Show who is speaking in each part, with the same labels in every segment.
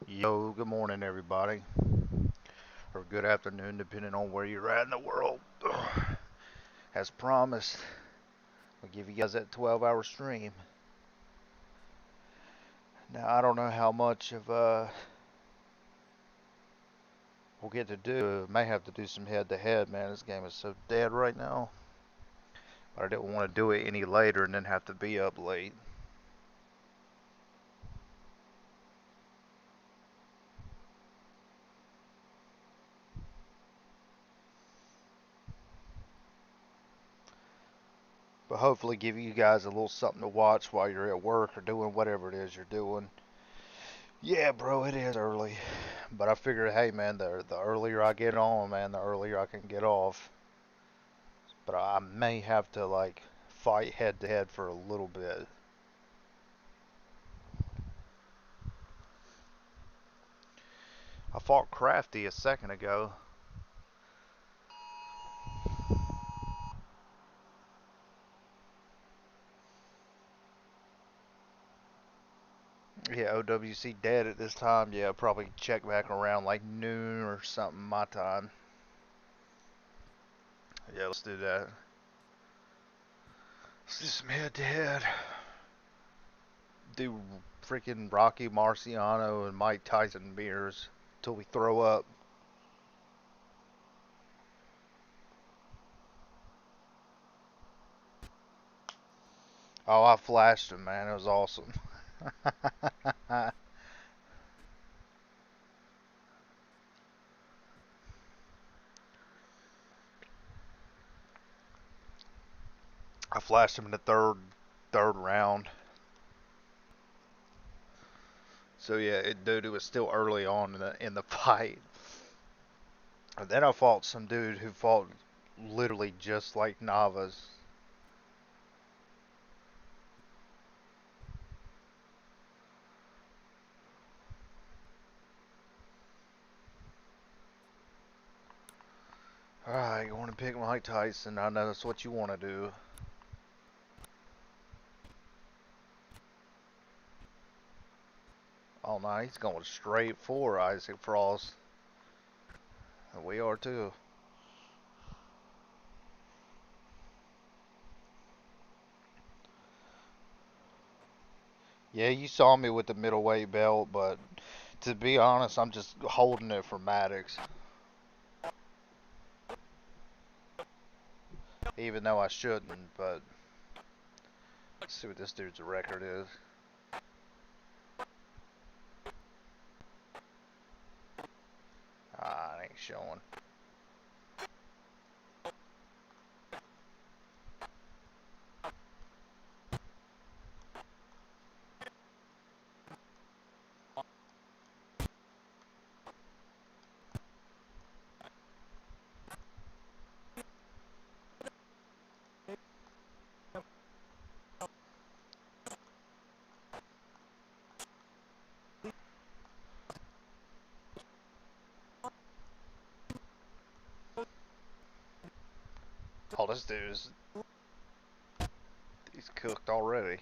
Speaker 1: Yo, good morning, everybody, or good afternoon, depending on where you're at in the world. As promised, I'll give you guys that 12-hour stream. Now, I don't know how much of we'll get to do. May have to do some head-to-head, man. This game is so dead right now. But I didn't want to do it any later and then have to be up late. But hopefully, give you guys a little something to watch while you're at work or doing whatever it is you're doing. Yeah, bro, it is early. But I figured, hey, man, the earlier I get on, man, the earlier I can get off. But I may have to like fight head to head for a little bit. I fought Crafty a second ago. Yeah, OWC dead at this time. Yeah, probably check back around like noon or something my time. Yeah, let's do that. Let's do some head to head. Do freaking Rocky Marciano and Mike Tyson mirrors till we throw up. Oh, I flashed him, man. It was awesome. I flashed him in the third round. So yeah, dude, it was still early on in the fight. And then I fought some dude who fought literally just like Navas. Alright, you want to pick Mike Tyson. I know that's what you want to do. Oh no, he's going straight for Isaac Frost. And we are too. Yeah, you saw me with the middleweight belt, but to be honest, I'm just holding it for Maddox. Even though I shouldn't, but let's see what this dude's record is. Ah, it ain't showing. Oh, this dude's he's cooked already.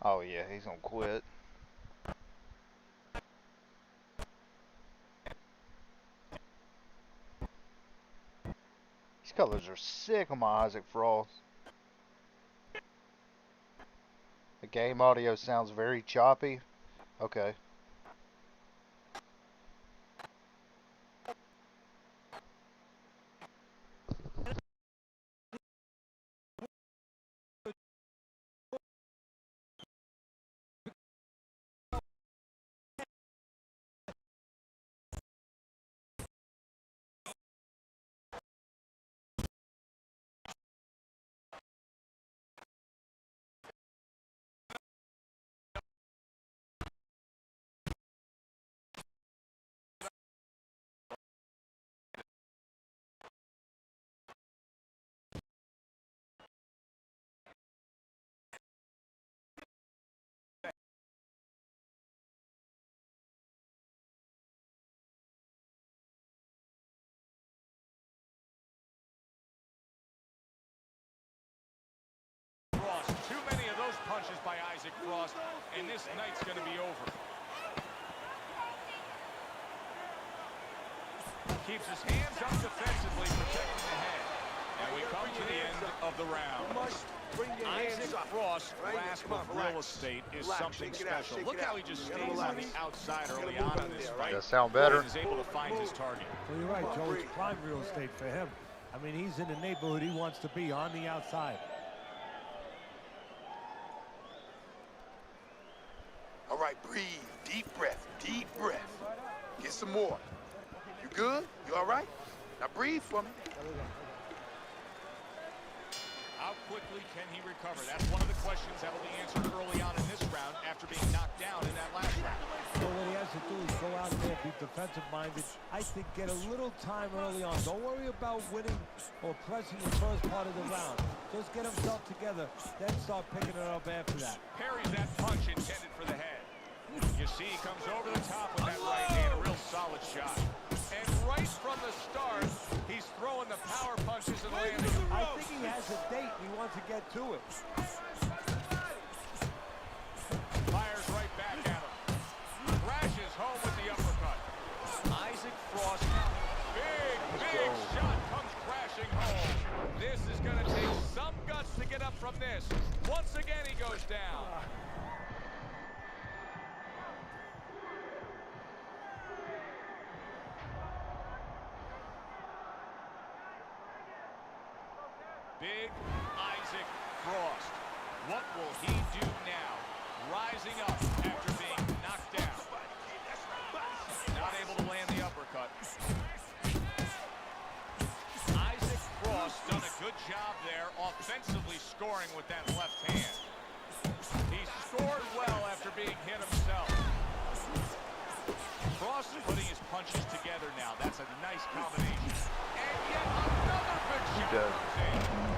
Speaker 1: Oh yeah, he's gonna quit. These colors are sick on my Isaac Frost. The game audio sounds very choppy. Okay.
Speaker 2: and this night's going to be over. Keeps his hands up defensively, protecting the head. And we come to the end of the round. Isaac Frost, grasp of real estate is something special. Look how he just stays on the outside early on in this fight.
Speaker 1: Does that sound better?
Speaker 2: And is able to find his target.
Speaker 3: Well, you're right, Joe. It's prime real estate for him. I mean, he's in the neighborhood he wants to be, on the outside.
Speaker 4: All right, breathe. Deep breath. Deep breath. Get some more. You good? You all right? Now breathe for me.
Speaker 2: How quickly can he recover? That's one of the questions that will be answered early on in this round after being knocked down in that last round.
Speaker 3: So what he has to do is go out there, be defensive-minded. I think get a little time early on. Don't worry about winning or pressing the first part of the round. Just get himself together, then start picking it up after that.
Speaker 2: Parries that punch intended for the head. You see he comes over the top with that right hand, a real solid shot. And right from the start, he's throwing the power punches and landing.
Speaker 3: I think he has a date and he wants to get to it.
Speaker 2: Fires right back at him. Crashes home with the uppercut. Isaac Frost, big shot comes crashing home. This is going to take some guts to get up from this. Once again, he goes down. Big Isaac Frost. What will he do now? Rising up after being knocked down. Not able to land the uppercut. Isaac Frost done a good job there, offensively scoring with that left hand. He scored well after being hit himself. Frost is putting his punches together now. That's a nice combination. And yet another good shot comes in.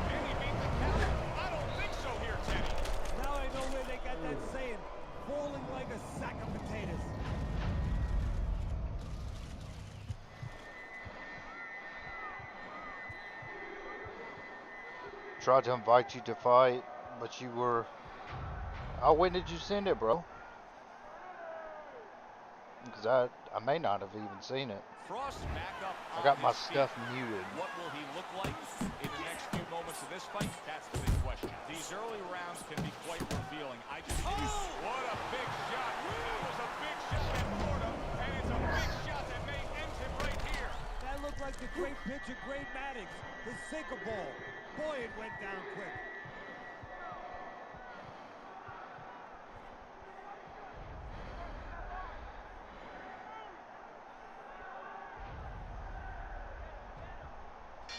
Speaker 2: Can he beat the count? I don't think so here, Teddy.
Speaker 3: Now I know where they got that saying, falling like a sack of potatoes.
Speaker 1: Tried to invite you to fight, but you were... Oh, when did you send it, bro? Because I may not have even seen it.
Speaker 2: Frost back up.
Speaker 1: I got my stuff muted.
Speaker 2: What will he look like in the next few moments of this fight? That's the big question. These early rounds can be quite revealing. What a big shot. That was a big shot at Florida, and it's a big shot that may end him right here.
Speaker 3: That looked like the great pitcher, Great Maddox, the sinker ball. Boy, it went down quick.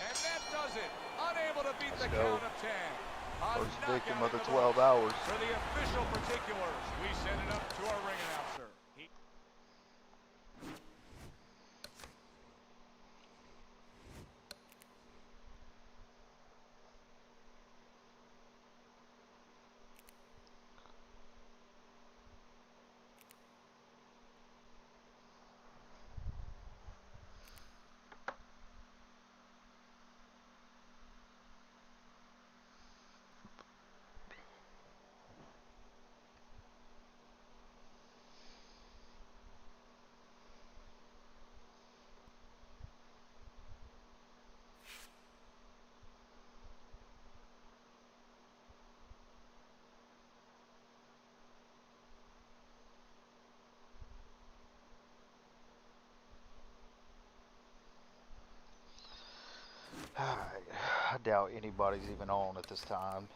Speaker 2: And that does it. Unable to beat the
Speaker 1: Let's go.
Speaker 2: count of 10.
Speaker 1: First victim of the 12 hours.
Speaker 2: For the official particulars, we send it up to our ring announcer.
Speaker 1: I doubt anybody's even on at this time.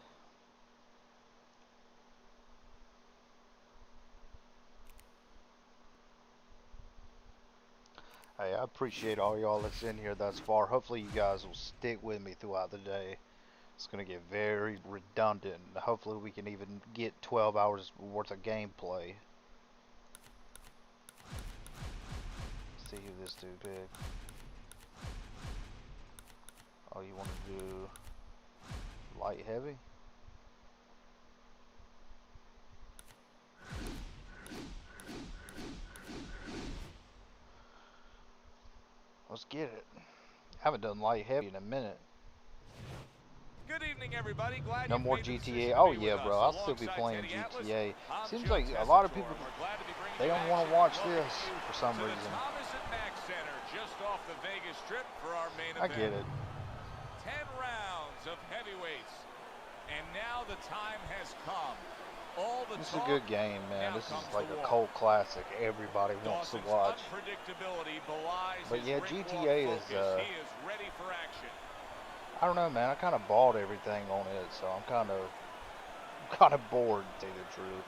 Speaker 1: Hey, I appreciate all y'all that's in here thus far. Hopefully you guys will stick with me throughout the day. It's going to get very redundant. Hopefully we can even get 12 hours worth of gameplay. See who this dude picked. Oh, you want to do light heavy? Let's get it. I haven't done light heavy in a minute.
Speaker 2: Good evening, everybody. Glad
Speaker 1: No
Speaker 2: you've
Speaker 1: more
Speaker 2: made the
Speaker 1: GTA.
Speaker 2: decision to
Speaker 1: Oh
Speaker 2: be
Speaker 1: yeah,
Speaker 2: with
Speaker 1: bro.
Speaker 2: us.
Speaker 1: I'll still be
Speaker 2: Alongside
Speaker 1: playing
Speaker 2: Teddy Atlas,
Speaker 1: GTA.
Speaker 2: I'm
Speaker 1: Seems
Speaker 2: Joe
Speaker 1: like a lot of
Speaker 2: Tessitore,
Speaker 1: people,
Speaker 2: and we're glad to be bringing
Speaker 1: they
Speaker 2: you
Speaker 1: don't want
Speaker 2: action
Speaker 1: to watch
Speaker 2: and welcoming
Speaker 1: this
Speaker 2: you
Speaker 1: for some
Speaker 2: to the
Speaker 1: reason.
Speaker 2: Thomas and Mack Center, just off the Vegas Strip for our main
Speaker 1: I
Speaker 2: event.
Speaker 1: get it.
Speaker 2: 10 rounds of heavyweights, and now the time has come. All the
Speaker 1: This is a
Speaker 2: talk,
Speaker 1: good game, man.
Speaker 2: now
Speaker 1: This is
Speaker 2: comes
Speaker 1: like
Speaker 2: the
Speaker 1: a
Speaker 2: walk.
Speaker 1: cult classic. Everybody wants to
Speaker 2: Dawson's
Speaker 1: watch.
Speaker 2: unpredictability belies
Speaker 1: But
Speaker 2: his
Speaker 1: yeah,
Speaker 2: ring walk
Speaker 1: GTA is,
Speaker 2: focus. He is ready for action.
Speaker 1: I don't know, man. I kind of bought everything on it, so I'm kind of bored, to tell you the truth.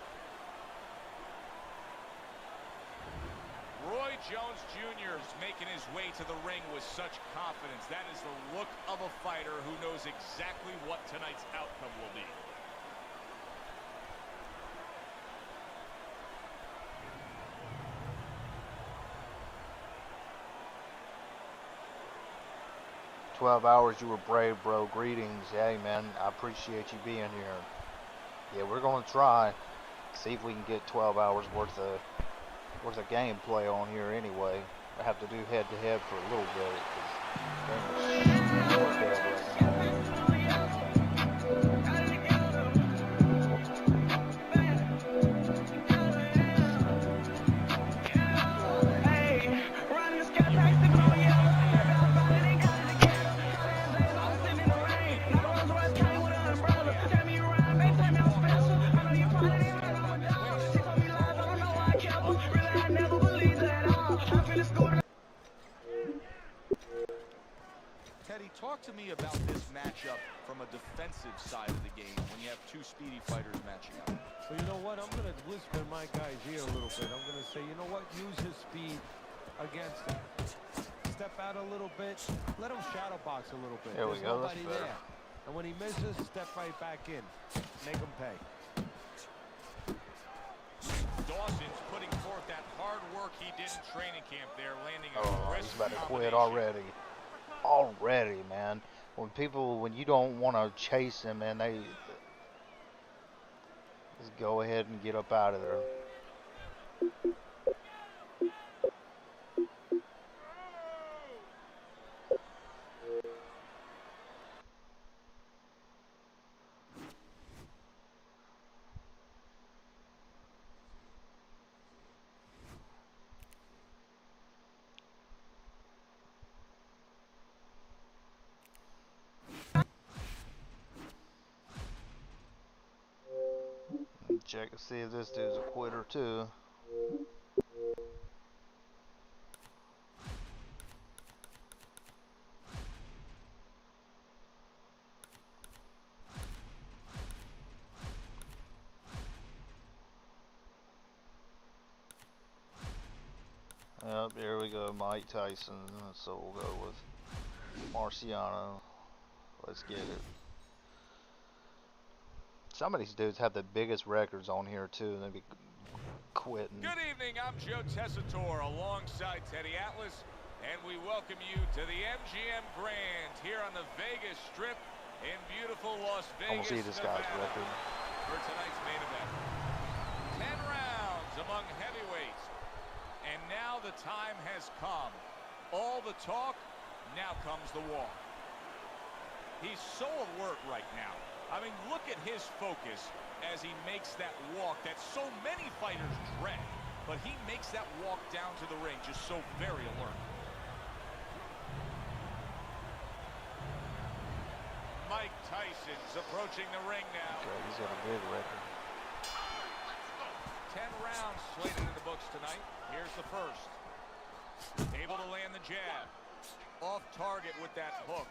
Speaker 2: Roy Jones Jr. is making his way to the ring with such confidence. That is the look of a fighter who knows exactly what tonight's outcome will be.
Speaker 1: "12 hours, you were brave, bro. Greetings." Hey, man, I appreciate you being here. Yeah, we're gonna try. See if we can get 12 hours worth of gameplay on here anyway. I have to do head-to-head for a little bit. 'Cause
Speaker 2: Teddy, talk to me about this matchup from a defensive side of the game when you have two speedy fighters matching up.
Speaker 3: Well, you know what? I'm going to whisper in my guy's ear a little bit. I'm going to say, you know what? Use his speed against him. Step out a little bit. Let him shadow box a little bit.
Speaker 1: There we
Speaker 3: There's
Speaker 1: go. That's
Speaker 3: nobody
Speaker 1: better.
Speaker 3: there. And when he misses, step right back in. Make him pay.
Speaker 2: Dawson's putting forth that hard work he did in training camp there, landing a
Speaker 1: Oh,
Speaker 2: crisp
Speaker 1: he's about to quit
Speaker 2: combination.
Speaker 1: already, man. When you don't want to chase them, man, they just go ahead and get up out of there. Check to see if this dude's a quitter too. Yep, here we go, Mike Tyson. So we'll go with Marciano. Let's get it. Some of these dudes have the biggest records on here too, and they be quitting.
Speaker 2: Good evening, I'm Joe Tessitore alongside Teddy Atlas, and we welcome you to the MGM Grand here on the Vegas Strip in beautiful Las
Speaker 1: I want
Speaker 2: Vegas,
Speaker 1: to see this guy's
Speaker 2: Nevada,
Speaker 1: record.
Speaker 2: for tonight's main event. 10 rounds among heavyweights, and now the time has come. All the talk, now comes the walk. He's so alert right now. I mean, look at his focus as he makes that walk that so many fighters dread. But he makes that walk down to the ring just so very alert. Mike Tyson's approaching the ring now.
Speaker 1: Okay, he's got a big record.
Speaker 2: 10 rounds slated in the books tonight. Here's the first. Able to land the jab. Off target with that hook.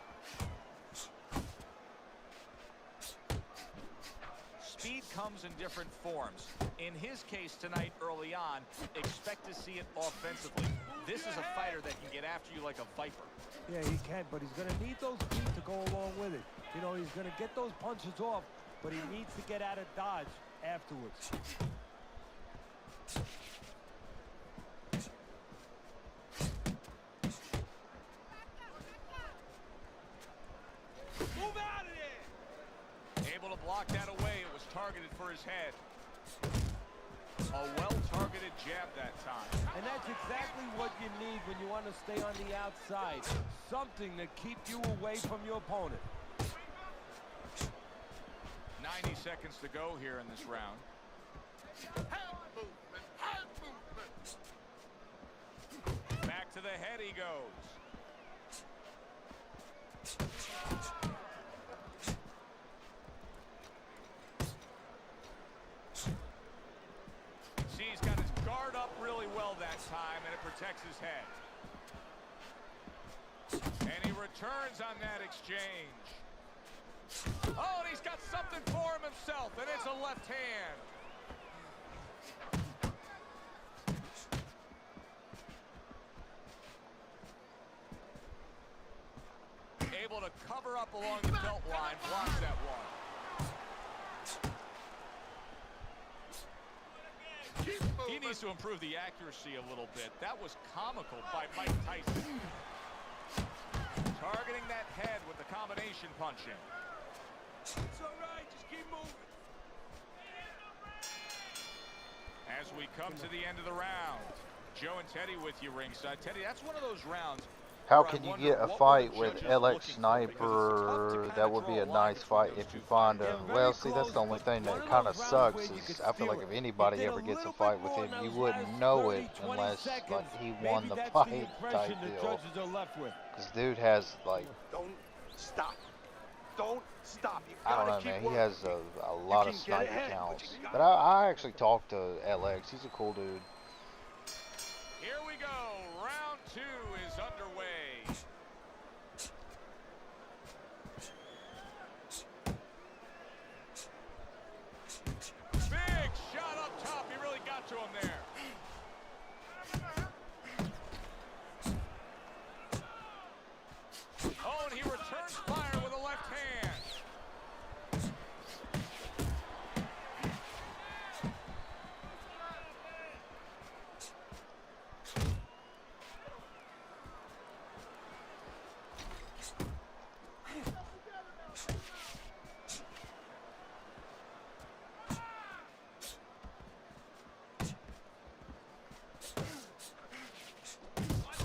Speaker 2: Speed comes in different forms. In his case tonight early on, expect to see it offensively. This is a fighter that can get after you like a viper.
Speaker 3: Yeah, he can, but he's going to need those feet to go along with it. You know, he's going to get those punches off, but he needs to get out of dodge afterwards.
Speaker 2: Move out of there! Able to block that away. It was targeted for his head. A well-targeted jab that time.
Speaker 3: And that's exactly what you need when you want to stay on the outside. Something to keep you away from your opponent.
Speaker 2: 90 seconds to go here in this round.
Speaker 4: Hand movement, hand movement.
Speaker 2: Back to the head he goes. See, he's got his guard up really well that time, and it protects his head. And he returns on that exchange. Oh, and he's got something for him himself, and it's a left hand. Able to cover up along the belt line, blocks that one. He needs to improve the accuracy a little bit. That was comical by Mike Tyson. Targeting that head with the combination punching.
Speaker 3: It's all right, just keep moving.
Speaker 2: As we come to the end of the round, Joe and Teddy with you ringside. Teddy, that's one of those rounds.
Speaker 1: How can you get a fight with LX Sniper? That would be a nice fight if you find him. Well, see, that's the only thing that kind of sucks is I feel like if anybody ever gets a fight with him, you wouldn't know it unless like he won the fight type deal. This dude has like,
Speaker 4: Don't stop. Don't stop. You
Speaker 1: I don't
Speaker 4: gotta
Speaker 1: know,
Speaker 4: keep
Speaker 1: man. He
Speaker 4: working.
Speaker 1: has a lot of
Speaker 4: can get
Speaker 1: sniper
Speaker 4: ahead, but
Speaker 1: counts.
Speaker 4: you
Speaker 1: But I actually talked to LX. He's a cool dude.
Speaker 2: Here we go. Round 2 is underway. Big shot up top. He really got to him there. Oh, and he returns fire with a left hand.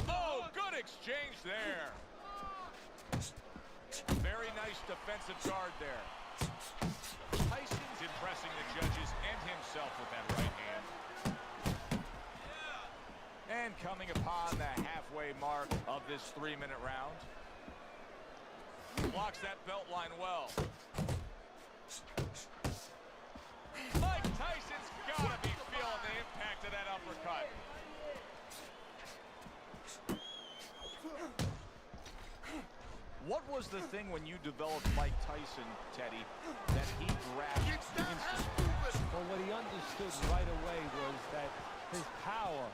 Speaker 2: Oh, good exchange there. Very nice defensive guard there. Tyson's impressing the judges and himself with that right hand. And coming upon the halfway mark of this 3-minute round. Blocks that belt line well. Mike Tyson's got to be feeling the impact of that uppercut. What was the thing when you developed Mike Tyson, Teddy, that he grabbed instantly?
Speaker 3: Well, what he understood right away was that his power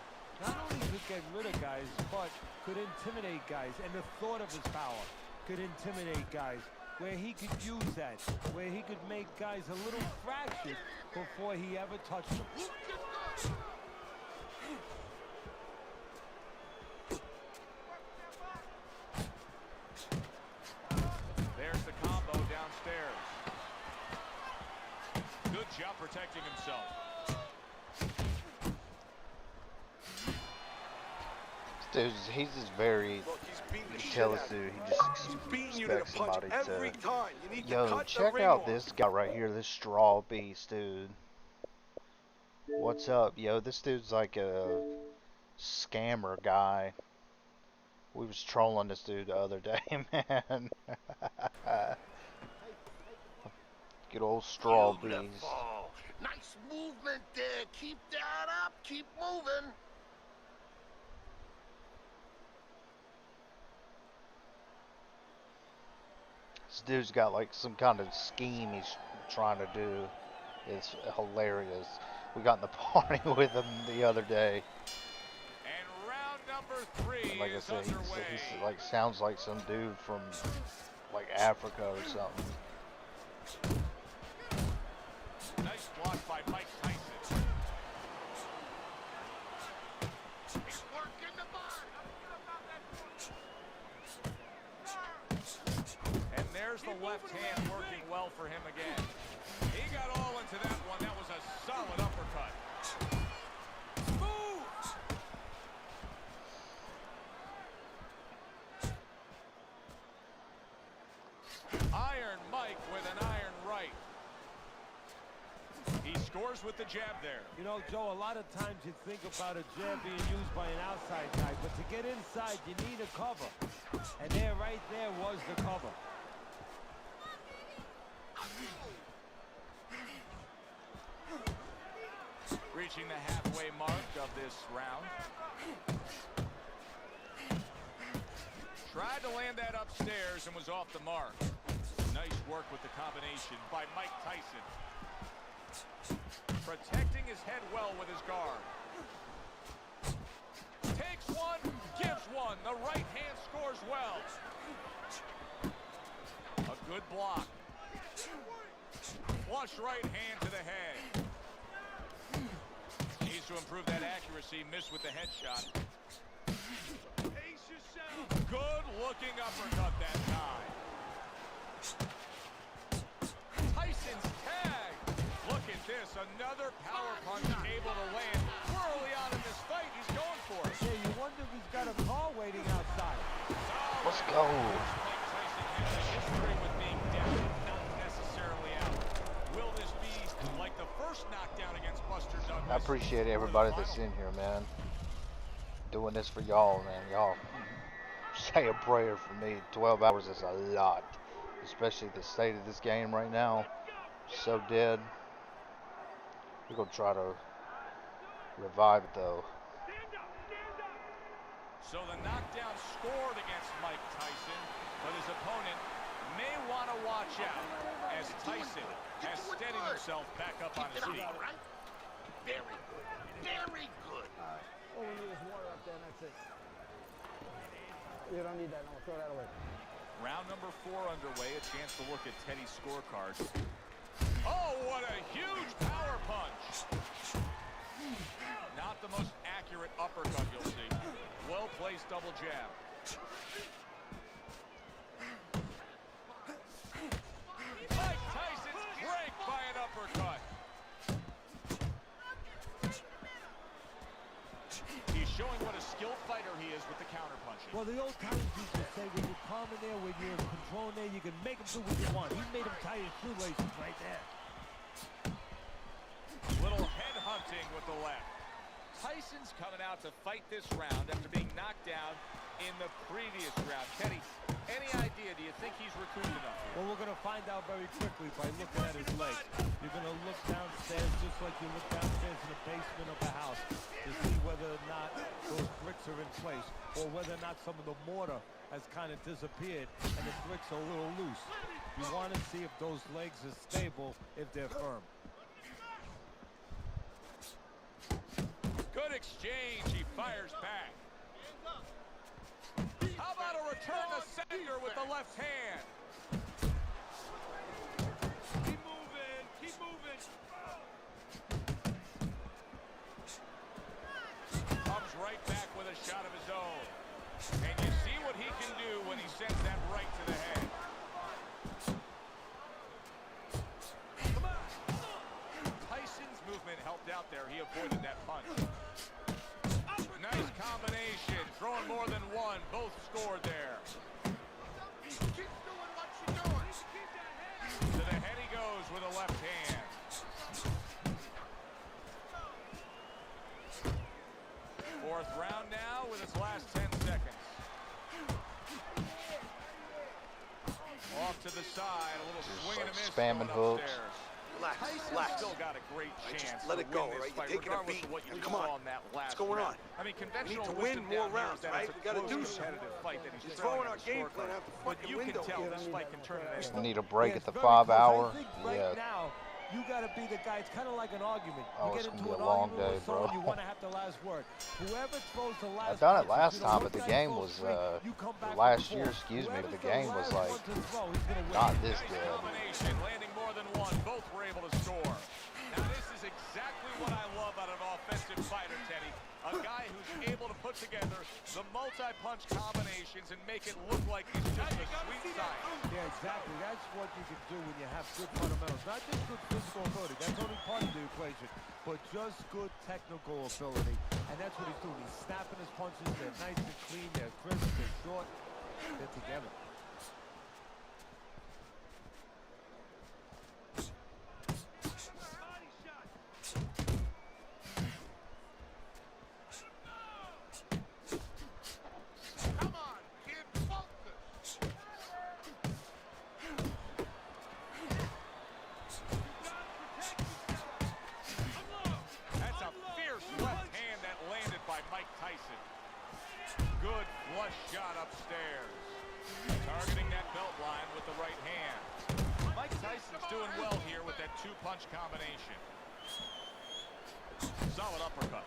Speaker 3: not only could get rid of guys, but could intimidate guys. And the thought of his power could intimidate guys, where he could use that, where he could make guys a little fractured before he ever touched them.
Speaker 2: There's the combo downstairs. Good job protecting himself.
Speaker 1: Dude, he's just very,
Speaker 4: Look, he's beating
Speaker 1: you
Speaker 4: the
Speaker 1: can
Speaker 4: shit
Speaker 1: tell
Speaker 4: out
Speaker 1: this
Speaker 4: of
Speaker 1: dude,
Speaker 4: you.
Speaker 1: he just
Speaker 4: He's beating you to the
Speaker 1: expects
Speaker 4: punch
Speaker 1: somebody
Speaker 4: every
Speaker 1: to,
Speaker 4: time. You need to
Speaker 1: yo,
Speaker 4: cut the
Speaker 1: check
Speaker 4: ring
Speaker 1: out
Speaker 4: off.
Speaker 1: this guy right here, this straw beast, dude. What's up, yo? This dude's like a scammer guy. We was trolling this dude the other day, man. Good old straw beast.
Speaker 4: Beautiful. Nice movement there. Keep that up. Keep moving.
Speaker 1: This dude's got like some kind of scheme he's trying to do. It's hilarious. We got in the party with him the other day.
Speaker 2: And round number 3
Speaker 1: And like I
Speaker 2: is
Speaker 1: said,
Speaker 2: underway.
Speaker 1: he's like sounds like some dude from like Africa or something.
Speaker 2: Nice block by Mike Tyson.
Speaker 4: He's working the body.
Speaker 2: And there's the left hand working well for him again. He got all into that one. That was a solid uppercut. Move! Iron Mike with an iron right. scores with the jab there.
Speaker 3: You know, Joe, a lot of times you think about a jab being used by an outside guy, but to get inside, you need a cover. And there, right there, was the cover.
Speaker 2: Reaching the halfway mark of this round. Tried to land that upstairs and was off the mark. Nice work with the combination by Mike Tyson. Protecting his head well with his guard. Takes one, gives one. The right hand scores well. A good block. Flush right hand to the head. Needs to improve that accuracy. Missed with the headshot. Good looking uppercut that time. Tyson's tag. Look at this. Another power punch able to land. Early on in this fight, he's going for it.
Speaker 3: Yeah, you wonder if he's got a car waiting outside.
Speaker 1: Let's go.
Speaker 2: Mike Tyson has a history with being down, not necessarily out. Will this be like the first knockdown against Buster Douglas?
Speaker 1: I appreciate everybody that's in here, man. Doing this for y'all, man. Y'all say a prayer for me. 12 hours is a lot, especially the state of this game right now. So dead. We're gonna try to revive it though.
Speaker 2: So the knockdown scored against Mike Tyson, but his opponent may want to watch out as Tyson has steadied himself back up on his feet.
Speaker 4: Right? Very good. Very good.
Speaker 5: All we need is water up there, and that's it. You don't need that. No, throw that away.
Speaker 2: Round number 4 underway. A chance to look at Teddy's scorecard. Oh, what a huge power punch. Not the most accurate uppercut you'll see. Well-placed double jab. Mike Tyson's break by an uppercut. He's showing what a skilled fighter he is with the counterpunching.
Speaker 3: Well, the old times used to say when you're calm in there, when you're in control in there, you can make him do what you want. He made him tie his shoelaces right there.
Speaker 2: Little head hunting with the left. Tyson's coming out to fight this round after being knocked down in the previous round. Teddy, any idea? Do you think he's recouped enough?
Speaker 3: Well, we're going to find out very quickly by looking at his legs. You're going to look downstairs just like you look downstairs in the basement of the house to see whether or not those bricks are in place or whether or not some of the mortar has kind of disappeared and the bricks are a little loose. You want to see if those legs are stable, if they're firm.
Speaker 2: Good exchange. He fires back. How about a return to sender with the left hand? Keep moving. Keep moving. Comes right back with a shot of his own. And you see what he can do when he sends that right to the head. Tyson's movement helped out there. He avoided that punch. Nice combination. Throwing more than one. Both scored there.
Speaker 4: Keep doing what you're doing.
Speaker 2: To the head he goes with a left hand. Fourth round now with its last 10 seconds. Off to the side. A little swing and a miss.
Speaker 1: Spamming
Speaker 2: going
Speaker 1: hooks.
Speaker 2: upstairs.
Speaker 4: Relax,
Speaker 2: Tyson's
Speaker 4: relax.
Speaker 2: still got a great chance
Speaker 4: Just let
Speaker 2: to
Speaker 4: it go,
Speaker 2: win this
Speaker 4: right?
Speaker 2: fight,
Speaker 4: You're taking a
Speaker 2: regardless
Speaker 4: beat.
Speaker 2: of what you
Speaker 4: Now, come
Speaker 2: saw
Speaker 4: on.
Speaker 2: in that last
Speaker 4: What's going
Speaker 2: round.
Speaker 4: on?
Speaker 2: I mean, conventional
Speaker 4: to
Speaker 2: wisdom
Speaker 4: win more
Speaker 2: down here
Speaker 4: rounds,
Speaker 2: is that
Speaker 4: right?
Speaker 2: it's a
Speaker 4: We gotta
Speaker 2: close,
Speaker 4: do something.
Speaker 2: competitive fight that he's
Speaker 4: Just
Speaker 2: throwing
Speaker 4: throwing
Speaker 2: on
Speaker 4: our
Speaker 2: the
Speaker 4: game
Speaker 2: scorecard.
Speaker 4: plan out the
Speaker 2: But
Speaker 4: fucking
Speaker 2: you can
Speaker 4: window.
Speaker 2: tell
Speaker 5: Yeah,
Speaker 2: this fight can turn into
Speaker 3: Yeah.
Speaker 2: anything.
Speaker 1: We need a break
Speaker 3: Yeah,
Speaker 1: at the
Speaker 3: it's very
Speaker 1: 5
Speaker 3: close.
Speaker 1: hour.
Speaker 3: I think right
Speaker 1: Yeah.
Speaker 3: now, you got to be the guy. It's kind of like an argument.
Speaker 1: Oh,
Speaker 3: You
Speaker 1: it's
Speaker 3: get
Speaker 1: gonna
Speaker 3: into
Speaker 1: be
Speaker 3: an
Speaker 1: a long
Speaker 3: argument
Speaker 1: day,
Speaker 3: with someone,
Speaker 1: bro.
Speaker 3: you want to have the last word. Whoever throws the last
Speaker 1: I've done it
Speaker 3: punch,
Speaker 1: last
Speaker 3: you know,
Speaker 1: time,
Speaker 3: one
Speaker 1: but the
Speaker 3: guy
Speaker 1: game
Speaker 3: throws
Speaker 1: was,
Speaker 3: three, you come back
Speaker 1: last
Speaker 3: with four.
Speaker 1: year, excuse me, but
Speaker 3: Whoever's
Speaker 1: the game was
Speaker 3: last
Speaker 1: like
Speaker 3: one to throw, he's gonna win.
Speaker 1: not this
Speaker 2: Nice
Speaker 1: good.
Speaker 2: combination, landing more than one. Both were able to score. Now this is exactly what I love out of an offensive fighter, Teddy. A guy who's able to put together the multi-punch combinations and make it look like he's just a sweet science.
Speaker 3: Yeah, exactly. That's what you can do when you have good fundamentals. Not just good physical ability. That's only part of the equation. But just good technical ability. And that's what he's doing. He's snapping his punches. They're nice and clean. They're crisp. They're short. They're together.
Speaker 2: two-punch combination. Solid uppercut.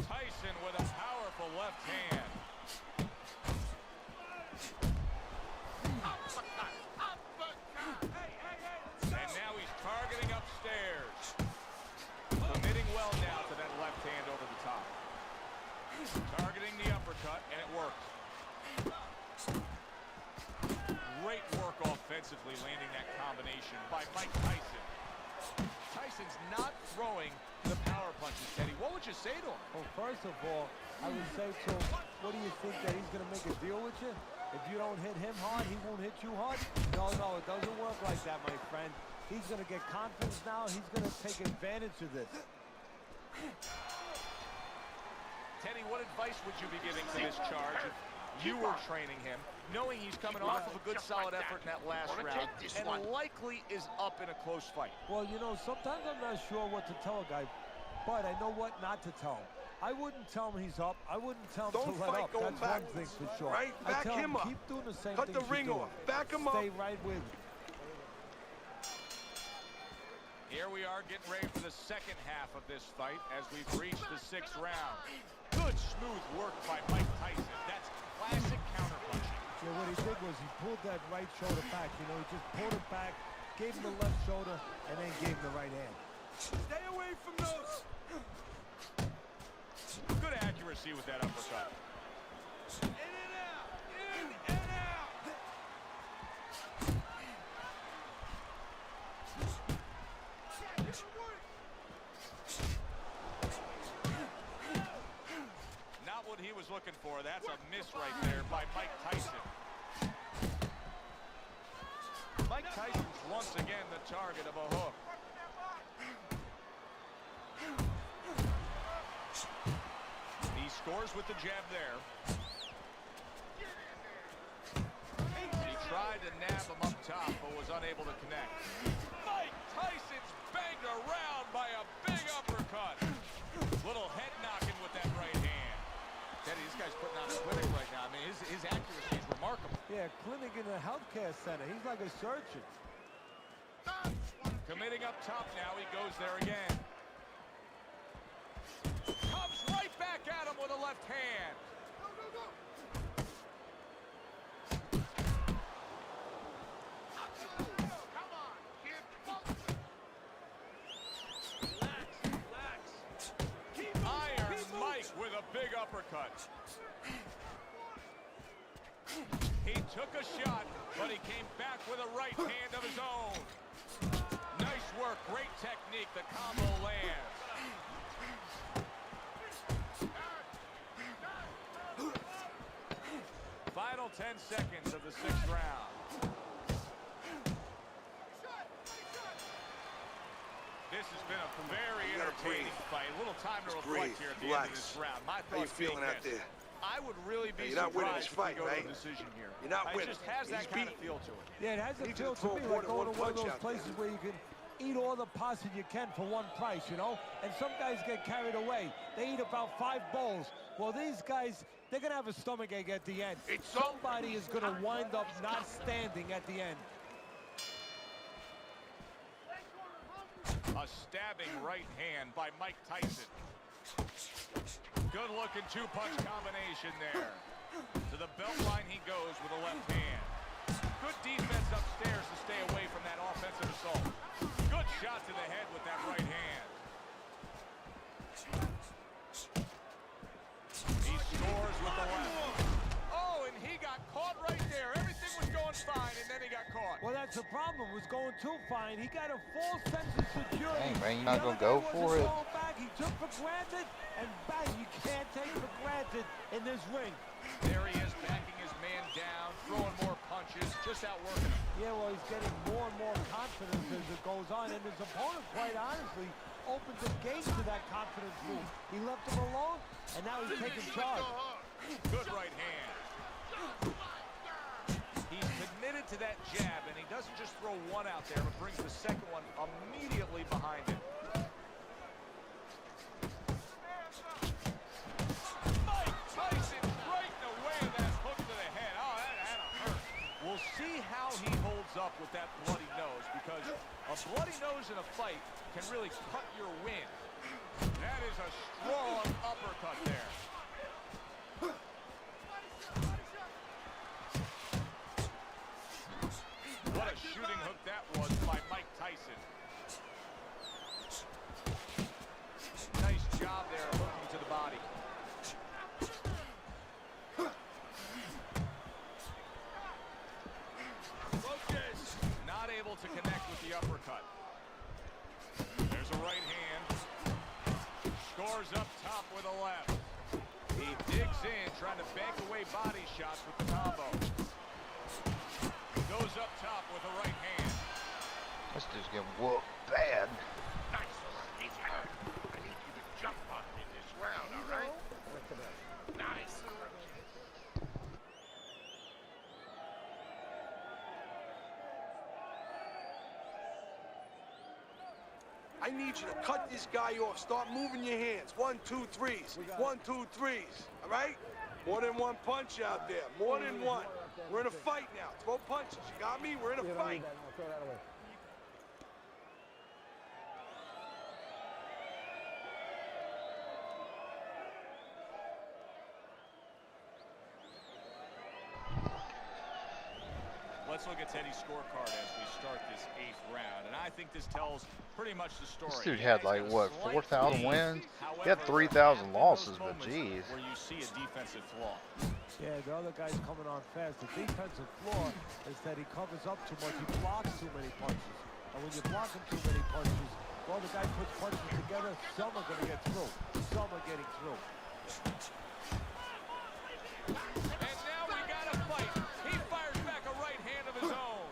Speaker 2: Tyson with a powerful left hand. And now he's targeting upstairs. Committing well now to that left hand over the top. Targeting the uppercut, and it works. Great work offensively, landing that combination by Mike Tyson. Tyson's not throwing the power punches, Teddy. What would you say to him?
Speaker 3: Well, first of all, I would say to him, what do you think, that he's going to make a deal with you? If you don't hit him hard, he won't hit you hard? No, it doesn't work like that, my friend. He's going to get confidence now. He's going to take advantage of this.
Speaker 2: Teddy, what advice would you be giving to this charge if you were training him, knowing he's coming off of a good solid effort in that last round and likely is up in a close fight?
Speaker 3: Well, you know, sometimes I'm not sure what to tell a guy, but I know what not to tell him. I wouldn't tell him he's up. I wouldn't tell him to let up. That's one thing for sure.
Speaker 4: Right?
Speaker 3: I
Speaker 4: Back
Speaker 3: tell
Speaker 4: him up.
Speaker 3: Keep doing the same
Speaker 4: Cut
Speaker 3: thing
Speaker 4: the ring off. Back him up.
Speaker 3: Stay right with him.
Speaker 2: Here we are getting ready for the second half of this fight as we've reached the 6th round. Good smooth work by Mike Tyson. That's classic counterpunching.
Speaker 3: Yeah, what he did was he pulled that right shoulder back. You know, he just pulled it back, gave him the left shoulder, and then gave him the right hand.
Speaker 4: Stay away from those.
Speaker 2: Good accuracy with that uppercut.
Speaker 4: In and out. In and out.
Speaker 2: Not what he was looking for. That's a miss right there by Mike Tyson. Mike Tyson's once again the target of a hook. He scores with the jab there. He tried to nab him up top, but was unable to connect. Mike Tyson's banged around by a big uppercut. Little head knocking with that right hand. Teddy, this guy's putting on a clinic right now. I mean, his accuracy is remarkable.
Speaker 3: Yeah, clinic in a healthcare center. He's like a surgeon.
Speaker 2: Committing up top now. He goes there again. Comes right back at him with a left hand. Iron Mike with a big uppercut. He took a shot, but he came back with a right hand of his own. Nice work, great technique. The combo lands. Final 10 seconds of the 6th round. This has been a very entertaining fight. A little time to reflect here at the end of this round. My
Speaker 4: How you
Speaker 2: thoughts
Speaker 4: feeling out
Speaker 2: this.
Speaker 4: there?
Speaker 2: I would really be
Speaker 4: You're not winning this
Speaker 2: surprised if we
Speaker 4: fight,
Speaker 2: go
Speaker 4: right?
Speaker 2: to a decision here.
Speaker 4: You're not
Speaker 2: It
Speaker 4: winning.
Speaker 2: just has that
Speaker 4: He's
Speaker 2: kind of
Speaker 4: beaten.
Speaker 2: feel to it.
Speaker 3: Yeah, it has a
Speaker 4: He
Speaker 3: feel
Speaker 4: just
Speaker 3: to
Speaker 4: throw
Speaker 3: me
Speaker 4: more
Speaker 3: like
Speaker 4: than
Speaker 3: going
Speaker 4: one
Speaker 3: to one of
Speaker 4: punch
Speaker 3: those
Speaker 4: out
Speaker 3: places
Speaker 4: there.
Speaker 3: where you can eat all the pasta you can for one price, you know? And some guys get carried away. They eat about 5 bowls. Well, these guys, they're going to have a stomachache at the end. Somebody is going to wind up not standing at the end.
Speaker 2: A stabbing right hand by Mike Tyson. Good looking two-punch combination there. To the belt line he goes with a left hand. Good defense upstairs to stay away from that offensive assault. Good shot to the head with that right hand. He scores with the left. Oh, and he got caught right there. Everything was going fine, and then he got caught.
Speaker 3: Well, that's the problem. It was going too fine. He got a false sense of security.
Speaker 1: Dang, man, you're not
Speaker 3: The
Speaker 1: gonna
Speaker 3: other
Speaker 1: go
Speaker 3: guy
Speaker 1: for
Speaker 3: wasn't
Speaker 1: it?
Speaker 3: throwing back. He took for granted, and bang, you can't take for granted in this ring.
Speaker 2: There he is, backing his man down, throwing more punches, just outworking him.
Speaker 3: Yeah, well, he's getting more and more confidence as it goes on, and his opponent, quite honestly, opened the gate to that confidence move. He left him alone, and now he's taking charge.
Speaker 2: Good right hand. He's committed to that jab, and he doesn't just throw one out there, but brings the second one immediately behind it. Mike Tyson right in the way of that hook to the head. Oh, that hurt. We'll see how he holds up with that bloody nose, because a bloody nose in a fight can really cut your wind. That is a strong uppercut there. What a shooting hook that was by Mike Tyson. Nice job there hooking to the body. Not able to connect with the uppercut. There's a right hand. Scores up top with a left. He digs in, trying to bank away body shots with the combo. Goes up top with a right hand.
Speaker 1: This dude's getting whooped bad.
Speaker 6: Nice. He's hurt. I need you to jump on him in this round, all right? Nice.
Speaker 4: I need you to cut this guy off. Start moving your hands. 1, 2, 3s. 1, 2, 3s. All right? More than one punch out there. More than one. We're in a fight now. Throw punches. You got me? We're in a
Speaker 5: You don't
Speaker 4: fight.
Speaker 5: need that. No, throw that away.
Speaker 2: Let's look at Teddy's scorecard as we start this 8th round, and I think this tells pretty much the story.
Speaker 1: This dude had like what, 4,000 wins? He had 3,000 losses, but geez.
Speaker 2: Where you see a defensive flaw.
Speaker 3: Yeah, the other guy's coming on fast. The defensive flaw is that he covers up too much. He blocks too many punches. And when you're blocking too many punches, well, the guy puts punches together, some are going to get through. Some are getting through.
Speaker 2: And now we got a fight. He fires back a right hand of his own.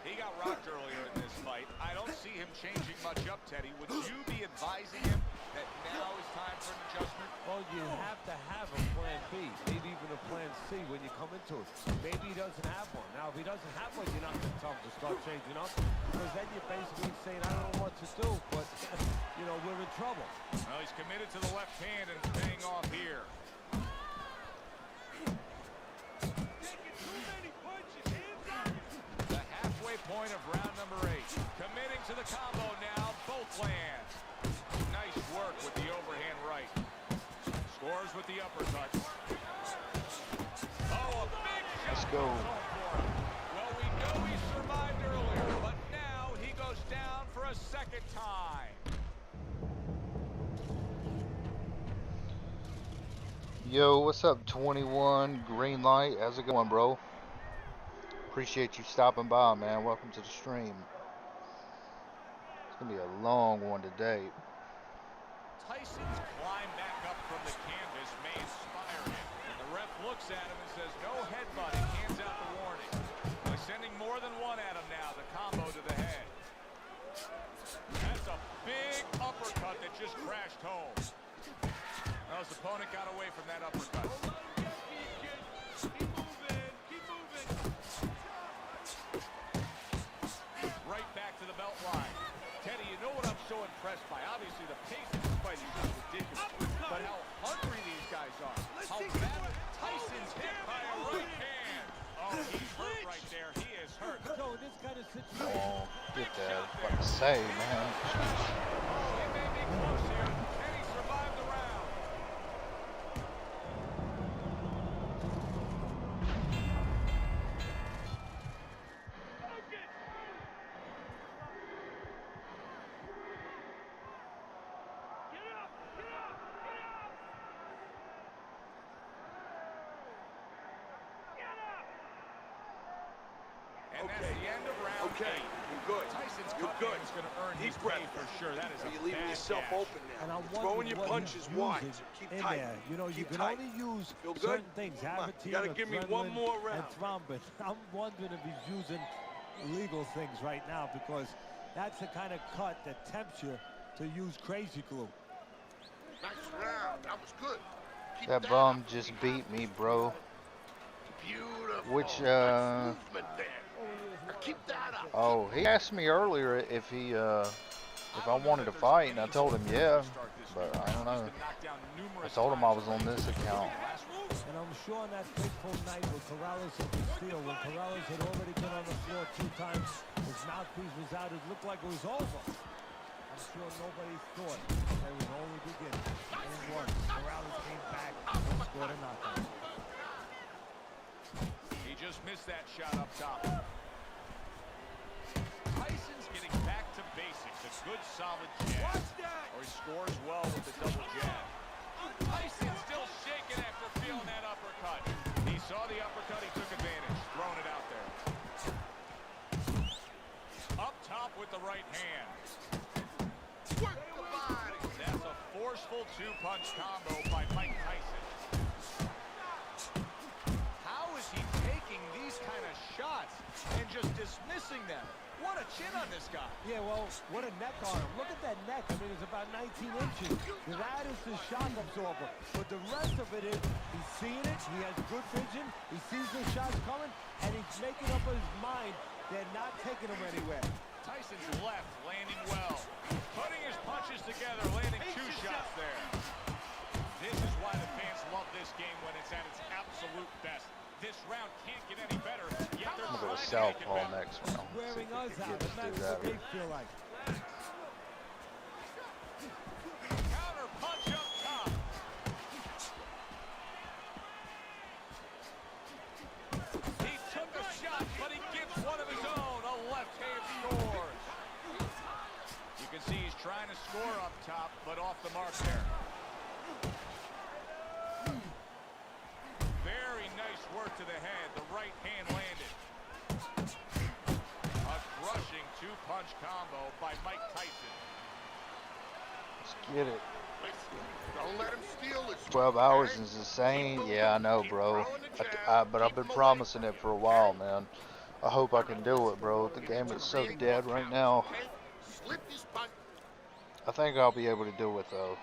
Speaker 2: He got rocked earlier in this fight. I don't see him changing much up, Teddy. Would you be advising him that now is time for an adjustment?
Speaker 3: Well, you have to have a plan B, maybe even a plan C when you come into it. Maybe he doesn't have one. Now, if he doesn't have one, you're not going to tell him to start changing up, because then you're basically saying, I don't know what to do, but, you know, we're in trouble.
Speaker 2: Well, he's committed to the left hand and it's paying off here. The halfway point of round number 8. Committing to the combo now, both lands. Nice work with the overhand right. Scores with the uppercut. Oh, a big shot.
Speaker 1: Let's go.
Speaker 2: Well, we know he survived earlier, but now he goes down for a second time.
Speaker 1: Yo, what's up, 21 Green Light? How's it going, bro? Appreciate you stopping by, man. Welcome to the stream. It's gonna be a long one today.
Speaker 2: Tyson's climb back up from the canvas may inspire him. And the ref looks at him and says, no headbutting, hands out the warning. They're sending more than one at him now, the combo to the head. That's a big uppercut that just crashed home. Now his opponent got away from that uppercut. Right back to the belt line. Teddy, you know what I'm so impressed by? Obviously, the pace of this fight is just ridiculous. But how hungry these guys are. How bad Tyson's hit by a right hand. Oh, he's hurt right there. He is hurt.
Speaker 3: So in this kind of situation,
Speaker 1: Oh, get that. What to say, man?
Speaker 2: Oh, he may be close here. And he survived the round. And that's the end of round
Speaker 4: Okay,
Speaker 2: 8.
Speaker 4: you're good.
Speaker 2: Tyson's
Speaker 4: You're
Speaker 2: cut
Speaker 4: good.
Speaker 2: is going to earn
Speaker 4: Deep
Speaker 2: his
Speaker 4: breath.
Speaker 2: pay for sure. That is a
Speaker 4: You're leaving
Speaker 2: bad
Speaker 4: yourself
Speaker 2: gash.
Speaker 4: open now.
Speaker 3: and I'm
Speaker 4: You're throwing
Speaker 3: wondering
Speaker 4: your
Speaker 3: what
Speaker 4: punches
Speaker 3: he's
Speaker 4: wide.
Speaker 3: using
Speaker 4: So keep
Speaker 3: in
Speaker 4: tight.
Speaker 3: there. You know, you
Speaker 4: Keep
Speaker 3: can
Speaker 4: tight.
Speaker 3: only use
Speaker 4: Feel good?
Speaker 3: certain things.
Speaker 4: Come on,
Speaker 3: Avatine,
Speaker 4: you gotta give me one
Speaker 3: adrenaline,
Speaker 4: more
Speaker 3: and
Speaker 4: round.
Speaker 3: thrombin. I'm wondering if he's using illegal things right now, because that's the kind of cut that tempts you to use crazy glue.
Speaker 6: Nice round. That was good. Keep
Speaker 1: That
Speaker 6: up.
Speaker 1: bum just beat me, bro.
Speaker 6: Beautiful.
Speaker 1: Which,
Speaker 6: Nice movement there. Now keep that up.
Speaker 1: Oh, he asked me earlier if I wanted to fight, and I told him yeah, but I don't know. I told him I was on this account.
Speaker 3: And I'm sure on that fateful night with Corrales and Castillo, when Corrales had already been on the floor 2 times, his mouthpiece was out, it looked like it was over. I'm sure nobody thought it was only beginning. And it was. Corrales came back and scored a knockout.
Speaker 2: He just missed that shot up top. Tyson's getting back to basics. A good, solid jab.
Speaker 4: Watch that!
Speaker 2: Or he scores well with the double jab. Tyson still shaking after feeling that uppercut. He saw the uppercut, he took advantage, throwing it out there. Up top with the right hand.
Speaker 6: Work the body.
Speaker 2: That's a forceful 2-punch combo by Mike Tyson. How is he taking these kind of shots and just dismissing them? What a chin on this guy.
Speaker 3: Yeah, well, what a neck on him. Look at that neck. I mean, it's about 19 inches. That is the shock absorber. But the rest of it is, he's seeing it, he has good vision, he sees the shots coming, and he's making up his mind they're not taking him anywhere.
Speaker 2: Tyson's left landing well. Putting his punches together, landing 2 shots there. This is why the fans love this game when it's at its absolute best. This round can't get any better, yet they're
Speaker 1: I'm gonna go
Speaker 2: trying to make it
Speaker 1: southpaw
Speaker 2: better.
Speaker 1: next round.
Speaker 3: Wearing
Speaker 1: See
Speaker 3: us
Speaker 1: if we
Speaker 3: out,
Speaker 1: can
Speaker 3: and
Speaker 1: get
Speaker 3: that's
Speaker 1: this
Speaker 3: what
Speaker 1: dude
Speaker 3: they feel like.
Speaker 2: Counter punch up top. He took a shot, but he gets one of his own. A left hand scores. You can see he's trying to score up top, but off the mark there. Very nice work to the head. The right hand landed. A crushing 2-punch combo by Mike Tyson.
Speaker 1: Let's get it.
Speaker 6: Don't let him steal it.
Speaker 1: 12 hours is insane. Yeah, I know, bro. But I've been promising it for a while, man. I hope I can do it, bro. The game is so dead right now.
Speaker 6: Slip his punch.
Speaker 1: I think I'll be able to do it, though.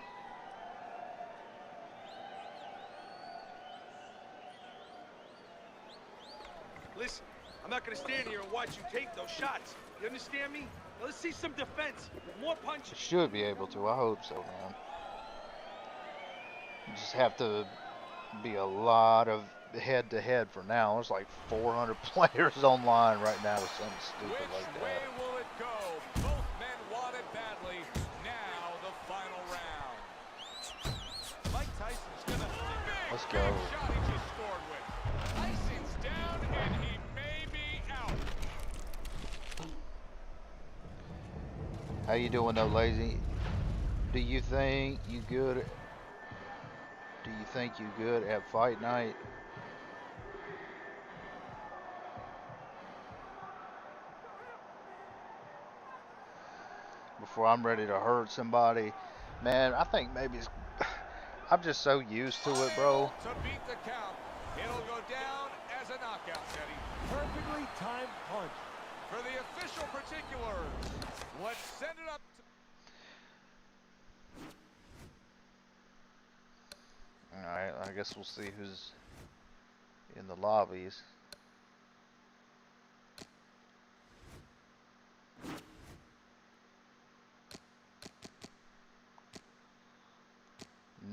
Speaker 4: Listen, I'm not gonna stand here and watch you take those shots. You understand me? Now let's see some defense. More
Speaker 1: I
Speaker 4: punches.
Speaker 1: should be able to. I hope so, man. You just have to be a lot of head-to-head for now. There's like 400 players online right now or something stupid
Speaker 2: Which
Speaker 1: like
Speaker 2: way
Speaker 1: that.
Speaker 2: will it go? Both men want it badly. Now the final round. Mike Tyson's gonna
Speaker 1: Let's
Speaker 2: big
Speaker 1: go.
Speaker 2: shot he just scored with. Tyson's down and he may be out.
Speaker 1: How you doing, though, Lazy? Do you think you good? Do you think you good at fight night? Before I'm ready to hurt somebody, man, I think maybe it's, I'm just so used to it, bro.
Speaker 2: To beat the count, it'll go down as a knockout, Teddy.
Speaker 3: Perfectly timed punch.
Speaker 2: For the official particulars, let's send it up to...
Speaker 1: Alright, I guess we'll see who's in the lobbies.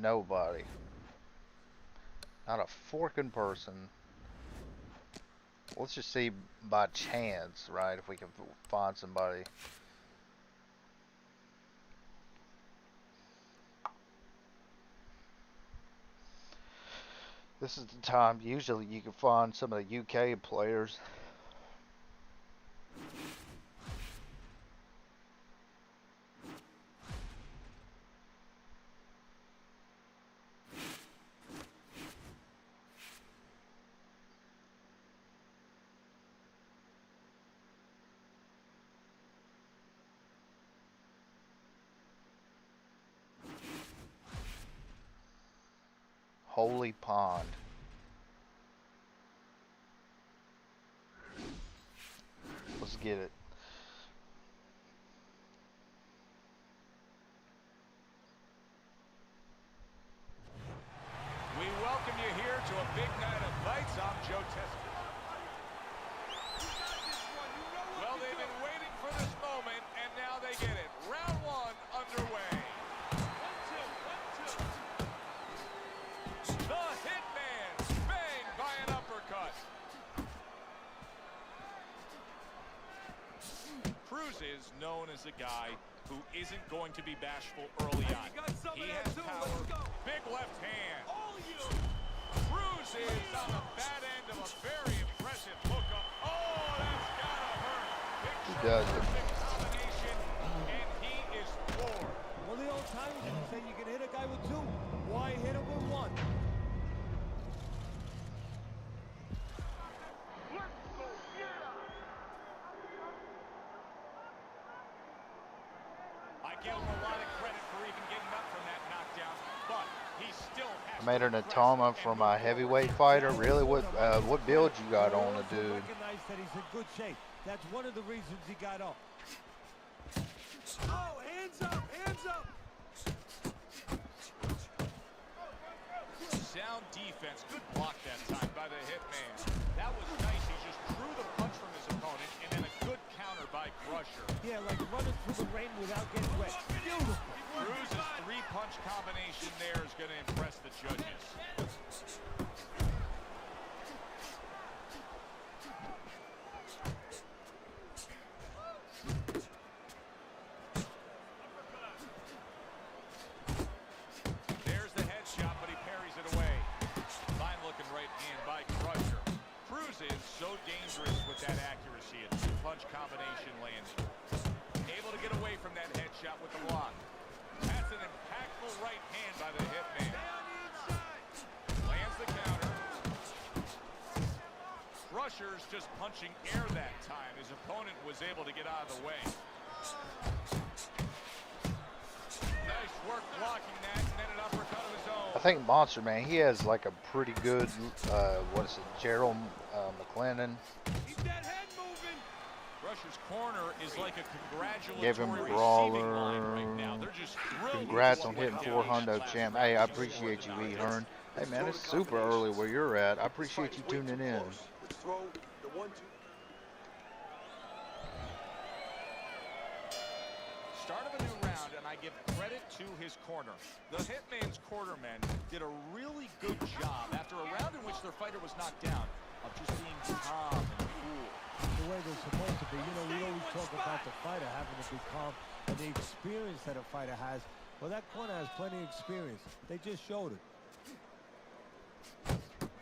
Speaker 1: Nobody. Not a forking person. Let's just see by chance, right, if we can find somebody. This is the time usually you can find some of the UK players. Holy Pond. Let's get it.
Speaker 2: We welcome you here to a big night of fights. I'm Joe Testa. Well, they've been waiting for this moment, and now they get it. Round 1 underway. The Hitman Cruz is known as a guy who isn't going to be bashful early on. He has power, big left hand. Cruz is on the bad end of a very impressive hookup. Oh, that's gotta hurt.
Speaker 1: He does it.
Speaker 2: Big combination, and he is floored.
Speaker 3: Well, the old timers say you can hit a guy with two. Why hit him with one?
Speaker 2: I give him a lot of credit for even getting up from that knockdown, but he still has
Speaker 1: I made
Speaker 2: to
Speaker 1: an
Speaker 2: progress
Speaker 1: Atoma
Speaker 2: and
Speaker 1: from
Speaker 2: move
Speaker 1: a
Speaker 2: forward.
Speaker 1: heavyweight fighter. Really, what build you got on the
Speaker 3: Also
Speaker 1: dude?
Speaker 3: recognize that he's in good shape. That's one of the reasons he got up.
Speaker 4: Oh, hands up, hands up.
Speaker 2: Sound defense. Good block that time by the hitman. That was nice. He just drew the punch from his opponent, and then a good counter by Crusher.
Speaker 3: Yeah, like running through the rain without getting wet. Beautiful.
Speaker 2: Cruz's three-punch combination there is going to impress the judges. There's the headshot, but he parries it away. Fine-looking right hand by Crusher. Cruz is so dangerous with that accuracy. A two-punch combination landing. Able to get away from that headshot with the block. That's an impactful right hand by the hitman. Lands the counter. Crusher's just punching air that time. His opponent was able to get out of the way. Nice work blocking that, and then an uppercut of his own.
Speaker 1: I think Monster Man, he has like a pretty good, what is it, Gerald McLennan.
Speaker 4: Keep that head moving.
Speaker 2: Crusher's corner is like a congratulatory
Speaker 1: Gave him
Speaker 2: receiving
Speaker 1: brawler.
Speaker 2: line right now. They're just thrilled
Speaker 1: Congrats
Speaker 2: with
Speaker 1: on
Speaker 2: what
Speaker 1: hitting
Speaker 2: went
Speaker 1: 4
Speaker 2: down each
Speaker 1: hundo,
Speaker 2: last
Speaker 1: champ.
Speaker 2: round.
Speaker 1: Hey, I appreciate you, E. Hearn. Hey, man, it's super early where you're at. I appreciate you tuning in.
Speaker 4: Let's throw the 1-2.
Speaker 2: Start of a new round, and I give credit to his corner. The Hitman's cornermen did a really good job after a round in which their fighter was knocked down of just being calm and cool.
Speaker 3: The way they're supposed to be. You know, we always talk about the fighter having to be calm and the experience that a fighter has. Well, that corner has plenty of experience. They just showed it.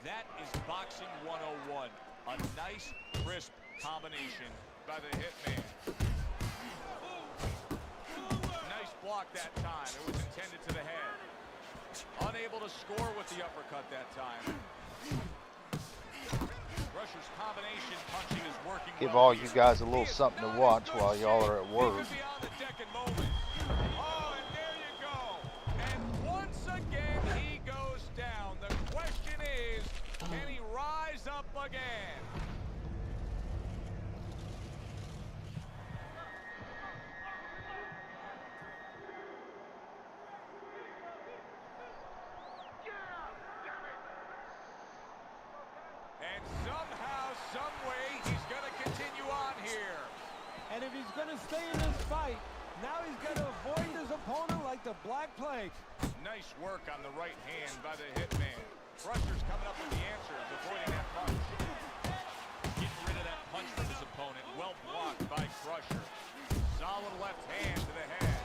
Speaker 2: That is boxing 101. A nice, crisp combination by the Hitman. Nice block that time. It was intended to the head. Unable to score with the uppercut that time. Crusher's combination punching is working
Speaker 1: Give
Speaker 2: well.
Speaker 1: all you guys a little something to watch while y'all are at work.
Speaker 2: He could be on the deck in moments. Oh, and there you go. And once again, he goes down. The question is, can he rise up again? And somehow, some way, he's going to continue on here.
Speaker 3: And if he's going to stay in this fight, now he's going to avoid his opponent like the Black Plague.
Speaker 2: Nice work on the right hand by the Hitman. Crusher's coming up with the answers, avoiding that punch. Getting rid of that punch from his opponent. Well blocked by Crusher. Solid left hand to the head.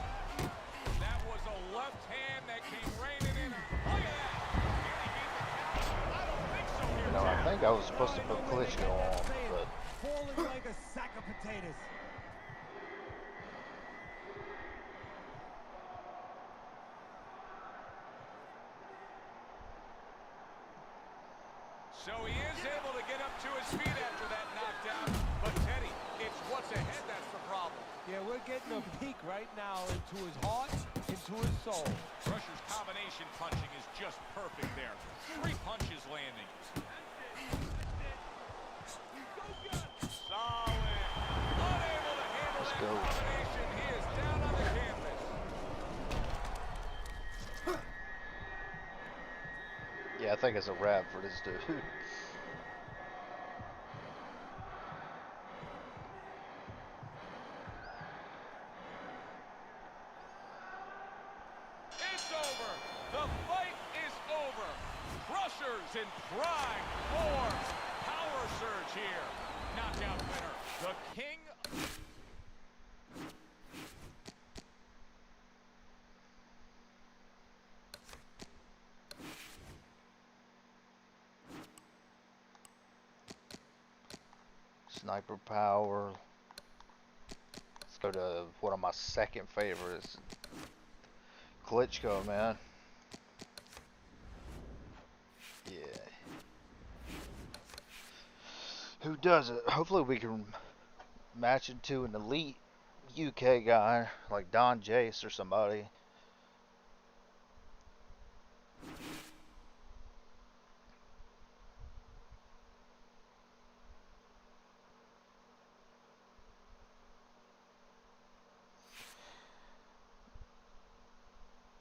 Speaker 2: That was a left hand that came raining in. Look at that. Can he get the count? I don't think so here,
Speaker 1: You know, I
Speaker 2: Jack.
Speaker 1: think I was supposed to put Klitschko on, but
Speaker 3: Falling like a sack of potatoes.
Speaker 2: So he is able to get up to his feet after that knockdown. But Teddy, it's what's ahead that's the problem.
Speaker 3: Yeah, we're getting a peek right now into his heart, into his soul.
Speaker 2: Crusher's combination punching is just perfect there. 3 punches landing. Solid. Unable to handle
Speaker 1: Let's
Speaker 2: that
Speaker 1: go.
Speaker 2: combination. He is down on the canvas.
Speaker 1: yeah, I think it's a wrap for this dude.
Speaker 2: It's over. The fight is over. Crusher's in prime form. Power surge here. Knockout winner. The king
Speaker 1: Sniper power. Let's go to one of my second favorites. Klitschko, man. Yeah. Who does it? Hopefully we can match into an elite UK guy like Don Jace or somebody.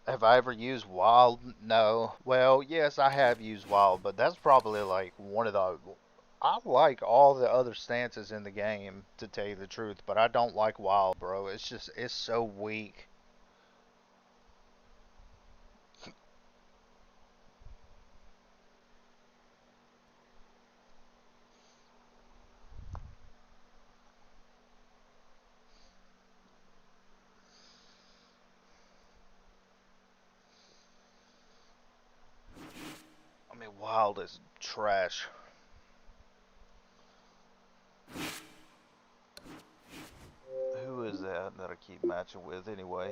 Speaker 1: Have I ever used Wild? No. Well, yes, I have used Wild, but that's probably like one of the. I like all the other stances in the game, to tell you the truth, but I don't like Wild, bro. It's just, it's so weak. I mean, Wild is trash. Who is that I keep matching with anyway?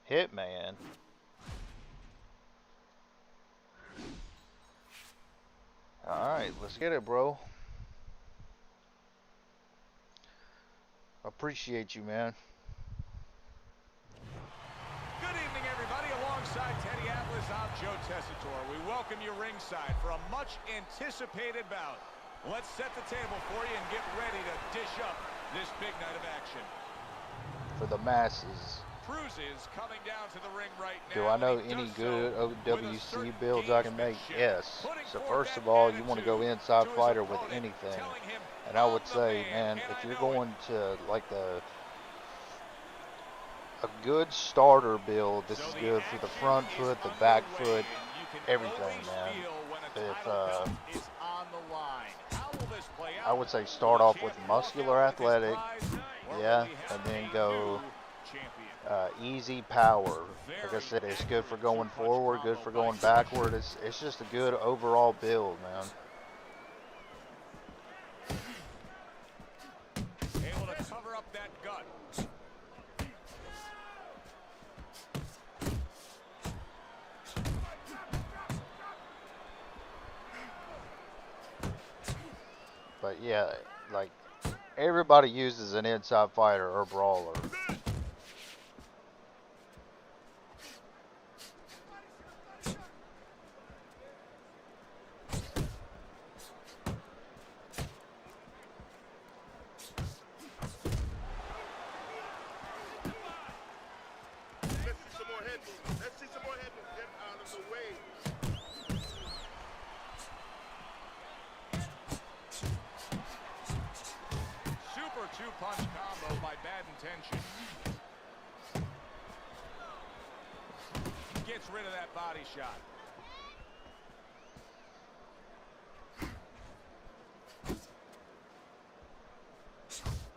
Speaker 1: Hitman. Alright, let's get it, bro. Appreciate you, man.
Speaker 2: Good evening, everybody. Alongside Teddy Atlas, I'm Joe Tessitore. We welcome you ringside for a much-anticipated bout. Let's set the table for you and get ready to dish up this big night of action.
Speaker 1: For the masses.
Speaker 2: Cruz is coming down to the ring right now.
Speaker 1: Do I know any good OWC builds I can make? Yes. So first of all, you want to go inside fighter with anything. And I would say, man, if you're going to like a good starter build, this is good for the front foot, the back foot, everything, man. If I would say start off with muscular athletic, yeah, and then go easy power. Like I said, it's good for going forward, good for going backward. It's just a good overall build, man.
Speaker 2: Able to cover up that gut.
Speaker 1: But yeah, like everybody uses an inside fighter or brawler.
Speaker 2: Two-punch combo by Bad Intention. Gets rid of that body shot.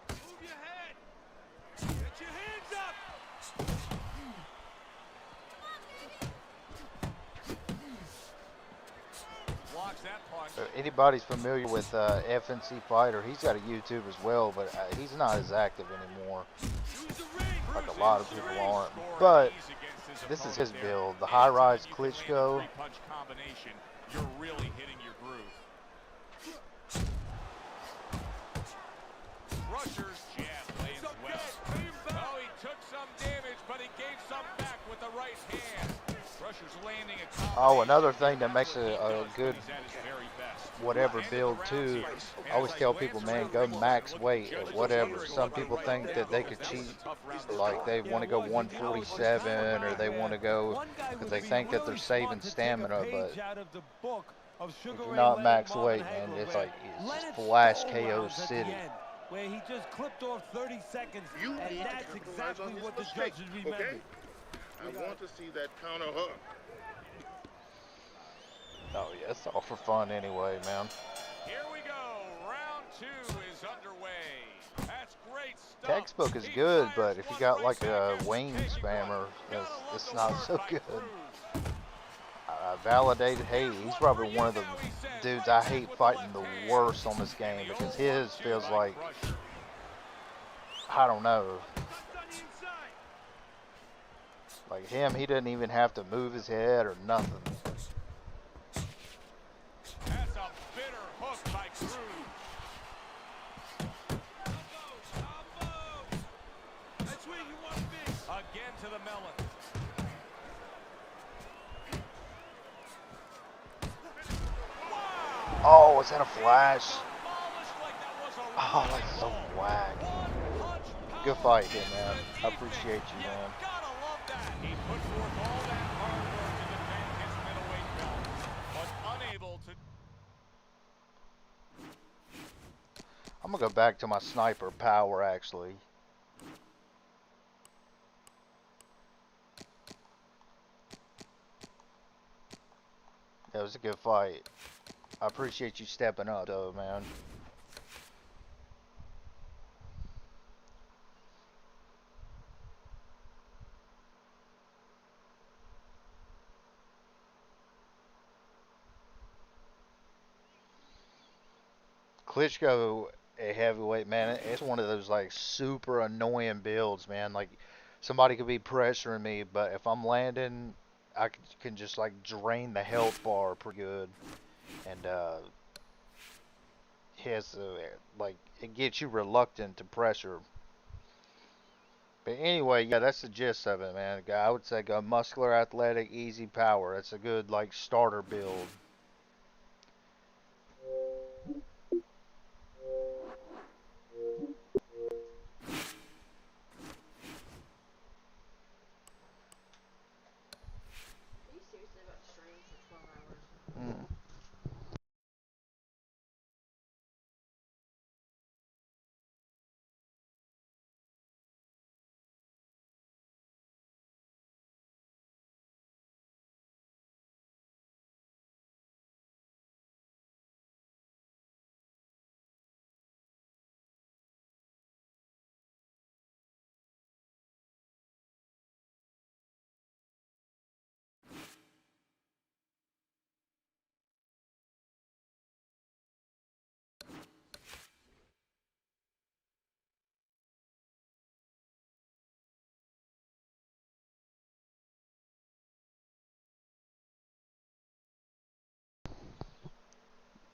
Speaker 2: Move your head. Get your hands up. Blocks that punch.
Speaker 1: Anybody's familiar with FNC Fighter, he's got a YouTube as well, but he's not as active anymore. Like a lot of people aren't. But this is his build, the high-rise Klitschko.
Speaker 2: You're really hitting your groove. Crusher's jab lays well. Oh, he took some damage, but he gave some back with the right hand. Crusher's landing a
Speaker 1: Oh, another thing that makes a good whatever build too, I always tell people, man, go max weight or whatever. Some people think that they could cheat, like they want to go 147 or they want to go because they think that they're saving stamina, but if you're not max weight, man, it's like it's just flash KO City.
Speaker 3: Where he just clipped off 30 seconds, and that's exactly what the judges remembered.
Speaker 6: I want to see that counter hook.
Speaker 1: Oh yeah, it's all for fun anyway, man.
Speaker 2: Here we go. Round 2 is underway. That's great stuff.
Speaker 1: Textbook is
Speaker 2: He
Speaker 1: good,
Speaker 2: fires
Speaker 1: but if you
Speaker 2: one
Speaker 1: got
Speaker 2: right
Speaker 1: like
Speaker 2: back
Speaker 1: a
Speaker 2: after
Speaker 1: wing
Speaker 2: taking one.
Speaker 1: spammer,
Speaker 2: Gotta love
Speaker 1: it's
Speaker 2: the
Speaker 1: not
Speaker 2: work
Speaker 1: so
Speaker 2: by
Speaker 1: good.
Speaker 2: Cruz.
Speaker 1: Validated Hate,
Speaker 2: Here's
Speaker 1: he's
Speaker 2: one for
Speaker 1: probably
Speaker 2: you
Speaker 1: one of the
Speaker 2: now, he says.
Speaker 1: dudes
Speaker 2: Right
Speaker 1: I
Speaker 2: back
Speaker 1: hate
Speaker 2: with the
Speaker 1: fighting
Speaker 2: left
Speaker 1: the
Speaker 2: hand.
Speaker 1: worst on this
Speaker 2: And
Speaker 1: game
Speaker 2: the
Speaker 1: because
Speaker 2: 0-1-2
Speaker 1: his feels
Speaker 2: by
Speaker 1: like,
Speaker 2: Crusher.
Speaker 1: I don't know,
Speaker 4: Cuts on the inside.
Speaker 1: like him, he doesn't even have to move his head or nothing.
Speaker 2: That's a bitter hook by Cruz.
Speaker 4: That's where you want to be.
Speaker 2: Again to the melon. Wow!
Speaker 1: Oh, is that a flash?
Speaker 2: Demolished like that was a
Speaker 1: Oh,
Speaker 2: wrecking
Speaker 1: that's so
Speaker 2: ball.
Speaker 1: whack.
Speaker 2: One-punch
Speaker 1: Good
Speaker 2: power
Speaker 1: fight, kid,
Speaker 2: into
Speaker 1: man.
Speaker 2: the
Speaker 1: I appreciate
Speaker 2: defense.
Speaker 1: you, man.
Speaker 2: Gotta love that. He put forth all that hard work to defend his middleweight belt, but unable to.
Speaker 1: I'm gonna go back to my sniper power, actually. That was a good fight. I appreciate you stepping up, though, man. Klitschko, a heavyweight, man, it's one of those like super annoying builds, man. Like somebody could be pressuring me, but if I'm landing, can just like drain the health bar pretty good, and has like it gets you reluctant to pressure. But anyway, yeah, that's the gist of it, man. I would say go muscular, athletic, easy power. That's a good like starter build. Mm.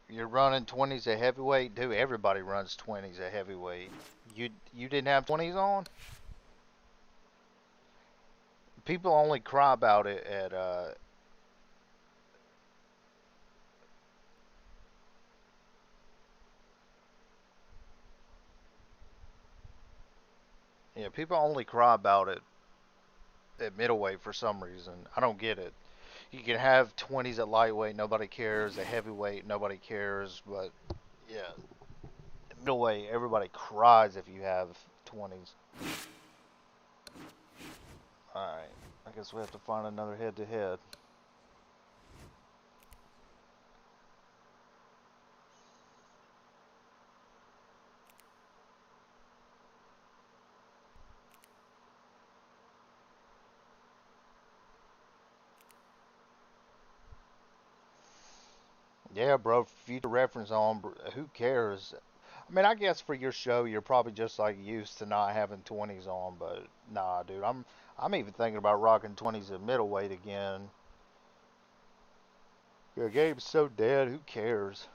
Speaker 1: You're running 20s at heavyweight, dude. Everybody runs 20s at heavyweight. You didn't have 20s on? People only cry about it at yeah, people only cry about it at middleweight for some reason. I don't get it. You can have 20s at lightweight, nobody cares. At heavyweight, nobody cares. But yeah, at middleweight, everybody cries if you have 20s. All right, I guess we have to find another head-to-head. Yeah, bro. Future reference on. Who cares? I mean, I guess for your show, you're probably just like used to not having 20s on, but nah, dude. I'm even thinking about rocking 20s at middleweight again. The game's so dead. Who cares?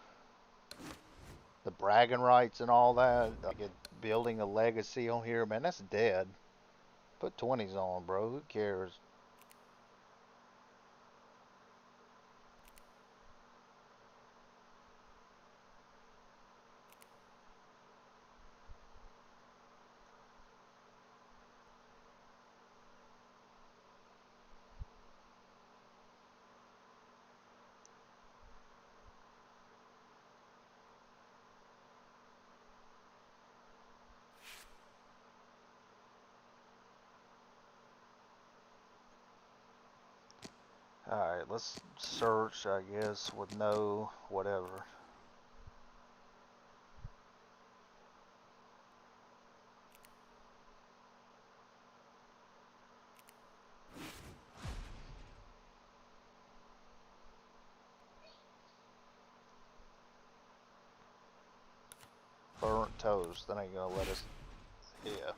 Speaker 1: The bragging rights and all that, like building a legacy on here, man, that's dead. Put 20s on, bro. Who cares? Alright, let's search, I guess, with no whatever. Burnt toast, that ain't gonna let us. Yeah.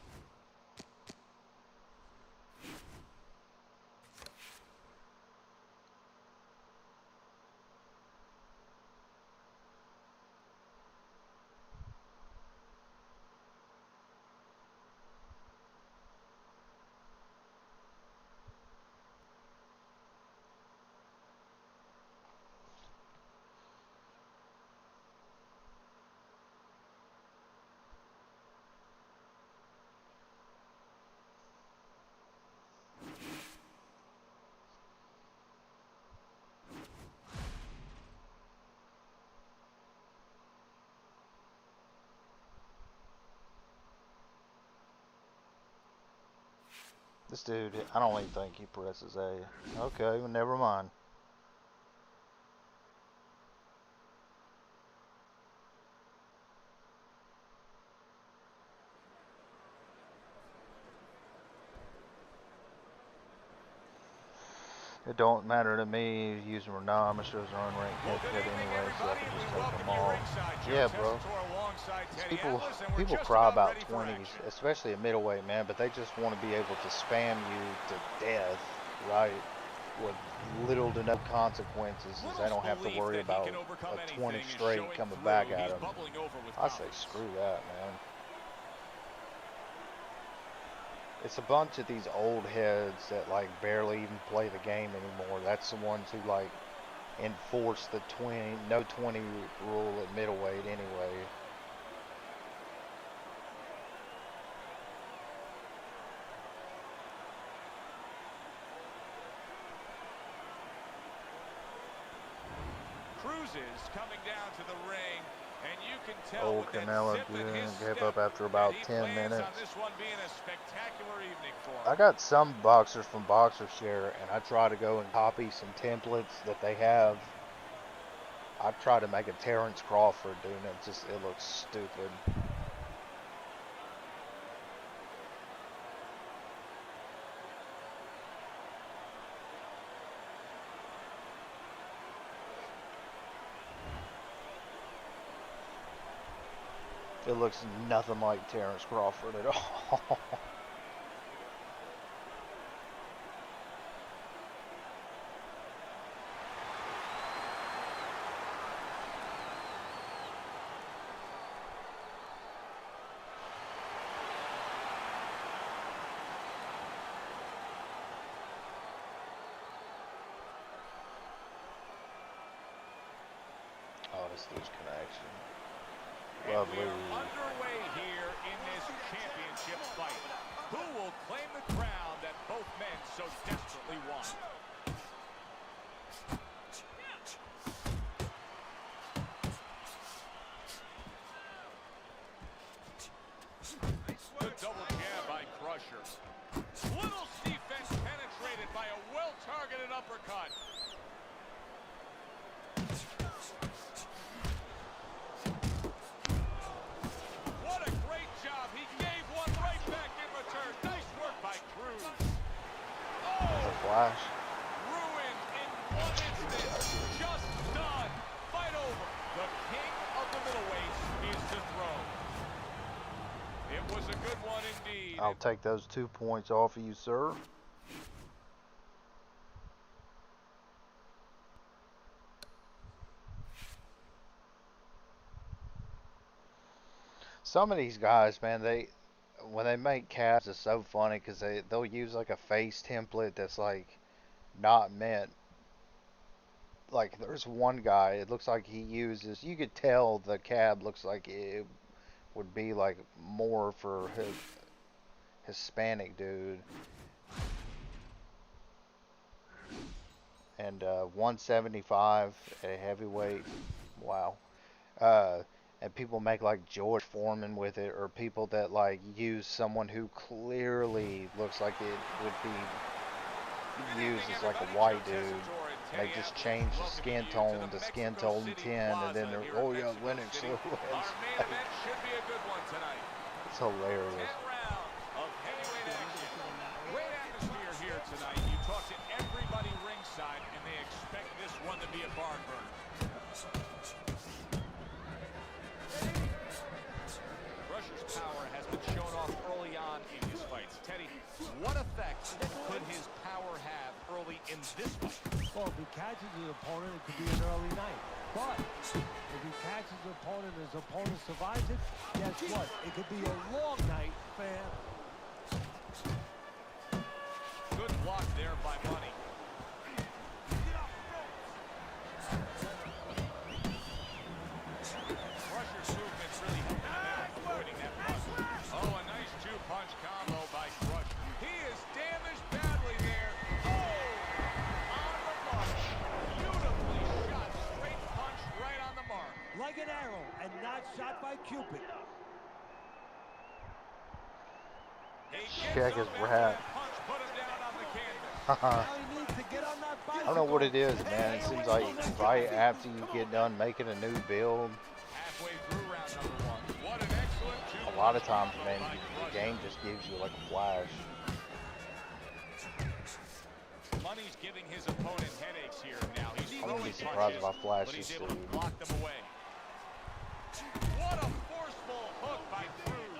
Speaker 1: This dude, I don't even think he presses A. Okay, well, never mind. It don't matter to me using Renam, it shows an unranked
Speaker 2: Well, good
Speaker 1: hit
Speaker 2: evening,
Speaker 1: anyway, so I
Speaker 2: everybody.
Speaker 1: can
Speaker 2: We
Speaker 1: just take
Speaker 2: welcome
Speaker 1: them
Speaker 2: you
Speaker 1: all.
Speaker 2: ringside. Joe
Speaker 1: Yeah, bro.
Speaker 2: Tessitore alongside
Speaker 1: These
Speaker 2: Teddy
Speaker 1: people,
Speaker 2: Atlas, and we're
Speaker 1: people
Speaker 2: just
Speaker 1: cry
Speaker 2: about
Speaker 1: about
Speaker 2: ready for
Speaker 1: 20s,
Speaker 2: action.
Speaker 1: especially at middleweight, man, but they just want to be able to spam you to death, right? With little to no consequences, as they don't have to
Speaker 2: Belief
Speaker 1: worry
Speaker 2: that he
Speaker 1: about
Speaker 2: can overcome
Speaker 1: a 20
Speaker 2: anything is
Speaker 1: straight
Speaker 2: showing
Speaker 1: coming
Speaker 2: through.
Speaker 1: back at
Speaker 2: He's
Speaker 1: him.
Speaker 2: bubbling over with
Speaker 1: I say,
Speaker 2: confidence.
Speaker 1: screw that, man. It's a bunch of these old heads that like barely even play the game anymore. That's the ones who like enforce the 20 rule at middleweight anyway.
Speaker 2: Cruises coming down to the ring, and you can tell
Speaker 1: Old
Speaker 2: with that
Speaker 1: Canelo
Speaker 2: zip in his
Speaker 1: gave
Speaker 2: step
Speaker 1: up after
Speaker 2: that
Speaker 1: about
Speaker 2: he
Speaker 1: 10
Speaker 2: plans on
Speaker 1: minutes.
Speaker 2: this one being a spectacular evening for
Speaker 1: I
Speaker 2: him.
Speaker 1: got some boxers from BoxerShare, and I try to go and copy some templates that they have. I try to make a Terrence Crawford, dude, and it looks stupid. It looks nothing like Terrence Crawford at all. Oh, this dude's connection. Lovely.
Speaker 2: We are underway here in this championship fight. Who will claim the crown that both men so desperately want? The double jab by Crusher. Little's defense penetrated by a well-targeted uppercut. What a great job. He gave one right back in return. Nice work by Cruz.
Speaker 1: That's a
Speaker 2: Oh,
Speaker 1: flash.
Speaker 2: ruined in one instant. Just done. Fight over. The king of the middleweights is dethroned. It was a good one indeed.
Speaker 1: I'll take those 2 points off of you, sir. Some of these guys, man, when they make calves, it's so funny because they'll use like a face template that's like not meant. Like there's one guy, it looks like he uses. You could tell the cab looks like it would be like more for his Hispanic dude. And 175 at a heavyweight. Wow. Uh, and people make like George Foreman with it, or people that like use someone who clearly looks like it would be used as like a white dude. They
Speaker 2: Teddy
Speaker 1: just
Speaker 2: athletes,
Speaker 1: change the
Speaker 2: welcoming
Speaker 1: skin
Speaker 2: you to
Speaker 1: tone
Speaker 2: the
Speaker 1: to skin
Speaker 2: Mexico
Speaker 1: tone
Speaker 2: City
Speaker 1: 10, and then
Speaker 2: Plaza
Speaker 1: they're,
Speaker 2: here in
Speaker 1: oh yeah,
Speaker 2: Mexico
Speaker 1: Lennox
Speaker 2: City.
Speaker 1: Lewis.
Speaker 2: Our main event should be a good one tonight.
Speaker 1: It's
Speaker 2: 10
Speaker 1: hilarious.
Speaker 2: rounds of heavyweight action. Great atmosphere here tonight. You talk to everybody ringside, and they expect this one to be a barn burner. Crusher's power has been shown off early on in his fights. Teddy, what effect could his power have early in this fight?
Speaker 3: Well, if he catches his opponent, it could be an early night. But if he catches his opponent and his opponent survives it, guess what? It could be a long night, fam.
Speaker 2: Good block there by Money. Crusher's movements really helping him out, avoiding that punch. Oh, a nice two-punch combo by Crusher. He is damaged badly there. Oh, on the mark. Beautifully shot. Straight punch right on the mark.
Speaker 3: Like an arrow and not shot by Cupid.
Speaker 2: He
Speaker 1: Check
Speaker 2: gets
Speaker 1: his
Speaker 2: up after
Speaker 1: rap.
Speaker 2: that punch, put him down on the canvas.
Speaker 3: Now he needs to get on that
Speaker 1: I
Speaker 3: bicycle.
Speaker 1: don't know what it is,
Speaker 3: and
Speaker 1: man. It
Speaker 3: stay
Speaker 1: seems
Speaker 3: away
Speaker 1: like
Speaker 3: from that
Speaker 1: right
Speaker 3: Cupid.
Speaker 1: after you get done making a new build,
Speaker 2: Halfway through round number one. What an excellent
Speaker 1: a lot of
Speaker 2: two-punch
Speaker 1: times,
Speaker 2: combo
Speaker 1: man,
Speaker 2: by
Speaker 1: the
Speaker 2: Crusher.
Speaker 1: game just gives you like a flash.
Speaker 2: Money's giving his opponent headaches here now. He's
Speaker 1: I wouldn't
Speaker 2: throwing
Speaker 1: be surprised if I
Speaker 2: punches,
Speaker 1: flash
Speaker 2: but he's
Speaker 1: this
Speaker 2: able to
Speaker 1: dude.
Speaker 2: block them away. What a forceful hook by Cruz.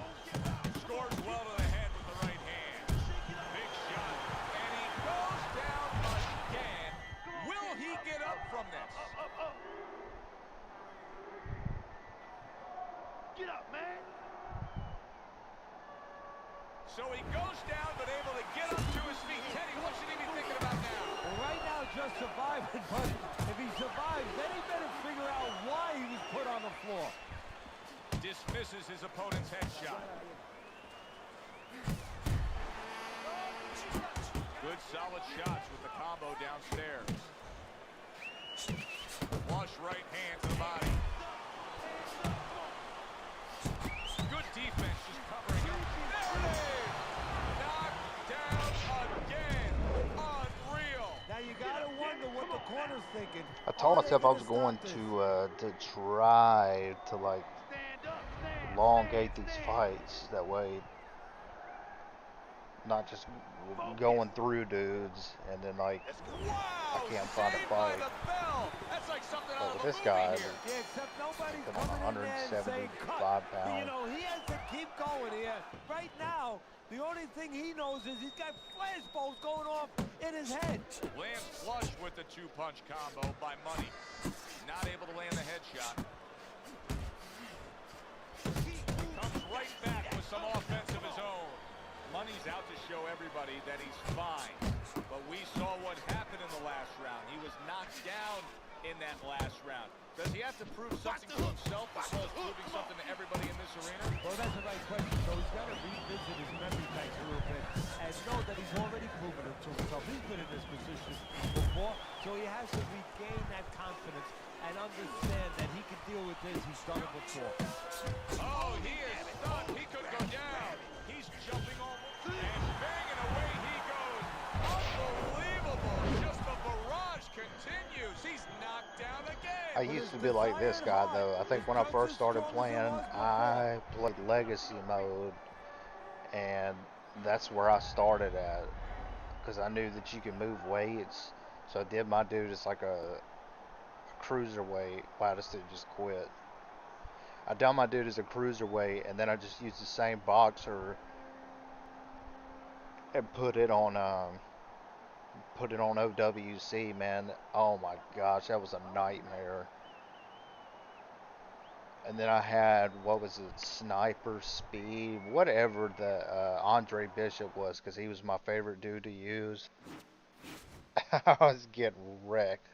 Speaker 2: Scores well to the head with the right hand. Big shot, and he goes down again. Will he get up from this?
Speaker 6: Get up, man.
Speaker 2: So he goes down, but able to get up to his feet. Teddy, what should he be thinking about now?
Speaker 3: Well, right now, just surviving, but if he survives, then he better figure out why he was put on the floor.
Speaker 2: Dismisses his opponent's headshot. Good solid shots with the combo downstairs. Flush right hand to the body. Good defense, just covering up. There it is! Knocked down again. Unreal.
Speaker 3: Now you gotta wonder what the corner's thinking.
Speaker 1: I told
Speaker 3: Are they
Speaker 1: myself I
Speaker 3: gonna
Speaker 1: was going
Speaker 3: stop this?
Speaker 1: to try to like
Speaker 6: Stand up, stand.
Speaker 1: elongate these fights. That way, not just going through dudes and then like
Speaker 2: Wow!
Speaker 1: I can't find a
Speaker 2: Saved by
Speaker 1: fight.
Speaker 2: the bell. That's like something
Speaker 1: But
Speaker 2: out
Speaker 1: with
Speaker 2: of a
Speaker 1: this
Speaker 2: movie
Speaker 1: guy,
Speaker 2: here.
Speaker 3: Yeah, except nobody's
Speaker 1: Come on,
Speaker 3: coming in there and saying cut.
Speaker 1: 175
Speaker 3: You
Speaker 1: pounds.
Speaker 3: know, he has to keep going here. Right now, the only thing he knows is he's got flashballs going off in his head.
Speaker 2: Lands flush with the two-punch combo by Money. Not able to land the headshot. Comes right back with some offense of his own. Money's out to show everybody that he's fine. But we saw what happened in the last round. He was knocked down in that last round. Does he have to prove something to himself as well as proving something to everybody in this arena?
Speaker 3: Well, that's the right question. So he's got to revisit his memory banks a little bit and know that he's already proven it to himself. He's been in this position before, so he has to regain that confidence and understand that he can deal with this. He's done it before.
Speaker 2: Oh, he is stunned. He could go down. He's jumping almost and banging away he goes. Unbelievable. Just the barrage continues. He's knocked down again.
Speaker 1: I used to be like this guy though. I think when I first started playing, I played legacy mode, and that's where I started at because I knew that you could move weights. So I did my dude as like a cruiserweight. Wow, this dude just quit. I done my dude as a cruiserweight, and then I just used the same boxer and put it on OWC, man. Oh my gosh, that was a nightmare. And then I had, what was it, Sniper Speed, whatever the Andre Bishop was, because he was my favorite dude to use. I was getting wrecked.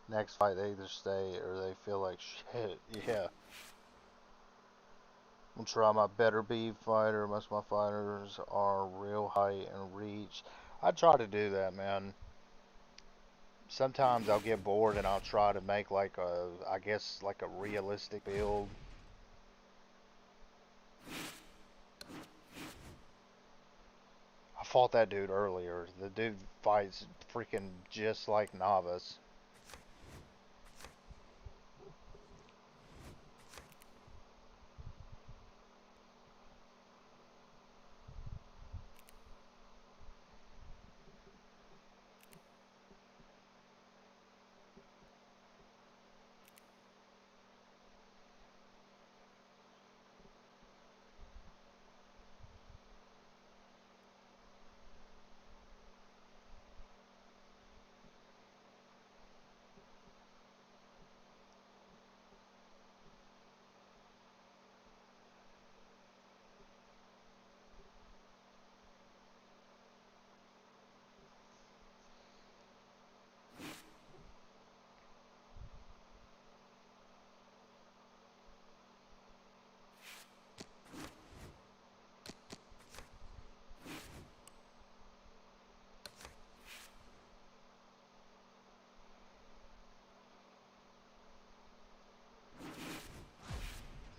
Speaker 1: Next fight, they either stay or they feel like shit. Yeah. I'm gonna try my better be fighter. Most of my fighters are real height and reach. I try to do that, man. Sometimes I'll get bored and I'll try to make like a, I guess like a realistic build. I fought that dude earlier. The dude fights freaking just like Novice.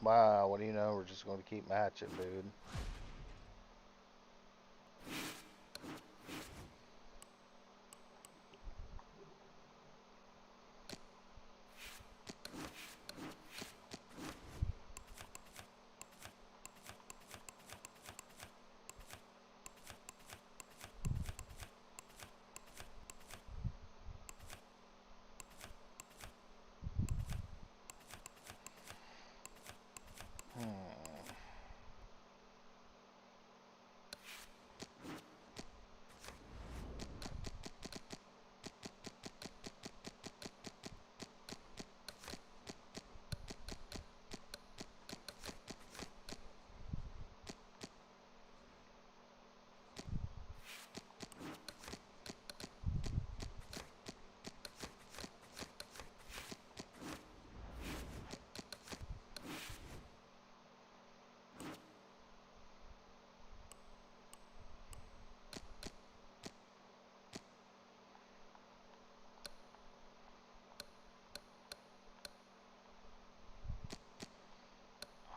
Speaker 1: Wow, what do you know? We're just gonna keep matching, dude. Hmm.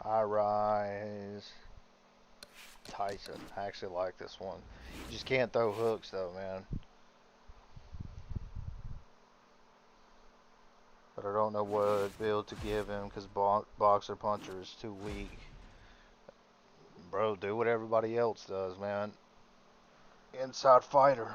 Speaker 1: High rise. Tyson. I actually like this one. You just can't throw hooks though, man. But I don't know what build to give him because boxer puncher is too weak. Bro, do what everybody else does, man. Inside fighter.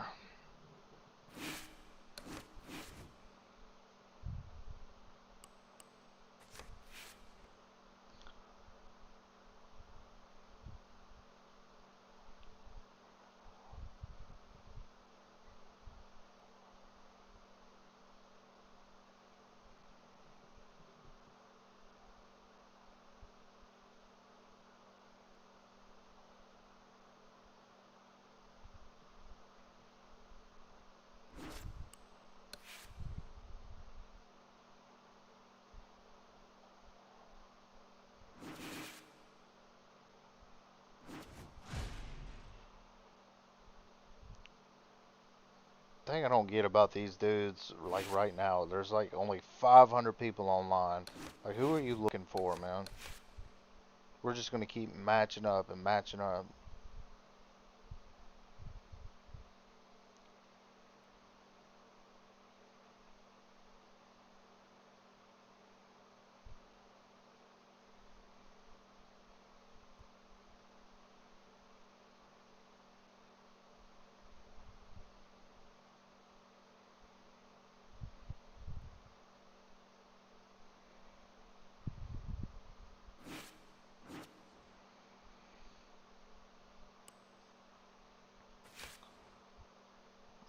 Speaker 1: Thing I don't get about these dudes, like right now, there's like only 500 people online. Like, who are you looking for, man? We're just gonna keep matching up and matching up.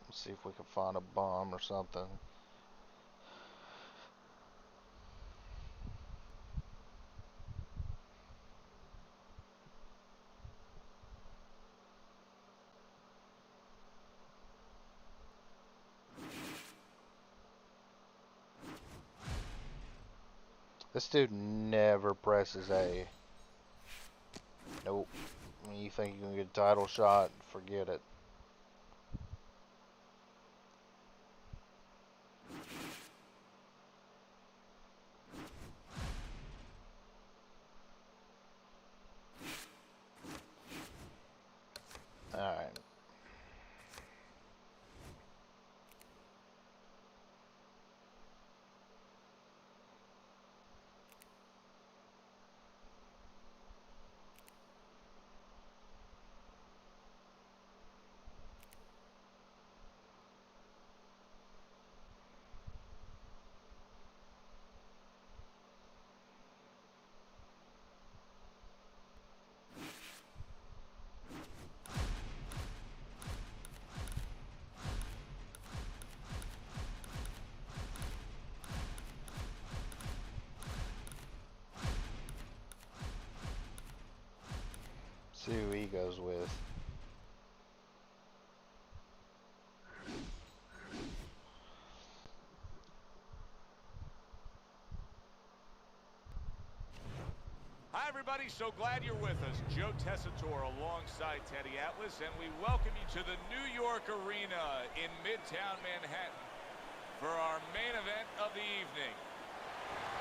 Speaker 1: Let's see if we can find a bomb or something. This dude never presses A. Nope. When you think you're gonna get a title shot, forget it. Alright. See who he goes with.
Speaker 2: Hi, everybody. So glad you're with us. Joe Tessitore alongside Teddy Atlas, and we welcome you to the New York Arena in Midtown Manhattan for our main event of the evening.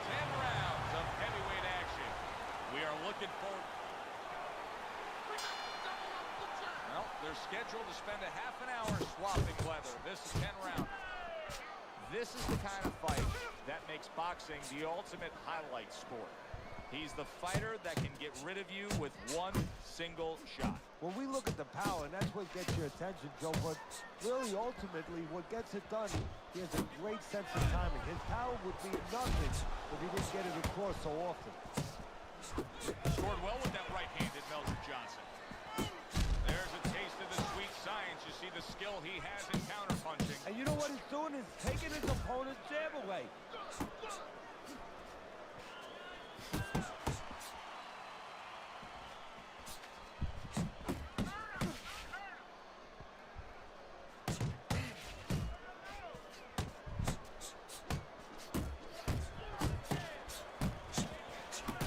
Speaker 2: 10 rounds of heavyweight action. We are looking forward. Well, they're scheduled to spend a half an hour swapping leather. This is 10 rounds. This is the kind of fight that makes boxing the ultimate highlight sport. He's the fighter that can get rid of you with one single shot.
Speaker 3: When we look at the power, and that's what gets your attention, Joe, but really, ultimately, what gets it done, he has a great sense of timing. His power would be nothing if he didn't get it across so often.
Speaker 2: Scored well with that right-handed Melvin Johnson. There's a taste of the sweet science. You see the skill he has in counterpunching.
Speaker 3: And you know what he's doing is taking his opponent's jab away.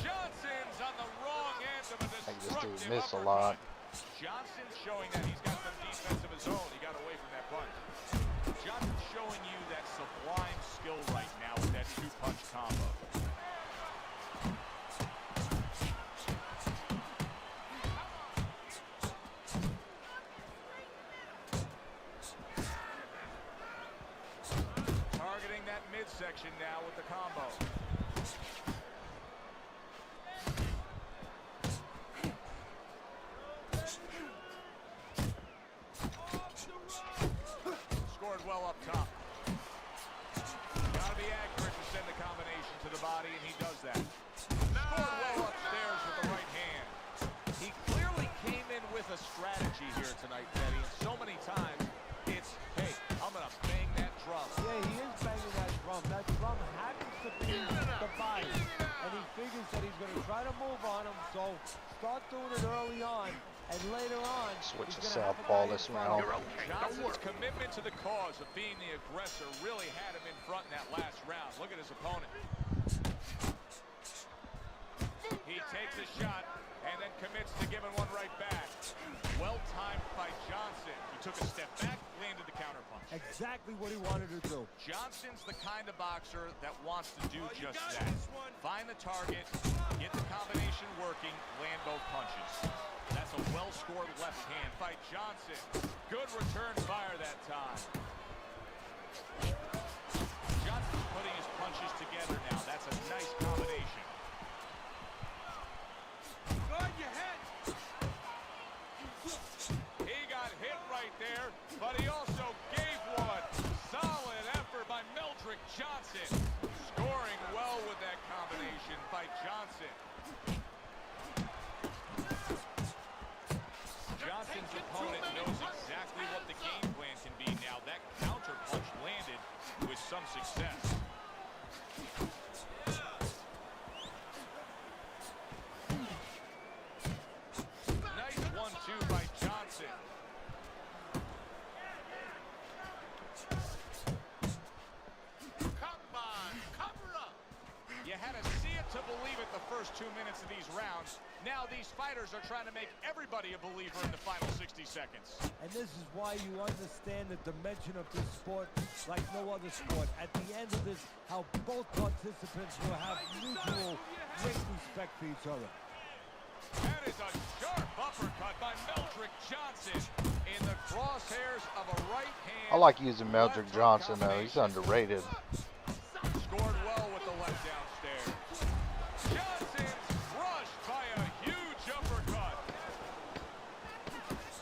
Speaker 2: Johnson's on the wrong end of a
Speaker 1: I think this
Speaker 2: destructive
Speaker 1: dude missed a
Speaker 2: uppercut.
Speaker 1: lot.
Speaker 2: Johnson's showing that he's got some defense of his own. He got away from that punch. Johnson's showing you that sublime skill right now with that two-punch combo. Targeting that midsection now with the combo. Scored well up top. Gotta be accurate to send the combination to the body, and he does that. Scored well upstairs with the right hand. He clearly came in with a strategy here tonight, Teddy, and so many times it's, hey, I'm gonna bang that drum.
Speaker 3: Yeah, he is banging that drum. That drum happens to be the body. And he figures that he's going to try to move on him, so start doing it early on, and later on,
Speaker 1: Switch
Speaker 3: he's
Speaker 1: to
Speaker 3: gonna have a
Speaker 1: southpaw
Speaker 3: guy
Speaker 1: this
Speaker 3: in front of
Speaker 1: round.
Speaker 3: him.
Speaker 2: Johnson's commitment to the cause of being the aggressor really had him in front in that last round. Look at his opponent. He takes a shot and then commits to giving one right back. Well timed by Johnson. He took a step back, landed the counterpunch.
Speaker 3: Exactly what he wanted to do.
Speaker 2: Johnson's the kind of boxer that wants to do just that. Find the target, get the combination working, land both punches. That's a well-scored left hand by Johnson. Good return fire that time. Johnson's putting his punches together now. That's a nice combination.
Speaker 4: Guard your head.
Speaker 2: He got hit right there, but he also gave one. Solid effort by Meldrick Johnson. Scoring well with that combination by Johnson. Johnson's opponent knows exactly what the game plan can be now. That counter punch landed with some success. Nice 1-2 by Johnson.
Speaker 6: Come on, cover up.
Speaker 2: You had to see it 2 minutes of these rounds. Now these fighters are trying to make everybody a believer in the final 60 seconds.
Speaker 3: And this is why you understand the dimension of this sport like no other sport. At the end of this, how both participants will have mutual great respect for each other.
Speaker 2: That is a sharp uppercut by Meldrick Johnson in the crosshairs of a right hand.
Speaker 1: I like using Meldrick Johnson though. He's underrated.
Speaker 2: Scored well with the left downstairs. Johnson's crushed by a huge uppercut.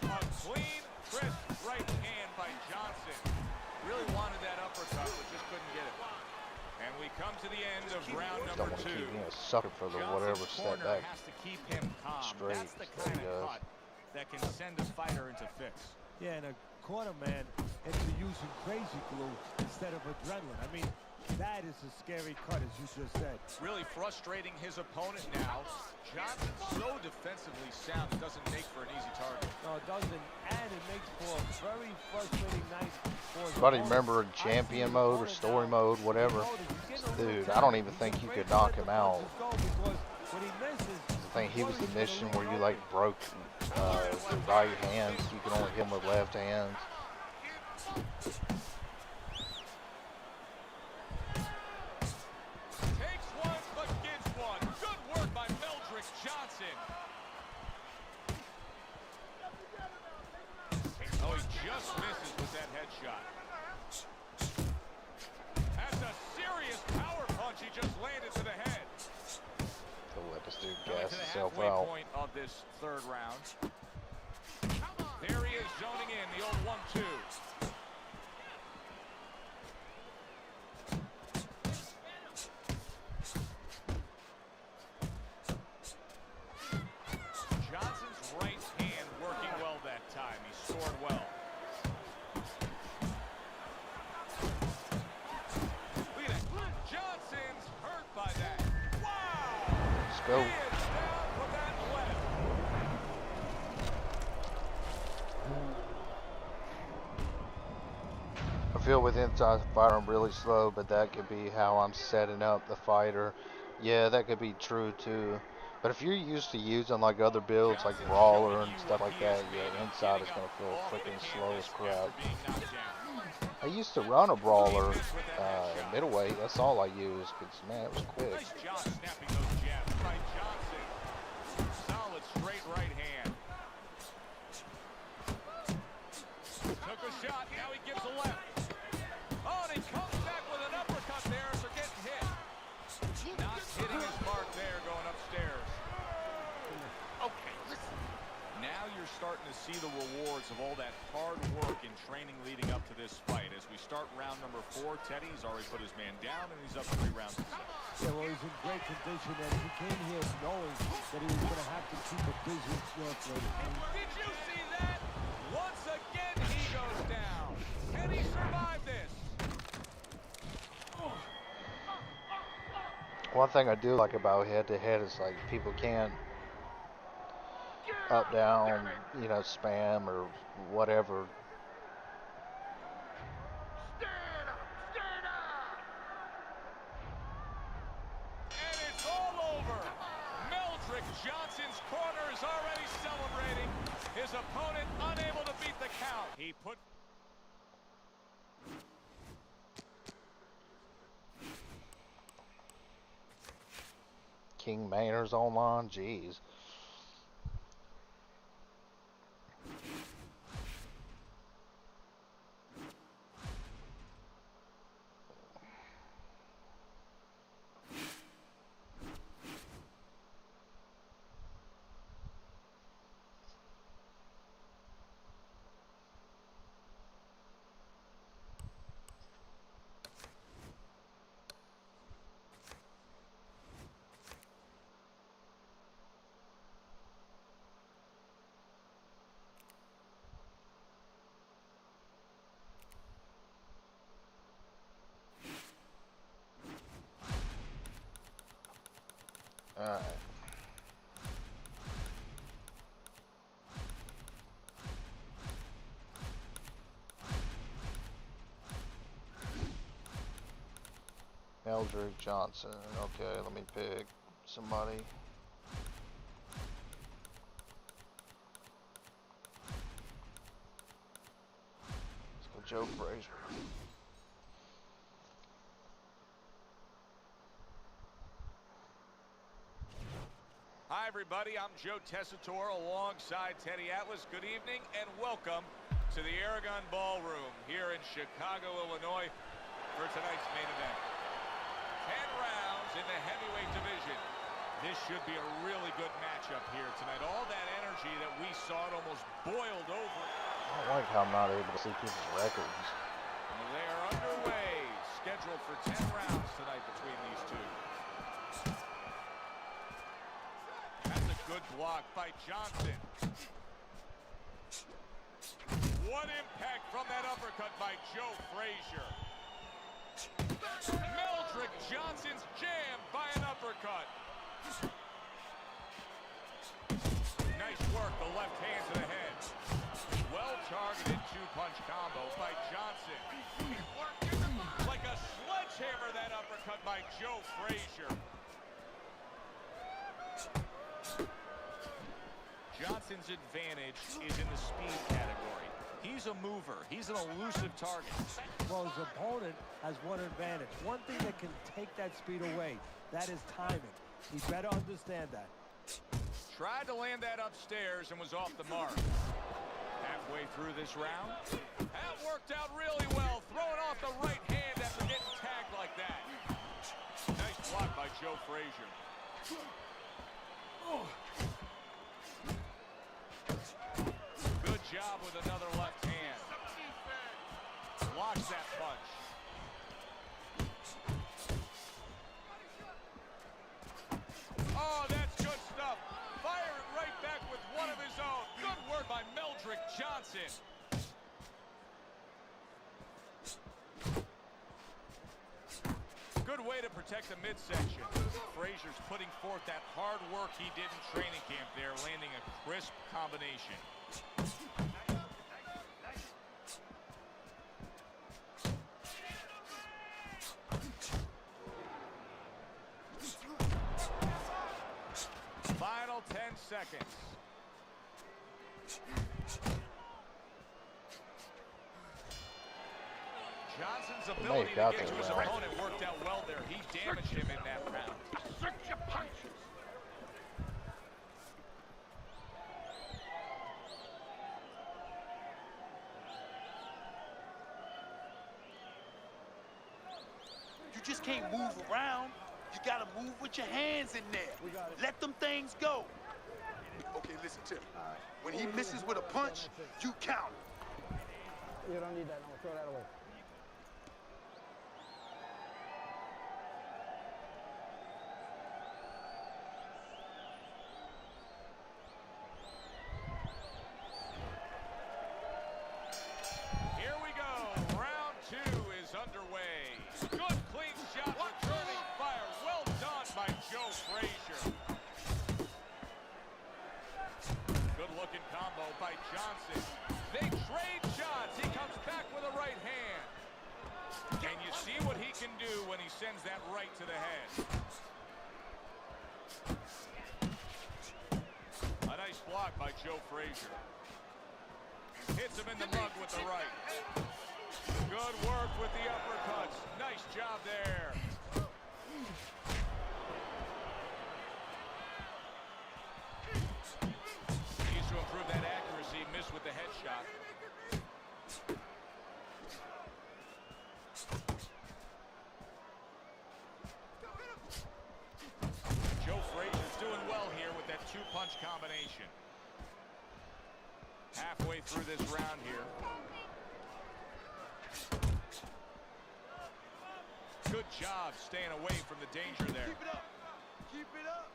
Speaker 2: A clean, crisp right hand by Johnson. Really wanted that uppercut, but just couldn't get it. And we come to the end of round
Speaker 1: Don't
Speaker 2: number
Speaker 1: want to
Speaker 2: 2.
Speaker 1: keep being a sucker for the whatever step back.
Speaker 2: Has to keep him calm.
Speaker 1: Straight.
Speaker 2: That's the kind of cut that can send a fighter into fits.
Speaker 3: Yeah, and a corner man into using crazy glue instead of adrenaline. I mean, that is a scary cut, as you just said.
Speaker 2: Really frustrating his opponent now. Johnson's so defensively sound, it doesn't make for an easy target.
Speaker 3: No, it doesn't, and it makes for a very frustrating night for his
Speaker 1: Anybody
Speaker 3: opponent.
Speaker 1: remember in champion mode or story mode, whatever? Dude, I don't even think you could knock him out. I think he was the mission where you like broke the right hands. You can only hit him with left hands.
Speaker 2: Takes one, but gives one. Good work by Meldrick Johnson. Oh, he just misses with that headshot. That's a serious power punch he just landed to the head.
Speaker 1: To let this dude
Speaker 2: Coming
Speaker 1: gas
Speaker 2: to the
Speaker 1: himself
Speaker 2: halfway
Speaker 1: out.
Speaker 2: point of this third round. There he is zoning in, the old 1-2. Johnson's right hand working well that time. He scored well. Look at that. Johnson's hurt by that. Wow!
Speaker 1: Let's go.
Speaker 2: He is down for that left.
Speaker 1: I feel with inside fire I'm really slow, but that could be how I'm setting up the fighter. Yeah, that could be true too. But if you're used to using like other builds like Brawler and stuff like that, yeah, inside is gonna feel freaking slow as crap. I used to run a Brawler in middleweight. That's all I used, because man, it was quick.
Speaker 2: Nice job snapping those jabs by Johnson. Solid straight right hand. Took a shot, now he gives a left. Oh, and he comes back with an uppercut there after getting hit. Not hitting his mark there, going upstairs.
Speaker 6: Okay, listen.
Speaker 2: Now you're starting to see the rewards of all that hard work and training leading up to this fight. As we start round number 4, Teddy's already put his man down, and he's up 3 rounds to 6.
Speaker 3: Yeah, well, he's in great condition, and he came here knowing that he was going to have to keep a busy workload.
Speaker 2: Did you see that? Once again, he goes down. Can he survive this?
Speaker 1: One thing I do like about head-to-head is like people can't up, down, you know, spam or whatever.
Speaker 6: Stand up! Stand up!
Speaker 2: And it's all over. Meldrick Johnson's corner is already celebrating. His opponent unable to beat the count. He put...
Speaker 1: King Maynard's online, jeez. Alright. Meldrick Johnson. Okay, let me pick somebody. Joe Frazier.
Speaker 2: Hi, everybody. I'm Joe Tessitore alongside Teddy Atlas. Good evening and welcome to the Aragon Ballroom here in Chicago, Illinois for tonight's main event. 10 rounds in the heavyweight division. This should be a really good matchup here tonight. All that energy that we saw, it almost boiled over.
Speaker 1: I don't like how I'm not able to see people's records.
Speaker 2: They are underway, scheduled for 10 rounds tonight between these two. That's a good block by Johnson. What impact from that uppercut by Joe Frazier. Meldrick Johnson's jammed by an uppercut. Nice work, the left hand to the head. Well-targeted two-punch combo by Johnson. Like a sledgehammer, that uppercut by Joe Frazier. Johnson's advantage is in the speed category. He's a mover. He's an elusive target.
Speaker 3: Well, his opponent has one advantage. One thing that can take that speed away, that is timing. He better understand that.
Speaker 2: Tried to land that upstairs and was off the mark. Halfway through this round. That worked out really well. Throwing off the right hand after getting tagged like that. Nice block by Joe Frazier. Good job with another left hand. Blocks that punch. Oh, that's good stuff. Firing right back with one of his own. Good word by Meldrick Johnson. Good way to protect the midsection. Frazier's putting forth that hard work he did in training camp there, landing a crisp combination. Final 10 seconds. Johnson's ability to get to his opponent worked out well there. He damaged him in that round.
Speaker 6: Assert your punches.
Speaker 7: You just can't move around. You gotta move with your hands in there. Let them things go.
Speaker 4: Okay, listen to me. When he misses with a punch, you count.
Speaker 5: You don't need that. No, throw that away.
Speaker 2: Here we go. Round 2 is underway. Good clean shot, returning fire. Well done by Joe Frazier. Good looking combo by Johnson. They trade shots. He comes back with a right hand. And you see what he can do when he sends that right to the head. A nice block by Joe Frazier. Hits him in the mug with the right. Good work with the uppercuts. Nice job there. Needs to improve that accuracy. Missed with the headshot. Joe Frazier's doing well here with that two-punch combination. Halfway through this round here. Good job staying away from the danger there.
Speaker 4: Keep it up. Keep it up.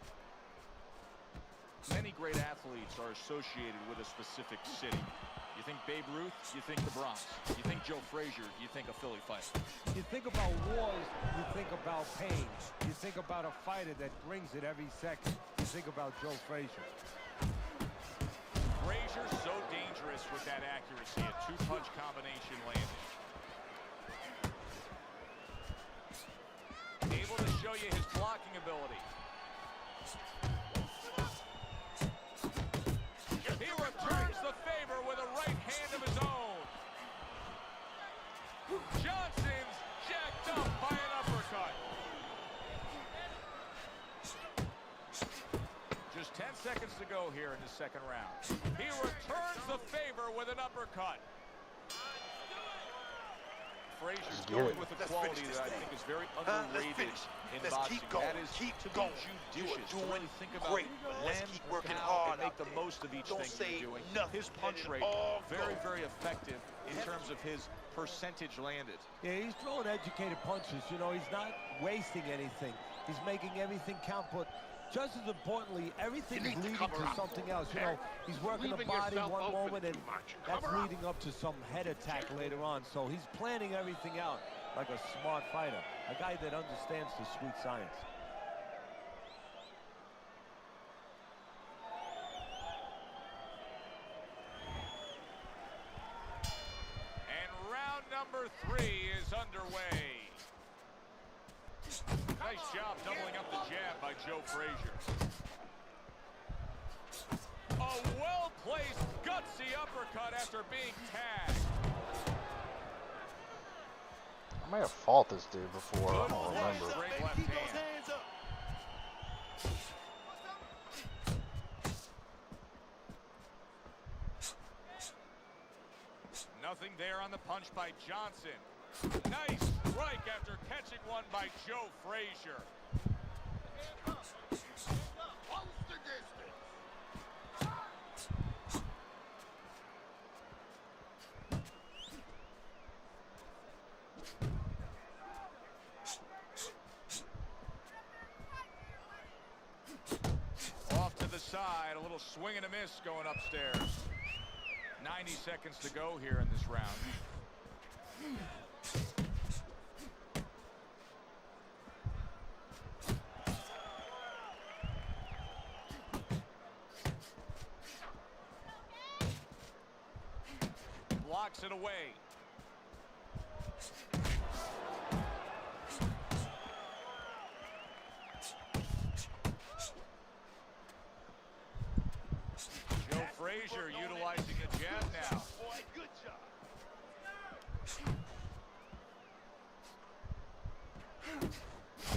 Speaker 2: Many great athletes are associated with a specific city. You think Babe Ruth, you think the Bronx. You think Joe Frazier, you think a Philly fight.
Speaker 3: You think about wars, you think about pain. You think about a fighter that brings it every second. You think about Joe Frazier.
Speaker 2: Frazier's so dangerous with that accuracy. A two-punch combination landed. Able to show you his blocking ability. He returns the favor with a right hand of his own. seconds to go here in the second round. He returns the favor with an uppercut. Frazier's going with a quality that I think is very underrated in boxing. That is to be judicious, to really think about when, how, and make the most of each thing you're doing. His punch rate, very, very effective in terms of his percentage landed.
Speaker 3: Yeah, he's throwing educated punches. You know, he's not wasting anything. He's making everything count, but just as importantly, everything's leading to something else. You know, he's working the body one moment, and that's leading up to some head attack later on. So he's planning everything out like a smart fighter, a guy that understands the sweet science.
Speaker 2: And round number 3 is underway. Nice job doubling up the jab by Joe Frazier. A well-placed, gutsy uppercut after being tagged.
Speaker 1: I may have fought this dude before. I don't remember.
Speaker 2: Great left hand. Nothing there on the punch by Johnson. Nice strike after catching one by Joe Frazier.
Speaker 6: Close the distance.
Speaker 2: Off to the side, a little swing and a miss going upstairs. 90 seconds to go here in this round. Blocks it away. Joe Frazier utilizing a jab now.
Speaker 7: Boy, good job.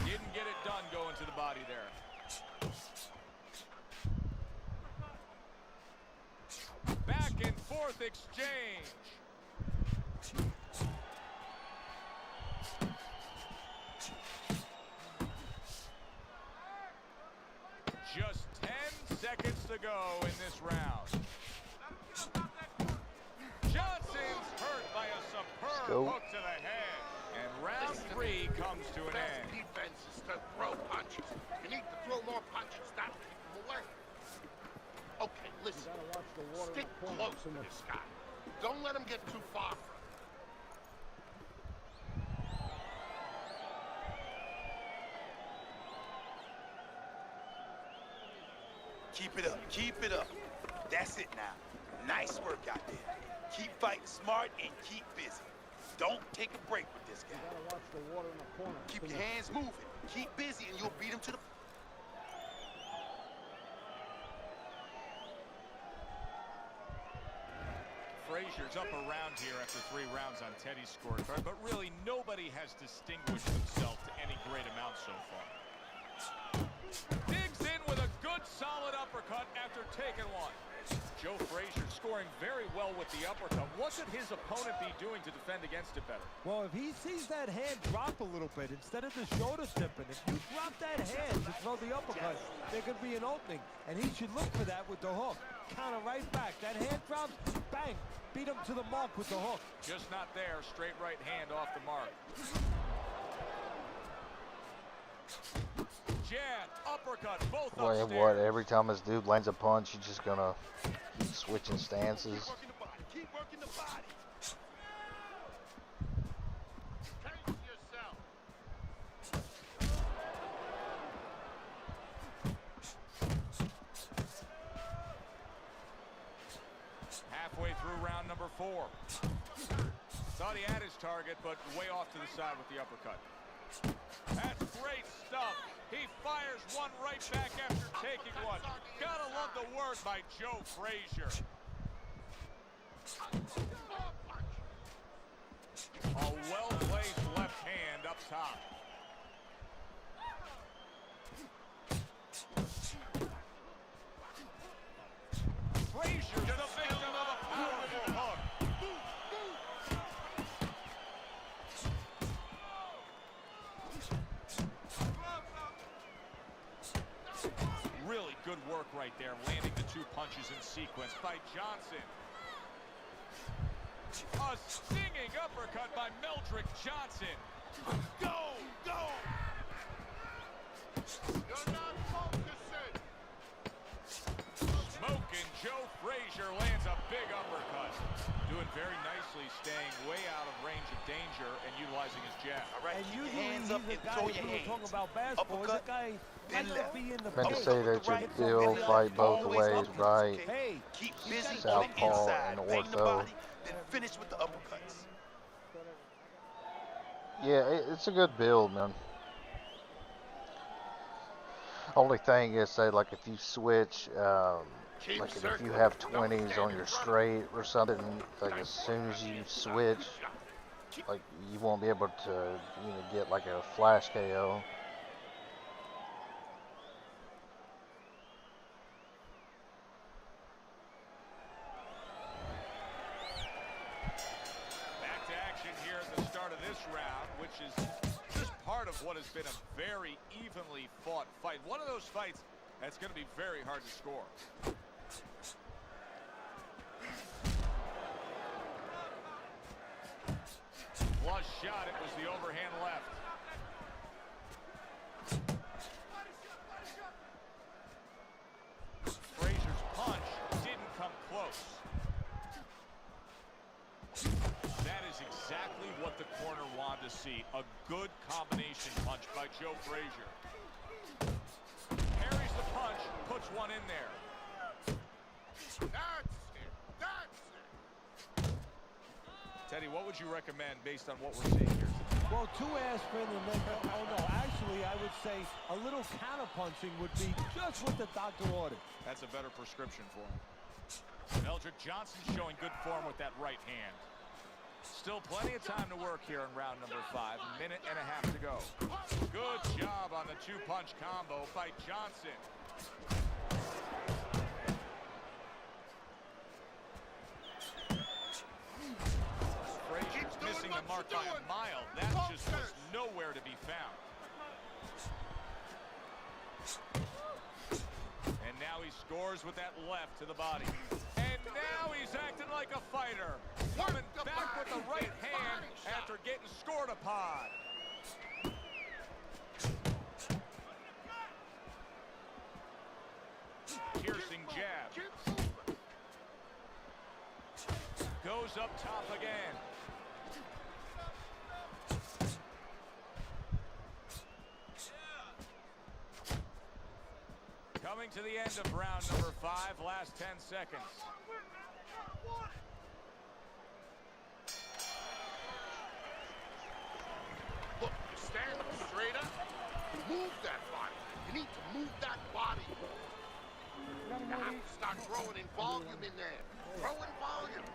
Speaker 2: Didn't get it done going to the body there. Back and forth exchange. Just 10 seconds to go in this round. Johnson's hurt by a superb hook to the head. And round 3 comes to an
Speaker 6: Best
Speaker 2: end.
Speaker 6: defense is to throw punches. You need to throw more punches, not keep them away. Okay, listen.
Speaker 5: Gotta watch the water.
Speaker 6: Stick close to this guy. Don't let him get too far from you.
Speaker 7: Keep it up. Keep it up. That's it now. Nice work out there. Keep fighting smart and keep busy. Don't take a break with this guy.
Speaker 5: Gotta watch the water in the corner.
Speaker 7: Keep your hands moving. Keep busy and you'll beat him to the...
Speaker 2: Frazier's up around here after 3 rounds on Teddy's scorecard, but really nobody has distinguished himself to any great amount so far. Digs in with a good solid uppercut after taking one. Joe Frazier scoring very well with the uppercut. What could his opponent be doing to defend against it better?
Speaker 3: Well, if he sees that hand drop a little bit, instead of the shoulder tipping, if you drop that hand to throw the uppercut, there could be an opening. And he should look for that with the hook. Counter right back. That hand drops, bang. Beat him to the mark with the hook.
Speaker 2: Just not there. Straight right hand off the mark. Jab, uppercut, both upstairs.
Speaker 1: What? Every time this dude lands a punch, he's just gonna keep switching stances.
Speaker 7: Keep working the body. Keep working the body.
Speaker 6: Change yourself.
Speaker 2: Halfway through round number 4. Thought he had his target, but way off to the side with the uppercut. That's great stuff. He fires one right back after taking one. Gotta love the work by Joe Frazier. A well-placed left hand up top. Frazier's the victim of a powerful hook. Really good work right there, landing the 2 punches in sequence by Johnson. A stinging uppercut by Meldrick Johnson.
Speaker 6: Go! Go! You're not focusing!
Speaker 2: Smoking Joe Frazier lands a big uppercut. Doing very nicely, staying way out of range of danger and utilizing his jab.
Speaker 7: All right,
Speaker 3: And
Speaker 7: keep your
Speaker 3: usually
Speaker 7: hands
Speaker 3: he's
Speaker 7: up
Speaker 3: a
Speaker 7: and
Speaker 3: guy,
Speaker 7: throw
Speaker 3: if
Speaker 7: your
Speaker 3: we were talking
Speaker 7: hands.
Speaker 3: about basketball, he's a
Speaker 7: Uppercut,
Speaker 3: guy
Speaker 7: then
Speaker 3: might not
Speaker 7: left.
Speaker 3: be in the
Speaker 1: Meant to
Speaker 3: paint.
Speaker 1: say that you still fight both ways, right?
Speaker 3: Hey,
Speaker 7: Keep busy on the
Speaker 1: Southpaw
Speaker 7: inside.
Speaker 1: and
Speaker 7: Bang the
Speaker 1: ortho.
Speaker 7: body, then finish with the uppercuts.
Speaker 1: Yeah, it's a good build, man. Only thing is, say, like if you switch, like if you have 20s on your straight or something, like as soon as you switch, like you won't be able to, get like a flash KO.
Speaker 2: Back to action here at the start of this round, which is just part of what has been a very evenly fought fight. One of those fights that's going to be very hard to score. Flush shot, it was the overhand left. Frazier's punch didn't come close. That is exactly what the corner wanted to see. A good combination punch by Joe Frazier. Parries the punch, puts one in there.
Speaker 6: That's it! That's it!
Speaker 2: Teddy, what would you recommend based on what we're seeing here?
Speaker 3: well, 2 aspirin and then, oh no, actually I would say a little counter punching would be just what the doctor ordered.
Speaker 2: That's a better prescription for him. Meldrick Johnson showing good form with that right hand. Still plenty of time to work here in round number 5. A minute and a half to go. Good job on the 2-punch combo by Johnson. Frazier's missing the mark by a mile. That just was nowhere to be found. And now he scores with that left to the body. And now he's acting like a fighter. Coming back with the right hand after getting scored upon. Piercing jab. Goes up top again. Coming to the end of round number 5, last 10 seconds.
Speaker 6: Look, you stand up straighter. Move that body. You need to move that body. You have to start throwing in volume in there. Throw in volume.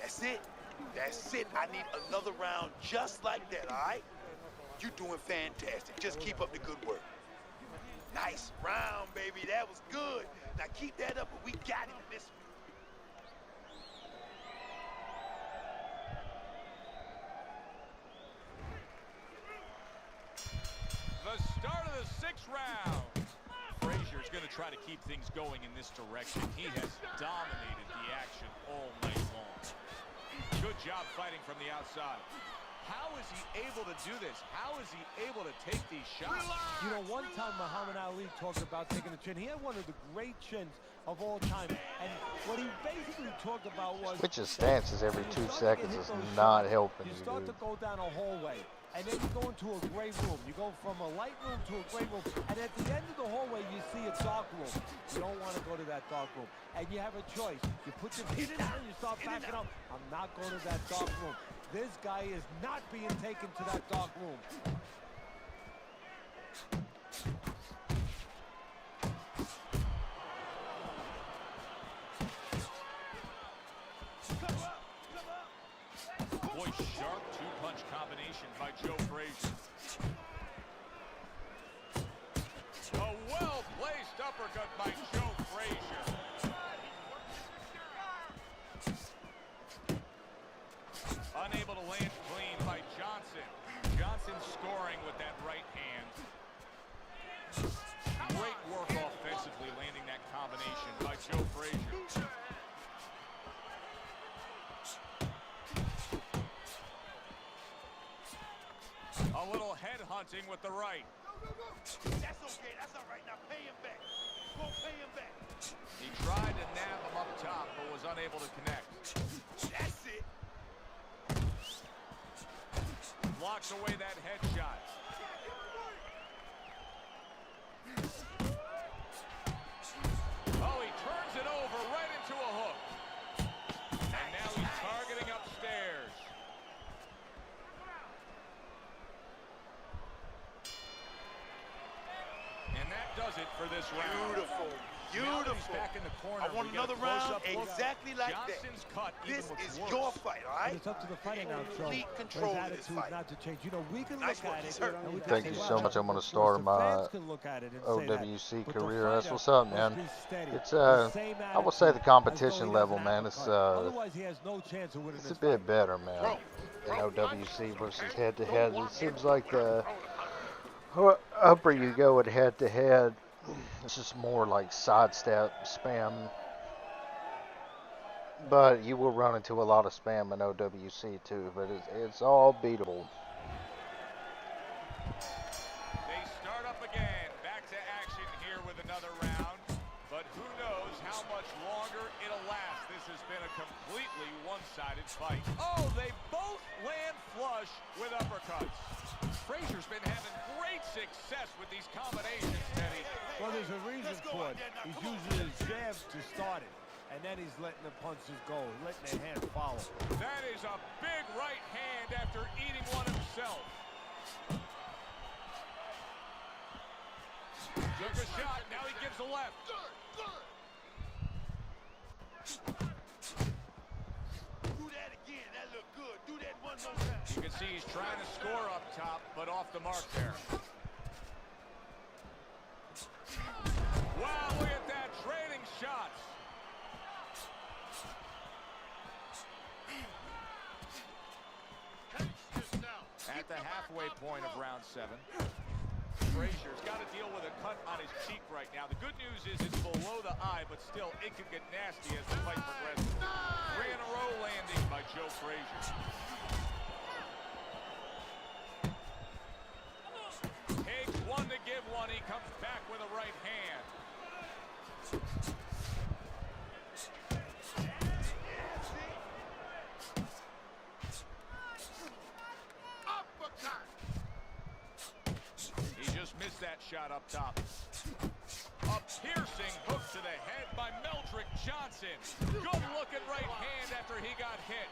Speaker 7: That's it. That's it. I need another round just like that, all right? You're doing fantastic. Just keep up the good work. Nice round, baby. That was good. Now keep that up, but we got it in this one.
Speaker 2: The start of the 6th round. Frazier's going to try to keep things going in this direction. He has dominated the action all night long. Good job fighting from the outside. How is he able to do this? How is he able to take these shots?
Speaker 3: You know, one time Muhammad Ali talked about taking a chin. He had one of the great chins of all time. And what he basically talked about was...
Speaker 1: Switching stances every 2 seconds is not helping
Speaker 3: you
Speaker 1: you,
Speaker 3: start
Speaker 1: dude.
Speaker 3: to go down a hallway, and then you go into a gray room. You go from a light room to a gray room, and at the end of the hallway, you see a dark room. You don't want to go to that dark room. And you have a choice. You put your feet down and you start backing up. I'm not going to that dark room. This guy is not being taken to that dark room.
Speaker 2: Boy, sharp punch combination by Joe Frazier. A well-placed uppercut by Joe Frazier. Unable to land clean by Johnson. Johnson scoring with that right hand. Great work offensively landing that combination by Joe Frazier. A little head hunting with the right.
Speaker 7: That's okay. That's all right. Now pay him back. Go pay him back.
Speaker 2: He tried to nab him up top, but was unable to connect.
Speaker 7: That's it.
Speaker 2: Blocks away that headshot. Oh, he turns it over right into a hook. And now he's targeting upstairs. And that does it for this round.
Speaker 7: Beautiful.
Speaker 2: Now that he's
Speaker 7: Beautiful.
Speaker 2: back in the corner.
Speaker 7: I want
Speaker 2: we get a
Speaker 7: another round
Speaker 2: close-up look.
Speaker 7: exactly like
Speaker 2: Johnson's
Speaker 7: that.
Speaker 2: cut even
Speaker 7: This
Speaker 2: looks
Speaker 7: is
Speaker 2: worse.
Speaker 7: your fight, all right?
Speaker 3: It's up to the fighter now, Joe.
Speaker 7: Complete
Speaker 3: For
Speaker 7: control
Speaker 3: his
Speaker 7: of this
Speaker 3: attitude
Speaker 7: fight.
Speaker 3: not to change. You know, we can
Speaker 7: Nice
Speaker 3: look
Speaker 7: work.
Speaker 3: at
Speaker 7: He's
Speaker 3: it.
Speaker 7: hurt.
Speaker 3: And we can
Speaker 1: Thank
Speaker 3: say,
Speaker 1: you
Speaker 3: wow,
Speaker 1: so much. I'm going to start
Speaker 3: the
Speaker 1: my
Speaker 3: fans can look at it and say that.
Speaker 1: OWC
Speaker 3: But the
Speaker 1: career. That's
Speaker 3: fighter
Speaker 1: what's up,
Speaker 3: must
Speaker 1: man.
Speaker 3: be steady.
Speaker 1: It's
Speaker 3: The same
Speaker 1: I will say the
Speaker 3: attitude
Speaker 1: competition
Speaker 3: as though he
Speaker 1: level,
Speaker 3: doesn't have
Speaker 1: man.
Speaker 3: a
Speaker 1: It's
Speaker 3: cut. Otherwise, he has no chance of winning
Speaker 1: it's
Speaker 3: this
Speaker 1: a bit
Speaker 3: fight.
Speaker 1: better, man. In OWC versus head to head. It seems like the upper you go at head to head, it's just more like sidestep spam. But you will run into a lot of spam in OWC too. But it's all beatable.
Speaker 2: They start up again. Back to action here with another round. But who knows how much longer it'll last. This has been a completely one-sided fight. Oh, they both land flush with uppercuts. Frazier's been having great success with these combinations, Teddy.
Speaker 3: Well, there's a reason for it. He's using his jabs to start it. And then he's letting the punches go, letting the hand follow.
Speaker 2: That is a big right hand after eating one himself. Took a shot, now he gives a left.
Speaker 7: Do that again. That looked good. Do that one more time.
Speaker 2: You can see he's trying to score up top, but off the mark there. Wow, look at that, trading shots. At the halfway point of round 7, Frazier's got to deal with a cut on his cheek right now. The good news is it's below the eye, but still, it could get nasty as the fight progresses. 3 in a row landing by Joe Frazier. Takes one to give one. He comes back with a right hand. He just missed that shot up top. A piercing hook to the head by Meldrick Johnson. Good looking right hand after he got hit.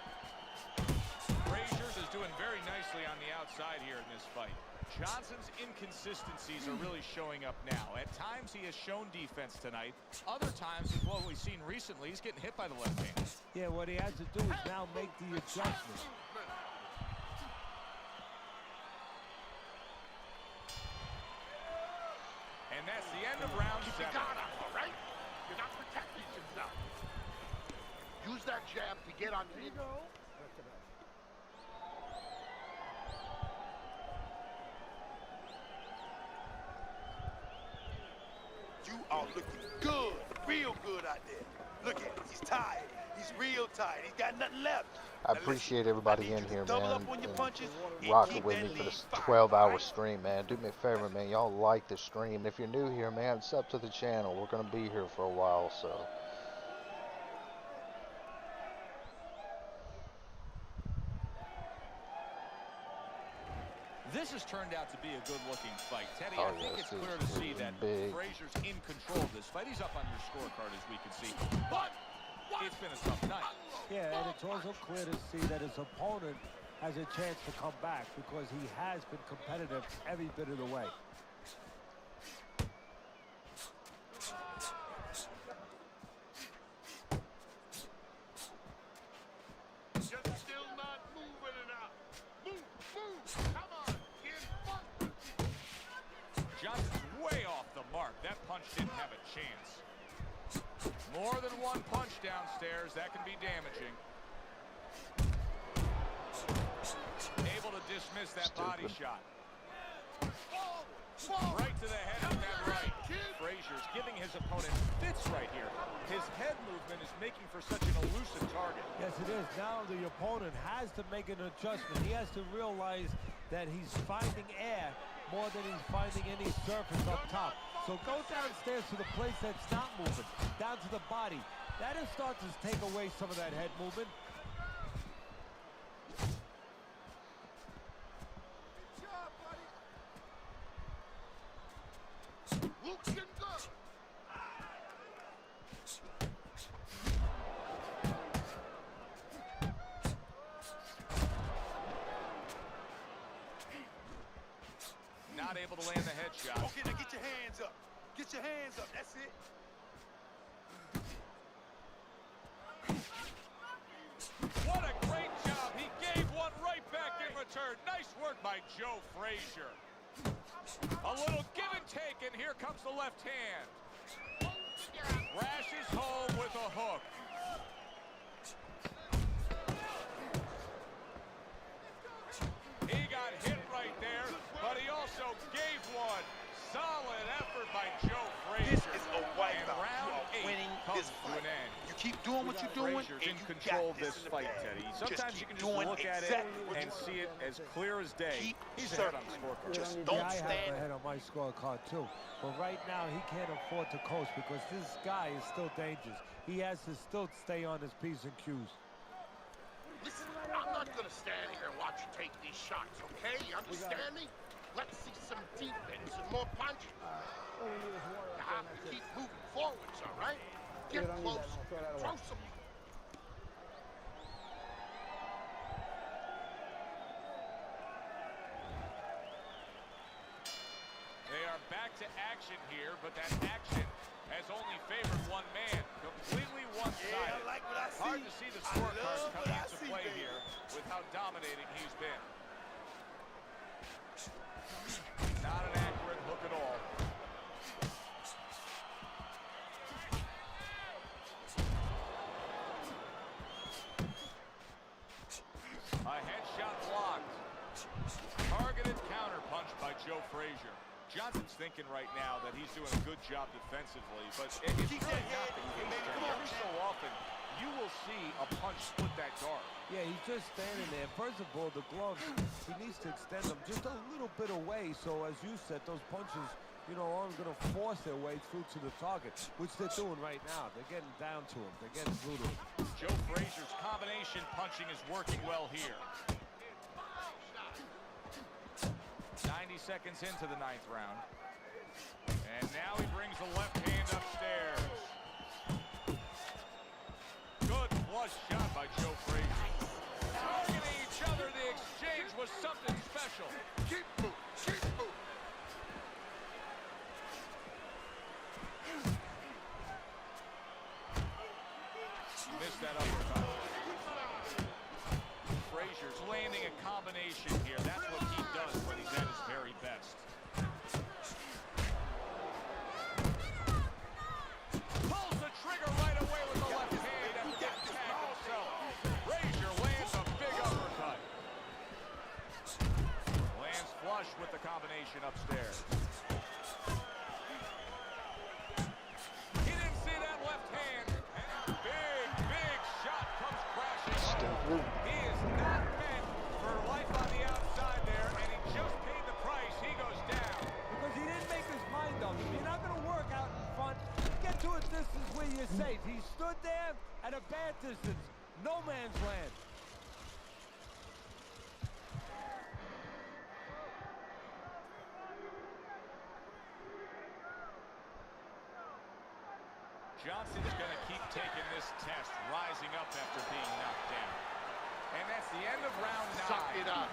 Speaker 2: Frazier's is doing very nicely on the outside here in this fight. Johnson's inconsistencies are really showing up now. At times he has shown defense tonight. Other times, with what we've seen recently, he's getting hit by the left hand.
Speaker 3: Yeah, what he has to do is now make the adjustment.
Speaker 2: And that's the end of round 7.
Speaker 6: You got him, all right? You're not protecting yourself. Use that jab to get on the
Speaker 7: You are looking good, real good out there. Look at him. He's tired. He's real tired. He's got nothing left.
Speaker 1: I appreciate everybody in here,
Speaker 7: double
Speaker 1: man,
Speaker 7: up on your
Speaker 1: and
Speaker 7: punches and
Speaker 1: rocking
Speaker 7: keep
Speaker 1: with
Speaker 7: that
Speaker 1: me for
Speaker 7: lead
Speaker 1: this
Speaker 7: fired,
Speaker 1: 12-hour
Speaker 7: all right?
Speaker 1: stream, man. Do me a favor, man. Y'all like the stream. If you're new here, man, sub to the channel. We're gonna be here for a while, so.
Speaker 2: This has turned out to be a good-looking fight. Teddy,
Speaker 1: Oh,
Speaker 2: I think
Speaker 1: yes,
Speaker 2: it's clear
Speaker 1: it's
Speaker 2: to see that
Speaker 1: big.
Speaker 2: Frazier's in control of this fight. He's up on your scorecard, as we can see. But it's been a tough night.
Speaker 3: Yeah, and it's also clear to see that his opponent has a chance to come back because he has been competitive every bit of the way.
Speaker 6: Just still not moving enough. Move.
Speaker 2: chance. More than one punch downstairs, that can be damaging. Able to dismiss that body shot. Right to the head with that right. Frazier's giving his opponent fits right here. His head movement is making for such an elusive target.
Speaker 3: Yes, it is. Now the opponent has to make an adjustment. He has to realize that he's finding air more than he's finding any surface up top. So go downstairs to the place that's not moving, down to the body. That'll start to take away some of that head movement.
Speaker 6: Looking good.
Speaker 2: Not able to land the headshot.
Speaker 7: Okay, now get your hands up. Get your hands up. That's it.
Speaker 2: What a great job. He gave one right back in return. Nice work by Joe Frazier. A little give and take, and here comes the left hand. Rashes home with a hook. He got hit right there, but he also gave one. Solid effort by Joe Frazier.
Speaker 7: This is a wipeout.
Speaker 2: And round
Speaker 7: You are
Speaker 2: 8
Speaker 7: winning
Speaker 2: comes
Speaker 7: this
Speaker 2: to
Speaker 7: fight.
Speaker 2: an end.
Speaker 7: You keep doing what you're doing,
Speaker 2: Frazier's
Speaker 7: and
Speaker 2: in
Speaker 7: you
Speaker 2: control
Speaker 7: got
Speaker 2: of this
Speaker 7: in the
Speaker 2: fight,
Speaker 7: bag.
Speaker 2: Teddy. Sometimes you can just
Speaker 7: doing
Speaker 2: look at it
Speaker 7: exactly what
Speaker 2: and
Speaker 7: you're
Speaker 2: see it
Speaker 7: doing.
Speaker 2: as clear as day.
Speaker 7: Keep
Speaker 2: He's ahead on the
Speaker 7: circling.
Speaker 2: scorecard.
Speaker 7: Just
Speaker 3: Yeah,
Speaker 7: don't
Speaker 3: I have
Speaker 7: stand.
Speaker 3: ahead on my scorecard too. But right now he can't afford to coast because this guy is still dangerous. He has to still stay on his P's and Q's.
Speaker 6: Listen, I'm not gonna stand here and watch you take these shots, okay? You understand me? Let's see some defense and more punching.
Speaker 5: All we need is water
Speaker 6: You
Speaker 5: up there,
Speaker 6: have
Speaker 5: and
Speaker 6: to
Speaker 5: that's
Speaker 6: keep
Speaker 5: it.
Speaker 6: moving forwards, all right?
Speaker 5: You
Speaker 6: Get
Speaker 5: don't need
Speaker 6: close.
Speaker 5: that, no, throw that away.
Speaker 6: Throw some.
Speaker 2: They are back to action here, but that action has only favored one man, completely one-sided.
Speaker 7: Yeah, I like what I see.
Speaker 2: Hard to see the
Speaker 7: I
Speaker 2: scorecards
Speaker 7: love what
Speaker 2: coming
Speaker 7: I
Speaker 2: into
Speaker 7: see,
Speaker 2: play
Speaker 7: baby.
Speaker 2: here with how dominating he's been. Not an accurate hook at all. A headshot blocked. Targeted counter punch by Joe Frazier. Johnson's thinking right now that he's doing a good job defensively, but it's
Speaker 7: Keep
Speaker 2: really
Speaker 7: that
Speaker 2: not
Speaker 7: head
Speaker 2: the
Speaker 7: moving,
Speaker 2: case.
Speaker 7: baby. Come
Speaker 2: Terry.
Speaker 7: on,
Speaker 2: Every
Speaker 7: man.
Speaker 2: so often, you will see a punch split that guard.
Speaker 3: Yeah, he's just standing there. First of all, the gloves, he needs to extend them just a little bit away. So as you said, those punches, you know, aren't going to force their way through to the target, which they're doing right now. They're getting down to him. They're getting through to him.
Speaker 2: Joe Frazier's combination punching is working well here. 90 seconds into the 9th round. And now he brings the left hand upstairs. Good flush shot by Joe Frazier. Targeting each other, the exchange was something special.
Speaker 6: Keep moving. Keep moving.
Speaker 2: Missed that uppercut. Frazier's landing a combination here. That's what he does when he's at his very best. Pulls the trigger right away with the left hand after getting tagged himself. Frazier lands a big uppercut. Lands flush with the combination upstairs. He didn't see that left hand. And big shot comes crashing home. He is not meant for life on the outside there, and he just paid the price. He goes down.
Speaker 3: Because he didn't make his mind up. If you're not going to work out in front, get to a distance where you're safe. He stood there at a bad distance. No man's land.
Speaker 2: Johnson's going to keep taking this test, rising up after being knocked down. And that's the end of round 9.
Speaker 6: Suck it up.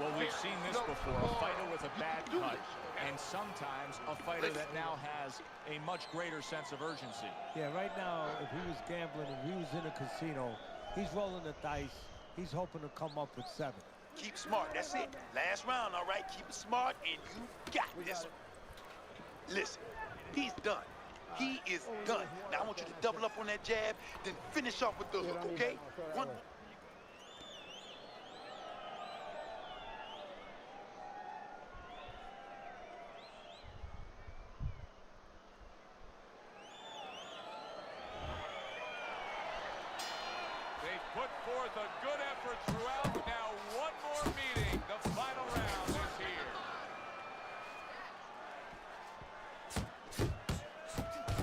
Speaker 2: Well, we've seen this before, a fighter with a bad
Speaker 6: do
Speaker 2: cut,
Speaker 6: this.
Speaker 2: and sometimes a fighter that now has a much greater sense of urgency.
Speaker 3: Yeah, right now, if he was gambling, if he was in a casino, he's rolling the dice. He's hoping to come up with 7.
Speaker 7: Keep smart. That's it. Last round, all right? Keep it smart, and you got this one. Listen, he's done. He is done. Now I want you to double up on that jab, then finish off with the hook, okay? One.
Speaker 2: They put forth a good effort throughout. Now one more meeting. The final round is here.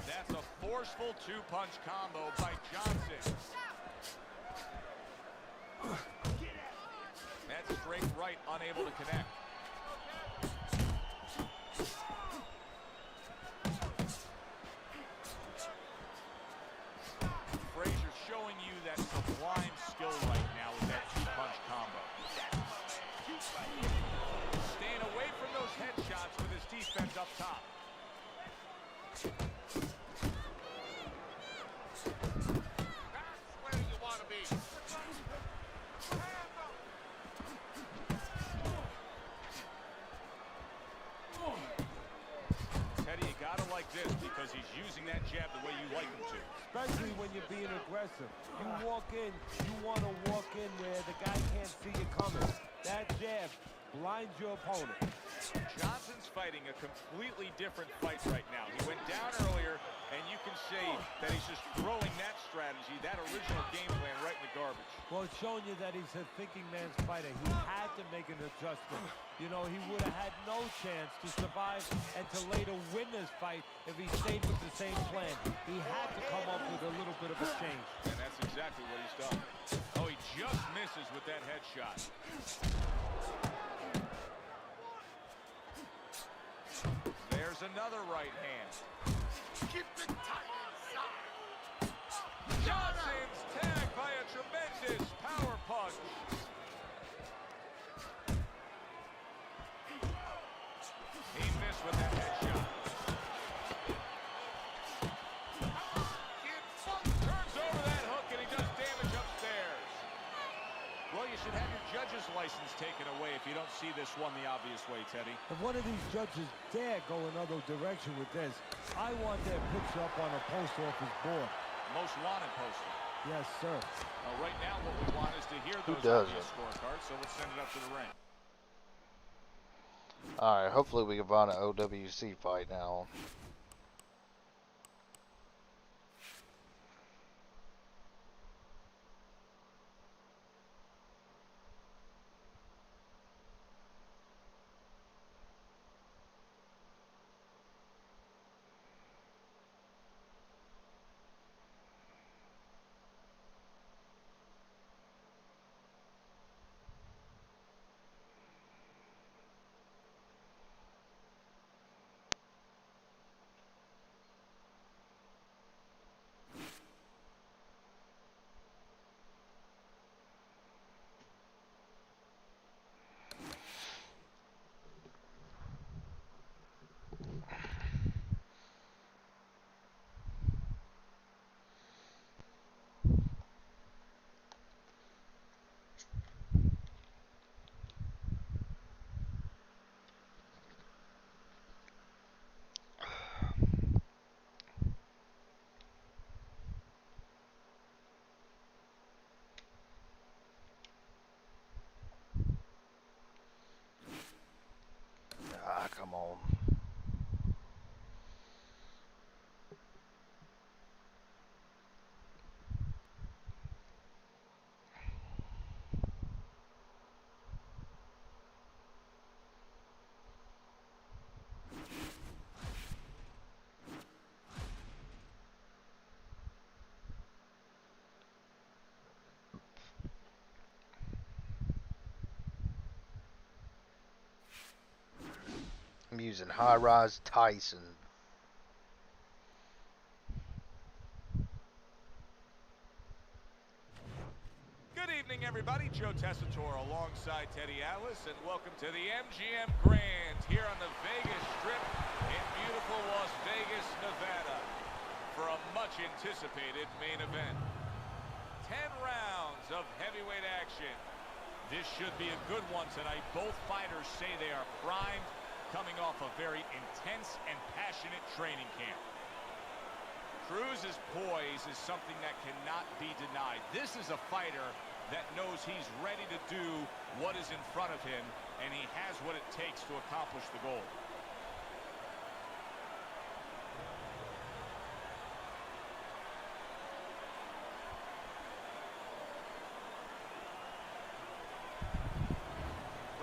Speaker 2: That's a forceful two-punch combo by Johnson. That's straight right, unable to connect. Frazier's showing you that sublime skill right now with that two-punch combo. Staying away from those headshots with his defense up top.
Speaker 6: That's where you want to be.
Speaker 2: Teddy, you gotta like this because he's using that jab the way you like him to.
Speaker 3: Especially when you're being aggressive. You walk in, you want to walk in where the guy can't see you coming. That jab blinds your opponent.
Speaker 2: Johnson's fighting a completely different fight right now. He went down earlier, and you can see that he's just throwing that strategy, that original game plan, right in the garbage.
Speaker 3: Well, it's showing you that he's a thinking man's fighter. He had to make an adjustment. You know, he would have had no chance to survive and to later win this fight if he stayed with the same plan. He had to come up with a little bit of a change.
Speaker 2: And that's exactly what he's done. Oh, he just misses with that headshot. There's another right hand.
Speaker 6: Keep it tight inside.
Speaker 2: Johnson's tagged by a tremendous power punch. He missed with that headshot. Turns over that hook and he does damage upstairs. Well, you should have your judge's license taken away if you don't see this one the obvious way, Teddy.
Speaker 3: If one of these judges dare go another direction with this, I want their picture up on a post office board.
Speaker 2: Most wanted poster.
Speaker 3: Yes, sir.
Speaker 2: Well, right now what we want is to hear
Speaker 1: Who
Speaker 2: those
Speaker 1: doesn't?
Speaker 2: scorecards, so let's send it up to the ring.
Speaker 1: Alright, hopefully we can find an OWC fight now. Ah, come on. I'm using high-rise Tyson.
Speaker 2: Good evening, everybody. Joe Tessitore alongside Teddy Atlas, and welcome to the MGM Grand here on the Vegas Strip in beautiful Las Vegas, Nevada, for a much-anticipated main event. 10 rounds of heavyweight action. This should be a good one tonight. Both fighters say they are primed, coming off a very intense and passionate training camp. Cruz's poise is something that cannot be denied. This is a fighter that knows he's ready to do what is in front of him, and he has what it takes to accomplish the goal.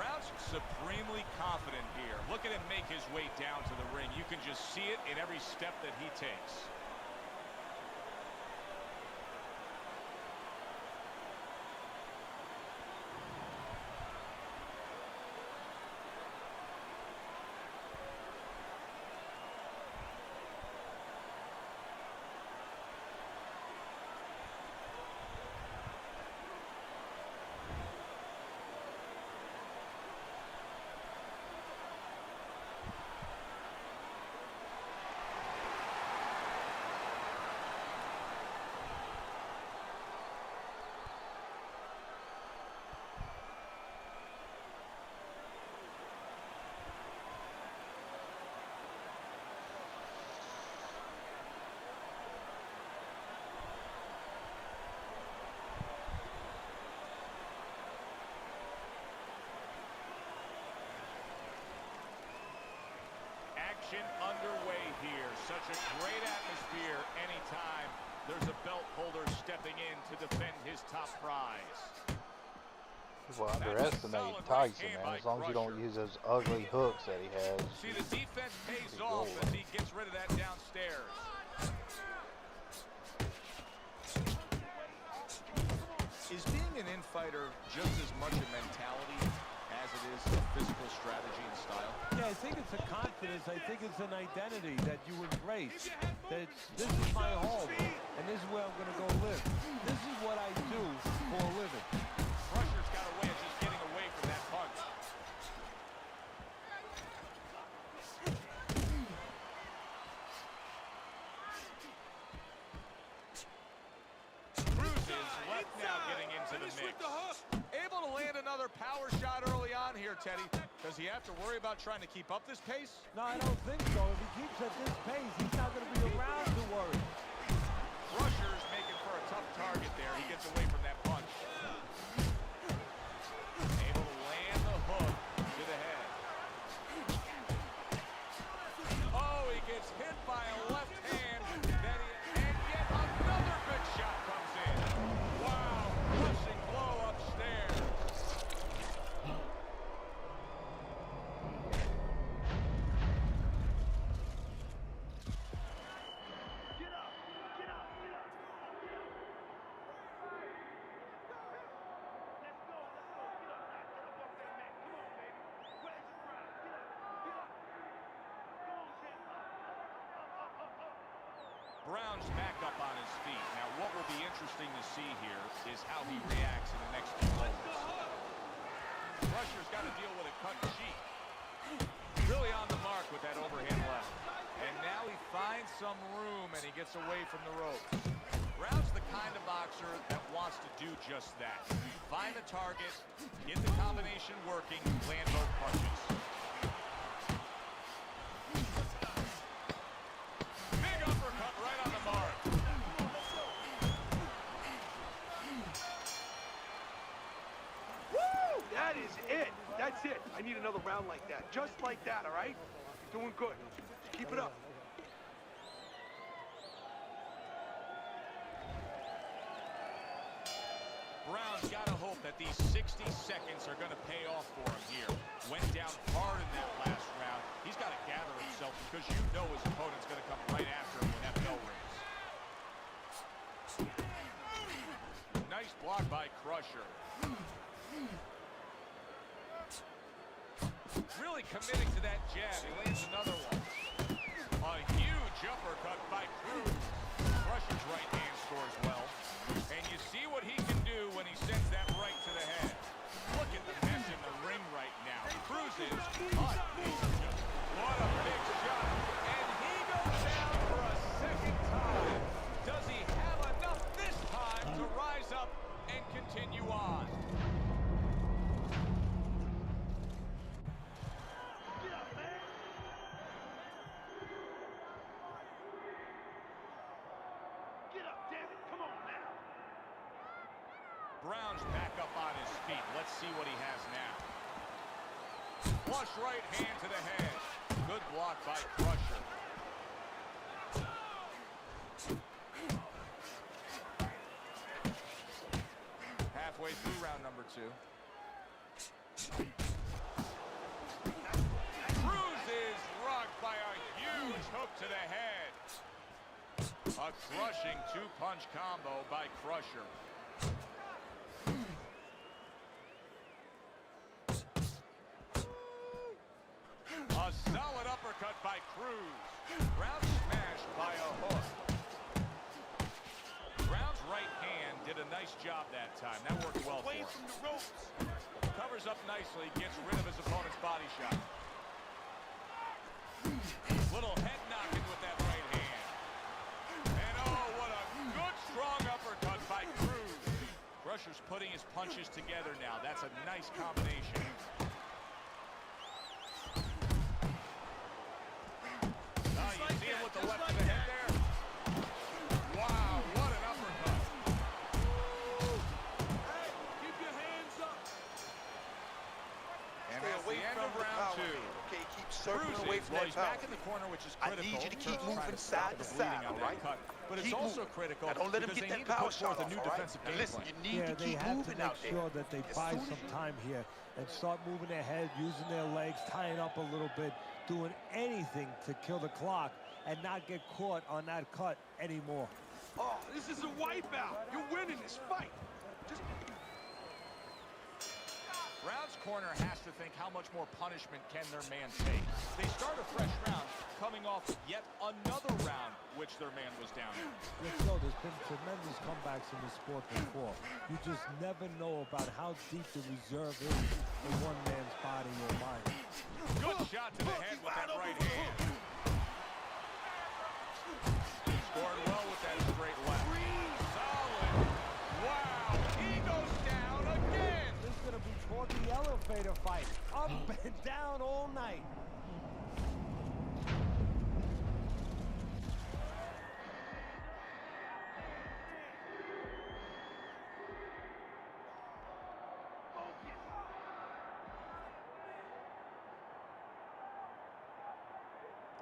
Speaker 2: Brown's supremely confident here. Look at him make his way down to the ring. You can just see it in every step that he takes. Action underway here. Such a great atmosphere anytime there's a belt holder stepping in to defend his top prize.
Speaker 1: People underestimate Tyson, man, as long as you don't use those ugly hooks that he has.
Speaker 2: See, the defense pays off as he gets rid of that downstairs. Is being an infighter just as much a mentality as it is a physical strategy and style?
Speaker 3: Yeah, I think it's a confidence. I think it's an identity that you embrace. That this is my home, and this is where I'm going to go live. This is what I do for a living.
Speaker 2: Crusher's got a way of just getting away from that punch. Cruz is left now getting into the mix. Able to land another power shot early on here, Teddy. Does he have to worry about trying to keep up this pace?
Speaker 3: No, I don't think so. If he keeps at this pace, he's not going to be around to worry.
Speaker 2: Crusher's making for a tough target there. He gets away from that punch. Able to land the hook to the head. Oh, he gets hit by a left hand. And yet another big shot comes in. Wow, crushing blow upstairs. Brown's back up on his feet. Now, what will be interesting to see here is how he reacts in the next few moments. Crusher's got to deal with a cut sheet. Really on the mark with that overhand left. And now he finds some room and he gets away from the ropes. Brown's the kind of boxer that wants to do just that. Find the target, get the combination working, land both punches. Big uppercut right on the mark.
Speaker 4: Woo! That is it. That's it. I need another round like that. Just like that, all right? You're doing good. Just keep it up.
Speaker 2: Brown's got to hope that these 60 seconds are going to pay off for him here. Went down hard in that last round. He's got to gather himself because you know his opponent's going to come right after him when that bell rings. Nice block by Crusher. Really committing to that jab. He lands another one. A huge uppercut by Cruz. Crusher's right hand scores well. And you see what he can do when he sends that right to the head. Look at the mess in the ring right now. Cruz is unleashed. What a big shot. And he goes down for a second time. Does he have enough this time to rise up and continue on? Brown's back up on his feet. Let's see what he has now. Flush right hand to the head. Good block by Crusher. Halfway through round number 2. Cruz is rocked by a huge hook to the head. A crushing two-punch combo by Crusher. A solid uppercut by Cruz. Brown smashed by a hook. Brown's right hand did a nice job that time. That worked well for him.
Speaker 7: Away from the ropes.
Speaker 2: Covers up nicely, gets rid of his opponent's body shot. Little head knocking with that right hand. And oh, what a good strong uppercut by Cruz. Crusher's putting his punches together now. That's a nice combination. You see him with the left to the head there? Wow, what an uppercut.
Speaker 4: Hey, keep your hands up.
Speaker 2: And
Speaker 7: Stay
Speaker 2: that's
Speaker 7: away
Speaker 2: the end
Speaker 7: from
Speaker 2: of
Speaker 7: the
Speaker 2: round
Speaker 7: power
Speaker 2: 2.
Speaker 7: hand, okay? Keep circling
Speaker 2: Cruz
Speaker 7: away
Speaker 2: is,
Speaker 7: from
Speaker 2: well,
Speaker 7: that
Speaker 2: he's
Speaker 7: power.
Speaker 2: back in the corner, which is
Speaker 7: I
Speaker 2: critical.
Speaker 7: need you to
Speaker 2: in
Speaker 7: keep
Speaker 2: terms of trying
Speaker 7: moving
Speaker 2: to stop
Speaker 7: side
Speaker 2: the
Speaker 7: to
Speaker 2: bleeding
Speaker 7: side,
Speaker 2: on
Speaker 7: all
Speaker 2: that
Speaker 7: right?
Speaker 2: cut. But it's
Speaker 7: Keep
Speaker 2: also
Speaker 7: moving.
Speaker 2: critical
Speaker 7: Now don't let him
Speaker 2: because
Speaker 7: get
Speaker 2: they
Speaker 7: that
Speaker 2: need to
Speaker 7: power
Speaker 2: put
Speaker 7: shot
Speaker 2: forth a
Speaker 7: off,
Speaker 2: new
Speaker 7: all right?
Speaker 2: defensive
Speaker 7: Now
Speaker 2: game
Speaker 7: listen,
Speaker 2: plan.
Speaker 7: you need
Speaker 3: Yeah,
Speaker 7: to
Speaker 3: they
Speaker 7: keep
Speaker 3: have to
Speaker 7: moving
Speaker 3: make
Speaker 7: out there.
Speaker 3: sure that they
Speaker 7: As
Speaker 3: buy
Speaker 7: soon as
Speaker 3: some
Speaker 7: you-
Speaker 3: time here and start moving their head, using their legs, tying up a little bit, doing anything to kill the clock and not get caught on that cut anymore.
Speaker 4: Oh, this is a wipeout. You're winning this fight. Just
Speaker 2: Brown's corner has to think how much more punishment can their man take. They start a fresh round coming off yet another round which their man was down in.
Speaker 3: Yes, so there's been tremendous comebacks in the sport before. You just never know about how deep the reserve is in one man's body or mind.
Speaker 2: Good shot to the head with that right hand. Scored well with that straight left. Solid. Wow, he goes down again.
Speaker 3: This is going to be toward the elevator fight. Up and down all night.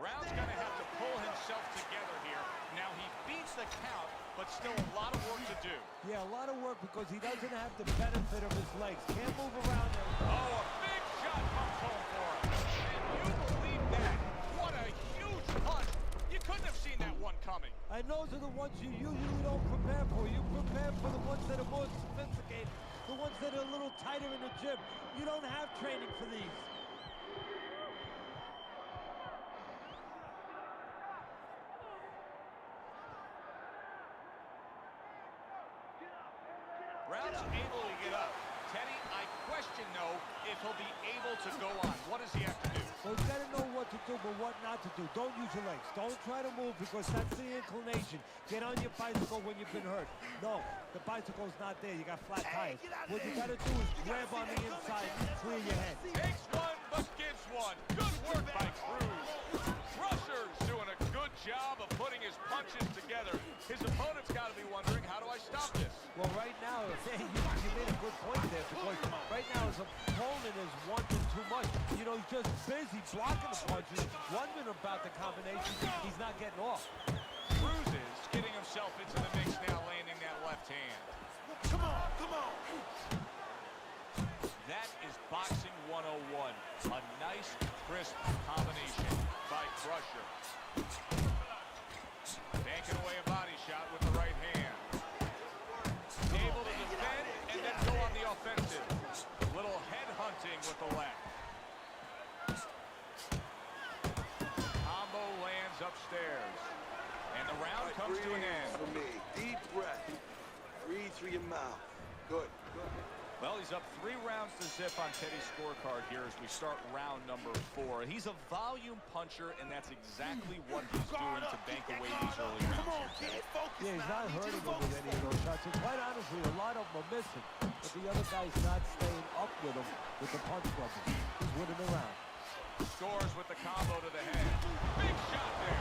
Speaker 2: Brown's going to have to pull himself together here. Now he beats the count, but still a lot of work to do.
Speaker 3: Yeah, a lot of work because he doesn't have the benefit of his legs. Can't move around there.
Speaker 2: Oh, a big shot comes home for him. And you believe that? What a huge punch. You couldn't have seen that one coming.
Speaker 3: And those are the ones you usually don't prepare for. You prepare for the ones that are more sophisticated, the ones that are a little tighter in the gym. You don't have training for these.
Speaker 2: Brown's able to get up. Teddy, I question, though, if he'll be able to go on. What does he have to do?
Speaker 3: So he's got to know what to do, but what not to do. Don't use your legs. Don't try to move because that's the inclination. Get on your bicycle when you've been hurt. No, the bicycle's not there. You got flat tires. What you got to do is grab on the inside and clear your head.
Speaker 2: Takes one, but gives one. Good work by Cruz. Crusher's doing a good job of putting his punches together. His opponent's got to be wondering, how do I stop this?
Speaker 3: Well, right now, you made a good point there because right now his opponent is wanting too much. You know, he's just busy blocking the punches, wondering about the combination. He's not getting off.
Speaker 2: Cruz is getting himself into the mix now, landing that left hand.
Speaker 7: Come on, come on.
Speaker 2: That is boxing 101. A nice, crisp combination by Crusher. Banking away a body shot with the right hand. Able to defend and then go on the offensive. Little head hunting with the left. Combo lands upstairs. And the round comes to an end.
Speaker 4: for me. Deep breath. Breathe through your mouth. Good.
Speaker 2: Well, he's up 3 rounds to zip on Teddy's scorecard here as we start round number 4. He's a volume puncher, and that's exactly what he's doing to bank away these early
Speaker 7: Come on,
Speaker 2: rounds.
Speaker 7: kid. Focus
Speaker 3: Yeah, he's
Speaker 7: now.
Speaker 3: not
Speaker 7: Need you to
Speaker 3: hurting him
Speaker 7: focus
Speaker 3: with any of those shots. And quite honestly, a lot of them are missing. But the other guy's not staying up with him with the punch rubbing. He's winning the round.
Speaker 2: Scores with the combo to the head. Big shot there.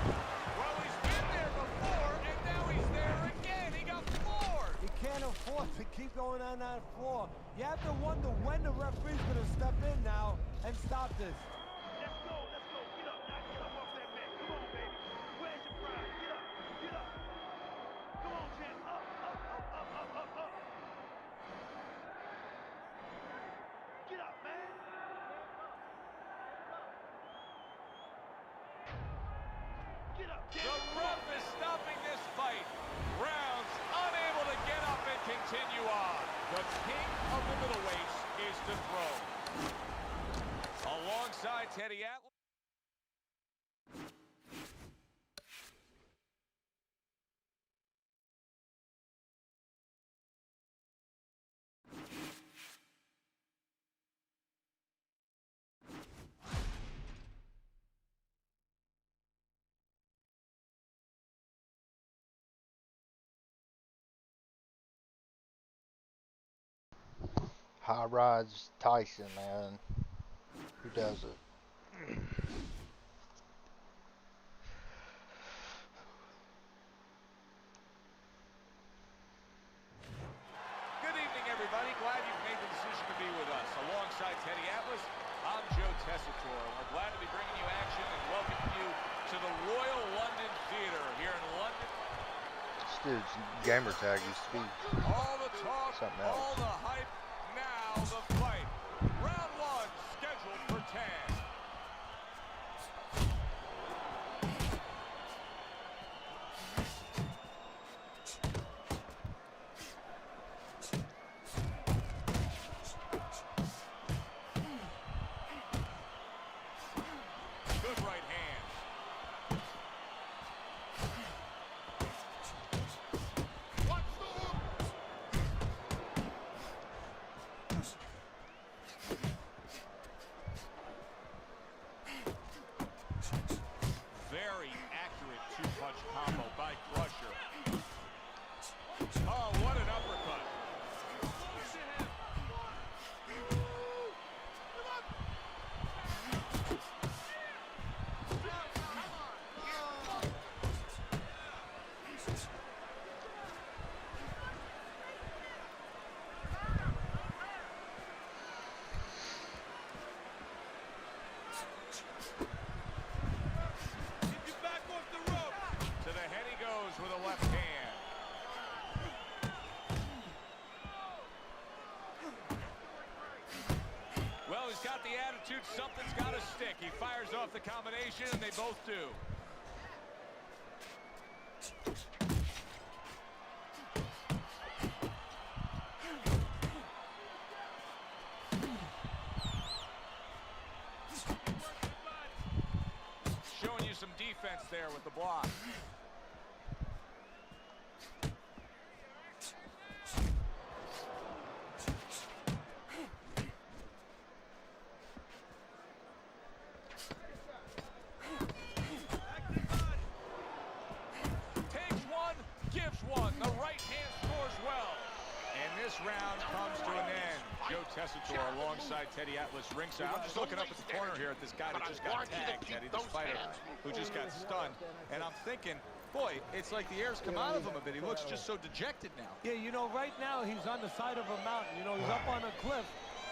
Speaker 2: Well, he's been there before, and now he's there again. He got floored.
Speaker 3: He can't afford to keep going on that floor. You have to wonder when the referee's going to step in now and stop this.
Speaker 4: Let's go, let's go. Get up, now get up off that mat. Come on, baby. Where's your pride? Get up, get up. Come on, champ. Up, up, up, up, up, up, up. Get up, man. Get up,
Speaker 2: The
Speaker 4: damn it.
Speaker 2: ref is stopping this fight. Rounds unable to get up and continue on. The king of the middleweights is dethroned. Alongside Teddy Atlas.
Speaker 1: High Rise Tyson, man. Who does it?
Speaker 2: Good evening, everybody. Glad you've made the decision to be with us. Alongside Teddy Atlas, I'm Joe Tessitore. We're glad to be bringing you action and welcoming you to the Royal London Theatre here in London.
Speaker 1: This dude's gamer tag used to be
Speaker 2: All the talk,
Speaker 1: something
Speaker 2: all
Speaker 1: else.
Speaker 2: the hype, now the fight. Round one, scheduled for 10. Good right hand.
Speaker 6: Watch the hook.
Speaker 2: Very accurate two-punch combo by Crusher. Oh, what an uppercut.
Speaker 4: Keep your back off the rope.
Speaker 2: To the head he goes with a left hand. Well, he's got the attitude. Something's got to stick. He fires off the combination, and they both do. Showing you some defense there with the block. Takes one, gives one. The right hand scores well. And this round comes to an end. Joe Tessitore alongside Teddy Atlas ringside. I'm just looking up at the corner here at this guy that just got tagged, Teddy, this fighter who just got stunned. And I'm thinking, boy, it's like the air's come out of him a bit. He looks just so dejected now.
Speaker 3: Yeah, you know, right now he's on the side of a mountain. You know, he's up on a cliff,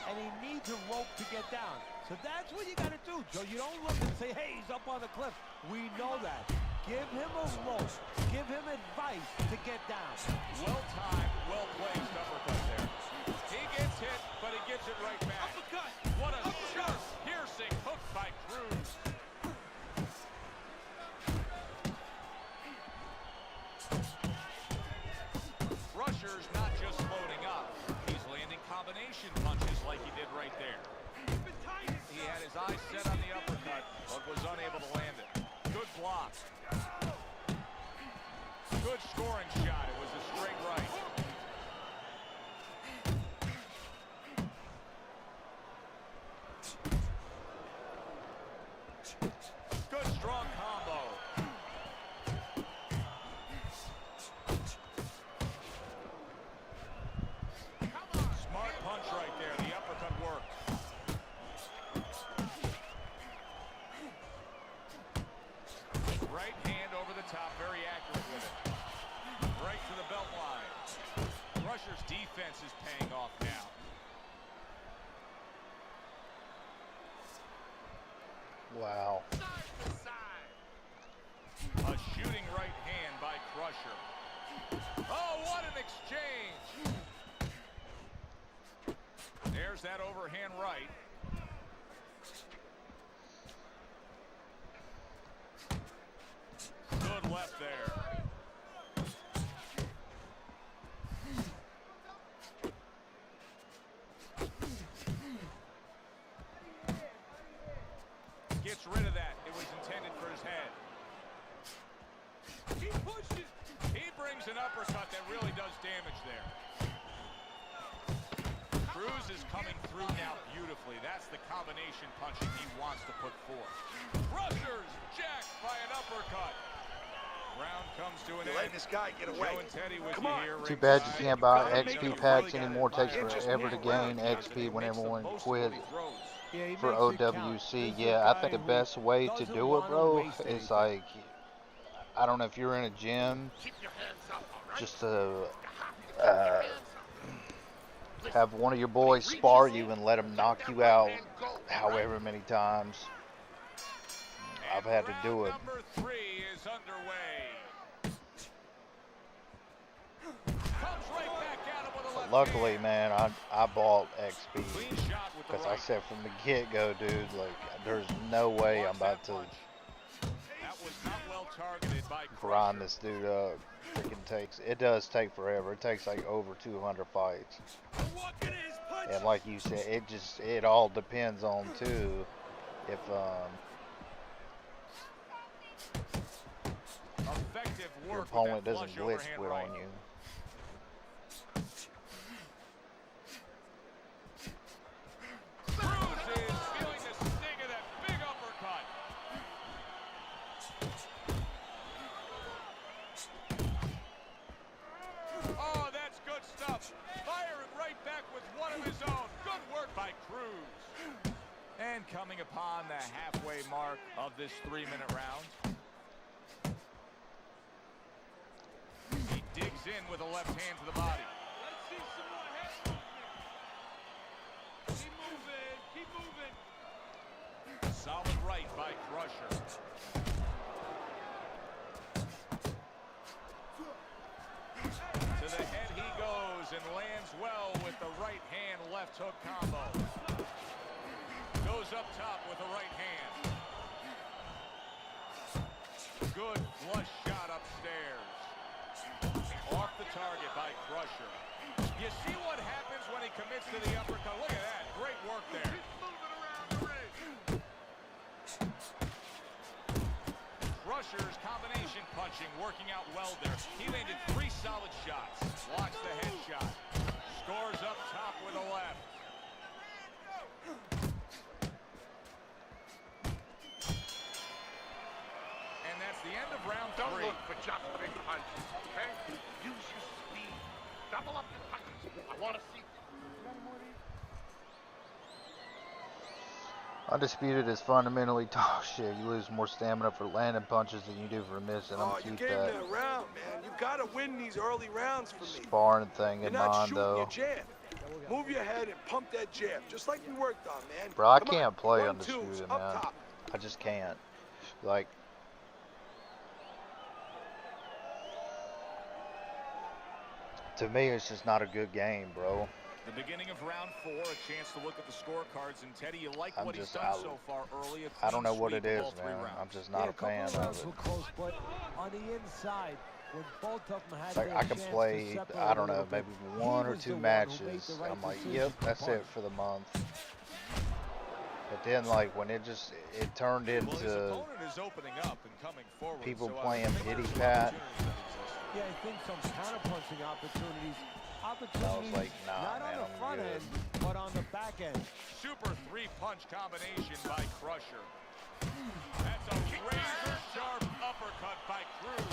Speaker 3: and he needs a rope to get down. So that's what you got to do, Joe. You don't look and say, hey, he's up on the cliff. We know that. Give him a rope. Give him advice to get down.
Speaker 2: Well timed, well placed uppercut there. He gets hit, but he gives it right back.
Speaker 4: Uppercut.
Speaker 2: What a sharp, piercing hook by Cruz. Crusher's not just loading up. He's landing combination punches like he did right there. He had his eyes set on the uppercut, but was unable to land it. Good block. Good scoring shot. It was a straight right. Good strong combo. Smart punch right there. The uppercut worked. Right hand over the top, very accurate with it. Right to the Crusher's defense is paying off now.
Speaker 1: Wow.
Speaker 6: Side to side.
Speaker 2: A shooting right hand by Crusher. Oh, what an exchange! There's that overhand right. Good left there. Gets rid of that. It was intended for his head. He pushes. He brings an uppercut that really does damage there. Cruz is coming through now beautifully. That's the combination punching he wants to put forth. Crusher's jacked by an uppercut. Round comes to an
Speaker 4: You're
Speaker 2: end.
Speaker 4: letting this guy get away.
Speaker 2: Joe and Teddy with
Speaker 4: Come
Speaker 2: you
Speaker 4: on.
Speaker 2: here
Speaker 1: Too bad you
Speaker 2: ringside.
Speaker 1: can't buy
Speaker 4: gotta make
Speaker 1: XP
Speaker 4: it
Speaker 1: packs
Speaker 4: really
Speaker 1: anymore. Takes
Speaker 4: Can't just
Speaker 1: forever to
Speaker 4: move around.
Speaker 1: gain XP when everyone quit
Speaker 3: Yeah, he
Speaker 1: for
Speaker 3: makes it count.
Speaker 1: OWC.
Speaker 3: This is a
Speaker 1: Yeah, I
Speaker 3: guy
Speaker 1: think the
Speaker 3: who
Speaker 1: best way to
Speaker 3: doesn't
Speaker 1: do it,
Speaker 3: wanna
Speaker 1: bro,
Speaker 3: waste
Speaker 1: is
Speaker 3: anything.
Speaker 1: like, I don't know if you're in a gym,
Speaker 6: Keep your hands up, all right?
Speaker 1: just to
Speaker 6: You have to keep your hands up.
Speaker 1: have one of your boys spar you and let him knock you out however many times. I've had to do it.
Speaker 2: Round number 3 is underway. Comes right back at him with a
Speaker 1: But
Speaker 2: left
Speaker 1: luckily,
Speaker 2: hand.
Speaker 1: man, I bought XP
Speaker 2: Clean shot with the
Speaker 1: because I
Speaker 2: right.
Speaker 1: said from the get-go, dude, like, there's no way I'm
Speaker 2: Watch
Speaker 1: about
Speaker 2: that
Speaker 1: to
Speaker 2: punch. That was not well targeted by
Speaker 1: grind
Speaker 2: Crusher.
Speaker 1: this dude up. It does take forever. It takes like over 200 fights. And like you said, it all depends on too if
Speaker 2: Effective
Speaker 1: your
Speaker 2: work
Speaker 1: opponent
Speaker 2: with that
Speaker 1: doesn't
Speaker 2: flush
Speaker 1: blitz
Speaker 2: overhand
Speaker 1: quit
Speaker 2: right.
Speaker 1: on you.
Speaker 2: Cruz is feeling the sting of that big uppercut. Oh, that's good stuff. Firing right back with one of his own. Good work by Cruz. And coming upon the halfway mark of this 3-minute round. He digs in with a left hand to the body.
Speaker 4: Let's see some more head movement. Keep moving. Keep moving.
Speaker 2: Solid right by Crusher. To the head he goes and lands well with the right hand left hook combo. Goes up top with the right hand. Good flush shot upstairs. Off the target by Crusher. You see what happens when he commits to the uppercut. Look at that. Great work there.
Speaker 6: Keep moving around the ring.
Speaker 2: Crusher's combination punching working out well there. He landed 3 solid shots. Watch the headshot. Scores up top with a left. And that's the end of round 3.
Speaker 6: Don't look for just big punches, okay? Use your speed. Double up your punches. I want to see.
Speaker 1: Undisputed is fundamentally dog shit. You lose more stamina for landing punches than you do for missing. I'm
Speaker 4: Oh,
Speaker 1: gonna
Speaker 4: you
Speaker 1: keep
Speaker 4: gave
Speaker 1: that
Speaker 4: that round, man. You gotta win these early rounds for me.
Speaker 1: sparring thing
Speaker 4: You're
Speaker 1: in
Speaker 4: not
Speaker 1: mind,
Speaker 4: shooting
Speaker 1: though.
Speaker 4: your jab. Move your head and pump that jab, just like we worked on, man.
Speaker 1: Bro, I
Speaker 4: Come on.
Speaker 1: can't play
Speaker 4: 1, 2s,
Speaker 1: Undisputed,
Speaker 4: up
Speaker 1: man.
Speaker 4: top.
Speaker 1: I just can't. Like, to me, it's just not a good game, bro.
Speaker 2: The beginning of round 4, a chance to look at the scorecards. And Teddy, you like
Speaker 1: I'm
Speaker 2: what he's
Speaker 1: just
Speaker 2: done
Speaker 1: out.
Speaker 2: so far early.
Speaker 1: I don't know what
Speaker 2: Clean
Speaker 1: it
Speaker 2: sweep
Speaker 1: is,
Speaker 2: of all 3
Speaker 1: man.
Speaker 2: rounds.
Speaker 1: I'm just not a
Speaker 3: couple
Speaker 1: fan
Speaker 3: of
Speaker 1: of
Speaker 3: rounds
Speaker 1: it.
Speaker 3: were close, but on the inside, when both of them had
Speaker 1: It's like
Speaker 3: their
Speaker 1: I can
Speaker 3: chance to
Speaker 1: play,
Speaker 3: separate
Speaker 1: I
Speaker 3: a
Speaker 1: don't know,
Speaker 3: little bit,
Speaker 1: maybe
Speaker 3: he
Speaker 1: 1 or
Speaker 3: was
Speaker 1: 2
Speaker 3: the one who made
Speaker 1: matches.
Speaker 3: the right
Speaker 1: I'm like,
Speaker 3: decision
Speaker 1: yep,
Speaker 3: to
Speaker 1: that's it
Speaker 3: punch.
Speaker 1: for the month. But then, like, when it turned
Speaker 2: Well, his
Speaker 1: into
Speaker 2: opponent is opening up and coming forward.
Speaker 1: people
Speaker 2: so I
Speaker 1: playing
Speaker 2: think
Speaker 1: pity
Speaker 2: there's some
Speaker 1: pat.
Speaker 2: opportunities that exist.
Speaker 3: Yeah, I think some counter-punching opportunities.
Speaker 1: like, nah,
Speaker 3: not
Speaker 1: man,
Speaker 3: on the
Speaker 1: I'm
Speaker 3: front
Speaker 1: good.
Speaker 3: end, but on the back end.
Speaker 2: Super 3-punch combination by Crusher. That's a razor-sharp uppercut by Cruz.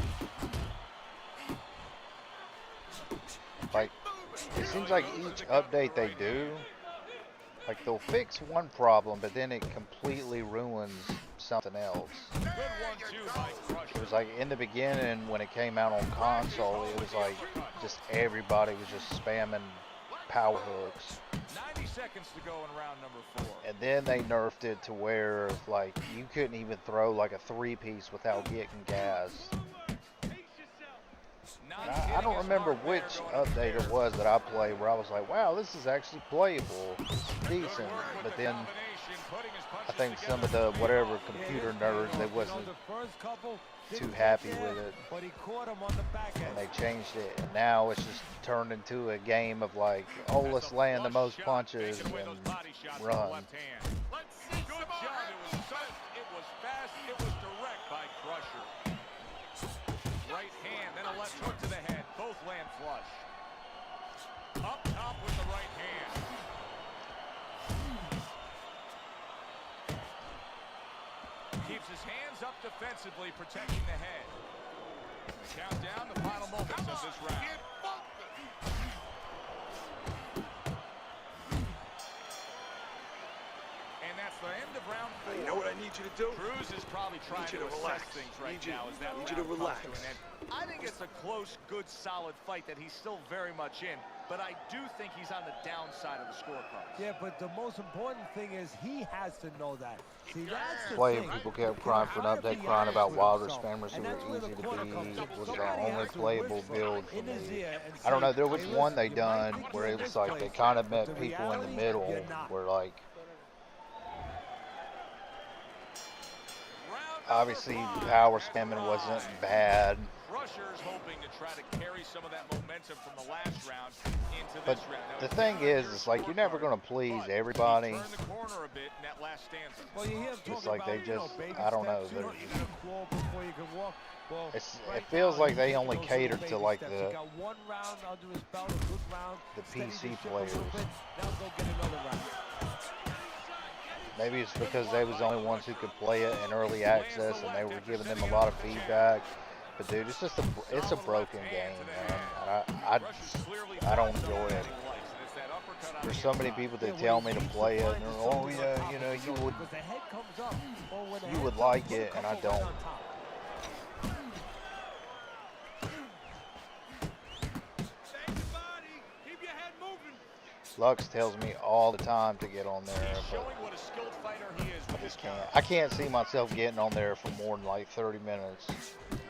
Speaker 1: Like, it seems like each update they do, like, they'll fix one problem, but then it completely ruins something else.
Speaker 2: Good 1-2 by Crusher.
Speaker 1: it was like in the beginning when it came out on console, it was like just everybody was just spamming power hooks.
Speaker 2: 90 seconds to go in round number 4.
Speaker 1: And then they nerfed it to where like you couldn't even throw like a 3-piece without getting gassed. I don't remember which update it was that I played where I was like, wow, this is actually playable. It's decent. But then I think some of the whatever computer nerds, they wasn't too happy with it. And they changed it. And now it's just turned into a game of like, oh, let's land the most punches and run.
Speaker 2: Good job. It was fast. It was direct by Crusher. Right hand, then a left hook to the head. Both land flush. Up top with the right hand. Keeps his hands up defensively, protecting the head. Count down the final moments of this round. And that's the end of round 4.
Speaker 4: You know what I need you to do?
Speaker 2: Cruz is probably trying to assess things right now as that round comes to an end. I think it's a close, good, solid fight that he's still very much in, but I do think he's on the downside of the scorecard.
Speaker 3: Yeah, but the most important thing is he has to know that. See, that's the
Speaker 1: Playing
Speaker 3: thing.
Speaker 1: people kept crying for an update, crying about Wilder spammers who were easy to beat. Was our only playable build for me. I don't know, there was one they done where it was like they kind of met people in the middle where like obviously power spamming wasn't bad.
Speaker 2: Crusher's hoping to try to carry some of that momentum from the last round into
Speaker 1: But
Speaker 2: this round.
Speaker 1: the thing is, it's like you're never going to please everybody.
Speaker 2: Turn the corner a bit in that last stanza.
Speaker 3: Well, you hear him
Speaker 1: It's
Speaker 3: talking
Speaker 1: like they
Speaker 3: about, you know,
Speaker 1: just,
Speaker 3: baby
Speaker 1: I don't know.
Speaker 3: steps. You gotta crawl before you can walk. Well,
Speaker 1: It feels like they only
Speaker 3: those
Speaker 1: cater
Speaker 3: little
Speaker 1: to
Speaker 3: baby
Speaker 1: like
Speaker 3: steps.
Speaker 1: the
Speaker 3: He got one round under his belt, a good round.
Speaker 1: the
Speaker 3: Steady
Speaker 1: PC
Speaker 3: the ship a
Speaker 1: players.
Speaker 3: little bit. Now go get another round.
Speaker 1: Maybe it's because they was the only ones who could play it in early access and they were giving them a lot of feedback. But dude, it's just it's a broken game, man. I don't enjoy it. There's so many people that tell me to play it, and they're, oh yeah, you know, you would like it, and I don't. Lux tells me all the time to get on there, but I just can't. I can't see myself getting on there for more than like 30 minutes.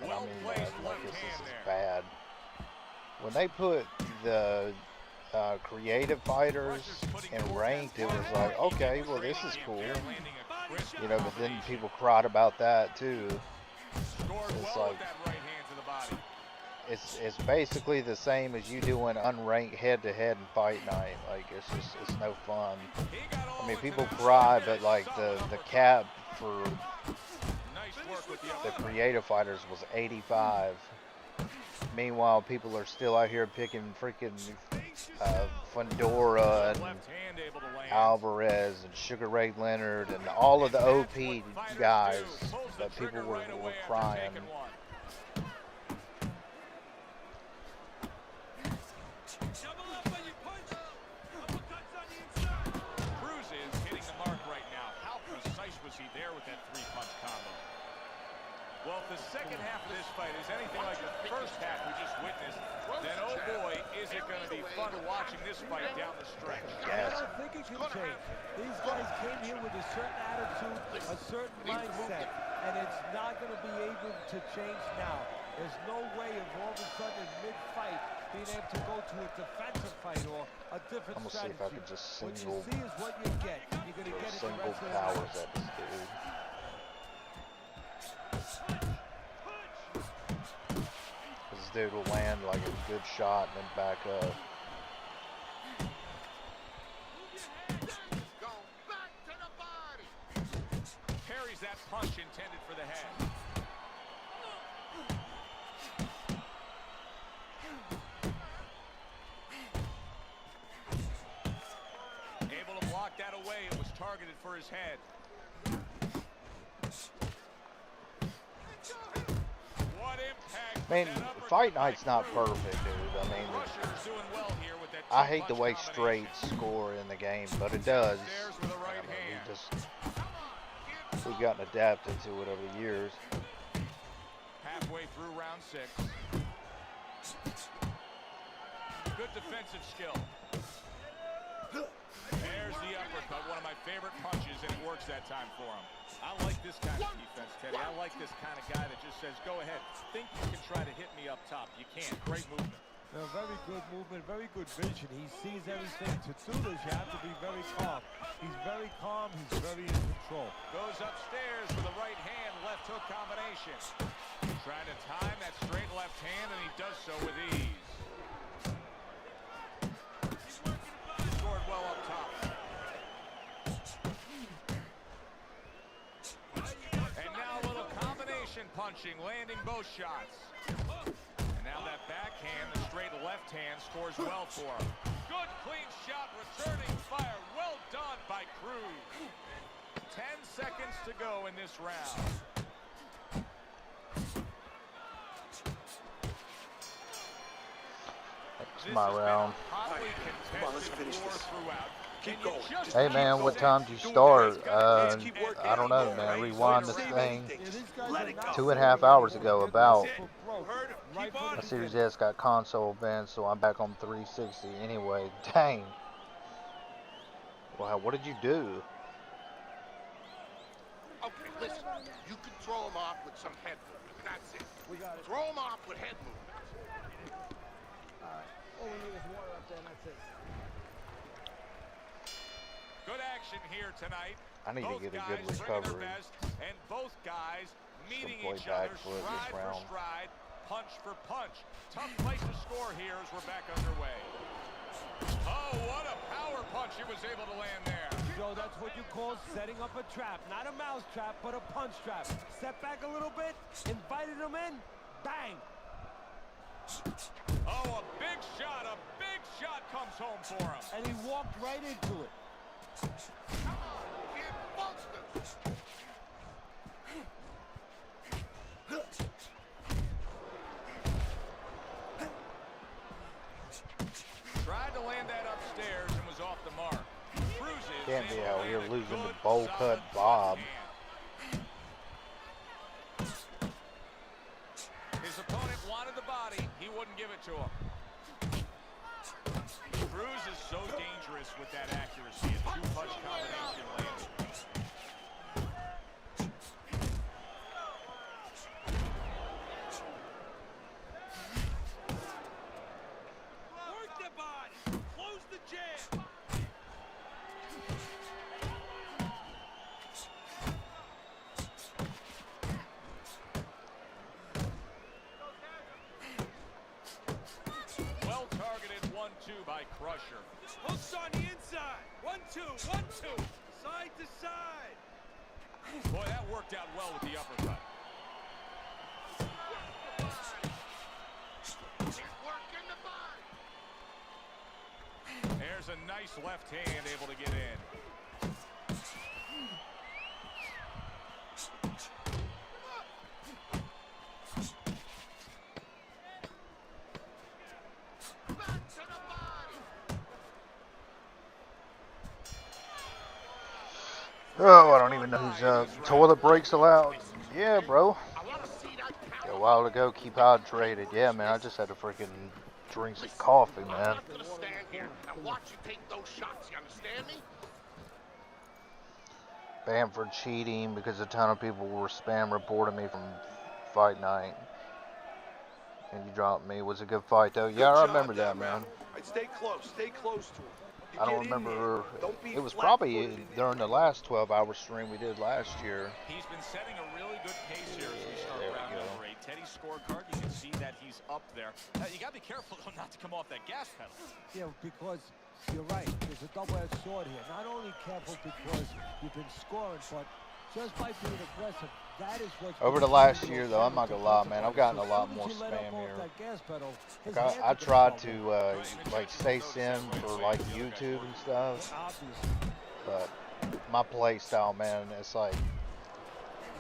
Speaker 1: And I mean that like this is bad. When they put the creative fighters in ranked, it was like, okay, well this is cool. You know, but then people cried about that too. It's like, it's basically the same as you doing unranked head-to-head in fight night. Like it's no fun. I mean, people cry, but like the cap for the creative fighters was 85. Meanwhile, people are still out here picking freaking Fundora and Alvarez and Sugar Ray Leonard and all of the OP guys that people were crying.
Speaker 2: Well, if the second half of this fight is anything like the first half we just witnessed, then oh boy, is it going to be fun watching this fight down the stretch.
Speaker 3: I think it can change. These guys came here with a certain attitude, a certain mindset, and it's not going to be able to change now. There's no way of all of a sudden mid-fight being able to go to a defensive fight or a different strategy.
Speaker 1: I'm going to see if I can just single,
Speaker 3: what you see is what you get. You're going to get it the
Speaker 1: single
Speaker 3: rest of the
Speaker 1: powers
Speaker 3: night.
Speaker 1: at this dude. This dude will land like a good shot and then back up.
Speaker 6: Go back to the body.
Speaker 2: Parries that punch intended for the head. Able to block that away. It was targeted for his head.
Speaker 1: I mean, fight night's not perfect, dude. I mean, I hate the way straights score in the game, but it does. I mean, we've gotten adapted to it over the years.
Speaker 2: halfway through round 6. Good defensive skill. There's the uppercut, one of my favorite punches, and it works that time for him. I like this kind of defense, Teddy. I like this kind of guy that just says, go ahead, think you can try to hit me up top. You can't. Great movement.
Speaker 3: Very good movement, very good vision. He sees everything. To do this, you have to be very calm. He's very calm. He's very in control.
Speaker 2: Goes upstairs with a right hand, left hook combination. Trying to time that straight left hand, and he does so with ease. Scored well up top. And now a little combination punching, landing both shots. And now that backhand, the straight left hand, scores well for him. Good clean shot, returning fire. Well done by Cruz. 10 seconds to go in this round.
Speaker 1: It's my round.
Speaker 4: Come on, let's finish this. Keep going.
Speaker 1: Hey man, what time do you start? I don't know, man. Rewind this thing 2.5 hours ago. About my Series S got console banned, so I'm back on 360 anyway. Dang. Wow, what did you do?
Speaker 6: Okay, listen. You can throw him off with some head movement. That's it. Throw him off with head movement.
Speaker 5: All we need is water up there, and that's it.
Speaker 2: Good action here tonight.
Speaker 1: I need
Speaker 2: both
Speaker 1: to get a
Speaker 2: guys
Speaker 1: good
Speaker 2: bringing their
Speaker 1: recovery.
Speaker 2: best, and both guys meeting
Speaker 1: play
Speaker 2: each other
Speaker 1: backflip this
Speaker 2: stride for
Speaker 1: round.
Speaker 2: stride, punch for punch. Tough place to score here as we're back underway. Oh, what a power punch he was able to land there.
Speaker 3: Joe, that's what you call setting up a trap. Not a mouse trap, but a punch trap. Step back a little bit, invited him in, bang.
Speaker 2: Oh, a big shot comes home for him.
Speaker 3: And he walked right into it.
Speaker 2: Tried to land that upstairs and was off the mark. Cruzes
Speaker 1: Can't be out here losing to
Speaker 2: good,
Speaker 1: bowl cut
Speaker 2: solid
Speaker 1: Bob.
Speaker 2: hand. His opponent wanted the body. He wouldn't give it to him. Cruz is so dangerous with that accuracy. A two-punch combination landing.
Speaker 4: Work the body. Close the jam.
Speaker 2: Well targeted 1-2 by Crusher.
Speaker 4: Hooks on the inside. 1-2, 1-2. Side to side.
Speaker 2: Boy, that worked out well with the uppercut.
Speaker 6: He's working the body.
Speaker 2: There's a nice left hand able to get in.
Speaker 6: Back to the body.
Speaker 1: Oh, I don't even know who's toilet breaks allowed. Yeah, bro.
Speaker 6: I want to see that
Speaker 1: A
Speaker 6: power.
Speaker 1: while to go, keep hydrated. Yeah, man, I just had to freaking drink some coffee,
Speaker 6: I'm
Speaker 1: man.
Speaker 6: not going to stand here and watch you take those shots. You understand me?
Speaker 1: Banned for cheating because a ton of people were spam reporting me from fight night. And you dropped me. It was a good fight, though. Yeah, I remember that, man.
Speaker 4: Right, stay close to him. You
Speaker 1: I don't
Speaker 4: get in
Speaker 1: remember.
Speaker 4: there. Don't be
Speaker 1: It was
Speaker 4: flat-footed
Speaker 1: probably
Speaker 4: in there.
Speaker 1: during the last 12-hour stream we did last year.
Speaker 2: He's been setting a really good pace here as we
Speaker 1: Yeah,
Speaker 2: start
Speaker 1: there we
Speaker 2: round
Speaker 1: go.
Speaker 2: number 8. Teddy's scorecard, you can see that he's up there. You got to be careful, though, not to come off that gas pedal.
Speaker 3: Yeah, because you're right. There's a double-edged sword here. Not only careful because you've been scoring, but just by being aggressive, that is what's
Speaker 1: Over the last year, though, I'm not gonna lie, man, I've gotten a lot more spam here. Like I tried to like stay sim for like YouTube and stuff, but my play style, man, it's like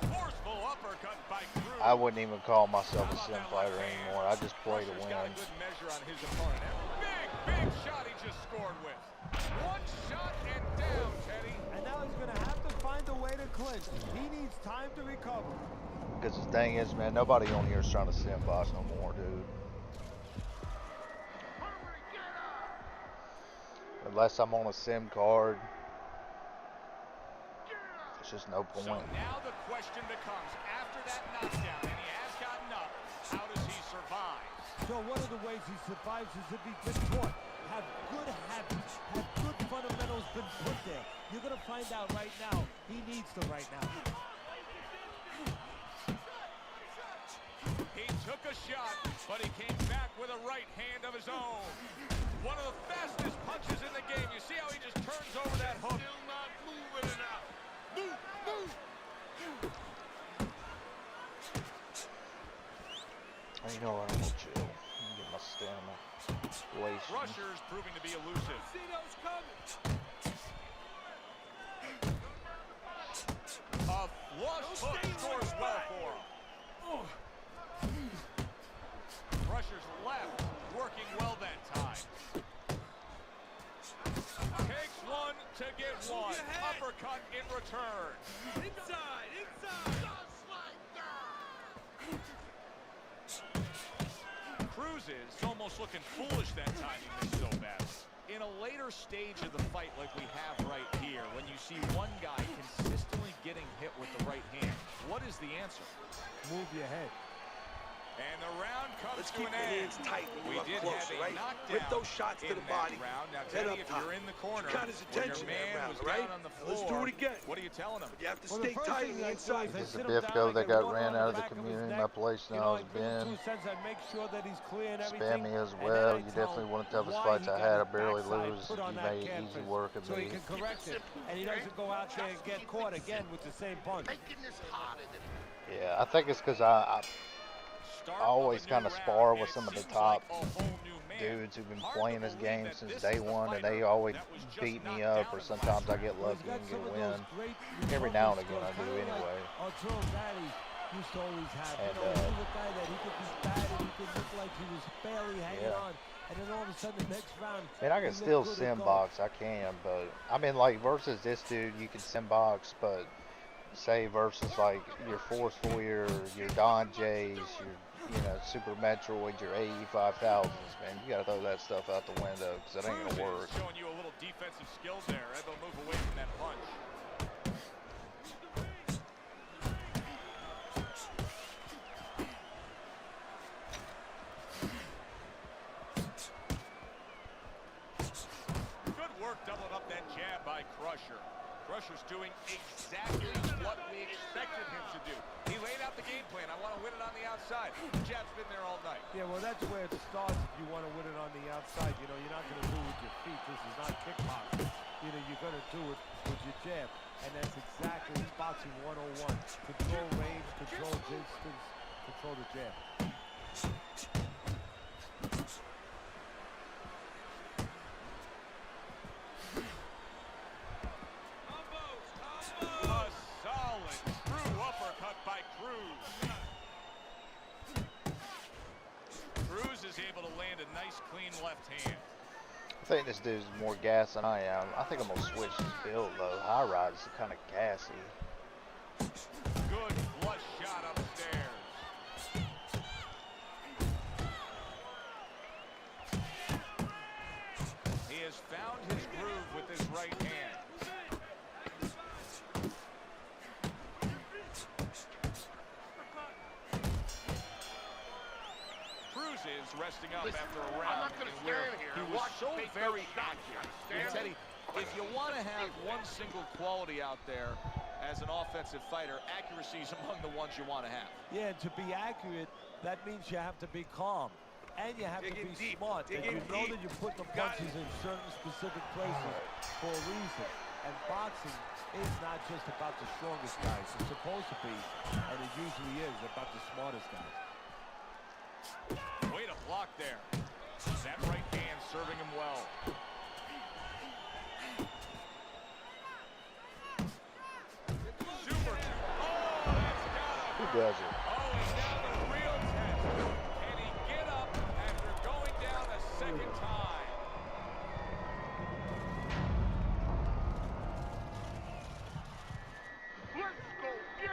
Speaker 2: Forceful uppercut by Cruz.
Speaker 1: I wouldn't even call myself a sim fighter anymore. I just play to
Speaker 2: Crusher's
Speaker 1: win.
Speaker 2: got a good measure on his opponent. Big shot he just scored with. One shot and down, Teddy.
Speaker 3: And now he's going to have to find a way to clinch. He needs time to recover.
Speaker 1: Because the thing is, man, nobody on here is trying to sim box no more, dude. Unless I'm on a sim card, it's just no point.
Speaker 2: So now the question becomes, after that knockdown, and he has gotten up, how does he survive?
Speaker 3: So one of the ways he survives is if he's been taught. Have good habits, have good fundamentals been put there. You're going to find out right now, he needs them right now.
Speaker 2: He took a shot, but he came back with a right hand of his own. One of the fastest punches in the game. You see how he just turns over that hook?
Speaker 6: Still not moving enough. Move, move.
Speaker 1: You know what? I'm gonna chill. I'm gonna get my stamina.
Speaker 2: Crusher's proving to be elusive.
Speaker 4: See those coming.
Speaker 2: A flush hook scores well for him. Crusher's left working well that time. Takes one to get one. Uppercut in return.
Speaker 4: Inside, inside.
Speaker 6: Just like that.
Speaker 2: Cruises almost looking foolish that time he missed so bad. In a later stage of the fight like we have right here, when you see one guy consistently getting hit with the right hand, what is the answer?
Speaker 3: Move your head.
Speaker 2: And the round comes
Speaker 4: Let's
Speaker 2: to
Speaker 4: keep
Speaker 2: an
Speaker 4: the
Speaker 2: end.
Speaker 4: hands tight when
Speaker 2: We
Speaker 4: we're up
Speaker 2: did
Speaker 4: close,
Speaker 2: have a
Speaker 4: right?
Speaker 2: knockdown
Speaker 4: Rip those shots to
Speaker 2: in
Speaker 4: the
Speaker 2: that
Speaker 4: body.
Speaker 2: round. Now,
Speaker 4: Head
Speaker 2: Teddy,
Speaker 4: up
Speaker 2: if
Speaker 4: top.
Speaker 2: you're in the corner,
Speaker 4: You got his
Speaker 2: where your
Speaker 4: attention
Speaker 2: man
Speaker 4: that round,
Speaker 2: was
Speaker 4: right?
Speaker 2: down on the
Speaker 4: Now let's
Speaker 2: floor,
Speaker 4: do it again.
Speaker 2: what are you telling him?
Speaker 4: You have to
Speaker 3: Well,
Speaker 4: stay
Speaker 3: the first
Speaker 4: tight
Speaker 3: thing
Speaker 4: on the
Speaker 3: I do
Speaker 4: inside.
Speaker 3: is I
Speaker 1: This is
Speaker 3: sit
Speaker 1: a
Speaker 3: him
Speaker 1: Biff
Speaker 3: down,
Speaker 1: go
Speaker 3: I
Speaker 1: that
Speaker 3: get
Speaker 1: got
Speaker 3: water
Speaker 1: ran
Speaker 3: on
Speaker 1: out
Speaker 3: the
Speaker 1: of the
Speaker 3: back of his
Speaker 1: community.
Speaker 3: neck.
Speaker 1: My place
Speaker 3: You know,
Speaker 1: now
Speaker 3: I
Speaker 1: has
Speaker 3: give him
Speaker 1: been
Speaker 3: 2 cents. I make sure that he's clear and everything.
Speaker 1: spammy as
Speaker 3: And then
Speaker 1: well.
Speaker 3: I
Speaker 1: You
Speaker 3: tell
Speaker 1: definitely want to tell his
Speaker 3: why
Speaker 1: fights
Speaker 3: he
Speaker 1: I
Speaker 3: got
Speaker 1: had. I
Speaker 3: his
Speaker 1: barely
Speaker 3: backside
Speaker 1: lose.
Speaker 3: put on
Speaker 1: You
Speaker 3: that
Speaker 1: made
Speaker 3: canvas
Speaker 1: easy work of
Speaker 3: so he
Speaker 1: me.
Speaker 3: can correct it, and he doesn't go out there and get caught again with the same punch.
Speaker 6: Making this harder than
Speaker 1: Yeah, I think it's because I always kind of spar with some of the top dudes who've been playing this game since day one, and they always beat me up, or sometimes I get
Speaker 3: Well, he's
Speaker 1: lucky
Speaker 3: got
Speaker 1: and
Speaker 3: some
Speaker 1: get a
Speaker 3: of
Speaker 1: win.
Speaker 3: those great
Speaker 1: Every now and
Speaker 3: recovery
Speaker 1: again I
Speaker 3: skills,
Speaker 1: do
Speaker 3: kinda like
Speaker 1: anyway.
Speaker 3: Arturo Gatti used to always have.
Speaker 1: And,
Speaker 3: You know, he was a guy that he could be batted, he could look like he was barely hanging
Speaker 1: Yeah.
Speaker 3: on, and then all of a sudden the next round,
Speaker 1: Man, I
Speaker 3: he
Speaker 1: can
Speaker 3: looked
Speaker 1: still
Speaker 3: good
Speaker 1: sim
Speaker 3: to go.
Speaker 1: box, I can, but I mean, like, versus this dude, you can sim box, but say versus like your Force Foyer, your Don Jays, your Super Metroid, your AE 5000s, man, you gotta throw that stuff out the window because it ain't
Speaker 2: Cruz
Speaker 1: gonna
Speaker 2: is
Speaker 1: work.
Speaker 2: showing you a little defensive skill there. Able to move away from that punch. Good work doubling up that jab by Crusher. Crusher's doing exactly what we expected him to do. He laid out the game plan. I want to win it on the outside. The jab's been there all night.
Speaker 3: Yeah, well, that's where it starts if you want to win it on the outside. You know, you're not going to do it with your feet. This is not kickboxing. You know, you're going to do it with your jab. And that's exactly boxing 101. Control range, control distance, control the jab.
Speaker 2: A solid true uppercut by Cruz. Cruz is able to land a nice, clean left hand.
Speaker 1: I think this dude's more gas than I am. I think I'm gonna switch his build though. High ride is kind of gassy.
Speaker 2: Good flush shot upstairs. He has found his groove with his right hand. Cruz is resting up
Speaker 6: Listen,
Speaker 2: after a
Speaker 6: I'm
Speaker 2: round
Speaker 6: not gonna
Speaker 2: in where
Speaker 6: stand here
Speaker 2: he
Speaker 6: and
Speaker 2: was
Speaker 6: watch
Speaker 2: so
Speaker 6: take
Speaker 2: very
Speaker 6: those shots,
Speaker 2: accurate.
Speaker 6: you
Speaker 2: And
Speaker 6: understand?
Speaker 2: Teddy, if you want to have one single quality out there as an offensive fighter, accuracy is among the ones you want to have.
Speaker 3: Yeah, and to be accurate, that means you have to be calm. And you have to
Speaker 4: Dig in
Speaker 3: be
Speaker 4: deep.
Speaker 3: smart.
Speaker 4: Dig
Speaker 3: And you
Speaker 4: in
Speaker 3: know
Speaker 4: deep.
Speaker 3: that you put the
Speaker 4: Got
Speaker 3: punches in certain specific places for a reason. And boxing is not just about the strongest guys. It's supposed to be, and it usually is, about the smartest guys.
Speaker 2: Way to block there. That right hand serving him well. Super. Oh, that's got him.
Speaker 1: Who does it?
Speaker 2: Oh, he's down to real test. Can he get up after going down a second time?
Speaker 6: Let's go, yeah!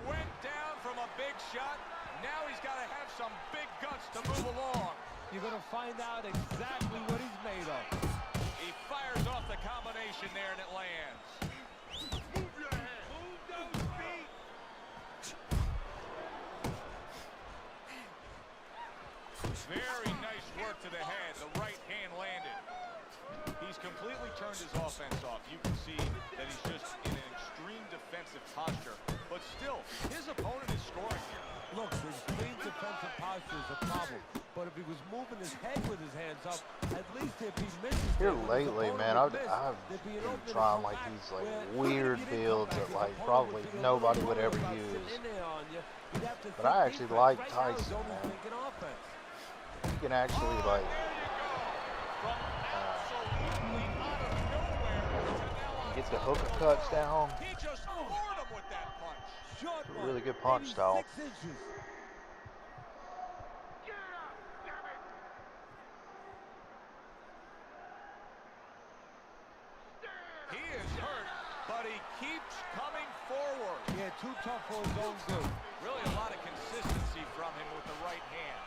Speaker 2: went down from a big shot. Now he's got to have some big guts to move along.
Speaker 3: You're going to find out exactly what he's made of.
Speaker 2: He fires off the combination there, and it lands.
Speaker 4: Move your head. Move those feet.
Speaker 2: Very nice work to the head. The right hand landed. He's completely turned his offense off. You can see that he's just in an extreme defensive posture. But still, his opponent is scoring here.
Speaker 3: Look, the extreme defensive posture is a problem. But if he was moving his head with his hands up, at least if he misses
Speaker 1: Here
Speaker 3: there,
Speaker 1: lately, man, I've been trying like these like weird builds that like probably nobody would ever use. But I actually like Tyson, man. You can actually like get the hooker cuts down.
Speaker 2: He just floored him with that punch.
Speaker 1: A really good punch style.
Speaker 2: He is hurt, but he keeps coming forward.
Speaker 3: Yeah, too tough for his own good.
Speaker 2: Really a lot of consistency from him with the right hand.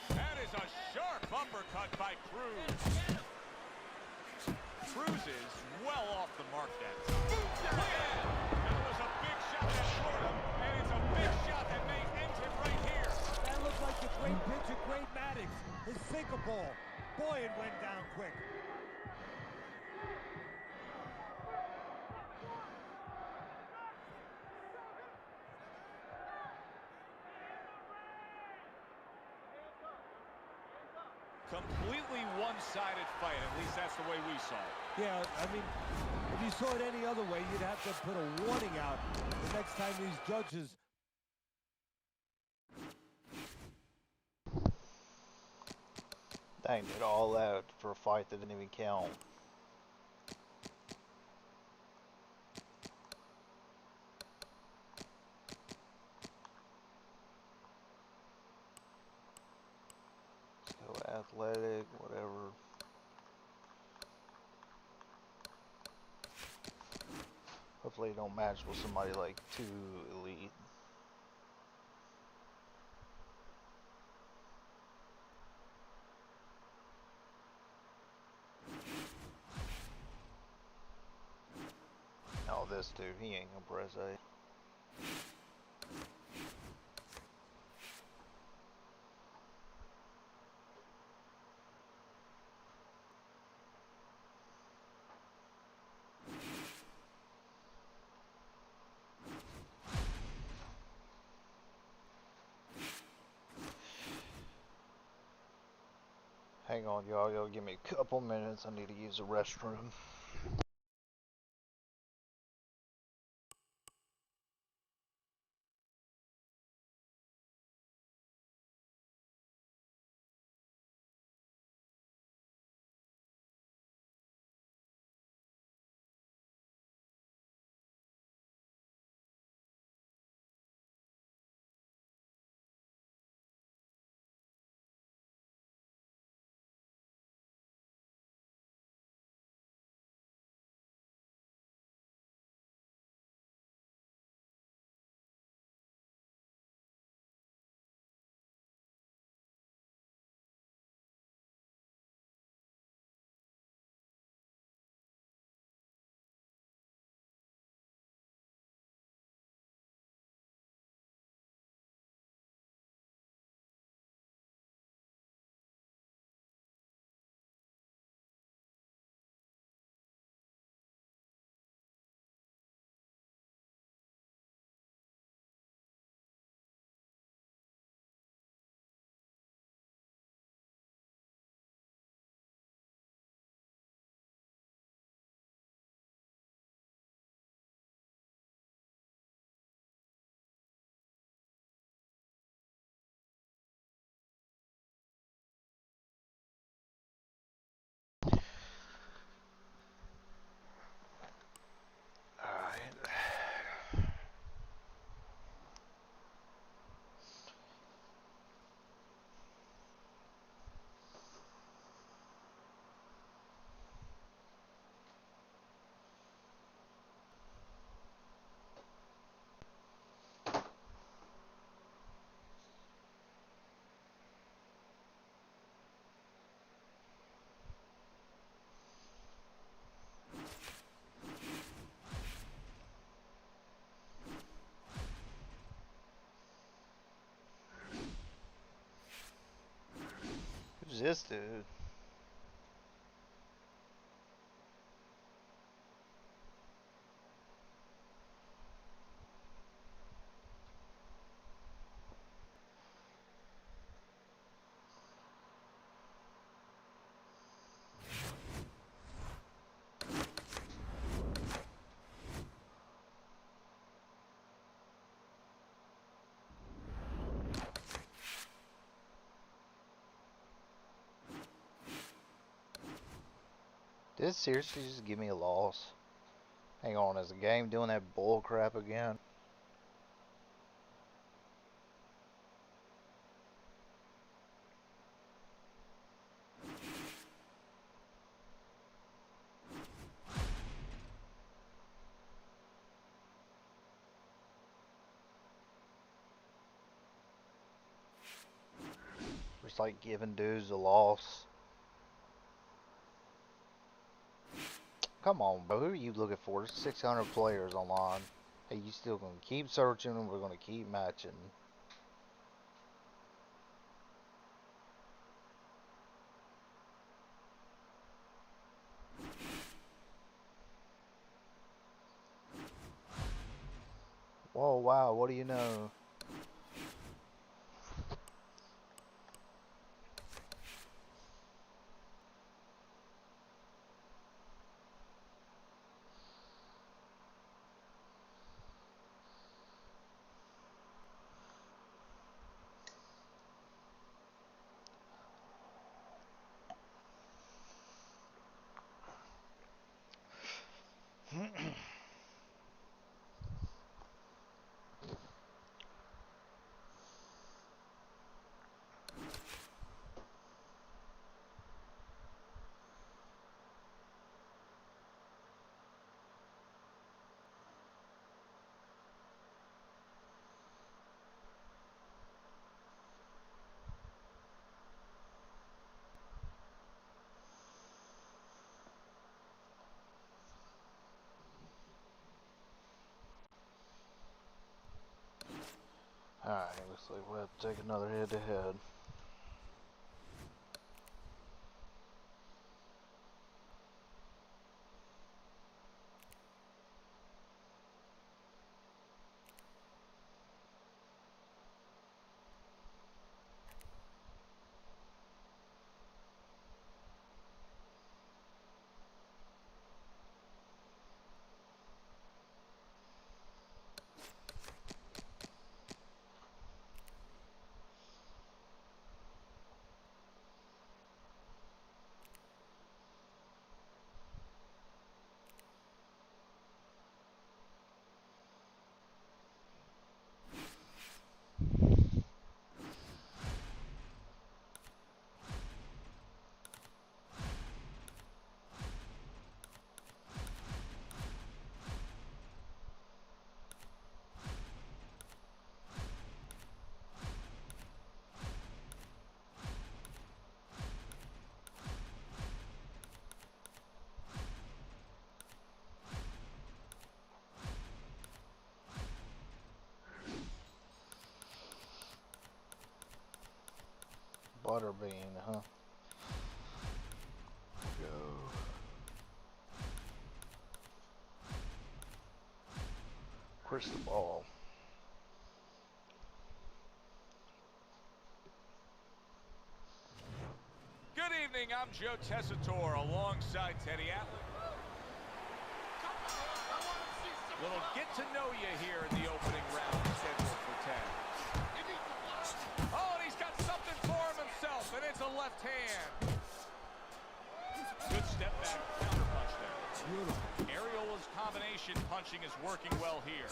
Speaker 2: That is a sharp uppercut by Cruz. Cruz is well off the mark that time. That was a big shot that scored him, and it's a big shot that may end it right here.
Speaker 3: That looks like the great pitcher, Great Maddox. His sinker ball. Boy, it went down quick.
Speaker 2: Completely one-sided fight, at least that's the way we saw it.
Speaker 3: Yeah, I mean, if you saw it any other way, you'd have to put a warning out the next time these judges.
Speaker 1: Dang, did all that for a fight that didn't even count. Let's go athletic, whatever. Hopefully you don't match with somebody like too elite. Oh, this dude, he ain't gonna press A. Hang on, y'all give me a couple minutes. I need to use the restroom. This dude. Did it seriously just give me a loss? Hang on, is the game doing that bull crap again? It's like giving dudes a loss. Come on, bro. Who are you looking for? There's 600 players online. Hey, you still gonna keep searching and we're gonna keep matching. Whoa, wow, what do you know? Alright, looks like we'll have to take another head to head. Butterbean, huh? Go. Crystal ball.
Speaker 2: Good evening, I'm Joe Tessitore alongside Teddy Atlas. Little get to know you here in the opening round scheduled for 10. Oh, and he's got something for him himself, and it's a left hand. Good step back counter punch there.
Speaker 3: Beautiful.
Speaker 2: Ariola's combination punching is working well here.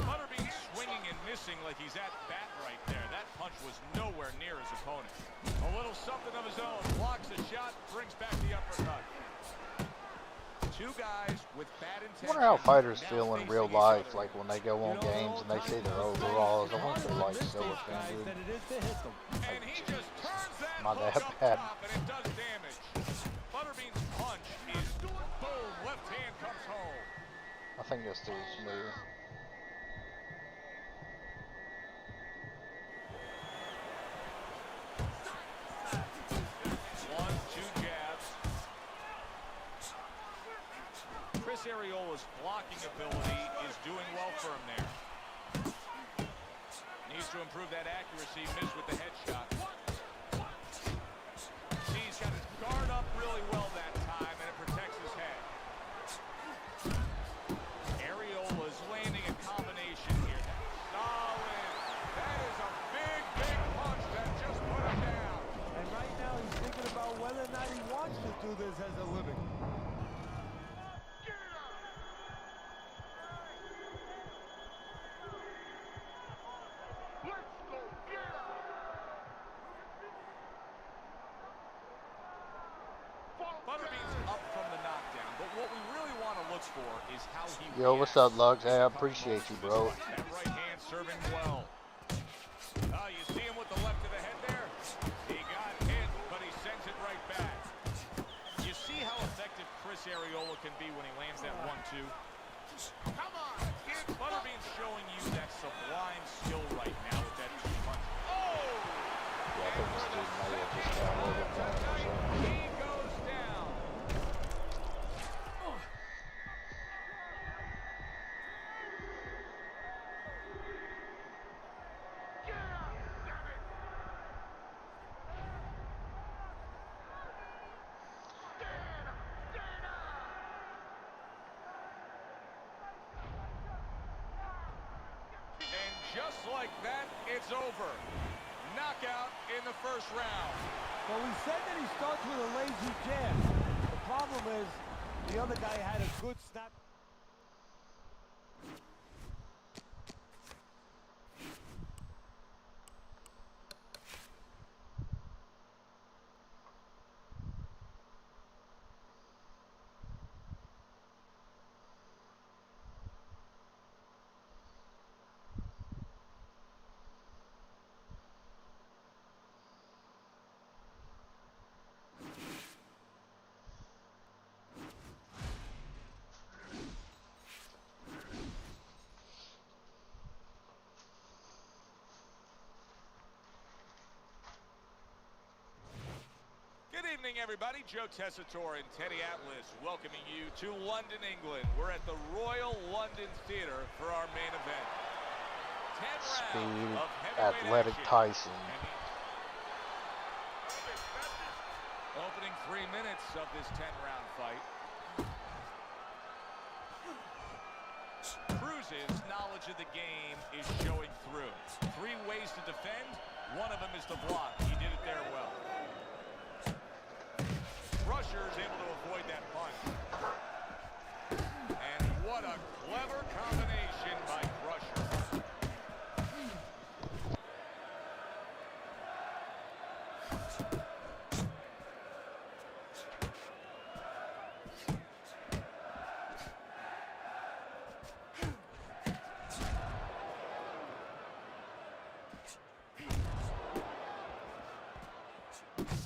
Speaker 2: Butterbean swinging and missing like he's at bat right there. That punch was nowhere near his opponent. A little something of his own. Blocks a shot, brings back the uppercut. Two guys with bad intentions.
Speaker 1: I wonder how fighters feel in real life, like when they go on games and they see their overalls. I wonder if they're like so offended.
Speaker 2: And he just turns that
Speaker 1: Not
Speaker 2: hook
Speaker 1: that
Speaker 2: up
Speaker 1: bad.
Speaker 2: top, and it does damage. Butterbean's punch is boom. Left hand comes home.
Speaker 1: I think this dude's new.
Speaker 2: Ariola's blocking ability is doing well for him there. Needs to improve that accuracy. Missed with the headshot. See, he's got his guard up really well that time, and it protects his head. Ariola's landing a combination here. Solid. That is a big, big punch that just put him down.
Speaker 3: And right now he's thinking about whether or not he wants to do this as a living.
Speaker 2: Butterbean's up from the knockdown, but what we really want to look for is how he
Speaker 1: Yo, what's up, Lugs? Hey, I appreciate you, bro.
Speaker 2: That right hand serving well. You see him with the left of the head there? He got hit, but he sends it right back. You see how effective Chris Ariola can be when he lands that 1-2?
Speaker 6: Come on, kid.
Speaker 2: Butterbean's showing you that sublime skill right now with that punch. Oh!
Speaker 1: Yeah, I think this dude might have just downloaded that or something.
Speaker 2: He goes down. And just like that, it's over. Knockout in the first round.
Speaker 3: Well, we said that he starts with a lazy jab. The problem is the other guy had a good snap.
Speaker 2: Good evening, everybody. Joe Tessitore and Teddy Atlas welcoming you to London, England. We're at the Royal London Theatre for our main event. 10
Speaker 1: Speed,
Speaker 2: rounds of heavyweight
Speaker 1: athletic
Speaker 2: action.
Speaker 1: Tyson.
Speaker 2: Opening 3 minutes of this 10-round fight. Cruz's knowledge of the game is showing through. 3 ways to defend. One of them is to block. He did it there well. Crusher's able to avoid that punch. And what a clever combination by Crusher.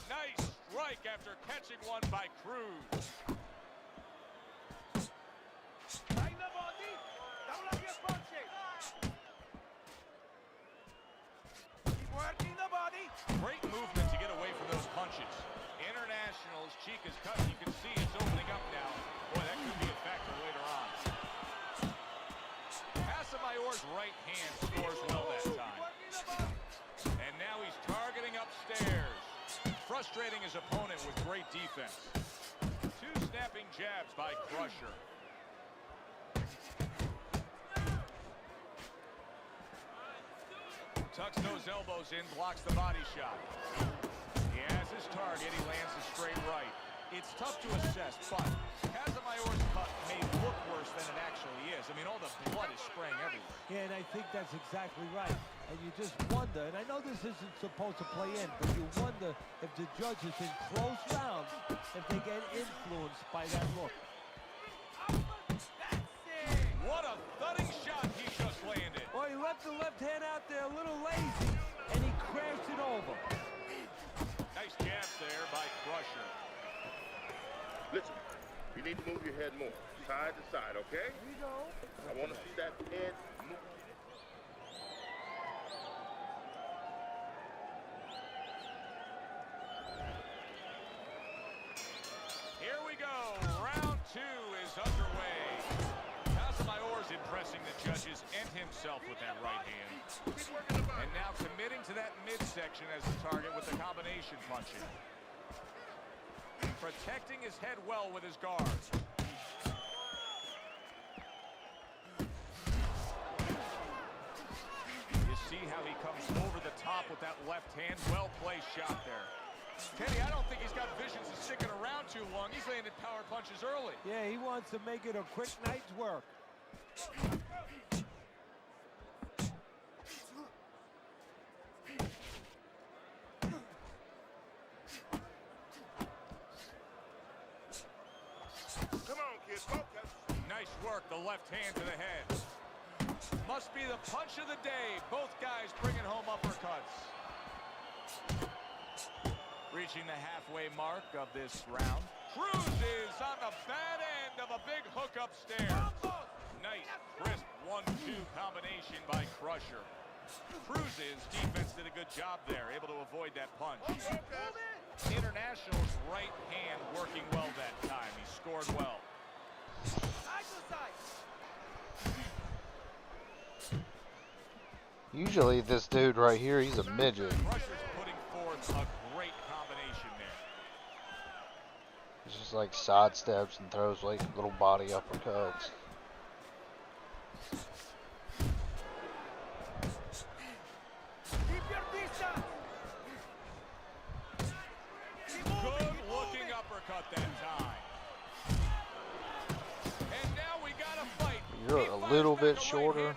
Speaker 2: Nice strike after catching one by Cruz. Great movement to get away from those punches. Internationals, cheek is cut. You can see it's opening up now. Boy, that could be a factor later on. Casamayor's right hand scores well that time. And now he's targeting upstairs. Frustrating his opponent with great defense. 2 snapping jabs by Crusher. Tucks those elbows in, blocks the body shot. He has his target, he lands a straight right. It's tough to assess, but Casamayor's cut may look worse than it actually is. I mean, all the blood is spraying everywhere.
Speaker 3: Yeah, and I think that's exactly right. And you just wonder, and I know this isn't supposed to play in, but you wonder if the judges in close rounds, if they get influenced by that look.
Speaker 2: What a thudding shot he just landed.
Speaker 3: Well, he left the left hand out there a little lazy, and he crashed it over.
Speaker 2: Nice jabs there by Crusher.
Speaker 6: Listen, you need to move your head more, side to side, okay?
Speaker 5: Here you go.
Speaker 6: I want to see that head move.
Speaker 2: Here we go. Round 2 is underway. himself with that right hand. And now committing to that midsection as the target with the combination punching. Protecting his head well with his guards. You see how he comes over the top with that left hand. Well-placed shot there. Kenny, I don't think he's got visions of sticking around too long. He's landing power punches early.
Speaker 3: Yeah, he wants to make it a quick night's work.
Speaker 6: Come on, kid, focus.
Speaker 2: Nice work, the left hand to the head. Must be the punch of the day. Both guys bringing home uppercuts. Reaching the halfway mark of this round. Cruises on the bad end of a big hook upstairs. Nice, crisp 1-2 combination by Crusher. Cruises defense did a good job there, able to avoid that punch. International's right hand working well that time. He scored well.
Speaker 1: Usually this dude right here, he's a midget.
Speaker 2: Crusher's putting forth a great combination there.
Speaker 1: He's just like sidesteps and throws like little body uppercuts.
Speaker 2: Good looking uppercut that time. And now we got a fight.
Speaker 1: You're a little bit shorter.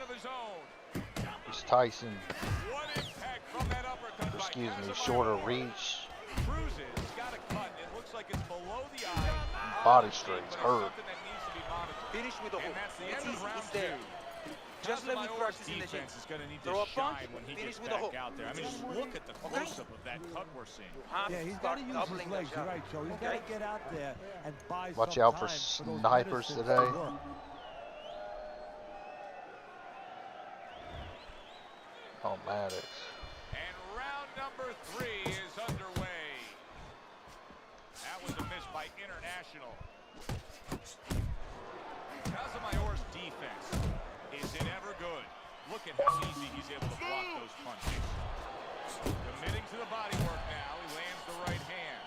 Speaker 1: He's Tyson.
Speaker 2: What impact from that uppercut by
Speaker 1: Excuse me,
Speaker 2: Casimiro.
Speaker 1: shorter reach.
Speaker 2: Cruises got a cut. It looks like it's below the eye.
Speaker 1: Body straight's hurt.
Speaker 2: Something that needs to be monitored.
Speaker 8: Finish with the
Speaker 2: And
Speaker 8: hook.
Speaker 2: that's the
Speaker 8: It's
Speaker 2: end of
Speaker 8: easy.
Speaker 2: round
Speaker 8: It's there.
Speaker 2: two.
Speaker 8: Just let me
Speaker 2: Casimiro's
Speaker 8: practice in the gym.
Speaker 2: defense is going to need
Speaker 8: Throw
Speaker 2: to
Speaker 8: a punch,
Speaker 2: shine when he
Speaker 8: finish
Speaker 2: gets
Speaker 8: with a
Speaker 2: back
Speaker 8: hook.
Speaker 2: out there. I mean, just look at the close-up of that cut we're seeing.
Speaker 3: Yeah, he's got to use his legs. You're right, Joe. He's got to get out there and buy
Speaker 1: Watch
Speaker 3: some
Speaker 1: out for
Speaker 3: time those
Speaker 1: snipers
Speaker 3: medicines
Speaker 1: today.
Speaker 3: to work.
Speaker 1: Oh, Maddox.
Speaker 2: And round number 3 is underway. That was a miss by International. Casimiro's defense, is it ever good? Look at how easy he's able to block those punches. Committing to the body work now. He lands the right hand.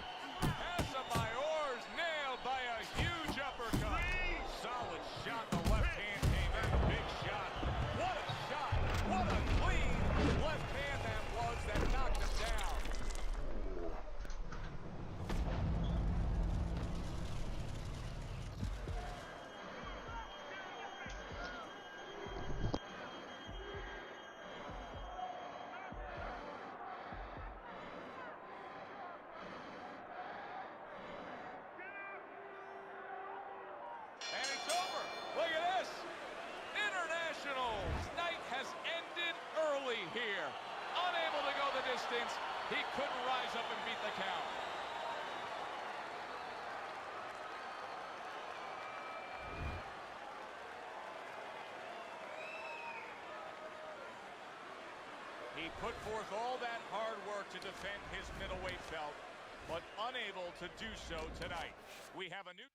Speaker 2: Casimiro's nailed by a huge uppercut. Solid shot. The left hand came in. Big shot. What a shot. What a clean left hand that was that knocked him down. And it's over. Look at this. International's night has ended early here. Unable to go the distance, he couldn't rise up and beat the count. He put forth all that hard work to defend his middleweight belt, but unable to do so tonight. We have a new...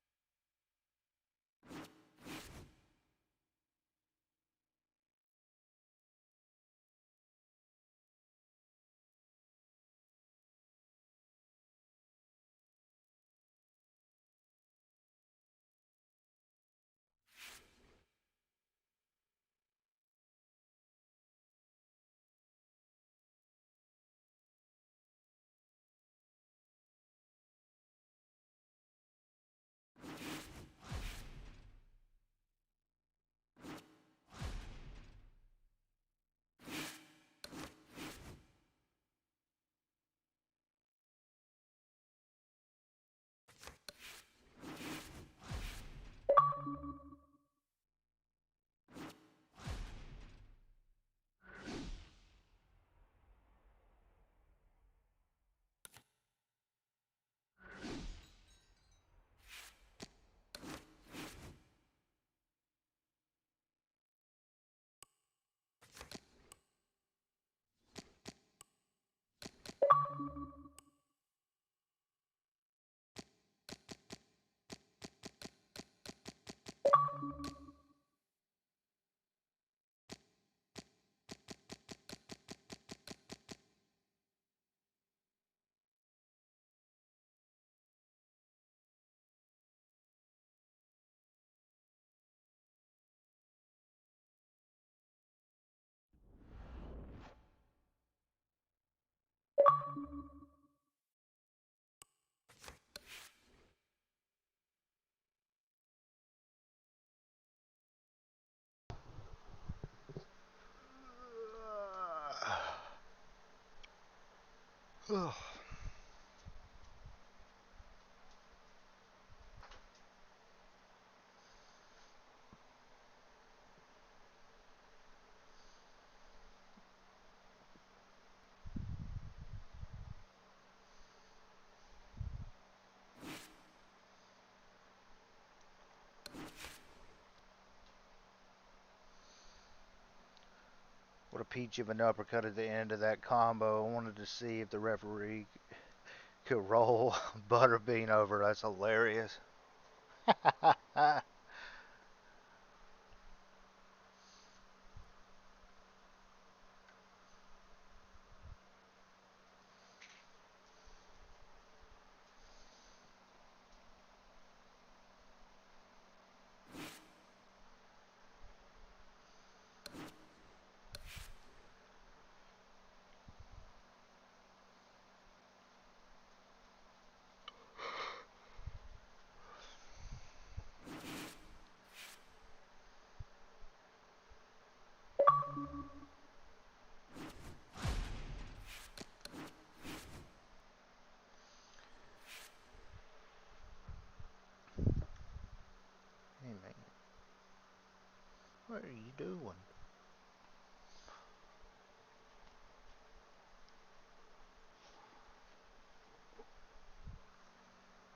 Speaker 1: Ugh. What a peach of an uppercut at the end of that combo. I wanted to see if the referee could roll Butterbean over. That's hilarious. Hey man, what are you doing?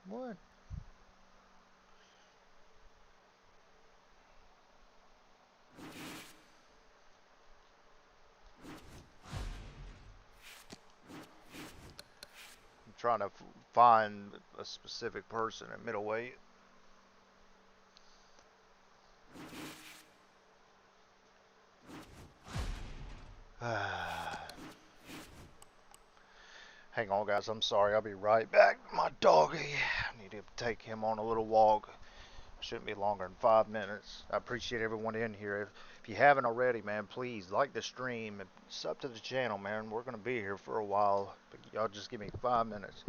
Speaker 1: What? I'm trying to find a specific person at middleweight. Hang on, guys. I'm sorry. I'll be right back. My doggy. I need to take him on a little walk. Shouldn't be longer than 5 minutes. I appreciate everyone in here. If you haven't already, man, please like the stream and sub to the channel, man. We're gonna be here for a while, but y'all just give me 5 minutes.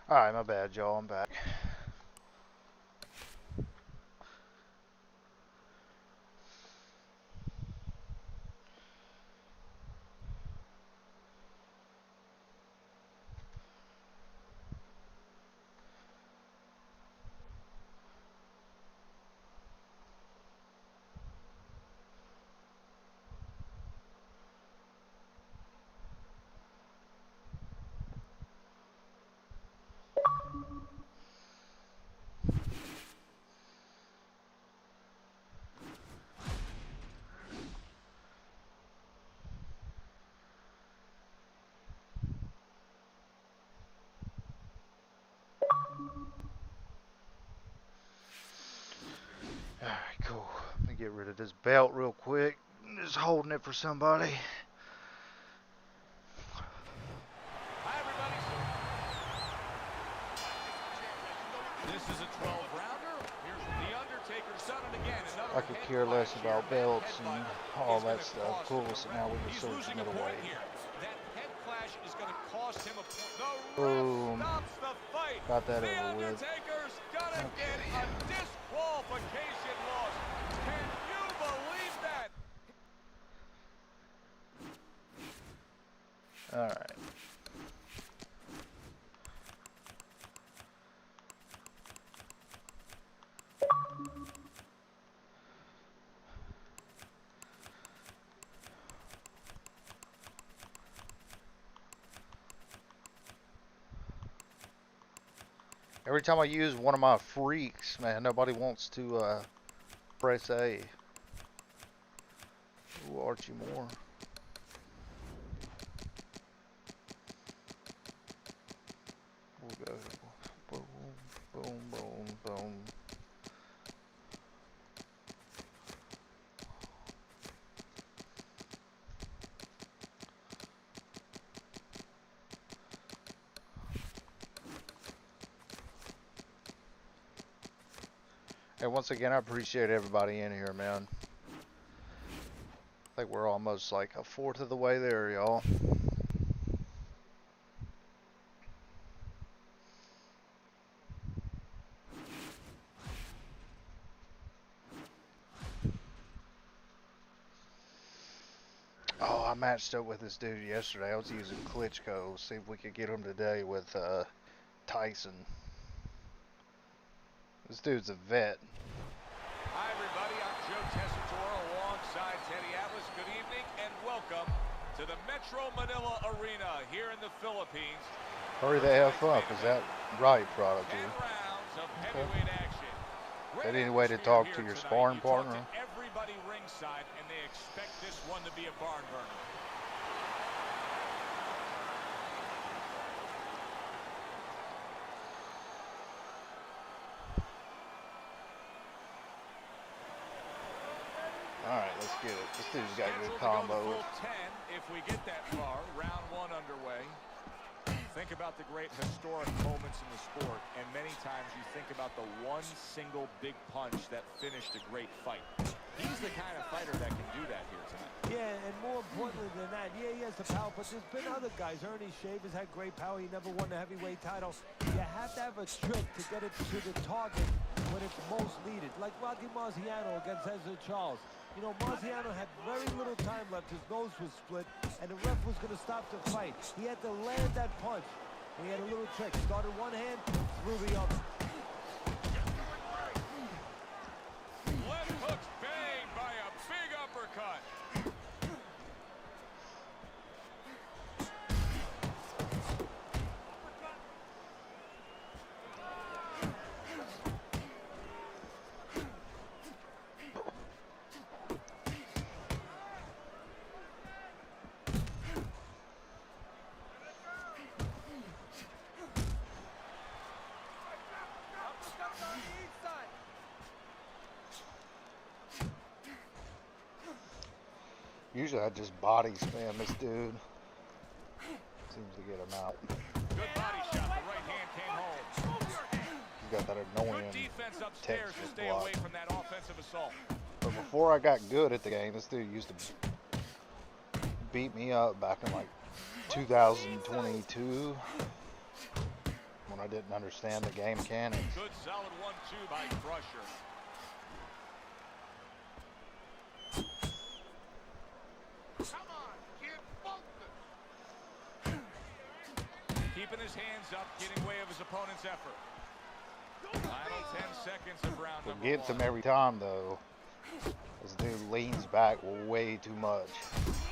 Speaker 1: Alright, my bad, y'all. I'm back. Alright, cool. Let me get rid of this belt real quick. I'm just holding it for somebody.
Speaker 2: Hi, everybody. This is a 12-rounder. Here's the Undertaker's done it again.
Speaker 1: I could care less about belts and all that stuff. Cool, so now we can search middleweight.
Speaker 2: That head clash is going to cost him a point. The
Speaker 1: Boom.
Speaker 2: ref stops the fight.
Speaker 1: Got that
Speaker 2: The
Speaker 1: over with.
Speaker 2: Undertaker's gonna get a disqualification loss. Can you believe that?
Speaker 1: Alright. Every time I use one of my freaks, man, nobody wants to press A. Ooh, Archie Moore. We'll go boom, boom, boom, boom. And once again, I appreciate everybody in here, man. I think we're almost like a fourth of the way there, y'all. Oh, I matched up with this dude yesterday. I was using Klitschko. See if we could get him today with Tyson. This dude's a vet.
Speaker 2: Hi, everybody. I'm Joe Tessitore alongside Teddy Atlas. Good evening and welcome to the Metro Manila Arena here in the Philippines.
Speaker 1: Hurry the F up. Is that right, Prodigy?
Speaker 2: 10 rounds of heavyweight action.
Speaker 1: Is that any way to talk to your sparring partner?
Speaker 2: Everybody ringside, and they expect this one to be a barn burner.
Speaker 1: Alright, let's get it. This dude's got good
Speaker 2: Scheduled to go
Speaker 1: combo.
Speaker 2: the full 10 if we get that far. Round one underway. Think about the great historic moments in the sport, and many times you think about the one single big punch that finished a great fight. He's the kind of fighter that can do that here tonight.
Speaker 3: Yeah, and more importantly than that, yeah, he has the power, but there's been other guys. Ernie Shavers had great power. He never won the heavyweight title. You have to have a trick to get it to the target when it's most needed. Like Rocky Marciano against Ezra Charles. You know, Marciano had very little time left. His nose was split, and the ref was going to stop the fight. He had to land that punch. And he had a little trick. Started one hand, threw the other.
Speaker 2: Left hook's banged by a big uppercut.
Speaker 1: Usually I just body spam this dude. Seems to get him out.
Speaker 2: Good body shot. The right hand came home.
Speaker 1: He's got that annoying
Speaker 2: Good defense upstairs to
Speaker 1: Texas
Speaker 2: stay
Speaker 1: block.
Speaker 2: away from that offensive assault.
Speaker 1: But before I got good at the game, this dude used to beat me up back in like 2022 when I I didn't understand the game mechanics.
Speaker 2: Good solid 1-2 by Crusher.
Speaker 6: Come on, kid, focus.
Speaker 2: Keeping his hands up, getting way of his opponent's effort. Final 10 seconds of round number 1.
Speaker 1: Gets him every time though. This dude leans back way too much.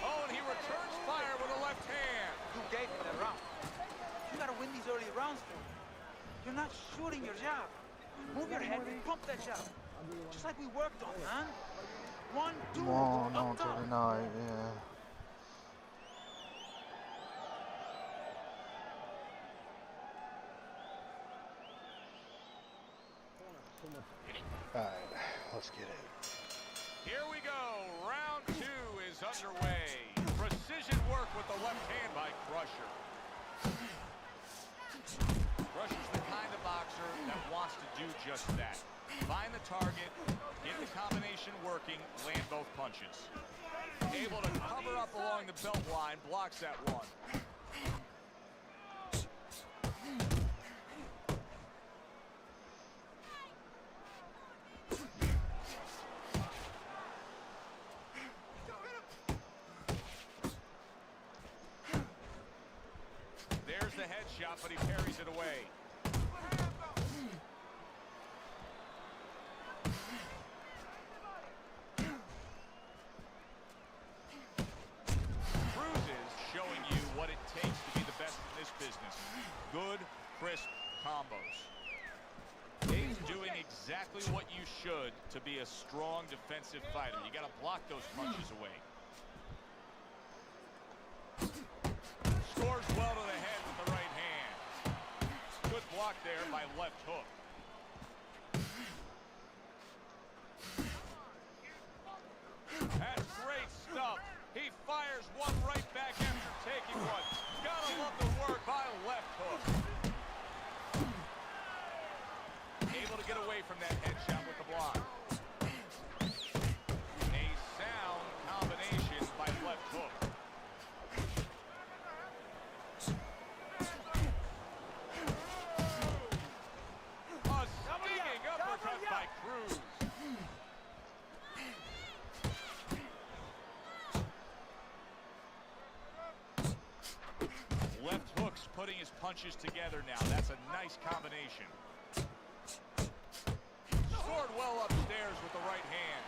Speaker 2: Oh, and he returns fire with a left hand.
Speaker 7: You gave me the round. You gotta win these early rounds for me. You're not shooting your jab. Move your head and pump that jab. Just like we worked on, man. 1, 2,
Speaker 1: Come on,
Speaker 7: up
Speaker 1: on
Speaker 7: top.
Speaker 1: 39, yeah. Alright, let's get it.
Speaker 2: Here we go. Round 2 is underway. Precision work with the left hand by Crusher. Crusher's the kind of boxer that wants to do just that. Find the target, get the combination working, land both punches. Able to cover up along the belt line, blocks that one. There's the headshot, but he parries it away. Showing you what it takes to be the best in this business. Good, crisp combos. Dave's doing exactly what you should to be a strong defensive fighter. You got to block those punches away. Scores well to the head with the right hand. Good block there by left hook. That's great stuff. He fires one right back after taking one. Gotta love the work by left hook. Able to get away from that headshot with the block. A sound combination by left hook. A stinging uppercut by Cruz. Left hook's putting his punches together now. That's a nice combination. Scored well upstairs with the right hand.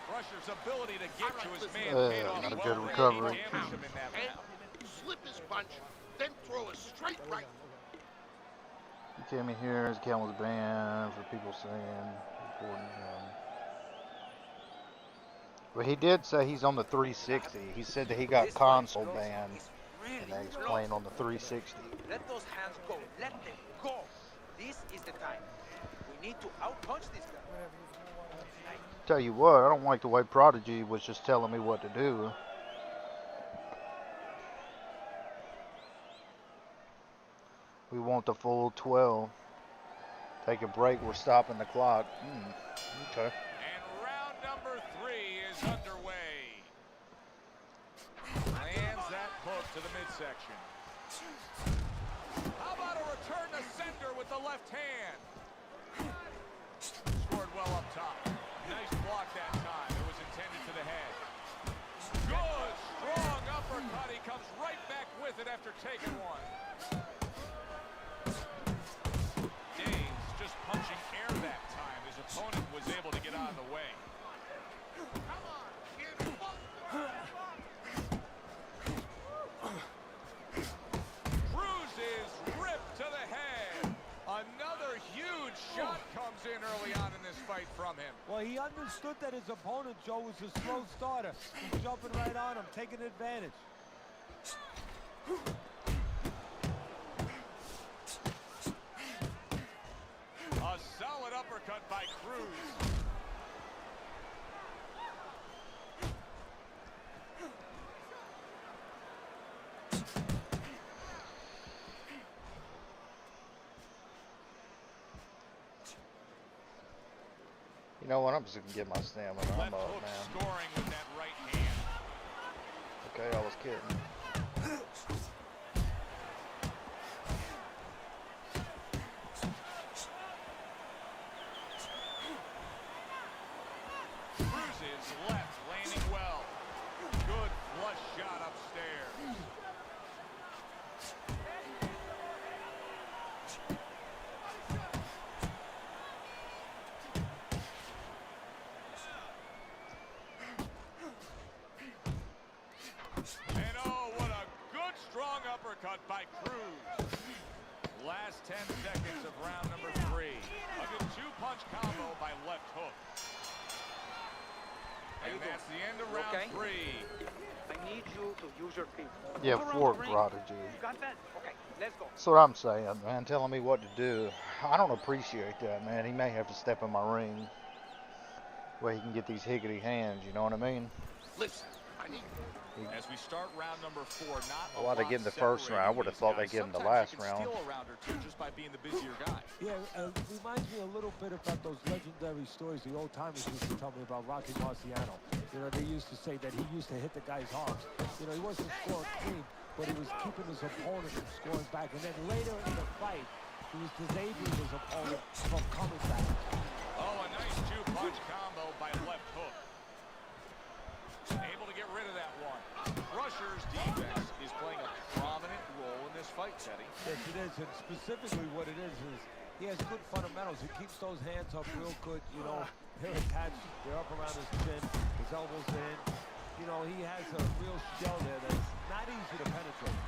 Speaker 2: Crusher's ability to get to his man paid off
Speaker 1: not a
Speaker 2: well.
Speaker 1: good recovery.
Speaker 2: He damaged him in that
Speaker 6: And
Speaker 2: round.
Speaker 6: slip his punch, then throw a straight right.
Speaker 1: He came in here, his account was banned for people saying, reporting him. But he did say he's on the 360. He said that he got console banned, and that he's playing on the 360.
Speaker 7: Let those hands go. Let them go. This is the time. We need to outpunch this guy.
Speaker 1: Tell you what, I don't like the way Prodigy was just telling me what to do. We want the full 12. Take a break, we're stopping the clock. Okay.
Speaker 2: And round number 3 is underway. Lands that hook to the midsection. How about a return to sender with the left hand? Scored well up top. Nice block that time. It was intended to the head. Good, strong uppercut. He comes right back with it after taking one. Dave's just punching air that time. His opponent was able to get out of the way.
Speaker 6: Come on, kid, focus.
Speaker 2: Cruz is ripped to the head. Another huge shot comes in early on in this fight from him.
Speaker 3: Well, he understood that his opponent, Joe, was a slow starter. He's jumping right on him, taking advantage.
Speaker 2: A solid uppercut by Cruz.
Speaker 1: You know what? I'm just gonna get my stamina. I'm
Speaker 2: Left
Speaker 1: up,
Speaker 2: hook
Speaker 1: man.
Speaker 2: scoring with that right hand.
Speaker 1: Okay, I was kidding.
Speaker 2: misses left, landing well. Good flush shot upstairs. And oh, what a good strong uppercut by Cruz. Last 10 seconds of round number 3. A good 2-punch combo by left hook. And that's the end of round 3.
Speaker 5: I need you to use your feet.
Speaker 1: Yeah, fork prodigy.
Speaker 5: You got that? Okay, let's go.
Speaker 1: That's what I'm saying, man. Telling me what to do. I don't appreciate that, man. He may have to step in my ring where he can get these higgity hands, you know what I mean?
Speaker 6: Listen, I need...
Speaker 2: As we start round number 4, not
Speaker 1: Why they give him the first round? I would have thought they'd give him the last round.
Speaker 2: Steal a round or two just by being the busier guy.
Speaker 3: Yeah, reminds me a little bit about those legendary stories the old timers used to tell me about Rocky Marciano. You know, they used to say that he used to hit the guy's arms. You know, he wasn't scoring clean, but he was keeping his opponent from scoring back. And then later in the fight, he was disabling his opponent from coming back.
Speaker 2: Oh, a nice 2-punch combo by left hook. Able to get rid of that one. Crusher's defense is playing a prominent role in this fight, Teddy.
Speaker 3: Yes, it is, and specifically what it is he has good fundamentals. He keeps those hands up real good, you know. They're attached, they're up around his chin, his elbows in. You know, he has a real shell there that's not easy to penetrate.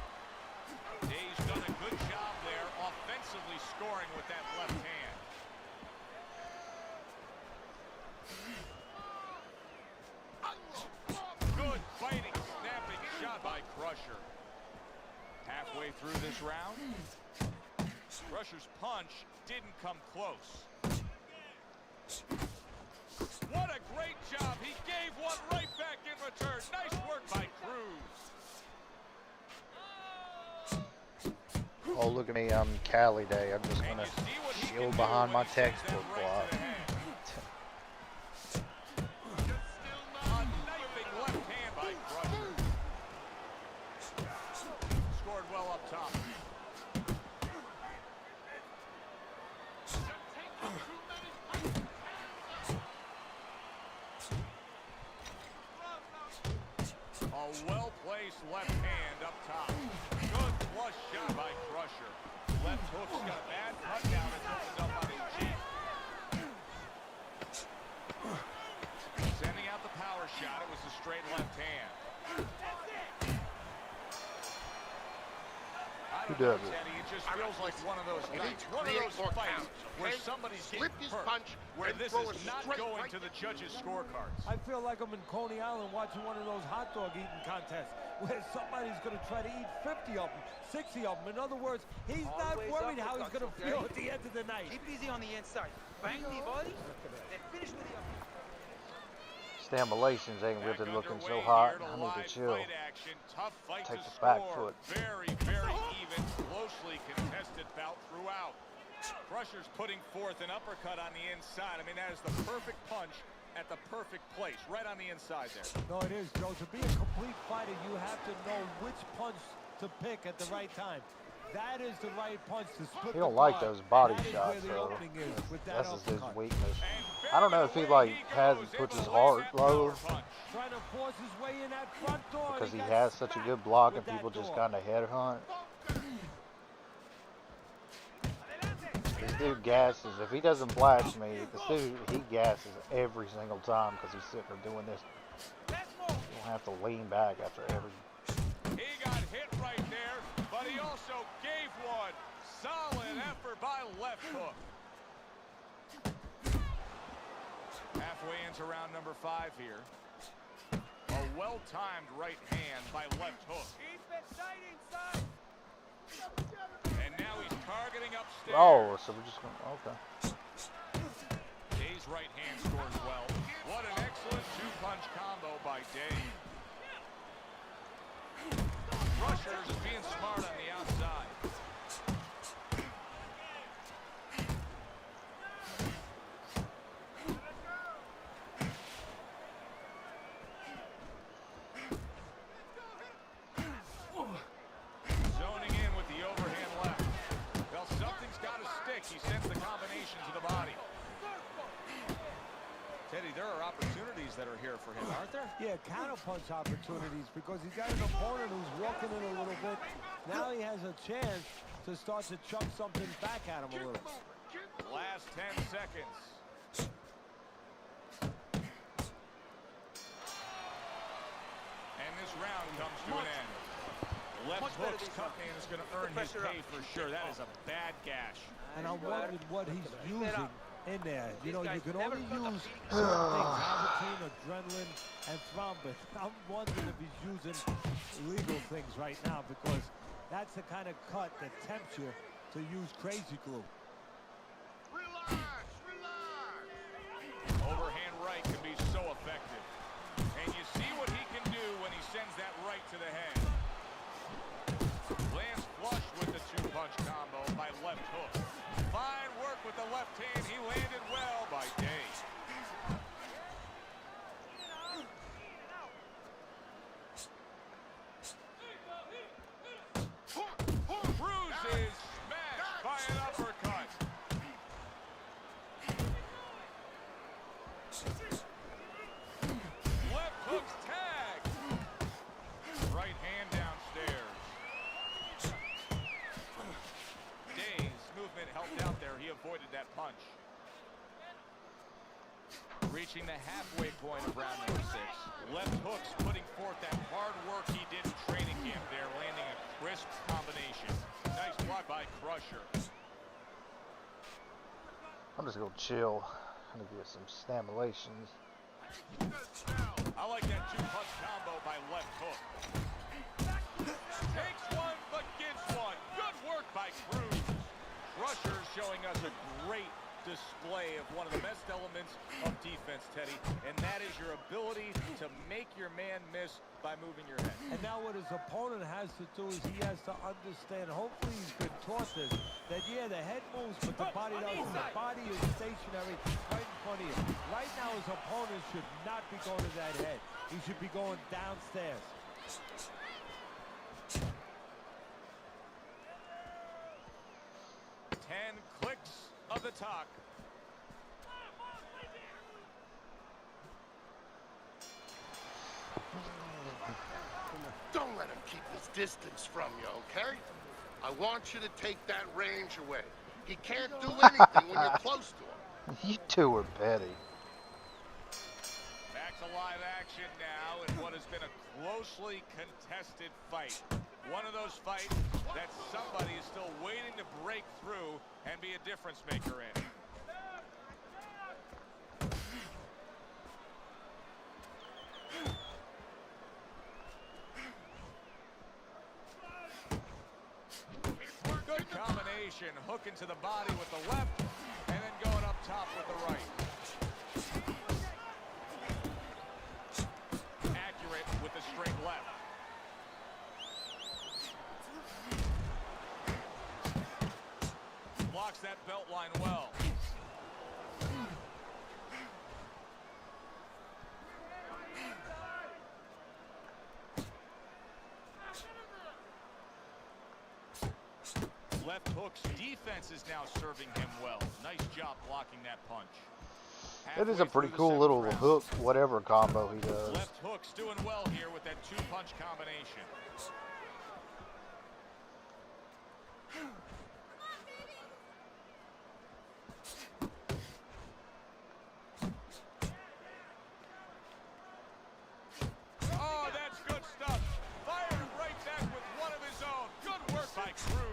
Speaker 2: He's done a good job there, offensively scoring with that left hand. Good fighting, snapping shot by Crusher. Halfway through this round, Crusher's punch didn't come close. What a great job. He gave one right back in return. Nice work by Cruz.
Speaker 1: Oh, look at me. I'm Cali Day. I'm just going to shield behind my textbook block.
Speaker 2: Scored well up top. A well-placed left hand up top. Good flush shot by Crusher. Left hook's got a bad cut down. It's opened up on his chin. Sending out the power shot. It was a straight left hand. I don't know, Teddy, it just feels like one of those nights, one of those fights where somebody's getting hurt, where this is not going to the judges' scorecards.
Speaker 3: I feel like I'm in Coney Island watching one of those hot dog eating contests where somebody's going to try to eat 50 of them, 60 of them. In other words, he's not worried how he's going to feel at the end of the night.
Speaker 5: Keep easy on the inside. Bang the body, then finish with the upper.
Speaker 1: Stimulations ain't really looking so hot. I need to chill. Take the back foot.
Speaker 2: Very, very even, closely contested bout throughout. Crusher's putting forth an uppercut on the inside. I mean, that is the perfect punch at the perfect place, right on the inside there.
Speaker 3: No, it is, Joe. To be a complete fighter, you have to know which punch to pick at the right time. That is the right punch to split.
Speaker 1: He don't like those body shots, though. That's just his weakness. I don't know if he puts his heart low because he has such a good block and people just kind of headhunt. This dude gasses. If he doesn't blast me, he gasses every single time because he's sitting there doing this. You don't have to lean back after every.
Speaker 2: He got hit right there, but he also gave one. Solid effort by left hook. Halfway into round number 5 here. A well-timed right hand by left hook. And now he's targeting upstairs.
Speaker 1: Oh, so we're just going okay.
Speaker 2: Day's right hand scores well. What an excellent 2-punch combo by Day. Crusher's being smart on the outside. Zoning in with the overhand left. Well, something's got to stick. He sends the combination to the body. there are opportunities that are here for him, aren't there?
Speaker 3: Yeah, counterpunch opportunities because he's got an opponent who's walking in a little bit. Now he has a chance to start to chuck something back at him a little.
Speaker 2: Last 10 seconds. And this round comes to an end. Left hook's coming and is going to earn his pay for sure. That is a bad gash.
Speaker 3: And I'm wondering what he's using in there. You know, you can only use certain things, Albertine, adrenaline, and thrombin. I'm wondering if he's using illegal things right now because that's the kind of cut that tempts you to use crazy glue.
Speaker 6: Relax, relax.
Speaker 2: Overhand right can be so effective. And you see what he can do when he sends that right to the head. Lands flush with the two-punch combo by left hook. Fine work with the left hand. He landed well by Day. Cruz is smashed by an uppercut. Left hook's tagged. Right hand downstairs. Day's movement helped out there. He avoided that punch. Reaching the halfway point of round number 6. Left hook's putting forth that hard work he did in training camp there, landing a crisp combination. Nice block by Crusher.
Speaker 1: I'm just gonna chill. I'm gonna get some stimulations.
Speaker 2: I like that two-punch combo by left hook. Takes one, but gives one. Good work by Cruz. Crusher showing us a great display of one of the best elements of defense, Teddy, and that is your ability to make your man miss by moving your head.
Speaker 3: And now what his opponent has to do is he has to understand, hopefully he's been taught this, that yeah, the head moves, but the body doesn't. The body is stationary right in front of you. Right now his opponent should not be going to that head. He should be going downstairs.
Speaker 2: 10 clicks of the talk.
Speaker 6: Don't let him keep his distance from you, okay? I want you to take that range away. He can't do anything when you're close to him.
Speaker 1: You two are petty.
Speaker 2: Back to live action now in what has been a closely contested fight. One of those fights that somebody is still waiting to break through and be a difference maker in. Good combination, hooking to the body with the left and then going up top with the right. Accurate with the straight left. Blocks that belt line well. Left hook's defense is now serving him well. Nice job blocking that punch.
Speaker 1: It is a pretty cool little hook, whatever combo he does.
Speaker 2: Left hook's doing well here with that two-punch combination. Oh, that's good stuff. Fired right back with one of his own. Good work by Cruz.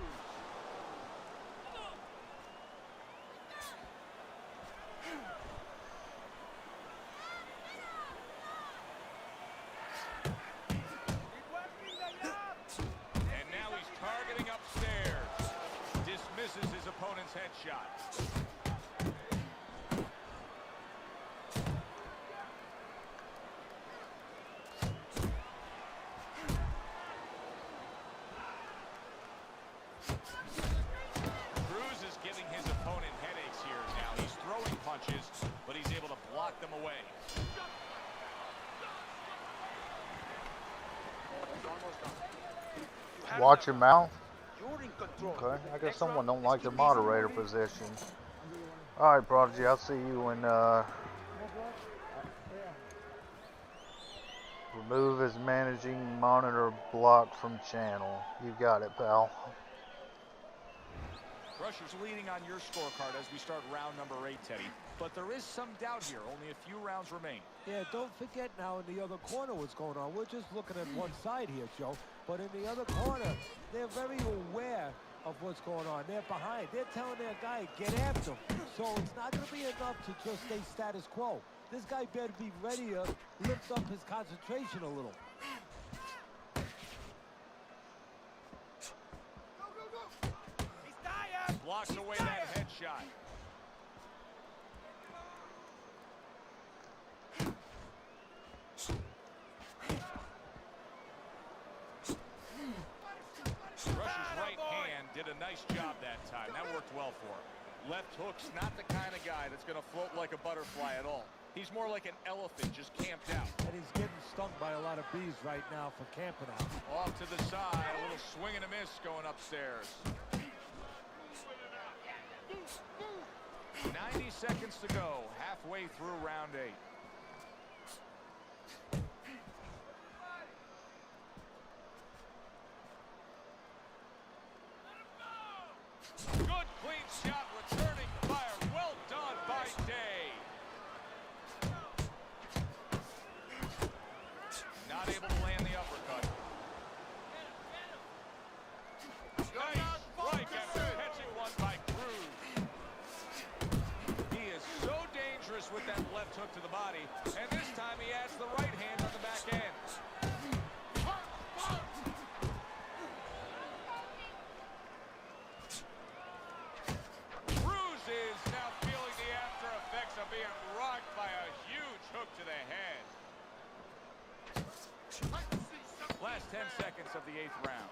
Speaker 2: And now he's targeting upstairs. Dismisses his opponent's headshot. Cruz is giving his opponent headaches here now. He's throwing punches, but he's able to block them away.
Speaker 1: Watch your mouth.
Speaker 4: You're in control.
Speaker 1: Okay, I guess someone don't like the moderator position. All right, Prodigy, I'll see you in Remove as managing monitor block from channel. You got it, pal.
Speaker 2: Crusher's leading on your scorecard as we start round number 8, Teddy. But there is some doubt here. Only a few rounds remain.
Speaker 3: Yeah, don't forget now in the other corner what's going on. We're just looking at one side here, Joe. But in the other corner, they're very aware of what's going on. They're behind. They're telling their guy, get after him. So it's not going to be enough to just stay status quo. This guy better be ready to lift up his concentration a little.
Speaker 2: Blocks away that headshot. Rush's right hand did a nice job that time. That worked well for him. Left hook's not the kind of guy that's going to float like a butterfly at all. He's more like an elephant just camped out.
Speaker 3: And he's getting stung by a lot of bees right now for camping out.
Speaker 2: Off to the side, a little swing and a miss going upstairs. 90 seconds to go, halfway through round 8. Good clean shot, returning fire. Well done by Day. Not able to land the uppercut. Nice strike after catching one by Cruz. He is so dangerous with that left hook to the body, and this time he adds the right hand on the back end. Cruz is now feeling the after effects of being rocked by a huge hook to the head. Last 10 seconds of the 8th round.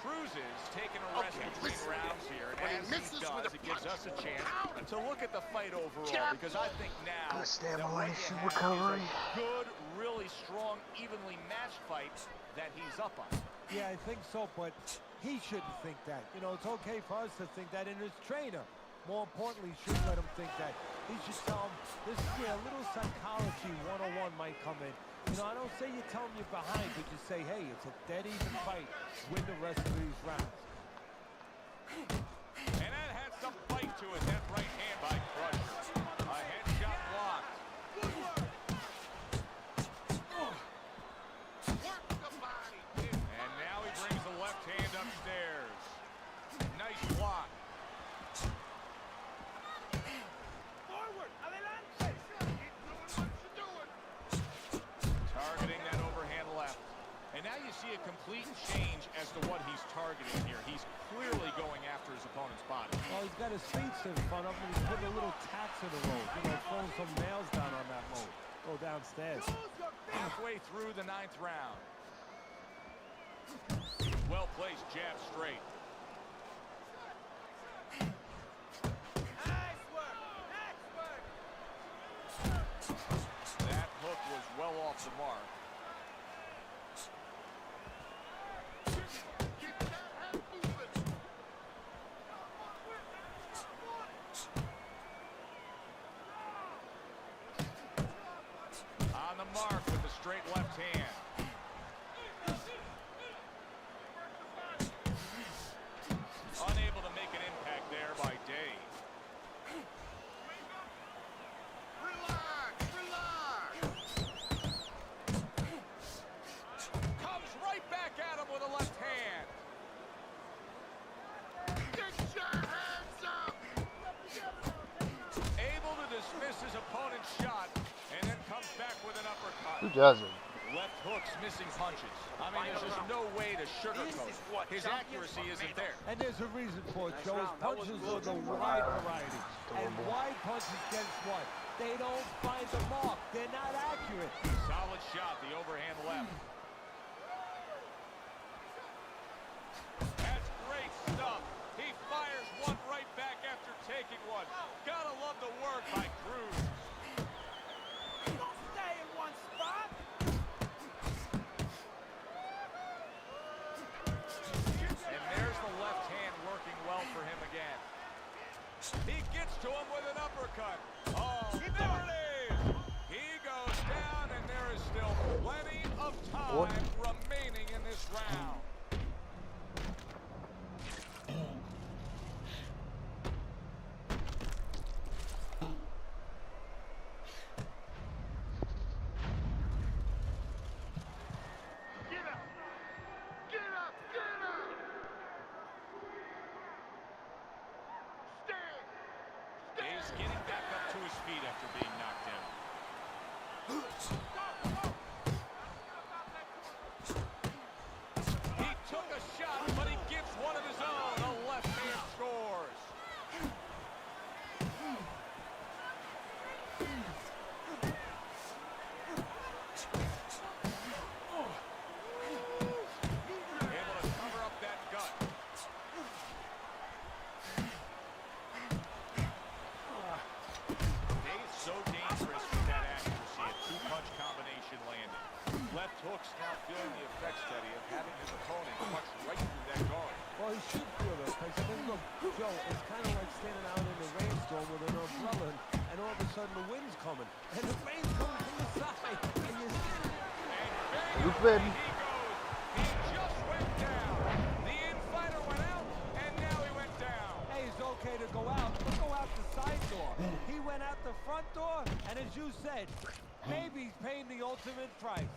Speaker 2: Cruz is taking a rest between rounds here, and as he does, it gives us a chance to look at the fight overall, because I think now
Speaker 1: Good
Speaker 2: that what you
Speaker 1: stimulation
Speaker 2: have
Speaker 1: recovery.
Speaker 2: is a good, really strong, evenly matched fight that he's up on.
Speaker 3: Yeah, I think so, but he shouldn't think that. You know, it's okay for us to think that, and his trainer, more importantly, shouldn't let him think that. He should tell him, this is where a little psychology 101 might come in. You know, I don't say you tell him you're behind, but you say, hey, it's a dead even fight. Win the rest of these rounds.
Speaker 2: And that had some fight to it, that right hand by Crusher. A headshot blocked. And now he brings the left hand upstairs. Nice block. Targeting that overhand left. And now you see a complete change as to what he's targeting here. He's clearly going after his opponent's body.
Speaker 3: Well, he's got his speedster in front of him, and he's putting a little tax in the road. You know, throwing some nails down on that road. Go downstairs.
Speaker 2: Halfway through the 9th round. Well-placed jab straight. That hook was well off the mark. On the mark with the straight left hand. Unable to make an impact there by Day. Comes right back at him with a left hand.
Speaker 6: Get your hands up!
Speaker 2: Able to dismiss his opponent's shot, and then comes back with an uppercut.
Speaker 1: Who doesn't?
Speaker 2: Left hooks missing punches. I mean, there's just no way to sugarcoat it. His accuracy isn't there.
Speaker 3: And there's a reason for it, Joe. His punches are the wide variety. And wide punches against what? They don't find the mark. They're not accurate.
Speaker 2: Solid shot, the overhand left. That's great stuff. He fires one right back after taking one. Gotta love the work by Cruz.
Speaker 4: Don't stay in one spot.
Speaker 2: And there's the left hand working well for him again. He gets to him with an uppercut. Oh, there it is. He goes down, and there is still plenty of time remaining in this round.
Speaker 6: Get up! Get up! Get up! Stand!
Speaker 2: He's getting back up to his feet after being knocked down. He took a shot, but he gives one of his own. A left hand scores. Able to cover up that gut. Dave's so dangerous with that accuracy. A two-punch combination landed. Left hook's now feeling the effects, Teddy, of having his opponent punch right through that guard.
Speaker 3: Well, he should feel those effects. I mean, look, Joe, it's kind of like standing out in a rainstorm with an umbrella, and all of a sudden the wind's coming, and the rain's coming from the side, and you
Speaker 1: Stupid.
Speaker 2: He goes. He just went down. The in-fighter went out, and now he went down.
Speaker 3: Hey, it's okay to go out, but go out the side door. He went out the front door, and as you said, maybe he's paying the ultimate price.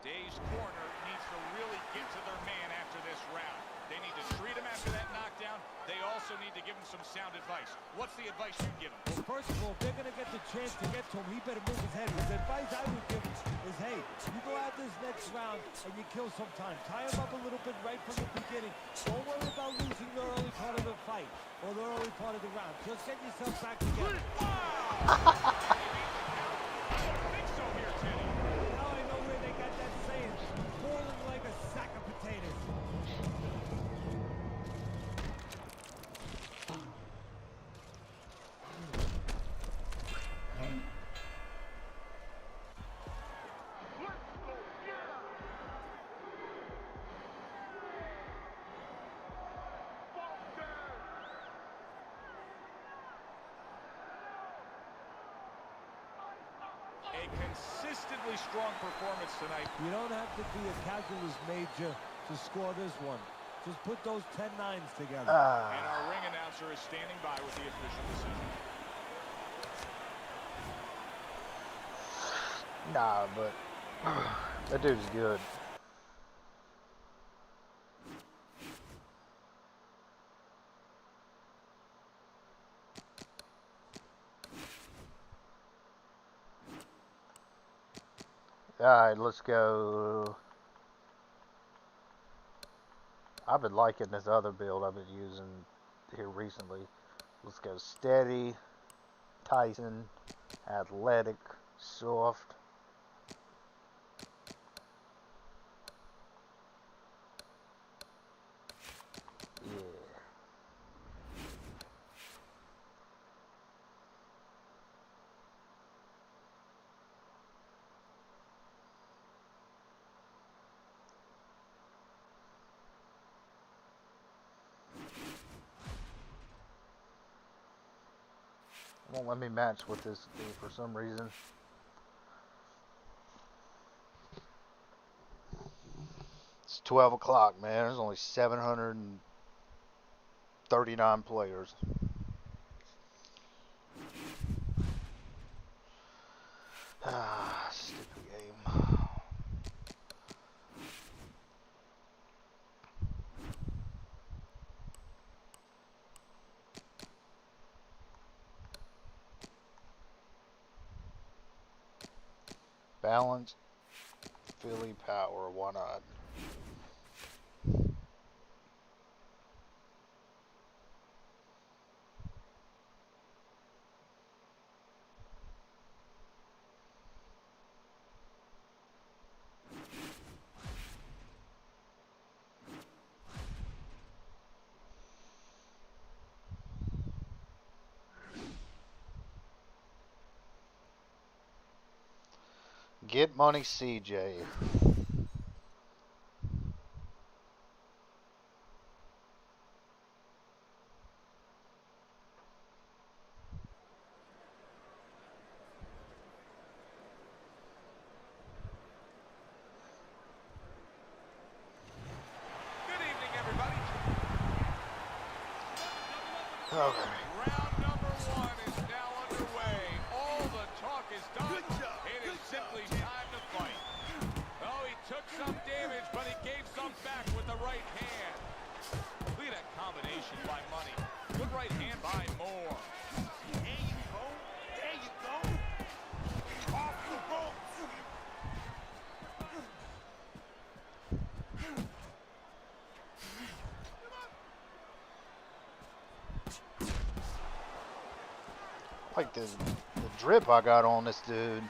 Speaker 2: Dave's corner needs to really get to their man after this round. They need to treat him after that knockdown. They also need to give him some sound advice. What's the advice you give him?
Speaker 3: Well, first of all, if they're going to get the chance to get to him, he better move his head. The advice I would give him is, hey, you go out this next round and you kill some time. Tie him up a little bit right from the beginning. Don't worry about losing the early part of the fight or the early part of the round. Just get yourself back together.
Speaker 2: I don't think so here, Teddy.
Speaker 3: Now I know where they got that saying, falling like a sack of potatoes.
Speaker 6: Let's go! Get up! Fall down!
Speaker 2: A consistently strong performance tonight.
Speaker 3: You don't have to be a calculus major to score this one. Just put those 10-9s together.
Speaker 2: And our ring announcer is standing by with the official decision.
Speaker 1: Nah, but that dude's good. Alright, let's go. I've been liking this other build I've been using here recently. Let's go steady, Tyson, athletic, soft. Yeah. Won't let me match with this dude for some reason. It's 12 o'clock, man. There's only 739 players. Ah, stupid game. Balance, Philly power, why not? Get money, CJ.
Speaker 2: Good evening, everybody.
Speaker 1: Okay.
Speaker 2: Round number 1 is now underway. All the talk is done. It is simply time to fight. Oh, he took some damage, but he gave some back with the right hand. Look at that combination by Money. Good right hand by Moore.
Speaker 7: There you go. There you go. Off the ropes.
Speaker 1: Like the drip I got on this dude.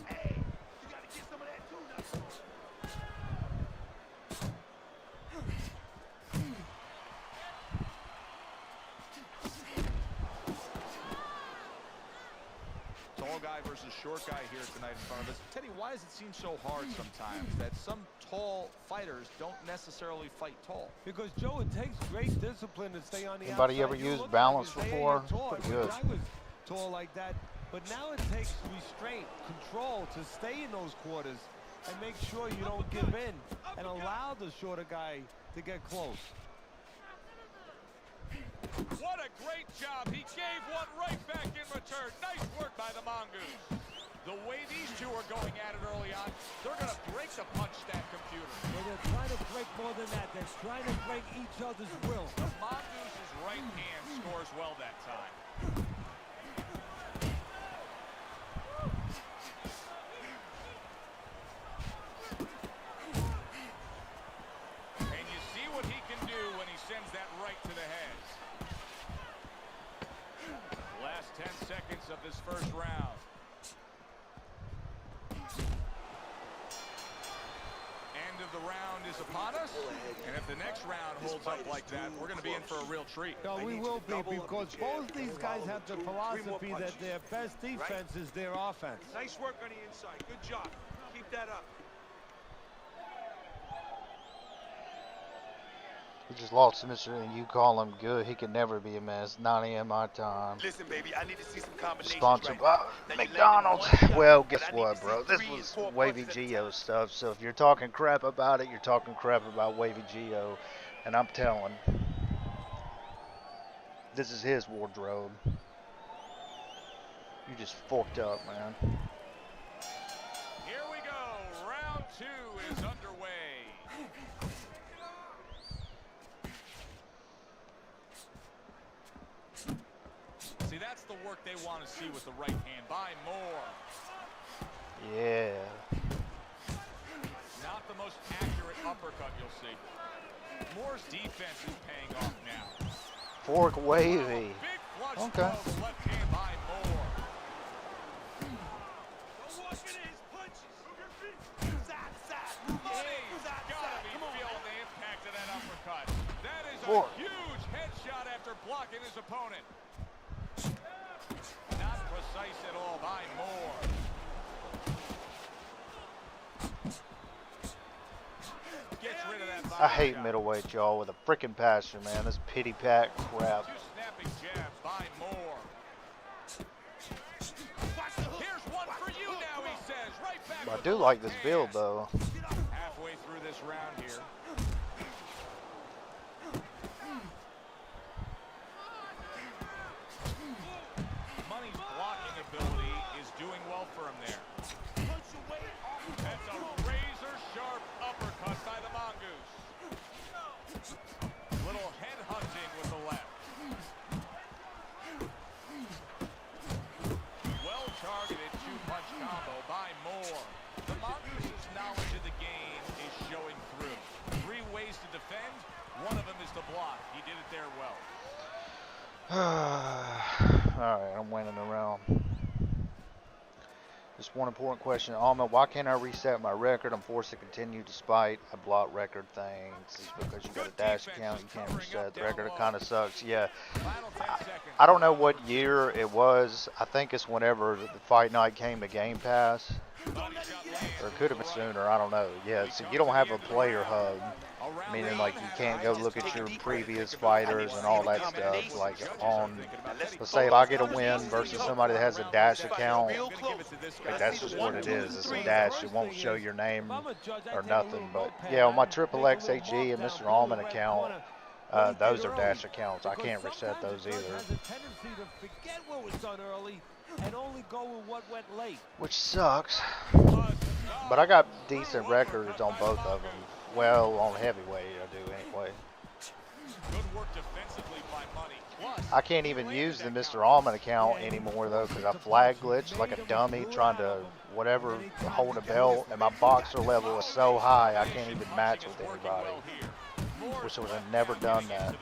Speaker 7: Hey, you gotta get some of that too now.
Speaker 2: Tall guy versus short guy here tonight in front of us. Teddy, why does it seem so hard sometimes that some tall fighters don't necessarily fight tall?
Speaker 3: Because, Joe, it takes great discipline to stay on the
Speaker 1: Anybody
Speaker 3: outside.
Speaker 1: ever
Speaker 3: You
Speaker 1: used
Speaker 3: look
Speaker 1: balance
Speaker 3: like you say, hey,
Speaker 1: before?
Speaker 3: you're tall.
Speaker 1: Pretty
Speaker 3: I
Speaker 1: good.
Speaker 3: wish I was tall like that. But now it takes restraint, control to stay in those quarters and make sure you don't give in and allow the shorter guy to get close.
Speaker 2: What a great job. He gave one right back in return. Nice work by the Mongoose. The way these two are going at it early on, they're going to break the punch stat computer.
Speaker 3: Well, they're trying to break more than that. They're trying to break each other's will.
Speaker 2: The Mongoose's right hand scores well that time. And you see what he can do when he sends that right to the head. Last 10 seconds of this first round. End of the round is upon us. And if the next round holds up like that, we're going to be in for a real treat.
Speaker 3: No, we will be, because both these guys have the philosophy that their best defense is their offense.
Speaker 4: Nice work on the inside. Good job. Keep that up.
Speaker 1: He just lost to Mr. and you call him good. He can never be a mess. 9 a.m. my time.
Speaker 7: Listen, baby, I need to see some combinations.
Speaker 1: Sponsored
Speaker 7: right
Speaker 1: by
Speaker 7: now. Now, you
Speaker 1: McDonald's.
Speaker 7: landed one shot,
Speaker 1: Well,
Speaker 7: but
Speaker 1: guess
Speaker 7: I need
Speaker 1: what,
Speaker 7: to
Speaker 1: bro?
Speaker 7: see
Speaker 1: This
Speaker 7: 3 and
Speaker 1: was
Speaker 7: 4
Speaker 1: Wavy
Speaker 7: punches at a
Speaker 1: Geo
Speaker 7: time.
Speaker 1: stuff. So if you're talking crap about it, you're talking crap about Wavy Geo. And I'm telling, this is his wardrobe. You just forked up, man.
Speaker 2: Here we go. Round 2 is underway. See, that's the work they want to see with the right hand by Moore.
Speaker 1: Yeah.
Speaker 2: Not the most accurate uppercut you'll see. Moore's defense is paying off now.
Speaker 1: Fork
Speaker 2: Wow,
Speaker 1: Wavy.
Speaker 2: big flush
Speaker 1: Okay.
Speaker 2: throw, the left hand by Moore.
Speaker 4: Don't walk into his punches.
Speaker 7: Side to side.
Speaker 2: He's
Speaker 7: Side to
Speaker 2: gotta
Speaker 7: side.
Speaker 2: be
Speaker 7: Come on,
Speaker 2: feeling
Speaker 7: man.
Speaker 2: the impact of that uppercut. That is
Speaker 1: Four.
Speaker 2: a huge headshot after blocking his opponent. Not precise at all by Moore. Gets rid of that body
Speaker 1: I hate
Speaker 2: shot.
Speaker 1: middleweight, y'all, with a freaking passion, man. This pity pat crap.
Speaker 2: Two snapping jabs by Moore.
Speaker 7: Watch the hook.
Speaker 2: Here's one for you now, he says. Right back
Speaker 1: But I
Speaker 2: with
Speaker 1: do
Speaker 2: the
Speaker 1: like
Speaker 2: left
Speaker 1: this
Speaker 2: hand.
Speaker 1: build, though.
Speaker 2: Halfway through this round here. Money's blocking ability is doing well for him there.
Speaker 7: Punch your way off the
Speaker 2: That's a razor-sharp uppercut by the Mongoose. Little head hunting with the left. Well-targeted two-punch combo by Moore. The Mongoose's knowledge of the game is showing through. 3 ways to defend. One of them is to block. He did it there well.
Speaker 1: Alright, I'm winning the round. Just one important question, Alma. Why can't I reset my record? I'm forced to continue despite I block record things. It's because you got a dash account. You can't reset the record. It kind of sucks. Yeah. I don't know what year it was. I think it's whenever the fight night came to Game Pass. Or it could have been sooner. I don't know. Yeah. So you don't have a player hub. Meaning, like, you can't go look at your previous fighters and all that stuff. Like, on, let's say if I get a win versus somebody that has a dash account, like, that's just what it is. It's a dash. It won't show your name or nothing. But, yeah, on my XXXHE and Mr. Allman account, those are dash accounts. I can't reset those either. Which sucks. But I got decent records on both of them. Well, on heavyweight, I do anyway.
Speaker 2: Good work defensively by Money.
Speaker 1: I can't even use the Mr. Allman account anymore, though, because I flag glitched like a dummy trying to, whatever, hold a belt, and my boxer level is so high I can't even match with anybody. Wish I would have never done that.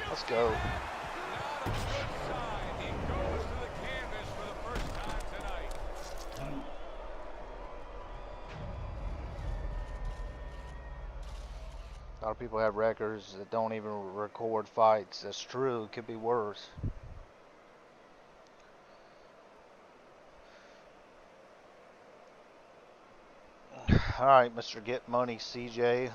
Speaker 1: Let's go. A lot of people have records that don't even record fights. That's true. It could be worse. All right, Mr. Get Money, CJ.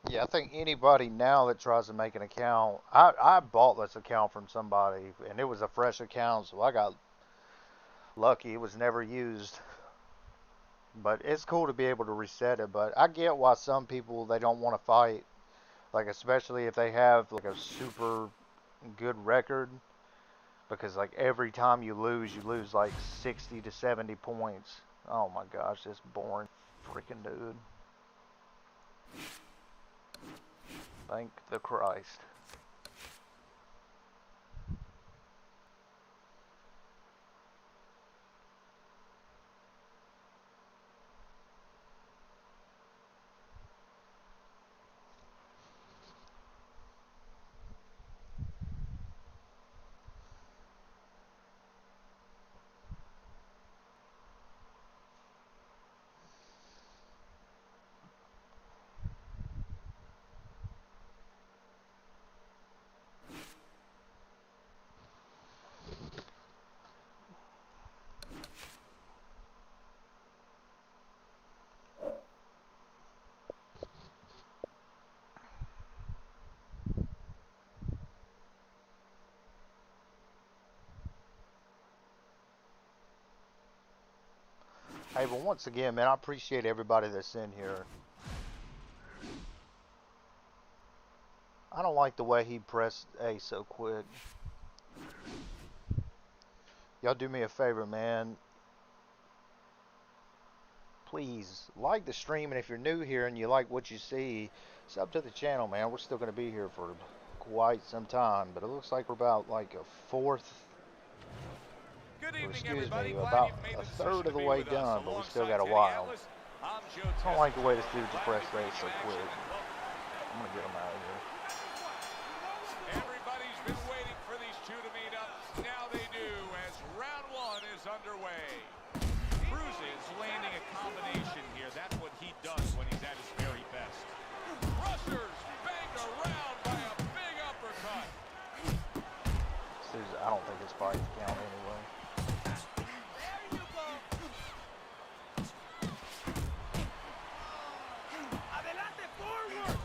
Speaker 1: Yeah, I think anybody now that tries to make an account, I bought this account from somebody, and it was a fresh account, so I got lucky. It was never used. But it's cool to be able to reset it, but I get why some people, they don't want to fight. Like, especially if they have, like, a super good record. Because, like, every time you lose, like, 60 to 70 points. Oh, my gosh, it's boring. Freaking dude. Thank the Christ. Hey, but once again, man, I appreciate everybody that's in here. I don't like the way he pressed A so quick. Y'all do me a favor, man. Please, like the stream, and if you're new here and you like what you see, sub to the channel, man. We're still going to be here for quite some time, but it looks like we're about like a fourth, excuse me, about a third of the way done, but we still got a while. I don't like the way this dude pressed A so quick. I'm going to get him out of here.
Speaker 2: Everybody's been waiting for these two to meet up. Now they do as round one is underway. Cruz is landing a combination here. That's what he does when he's at his very best. Rushers banged around by a big uppercut.
Speaker 1: I don't think his fights count anyway.
Speaker 2: There you go. Adelante, forward.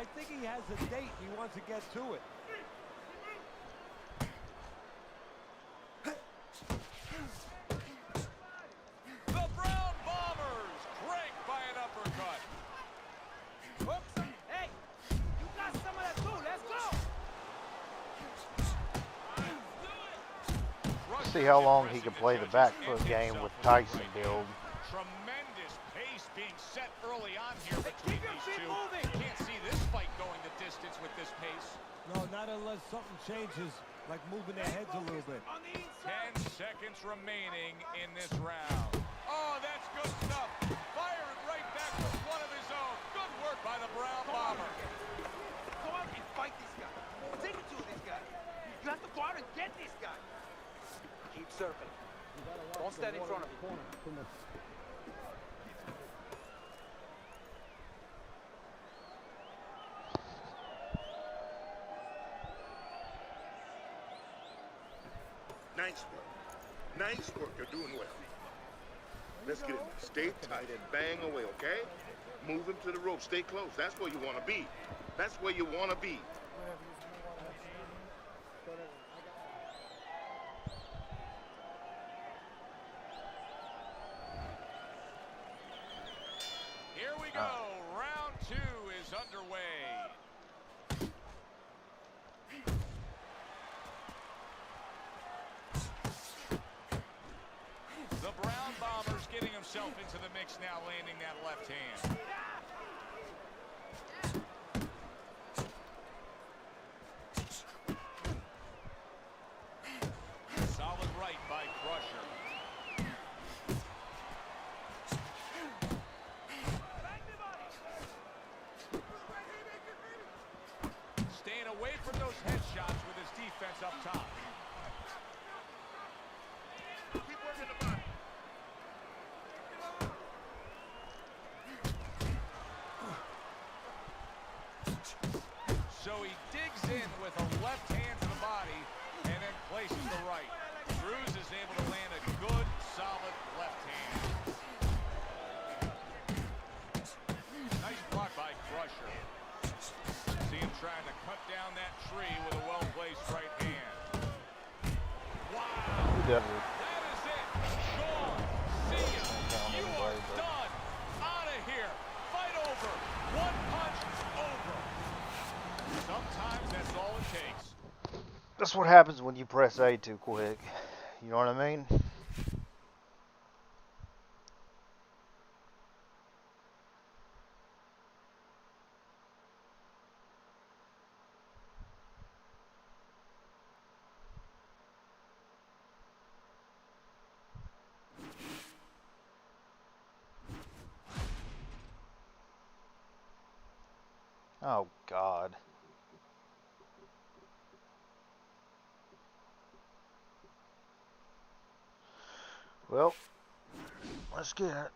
Speaker 3: I think he has a date. He wants to get to it.
Speaker 2: The Brown Bombers crank by an uppercut.
Speaker 8: Hooks. Hey, you got some of that too. Let's go.
Speaker 1: See how long he can play the back foot game with Tyson build.
Speaker 2: Tremendous pace being set early on here between these two. Can't see this fight going the distance with this pace.
Speaker 3: No, not unless something changes, like moving their heads a little bit.
Speaker 2: 10 seconds remaining in this round. Oh, that's good stuff. Firing right back with one of his own. Good work by the Brown Bomber.
Speaker 8: Go out and fight this guy. Take it to this guy. You have to go out and get this guy. Keep circling. Don't stand in front of him.
Speaker 6: Nice work. Nice work. You're doing well. Let's get in there. Stay tight and bang away, okay? Move him to the rope. Stay close. That's where you want to be. That's where you want to be.
Speaker 2: Here we go. Round 2 is underway. The Brown Bomber's getting himself into the mix now, landing that left hand. Solid right by Crusher. Staying away from those headshots with his defense up top.
Speaker 6: Keep working the body.
Speaker 2: So he digs in with a left hand to the body and then places the right. Cruz is able to land a good, solid left hand. Nice block by Crusher. See him trying to cut down that tree with a well-placed right hand. Wow!
Speaker 1: He does it.
Speaker 2: That is it! Gone! See ya! You are done! Out of here! Fight over! One punch, over! Sometimes that's all it takes.
Speaker 1: That's what happens when you press A too quick. You know what I mean? Oh, God. Well, let's get it.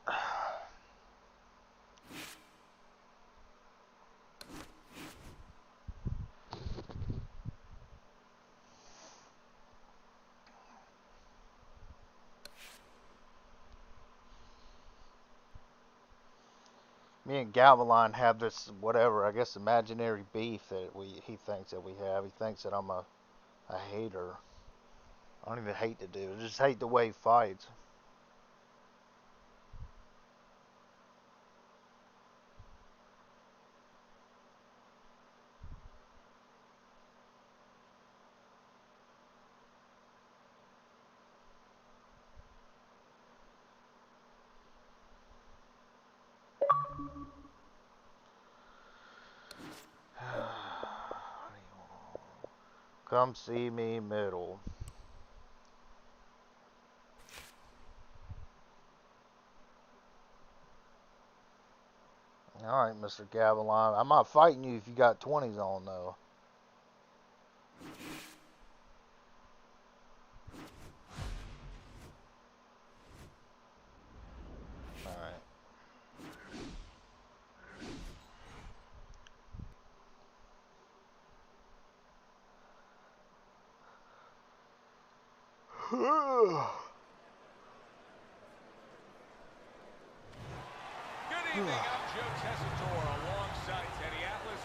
Speaker 1: Me and Galvaline have this whatever, I guess, imaginary beef that he thinks that we have. He thinks that I'm a hater. I don't even hate the dude. I just hate the way he fights. Come see me middle. Alright, Mr. Gavilan. I'm not fighting you if you got 20s on, though. Alright.
Speaker 2: Good evening, I'm Joe Tessitore alongside Teddy Atlas.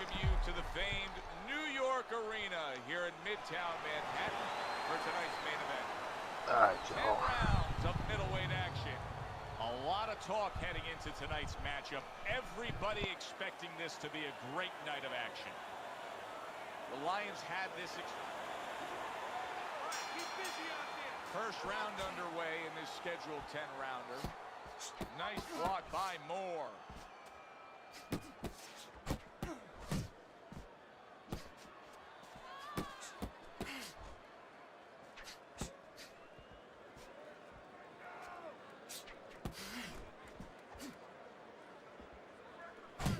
Speaker 2: welcome you to the famed New York Arena here in Midtown Manhattan for tonight's main event.
Speaker 1: All right,
Speaker 2: 10
Speaker 1: y'all.
Speaker 2: rounds of middleweight action. A lot of talk heading into tonight's matchup. Everybody expecting this to be a great night of action. The Lions had this. First round underway in this scheduled 10-rounder. Nice block by Moore.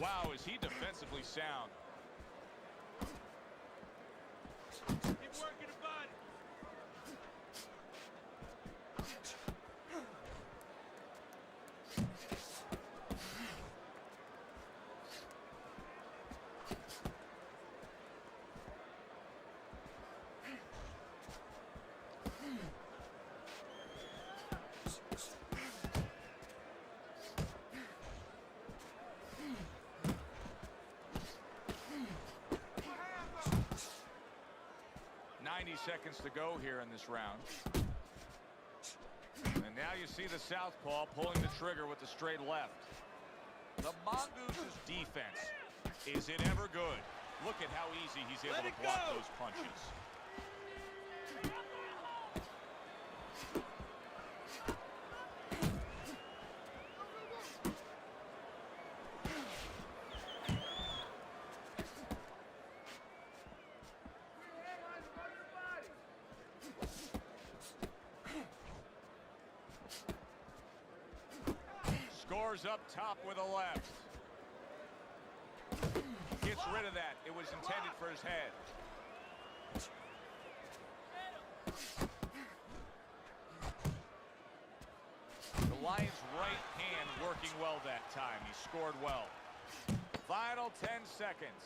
Speaker 2: Wow, is he defensively sound.
Speaker 4: Keep working the body.
Speaker 2: Seconds to go here in this round. And now you see the southpaw pulling the trigger with the straight left. The Mongoose's defense, is it ever good? Look at how easy he's able to block those punches. Scores up top with a left. Gets rid of that. It was intended for his head. The Lions' right hand working well that time. He scored well. Final 10 seconds.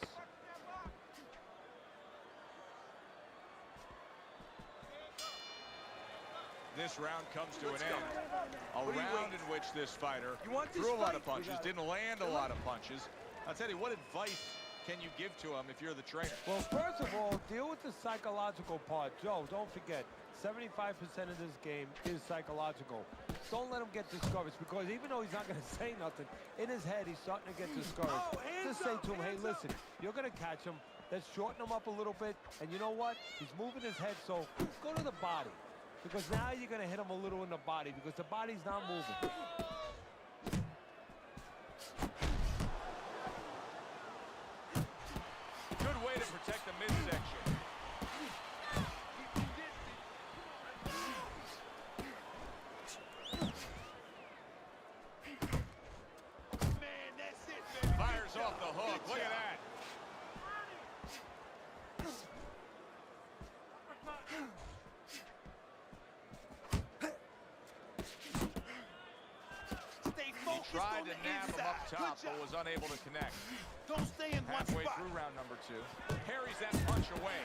Speaker 2: This round comes to an end. A round in which this fighter threw a lot of punches, didn't land a lot of punches. I'll tell you, what advice can you give to him if you're the trainer?
Speaker 3: Well, first of all, deal with the psychological part. Joe, don't forget, 75% of this game is psychological. Don't let him get discouraged, because even though he's not going to say nothing, in his head he's starting to get discouraged. Just say to him, hey, listen, you're going to catch him. Let's shorten him up a little bit. And you know what? He's moving his head, so go to the body. Because now you're going to hit him a little in the body, because the body's not moving.
Speaker 2: Good way to protect the midsection.
Speaker 4: Man, that's it, man.
Speaker 2: Fires off the hook. Look at that. Tried to nab him up top, but was unable to connect.
Speaker 4: Don't stay in one
Speaker 2: Halfway
Speaker 4: spot.
Speaker 2: through round number 2. Parries that punch away.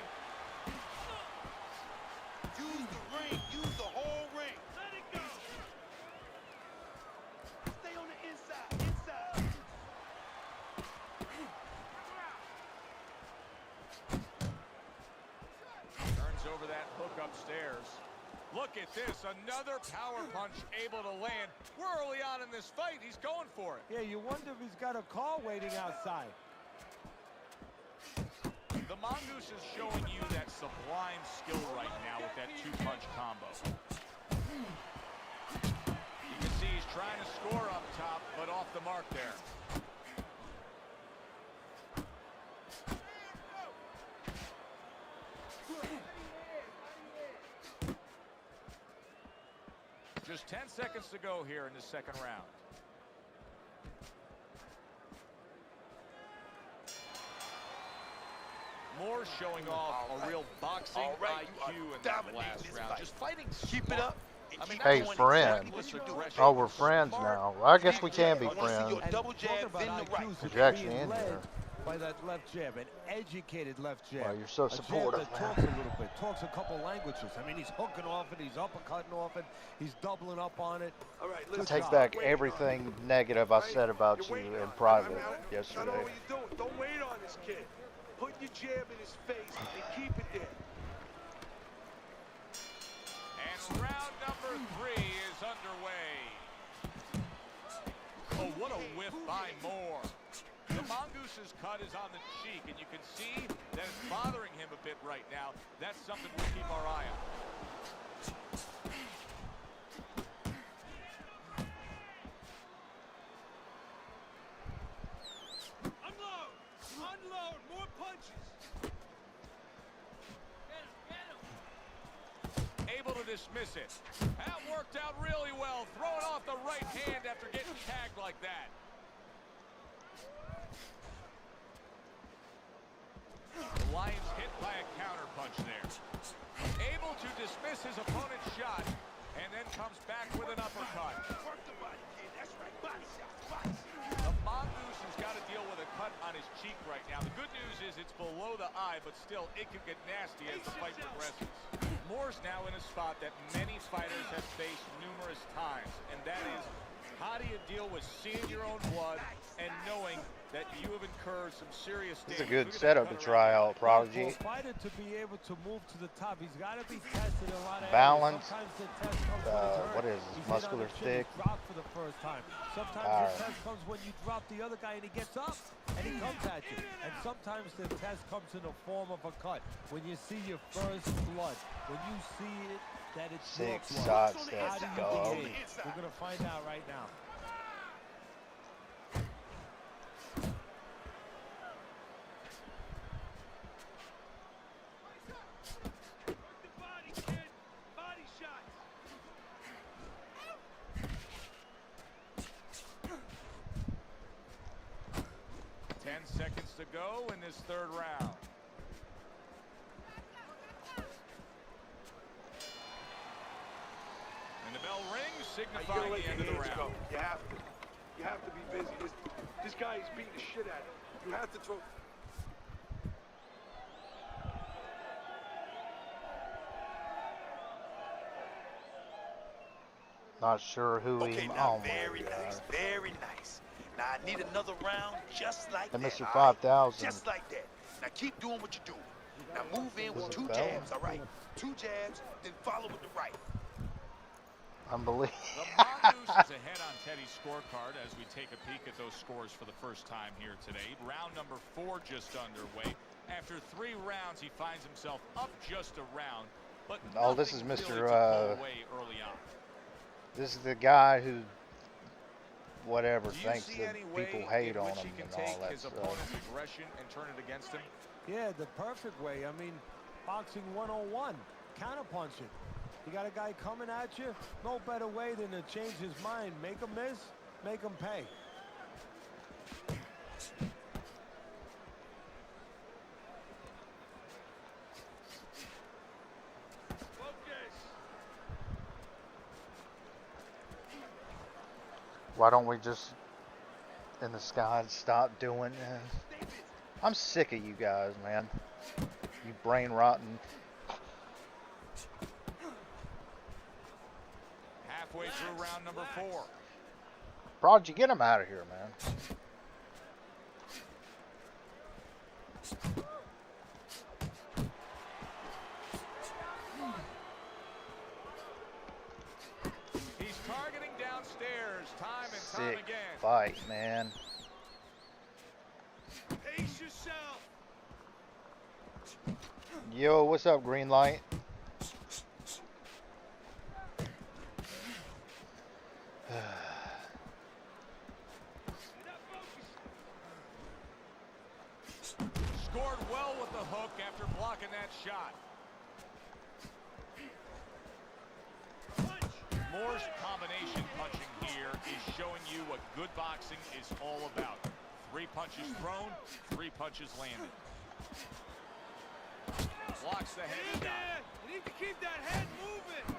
Speaker 4: Use the ring. Use the whole ring. Let it go. Stay on the inside. Inside.
Speaker 2: Turns over that hook upstairs. Look at this, another power punch able to land. We're early on in this fight. He's going for it.
Speaker 3: Yeah, you wonder if he's got a car waiting outside.
Speaker 2: The Mongoose is showing you that sublime skill right now with that two-punch combo. You can see he's trying to score up top, but off the mark there. Just 10 seconds to go here in the second round. Moore showing off a real boxing IQ in that last round. Just fighting.
Speaker 7: Keep it up.
Speaker 2: I mean,
Speaker 1: Hey,
Speaker 2: that's
Speaker 1: friend.
Speaker 2: aggression.
Speaker 1: Oh, we're friends now. Well, I guess we can be
Speaker 7: I want to see
Speaker 1: friends.
Speaker 7: your double jab,
Speaker 3: Talking
Speaker 7: then
Speaker 3: about
Speaker 7: the right.
Speaker 3: IQs
Speaker 1: He's
Speaker 3: being
Speaker 1: actually in
Speaker 3: led,
Speaker 1: here.
Speaker 3: by that left jab, an educated left jab.
Speaker 1: Well, you're so
Speaker 3: a
Speaker 1: supportive,
Speaker 3: jab that
Speaker 1: man.
Speaker 3: talks a little bit, talks a couple languages. I mean, he's hooking off it, he's uppercutting off it, he's doubling up on it.
Speaker 4: All right,
Speaker 1: To
Speaker 4: let's
Speaker 1: take back everything negative I said about you in private yesterday.
Speaker 4: That's all you're doing. Don't wait on this kid. Put your jab in his face and keep it there.
Speaker 2: And round number 3 is underway. Oh, what a whiff by Moore. The Mongoose's cut is on the cheek, and you can see that it's bothering him a bit right now. That's something we'll keep our eye on.
Speaker 4: Unload! Unload! More punches!
Speaker 2: Able to dismiss it. That worked out really well. Throwing off the right hand after getting tagged like that. The Lions hit by a counter punch there. Able to dismiss his opponent's shot, and then comes back with an uppercut.
Speaker 4: Work the body, kid. That's right. Body shot. Body shot.
Speaker 2: The Mongoose has got to deal with a cut on his cheek right now. The good news is it's below the eye, but still it could get nasty as the fight progresses. Moore's now in a spot that many fighters have faced numerous times, and that is, how do you deal with seeing your own blood and knowing that you have incurred some serious damage?
Speaker 1: This is a good setup to try out, Prodigy.
Speaker 3: For a fighter to be able to move to the top, he's got to be tested in a lot of
Speaker 1: Balance.
Speaker 3: areas. Sometimes the test comes when it's hurt.
Speaker 1: What is this?
Speaker 3: He's hit on
Speaker 1: Muscular
Speaker 3: the chin,
Speaker 1: thick.
Speaker 3: he's dropped for the first time. Sometimes the test comes when you drop the other guy and he gets up and he comes at you. And sometimes the test comes in the form of a cut. When you see your first blood, when you see it, that it's your
Speaker 1: 6
Speaker 3: blood.
Speaker 1: shots,
Speaker 3: How
Speaker 1: let's
Speaker 3: do you
Speaker 1: go.
Speaker 3: behave? We're going to find out right now.
Speaker 4: The body, kid. Body shots.
Speaker 2: Seconds to go in this third round. And the bell rings, signifying the end of the round.
Speaker 4: You have to. You have to be busy. This guy is beating the shit out of you. You have to throw.
Speaker 1: Not sure who
Speaker 7: Okay,
Speaker 1: he.
Speaker 7: now
Speaker 1: Oh my
Speaker 7: very
Speaker 1: God.
Speaker 7: nice, very nice. Now I need another round just like
Speaker 1: And
Speaker 7: that.
Speaker 1: Mr.
Speaker 7: all right?
Speaker 1: 5000.
Speaker 7: Just like that. Now keep doing what you're doing. Now move in with
Speaker 1: Is it
Speaker 7: 2
Speaker 1: Bell?
Speaker 7: jabs, all right? 2 jabs, then follow with the right.
Speaker 1: Unbelievable.
Speaker 2: The Mongoose is ahead on Teddy's scorecard as we take a peek at those scores for the first time here today. Round number 4 just underway. After 3 rounds, he finds himself up just a round, but
Speaker 1: Oh, this is
Speaker 2: nothing
Speaker 1: Mr.
Speaker 2: really to pull away early on.
Speaker 1: This is the guy who, whatever,
Speaker 2: Do you
Speaker 1: thinks
Speaker 2: see
Speaker 1: that
Speaker 2: any way
Speaker 1: people hate
Speaker 2: in
Speaker 1: on
Speaker 2: which
Speaker 1: him
Speaker 2: he can
Speaker 1: and all
Speaker 2: take
Speaker 1: that
Speaker 2: his
Speaker 1: stuff.
Speaker 2: opponent's aggression and turn it against him?
Speaker 3: Yeah, the perfect way. I mean, boxing 101, counterpunching. You got a guy coming at you, no better way than to change his mind. Make him miss, make him pay.
Speaker 1: Why don't we just, in the sky, stop doing I'm sick of you guys, man. You brain rotten.
Speaker 2: Halfway through round number 4.
Speaker 1: Prodigy, get him out of here, man.
Speaker 2: He's targeting downstairs time and time
Speaker 1: Sick
Speaker 2: again.
Speaker 1: fight, man.
Speaker 4: Pace yourself.
Speaker 1: Yo, what's up, green light?
Speaker 2: Scored well with the hook after blocking that shot. Moore's combination punching here is showing you what good boxing is all about. 3 punches thrown, 3 punches landed. Blocks the head shot.
Speaker 4: You need to keep that head moving.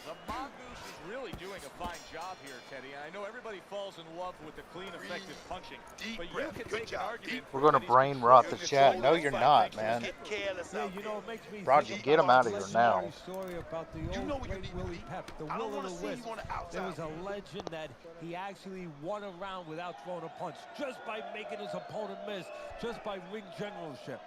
Speaker 2: The mongoose is really doing a fine job here, Teddy. I know everybody falls in love with the clean, effective punching, but you can take an argument.
Speaker 1: We're going to brain rot the chat. No, you're not, man.
Speaker 3: Yeah, you know, it makes me
Speaker 1: Roger,
Speaker 3: think
Speaker 1: get him
Speaker 3: about
Speaker 1: out of here
Speaker 3: the
Speaker 1: now.
Speaker 3: legendary story about the old great Willie Pep, the will of the wisp. There was a legend that he actually won a round without throwing a punch, just by making his opponent miss, just by ring generalship.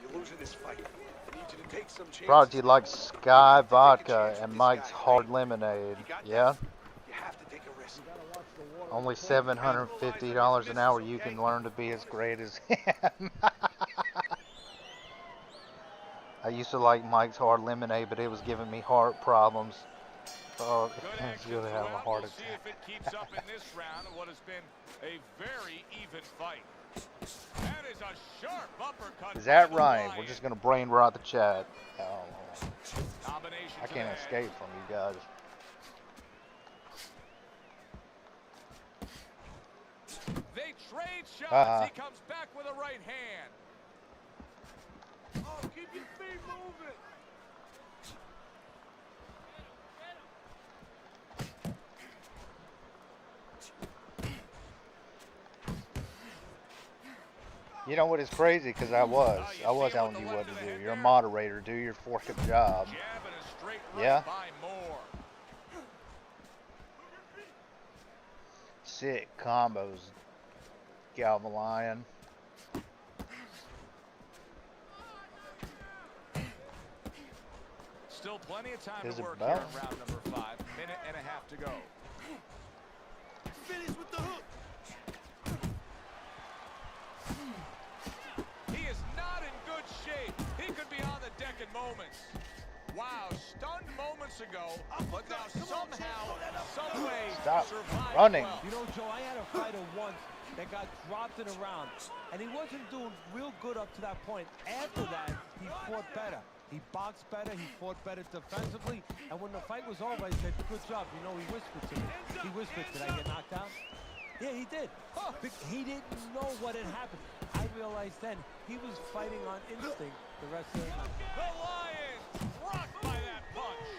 Speaker 4: You're losing this fight. I need you to take some chances.
Speaker 1: Prodigy likes Sky Vodka and Mike's Hard Lemonade. Yeah?
Speaker 4: You have to take a risk.
Speaker 1: Only $750 an hour. You can learn to be as great as him. I used to like Mike's Hard Lemonade, but it was giving me heart problems. Oh, it's gonna have a heart
Speaker 2: We'll see if it keeps up in this round of what has been a very even fight. That is a sharp uppercut.
Speaker 1: Is that right? We're just gonna brain rot the chat. Oh, I can't escape from you guys.
Speaker 2: They trade shots. He comes back with a right hand.
Speaker 4: Oh, keep your feet moving.
Speaker 1: You know what is crazy? Because I was telling you what to do. You're a moderator. Do your fucking job. Yeah? Sick combos, Galvalion.
Speaker 2: Still plenty of time
Speaker 1: Is
Speaker 2: to
Speaker 1: it
Speaker 2: work
Speaker 1: bout?
Speaker 2: here in round number 5. Minute and a half to go.
Speaker 4: Finish with the hook.
Speaker 2: He is not in good shape. He could be on the deck in moments. Wow, stunned moments ago, but now somehow, some way,
Speaker 1: Stop
Speaker 2: survived
Speaker 1: running.
Speaker 2: well.
Speaker 3: You know, Joe, I had a fighter once that got dropped in a round, and he wasn't doing real good up to that point. After that, he fought better. He boxed better, he fought better defensively, and when the fight was over, I said, good job. You know, he whispered to me. He whispered, did I get knocked out? Yeah, he did. He didn't know what had happened. I realized then he was fighting on instinct the rest of the night.
Speaker 2: The Lions rocked by that punch.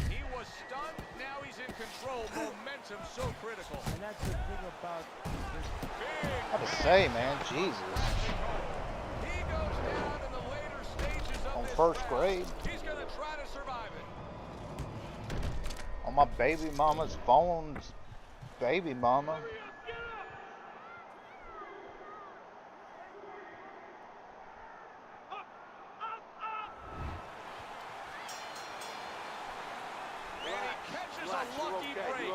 Speaker 2: He was stunned, now he's in control. Momentum so critical.
Speaker 3: And that's the thing about this.
Speaker 1: I have to say, man, Jesus.
Speaker 2: He goes down in the later stages of
Speaker 1: On
Speaker 2: this
Speaker 1: first
Speaker 2: round.
Speaker 1: grade.
Speaker 2: He's going to try to survive it.
Speaker 1: On my baby mama's phone's baby mama.
Speaker 2: Catches a lucky break.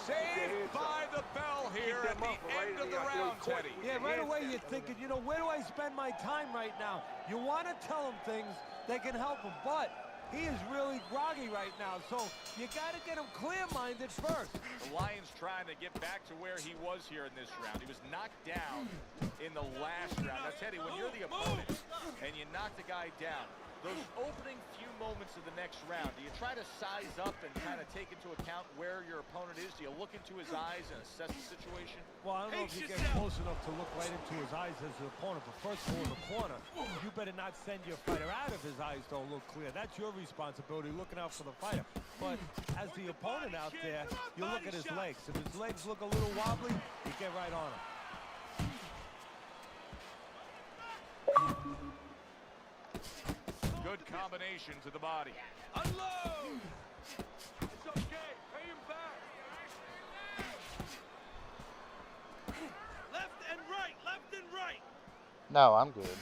Speaker 2: Saved by the bell here at the end of the round, Teddy.
Speaker 3: Yeah, right away you're thinking, you know, where do I spend my time right now? You want to tell him things that can help him, but he is really groggy right now, so you got to get him clear-minded first.
Speaker 2: The Lions trying to get back to where he was here in this round. He was knocked down in the last round. Now, Teddy, when you're the opponent and you knock the guy down, those opening few moments of the next round, do you try to size up and kind of take into account where your opponent is? Do you look into his eyes and assess the situation?
Speaker 3: Well, I don't know if you get close enough to look right into his eyes as the opponent, but first of all, in the corner, you better not send your fighter out if his eyes don't look clear. That's your responsibility, looking out for the fighter. But as the opponent out there, you look at his legs. If his legs look a little wobbly, you get right on him.
Speaker 2: Good combination to the body.
Speaker 4: Unload! It's okay. Pay him back. Left and right. Left and right.
Speaker 1: No, I'm good.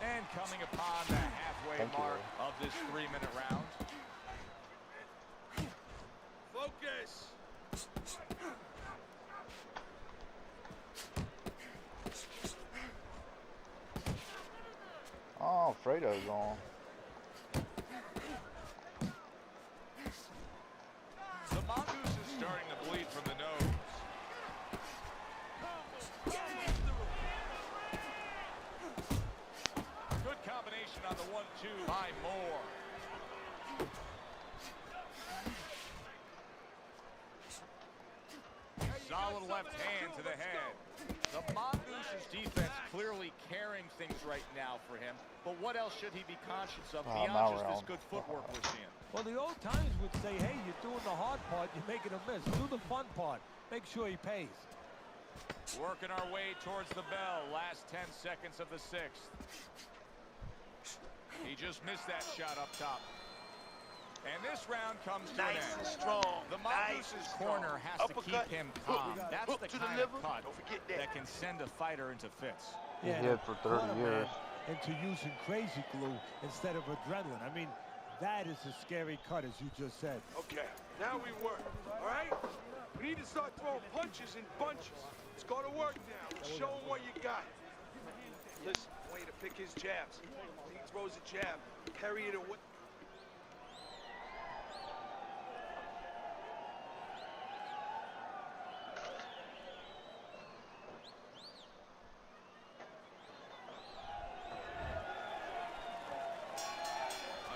Speaker 2: And coming upon the halfway
Speaker 1: Thank you.
Speaker 2: mark of this 3-minute round.
Speaker 4: Focus.
Speaker 1: Oh, Fredo's on.
Speaker 2: The mongoose is starting to bleed from the nose. Good combination on the 1-2 by Moore. Solid left hand to the head. The Mongoose's defense clearly carrying things right now for him. But what else should he be conscious of beyond just this good footwork we're seeing?
Speaker 3: Well, the old times would say, hey, you're doing the hard part, you're making a miss. Do the fun part. Make sure he pays.
Speaker 2: Working our way towards the bell. Last 10 seconds of the sixth. He just missed that shot up top. And this round comes to an
Speaker 7: Nice
Speaker 2: end.
Speaker 7: and strong.
Speaker 2: The Mongoose's corner has to keep him calm. That's
Speaker 7: Hook
Speaker 2: the
Speaker 7: to the
Speaker 2: kind of
Speaker 7: liver.
Speaker 2: cut
Speaker 7: Don't forget
Speaker 2: that can send a fighter into fits.
Speaker 1: He did for 30 years.
Speaker 3: Into using crazy glue instead of adrenaline. I mean, that is a scary cut, as you just said.
Speaker 4: Okay, now we work, all right? We need to start throwing punches in bunches. Let's go to work now. Show him what you got. Listen, I want you to pick his jabs. When he throws a jab, carry it away.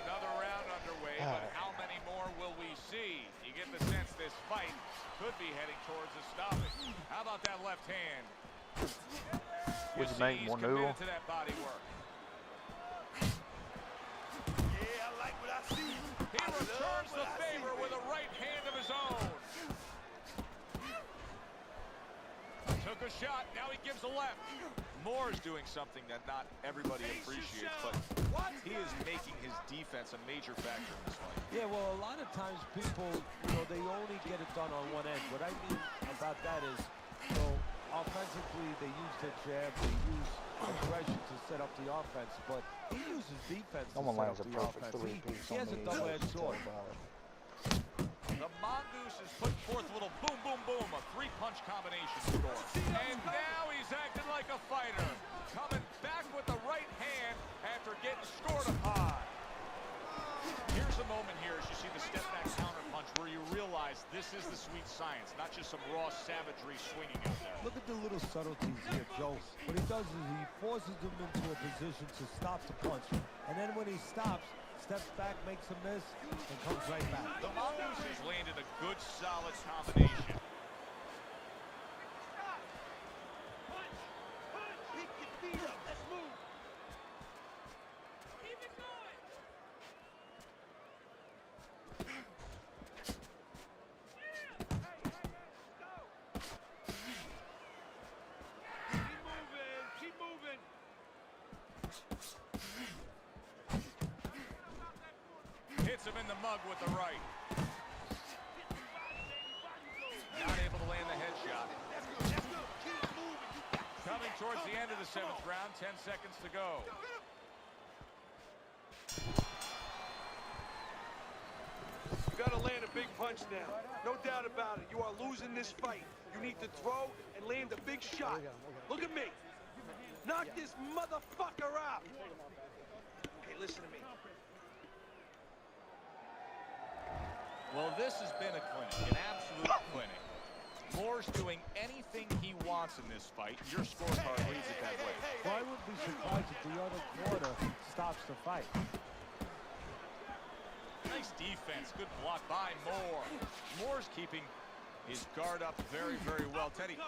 Speaker 2: Another round underway, but how many more will we see? You get the sense this fight could be heading towards a stoppage. How about that left hand? You
Speaker 1: Would you
Speaker 2: see
Speaker 1: make
Speaker 2: he's
Speaker 1: more
Speaker 2: committed
Speaker 1: noodle?
Speaker 2: to that body work.
Speaker 7: Yeah, I like what I see.
Speaker 2: He returns the favor with a right hand of his own. Took a shot, now he gives a left. Moore is doing something that not everybody appreciates, but he is making his defense a major factor in this fight.
Speaker 3: Yeah, well, a lot of times people, they only get it done on one end. What I mean about that is, offensively, they use their jab, they use aggression to set up the offense, but he uses defense to
Speaker 1: Someone
Speaker 3: set
Speaker 1: lands
Speaker 3: up
Speaker 1: a
Speaker 3: the
Speaker 1: perfect
Speaker 3: offense.
Speaker 1: three-piece
Speaker 3: He
Speaker 1: on
Speaker 3: has a
Speaker 1: me.
Speaker 3: double-edged sword.
Speaker 2: The Mongoose is putting forth a little boom, boom, boom, a three-punch combination score. And now he's acting like a fighter, coming back with the right hand after getting scored upon. Here's a moment here as you see the step-back counter-punch where you realize this is the sweet science, not just some raw savagery swinging out there.
Speaker 3: Look at the little subtleties here, Joe. What he does is he forces him into a position to stop the punch. And then when he stops, steps back, makes a miss, and comes right back.
Speaker 2: The Mongoose has landed a good, solid combination.
Speaker 7: Pick your feet up. Let's move.
Speaker 4: Keep moving.
Speaker 2: Hits him in the mug with the right. Not able to land the headshot.
Speaker 7: That's good. That's good. Keep moving. You got this.
Speaker 2: Coming towards the end of the seventh round, 10 seconds to go.
Speaker 4: You gotta land a big punch now. No doubt about it. You are losing this fight. You need to throw and land a big shot. Look at me. Knock this motherfucker out. Okay, listen to me.
Speaker 2: Well, this has been a clinic, an absolute clinic. Moore's doing anything he wants in this fight. Your scorecard reads it that way.
Speaker 3: Well, I wouldn't be surprised if the other quarter stops the fight.
Speaker 2: Nice defense. Good block by Moore. Moore's keeping his guard up very, very well. Teddy,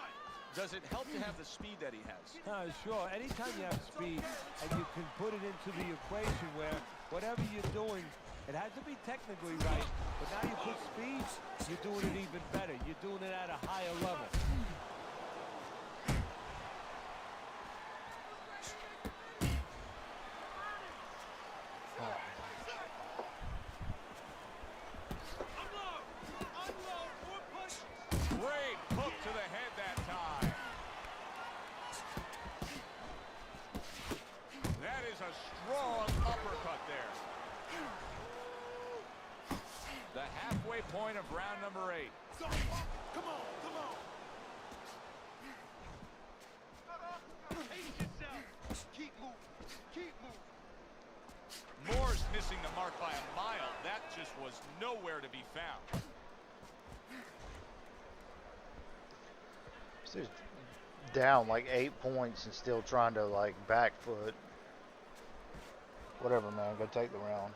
Speaker 2: does it help to have the speed that he has?
Speaker 3: Sure. Anytime you have speed and you can put it into the equation where whatever you're doing, it has to be technically right, but now you put speed, you're doing it even better. You're doing it at a higher level.
Speaker 2: Great hook to the head that time. That is a strong uppercut there. The halfway point of round number 8.
Speaker 7: Come on. Come on. Pace yourself. Keep moving. Keep moving.
Speaker 2: Moore's missing the mark by a mile. That just was nowhere to be found.
Speaker 1: He's down like 8 points and still trying to like back foot. Whatever, man. Go take the round.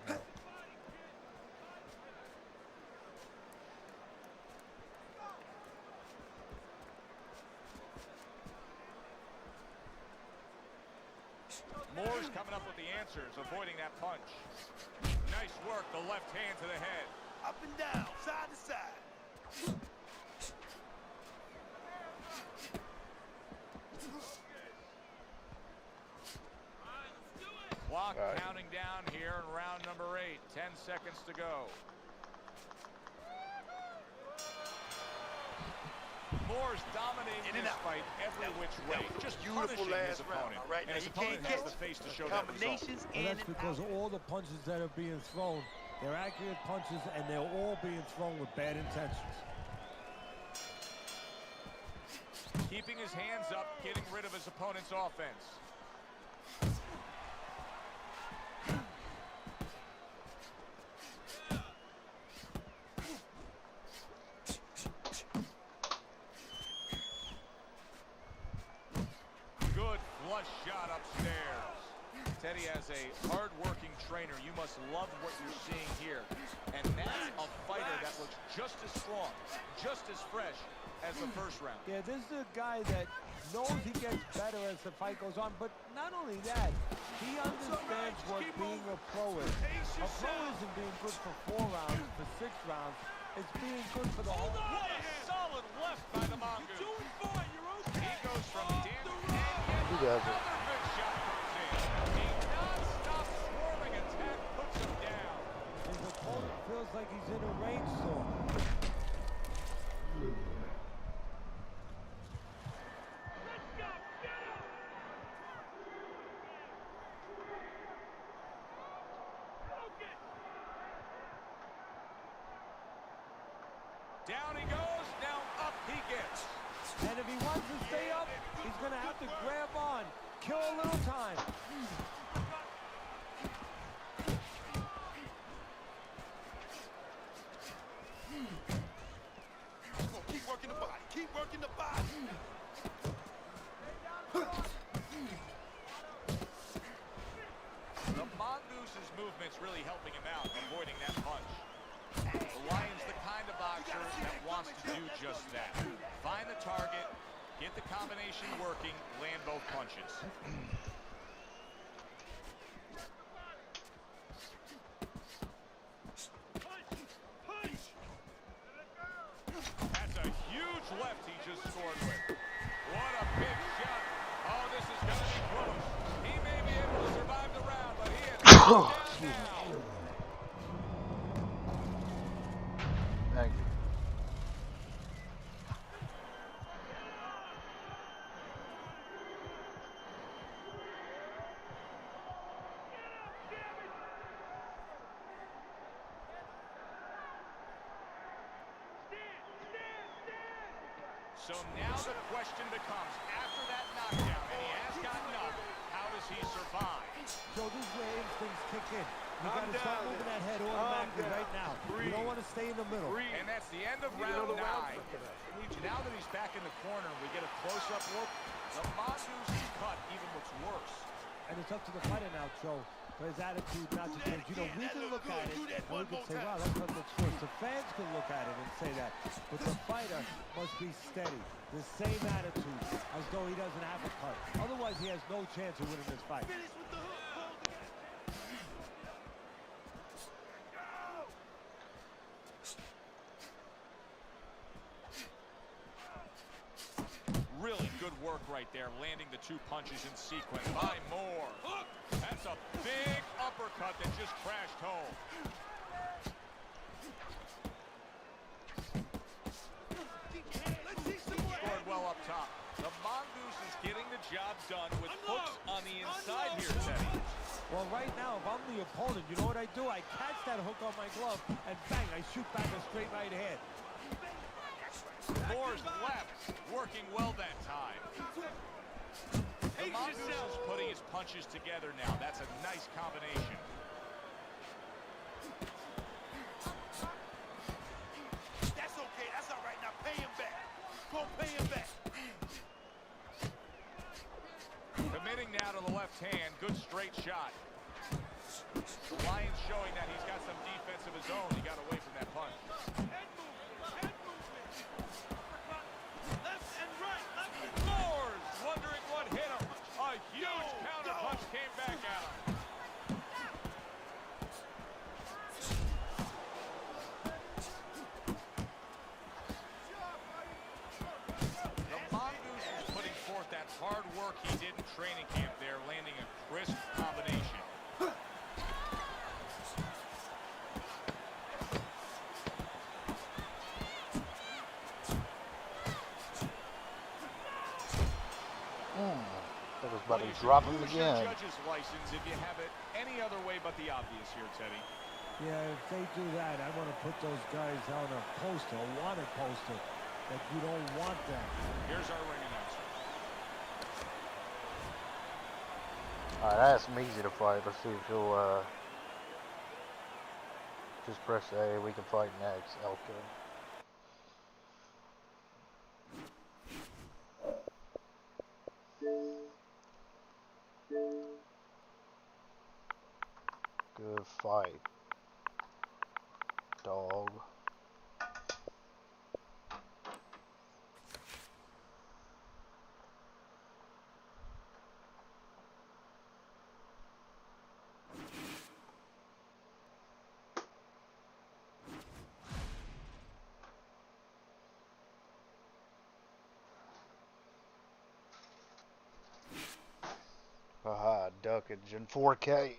Speaker 2: Moore's coming up with the answers, avoiding that punch. Nice work, the left hand to the head.
Speaker 7: Up and down, side to side.
Speaker 2: Clock counting down here in round number 8. 10 seconds to go. Moore's dominating this fight every which way. Just
Speaker 7: beautiful
Speaker 2: punishing his
Speaker 7: last round.
Speaker 2: opponent.
Speaker 7: All right,
Speaker 2: And
Speaker 7: now
Speaker 2: his
Speaker 7: you
Speaker 2: opponent
Speaker 7: can't
Speaker 2: has the
Speaker 7: catch
Speaker 2: face to show that result.
Speaker 7: combinations
Speaker 3: Well,
Speaker 7: in
Speaker 3: that's
Speaker 7: and
Speaker 3: because
Speaker 7: out.
Speaker 3: all the punches that are being thrown, they're accurate punches, and they're all being thrown with bad intentions.
Speaker 2: Keeping his hands up, getting rid of his opponent's offense. Good flush shot upstairs. Teddy, as a hard-working trainer, you must love what you're seeing here. And that's a fighter that looks just as strong, just as fresh as the first round.
Speaker 3: Yeah, this is a guy that knows he gets better as the fight goes on, but not only that, he understands what being a pro is. A pro isn't being good for 4 rounds, for 6 rounds. It's being good for the whole
Speaker 2: What a solid left by the Mongoose.
Speaker 8: You're doing fine. You're okay.
Speaker 2: He goes from damage,
Speaker 1: He
Speaker 2: and
Speaker 1: does
Speaker 2: yet
Speaker 1: it.
Speaker 2: another good shot comes in. A non-stop swarming attack puts him down.
Speaker 3: His opponent feels like he's in a rainstorm.
Speaker 2: Down he goes, now up he gets.
Speaker 3: And if he wants to stay up, he's going to have to grab on, kill a little time.
Speaker 7: Come on, keep working the body. Keep working the body.
Speaker 2: The Mongoose's movement's really helping him out, avoiding that punch. The Lion's the kind of boxer that wants to do just that. Find the target, get the combination working, land both punches. That's a huge left he just scored with. What a big shot. Oh, this is going to be close. He may be able to survive the round, but he is down now.
Speaker 1: Thank you.
Speaker 2: So now the question becomes, after that knockdown, and he has gotten up, how does he survive?
Speaker 3: So this is where instincts kick in. You got to start moving that head automatically right now. You don't want to stay in the middle.
Speaker 2: And that's the end of round 9. Now that he's back in the corner, we get a close-up look. The Mongoose's cut even looks worse.
Speaker 3: And it's up to the fighter now, Joe, for his attitude not to change. You know, we can look at it and we can say, wow, that cut looks good. The fans can look at it and say that. But the fighter must be steady, the same attitude, as though he doesn't have a cut. Otherwise, he has no chance of winning this fight.
Speaker 7: Finish with the hook.
Speaker 2: Really good work right there, landing the 2 punches in sequence by Moore. That's a big uppercut that just crashed home. Scored well up top. The Mongoose is getting the job done with hooks on the inside here, Teddy.
Speaker 3: Well, right now, if I'm the opponent, you know what I do? I catch that hook on my glove, and bang, I shoot back a straight right hand.
Speaker 2: Moore's left, working well that time. The Mongoose is putting his punches together now. That's a nice combination.
Speaker 7: That's okay. That's all right. Now pay him back. Go pay him back.
Speaker 2: Committing now to the left hand. Good straight shot. The Lion's showing that he's got some defense of his own. He got away from that punch. Moore's wondering what hit him. A huge counter punch hard work he did in training camp there, landing a crisp combination.
Speaker 1: That was about to drop him again.
Speaker 2: Judge's license if you have it any other way but the obvious here, Teddy.
Speaker 3: Yeah, if they do that, I want to put those guys on a poster, a wanted poster, that you don't want that.
Speaker 2: Here's our ring announcer.
Speaker 1: All right, I asked him easy to fight. Let's see if he'll just press A. We can fight next. Okay. Good fight, dog. Haha, duckage in 4K.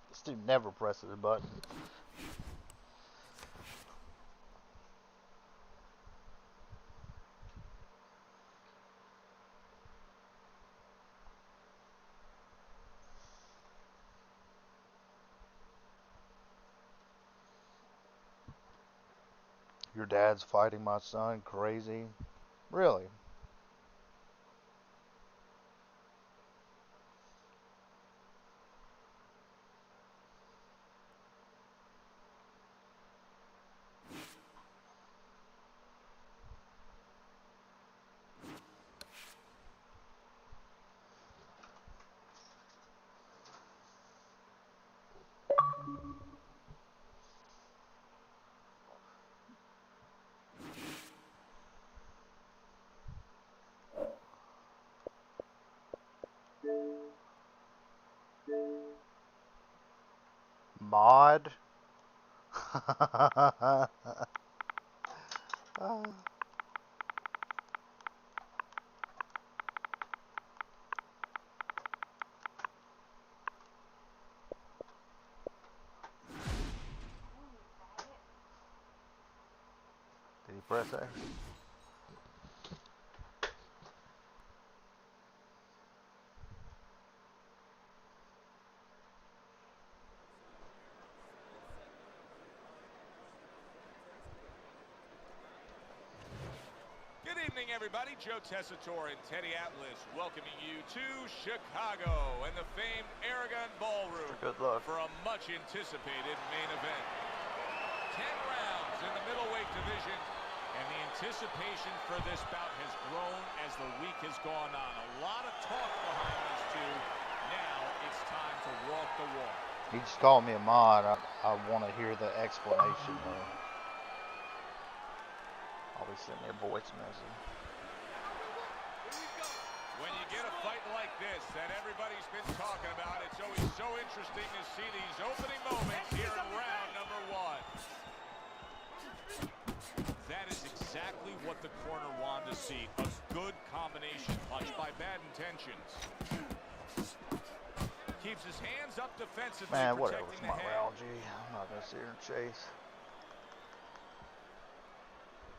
Speaker 1: This dude never presses a button. Your dad's fighting my son? Crazy? Really? Mod? Did he press A?
Speaker 2: Good evening, everybody. Joe Tessitore and Teddy Atlas welcoming you to Chicago and the famed Aragon Ballroom
Speaker 1: Good luck.
Speaker 2: for a much-anticipated main event. 10 rounds in the middleweight division, and the anticipation for this bout has grown as the week has gone on. A lot of talk behind these two. Now it's time to walk the walk.
Speaker 1: He just called me a mod. I want to hear the explanation though. I'll be sitting there voice messing.
Speaker 2: When you get a fight like this that everybody's been talking about, it's always so interesting to see these opening moments here in round number 1. That is exactly what the corner wanted to see. A good combination punch by bad intentions. Keeps his hands up defensively,
Speaker 1: Man, whatever.
Speaker 2: protecting
Speaker 1: It's
Speaker 2: the
Speaker 1: my
Speaker 2: head.
Speaker 1: algae. I'm not gonna sit here and chase.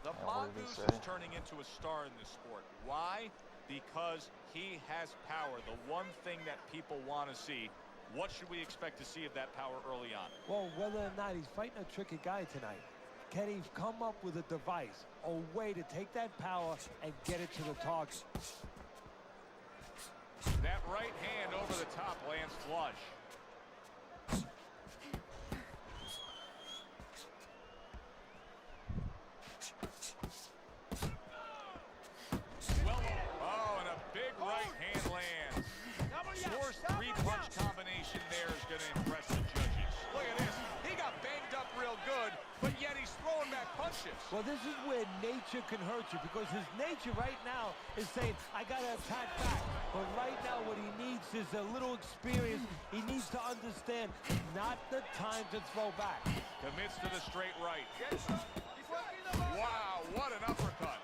Speaker 2: The
Speaker 1: Yeah, what did he
Speaker 2: mongoose
Speaker 1: say?
Speaker 2: is turning into a star in this sport. Why? Because he has power. The one thing that people want to see. What should we expect to see of that power early on?
Speaker 3: Well, whether or not he's fighting a tricky guy tonight, can he come up with a device, a way to take that power and get it to the target?
Speaker 2: That right hand over the top lands flush. Well, oh, and a big right hand lands. Forced three-punch combination there is going to impress the judges. Look at this. He got banged up real good, but yet he's throwing back punches.
Speaker 3: Well, this is where nature can hurt you, because his nature right now is saying, I got to attack back. But right now what he needs is a little experience. He needs to understand not the time to throw back.
Speaker 2: Commits to the straight right. Wow, what an uppercut.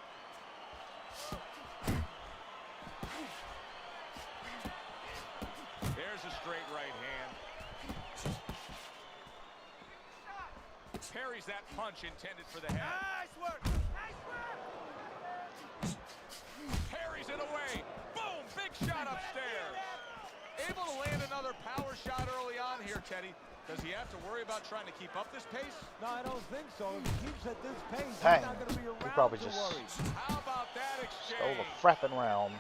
Speaker 2: parries that punch intended for the head.
Speaker 8: Nice work. Nice work.
Speaker 2: Parries it away. Boom! Big shot upstairs. Able to land another power shot early on here, Teddy. Does he have to worry about trying to keep up this pace?
Speaker 3: No, I don't think so. If he keeps at this pace,
Speaker 1: Dang.
Speaker 3: he's not going to be around
Speaker 1: probably
Speaker 3: to
Speaker 1: just
Speaker 3: worry.
Speaker 2: How about that exchange?
Speaker 1: stole the frapping round.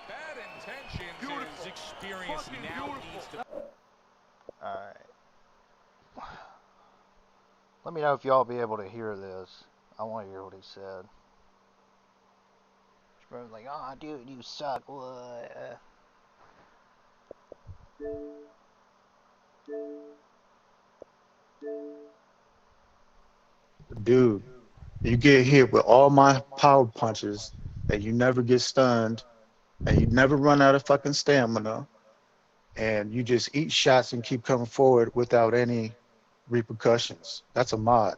Speaker 2: Bad intentions.
Speaker 4: Beautiful.
Speaker 2: His experience
Speaker 4: Fucking
Speaker 2: now
Speaker 4: beautiful.
Speaker 2: needs to...
Speaker 1: Alright. Let me know if y'all be able to hear this. I want to hear what he said. He's like, oh, dude, you suck. What?
Speaker 9: Dude, you get hit with all my power punches and you never get stunned and you never run out of fucking stamina and you just eat shots and keep coming forward without any repercussions. That's a mod.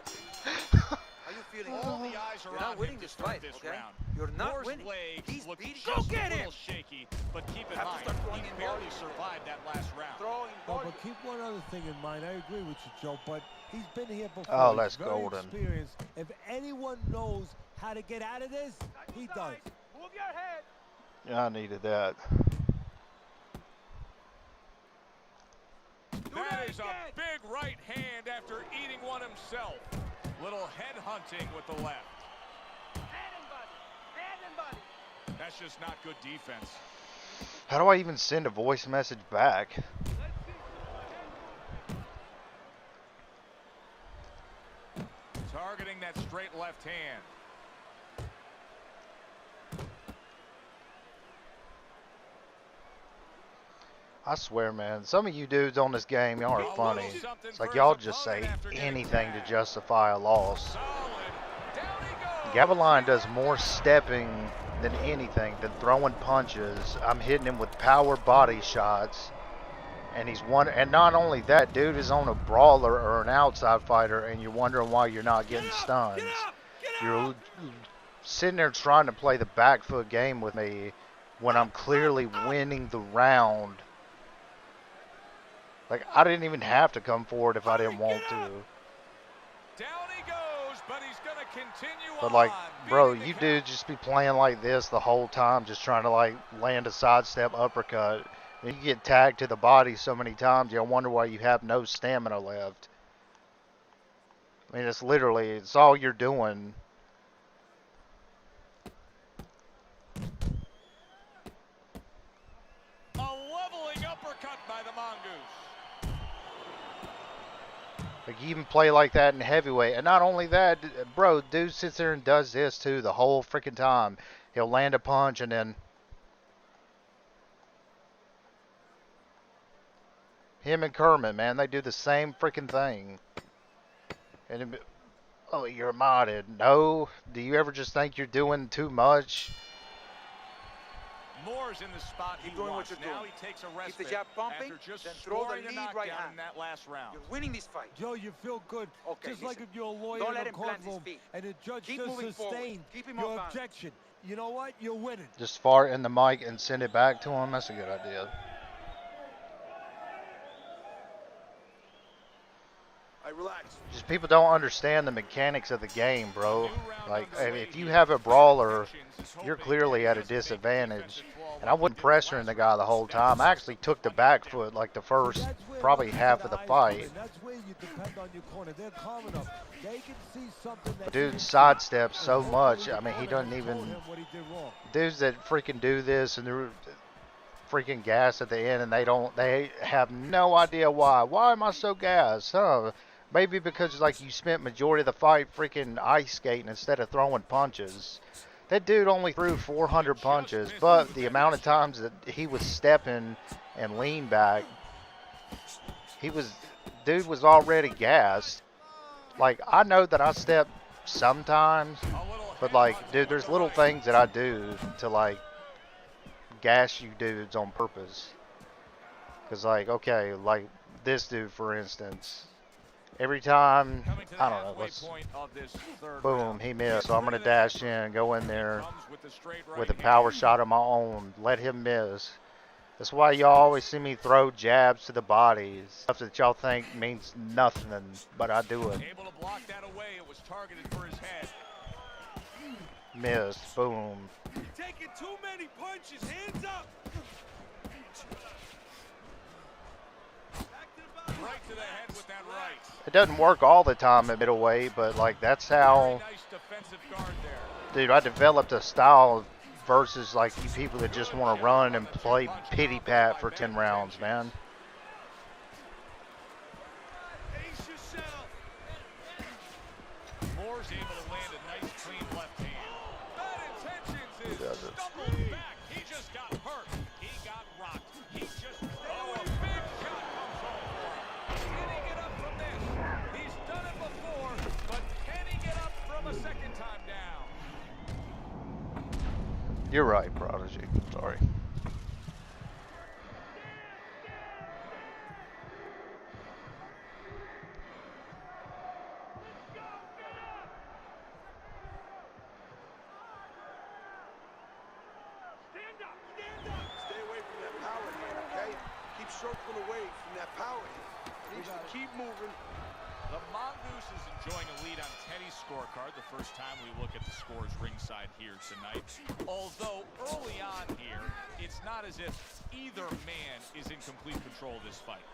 Speaker 8: How you feeling?
Speaker 2: All the eyes are
Speaker 8: You're
Speaker 2: on
Speaker 8: not winning
Speaker 2: him to
Speaker 8: this
Speaker 2: start
Speaker 8: fight,
Speaker 2: this
Speaker 8: okay?
Speaker 2: round.
Speaker 8: You're not
Speaker 2: Moore's
Speaker 8: winning.
Speaker 2: legs
Speaker 8: He's
Speaker 2: look
Speaker 8: beating.
Speaker 2: just
Speaker 8: Go get
Speaker 2: a
Speaker 8: him.
Speaker 2: little shaky, but keep in
Speaker 8: Have to
Speaker 2: mind,
Speaker 8: start throwing
Speaker 2: he
Speaker 8: in
Speaker 2: barely
Speaker 8: volume.
Speaker 2: survived that last round.
Speaker 8: Throwing
Speaker 3: No,
Speaker 8: volume.
Speaker 3: but keep one other thing in mind. I agree with you, Joe, but he's been here before.
Speaker 1: Oh,
Speaker 3: He's
Speaker 1: that's
Speaker 3: very
Speaker 1: golden.
Speaker 3: experienced. If anyone knows how to get out of this, he does.
Speaker 8: Move your head.
Speaker 1: Yeah, I needed that.
Speaker 2: That is a big right hand after eating one himself. Little head hunting with the left.
Speaker 8: Head and body. Head and body.
Speaker 2: That's just not good defense.
Speaker 1: How do I even send a voice message back?
Speaker 2: Targeting that straight left hand.
Speaker 1: I swear, man, some of you dudes on this game, y'all are funny. It's like y'all just say anything to justify a loss.
Speaker 2: Solid. Down he goes.
Speaker 1: Gaviline does more stepping than anything, than throwing punches. I'm hitting him with power body shots. And he's one, and not only that, dude is on a brawler or an outside fighter, and you're wondering why you're not getting stuns. You're sitting there trying to play the back foot game with me when I'm clearly winning the round. Like, I didn't even have to come forward if I didn't want to.
Speaker 2: Down he goes, but he's going to continue
Speaker 1: But like,
Speaker 2: on,
Speaker 1: bro,
Speaker 2: beating the
Speaker 1: you
Speaker 2: count.
Speaker 1: dudes just be playing like this the whole time, just trying to like land a sidestep uppercut. And you get tagged to the body so many times, you'll wonder why you have no stamina left. I mean, it's all you're doing.
Speaker 2: A leveling uppercut by the Mongoose.
Speaker 1: Like, you even play like that in heavyweight. And not only that, bro, dude sits there and does this too the whole freaking time. He'll land a punch and then him and Kermit, man, they do the same freaking thing. And oh, you're modded. No. Do you ever just think you're doing too much?
Speaker 2: Moore's in the spot he
Speaker 8: Keep doing what
Speaker 2: wants.
Speaker 8: you're
Speaker 2: Now
Speaker 8: doing.
Speaker 2: he takes a
Speaker 8: Keep
Speaker 2: respite
Speaker 8: the jab pumping,
Speaker 2: after just
Speaker 8: then throw the
Speaker 2: scoring a
Speaker 8: lead
Speaker 2: knockdown
Speaker 8: right
Speaker 2: in
Speaker 8: hand.
Speaker 2: that last round.
Speaker 8: You're winning this fight.
Speaker 3: Joe, you feel good.
Speaker 8: Okay,
Speaker 3: just like
Speaker 8: listen.
Speaker 3: if you're a lawyer
Speaker 8: Don't
Speaker 3: in
Speaker 8: let
Speaker 3: a
Speaker 8: him plant his
Speaker 3: courtroom
Speaker 8: feet.
Speaker 3: and the judge
Speaker 8: Keep
Speaker 3: just
Speaker 8: moving forward.
Speaker 3: sustained
Speaker 8: Keep him
Speaker 3: your
Speaker 8: off balance.
Speaker 3: objection. You know what? You're winning.
Speaker 1: Just fart in the mic and send it back to him? That's a good idea.
Speaker 4: I relax.
Speaker 1: Just people don't understand the mechanics of the game, bro. Like, if you have a brawler, you're clearly at a disadvantage. And I wasn't pressuring the guy the whole time. I actually took the back foot like the first probably half of the fight.
Speaker 3: That's where you depend on your corner. They're calm enough. They can see something that
Speaker 1: Dude sidesteps so much. I mean, he doesn't even... Dudes that freaking do this and they're freaking gassed at the end and they have no idea why. Why am I so gassed? Huh? Maybe because like you spent majority of the fight freaking ice skating instead of throwing punches. That dude only threw 400 punches, but the amount of times that he was stepping and lean back, dude was already gassed. Like, I know that I step sometimes, but like, dude, there's little things that I do to like gas you dudes on purpose. Cause like, okay, like this dude for instance, Every time,
Speaker 2: Coming to the
Speaker 1: I don't know,
Speaker 2: halfway
Speaker 1: let's,
Speaker 2: point of this third
Speaker 1: boom,
Speaker 2: round.
Speaker 1: he missed.
Speaker 2: Gets
Speaker 1: So I'm
Speaker 2: rid
Speaker 1: going
Speaker 2: of
Speaker 1: to
Speaker 2: that
Speaker 1: dash
Speaker 2: effort.
Speaker 1: in, go in
Speaker 2: He
Speaker 1: there
Speaker 2: comes with the straight right
Speaker 1: with a
Speaker 2: hand.
Speaker 1: power shot of my own. Let him miss. That's why y'all always see me throw jabs to the body. Stuff that y'all think means nothing, but I do it.
Speaker 2: Able to block that away. It was targeted for his head.
Speaker 1: Missed. Boom.
Speaker 4: You're taking too many punches. Hands up.
Speaker 2: Right to the head with that right.
Speaker 1: It doesn't work all the time at middleweight, but like that's
Speaker 2: Very
Speaker 1: how,
Speaker 2: nice defensive guard there.
Speaker 1: dude, I developed a style versus like you people that just want to run and play pity pat for 10 rounds, man.
Speaker 4: Ace yourself.
Speaker 2: Moore's able to land a nice clean left hand. Bad intentions is
Speaker 1: Who does it?
Speaker 2: stumbled back. He just got hurt. He got rocked. He just, oh, a big shot comes home for him. Can he get up from this? He's done it before, but can he get up from a second time down?
Speaker 1: You're right, Prodigy. Sorry.
Speaker 4: Stay away from that power hand, okay? Keep circling away from that power hand. Needs to keep moving.
Speaker 2: The Mongoose is enjoying a lead on Teddy's scorecard the first time we look at the scores ringside here tonight. Although early on here, it's not as if either man is in complete control of this fight.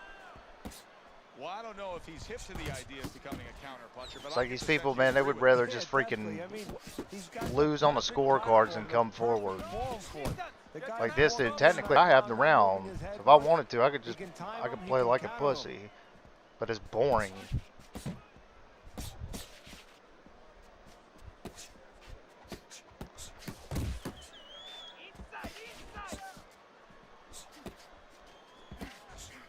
Speaker 2: Well, I don't know if he's hip to the idea of becoming a counterpuncher, but
Speaker 1: It's like these people, man, they would rather just freaking lose on the scorecards and come forward. Like this, dude, technically I have the round. So if I wanted to, I could play like a pussy. But it's boring.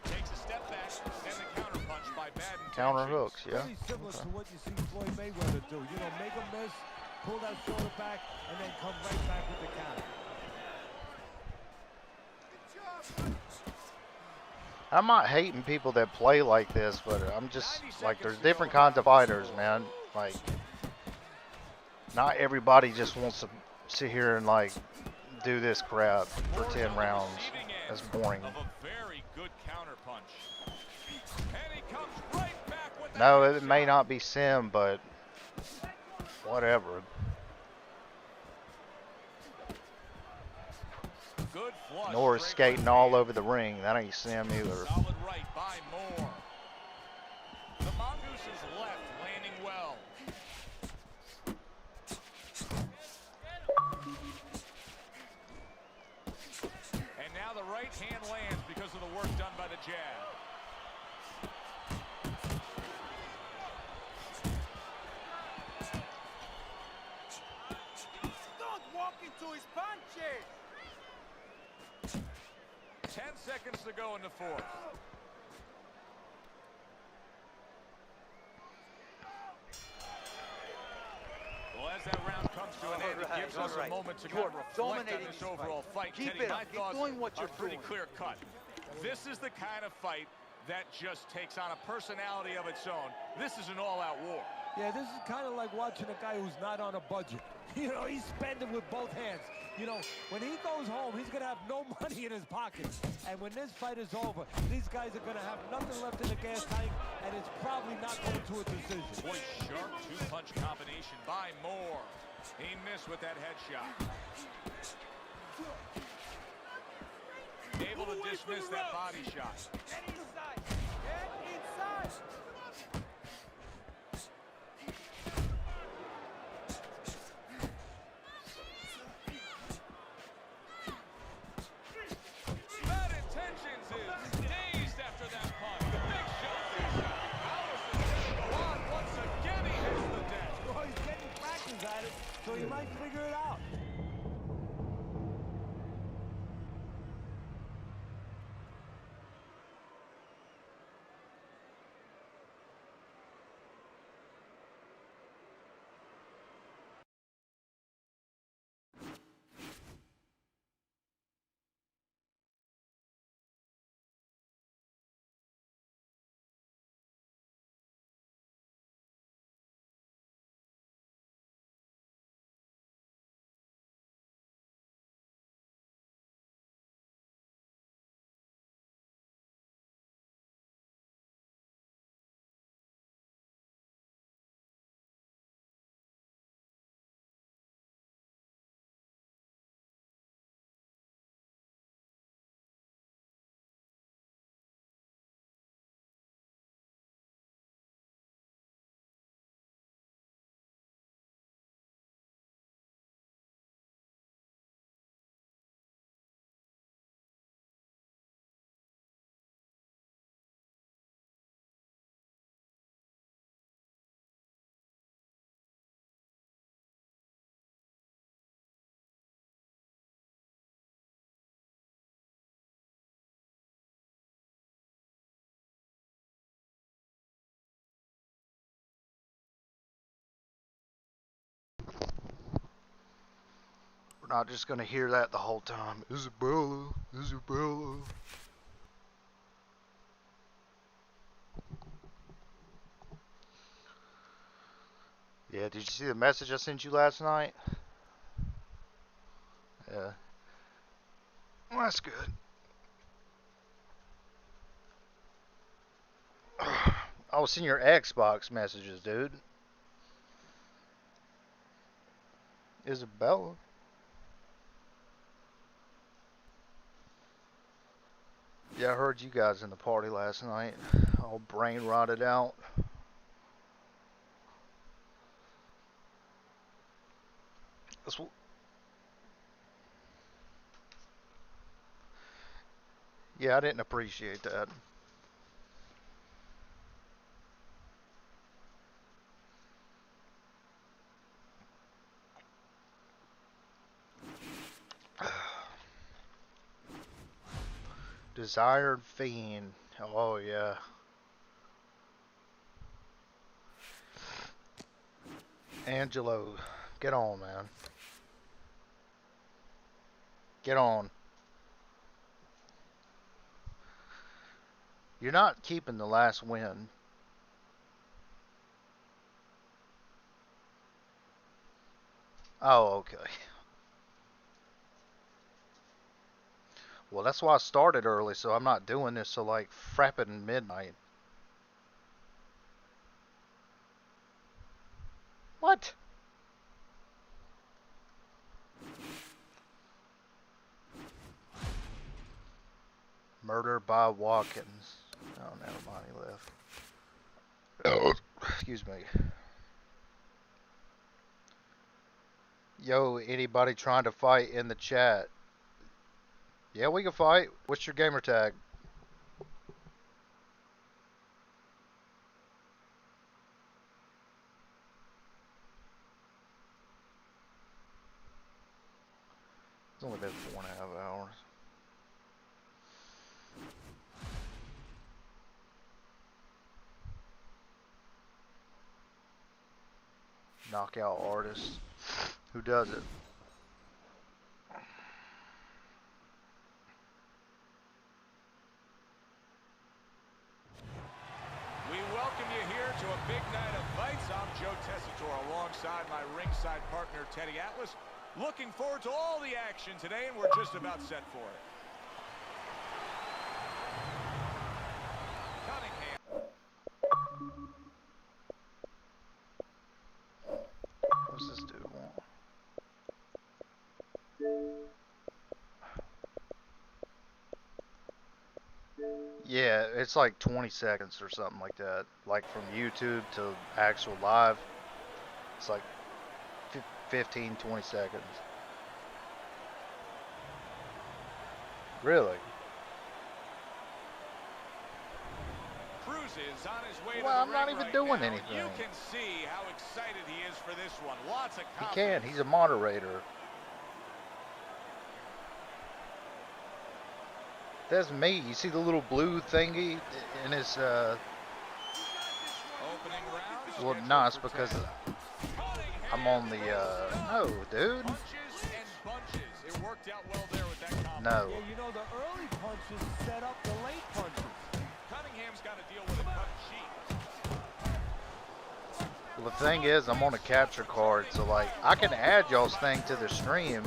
Speaker 2: takes a step back and the counterpunch by bad intentions.
Speaker 1: Counter hooks, yeah.
Speaker 3: Pretty similar to what you see Floyd Mayweather do. You know, make a miss, pull that shoulder back, and then come right back with the counter.
Speaker 1: I'm not hating people that play like this, but I'm just like, there's different kinds of fighters, man. Like, not everybody just wants to sit here and like do this crap for 10 rounds. That's boring.
Speaker 2: Of a very good counterpunch. And he comes right back with
Speaker 1: No,
Speaker 2: that
Speaker 1: it may
Speaker 2: shot.
Speaker 1: not be sim, but whatever.
Speaker 2: Good flush.
Speaker 1: Norris
Speaker 2: straight
Speaker 1: skating
Speaker 2: right
Speaker 1: all
Speaker 2: hand.
Speaker 1: over the ring. That ain't sim either.
Speaker 2: Solid right by Moore. The Mongoose's left landing well. And now the right hand lands because of the work done by the jab.
Speaker 8: Don't walk into his punches.
Speaker 2: 10 seconds to go in the fourth. Well, as that round comes to an end, it gives us a moment to kind of reflect on
Speaker 8: dominating
Speaker 2: this
Speaker 8: this
Speaker 2: overall fight.
Speaker 8: Keep
Speaker 2: Teddy,
Speaker 8: it
Speaker 2: my
Speaker 8: up. Keep
Speaker 2: thoughts
Speaker 8: doing what
Speaker 2: are
Speaker 8: you're
Speaker 2: pretty
Speaker 8: doing.
Speaker 2: clear cut. This is the kind of fight that just takes on a personality of its own. This is an all-out war.
Speaker 3: Yeah, this is kind of like watching a guy who's not on a budget. You know, he's spending with both hands. You know, when he goes home, he's going to have no money in his pockets. And when this fight is over, these guys are going to have nothing left in the gas tank, and it's probably not going to a decision.
Speaker 2: Boy, sharp two-punch combination by Moore. He missed with that headshot. Able to dismiss that body shot.
Speaker 8: Get inside. Get inside.
Speaker 2: Bad intentions is dazed after that punch. Big shot. Allison set to go on. Once again, he hits the deck.
Speaker 3: Well, he's getting practice at it, so he might figure it out.
Speaker 1: not just gonna hear that the whole time. Isabella, Isabella. Yeah, did you see the message I sent you last night? Yeah. Well, that's good. I was seeing your Xbox messages, dude. Isabella. Yeah, I heard you guys in the party last night. All brain rotted out. That's what, yeah, I didn't appreciate that. Desired Fiend. Oh, yeah. Angelo, get on, man. Get on. You're not keeping the last win. Oh, okay. Well, that's why I started early, so I'm not doing this till like frapping midnight. What? Murder by Watkins. Oh, never mind, he left. Oh, excuse me. Yo, anybody trying to fight in the chat? Yeah, we can fight. What's your gamer tag? It's only been 4.5 hours. Knockout artist. Who does it?
Speaker 2: We welcome you here to a big night of fights. I'm Joe Tessitore alongside my ringside partner, Teddy Atlas. Looking forward to all the action today, and we're just about set for it. Cunningham.
Speaker 1: What's this dude want? Yeah, it's like 20 seconds or something like that. Like from YouTube to actual live. It's like 15, 20 seconds. Really?
Speaker 2: Is on his way
Speaker 1: Well,
Speaker 2: to
Speaker 1: I'm
Speaker 2: the
Speaker 1: not
Speaker 2: ring
Speaker 1: even
Speaker 2: right
Speaker 1: doing
Speaker 2: now.
Speaker 1: anything.
Speaker 2: You can see how excited he is for this one. Lots of
Speaker 1: He
Speaker 2: confidence.
Speaker 1: can. He's a moderator. That's me. You see the little blue thingy in his,
Speaker 2: Opening round.
Speaker 1: well, no, it's because I'm on the, no, dude.
Speaker 2: Punches and bunches. It worked out well there with that combo.
Speaker 1: No.
Speaker 3: Yeah, you know, the early punches set up the late punches.
Speaker 2: Cunningham's got to deal with a cut sheet.
Speaker 1: Well, the thing is, I'm on a capture card, so, like, I can add y'all's thing to the stream,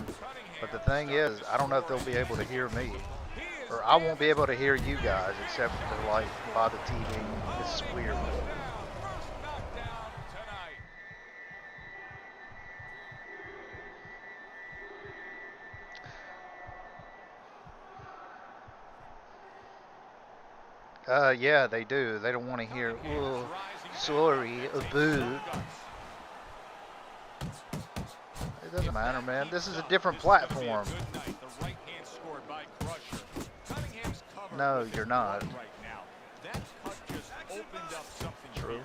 Speaker 1: but the thing is, I don't know if they'll be able to hear me. Or I won't be able to hear you guys, except for, like, by the TV. It's weird.
Speaker 2: First knockdown tonight.
Speaker 1: Yeah, they do. They don't want to hear, oh, sorry, a boo. It doesn't matter, man. This is a different platform. No, you're not. True.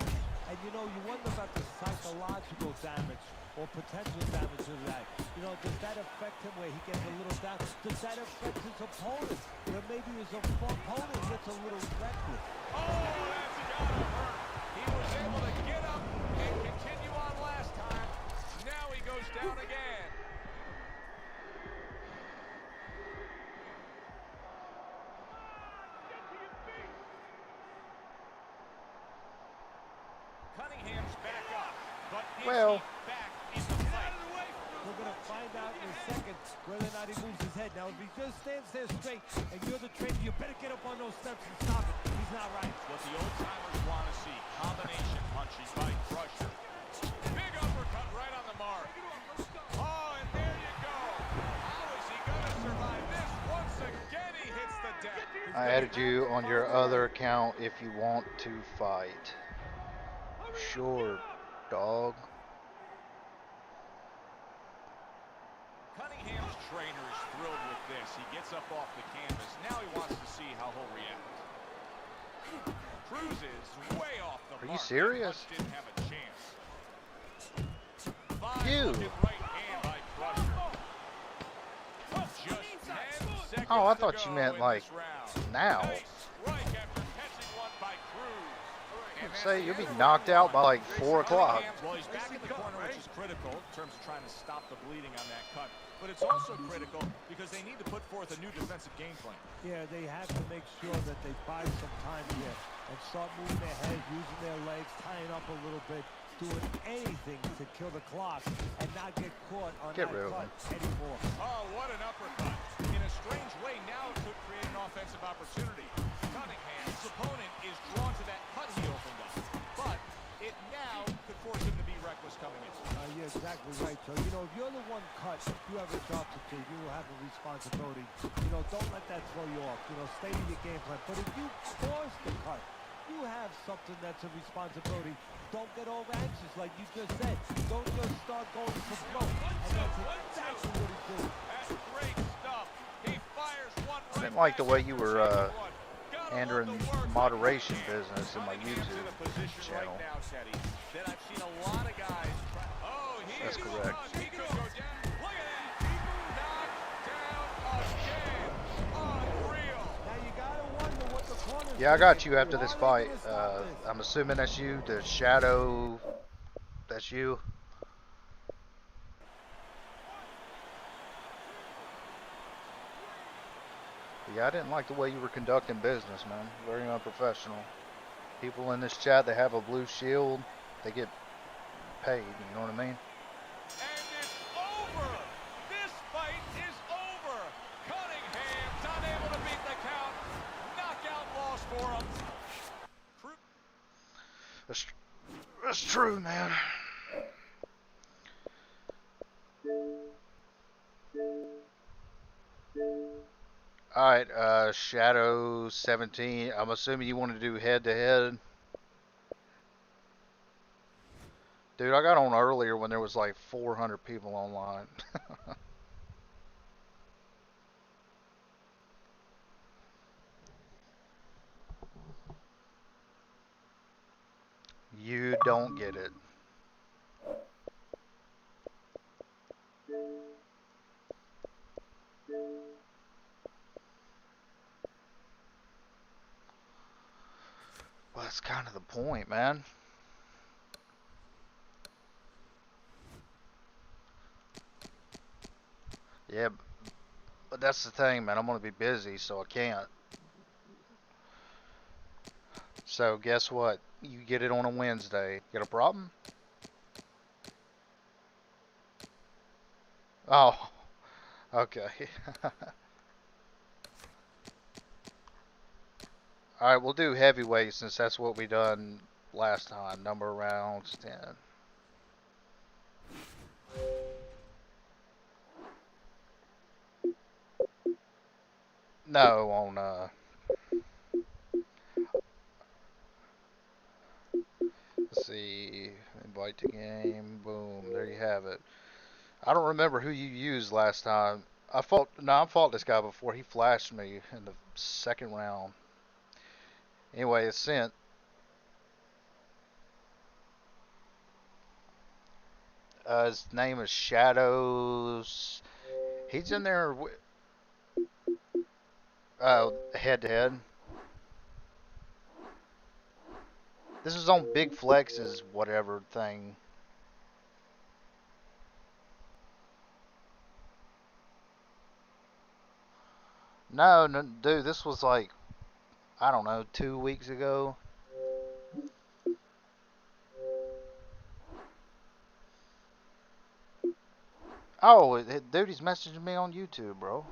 Speaker 3: And you know, you wonder about the psychological damage or potential damage of that. You know, does that affect him where he gets a little down? Does that affect his opponent? Where maybe his opponent gets a little reckless?
Speaker 2: Oh, that's gotta hurt. He was able to get up and continue on last time. Now he goes down again. Cunningham's back up, but is
Speaker 1: Well,
Speaker 2: he back in the fight?
Speaker 3: We're going to find out in a second whether or not he moves his head. Now, if he just stands there straight and you're the trainer, you better get up on those steps and stop it. He's not right.
Speaker 2: What the old-timers want to see, combination punches by Crusher. Big uppercut right on the mark. Oh, and there you go. How is he going to survive this? Once again, he hits the deck.
Speaker 1: I added you on your other account if you want to fight. Sure, dog.
Speaker 2: Cunningham's trainer is thrilled with this. He gets up off the canvas. Now he wants to see how he'll react. Cruz is way off the mark.
Speaker 1: Are you serious?
Speaker 2: That punch didn't have a chance.
Speaker 1: You.
Speaker 2: Right hand by Crusher. Just 10 seconds
Speaker 1: Oh, I
Speaker 2: to
Speaker 1: thought
Speaker 2: go
Speaker 1: you meant
Speaker 2: in
Speaker 1: like
Speaker 2: this round.
Speaker 1: now.
Speaker 2: Nice strike after catching one by Cruz. And that's
Speaker 1: Say
Speaker 2: the
Speaker 1: you'll be
Speaker 2: end of
Speaker 1: knocked
Speaker 2: round
Speaker 1: out by
Speaker 2: one.
Speaker 1: like 4 o'clock.
Speaker 2: Well, he's back in the corner, which is critical in terms of trying to stop the bleeding on that cut. But it's also critical because they need to put forth a new defensive game plan.
Speaker 3: Yeah, they have to make sure that they buy some time here and start moving their head, using their legs, tying up a little bit, doing anything to kill the clock and not get caught on that cut anymore.
Speaker 2: Oh, what an uppercut. In a strange way, now it could create an offensive opportunity. Cunningham's opponent is drawn to that cut he opened up. But it now could force him to be reckless coming in.
Speaker 3: You're exactly right, Joe. You know, if you're the one cut, you have a job to do. You have a responsibility. You know, don't let that throw you off. You know, stay to your game plan. But if you force the cut, you have something that's a responsibility. Don't get over anxious like you just said. Don't just start going for broke. And that's exactly what he's doing.
Speaker 2: That's great stuff. He fires one
Speaker 1: I didn't like the way you were handling moderation business in my YouTube channel. That's correct. Yeah, I got you after this fight. I'm assuming that's you, the Shadow. That's you. Yeah, I didn't like the way you were conducting business, man. Very unprofessional. People in this chat, they have a blue shield. They get paid, you know what I mean?
Speaker 2: And it's over. This fight is over. Cunningham's unable to beat the count. Knockout loss for him.
Speaker 1: That's true, man. Alright, Shadow 17. I'm assuming you want to do head-to-head. Dude, I got on earlier when there was like 400 people online. You don't get it. Well, that's kind of the point, man. Yeah, but that's the thing, man. I'm going to be busy, so I can't. So guess what? You get it on a Wednesday. Got a problem? Oh, okay. Alright, we'll do heavyweight since that's what we done last time. Number of rounds, 10. No, on, let's see, invite to game, boom, there you have it. I don't remember who you used last time. I fought this guy before. He flashed me in the second round. Anyway, it's sent. His name is Shadows. He's in there. Head to head. This is on Big Flex's whatever thing. No, no, dude, this was like, I don't know, 2 weeks ago. Oh, dude, he's messaging me on YouTube, bro.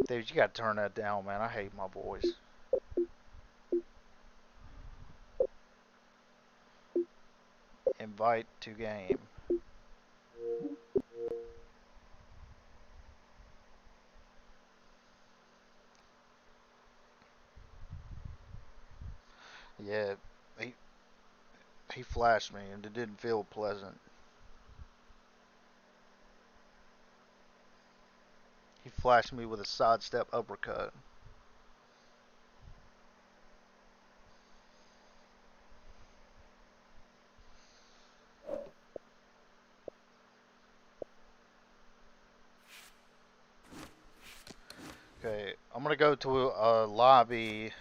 Speaker 1: Dude, you gotta turn that down, man. I hate my voice. Invite to game. Yeah, he he flashed me and it didn't feel pleasant. He flashed me with a sidestep uppercut. Okay, I'm gonna go to a lobby.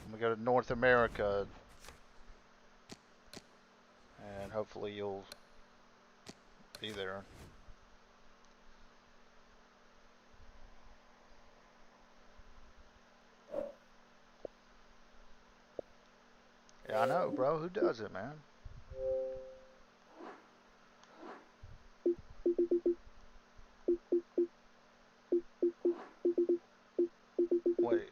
Speaker 1: I'm gonna go to North America, and hopefully you'll be there. Yeah, I know, bro. Who does it, man? Wait.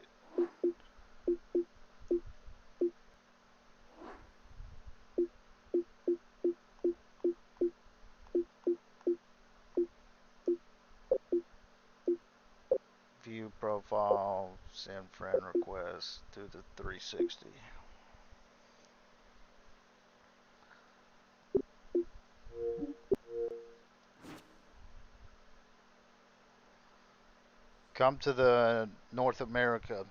Speaker 1: View profile, send friend request to the 360. Come to the North America.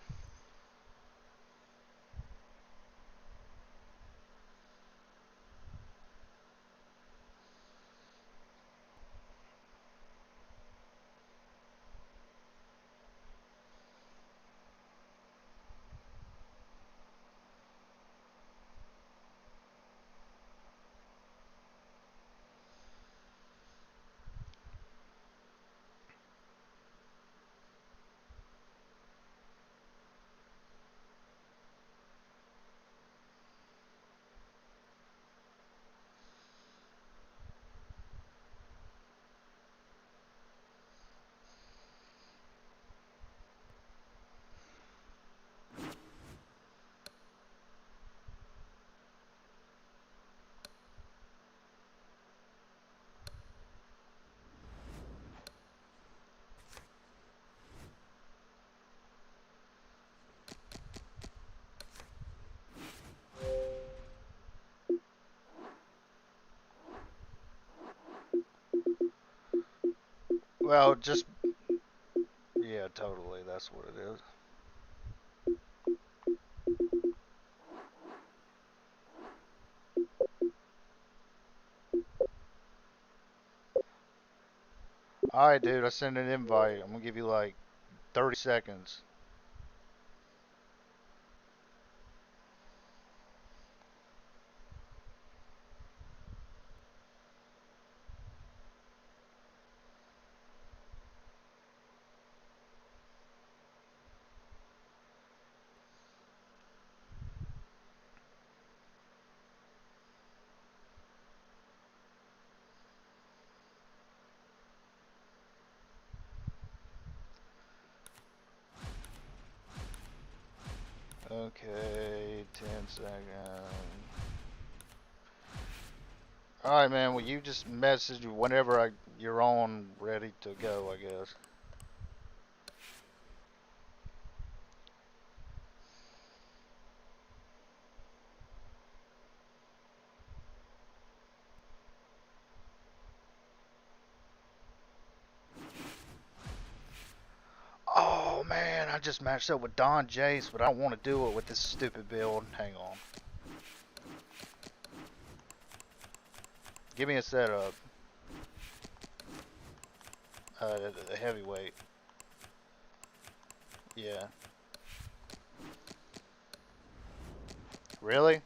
Speaker 1: Well, just yeah, totally. That's what it is. All right, dude. I sent an invite. I'm gonna give you like 30 seconds. Okay, 10 seconds. All right, man. Well, you just message whenever you're on, ready to go, I guess. Oh man, I just matched up with Don Jace, but I don't want to do it with this stupid build. Hang on. Give me a setup. A heavyweight. Yeah. Really?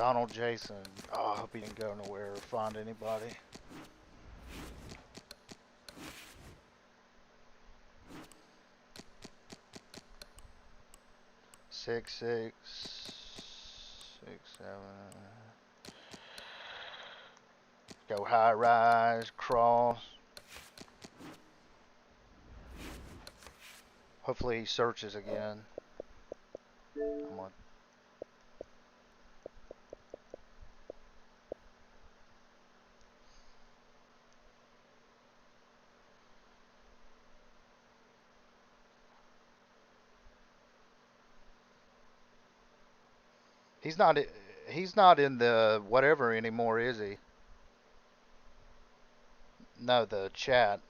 Speaker 1: Donald Jason. Oh, I hope he didn't go nowhere or find anybody. Six, six, six, seven. Go high rise, cross. Hopefully he searches again. I'm on. He's not. He's not in the whatever anymore, is he? No, the chat.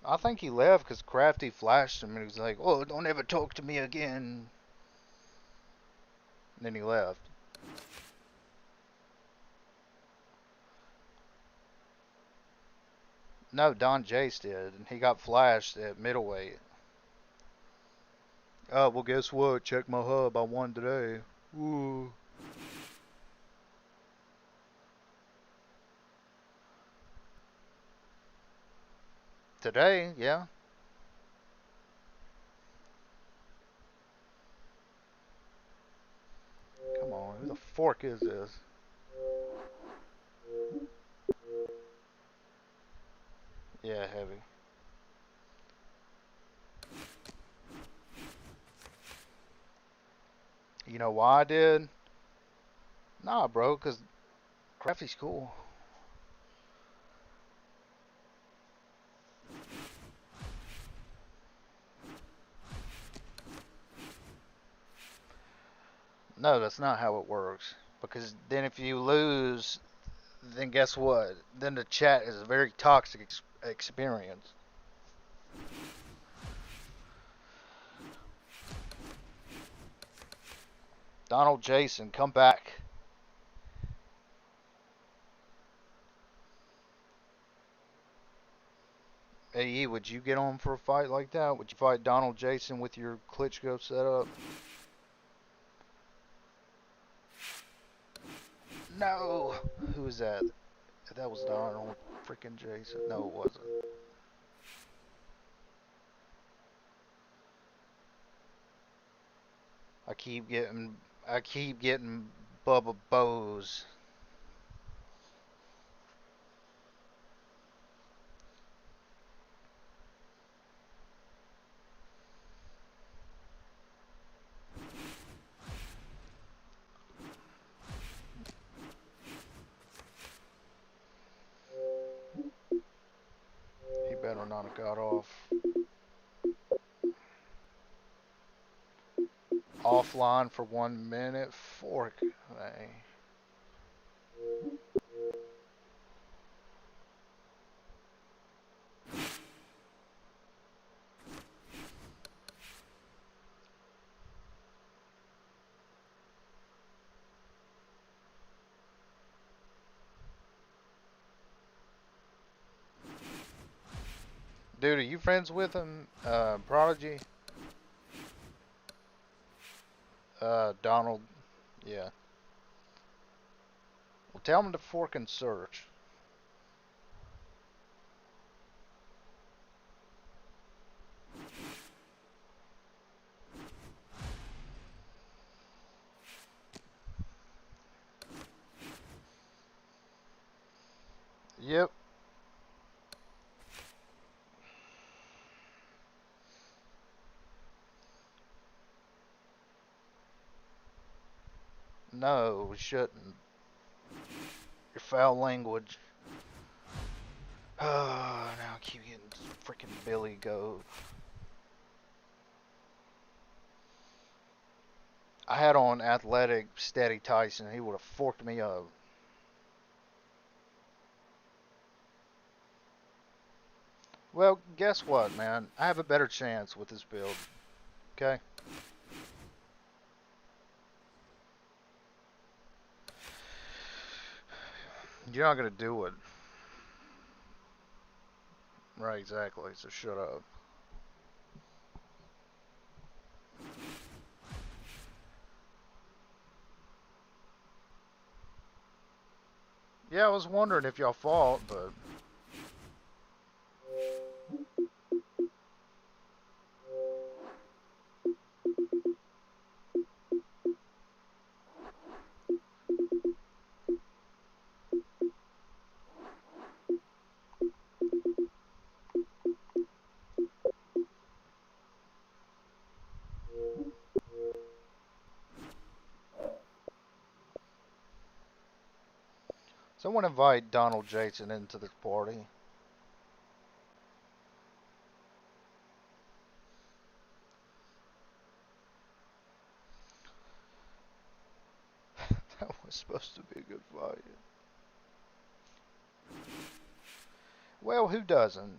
Speaker 1: I think he left because Crafty flashed him and he was like, "Oh, don't ever talk to me again." And then he left. No, Don Jace did, and he got flashed at middleweight. Oh, well, guess what? Check my hub. I won today. Ooh. Today, yeah. Come on, who the fork is this? Yeah, heavy. You know why I did? Nah, bro, because Crafty's cool. No, that's not how it works. Because then if you lose, then guess what? Then the chat is a very toxic experience. Donald Jason, come back. AE, would you get on for a fight like that? Would you fight Donald Jason with your Klitschko setup? No! Who was that? That was Donald freaking Jason. No, it wasn't. I keep getting Bubba Bose. He better not have got off. Offline for 1 minute. Fork. Hey. Dude, are you friends with him? Prodigy? Donald? Yeah. Well, tell him to fork and search. Yep. No, we shouldn't. Your foul language. Oh, now I keep getting freaking Billy Goat. I had on athletic Steady Tyson. He would have forked me up. Well, guess what, man? I have a better chance with this build. Okay? You're not going to do it. Right, exactly. So shut up. Yeah, I was wondering if y'all fought, but someone invite Donald Jason into this party. That was supposed to be a good fight. Well, who doesn't?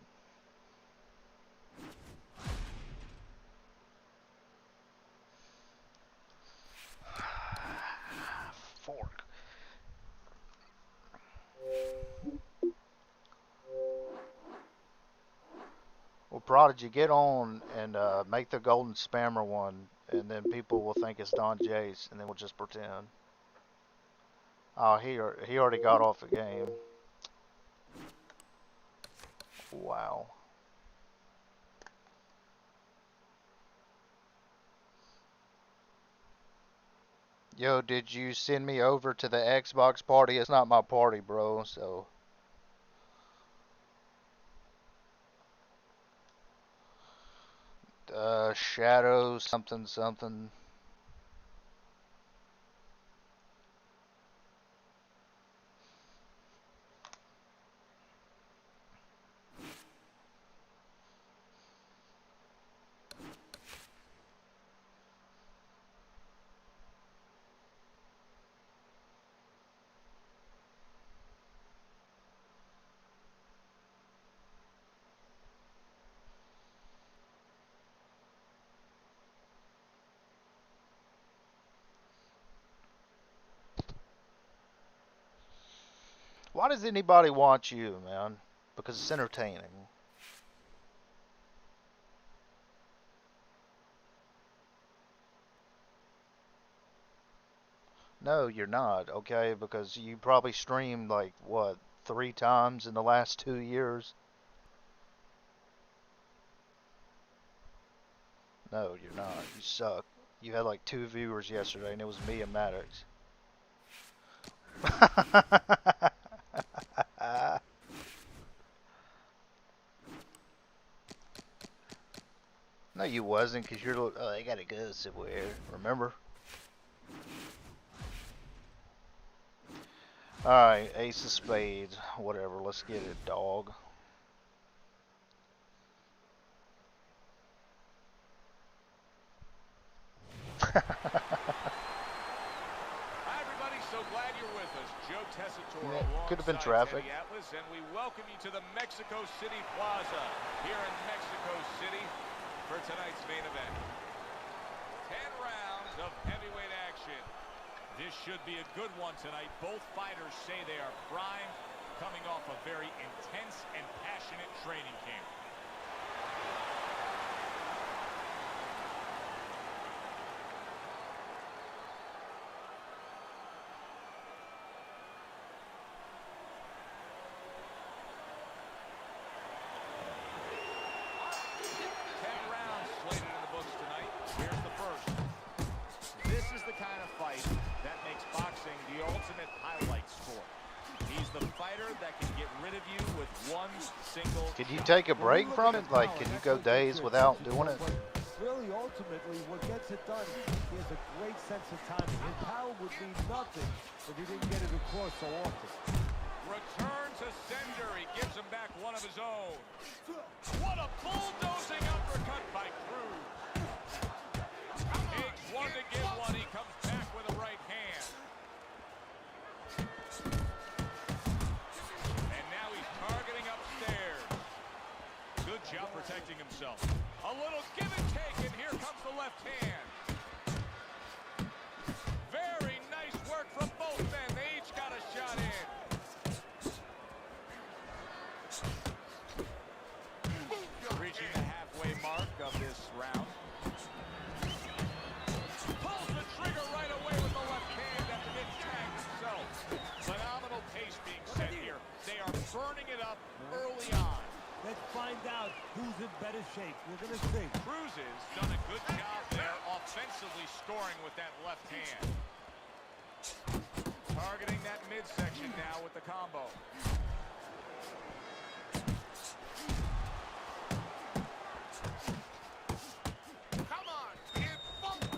Speaker 1: Fork. Well, Prodigy, get on and make the golden spammer one, and then people will think it's Don Jace, and then we'll just pretend. Oh, he already got off the game. Wow. Yo, did you send me over to the Xbox party? It's not my party, bro, so. Shadow something something. Why does anybody watch you, man? Because it's entertaining. No, you're not, okay? Because you probably streamed like what, 3 times in the last 2 years? No, you're not. You suck. You had like 2 viewers yesterday, and it was me and Maddox. No, you wasn't, because you're. Oh, I gotta go somewhere. Remember? Alright, ace of spades. Whatever, let's get it, dog.
Speaker 2: Hi, everybody. So glad you're with us. Joe Tessitore
Speaker 1: Could have been
Speaker 2: alongside
Speaker 1: traffic.
Speaker 2: Teddy Atlas, and we welcome you to the Mexico City Plaza here in Mexico City for tonight's main event. 10 rounds of heavyweight action. This should be a good one tonight. Both fighters say they are primed, coming off a very intense and passionate training camp. That makes boxing the ultimate highlight sport. He's the fighter that can get rid of you with one single.
Speaker 1: Could you take a break from it? Like, can you go days without doing it?
Speaker 3: Really, ultimately, what gets it done, he has a great sense of timing. His power would mean nothing if he didn't get it across so often.
Speaker 2: Return to sender. He gives him back one of his own. What a bulldozing uppercut by Cruz. Takes one to give one. He comes back with a right hand. And now he's targeting upstairs. Good job protecting himself. A little give and take, and here comes the left hand. Very nice work from both men. They each got a shot in. Reaching the halfway mark of this round. Pulls the trigger right away with the left hand after getting tagged himself. Phenomenal pace being
Speaker 3: who's in better shape? We're going to see.
Speaker 2: Cruz has done a good job there offensively scoring with that left hand. Targeting that midsection now with the combo.
Speaker 6: Come on, kid, focus.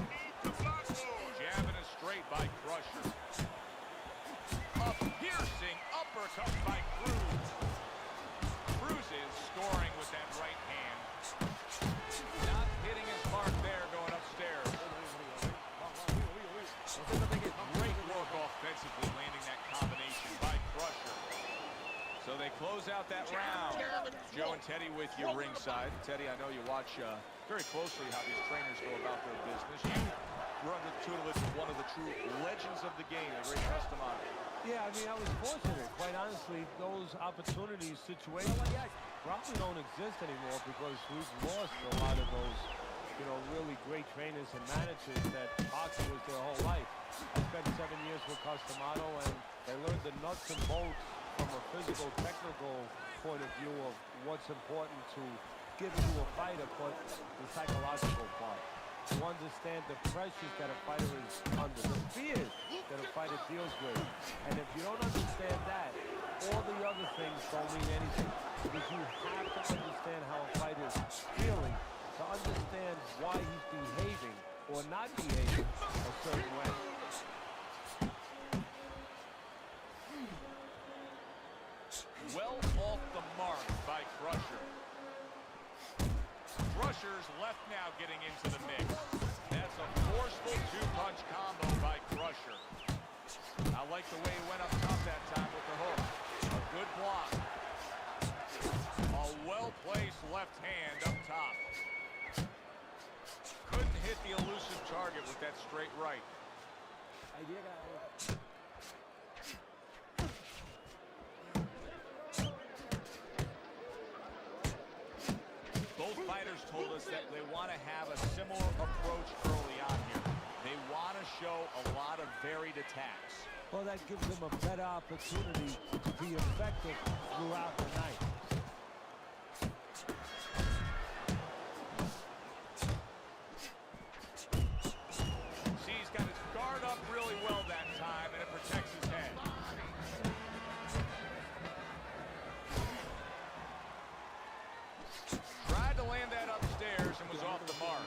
Speaker 6: Need the blackboard.
Speaker 2: Jabbing it straight by Crusher. A piercing uppercut by Cruz. Cruz is scoring with that right hand. Not hitting his mark there going upstairs. Great work offensively landing that combination by Crusher. So they close out that round. Joe and Teddy with you ringside. Teddy, I know you watch very closely how these trainers go about their business. You run the tutelage of one of the true legends of the game, the great Customato.
Speaker 3: Yeah, I mean, I was fortunate. Quite honestly, those opportunities, situations, probably don't exist anymore because we've lost a lot of those, you know, really great trainers and managers that boxing was their whole life. I spent 7 years with Customato, and they learned the nuts and bolts from a physical, technical point of view of what's important to give to a fighter, but the psychological part. To understand the pressures that a fighter is under, the fears that a fighter deals with. And if you don't understand that, all the other things don't mean anything. Because you have to understand how a fighter is feeling to understand why he's behaving or not behaving a certain way.
Speaker 2: Well off the mark by Crusher. Crusher's left now getting into the mix. That's a forceful two-punch combo by Crusher. I like the way he went up top that time with the hook. A good block. A well-placed left hand up top. Couldn't hit the elusive target with that straight right. Both fighters told us that they want to have a similar approach early on here. They want to show a lot of varied attacks.
Speaker 3: Well, that gives them a better opportunity to be effective throughout the night.
Speaker 2: See, he's got his guard up really well that time, and it protects his head. Tried to land that upstairs and was off the mark.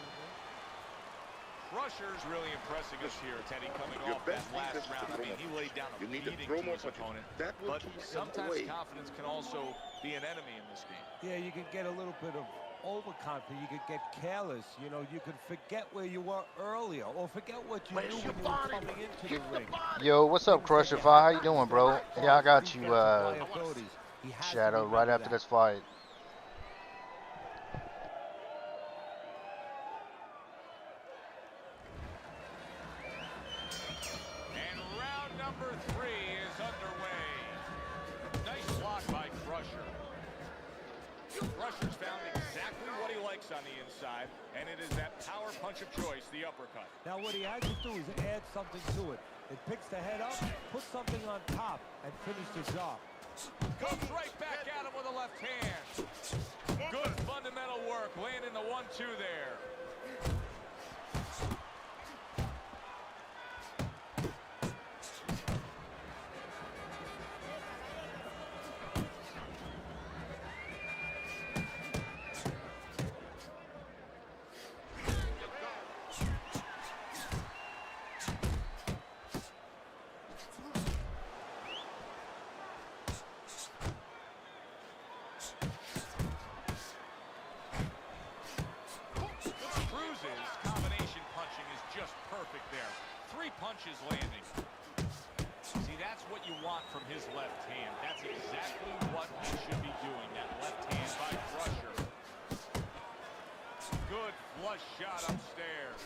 Speaker 2: Crusher's really impressing us here, Teddy, coming off that last round. I mean, he laid down a beating to his opponent, but sometimes confidence can also be an enemy in this game.
Speaker 3: Yeah, you can get a little bit of overconfident. You could get careless. You know, you could forget where you were earlier or forget what you knew when you were coming into the ring.
Speaker 1: Yo, what's up, Crusher Fi? How you doing, bro? Yeah, I got you, Shadow, right after this fight.
Speaker 2: And round number 3 is underway. Nice block by Crusher. Crusher's found exactly what he likes on the inside, and it is that power punch of choice, the uppercut.
Speaker 3: Now, what he has to do is add something to it. It picks the head up, put something on top, and finish the job.
Speaker 2: Comes right back at him with a left hand. Good fundamental work, landing the 1-2 there. Punches landing. See, that's what you want from his left hand. That's exactly what he should be doing. That left hand by Crusher. Good flush shot upstairs.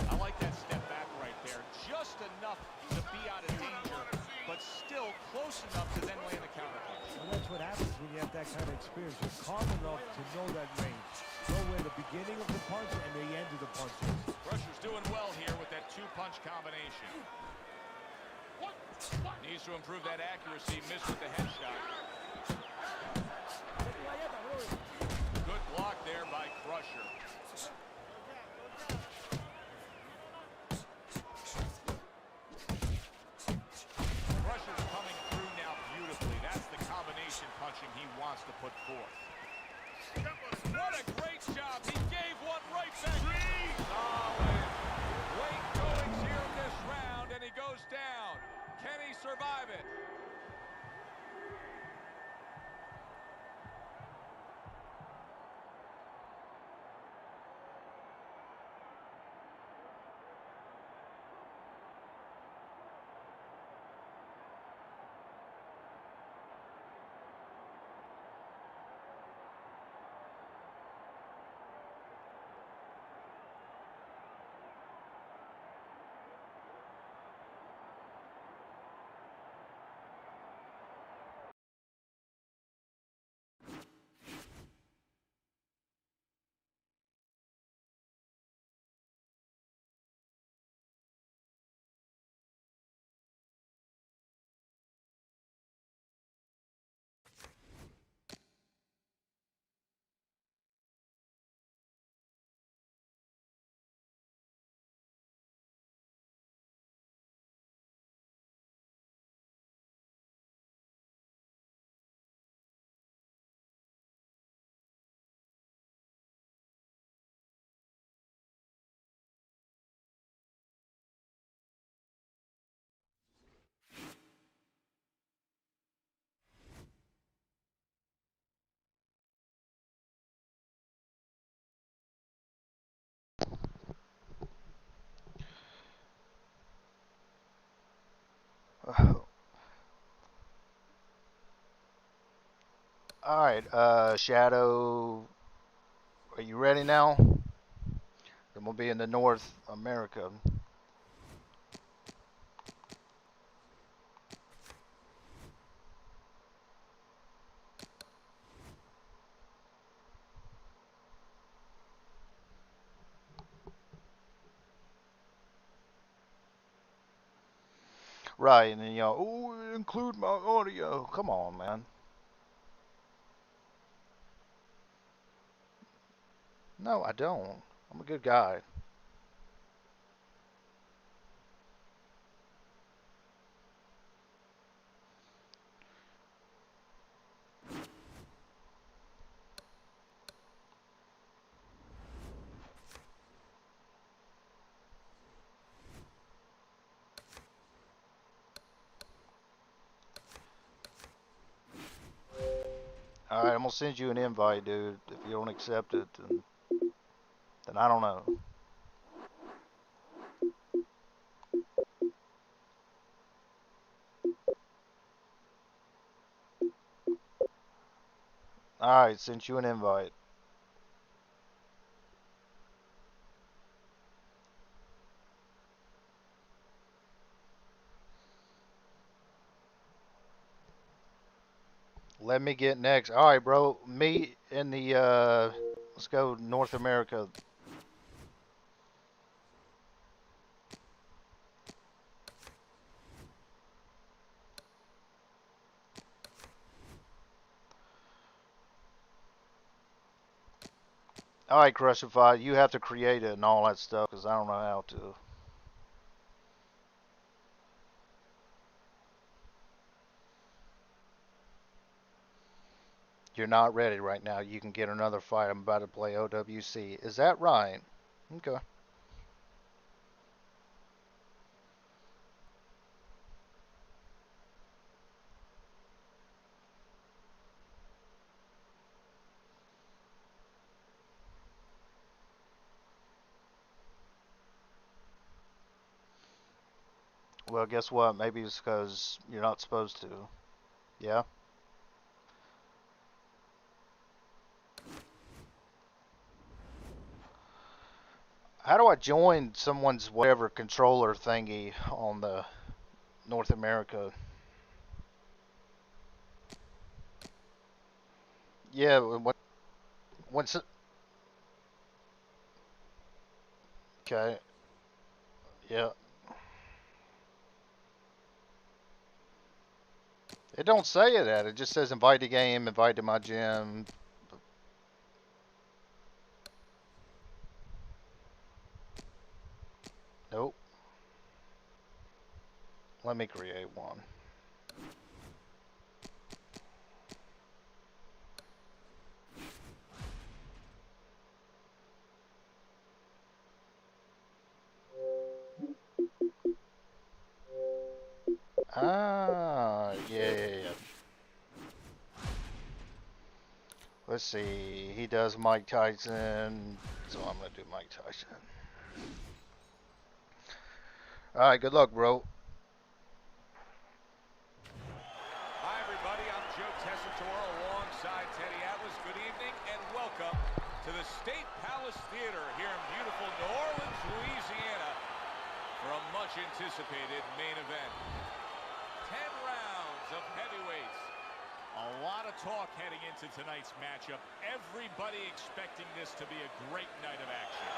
Speaker 2: I like that step back right there. Just enough to be out of danger, but still close enough to then land a counterpunch.
Speaker 3: And that's what happens when you have that kind of experience. You're calm enough to know that range. Know where the beginning of the punch and the end of the punch is.
Speaker 2: Crusher's doing well here with that two-punch combination. Needs to improve that accuracy. Missed with the headshot. Good block there by Crusher. Crusher's coming through now beautifully. That's the combination punching he wants to put forth. What a great job. He gave one right back. Solid. Late goings here in this round, and he goes down. Can he survive it?
Speaker 1: All right, Shadow, are you ready now? Then we'll be in the North America. Right, and then oh, include my audio. Come on, man. No, I don't. I'm a good guy. All right, I'm gonna send you an invite, dude. If you don't accept it, then I don't know. All right, sent you an invite. Let me get next. All right, bro. Me in the let's go North America. All right, Crushify, you have to create it and all that stuff because I don't know how to. You're not ready right now. You can get another fight. I'm about to play OWC. Is that right? Okay. Well, guess what? Maybe it's because you're not supposed to. Yeah? How do I join someone's whatever controller thingy on the North America? Yeah, once. Okay. Yeah. It don't say that. It just says invite to game, invite to my gym. Nope. Let me create one. Ah, yeah. Let's see. He does Mike Tyson, so I'm gonna do Mike Tyson. All right. Good luck, bro.
Speaker 2: Hi, everybody. I'm Joe Tessitore alongside Teddy Atlas. Good evening and welcome to the State Palace Theater here in beautiful New Orleans, Louisiana for a much-anticipated main event. 10 rounds of heavyweights. A lot of talk heading into tonight's matchup. Everybody expecting this to be a great night of action.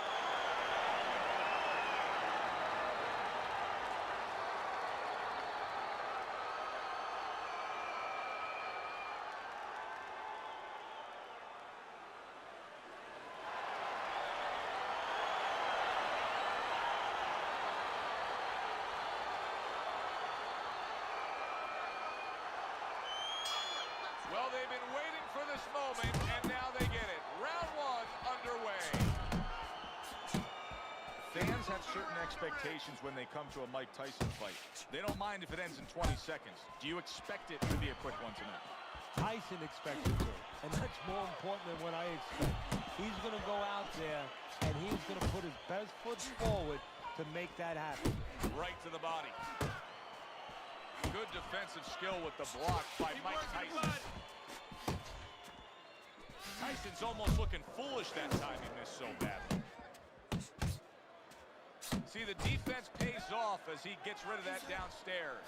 Speaker 2: Well, they've been waiting for this moment, and now they get it. Round one underway. Fans have certain expectations when they come to a Mike Tyson fight. They don't mind if it ends in 20 seconds. Do you expect it to be a quick one tonight?
Speaker 3: Tyson expects it to, and that's more important than what I expect. He's going to go out there, and he's going to put his best foot forward to make that happen.
Speaker 2: Right to the body. Good defensive skill with the block by Mike Tyson. Tyson's almost looking foolish that time he missed so badly. See, the defense pays off as he gets rid of that downstairs.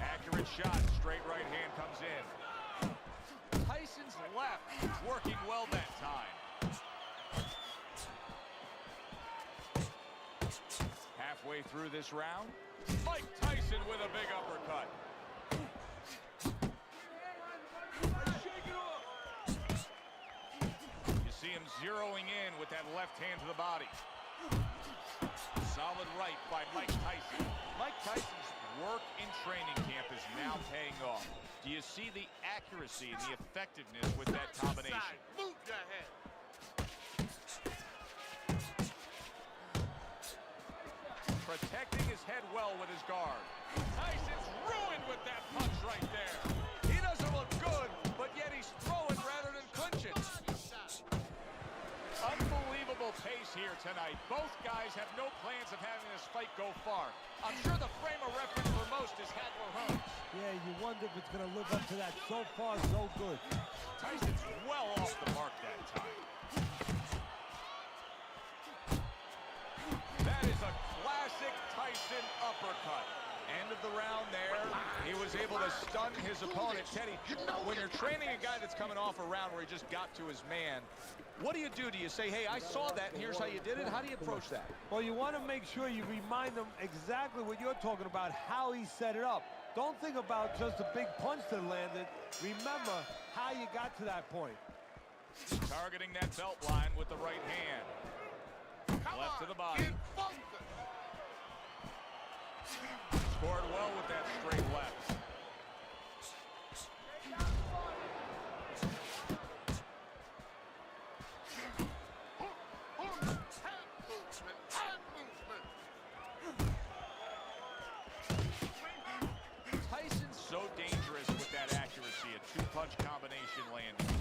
Speaker 2: Accurate shot, straight right hand comes in. Tyson's left working well that time. Halfway through this round, Mike Tyson with a big uppercut. You see him zeroing in with that left hand to the body. Solid right by Mike Tyson. Mike Tyson's work in training camp is now paying off. Do you see the accuracy and the effectiveness with that combination?
Speaker 6: Move your head.
Speaker 2: Protecting his head well with his guard. Tyson's ruined with that punch right there. He doesn't look good, but yet he's throwing rather than clinching. Unbelievable pace here tonight. Both guys have no plans of having this fight go far. I'm sure the frame of reference for most is Hagler Hearns.
Speaker 3: Yeah, you wonder if it's going to live up to that. So far, so good.
Speaker 2: Tyson's well off the mark that time. That is a classic Tyson uppercut. End of the round there. He was able to stun his opponent. Teddy, when you're training a guy that's coming off a round where he just got to his man, what do you do? Do you say, hey, I saw that, and here's how you did it? How do you approach that?
Speaker 3: Well, you want to make sure you remind them exactly what you're talking about, how he set it up. Don't think about just a big punch that landed. Remember how you got to that point.
Speaker 2: Targeting that belt line with the right hand. Left to the body. Scored well with that straight left. Tyson's so dangerous with that accuracy, a two-punch combination landing.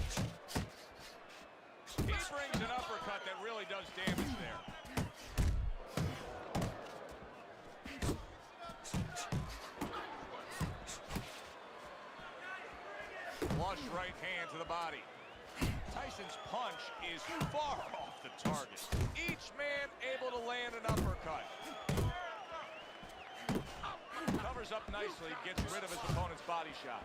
Speaker 2: He brings an uppercut that really does damage there. Flush right hand to the body. Tyson's punch is far off the target. Each man able to land an uppercut. Covers up nicely, gets rid of his opponent's body shot.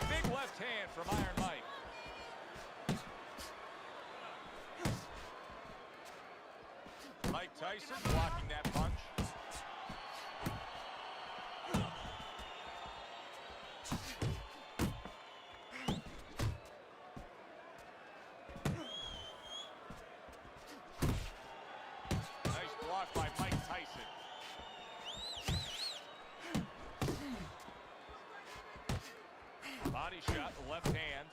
Speaker 2: Big left hand from Iron Mike. Tyson blocking that punch. Nice block by Mike Tyson. Body shot, the left hand.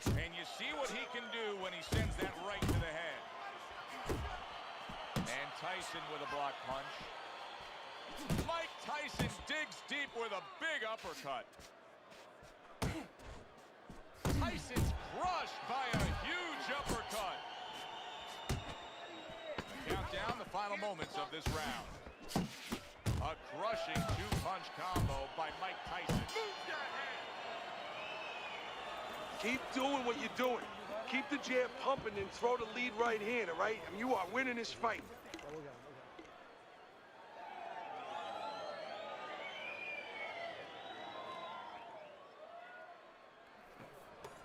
Speaker 2: And you see what he can do when he sends that right to the head. And Tyson with a block punch. Mike Tyson digs deep with a big uppercut. Tyson's crushed by a huge uppercut. Countdown the final moments of this round. A crushing two-punch combo by Mike Tyson.
Speaker 4: Keep doing what you're doing. Keep the jab pumping and throw the lead right hand, all right? I mean, you are winning this fight.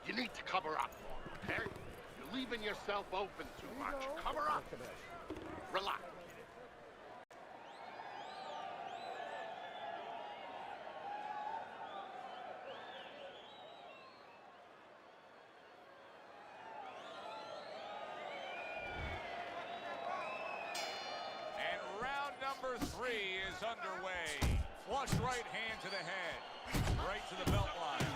Speaker 6: You need to cover up, okay? You're leaving yourself open too much. Cover up. Relax.
Speaker 2: And round number 3 is underway. Flush right hand to the head. Right to the belt line.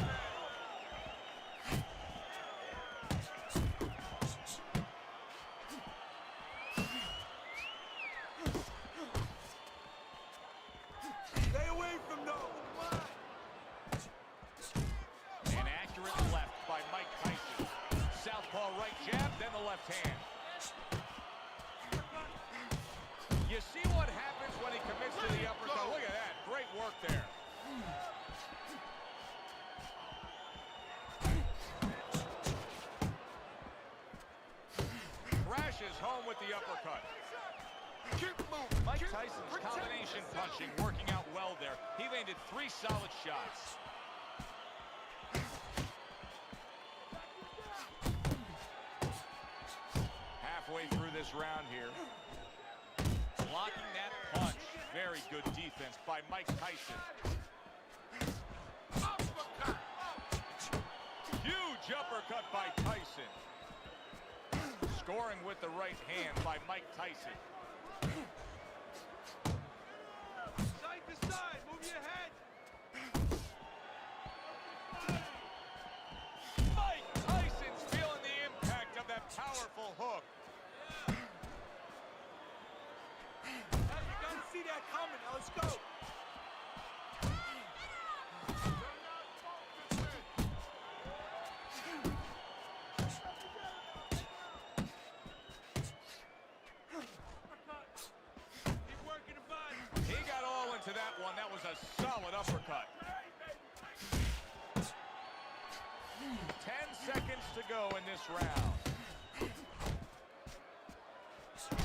Speaker 4: Stay away from those. Come on.
Speaker 2: An accurate left by Mike Tyson. Southpaw right jab, then the left hand. You see what happens when he commits to the uppercut. Look at that. Great work there. Crashes home with the uppercut.
Speaker 6: Keep moving.
Speaker 2: Mike Tyson's combination punching working out well there. He landed 3 solid shots. Halfway through this round here. Blocking that punch. Very good defense by Mike Tyson.
Speaker 6: Uppercut.
Speaker 2: Huge uppercut by Tyson. Scoring with the right hand by Mike Tyson.
Speaker 4: Side to side, move your head.
Speaker 2: Mike Tyson's feeling the impact of that powerful hook.
Speaker 4: Now you gotta see that coming. Now let's go. Keep working the body.
Speaker 2: He got all into that one. That was a solid uppercut. 10 seconds to go in this round.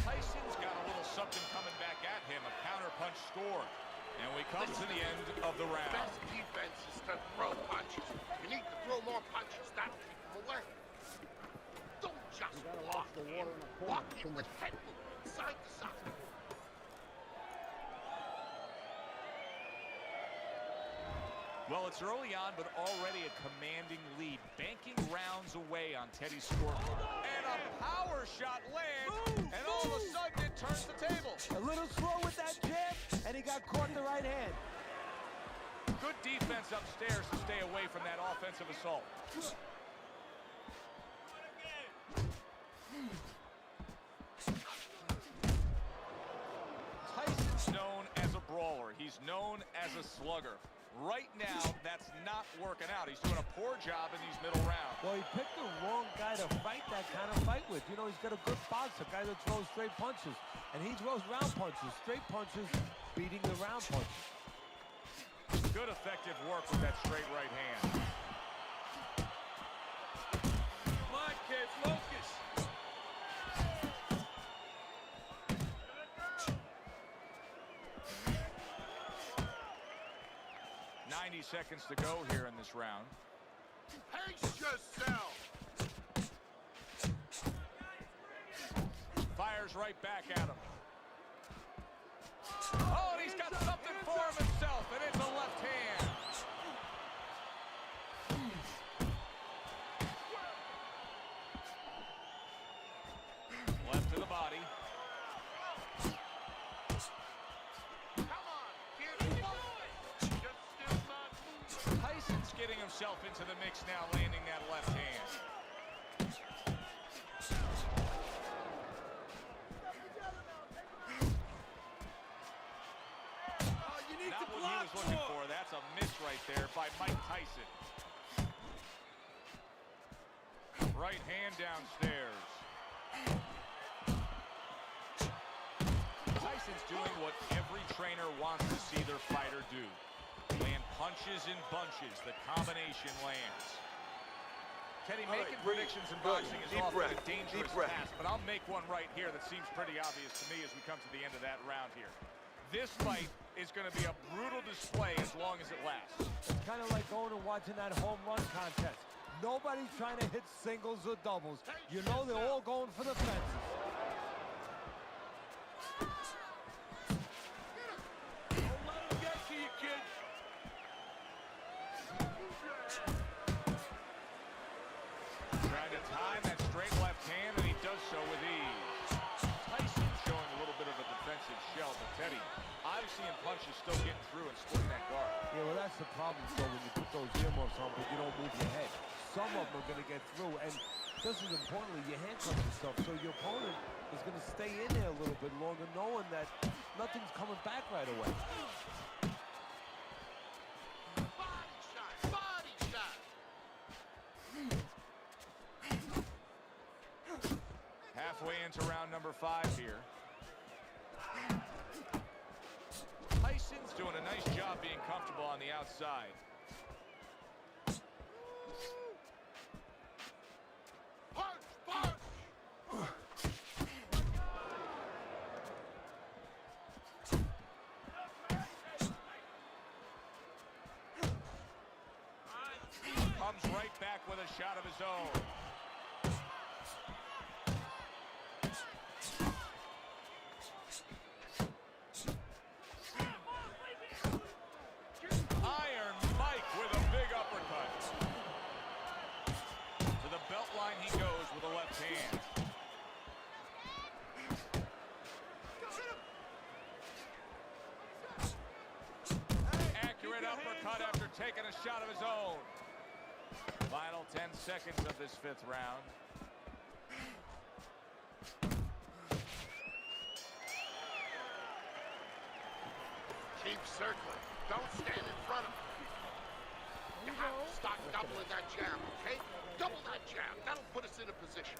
Speaker 2: Tyson's got a little something coming back at him. A counter punch scored. And we come to the end of the round.
Speaker 6: Best defense is to throw punches. You need to throw more punches. That'll keep them away. Don't just block him. Block him with head movement, side to side.
Speaker 2: Well, it's early on, but already a commanding lead. Banking rounds away on Teddy's scorecard. And a power shot lands, and all of a sudden it turns the table.
Speaker 3: A little slow with that jab, and he got caught in the right hand.
Speaker 2: Good defense upstairs to stay away from that offensive assault. Tyson's known as a brawler. He's known as a slugger. Right now, that's not working out. He's doing a poor job in these middle rounds.
Speaker 3: Well, he picked the wrong guy to fight that kind of fight with. You know, he's got a good boxer, a guy that throws straight punches. And he throws round punches, straight punches, beating the round punches.
Speaker 2: Good effective work with that straight right hand.
Speaker 4: Come on, kid, focus.
Speaker 2: 90 seconds to go here in this round.
Speaker 6: Pace yourself.
Speaker 2: Fires right back at him. Oh, and he's got something for himself, and it's a left hand. Left to the body.
Speaker 6: Come on, kid. Just still not moving.
Speaker 2: Tyson's getting himself into the mix now, landing that left hand. Not what he was looking for. That's a miss right there by Mike Tyson. Right hand downstairs. Tyson's doing what every trainer wants to see their fighter do. Land punches in bunches. The combination lands. Teddy, making predictions in boxing is often a dangerous task, but I'll make one right here that seems pretty obvious to me as we come to the end of that round here. This fight is going to be a brutal display as long as it lasts.
Speaker 3: It's kind of like going and watching that home run contest. Nobody's trying to hit singles or doubles. You know they're all going for the fences.
Speaker 4: Don't let him get to you, kid.
Speaker 2: Trying to time that straight left hand, and he does so with ease. Tyson showing a little bit of a defensive shell, but Teddy, obviously in punches, still getting through and splitting that guard.
Speaker 3: Yeah, well, that's the problem, so when you put those earmuffs on, but you don't move your head. Some of them are going to get through, and just as importantly, your handcuffs and stuff, so your opponent is going to stay in there a little bit longer, knowing that nothing's coming back right away.
Speaker 6: Body shot, body shot.
Speaker 2: Halfway into round number 5 here. Tyson's doing a nice job being comfortable on the outside.
Speaker 6: Punch, punch.
Speaker 2: Comes right back with a shot of his own. Iron Mike with a big uppercut. To the belt line he goes with a left hand. Accurate uppercut after taking a shot of his own. Final 10 seconds of this 5th round.
Speaker 6: Keep circling. Don't stand in front of him. You have to start doubling that jab, okay? Double that jab. That'll put us in a position.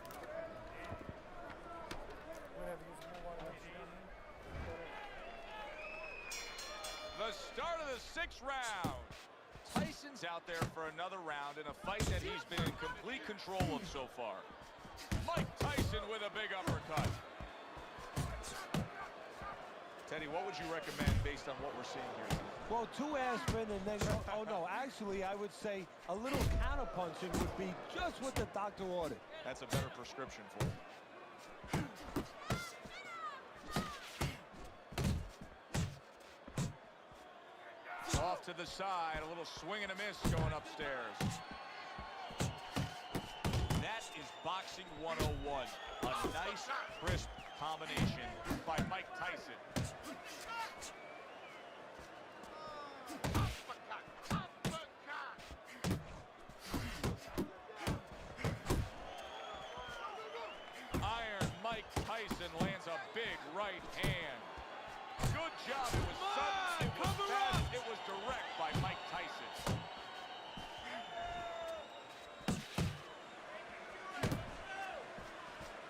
Speaker 2: The start of the 6th round. Tyson's out there for another round in a fight that he's been in complete control of so far. Mike Tyson with a big uppercut. Teddy, what would you recommend based on what we're seeing here?
Speaker 3: Well, 2 aspirin and then, oh no, actually I would say a little counterpunching would be just what the doctor ordered.
Speaker 2: That's a better prescription for him. Off to the side, a little swing and a miss going upstairs. That is boxing 101. A nice, crisp combination by Mike Tyson.
Speaker 6: Uppercut, uppercut.
Speaker 2: Iron Mike Tyson lands a big right hand. Good job. It was sudden, it was fast, it was direct by Mike Tyson.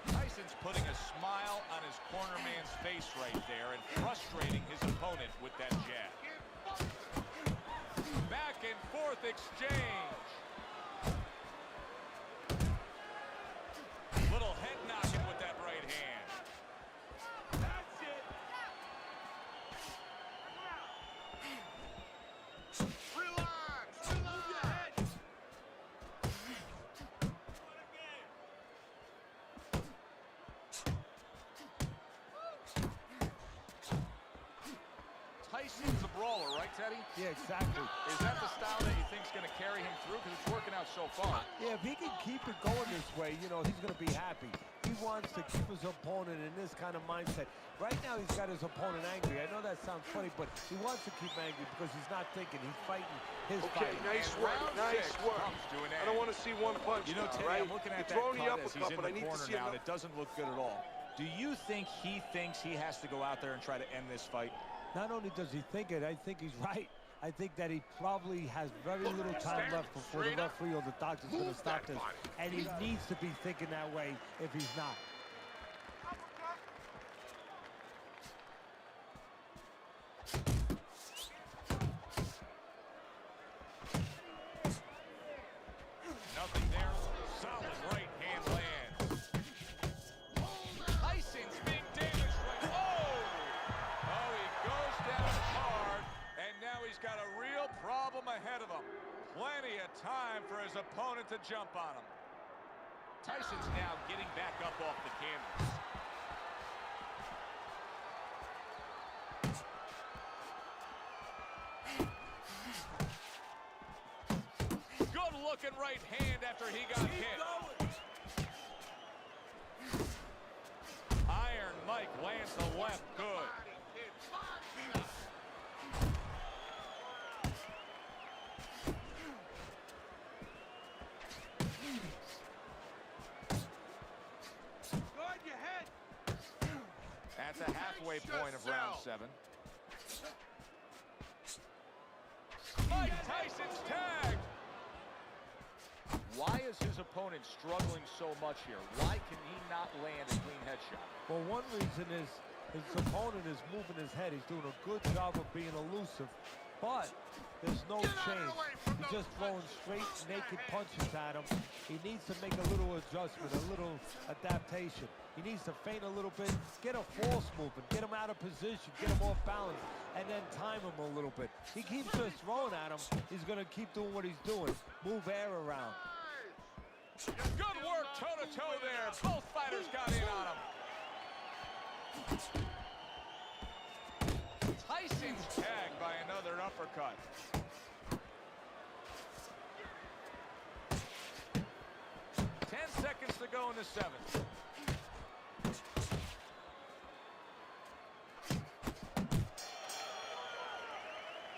Speaker 2: Tyson's putting a smile on his corner man's face right there and frustrating his opponent with that jab. Back and forth exchange. Little head knocking with that right hand.
Speaker 4: That's it.
Speaker 6: Relax,
Speaker 4: Move your head.
Speaker 2: brawler, right, Teddy?
Speaker 3: Yeah, exactly.
Speaker 2: Is that the style that you think's going to carry him through? Because it's working out so far.
Speaker 3: Yeah, if he can keep it going this way, you know, he's going to be happy. He wants to keep his opponent in this kind of mindset. Right now, he's got his opponent angry. I know that sounds funny, but he wants to keep him angry because he's not thinking. He's fighting his
Speaker 4: Okay,
Speaker 3: fight.
Speaker 4: nice
Speaker 2: And
Speaker 4: work,
Speaker 2: round
Speaker 4: nice
Speaker 2: six
Speaker 4: work.
Speaker 2: comes to an
Speaker 4: I
Speaker 2: end.
Speaker 4: don't want to see one punch
Speaker 2: You know,
Speaker 4: now,
Speaker 2: Teddy,
Speaker 4: right?
Speaker 2: I'm looking at
Speaker 4: You're
Speaker 2: that
Speaker 4: throwing the
Speaker 2: cut as he's
Speaker 4: uppercut,
Speaker 2: in
Speaker 4: but I
Speaker 2: the
Speaker 4: need to
Speaker 2: corner
Speaker 4: see
Speaker 2: now, and
Speaker 4: another.
Speaker 2: it doesn't look good at all. Do you think he thinks he has to go out there and try to end this fight?
Speaker 3: Not only does he think it, I think he's right. I think that he probably has very little time left before the referee or the doctor's going to stop this. And he needs to be thinking that way if he's not.
Speaker 2: Nothing there. Solid right hand lands. Tyson's being damaged right. Oh! Oh, he goes down hard, and now he's got a real problem ahead of him. Plenty of time for his opponent to jump on him. Tyson's now getting back up off the canvas. Good looking right hand after he got hit. Iron Mike lands the left good.
Speaker 4: Guard your head.
Speaker 2: At the halfway point of round 7. Mike Tyson's tagged. Why is his opponent struggling so much here? Why can he not land a clean headshot?
Speaker 3: Well, one reason is his opponent is moving his head. He's doing a good job of being elusive, but there's no change. He's just throwing straight, naked punches at him. He needs to make a little adjustment, a little adaptation. He needs to feint a little bit, get a false movement, get him out of position, get him off balance, and then time him a little bit. He keeps just throwing at him. He's going to keep doing what he's doing. Move air around.
Speaker 2: Good work toe-to-toe there. Both fighters got in on him. Tyson's tagged by another uppercut. Seconds to go in the 7th.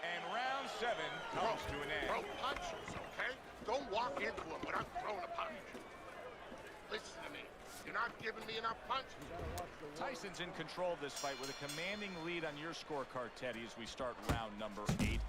Speaker 2: And round 7 comes to an end.
Speaker 6: Throw punches, okay? Don't walk into him without throwing a punch. Listen to me. You're not giving me enough punches.
Speaker 2: Tyson's in control of this fight with a commanding lead on your scorecard, Teddy, as we start round number 8.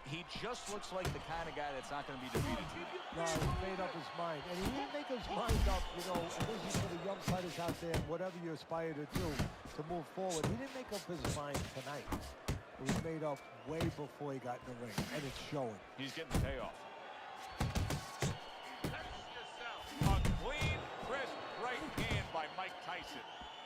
Speaker 2: He just looks like the kind of guy that's not going to be defeated.
Speaker 3: No, he made up his mind. And he didn't make his mind up, you know, and this is for the young fighters out there, whatever you aspire to do to move forward. He didn't make up his mind tonight. It was made up way before he got in the ring, and it's showing.
Speaker 2: He's getting the payoff. A clean, crisp right hand by Mike Tyson.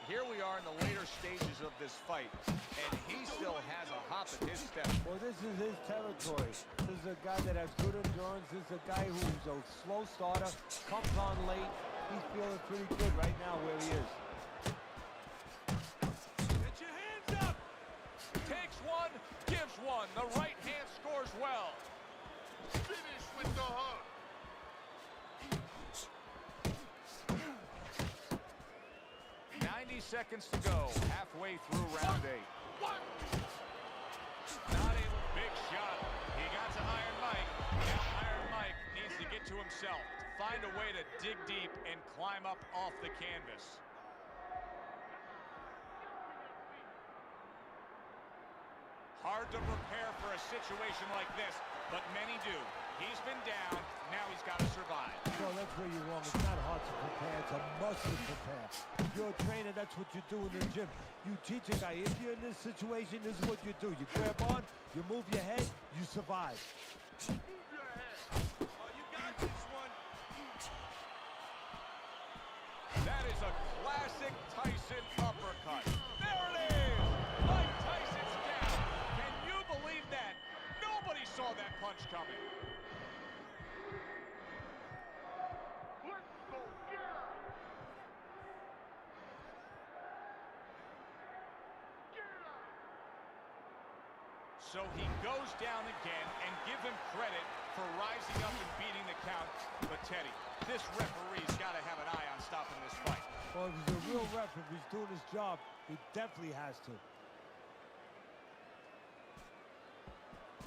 Speaker 2: Here we are in the later stages of this fight, and he still has a hop at his step.
Speaker 3: Well, this is his territory. This is a guy that has good endurance. This is a guy who's a slow starter, comes on late. He's feeling pretty good right now where he is.
Speaker 4: Get your hands up.
Speaker 2: Takes one, gives one. The right hand scores well.
Speaker 6: Finish with the hook.
Speaker 2: 90 seconds to go, halfway through round 8. Not able, big shot. He got to Iron Mike. Now Iron Mike needs to get to himself, to find a way to dig deep and climb up off the canvas. Hard to prepare for a situation like this, but many do. He's been down, now he's got to survive.
Speaker 3: No, that's where you're wrong. It's not hard to prepare. It's a must to prepare. If you're a trainer, that's what you do in the gym. You teach a guy, if you're in this situation, this is what you do. You grab on, you move your head, you survive.
Speaker 4: Oh, you got this one.
Speaker 2: That is a classic Tyson uppercut. There it is! Mike Tyson's down. Can you believe that? Nobody saw that punch coming. So he goes down again, and give him credit for rising up and beating the count. But Teddy, this referee's got to have an eye on stopping this fight.
Speaker 3: Well, if he's a real ref, if he's doing his job, he definitely has to.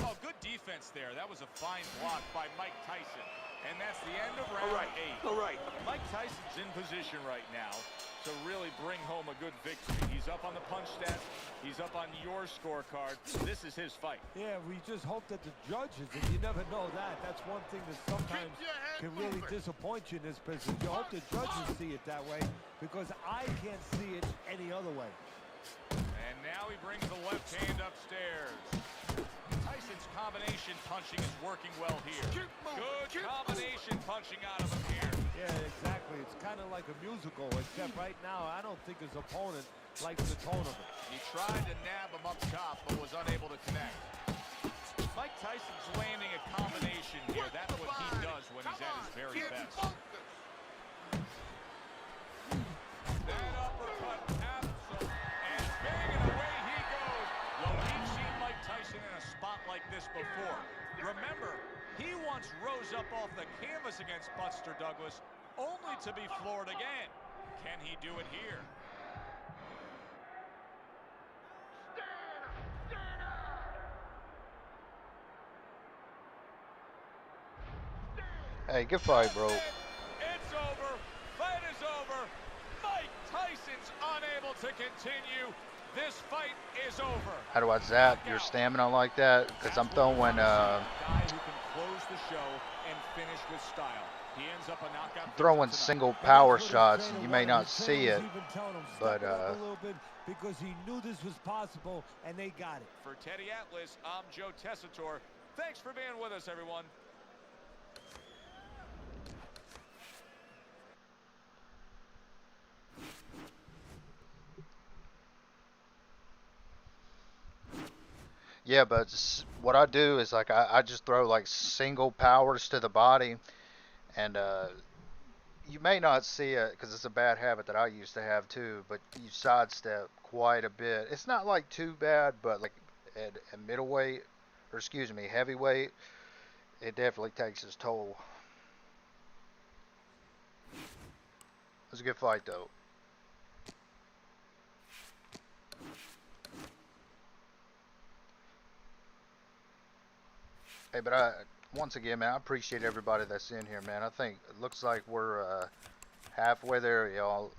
Speaker 2: Oh, good defense there. That was a fine block by Mike Tyson. And that's the end of round 8.
Speaker 4: All right.
Speaker 2: Mike Tyson's in position right now to really bring home a good victory. He's up on the punch stat. He's up on your scorecard. This is his fight.
Speaker 3: Yeah, we just hope that the judges, and you never know that. That's one thing that sometimes can really disappoint you in this business. You hope the judges see it that way, because I can't see it any other way.
Speaker 2: And now he brings the left hand upstairs. Tyson's combination punching is working well here. Good combination punching out of him here.
Speaker 3: Yeah, exactly. It's kind of like a musical, except right now I don't think his opponent likes the tone of it.
Speaker 2: He tried to nab him up top, but was unable to connect. Mike Tyson's landing a combination here. That's what he does when he's at his very best. That uppercut, absolute, and bang, and away he goes. Well, we've seen Mike Tyson in a spot like this before. Remember, he once rose up off the canvas against Buster Douglas, only to be floored again. Can he do it here?
Speaker 1: Hey, good fight, bro.
Speaker 2: It's over. Fight is over. Mike Tyson's unable to continue. This fight is over.
Speaker 1: How do I zap your stamina like that? Because I'm throwing
Speaker 2: guy who can close the show and finish with style. He ends up a knockout.
Speaker 1: throwing single power shots, and you may not see it, but
Speaker 3: because he knew this was possible, and they got it.
Speaker 2: For Teddy Atlas, I'm Joe Tessitore. Thanks for being with us, everyone.
Speaker 1: yeah, but what I do is like I just throw like single powers to the body, and you may not see it because it's a bad habit that I used to have too, but you sidestep quite a bit. It's not like too bad, but like at middleweight, or excuse me, heavyweight, it definitely takes its toll. It was a good fight though. Hey, but once again, man, I appreciate everybody that's in here, man. I think it looks like we're halfway there, y'all.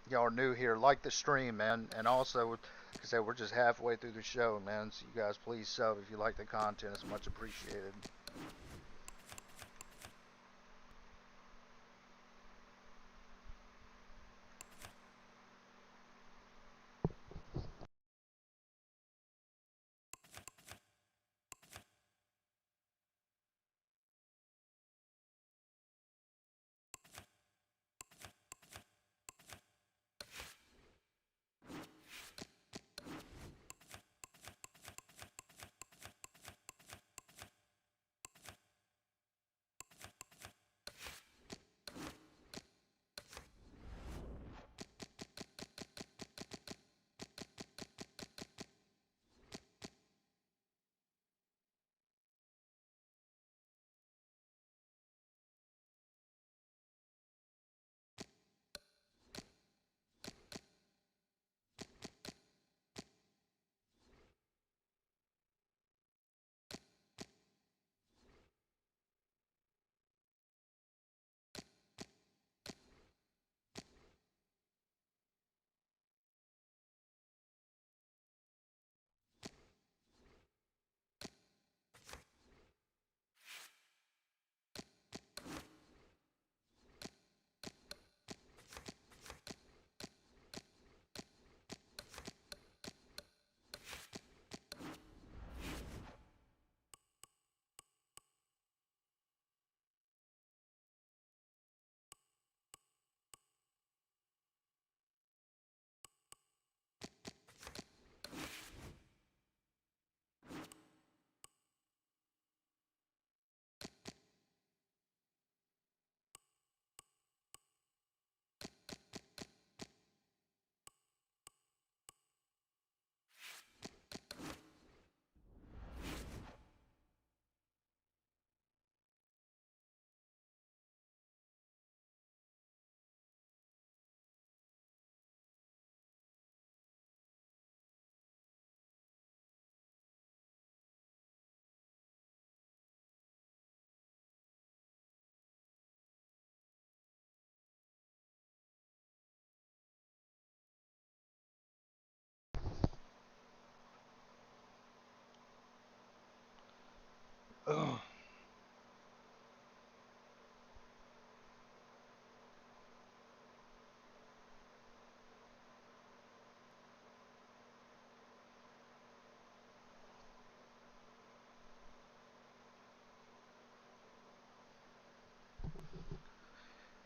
Speaker 1: Y'all are new here. Like the stream, man, and also, like I said, we're just halfway through the show, man. So you guys, please sub if you like the content. It's much appreciated.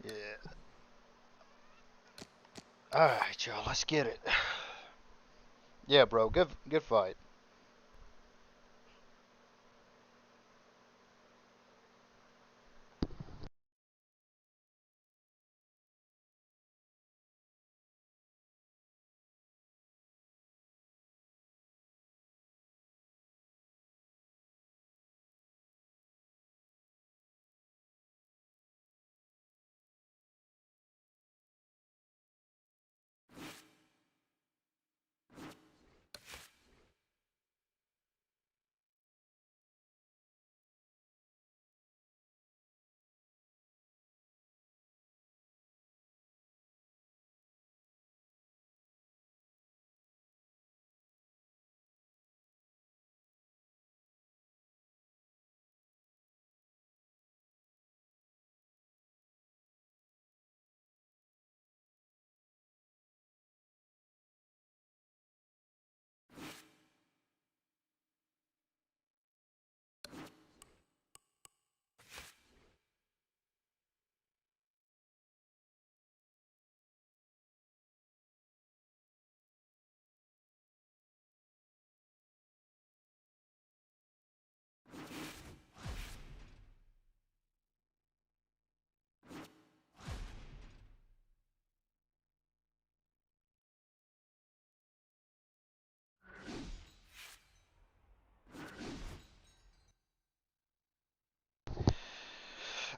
Speaker 1: Yeah. All right, y'all. Let's get it. Yeah, bro. Good fight.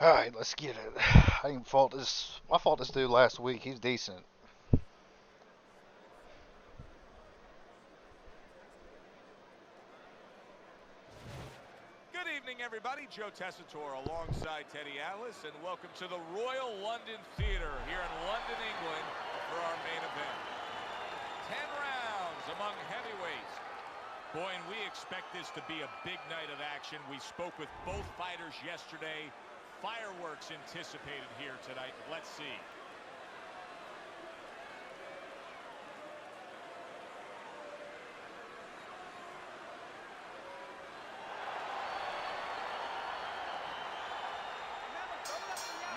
Speaker 1: All right, let's get it. I even fought this. I fought this dude last week. He's decent.
Speaker 2: Good evening, everybody. Joe Tessitore alongside Teddy Atlas, and welcome to the Royal London Theatre here in London, England, for our main event. 10 rounds among heavyweights. Boy, and we expect this to be a big night of action. We spoke with both fighters yesterday. Fireworks anticipated here tonight. Let's see.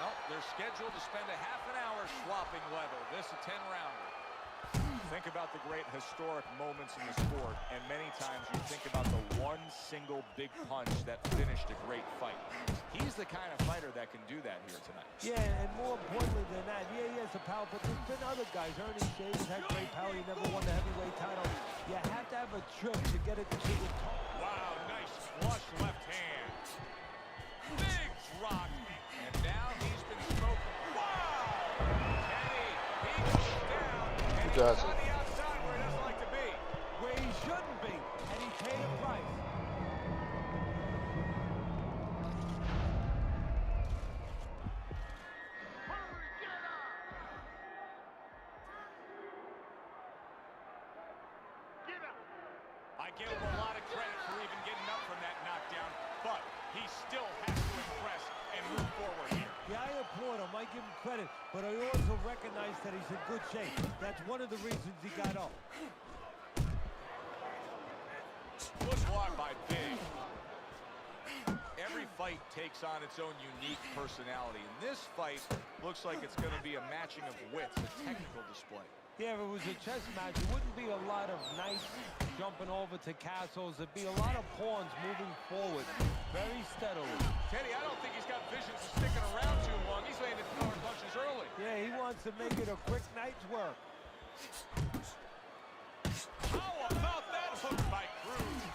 Speaker 2: Well, they're scheduled to spend a half an hour swapping leather. This a 10-rounder. Think about the great historic moments in the sport, and many times you think about the one single big punch that finished a great fight. He's the kind of fighter that can do that here tonight.
Speaker 3: Yeah, and more importantly than that, yeah, he has the power, but there's been other guys. Ernie Shaves had great power. He never won the heavyweight title. You have to have a trick to get it to the top.
Speaker 2: Wow, nice flush left hand. Big drop, and now he's been smoking. Wow! Kenny, he goes down, and he's
Speaker 1: does
Speaker 2: on
Speaker 1: it?
Speaker 2: the outside where he doesn't like to be.
Speaker 3: Where he shouldn't be, and he paid a price.
Speaker 2: I give him a lot of credit for even getting up from that knockdown, but he still has to impress and move forward here.
Speaker 3: Yeah, I applaud him. I give him credit, but I also recognize that he's in good shape. That's one of the reasons he got up.
Speaker 2: Good block by Big. Every fight takes on its own unique personality, and this fight looks like it's going to be a matching of wits, a technical display.
Speaker 3: Yeah, if it was a chess match, it wouldn't be a lot of knights jumping over to castles. It'd be a lot of pawns moving forward very steadily.
Speaker 2: Teddy, I don't think he's got visions of sticking around too long. He's landing throwing punches early.
Speaker 3: Yeah, he wants to make it a quick night's work.
Speaker 2: How about that hook by Cruz?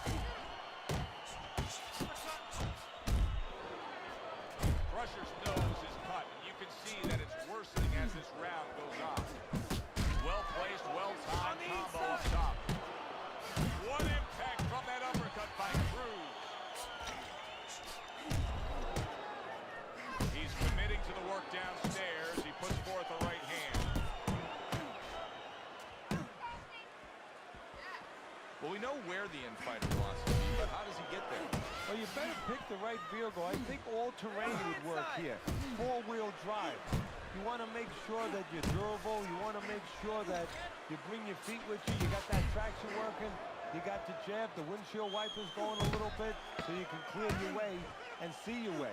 Speaker 2: Crusher's nose is cut, and you can see that it's worsening as this round goes on. Well placed, well timed combo up top. What impact from that uppercut by Cruz. He's committing to the work downstairs. He puts forth a right hand. Well, we know where the infighter wants to be, but how does he get there?
Speaker 3: Well, you better pick the right vehicle. I think all-terrain would work here. Four-wheel drive. You want to make sure that you're durable. You want to make sure that you bring your feet with you. You got that traction working. You got the jab, the windshield wipers going a little bit so you can clear your way and see your way.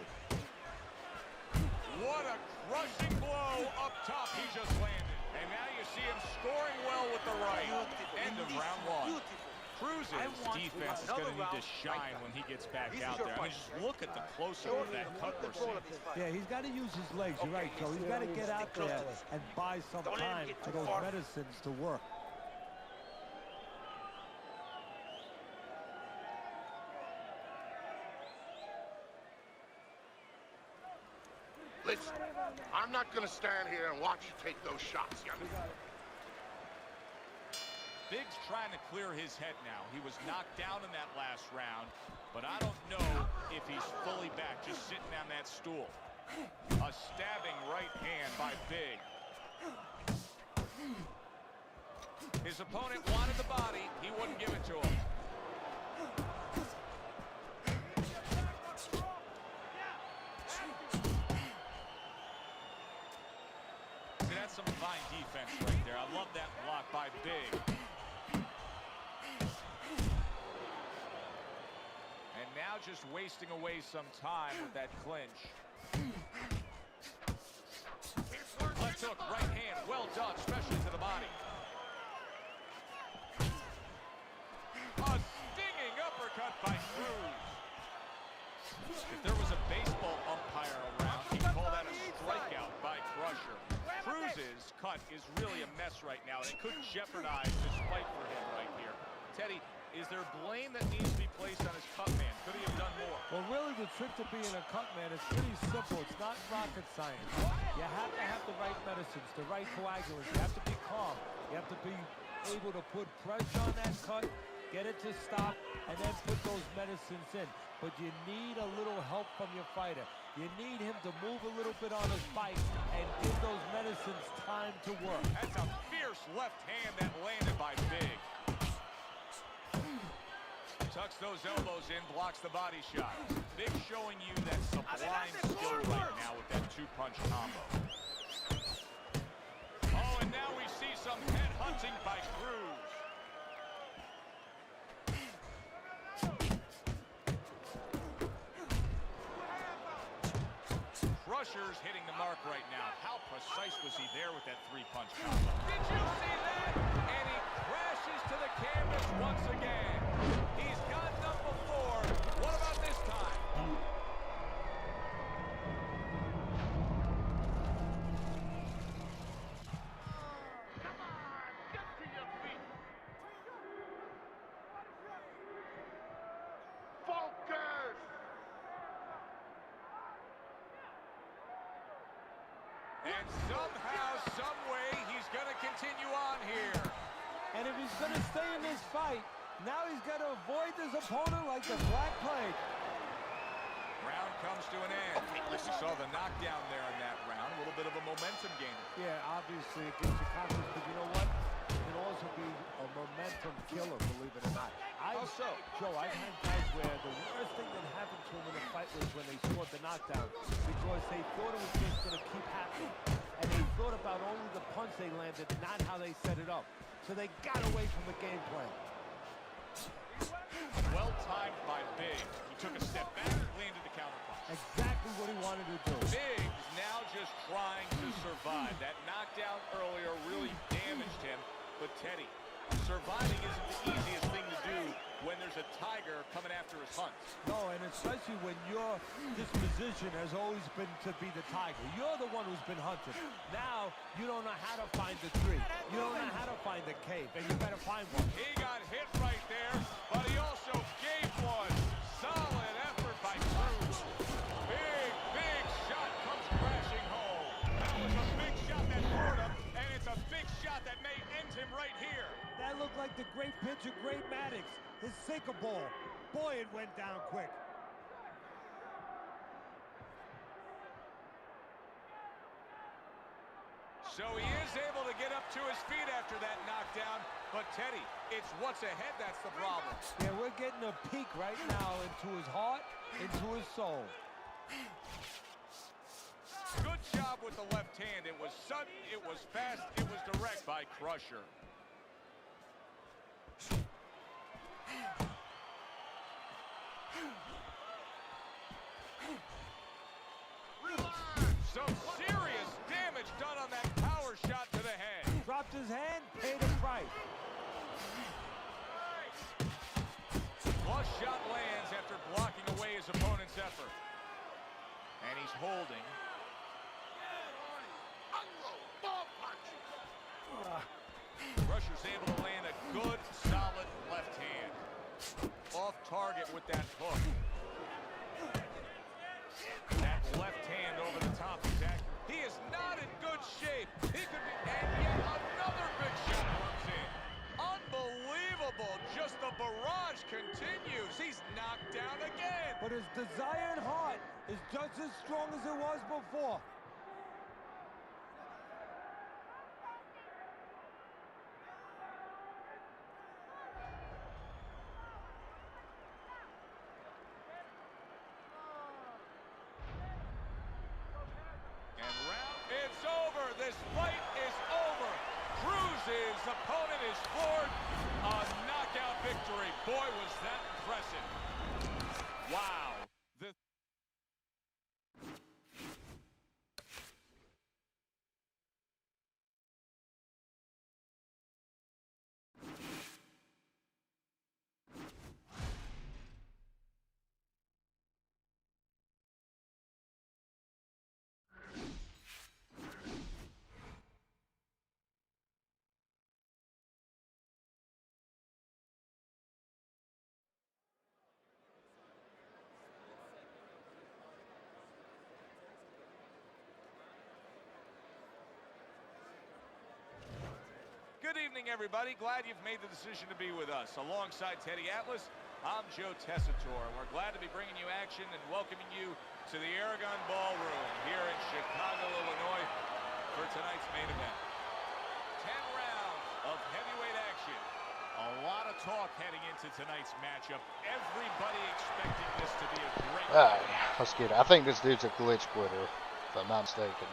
Speaker 2: What a crushing blow up top he just landed. And now you see him scoring well with the right. End of round one. Cruz's defense is going to need to shine when he gets back out there. I mean, just look at the close-up of that cut we're seeing.
Speaker 3: Yeah, he's got to use his legs. You're right, Joe. He's got to get out there and buy some time for those medicines to work.
Speaker 6: Listen, I'm not gonna stand here and watch you take those shots, you understand?
Speaker 2: Big's trying to clear his head now. He was knocked down in that last round, but I don't know if he's fully back, just sitting on that stool. A stabbing right hand by Big. His opponent wanted the body. He wouldn't give it to him. See, that's some fine defense right there. I love that block by Big. And now just wasting away some time with that clinch. Left hook, right hand, well done, especially to the body. A stinging uppercut by Cruz. If there was a baseball umpire around, he'd call that a strikeout by Crusher. Cruz's cut is really a mess right now, and it could jeopardize this fight for him right here. Teddy, is there blame that needs to be placed on his cut man? Could he have done more?
Speaker 3: Well, really, the trick to being a cut man is pretty simple. It's not rocket science. You have to have the right medicines, the right coagulants. You have to be calm. You have to be able to put pressure on that cut, get it to stop, and then put those medicines in. But you need a little help from your fighter. You need him to move a little bit on his bike and give those medicines time to work.
Speaker 2: That's a fierce left hand that landed by Big. Tucks those elbows in, blocks the body shot. Big showing you that sublime skill right now with that two-punch combo. Oh, and now we see some head hunting by Cruz. Crusher's hitting the mark right now. How precise was he there with that three-punch combo? Did you see that? And he crashes to the canvas once again. He's gotten up before. What about this time?
Speaker 6: Come on, get to your feet. Focus!
Speaker 2: And somehow, some way, he's going to continue on here.
Speaker 3: And if he's going to stay in this fight, now he's got to avoid this opponent like the Black Plague.
Speaker 2: Round comes to an end. We saw the knockdown there in that round. A little bit of a momentum gainer.
Speaker 3: Yeah, obviously it gives you confidence, but you know what? It can also be a momentum killer, believe it or not.
Speaker 2: How so?
Speaker 3: Joe, I've had guys where the worst thing that happened to them in the fight was when they scored the knockdown because they thought it was just going to keep happening. And they thought about only the punch they landed, not how they set it up. So they got away from the game plan.
Speaker 2: Well timed by Big. He took a step back, landed the counterpunch.
Speaker 3: Exactly what he wanted to do.
Speaker 2: Big's now just trying to survive. That knockdown earlier really damaged him. But Teddy, surviving isn't the easiest thing to do when there's a tiger coming after his hunt.
Speaker 3: No, and especially when your disposition has always been to be the tiger. You're the one who's been hunted. Now, you don't know how to find the tree. You don't know how to find the cave, and you better find one.
Speaker 2: He got hit right there, but he also gave one. Solid effort by Cruz. Big shot comes crashing home. That was a big shot that hurt him, and it's a big shot that may end him right here.
Speaker 3: That looked like the great pitcher, Great Maddox, his sinker ball. Boy, it went down quick.
Speaker 2: So he is able to get up to his feet after that knockdown. But Teddy, it's what's ahead that's the problem.
Speaker 3: Yeah, we're getting a peek right now into his heart, into his soul.
Speaker 2: Good job with the left hand. It was sudden, it was fast, it was direct by Crusher. Some
Speaker 3: his hand, pay the price.
Speaker 2: Flush shot lands after blocking away his opponent's effort. And he's holding.
Speaker 6: Unload, ball punch.
Speaker 2: Crusher's able to land a good, solid left hand. Off target with that hook. That left hand over the top is accurate. He is not in good shape. He could be, and yet another big shot comes in. Unbelievable. Just the barrage continues. He's knocked down again.
Speaker 3: But his desired heart is just as strong as it was before.
Speaker 2: It's over. This fight is over. Cruz's opponent is floored. A knockout victory. Boy, was that impressive. Wow. Good evening, everybody. Glad you've made the decision to be with us. Alongside Teddy Atlas, I'm Joe Tessitore. We're glad to be bringing you action and welcoming you to the Aragon Ballroom here in Chicago, Illinois for tonight's main event. 10 rounds of heavyweight action. A lot of talk heading into tonight's matchup. Everybody expecting this to be a great
Speaker 1: All right, let's get it. I think this dude's a glitch quitter, if I'm not mistaken.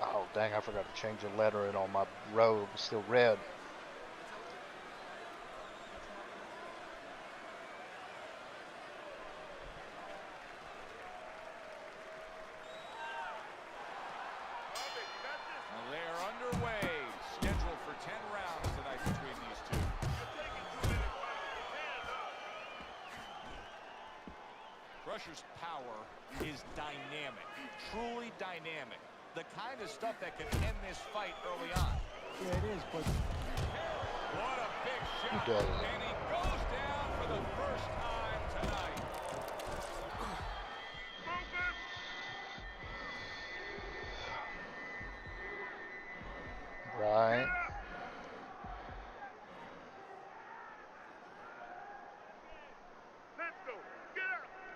Speaker 1: Oh, dang, I forgot to change the lettering on my robe. It's still red.
Speaker 2: Well, they're underway. Scheduled for 10 rounds tonight between these two. Crusher's power is dynamic, truly dynamic. The kind of stuff that can end this fight early on.
Speaker 3: Yeah, it is, but...
Speaker 2: What a big shot.
Speaker 1: He does.
Speaker 2: And he goes down for the first time tonight.
Speaker 1: Right.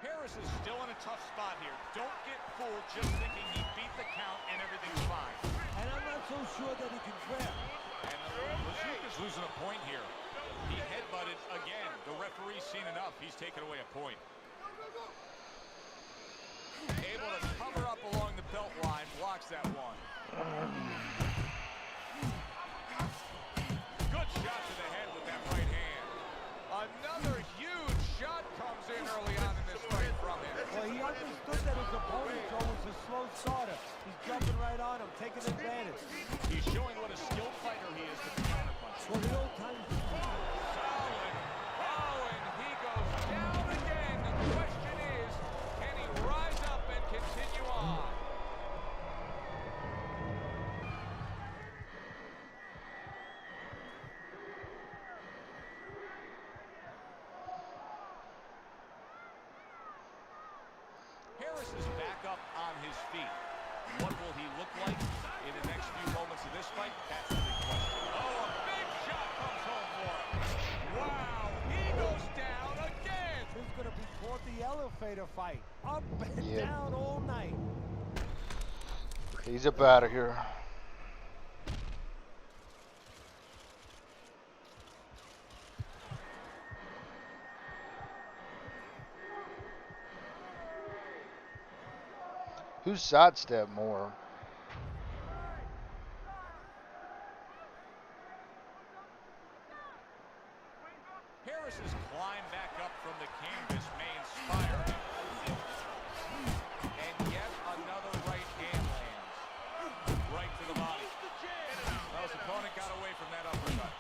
Speaker 2: Harris is still in a tough spot here. Don't get fooled just thinking he beat the count and everything's fine.
Speaker 3: And I'm not so sure that he can grab.
Speaker 2: And Bazooka's losing a point here. He headbutted again. The referee's seen enough. He's taken away a point. Able to cover up along the belt line. Blocks that one. Good shot to the head with that right hand. Another huge shot comes in early on in this fight from him.
Speaker 3: Well, he understood that his opponent, Joe, was a slow starter. He's jumping right on him, taking advantage.
Speaker 2: He's showing what a skilled fighter he is with the counterpunch.
Speaker 3: Well, the old times...
Speaker 2: Solid. Oh, and he goes down again. The question is, can he rise up and continue on? Harris is back up on his feet. What will he look like in the next few moments of this fight? That's the big question. Oh, a big shot comes home for him. Wow, he goes down again.
Speaker 3: This is going to be called the elevator fight. Up and
Speaker 1: Yep.
Speaker 3: down all night.
Speaker 1: He's up out of here. Who's sidestep more?
Speaker 2: Harris Harris's climb back up from the canvas may inspire him. And yet another right hand lands. Right to the body. Well, his opponent got away from that uppercut.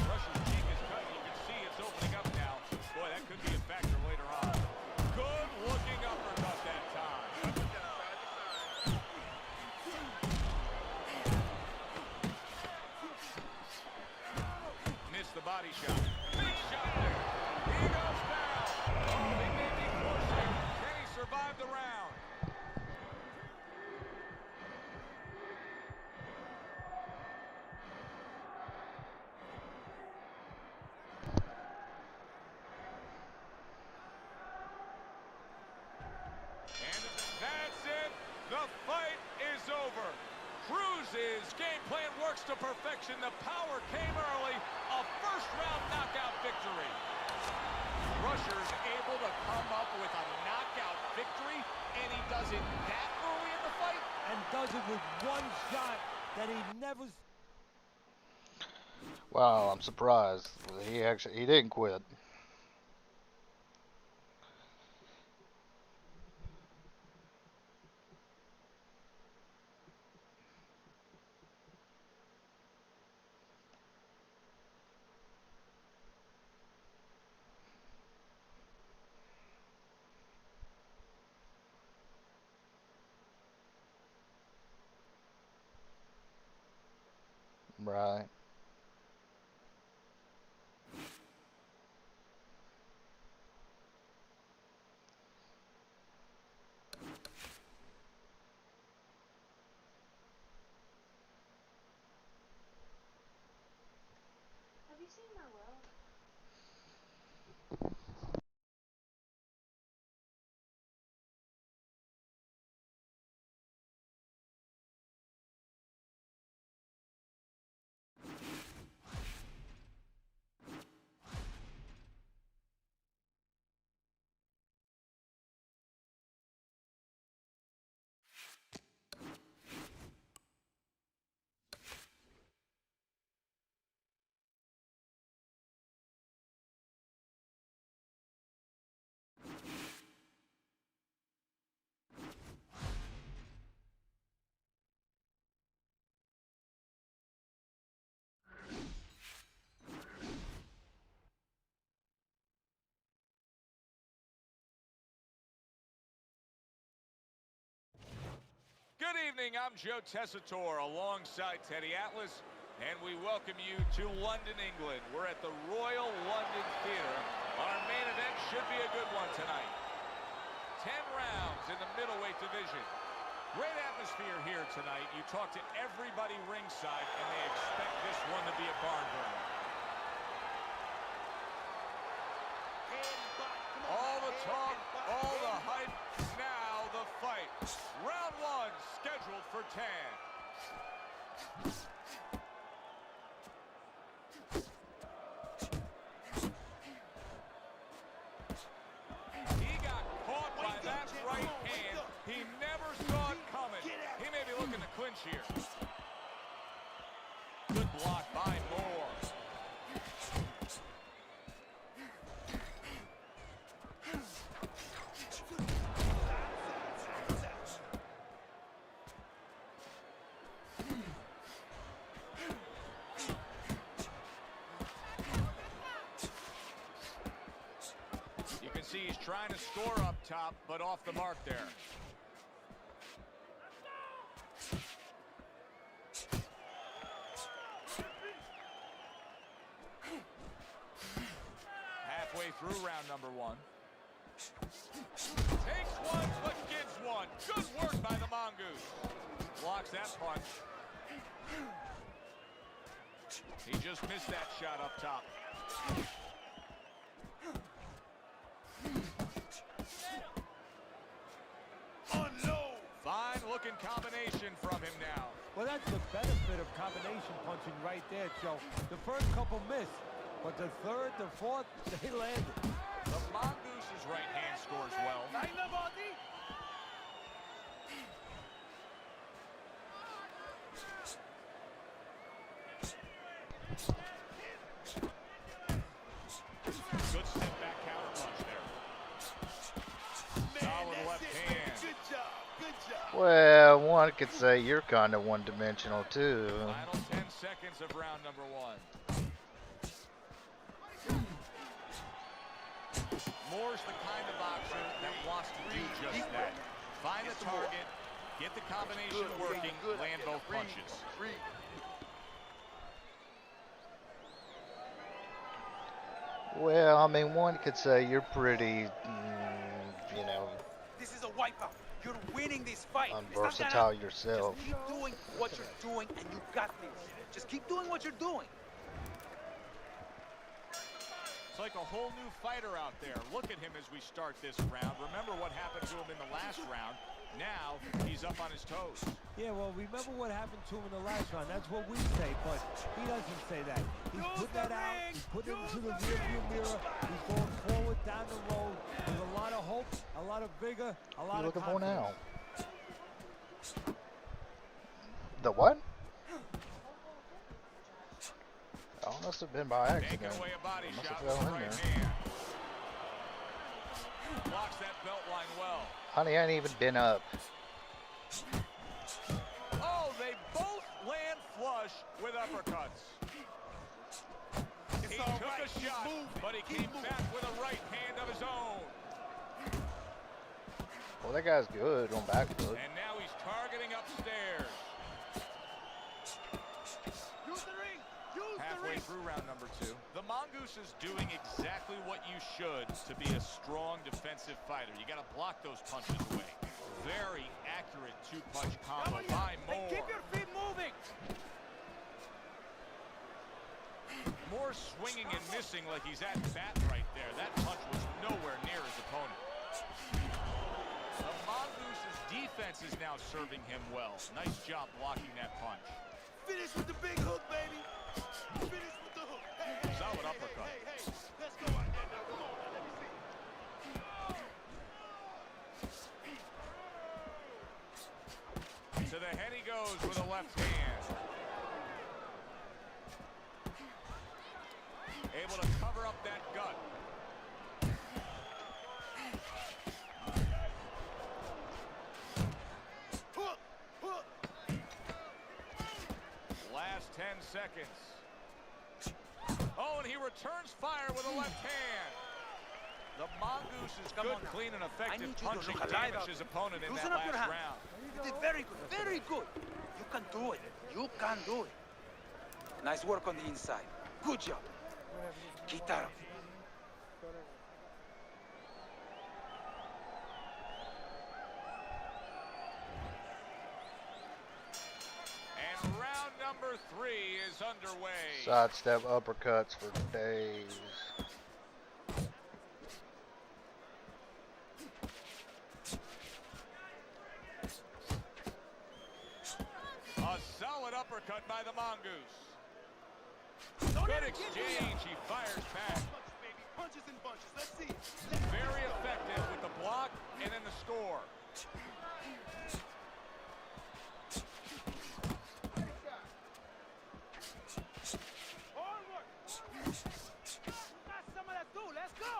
Speaker 2: Rush's cheek is cut. You can see it's opening up now. Boy, that could be a factor later on. Good looking uppercut that time. Missed the body shot. Big shot there. He goes down. Oh, he may be forcing. Can he survive the round? And that's it. The fight is over. Cruz's game plan works to perfection. The power came early. A first-round knockout victory. Rusher's able to come up with a knockout victory, and he does it that early in the fight?
Speaker 3: And does it with one shot that he never...
Speaker 1: Wow, I'm surprised. He didn't quit. Right.
Speaker 10: Have you seen my world?
Speaker 2: Good evening, I'm Joe Tessitore alongside Teddy Atlas, and we welcome you to London, England. We're at the Royal London Theatre. Our main event should be a good one tonight. 10 rounds in the middleweight division. Great atmosphere here tonight. You talk to everybody ringside, and they expect this one to be a barn burner. All the talk, all the hype, now the fight. Round one, scheduled for 10. He got caught by that right hand. He never saw it coming. He may be looking to clinch here. Good block by Moore. You can see he's trying to score up top, but off the mark there. Halfway through round number one. Takes one, but gives one. Good work by the Mongoose. Blocks that punch. He just missed that shot up top. Unload. Fine looking combination from him now.
Speaker 3: Well, that's the benefit of combination punching right there, Joe. The first couple missed, but the third, the fourth, they landed.
Speaker 2: The Mongoose's right hand scores well.
Speaker 1: Well, one could say you're kind of one-dimensional too.
Speaker 2: Final 10 seconds of round number 1. Moore's the kind of boxer that wants to do just that. Find the target, get the combination working, land both punches.
Speaker 1: Well, I mean, one could say you're pretty, you know,
Speaker 8: This is a wipeout. You're winning this fight.
Speaker 1: unversatile yourself.
Speaker 8: Just keep doing what you're doing, and you got this. Just keep doing what you're doing.
Speaker 2: It's like a whole new fighter out there. Look at him as we start this round. Remember what happened to him in the last round. Now he's up on his toes.
Speaker 3: Yeah, well, remember what happened to him in the last round. That's what we say, but he doesn't say that. He's putting that out. He's putting it into the rearview mirror. He's going forward down the road with a lot of hope, a lot of vigor, a lot of confidence.
Speaker 1: What are you looking for now? The what? Oh, must have been by accident.
Speaker 2: Taking away a body
Speaker 1: Must
Speaker 2: shot
Speaker 1: have
Speaker 2: with
Speaker 1: fell
Speaker 2: the
Speaker 1: in
Speaker 2: right
Speaker 1: there.
Speaker 2: hand. Blocks that belt line well.
Speaker 1: Honey, I ain't even been up.
Speaker 2: Oh, they both land flush with uppercuts. He took a shot, but he came back with a right hand of his own.
Speaker 1: Well, that guy's good on back foot.
Speaker 2: And now he's targeting upstairs. Halfway through round number 2. The Mongoose is doing exactly what you should to be a strong defensive fighter. You got to block those punches away. Very accurate two-punch combo by Moore.
Speaker 8: Keep your feet moving.
Speaker 2: Moore swinging and missing like he's at bat right there. That punch was nowhere near his opponent. The Mongoose's defense is now serving him well. Nice job blocking that punch.
Speaker 7: Finish with the big hook, baby. Finish with the hook. Hey,
Speaker 2: Solid uppercut.
Speaker 7: Hey, let's go out there now. Come on, now, let me see.
Speaker 2: To the head he goes with a left hand. Able to cover up that gut.
Speaker 7: Hook, hook.
Speaker 2: Last 10 seconds. Oh, and he returns fire with a left hand. The Mongoose's good, clean, and effective punching damaged his opponent in that last round.
Speaker 8: You did very good, very good. You can do it. You can do it. Nice work on the inside. Good job. Kitaro.
Speaker 2: And round number 3 is underway.
Speaker 1: Sidestep uppercuts for days.
Speaker 2: A solid uppercut by the Mongoose. Good exchange. He fires back.
Speaker 7: Punches and bunches. Let's see.
Speaker 2: Very effective with the block and then the score.
Speaker 8: Forward. Got some of that too. Let's go.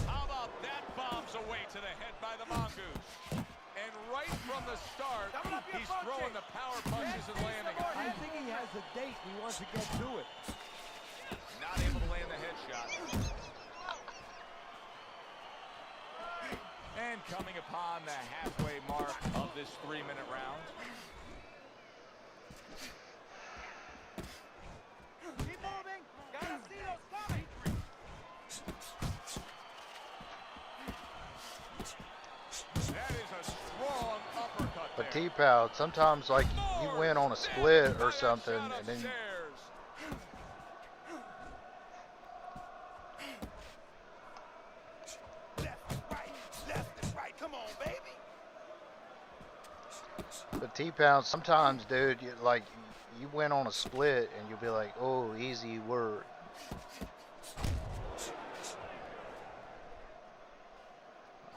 Speaker 2: How about that? Bombs away to the head by the Mongoose. And right from the start, he's throwing the power punches and landing.
Speaker 3: I think he has a date. He wants to get to it.
Speaker 2: Not able to land the headshot. And coming upon the halfway mark of this 3-minute round.
Speaker 8: Keep moving. Gotta see those coming.
Speaker 2: That is a strong uppercut
Speaker 1: But
Speaker 2: there.
Speaker 1: T-Pow, sometimes like you win on a split or something, and then
Speaker 7: Left and right. Come on, baby.
Speaker 1: but T-Pow, sometimes, dude, you win on a split, and you'll be like, oh, easy work.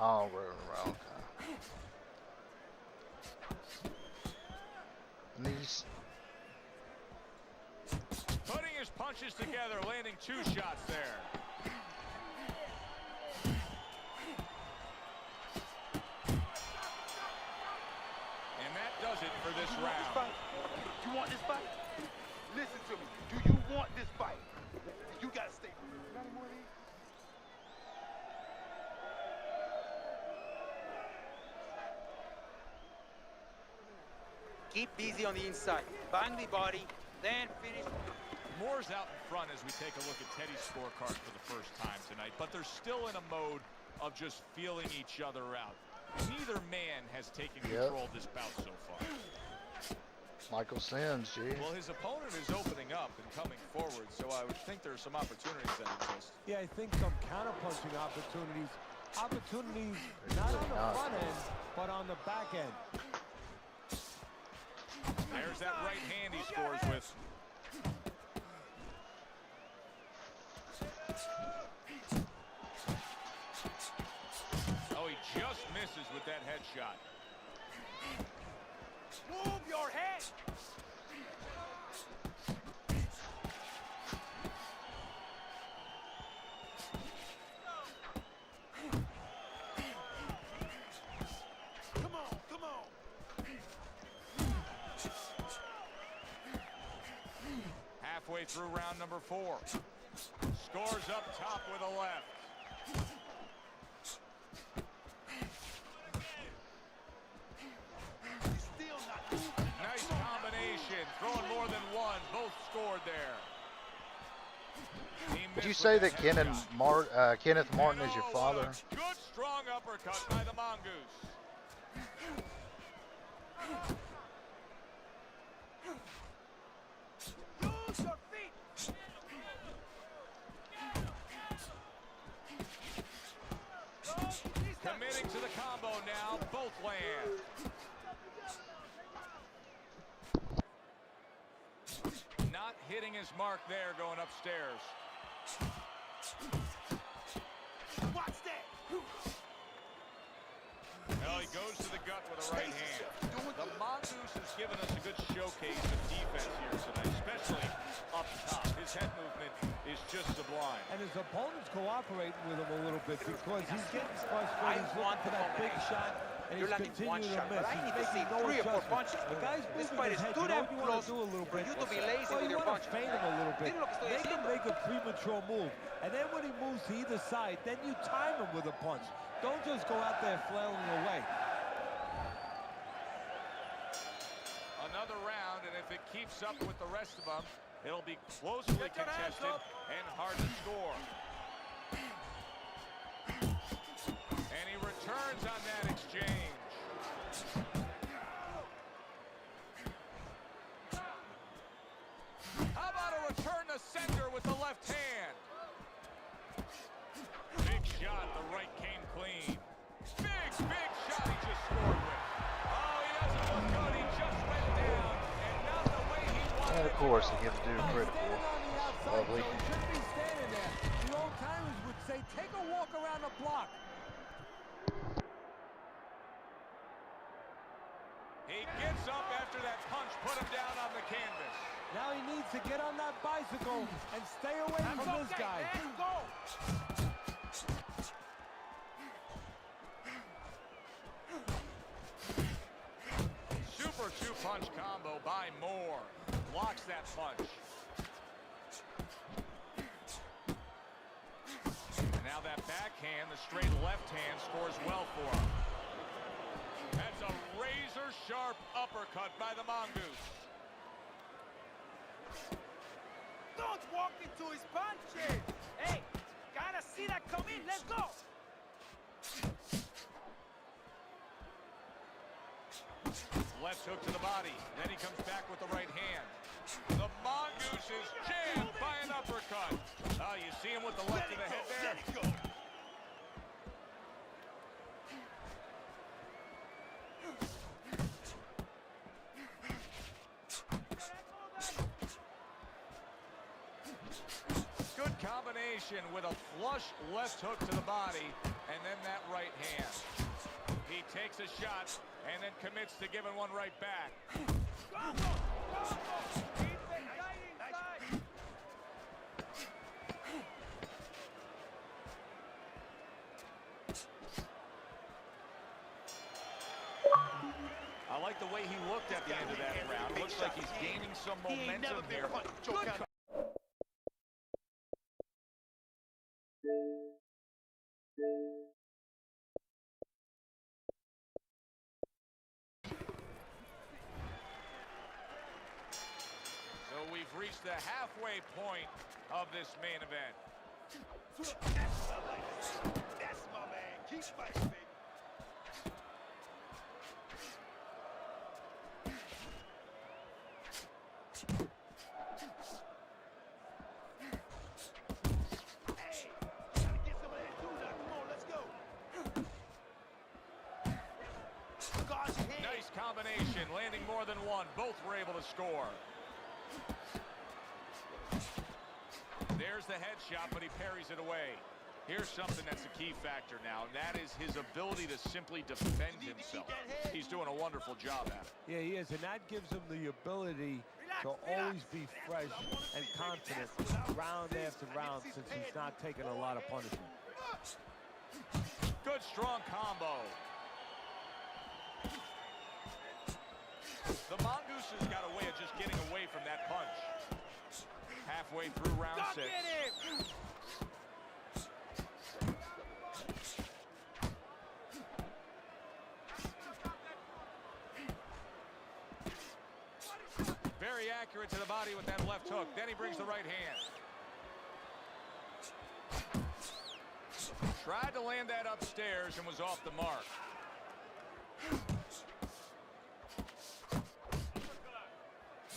Speaker 1: Oh, we're okay. And these,
Speaker 2: putting his punches together, landing 2 shots there. it for this
Speaker 8: You want this
Speaker 2: round.
Speaker 8: fight? You want this fight? Listen to me. Do you want this fight? You gotta stay. Keep busy on the inside. Bang the body, then finish.
Speaker 2: Moore's out in front as we take a look at Teddy's scorecard for the first time tonight, but they're still in a mode of just feeling each other out. Neither man has taken control of this bout so far.
Speaker 1: Michael Sims, gee.
Speaker 2: Well, his opponent is opening up and coming forward, so I would think there's some opportunities that exist.
Speaker 3: Yeah, I think some counterpunching opportunities. Opportunities not on the front end, but on the back end.
Speaker 2: There's that right hand he scores with. Oh, he just misses with that headshot.
Speaker 8: Move your head. Come on, come on.
Speaker 2: Halfway through round number 4. Scores up top with a left.
Speaker 8: Still not moving.
Speaker 2: Nice combination. Throwing more than one. Both scored there. He
Speaker 1: Would you
Speaker 2: missed
Speaker 1: say
Speaker 2: with
Speaker 1: that Kenneth Martin is your father?
Speaker 2: Good strong uppercut by the Mongoose.
Speaker 8: Use your feet.
Speaker 2: Committing to the combo now. Both land. Not hitting his mark there going upstairs.
Speaker 8: Watch that.
Speaker 2: Well, he goes to the gut with a right hand. The Mongoose has given us a good showcase of defense here tonight, especially up top. His head movement is just sublime.
Speaker 3: And his opponent's cooperating with him a little bit because he's getting frustrated. He's looking for that big shot, and
Speaker 8: You're
Speaker 3: he's
Speaker 8: landing one
Speaker 3: continuing to
Speaker 8: shot,
Speaker 3: miss.
Speaker 8: but I
Speaker 3: He's
Speaker 8: need to see
Speaker 3: making no
Speaker 8: 3 or 4
Speaker 3: adjustments.
Speaker 8: punches.
Speaker 3: The guy's
Speaker 8: This
Speaker 3: moving
Speaker 8: fight
Speaker 3: his
Speaker 8: is
Speaker 3: head.
Speaker 8: too
Speaker 3: You know
Speaker 8: damn
Speaker 3: what you want
Speaker 8: close
Speaker 3: to do a little
Speaker 8: for
Speaker 3: bit?
Speaker 8: you to be lazy
Speaker 3: Well,
Speaker 8: with
Speaker 3: you
Speaker 8: your
Speaker 3: want to
Speaker 8: punches.
Speaker 3: feint him a little bit.
Speaker 8: Dime lo que estoy
Speaker 3: Make him
Speaker 8: diciendo.
Speaker 3: make a premature move. And then when he moves to either side, then you time him with a punch. Don't just go out there flailing away.
Speaker 2: Another round, and if it keeps up with the rest of them, it'll be closely
Speaker 8: Get your hands
Speaker 2: contested
Speaker 8: up.
Speaker 2: and hard to score. And he returns on that exchange. How about a return to center with the left hand? Big shot, the right came clean. Big shot he just scored with. Oh, he doesn't look good, he just went down, and not the way he wanted
Speaker 1: And
Speaker 2: it
Speaker 1: of
Speaker 2: to
Speaker 1: course,
Speaker 2: go.
Speaker 1: he gives dude critical.
Speaker 3: Standing on the outside,
Speaker 1: Lovely.
Speaker 3: so he shouldn't be standing there. The old timers would say, take a walk around the block.
Speaker 2: He gets up after that punch, put him down on the canvas.
Speaker 3: Now he needs to get on that bicycle and stay away from this guy.
Speaker 8: Let's go.
Speaker 2: Super two-punch combo by Moore. Blocks that punch. And now that backhand, the straight left hand, scores well for him. That's a razor-sharp uppercut by the Mongoose.
Speaker 8: Don't walk into his punches. Hey, gotta see that come in. Let's go.
Speaker 2: Left hook to the body. Then he comes back with the right hand. The Mongoose is jammed by an uppercut. Oh, you see him with the left of the head there?
Speaker 8: Let it go.
Speaker 2: Good combination with a flush left hook to the body and then that right hand. He takes a shot and then commits to giving one right back.
Speaker 8: Keep it tight inside.
Speaker 2: I like the way he looked at Looks like he's gaining some momentum here. Good. So we've reached the halfway point of this main event.
Speaker 7: That's my man. Keep fighting, baby. Hey, gotta get some of that too now. Come on, let's go. Guard your head.
Speaker 2: Nice combination, landing more than one. Both were able to score. There's the headshot, but he parries it away. Here's something that's a key factor now, and that is his ability to simply defend himself. He's doing a wonderful job at it.
Speaker 3: Yeah, he is, and that gives him the ability to always be fresh and confident round after round since he's not taking a lot of punishment.
Speaker 2: Good, strong combo. The Mongoose has got a way of just getting away from that punch. Halfway through round 6. Very accurate to the body with that left hook. Then he brings the right hand. Tried to land that upstairs and was off the mark.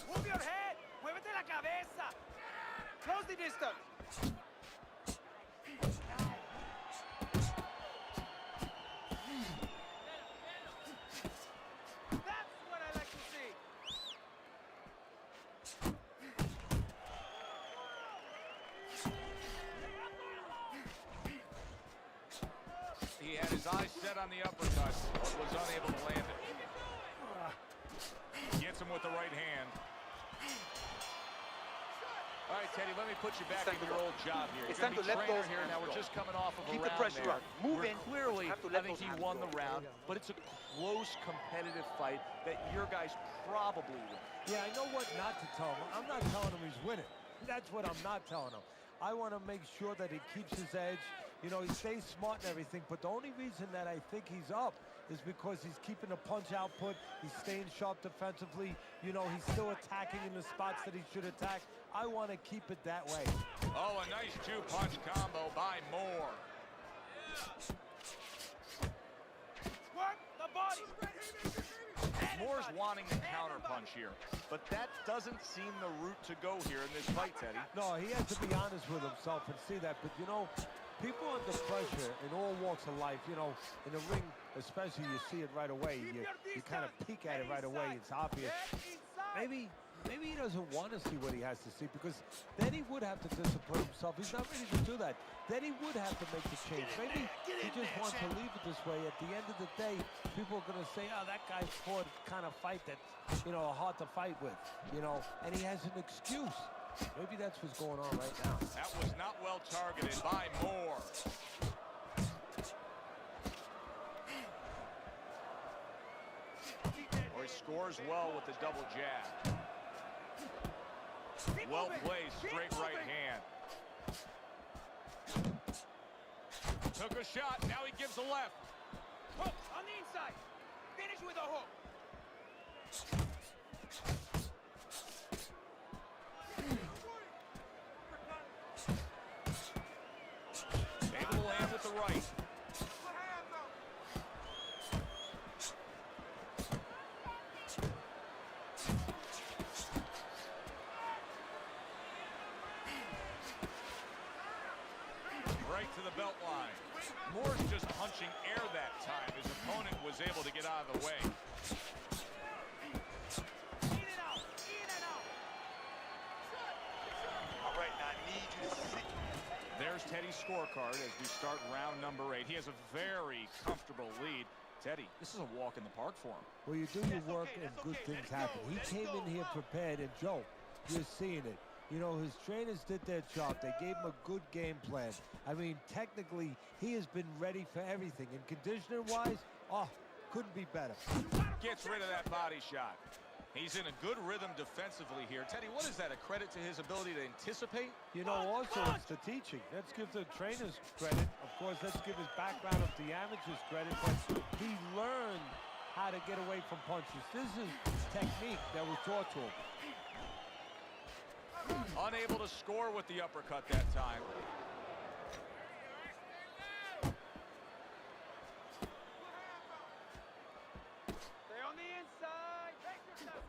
Speaker 8: Move your head. Muévete la cabeza. Close the distance. That's what I like to see.
Speaker 2: He had his eyes set on the uppercut, but was unable to land it. Gets him with the right hand. All right, Teddy, let me put you back in your old job here.
Speaker 8: It's
Speaker 2: You're
Speaker 8: time
Speaker 2: going
Speaker 8: to
Speaker 2: to be
Speaker 8: let
Speaker 2: trainer
Speaker 8: those
Speaker 2: here. Now, we're
Speaker 8: hands
Speaker 2: just coming off of a
Speaker 8: Keep the
Speaker 2: round
Speaker 8: pressure
Speaker 2: there.
Speaker 8: up. Move
Speaker 2: We're
Speaker 8: in.
Speaker 2: clearly,
Speaker 8: Have to
Speaker 2: I
Speaker 8: let
Speaker 2: think
Speaker 8: those
Speaker 2: he
Speaker 8: hands
Speaker 2: won
Speaker 8: go.
Speaker 2: the round, but it's a close, competitive fight that your guys probably win.
Speaker 3: Yeah, I know what not to tell him. I'm not telling him he's winning. That's what I'm not telling him. I want to make sure that he keeps his edge. You know, he stays smart and everything, but the only reason that I think he's up is because he's keeping the punch output. He's staying sharp defensively. You know, he's still attacking in the spots that he should attack. I want to keep it that way.
Speaker 2: Oh, a nice two-punch combo by Moore.
Speaker 8: Work the body.
Speaker 2: Moore's wanting the counterpunch here, but that doesn't seem the route to go here in this fight, Teddy.
Speaker 3: No, he has to be honest with himself and see that. But, you know, people under pressure in all walks of life, you know, in the ring especially, you see it right away. You kind of peek at it right away. It's obvious. Maybe he doesn't want to see what he has to see, because then he would have to discipline himself. He's not ready to do that. Then he would have to make the change. Maybe he just wants to leave it this way. At the end of the day, people are going to say, oh, that guy fought kind of fight that's, you know, hard to fight with, you know, and he has an excuse. Maybe that's what's going on right now.
Speaker 2: That was not well targeted by Moore. Or he scores well with the double jab. Well placed, straight right hand. Took a shot, now he gives a left.
Speaker 8: Hook on the inside. Finish with a hook.
Speaker 2: Able to land with the right. Right to the belt line. Moore's just punching air that time. His opponent was able to get out of the way.
Speaker 8: In and out. In and out.
Speaker 7: All right, now I need you to sit.
Speaker 2: There's Teddy's scorecard as we start round number 8. He has a very comfortable lead. Teddy, this is a walk in the park for him.
Speaker 3: Well, you do your work and good things happen. He came in here prepared, and Joe, you're seeing it. You know, his trainers did their job. They gave him a good game plan. I mean, technically, he has been ready for everything. And conditioning-wise, oh, couldn't be better.
Speaker 2: Gets rid of that body shot. He's in a good rhythm defensively here. Teddy, what is that? A credit to his ability to anticipate?
Speaker 3: You know, also it's the teaching. Let's give the trainers credit. Of course, let's give his background of the amateurs credit, but he learned how to get away from punches. This is technique that was taught to him.
Speaker 2: Unable to score with the uppercut that time.
Speaker 8: Stay on the inside. Take your time.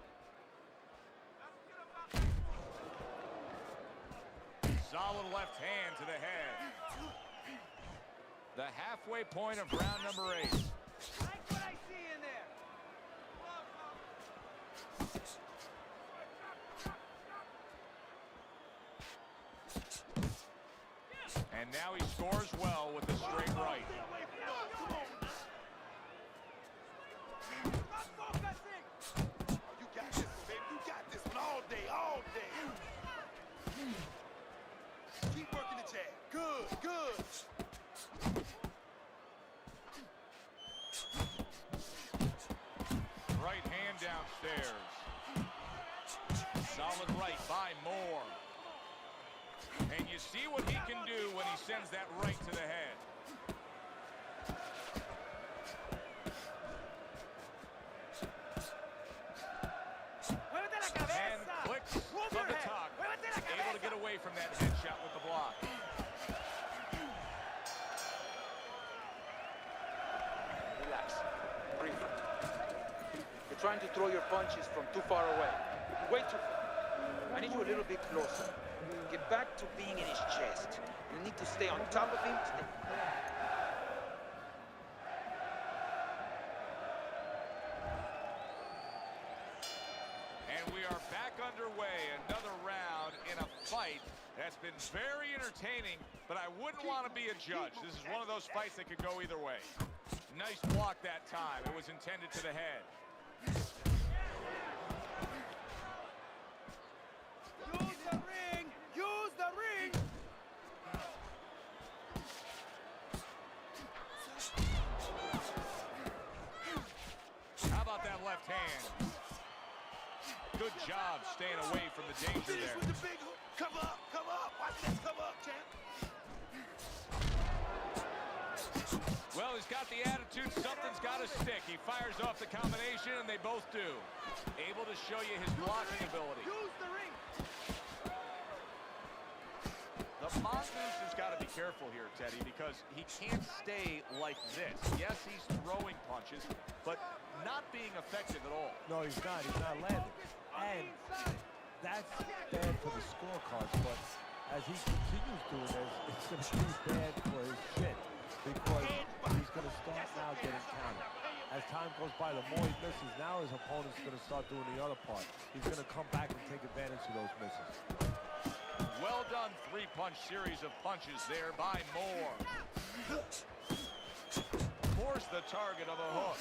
Speaker 2: Solid left hand to the head. The halfway point of round number 8.
Speaker 8: Like what I see in there.
Speaker 2: And now he scores well with the straight right.
Speaker 7: You got this, baby. You got this one all day, all day. Keep working the jab. Good, good.
Speaker 2: Right hand downstairs. Solid right by Moore. And you see what he can do when he sends that right to the head. And clicks from the top. Able to get away from that headshot with the block.
Speaker 8: Relax. Breathe. You're trying to throw your punches from too far away. Way too far. I need you a little bit closer. Get back to being in his chest. You need to stay on top of him.
Speaker 2: And we are back underway. Another round in a fight that's been very entertaining, but I wouldn't want to be a judge. This is one of those fights that could go either way. Nice block that time. It was intended to the head.
Speaker 8: Use the ring! Use the ring!
Speaker 2: How about that left hand? Good job staying away from the danger
Speaker 7: Finish
Speaker 2: there.
Speaker 7: with the big hook. Come up, come up. Watch that come up, champ.
Speaker 2: Well, he's got the attitude. Something's got to stick. He fires off the combination, and they both do. Able to show you his blocking ability.
Speaker 8: Use the ring!
Speaker 2: The mongoose has got to be careful here, Teddy, because he can't stay like this. Yes, he's throwing punches, but not being effective at all.
Speaker 3: No, he's not. He's not landing. And that's bad for the scorecards, but as he continues doing this, it's going to be bad for his chin because he's going to start now getting counted. As time goes by, the more he misses, now his opponent's going to start doing the other part. He's going to come back and take advantage of those misses.
Speaker 2: Well done, three-punch series of punches there by Moore. Force the target of a hook.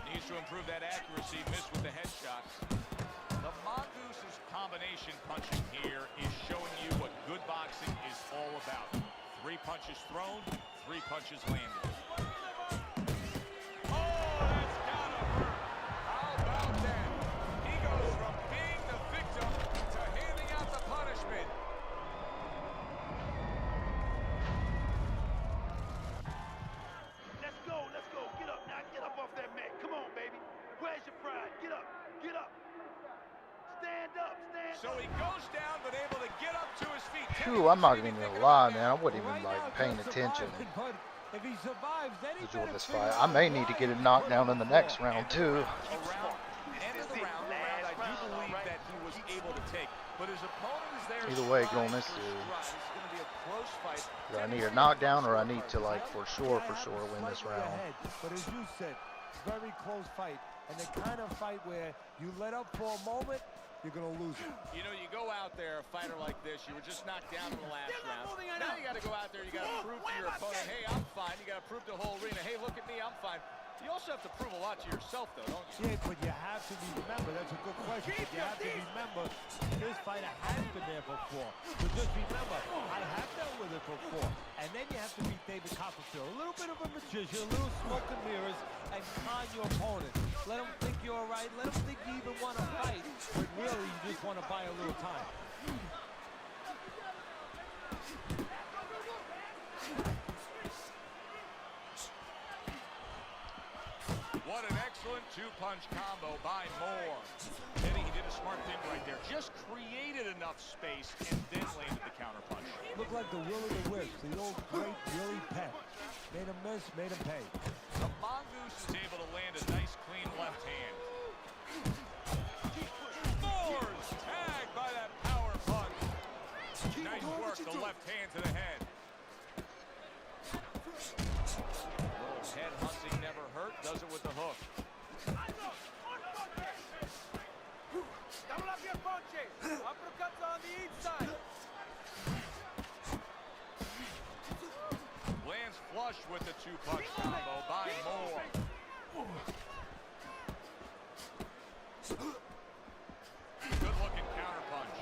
Speaker 2: Needs to improve that accuracy, missed with the headshots. The Mongoose's combination punching here is showing you what good boxing is all about. 3 punches thrown, 3 punches landed. So he goes down, but able to get up to his feet.
Speaker 1: Phew, I'm not even gonna lie, man. I wasn't even like paying attention
Speaker 3: If he survives, then he
Speaker 1: to this fight. I may need to get a knockdown in the next round too.
Speaker 2: End of the round, I do believe that he was able to take, but his opponent is there.
Speaker 1: Either way, going this is.
Speaker 2: It's going to be a close fight.
Speaker 1: I need a knockdown, or I need to like for sure win this round.
Speaker 3: But as you said, very close fight, and the kind of fight where you let up for a moment, you're going to lose it.
Speaker 2: You know, you go out there, a fighter like this, you were just knocked down in the last round. Now you got to go out there, you got to prove to your opponent, hey, I'm fine. You got to prove to the whole arena, hey, look at me, I'm fine. You also have to prove a lot to yourself, though, don't you?
Speaker 3: Yeah, but you have to remember, that's a good question, but you have to remember this fighter has been there before. So just remember, I have dealt with it before. And then you have to beat David Copperfield. A little bit of a magician, a little smoke and mirrors, and con your opponent. Let him think you're all right. Let him think you even want to fight, but really you just want to buy a little time.
Speaker 2: What an excellent two-punch combo by Moore. Eddie, he did a smart thing right there. Just created enough space and then landed the counterpunch.
Speaker 3: Looked like the will of the wisp, the old great Willie Pep. Made him miss, made him pay.
Speaker 2: The Mongoose is able to land a nice, clean left hand. Moore's tagged by that power punch. Nice work, the left hand to the head. Head hunting never hurt, does it with the hook.
Speaker 8: Double up your punches. Uppercuts on the inside.
Speaker 2: Lands flush with the two-punch combo by Moore. Good-looking counterpunch.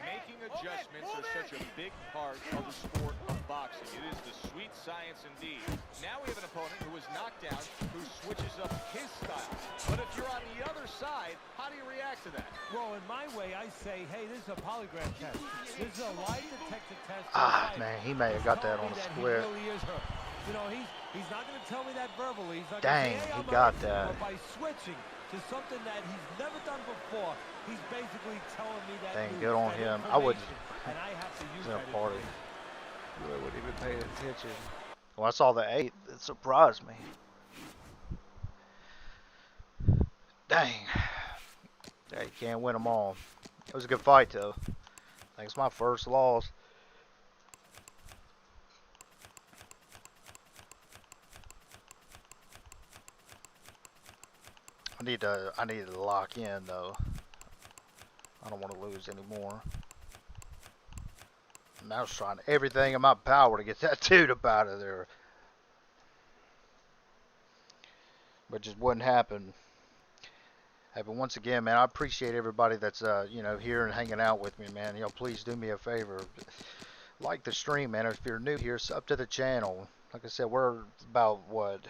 Speaker 2: Making adjustments are such a big part of the sport of boxing. It is the sweet science indeed. Now we have an opponent who is knocked down, who switches up his style. But if you're on the other side, how do you react to that?
Speaker 3: Well, in my way, I say, hey, this is a polygraph test. This is a lie detector test.
Speaker 1: Man, he may have got that on a split.
Speaker 3: He really is hurt. You know, he's not going to tell me that verbally. He's not
Speaker 1: Dang,
Speaker 3: gonna say, hey,
Speaker 1: he
Speaker 3: I'm
Speaker 1: got
Speaker 3: hurt.
Speaker 1: that.
Speaker 3: But by switching to something that he's never done before, he's basically telling me that.
Speaker 1: Dang,
Speaker 3: news,
Speaker 1: good on
Speaker 3: that
Speaker 1: him. I wouldn't.
Speaker 3: information, and I have to use
Speaker 1: In a
Speaker 3: that
Speaker 1: party.
Speaker 3: information.
Speaker 1: Really wouldn't even pay attention. When I saw the 8, it surprised me. Dang. Yeah, you can't win them all. It was a good fight, though. I think it's my first loss. I need to lock in, though. I don't want to lose anymore. And I was trying everything in my power to get that dude up out of there. But just wouldn't happen. Hey, but once again, man, I appreciate everybody that's you know, here and hanging out with me, man. You know, please do me a favor. Like the stream, man. If you're new here, sub to the channel. Like I said, we're about what?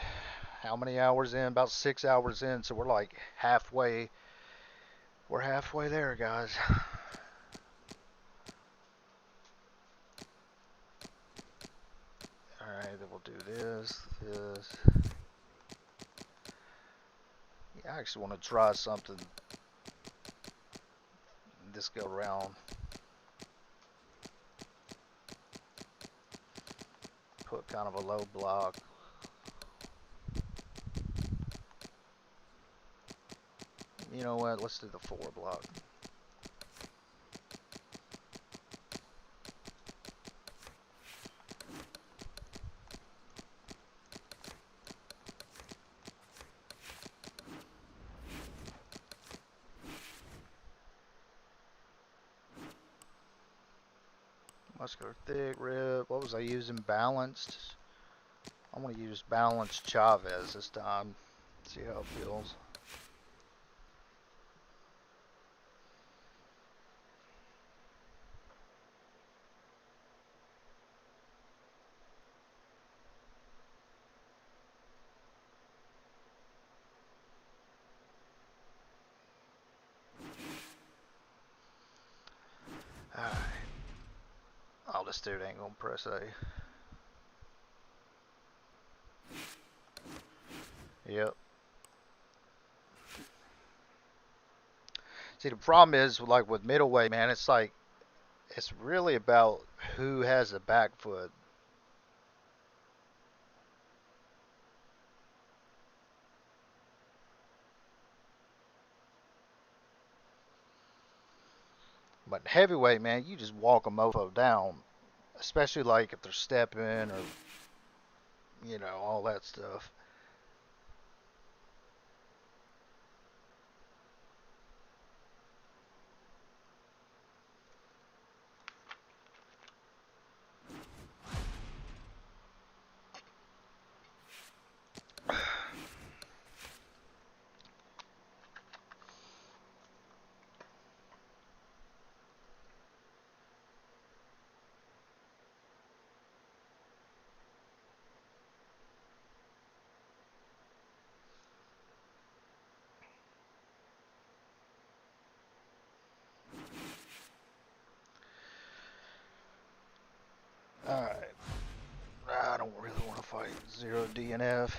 Speaker 1: How many hours in? About 6 hours in, so we're like halfway. We're halfway there, guys. Alright, then we'll do this. Yeah, I actually want to try something this go around. Put kind of a low block. You know what? Let's do the 4 block. Muscular thick rib. What was I using? Balanced. I'm gonna use balanced Chavez this time. See how it feels. Alright. Oh, this dude ain't gonna press A. Yep. See, the problem is, like with middleweight, man, it's like, it's really about who has the back foot. But heavyweight, man, you just walk a mofo down. Especially like if they're stepping or, you know, all that stuff. Alright, 0 DNF.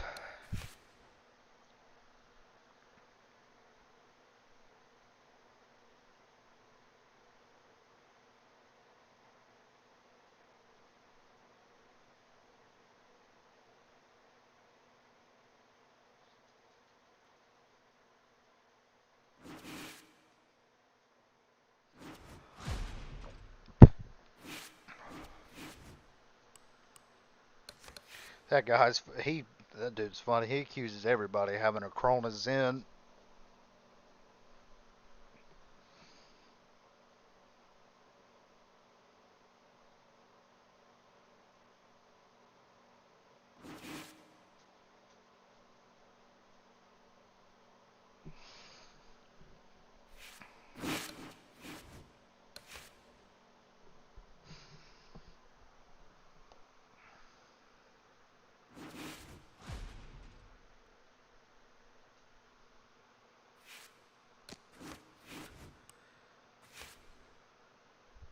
Speaker 1: That dude's funny. He accuses everybody of having a Corona Zen.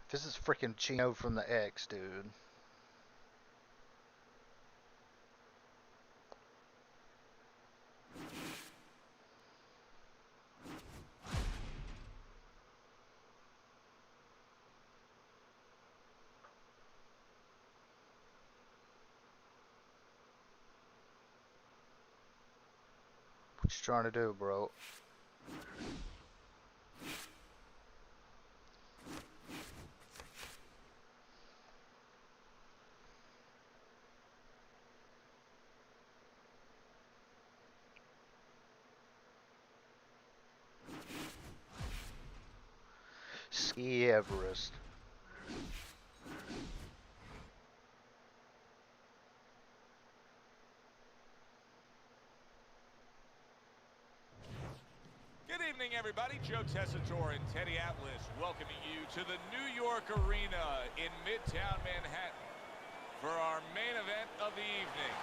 Speaker 1: This is freaking Chino from the X, dude. What you trying to do, bro? Ski Everest.
Speaker 2: Good evening, everybody. Joe Tessitore and Teddy Atlas welcoming you to the New York Arena in Midtown Manhattan for our main event of the evening.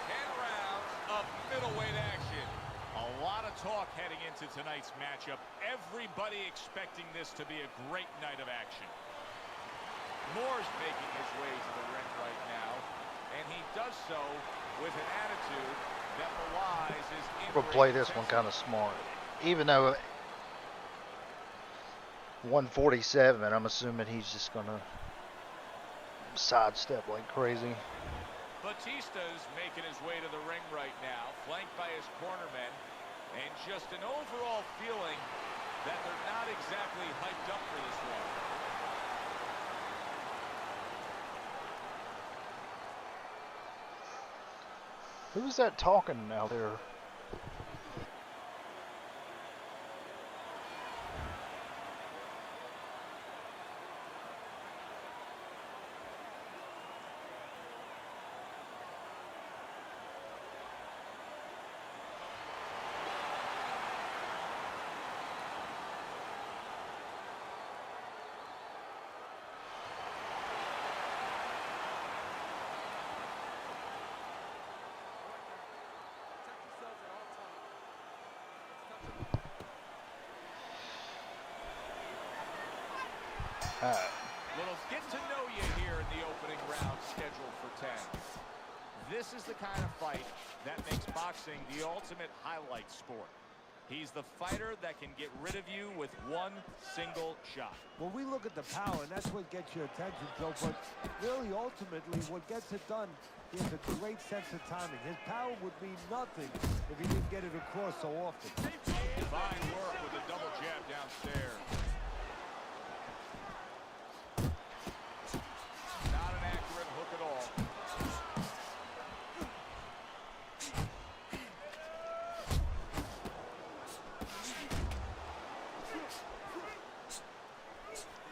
Speaker 2: 10 rounds of middleweight action. A lot of talk heading into tonight's matchup. Everybody expecting this to be a great night of action. Moore's making his way to the ring right now, and he does so with an attitude that belies his injury.
Speaker 1: We'll play this one kind of smart. Even though 147, I'm assuming he's just going to sidestep like crazy.
Speaker 2: Batista's making his way to the ring right now, flanked by his cornermen, and just an overall feeling that they're not exactly hyped up for this one.
Speaker 1: Who's that talking out there?
Speaker 2: Little get to know you here in the opening round scheduled for 10. This is the kind of fight that makes boxing the ultimate highlight sport. He's the fighter that can get rid of you with one single shot.
Speaker 3: Well, we look at the power, and that's what gets your attention, Joe, but really, ultimately, what gets it done is a great sense of timing. His power would mean nothing if he didn't get it across so often.
Speaker 2: Fine work with a double jab downstairs. Not an accurate hook at all.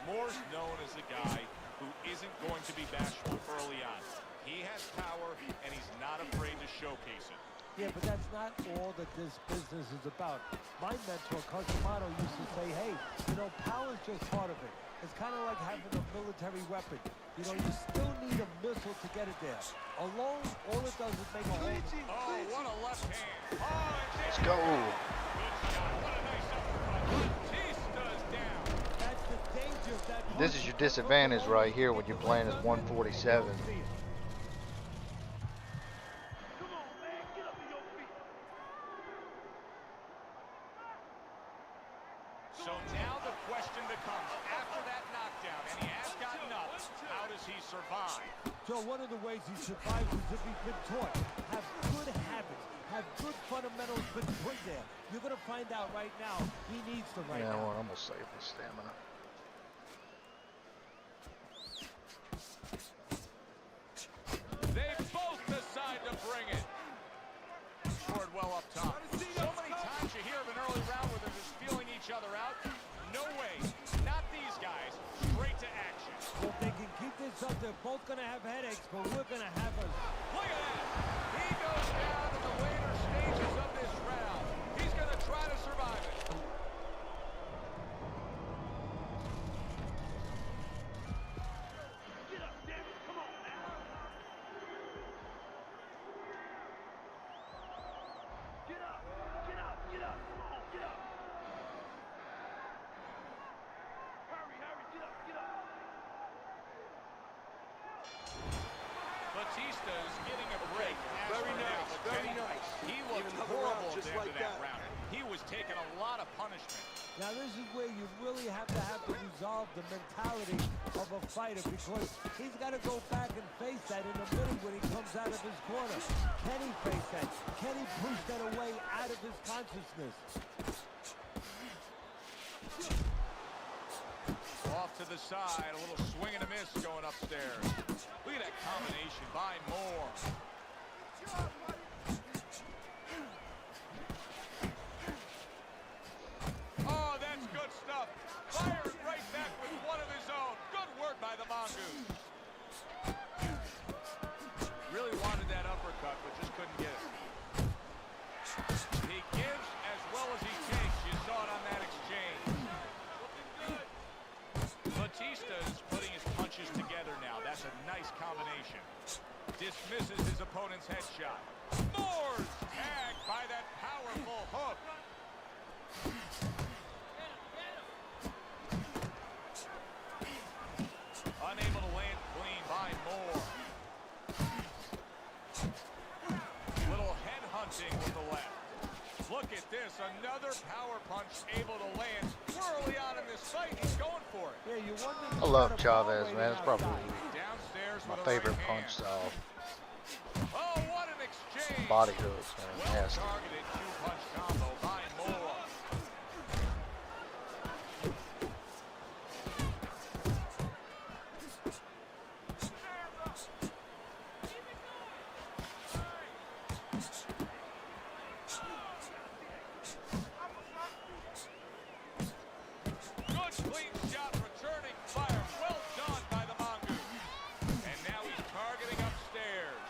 Speaker 2: Moore's known as a guy who isn't going to be bashful early on. He has power, and he's not afraid to showcase it.
Speaker 3: Yeah, but that's not all that this business is about. My mentor, Cosimo, used to say, hey, you know, power is just part of it. It's kind of like having a military weapon. You know, you still need a missile to get it there. Alone, all it does is make a hole.
Speaker 2: Oh, what a left hand. Oh,
Speaker 1: Let's go.
Speaker 2: good shot. What a nice uppercut. Batista's down.
Speaker 3: That's the danger of that.
Speaker 1: This is your disadvantage right here when you're playing as 147.
Speaker 2: So now the question becomes, after that knockdown, and he has gotten up, how does he survive?
Speaker 3: Joe, one of the ways he survives is if he's been taught. Have good habits, have good fundamentals been put there. You're going to find out right now he needs to right
Speaker 1: Yeah,
Speaker 3: now.
Speaker 1: well, I'm gonna save the stamina.
Speaker 2: They both decide to bring it. Scored well up top. So many times you hear of an early round where they're just feeling each other out. No way. Not these guys. Straight to action.
Speaker 3: Well, if they can keep this up, they're both going to have headaches, but we're going to have a...
Speaker 2: Look at that. He goes down in the later stages of this round. He's going to try to survive it. Batista is getting a break.
Speaker 4: Very nice, very nice.
Speaker 2: He looked
Speaker 4: Another
Speaker 2: horrible
Speaker 4: round
Speaker 2: at
Speaker 4: just
Speaker 2: the end
Speaker 4: like
Speaker 2: of that
Speaker 4: that.
Speaker 2: round. He was taking a lot of punishment.
Speaker 3: Now, this is where you really have to resolve the mentality of a fighter, because he's got to go back and face that in a minute when he comes out of his corner. Can he face that? Can he push that away out of his consciousness?
Speaker 2: Off to the side, a little swing and a miss going upstairs. Look at that combination by Moore. Oh, that's good stuff. Fired right back with one of his own. Good work by the Mongoose. Really wanted that uppercut, but just couldn't get it. He gives as well as he takes. You saw it on that exchange. Batista is putting his punches together now. That's a nice combination. Dismisses his opponent's headshot. Moore's tagged by that powerful hook. Unable to land clean by Moore. Little head hunting with the left. Look at this, another power punch able to land. We're early on in this fight, he's going for it.
Speaker 3: Yeah, you wonder...
Speaker 1: I love Chavez, man. It's probably
Speaker 2: Downstairs
Speaker 1: my
Speaker 2: with a
Speaker 1: favorite
Speaker 2: right
Speaker 1: punch
Speaker 2: hand.
Speaker 1: style.
Speaker 2: Oh, what an exchange.
Speaker 1: Body hooks, man.
Speaker 2: Well
Speaker 1: Nasty.
Speaker 2: targeted two-punch combo by Moore. Good clean shot, returning fire. Well done by the Mongoose. And now he's targeting upstairs.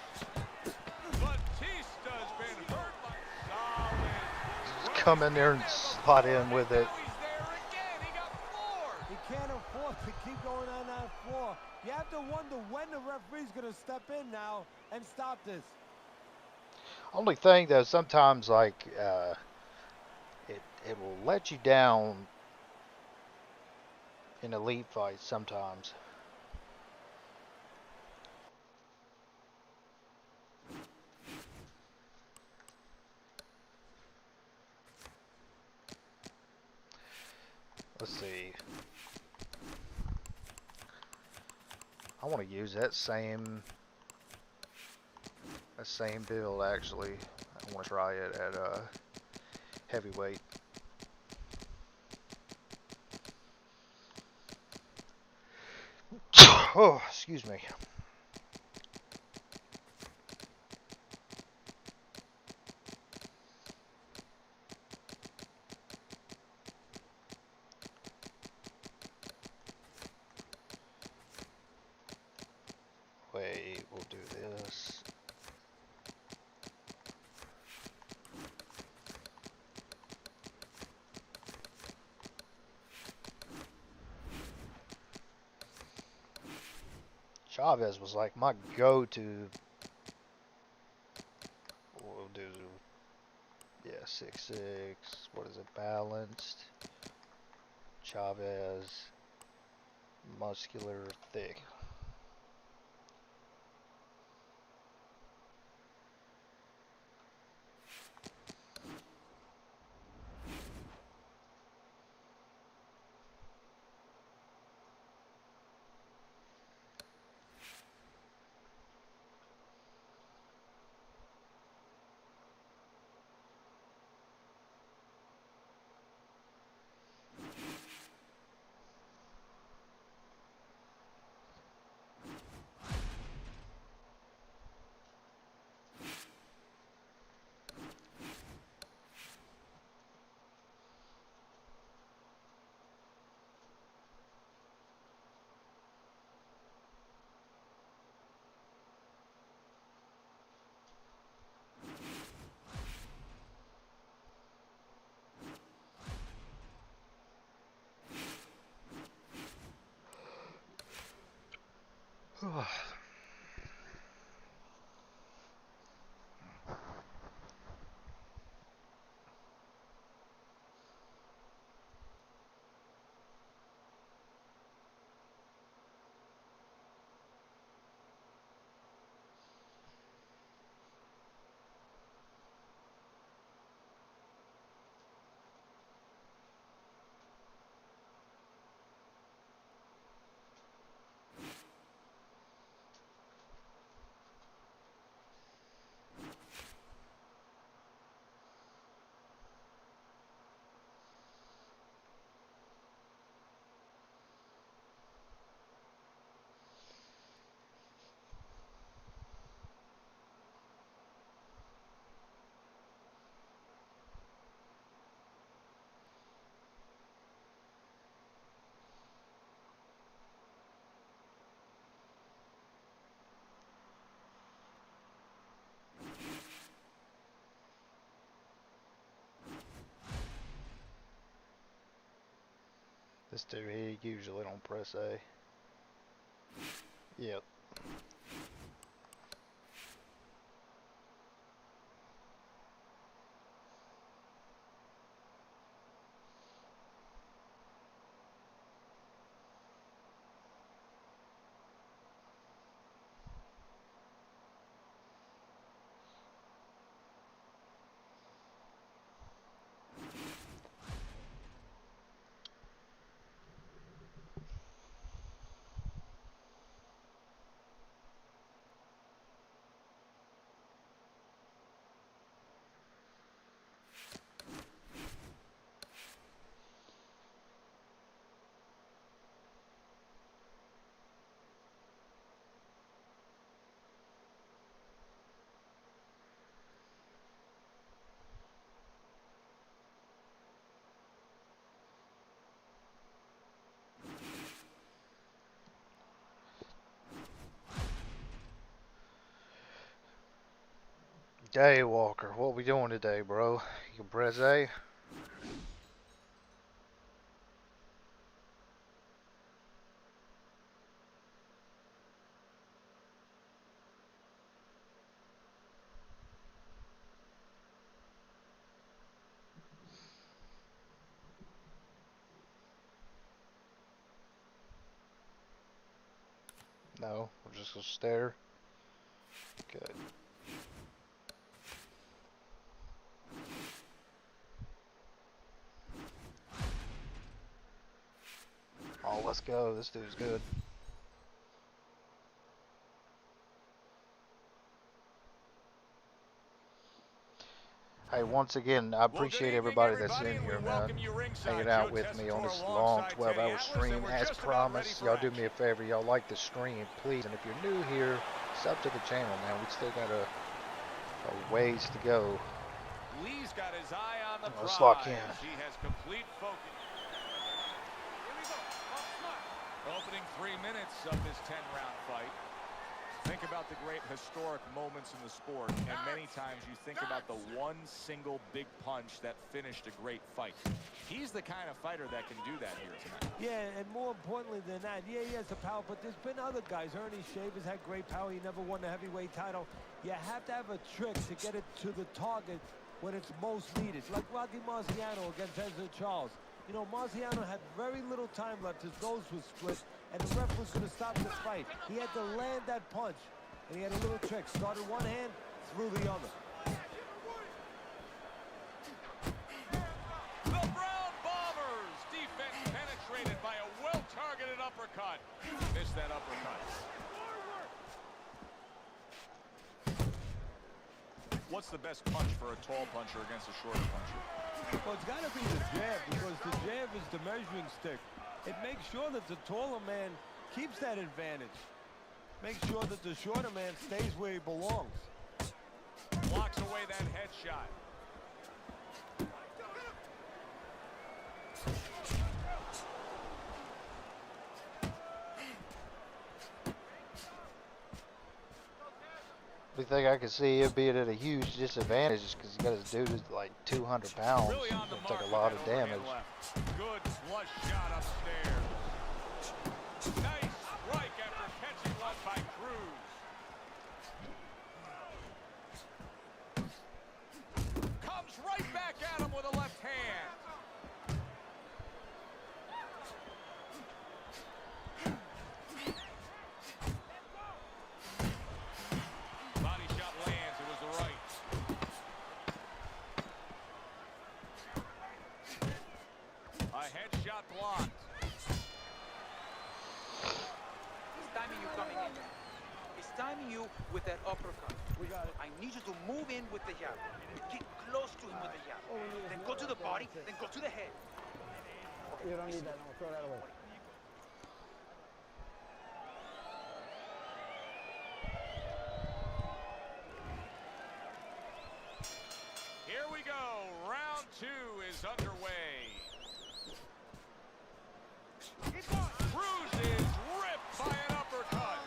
Speaker 2: Batista's been hurt like solid.
Speaker 1: Just come in there and slot in with it.
Speaker 2: Now he's there again. He got floored.
Speaker 3: He can't afford to keep going on that floor. You have to wonder when the referee's going to step in now and stop this.
Speaker 1: Only thing though, sometimes like it will let you down in elite fights sometimes. Let's see. I want to use that same build actually. I want to try it at heavyweight. Oh, excuse me. Wait, we'll do this. Chavez was like my go-to. We'll do, yeah, 6'6". What is it? Balanced. Chavez. Muscular, thick. This dude, he usually don't press A. Yep. Day Walker, what we doing today, bro? You can press A? No, we're just gonna stare. Good. Oh, let's go. This dude's good. Hey, once again, I appreciate everybody that's in here, man. Hanging out with me on this long 12-hour stream. As promised, y'all do me a favor. Y'all like the stream, please. And if you're new here, sub to the channel, man. We still got a ways to go.
Speaker 2: Lee's got his eye on the
Speaker 1: Let's
Speaker 2: prize.
Speaker 1: lock in.
Speaker 2: He has complete focus. Opening 3 minutes of this 10-round fight. Think about the great historic moments in the sport, and many times you think about the one single big punch that finished a great fight. He's the kind of fighter that can do that here tonight.
Speaker 3: Yeah, and more importantly than that, yeah, he has the power, but there's been other guys. Ernie Shavers had great power. He never won the heavyweight title. You have to have a trick to get it to the target when it's most needed, like Rocky Marciano against Ezra Charles. You know, Marciano had very little time left. His nose was split, and the ref was going to stop the fight. He had to land that punch, and he had a little trick. Started one hand, threw the other.
Speaker 2: The Brown Bombers! Defense penetrated by a well-targeted uppercut. Missed that uppercut. What's the best punch for a tall puncher against a short puncher?
Speaker 3: Well, it's got to be the jab, because the jab is the measuring stick. It makes sure that the taller man keeps that advantage. Makes sure that the shorter man stays where he belongs.
Speaker 2: Blocks away that headshot.
Speaker 1: The thing I could see him being at a huge disadvantage is because he got his dude is like 200 pounds.
Speaker 2: Really on the
Speaker 1: It took
Speaker 2: mark
Speaker 1: a lot
Speaker 2: with
Speaker 1: of
Speaker 2: that overhand
Speaker 1: damage.
Speaker 2: left. Good flush shot upstairs. Nice strike after catching one by Cruz. Comes right back at him with a left hand. Body shot lands. It was the right. A headshot blocked.
Speaker 8: He's timing you coming in. He's timing you with that uppercut.
Speaker 5: We got it.
Speaker 8: I need you to move in with the jab. Get close to him with the jab. Then go to the body, then go to the head.
Speaker 5: You don't need that. No, throw that away.
Speaker 2: Here we go. Round 2 is underway. Cruz is ripped by an uppercut.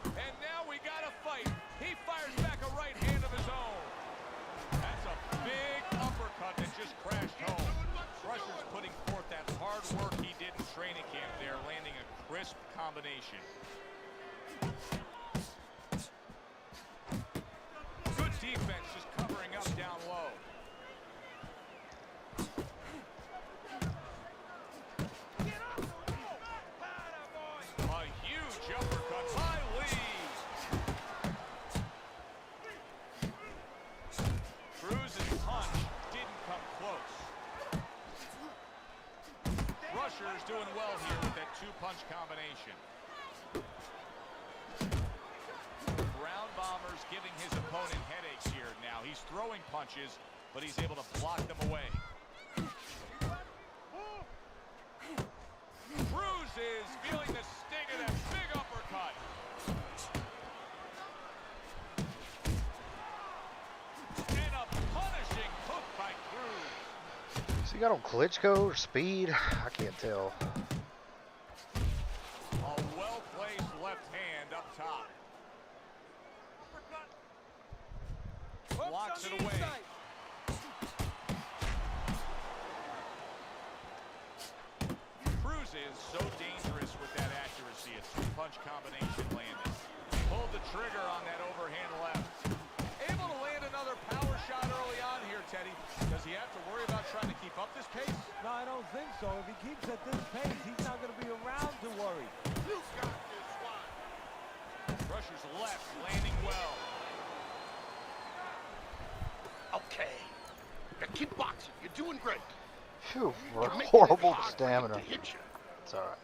Speaker 2: And now we got a fight. He fires back a right hand of his own. That's a big uppercut that just crashed home. training camp there, landing a crisp combination. Good defense, just covering up down low. A huge uppercut by Lee. Cruz's punch didn't come close. Crusher's doing well here with that two-punch combination. Ground Bomber's giving his opponent headaches here now. He's throwing punches, but he's able to block them away. Cruz is feeling the sting of that big uppercut. And a punishing hook by Cruz.
Speaker 1: So you got on Klitschko or speed? I can't tell.
Speaker 2: A well-placed left hand up top. Blocks it away. Cruz is so dangerous with that accuracy. A two-punch combination landed. Pulled the trigger on that overhand left. Able to land another power shot early on here, Teddy. Does he have to worry about trying to keep up this pace?
Speaker 3: No, I don't think so. If he keeps at this pace, he's not going to be around to worry.
Speaker 6: You got this one.
Speaker 2: Crusher's left, landing well.
Speaker 6: Okay. Now keep boxing. You're doing great.
Speaker 1: Phew,
Speaker 6: You're making it
Speaker 1: horrible
Speaker 6: hard for me
Speaker 1: stamina.
Speaker 6: to hit you.
Speaker 1: It's all right.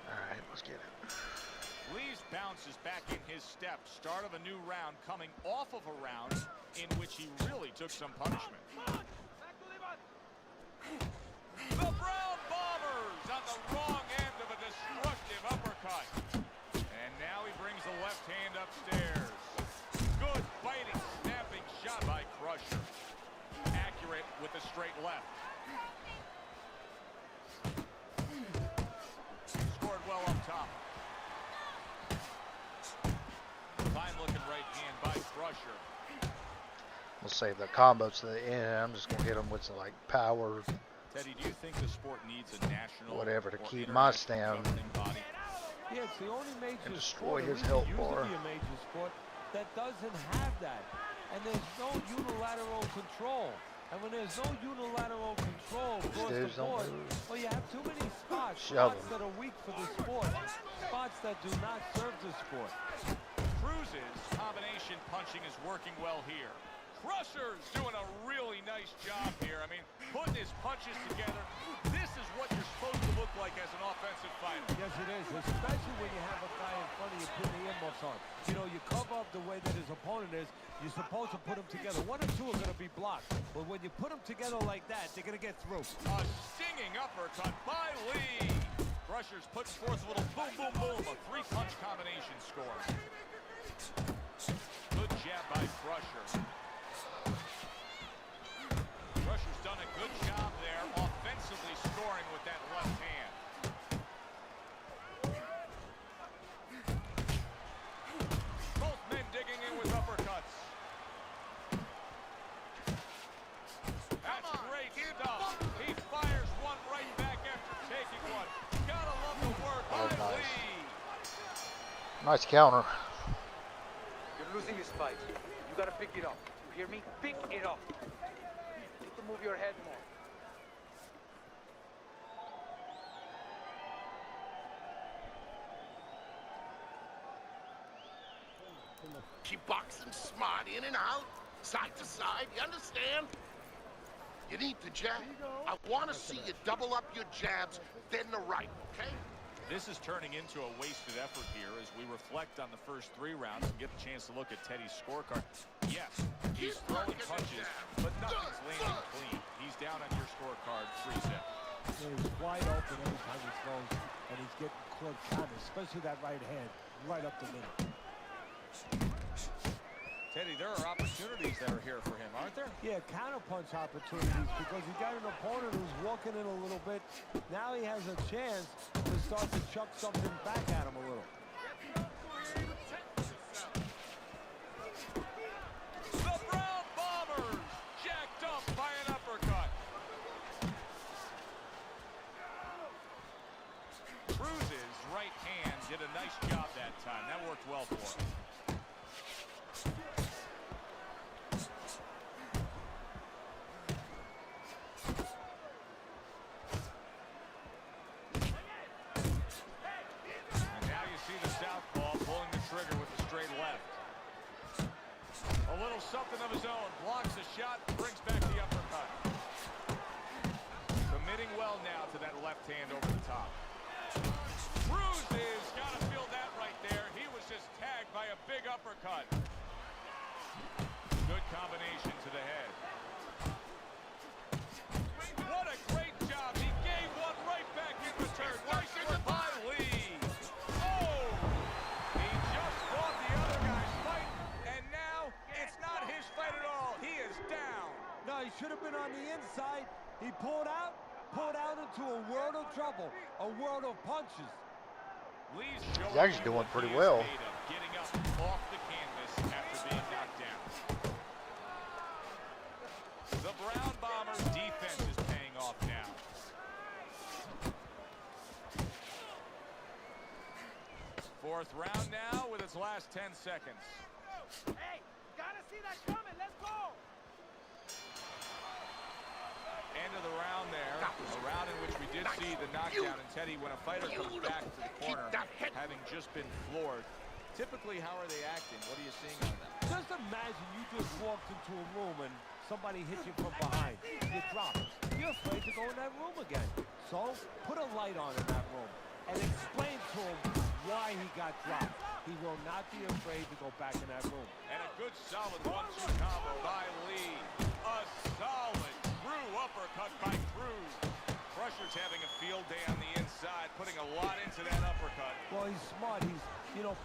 Speaker 1: All right, let's get it.
Speaker 2: Lee's bounce is back in his step. Start of a new round coming off of a round in which he really took some punishment. The Brown Bombers on the wrong end of a destructive uppercut. And now he brings the left hand upstairs. Good biting, snapping shot by Crusher. Accurate with the straight left. Scored well up top. Fine looking right hand by Crusher.
Speaker 1: We'll save the combos to the end. I'm just gonna hit them with some like power,
Speaker 2: Teddy, do you think the sport needs a national
Speaker 1: whatever, to
Speaker 2: or
Speaker 1: keep my
Speaker 2: international
Speaker 1: stamina
Speaker 2: governing body?
Speaker 3: Yeah, it's the only major
Speaker 1: and destroy
Speaker 3: sport,
Speaker 1: his
Speaker 3: or
Speaker 1: health
Speaker 3: even used
Speaker 1: bar.
Speaker 3: to be a major sport, that doesn't have that. And there's no unilateral control. And when there's no unilateral control across the
Speaker 1: Dudes don't
Speaker 3: board,
Speaker 1: move.
Speaker 3: well, you have too many spots.
Speaker 1: Shove
Speaker 3: Spots
Speaker 1: 'em.
Speaker 3: that are weak for the sport. Spots that do not serve the sport.
Speaker 2: Cruz's combination punching is working well here. Crusher's doing a really nice job here. I mean, putting his punches together. This is what you're supposed to look like as an offensive fighter.
Speaker 3: Yes, it is, especially when you have a guy in front of you putting the earmuffs on. You know, you cover up the way that his opponent is. You're supposed to put them together. One or two are going to be blocked. But when you put them together like that, they're going to get through.
Speaker 2: A stinging uppercut by Lee. Crusher's putting forth a little boom, boom, boom. A three-punch combination score. Good jab by Crusher. Crusher's done a good job there, offensively scoring with that left hand. Both men digging in with uppercuts. That's great stuff. He fires one right back after taking one. Gotta love the work by
Speaker 1: nice.
Speaker 2: Lee.
Speaker 1: Nice counter.
Speaker 8: You're losing this fight. You gotta pick it up. You hear me? Pick it up. You need to move your head more.
Speaker 6: Keep boxing smart, in and out, side to side, you understand? You need the jab. I want to see you double up your jabs, then the right, okay?
Speaker 2: This is turning into a wasted effort here as we reflect on the first three rounds and get the chance to look at Teddy's scorecard. Yes, he's throwing punches, but nothing's landing clean. He's down on your scorecard 3-0.
Speaker 3: He's wide open every time he throws, and he's getting caught counter, especially that right hand, right up the middle.
Speaker 2: Teddy, there are opportunities that are here for him, aren't there?
Speaker 3: Yeah, counterpunch opportunities, because he got an opponent who's walking in a little bit. Now he has a chance to start to chuck something back at him a little.
Speaker 2: The Brown Bomber Cruz's right hand did a nice job that time. That worked well for him. And now you see the southpaw pulling the trigger with the straight left. A little something of his own. Blocks the shot, brings back the uppercut. Committing well now to that left hand over the top. Cruz has got to feel that right there. He was just tagged by a big uppercut. Good combination to the head. What a great job. He gave one right back in return. Nice work by Lee. Oh! He just fought the other guy's fight, and now it's not his fight at all. He is down.
Speaker 3: No, he should have been on the inside. He pulled out into a world of trouble, a world of punches.
Speaker 2: Lee's
Speaker 1: He's actually doing pretty well.
Speaker 2: Getting up off the canvas after being knocked down. The Brown Bombers defense is paying off now. Fourth round now with its last 10 seconds.
Speaker 8: Hey, gotta see that coming. Let's go.
Speaker 2: End of the round there. A round in which we did see the knockdown. And Teddy, when a fighter comes back to the corner, having just been floored, typically how are they acting? What are you seeing on that?
Speaker 3: Just imagine you just walked into a room and somebody hit you from behind. You drop. You're afraid to go in that room again. So put a light on in that room and explain to him why he got dropped. He will not be afraid to go back in that room.
Speaker 2: And a good solid 1-2 combo by Lee. A solid true uppercut by Cruz. Crusher's having a field day on the inside, putting a lot into that uppercut.
Speaker 3: Well, he's smart. He's,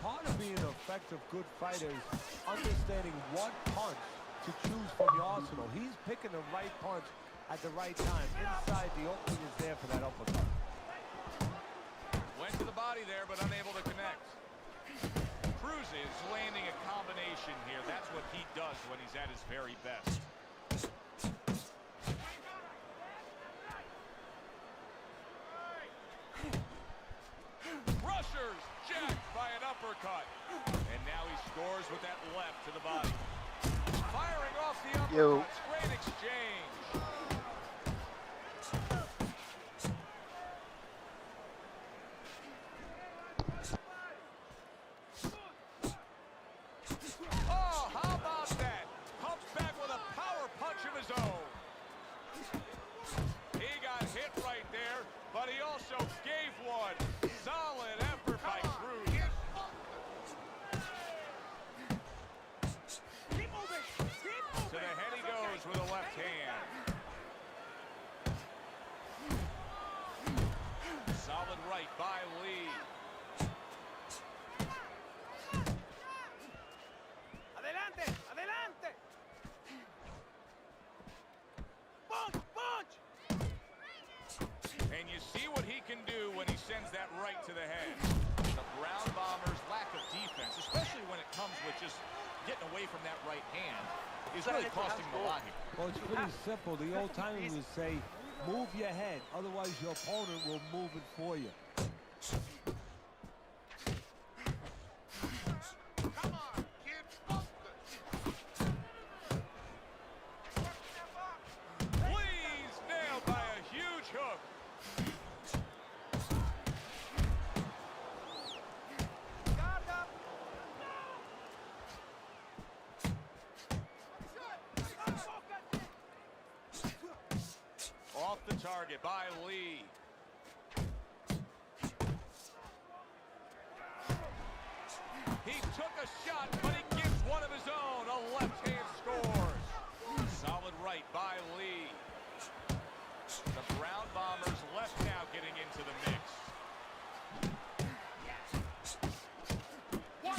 Speaker 3: part of being an effective good fighter is understanding what punch to choose from your arsenal. He's picking the right punch at the right time. Inside, the opening is there for that uppercut.
Speaker 2: Went to the body there, but unable to connect. Cruz is landing a combination here. That's what he does when he's at his very best. Rushers jacked by an uppercut. And now he scores with that left to the body. Firing off the uppercuts. Great exchange. Oh, how about that? Comes back with a power punch of his own. He got hit right there, but he also gave one. Solid effort by Cruz.
Speaker 8: Keep moving.
Speaker 2: To the head he goes with a left hand. Solid right by Lee.
Speaker 8: Adelante, adelante. Punch, punch.
Speaker 2: And you see what he can do when he sends that right to the head. The Brown Bombers' lack of defense, especially when it comes with just getting away from that right hand, is really costing them a lot here.
Speaker 3: Well, it's pretty simple. The old timers would say, move your head, otherwise your opponent will move it for you.
Speaker 6: Come on, kid.
Speaker 2: Please nailed by a huge hook.
Speaker 8: Guard up.
Speaker 2: Off the target by Lee. He took a shot, but he gives one of his own. A left hand scores. Solid right by Lee. The Brown Bombers left now getting into the mix.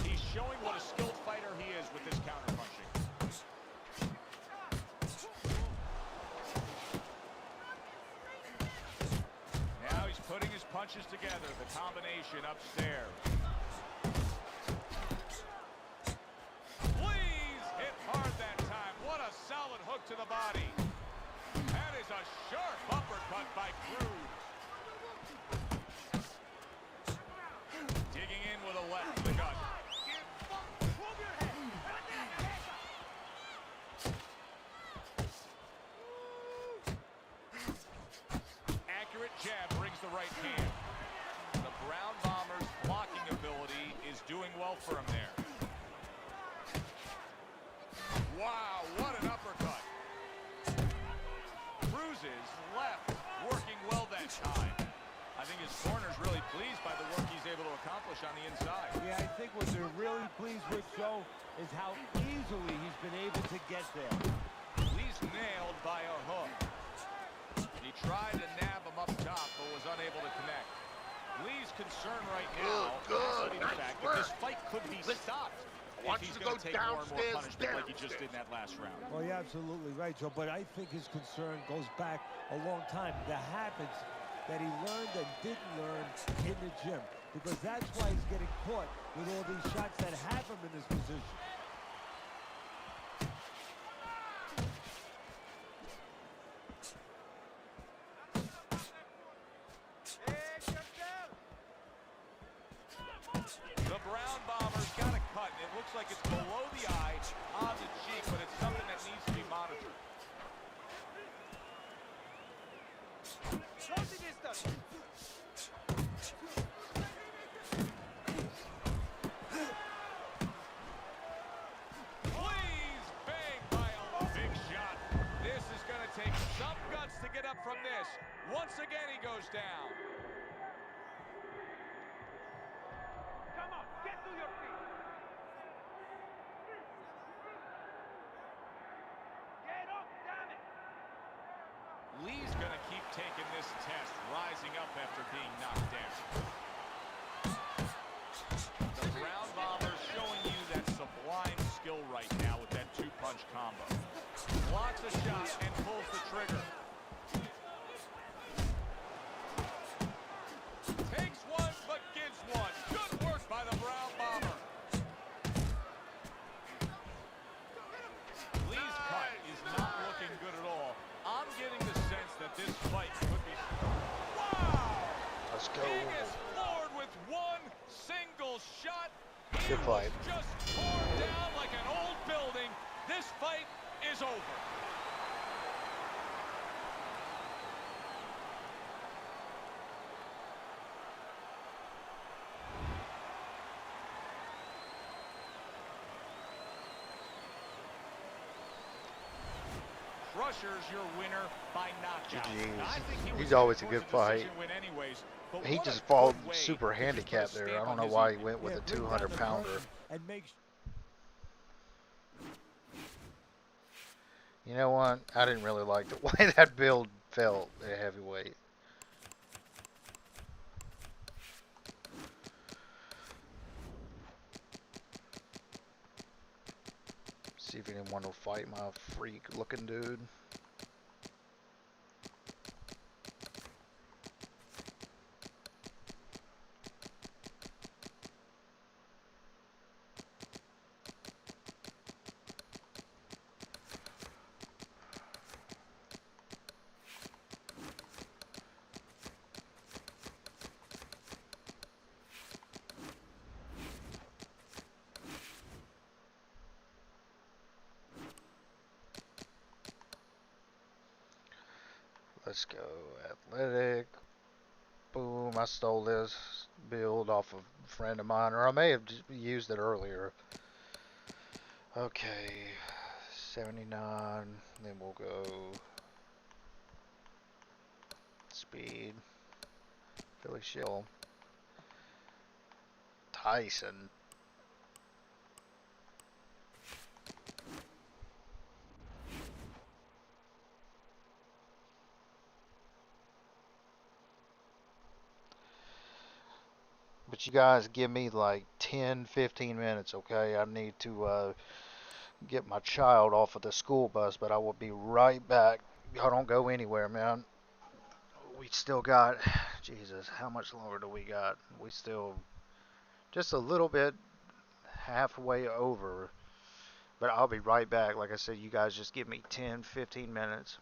Speaker 2: He's showing what a skilled fighter he is with this counterpunching. Now he's putting his punches together. The combination upstairs. Please hit hard that time. What a solid hook to the body. That is a sharp uppercut by Cruz. for him there. Wow, what an uppercut. Cruises left, working well that time. I think his corner's really pleased by the work he's able to accomplish on the inside.
Speaker 3: Yeah, I think what they're really pleased with, Joe, is how easily he's been able to get there.
Speaker 2: Lee's nailed by a hook. He tried to nab him up top, but was unable to connect. Lee's concern right now has to be the fact that this fight could be stopped if he's going to take more and more punishment like he just did in that last round.
Speaker 3: Well, you're absolutely right, Joe, but I think his concern goes back a long time. The habits that he learned and didn't learn in the gym, because that's why he's getting caught with all these shots that have him in this position.
Speaker 2: The Brown Bomber's got a cut, and it looks like it's below the eye on the cheek, but it's something that needs to be monitored. Please bang by a big shot. This is going to take some guts to get up from this. Once again, he goes down.
Speaker 8: Come on, get to your feet. Get up, damn it.
Speaker 2: Lee's going to keep taking this test, rising up after being knocked down. The Brown Bomber's showing you that sublime skill right now with that two-punch combo. Blocks a shot and pulls the trigger. Takes one, but gives one. Good work by the Brown Bomber. Lee's cut is not looking good at all. I'm getting the sense that this fight could be... Wow!
Speaker 1: Let's go.
Speaker 2: He is floored with one single shot. He
Speaker 1: Good fight.
Speaker 2: was just torn down like an old building. This fight is over. Crusher's your winner by knockout. Now, I think he was
Speaker 1: He's always a
Speaker 2: towards
Speaker 1: good fight.
Speaker 2: decision win anyways, but
Speaker 1: He
Speaker 2: what
Speaker 1: just
Speaker 2: a
Speaker 1: fought
Speaker 2: good way
Speaker 1: super
Speaker 2: to just
Speaker 1: handicapped
Speaker 2: put a
Speaker 1: there. I
Speaker 2: stamp
Speaker 1: don't
Speaker 2: on
Speaker 1: know
Speaker 2: his
Speaker 1: why he
Speaker 2: evening.
Speaker 1: went with a
Speaker 3: Bring down the
Speaker 1: 200 pounder.
Speaker 3: curtain and make
Speaker 1: You know what? I didn't really like the way that build felt at heavyweight. See if anyone will fight my freak looking dude. Let's go athletic. Boom, I stole this build off of a friend of mine, or I may have used it earlier. Okay, 79, then we'll go speed, Philly Shell, Tyson. But you guys give me like 10, 15 minutes, okay? I need to get my child off of the school bus, but I will be right back. Y'all don't go anywhere, man. We still got, Jesus, how much longer do we got? We still, just a little bit halfway over. But I'll be right back. Like I said, you guys just give me 10, 15 minutes.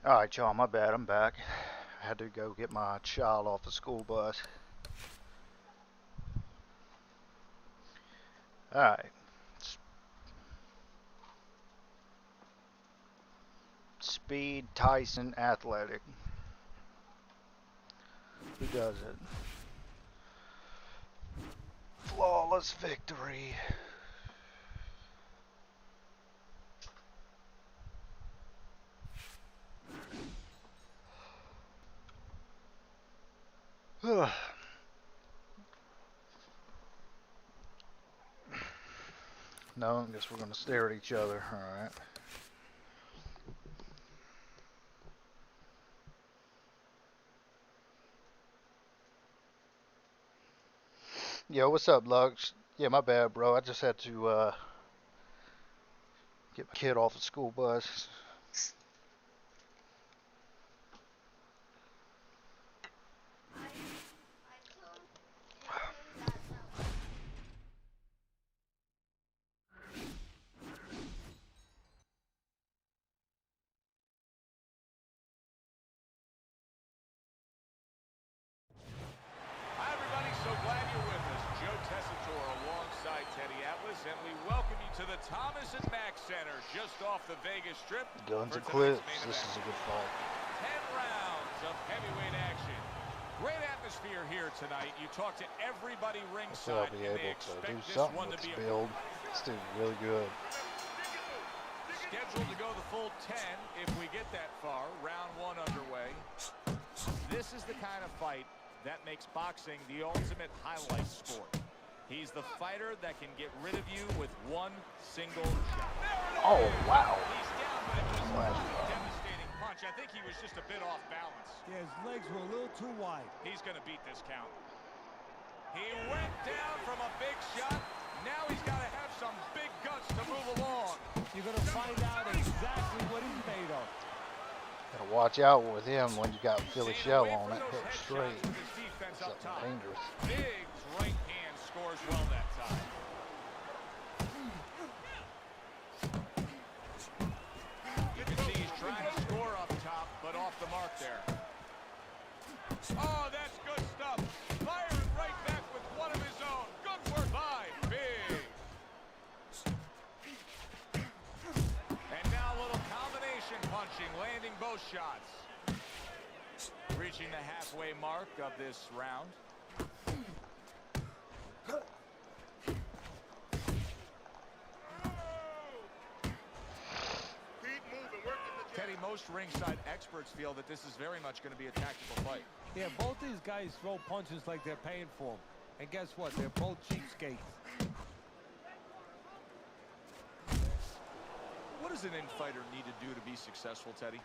Speaker 1: Alright, y'all, my bad, I'm back. I had to go get my child off the school bus. Alright. Speed, Tyson, athletic. Who does it? Flawless victory. No, I guess we're gonna stare at each other. Alright. Yo, what's up, Lux? Yeah, my bad, bro. I just had to get my kid off the school bus.
Speaker 2: Hi, everybody. So glad you're with us. Joe Tessitore alongside Teddy Atlas, and we welcome you to the Thomas and Mack Center just off the Vegas Strip.
Speaker 1: Guns
Speaker 2: for
Speaker 1: and clips.
Speaker 2: tonight's main
Speaker 1: This
Speaker 2: event.
Speaker 1: is a good fight.
Speaker 2: 10 rounds of heavyweight action. Great atmosphere here tonight. You talk to everybody
Speaker 1: So I'll
Speaker 2: ringside,
Speaker 1: be
Speaker 2: and they
Speaker 1: able to do
Speaker 2: expect this
Speaker 1: something
Speaker 2: one to
Speaker 1: with
Speaker 2: be
Speaker 1: this
Speaker 2: a
Speaker 1: build. This dude's really good.
Speaker 2: scheduled to go the full 10 if we get that far. Round one underway. This is the kind of fight that makes boxing the ultimate highlight sport. He's the fighter that can get rid of you with one single shot.
Speaker 1: Oh, wow.
Speaker 2: He's down, but it was a
Speaker 1: Wow.
Speaker 2: devastating punch. I think he was just a bit off balance.
Speaker 3: Yeah, his legs were a little too wide.
Speaker 2: He's going to beat this count. He went down from a big shot. Now he's got to have some big guts to move along.
Speaker 3: You're going to find out exactly what he's made of.
Speaker 1: Gotta watch out with him when you got Philly shell on it. Hook straight.
Speaker 2: With his defense up
Speaker 1: Something
Speaker 2: top.
Speaker 1: dangerous.
Speaker 2: Big's right hand scores well that time. You can see he's trying to score up top, but off the mark there. Oh, that's good stuff. Firing right back with one of his own. Good work by Big. And now a little combination punching, landing both shots. Reaching the halfway mark of this round. Teddy, most ringside experts feel that this is very much going to be a tactical fight.
Speaker 3: Yeah, both these guys throw punches like they're paying for them. And guess what? They're both cheapskates.
Speaker 2: What does an in-fighter need to do to be successful, Teddy?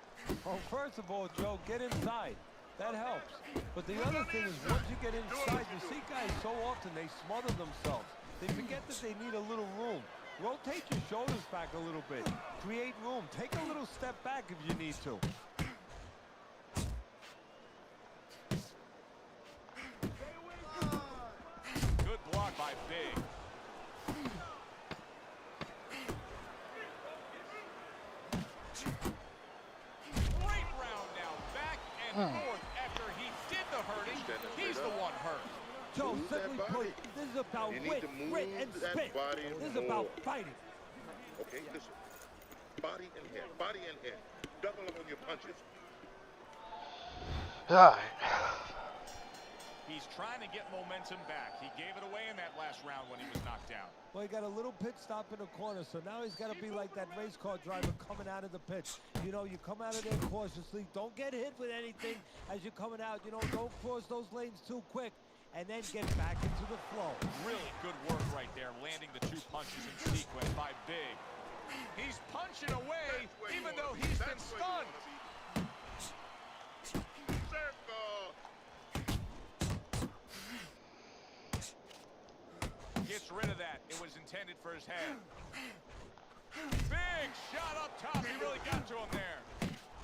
Speaker 3: Well, first of all, Joe, get inside. That helps. But the other thing is, once you get inside, you see guys so often they smother themselves. They forget that they need a little room. Rotate your shoulders back a little bit. Create room. Take a little step back if you need to.
Speaker 2: Good block by Big. Great round now. Back and forth after he did the hurting. He's the one hurt.
Speaker 3: Joe,
Speaker 11: Move that
Speaker 3: simply
Speaker 11: body.
Speaker 3: put, this is about
Speaker 11: You need
Speaker 3: wit,
Speaker 11: to move
Speaker 3: grit, and
Speaker 11: that
Speaker 3: spit.
Speaker 11: body
Speaker 3: This is
Speaker 11: more.
Speaker 3: about fighting.
Speaker 11: Okay, listen. Body and head, body and head. Double up on your punches.
Speaker 1: Alright.
Speaker 2: He's trying to get momentum back. He gave it away in that last round when he was knocked down.
Speaker 3: Well, he got a little pit stop in the corner, so now he's got to be like that race car driver coming out of the pit. You know, you come out of there cautiously. Don't get hit with anything as you're coming out. You know, don't cross those lanes too quick, and then get back into the flow.
Speaker 2: Really good work right there, landing the two punches in sequence by Big. He's punching away even though he's been stunned.
Speaker 11: Circle.
Speaker 2: Gets rid of that. It was intended for his head. Big shot up top. He really got to him there.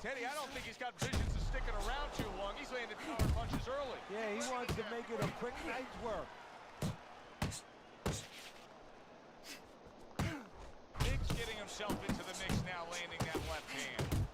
Speaker 2: Teddy, I don't think he's got visions of sticking around too long. He's landed power punches early.
Speaker 3: Yeah, he wants to make it a quick night's work.
Speaker 2: Big's getting himself into the mix now, landing that left hand.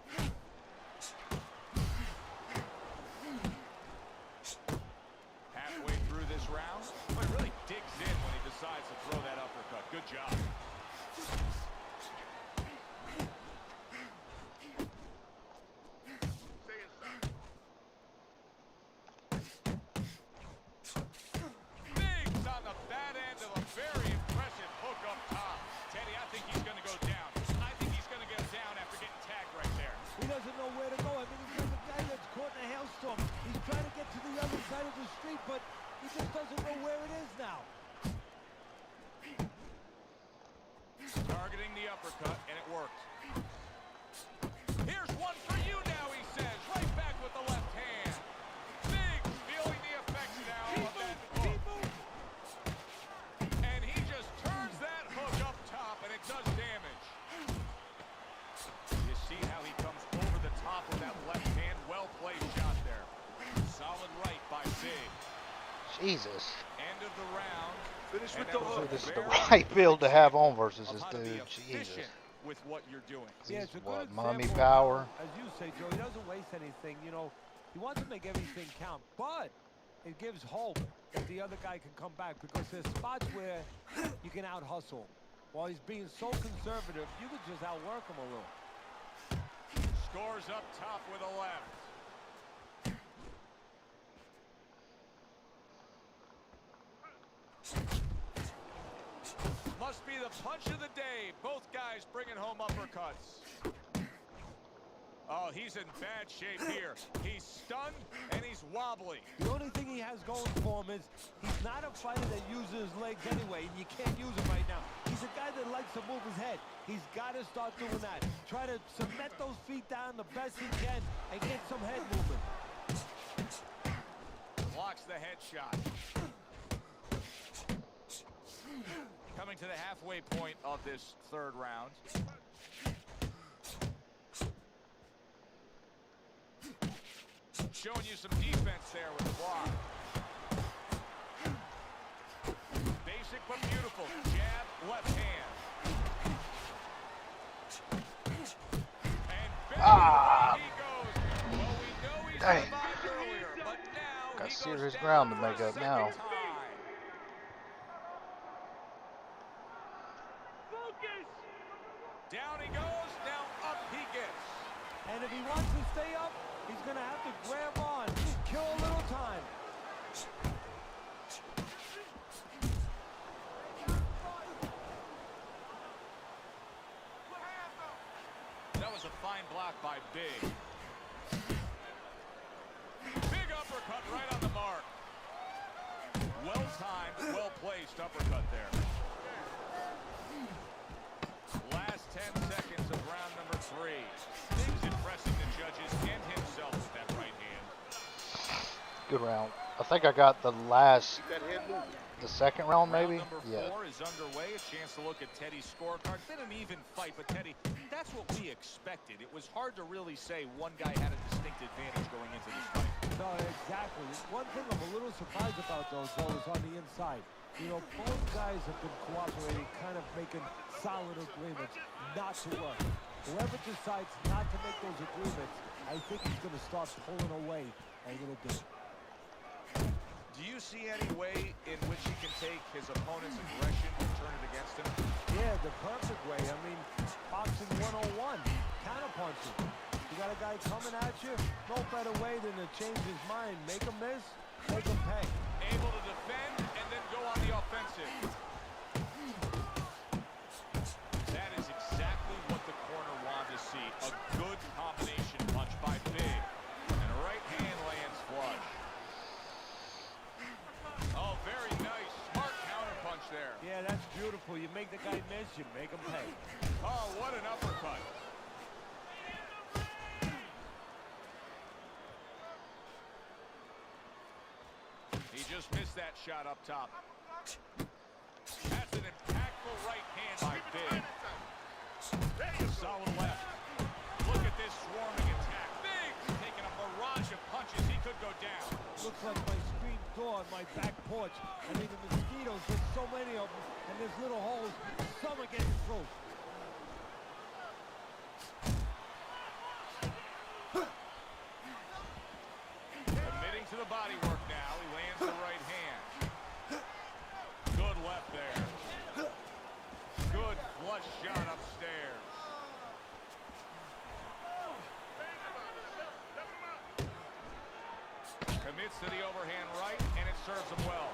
Speaker 1: Jesus.
Speaker 2: End of the round.
Speaker 4: Finish with
Speaker 2: And
Speaker 4: the
Speaker 2: that was
Speaker 4: hook.
Speaker 2: a
Speaker 1: This is the
Speaker 2: very
Speaker 1: right
Speaker 2: good
Speaker 1: build to have on
Speaker 2: example
Speaker 1: versus
Speaker 2: of
Speaker 1: this
Speaker 2: how to be
Speaker 1: dude. Jesus.
Speaker 2: efficient with what you're doing.
Speaker 3: Yeah,
Speaker 1: He's
Speaker 3: it's a
Speaker 1: what,
Speaker 3: good
Speaker 1: mummy
Speaker 3: example
Speaker 1: power?
Speaker 3: of how, as you say, Joe, he doesn't waste anything. You know, he wants to make everything count, but it gives hope that the other guy can come back because there's spots where you can out-hustle. While he's being so conservative, you could just outwork him a little.
Speaker 2: Scores up top with a left. Must be the punch of the day. Both guys bringing home uppercuts. Oh, he's in bad shape here. He's stunned and he's wobbly.
Speaker 3: The only thing he has going for him is he's not a fighter that uses his legs anyway, and you can't use him right now. He's a guy that likes to move his head. He's got to start doing that. Try to cement those feet down the best he can and get some head movement.
Speaker 2: Blocks the headshot. Coming to the halfway point of this third round. Showing you some defense there with the block. Basic but beautiful. Jab, left hand. And bang, he goes. Well, we know he
Speaker 1: Dang.
Speaker 2: survived earlier, but now
Speaker 1: Got
Speaker 2: he
Speaker 1: serious
Speaker 2: goes
Speaker 1: ground
Speaker 2: down
Speaker 1: to make
Speaker 2: for a
Speaker 1: up now.
Speaker 2: second time. Down he goes, now up he gets.
Speaker 3: And if he wants to stay up, he's going to have to grab on, kill a little time.
Speaker 2: That was a fine block by Big. Big uppercut right on the mark. Well timed, well placed uppercut there. Last 10 seconds of round number 3. Things impressing the judges and himself with that right hand.
Speaker 1: Good round. I think I got the last,
Speaker 11: Keep that head moving.
Speaker 1: the second round maybe?
Speaker 2: Round number 4 is underway. A chance to look at Teddy's scorecard. Been an even fight, but Teddy, that's what we expected. It was hard to really say one guy had a distinct advantage going into this fight.
Speaker 3: No, exactly. One thing I'm a little surprised about, though, Joe, is on the inside. You know, both guys have been cooperating, kind of making solid agreements not to work. Whoever decides not to make those agreements, I think he's going to start pulling away a little bit.
Speaker 2: Do you see any way in which he can take his opponent's aggression and turn it against him?
Speaker 3: Yeah, the perfect way. I mean, boxing 101, counterpunching. You got a guy coming at you, no better way than to change his mind. Make him miss, make him pay.
Speaker 2: Able to defend and then go on the offensive. That is exactly what the corner wanted to see. A good combination punch by Big. And a right hand lands flush. Oh, very nice. Smart counter punch there.
Speaker 3: Yeah, that's beautiful. You make the guy miss, you make him pay.
Speaker 2: Oh, what an uppercut. He just missed that shot up top. That's an impactful right hand by Big. Solid left. Look at this swarming attack. Big taking a barrage of punches. He could go down.
Speaker 3: Looks like my screen door on my back porch. I mean, the mosquitoes, there's so many of them, and there's little holes. Some are getting through.
Speaker 2: Committing to the body work now. He lands the right hand. Good left there. Good flush shot upstairs. Commits to the overhand right, and it serves him well.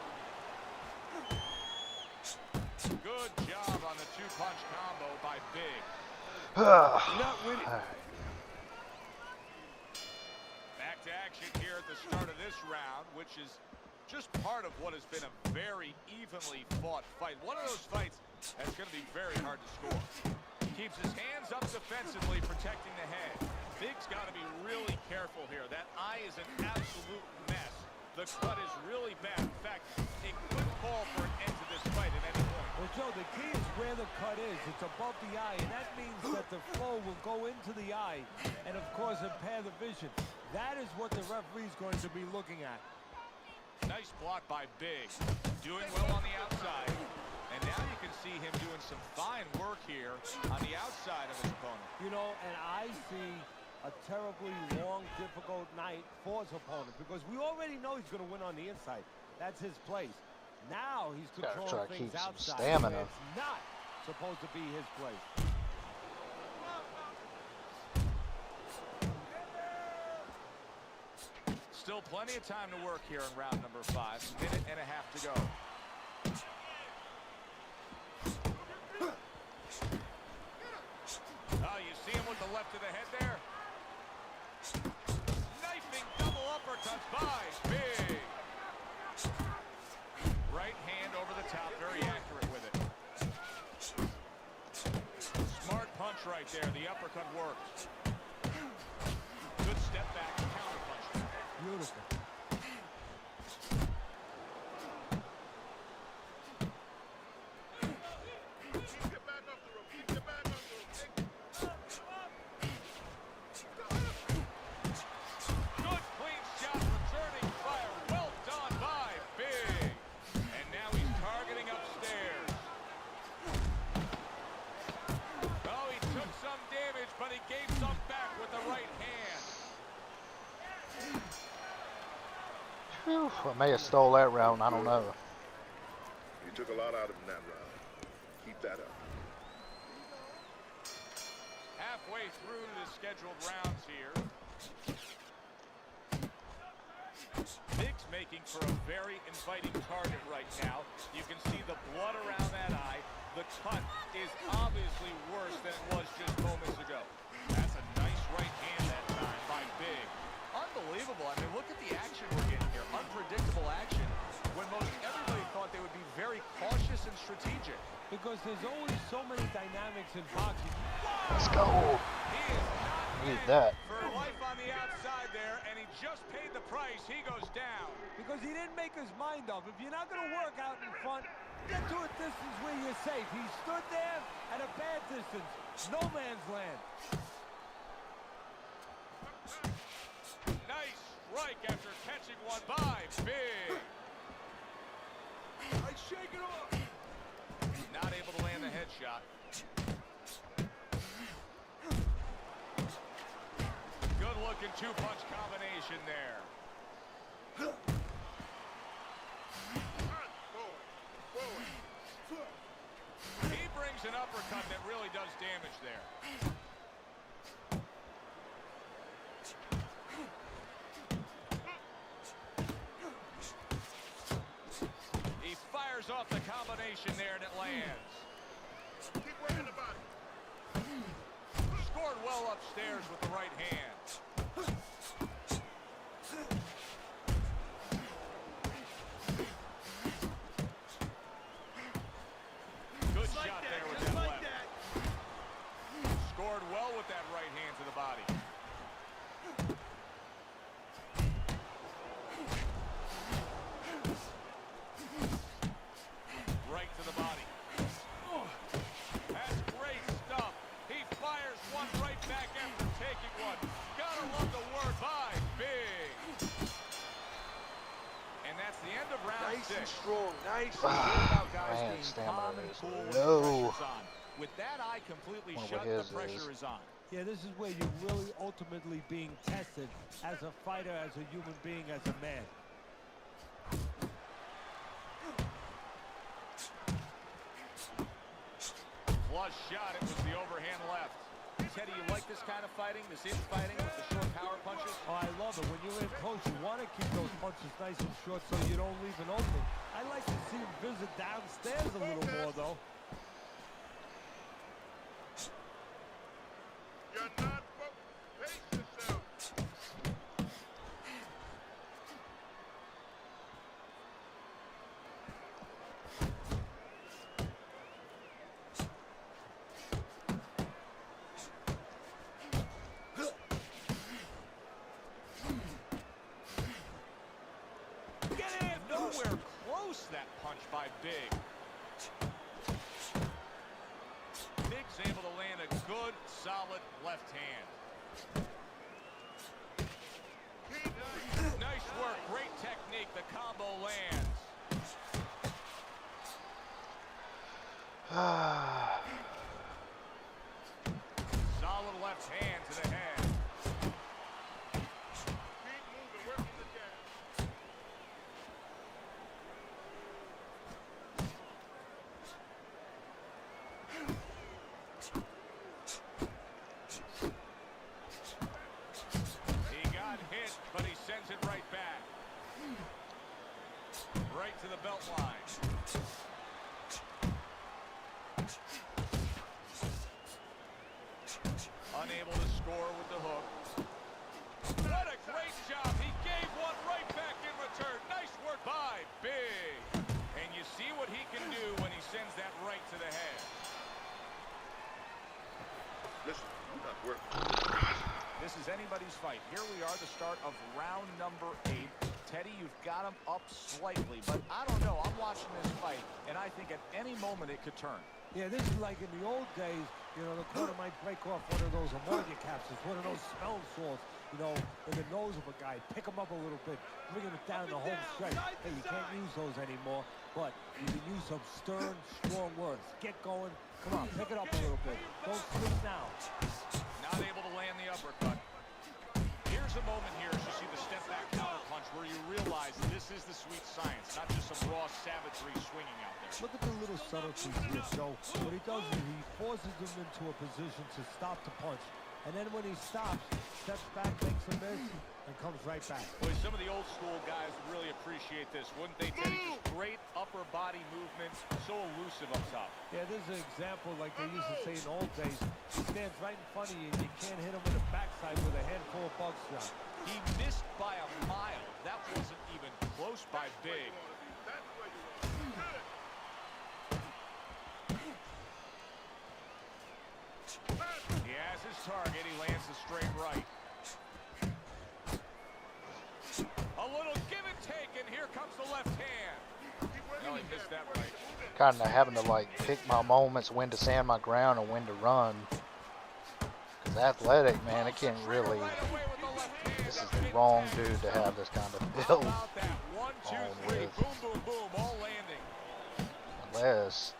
Speaker 2: Good job on the two-punch combo by Big.
Speaker 3: Not winning.
Speaker 2: Back to action here at the start of this round, which is just part of what has been a very evenly fought fight. One of those fights that's going to be very hard to score. Keeps his hands up defensively, protecting the head. Big's got to be really careful here. That eye is an absolute mess. The cut is really bad. In fact, it could call for an end to this fight at any point.
Speaker 3: Well, Joe, the key is where the cut is. It's above the eye, and that means that the flow will go into the eye and, of course, impair the vision. That is what the referee's going to be looking at.
Speaker 2: Nice block by Big. Doing well on the outside. And now you can see him doing some fine work here on the outside of his opponent.
Speaker 3: You know, and I see a terribly long, difficult night for his opponent because we already know he's going to win on the inside. That's his place. Now he's controlling things outside.
Speaker 1: Stamina.
Speaker 3: It's not supposed to be his place.
Speaker 2: Still plenty of time to work here in round number 5. Minute and a half to go. Oh, you see him with the left of the head there? Knifing double uppercuts by Big. Right hand over the top, very accurate with it. Smart punch right there. The uppercut worked. Good step back, counter punch.
Speaker 3: Beautiful.
Speaker 1: Whew, I may have stole that round. I don't know.
Speaker 11: You took a lot out of him that round. Keep that up.
Speaker 2: Halfway through the scheduled rounds here. Big's making for a very inviting target right now. You can see the blood around that eye. The cut is obviously worse than it was just moments ago. That's a nice right hand that time by Big. Unbelievable. I mean, look at the action we're getting here. Unpredictable action when most everybody thought they would be very cautious and strategic.
Speaker 3: Because there's always so many dynamics in boxing.
Speaker 1: Let's go.
Speaker 2: He is not
Speaker 1: Need
Speaker 2: dead
Speaker 1: that.
Speaker 2: for life on the outside there, and he just paid the price. He goes down.
Speaker 3: Because he didn't make his mind up. If you're not going to work out in front, get to a distance where you're safe. He stood there at a bad distance. No man's land.
Speaker 2: Nice strike after catching one by Big.
Speaker 4: I shake it off.
Speaker 2: Not able to land the headshot. Good looking two-punch combination there. He brings an uppercut that really does damage there. He fires off the combination there and it lands.
Speaker 11: Keep working the body.
Speaker 2: Scored well upstairs with the right hand. Good shot there with that left. Scored well with that right hand to the body. Right to the body. That's great stuff. He fires one right back after taking one. Gotta love the word by Big. And that's the end of round
Speaker 4: Nice
Speaker 2: 6.
Speaker 4: and strong. Nice.
Speaker 2: About guys
Speaker 1: Man,
Speaker 2: being
Speaker 1: stamina
Speaker 2: calm and
Speaker 1: is
Speaker 2: cool when the
Speaker 1: low.
Speaker 2: pressure's on. With that eye completely
Speaker 1: Wonder
Speaker 2: shut,
Speaker 1: what
Speaker 2: the
Speaker 1: his
Speaker 2: pressure
Speaker 1: is.
Speaker 2: is on.
Speaker 3: Yeah, this is where you're really ultimately being tested as a fighter, as a human being, as a man.
Speaker 2: Flush shot. It was the overhand left. Teddy, you like this kind of fighting, this infighting with the short power punches?
Speaker 3: Oh, I love it. When you're in close, you want to keep those punches nice and short so you don't leave an opening. I like to see him visit downstairs a little more, though.
Speaker 11: You're not pace yourself.
Speaker 2: Get in! Nowhere close, that punch by Big. Big's able to land a good, solid left hand. Nice work, great technique. The combo Right to the belt line. Unable to score with the hook. What a great job. He gave one right back in return. Nice work by Big. And you see what he can do when he sends that right to the head.
Speaker 11: Listen, you're not working.
Speaker 2: This is anybody's fight. Here we are, the start of round number 8. Teddy, you've got him up slightly, but I don't know. I'm watching this fight, and I think at any moment it could turn.
Speaker 3: Yeah, this is like in the old days, you know, the corner might break off one of those ammonia capsules, one of those smell salts, you know, in the nose of a guy. Pick him up a little bit, bring him down the home stretch. Hey, you can't use those anymore, but you can use some stern, strong words. Get going. Come on, pick it up a little bit. Don't sleep now.
Speaker 2: Not able to land the uppercut. Here's a moment here as you see the step back counter punch where you realize this is the sweet science, not just some raw savagery swinging out there.
Speaker 3: Look at the little subtleties here, Joe. What he does is he forces him into a position to stop the punch. And then when he stops, steps back, makes a miss, and comes right back.
Speaker 2: Boy, some of the old school guys really appreciate this, wouldn't they, Teddy? Just great upper body movement, so elusive up top.
Speaker 3: Yeah, this is an example like they used to say in the old days. He stands right in front of you, and you can't hit him with the backside with a handful of buckshot.
Speaker 2: He missed by a mile. That wasn't even close by Big. He has his target. He lands the straight right. A little give and take, and here comes the left hand. No, he missed that right.
Speaker 1: Kind of having to like pick my moments, when to stand my ground and when to run. Cause athletic, man, it can't really. This is the wrong dude to have this kind of build
Speaker 2: One, two,
Speaker 1: on
Speaker 2: three.
Speaker 1: with.
Speaker 2: Boom, boom, boom. All landing.
Speaker 1: Unless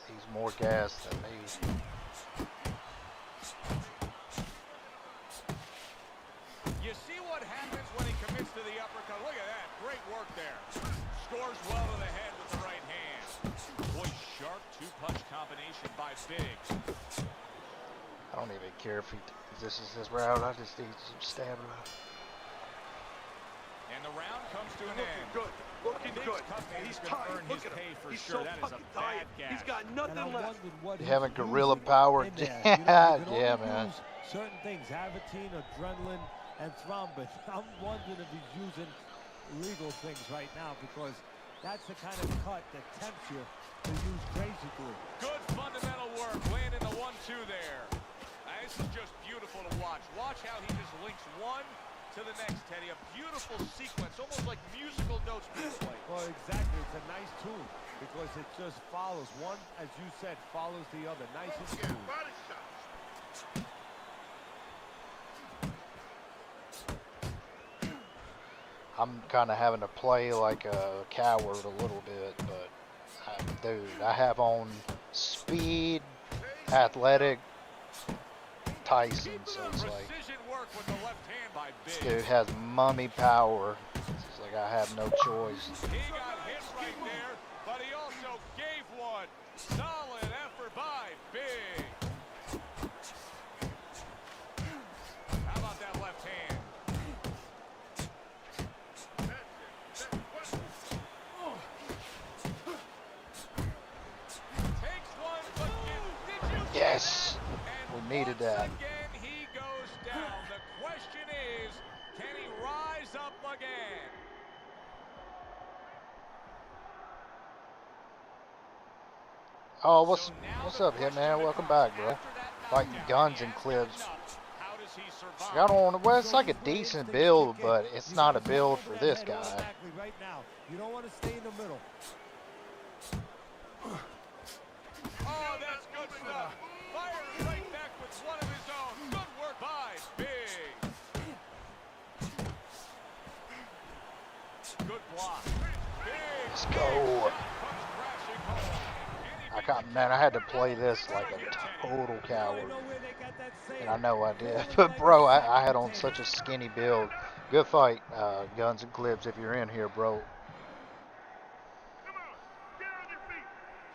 Speaker 1: he's more gas than me.
Speaker 2: You see what happens when he commits to the uppercut. Look at that. Great work there. Scores well to the head with the right hand. Boy, sharp two-punch combination by Big.
Speaker 1: I don't even care if this is his route. I just need some stamina.
Speaker 2: And the round comes to an end.
Speaker 4: Good. Looking good.
Speaker 2: He's
Speaker 4: He's
Speaker 2: going to
Speaker 4: tired.
Speaker 2: earn
Speaker 4: Look
Speaker 2: his
Speaker 4: at
Speaker 2: pay
Speaker 4: him.
Speaker 2: for
Speaker 4: He's
Speaker 2: sure.
Speaker 4: so
Speaker 2: That is a
Speaker 4: fucking
Speaker 2: bad
Speaker 4: tired.
Speaker 2: gas.
Speaker 4: He's got
Speaker 3: And I
Speaker 4: nothing left.
Speaker 3: wondered what
Speaker 1: You
Speaker 3: he's
Speaker 1: having gorilla
Speaker 3: using
Speaker 1: power?
Speaker 3: in there.
Speaker 1: Yeah,
Speaker 3: You know, you can
Speaker 1: yeah,
Speaker 3: only
Speaker 1: man.
Speaker 3: use certain things, Avitine, adrenaline, and thrombin. I'm wondering if he's using legal things right now because that's the kind of cut that tempts you to use crazy glue.
Speaker 2: Good fundamental work. Landing the 1-2 there. This is just beautiful to watch. Watch how he just links one to the next, Teddy. A beautiful sequence, almost like musical notes being played.
Speaker 3: Well, exactly. It's a nice tune because it just follows. One, as you said, follows the other. Nice and
Speaker 11: Yeah,
Speaker 3: smooth.
Speaker 11: body shots.
Speaker 1: I'm kind of having to play like a coward a little bit, but dude, I have on speed, athletic, Tyson, so it's like
Speaker 2: Precision work with the left hand by
Speaker 1: this
Speaker 2: Big.
Speaker 1: dude has mummy power. It's like I have no choice.
Speaker 2: He got hit right there, but he also gave one. Solid effort by Big. How about that left hand? Takes one, but did you see
Speaker 1: Yes,
Speaker 2: that?
Speaker 1: we needed
Speaker 2: Once
Speaker 1: that.
Speaker 2: again, he goes down. The question is, can he rise up again?
Speaker 1: Oh, what's up, Hitman? Welcome back, bro. Fighting guns and clips.
Speaker 2: How does he survive?
Speaker 1: Got on. Well, it's like a decent build, but it's not a build for this guy.
Speaker 3: Automatically right now. You don't want to stay in the middle.
Speaker 2: Oh, that's good stuff. Fires right back with one of his own. Good work by Big. Good block. Big.
Speaker 1: Let's go.
Speaker 2: Comes crashing home.
Speaker 1: Man, I had to play this like a total coward. And I know I did. But, bro, I had on such a skinny build. Good fight, Guns and Clips, if you're in here, bro.
Speaker 11: Come on, get on your feet.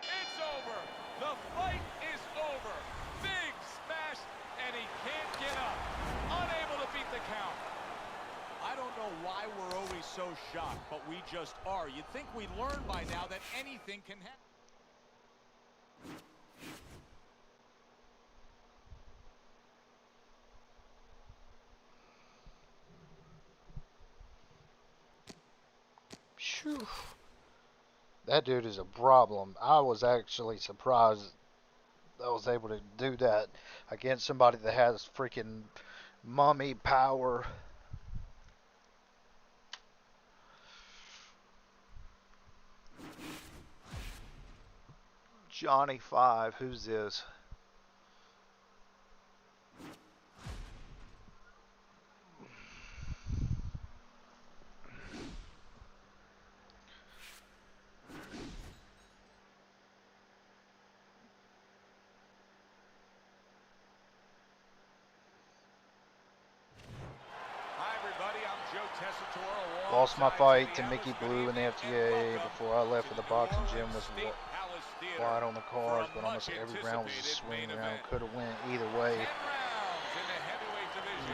Speaker 2: It's over. The fight is over. Big smashed, and he can't get up. Unable to beat the count. I don't know know why we're always so shocked, but we just are. You'd think we'd learn by now that anything can happen.
Speaker 1: Phew. That dude is a problem. I was actually surprised I was able to do that against somebody that has freaking mummy power. Johnny 5, who's this? Lost my fight to Mickey Blue in the FTA before I left for the boxing gym. Was wide on the cards, but almost every round was a swing round. Could have went either way.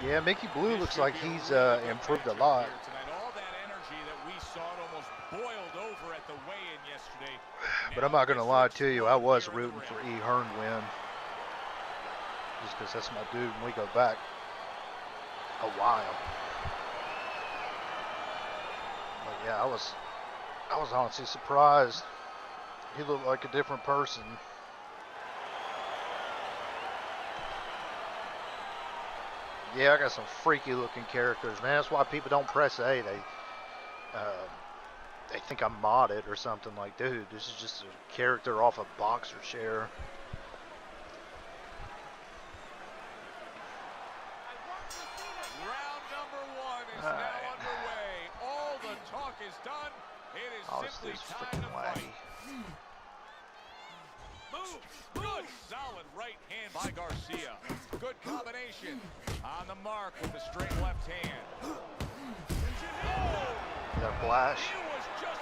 Speaker 1: Yeah, Mickey Blue looks like he's improved a lot. But I'm not going to lie to you, I was rooting for E. Hearn to win. Just because that's my dude and we go back a while. But yeah, I was honestly surprised. He looked like a different person. Yeah, I got some freaky looking characters, man. That's why people don't press A. They think I'm modded or something. Like, dude, this is just a character off a boxer share.
Speaker 2: Round number 1 is now underway. All the talk is done. It is simply time to fight. Move. Good, solid right hand by Garcia. Good combination. On the mark with the straight left hand. Oh!
Speaker 1: That flash.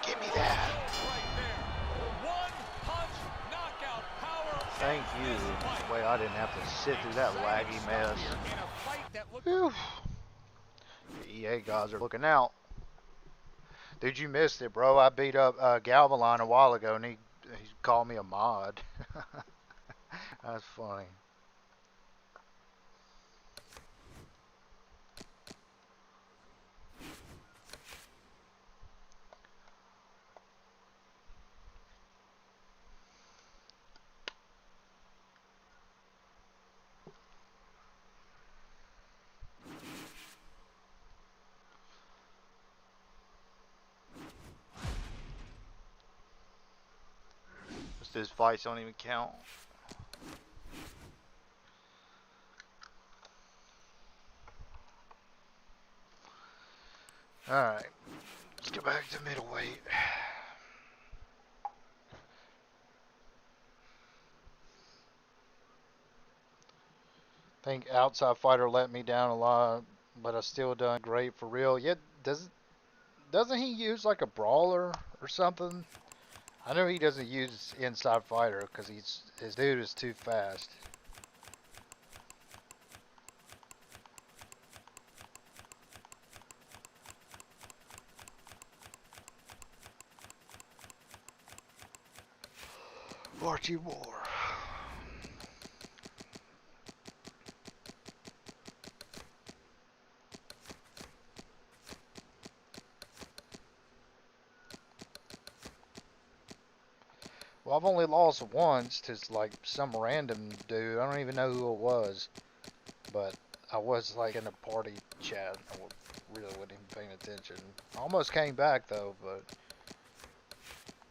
Speaker 1: Give me that.
Speaker 2: Right there. One punch knockout power.
Speaker 1: Thank you. This way I didn't have to sit through that laggy mess. Whew. The EA guys are looking out. Dude, you missed it, bro. I beat up Galvaline a while ago, and he called me a mod. That's funny. Those fights don't even count. Alright, let's get back to middleweight. I think Outside Fighter let me down a lot, but I still done great for real. Yeah, doesn't he use like a brawler or something? I know he doesn't use Inside Fighter because his dude is too fast. Archie Moore. Well, I've only lost once to like some random dude. I don't even know who it was, but I was like in a party chat. I really wasn't even paying attention. I almost came back though, but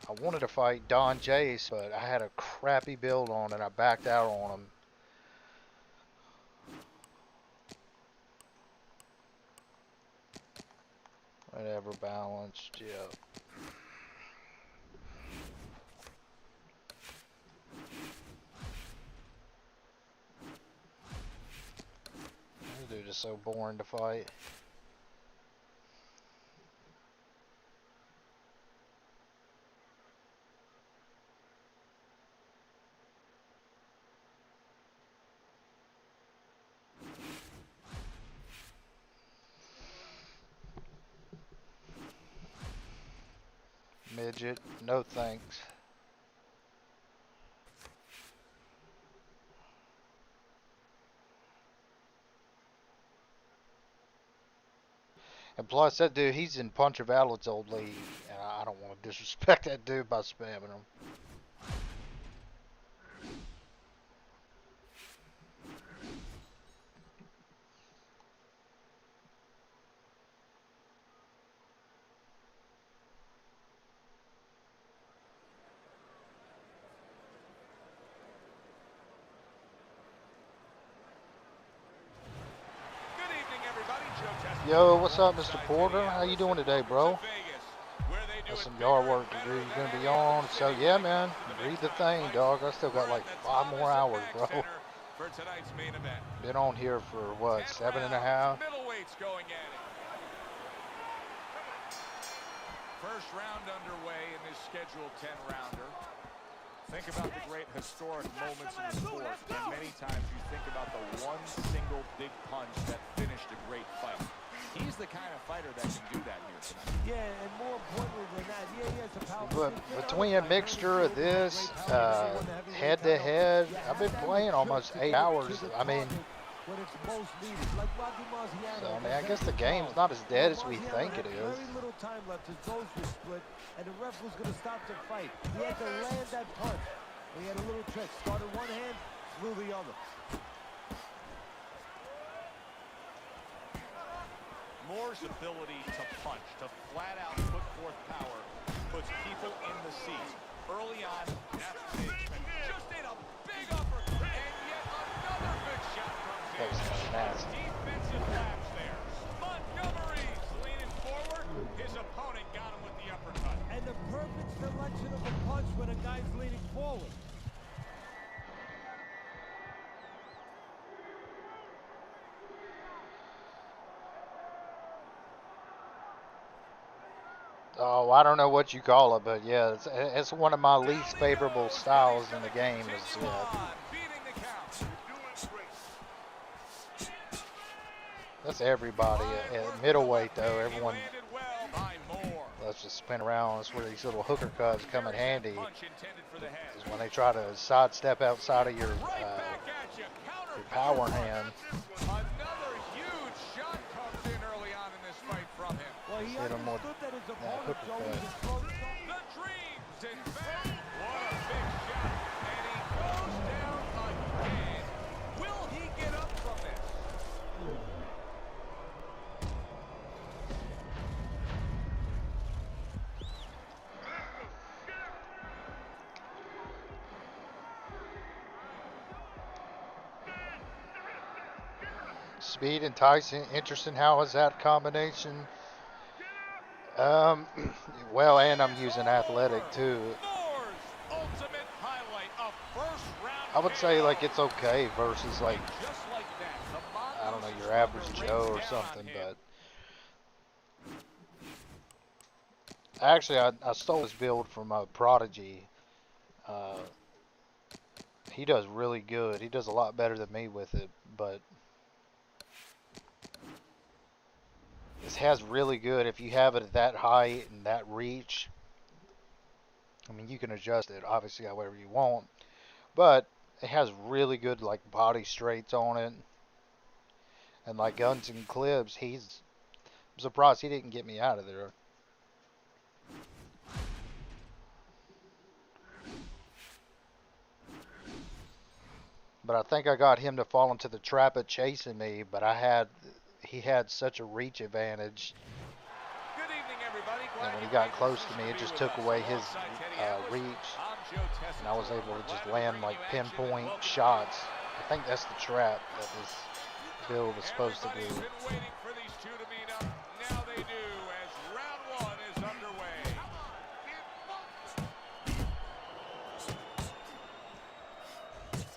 Speaker 1: I wanted to fight Don Jace, but I had a crappy build on and I backed out on him. Whatever, balanced, yep. This dude is so boring to fight. midget. No thanks. And plus, that dude, he's in Puncher Valid's old league, and I don't want to disrespect that dude by spamming him. Yo, what's up, Mr. Porter? How you doing today, bro? Got some yard work to do. You're gonna be on. So yeah, man, read the thing, dog. I still got like 5 more hours, bro. Been on here for what, 7.5?
Speaker 2: First round underway in this scheduled 10-rounder. Think about the great historic moments in the sport, and many times you think about the one single big punch that finished a great fight. He's the kind of fighter that can do that here tonight.
Speaker 3: Yeah, and more importantly than that, yeah, he has the power.
Speaker 1: But between a mixture of this, head-to-head, I've been playing almost 8 hours. I mean, so I mean, I guess the game's not as dead as we think it is.
Speaker 3: Very little time left. His nose was split, and the ref was going to stop the fight. He had to land that punch. He had a little trick. Started one hand, threw the other.
Speaker 2: Moore's ability to punch, to flat out put forth power, puts people in the seats. Early on, that's what they expect. Just ate a big uppercut, and yet another big shot comes in. Defensive lapse there. Montgomery's leaning forward. His opponent got him with the uppercut.
Speaker 3: And the perfect selection of a punch when a guy's leaning forward.
Speaker 1: Oh, I don't know what you call it, but yeah, it's one of my least favorable styles in the game. Is that's everybody at middleweight though. Everyone let's just spin around. That's where these little hooker cuts come in handy. Is when they try to sidestep outside of your power hand.
Speaker 3: He understood that his opponent, Joe, was a close shot.
Speaker 2: The dreams, in fact. What a big shot. And he goes down again. Will he get up from this?
Speaker 1: Speed and Tyson, interesting. How is that combination? Well, and I'm using athletic too. I would say like it's okay versus like, I don't know, your average Joe or something, but actually I stole this build from Prodigy. He does really good. He does a lot better than me with it, but this has really good, if you have it at that height and that reach, I mean, you can adjust it obviously however you want, but it has really good like body straights on it, and like guns and clips, I'm surprised he didn't get me out of there. But I think I got him to fall into the trap of chasing me, but he had such a reach advantage.
Speaker 2: Good evening, everybody.
Speaker 1: And when he got close to me, it just took away his reach. And I was able to just land like pinpoint shots. I think that's the trap that this build is supposed to do.
Speaker 2: Now they do as round 1 is underway.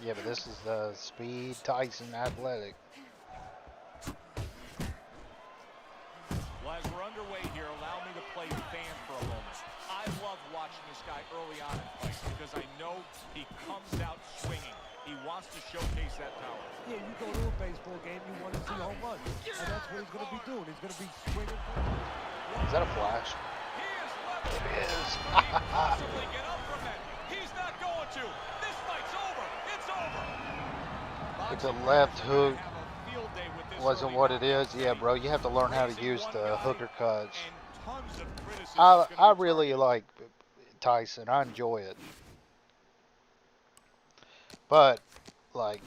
Speaker 1: Yeah, but this is the Speed Tyson Athletic.
Speaker 2: Well, as we're underway here, allow me to play fan for a moment. I love watching this guy early on in fights because I know he comes out swinging. He wants to showcase that power.
Speaker 3: Yeah, you go to a baseball game, you want to see home runs. And that's what he's going to be doing. He's going to be swinging.
Speaker 1: Is that a flash?
Speaker 2: He is
Speaker 1: It is.
Speaker 2: Can he possibly get up from that? He's not going to. This fight's over. It's over.
Speaker 1: If the
Speaker 2: Boxing writers
Speaker 1: left
Speaker 2: are going to
Speaker 1: hook
Speaker 2: have a field day with this
Speaker 1: wasn't
Speaker 2: early
Speaker 1: what it
Speaker 2: knockout
Speaker 1: is, yeah,
Speaker 2: study.
Speaker 1: bro, you have to learn how to
Speaker 2: Praising
Speaker 1: use
Speaker 2: one
Speaker 1: the
Speaker 2: guy
Speaker 1: hooker cuts.
Speaker 2: and tons of criticism is going to
Speaker 1: I
Speaker 2: be
Speaker 1: really
Speaker 2: targeted.
Speaker 1: like Tyson. I enjoy it. But, like,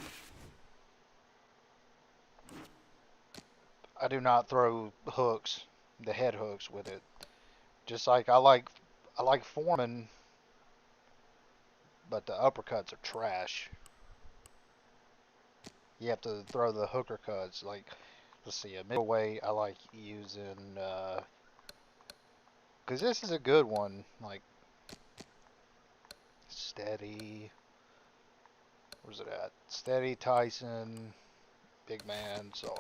Speaker 1: I do not throw hooks, the head hooks with it. Just like I like Foreman, but the uppercuts are trash. You have to throw the hooker cuts. Like, let's see, a middleweight I like using, because this is a good one. Like, steady. Where's it at? Steady, Tyson, big man, so.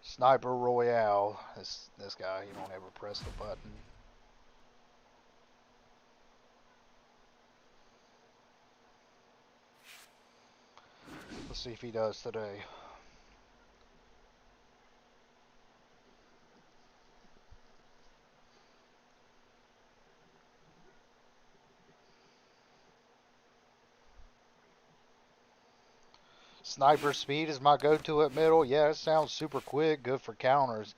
Speaker 1: Sniper Royale. This guy, you don't ever press the button. Let's see if he does today. Sniper speed is my go-to at middle. Yeah, it sounds super quick, good for counters.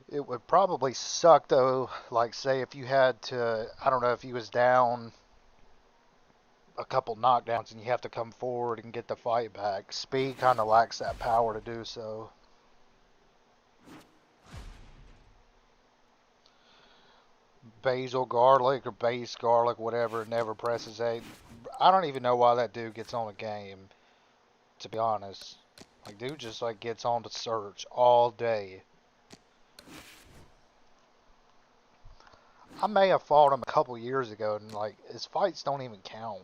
Speaker 1: It would probably suck though, like say if you had to, I don't know, if he was down a couple knockdowns and you have to come forward and get the fight back. Speed kind of lacks that power to do so. Basil garlic or base garlic, whatever, never presses A. I don't even know why that dude gets on a game, to be honest. Like, dude just like gets on to search all day. I may have fought him a couple years ago, and like his fights don't even count.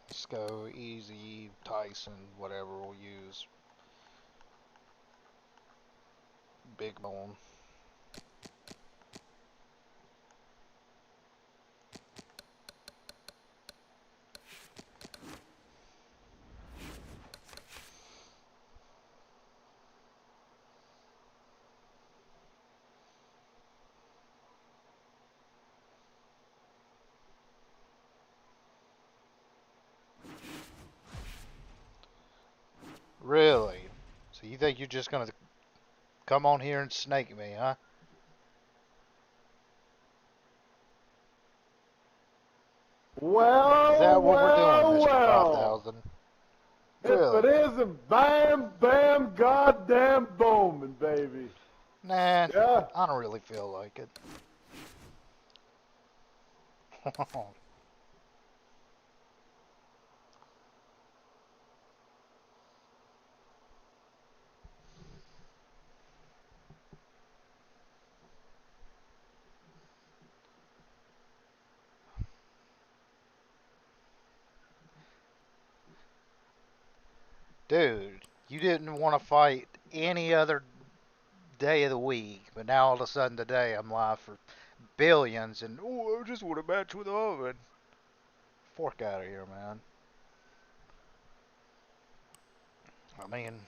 Speaker 1: Let's go easy, Tyson, whatever we'll use. Big bone. Really? So you think you're just gonna come on here and snake me, huh? Is
Speaker 12: Well,
Speaker 1: that what we're doing,
Speaker 12: well,
Speaker 1: Mr.
Speaker 12: well.
Speaker 1: 5000?
Speaker 12: If it
Speaker 1: Really?
Speaker 12: isn't bam, bam, goddamn booming, baby.
Speaker 1: Nah,
Speaker 12: Yeah?
Speaker 1: I don't really feel like it. Dude, you didn't want to fight any other day of the week, but now all of a sudden today I'm live for billions and, oh, I just want a match with Owen. Fork out of here, man. I mean,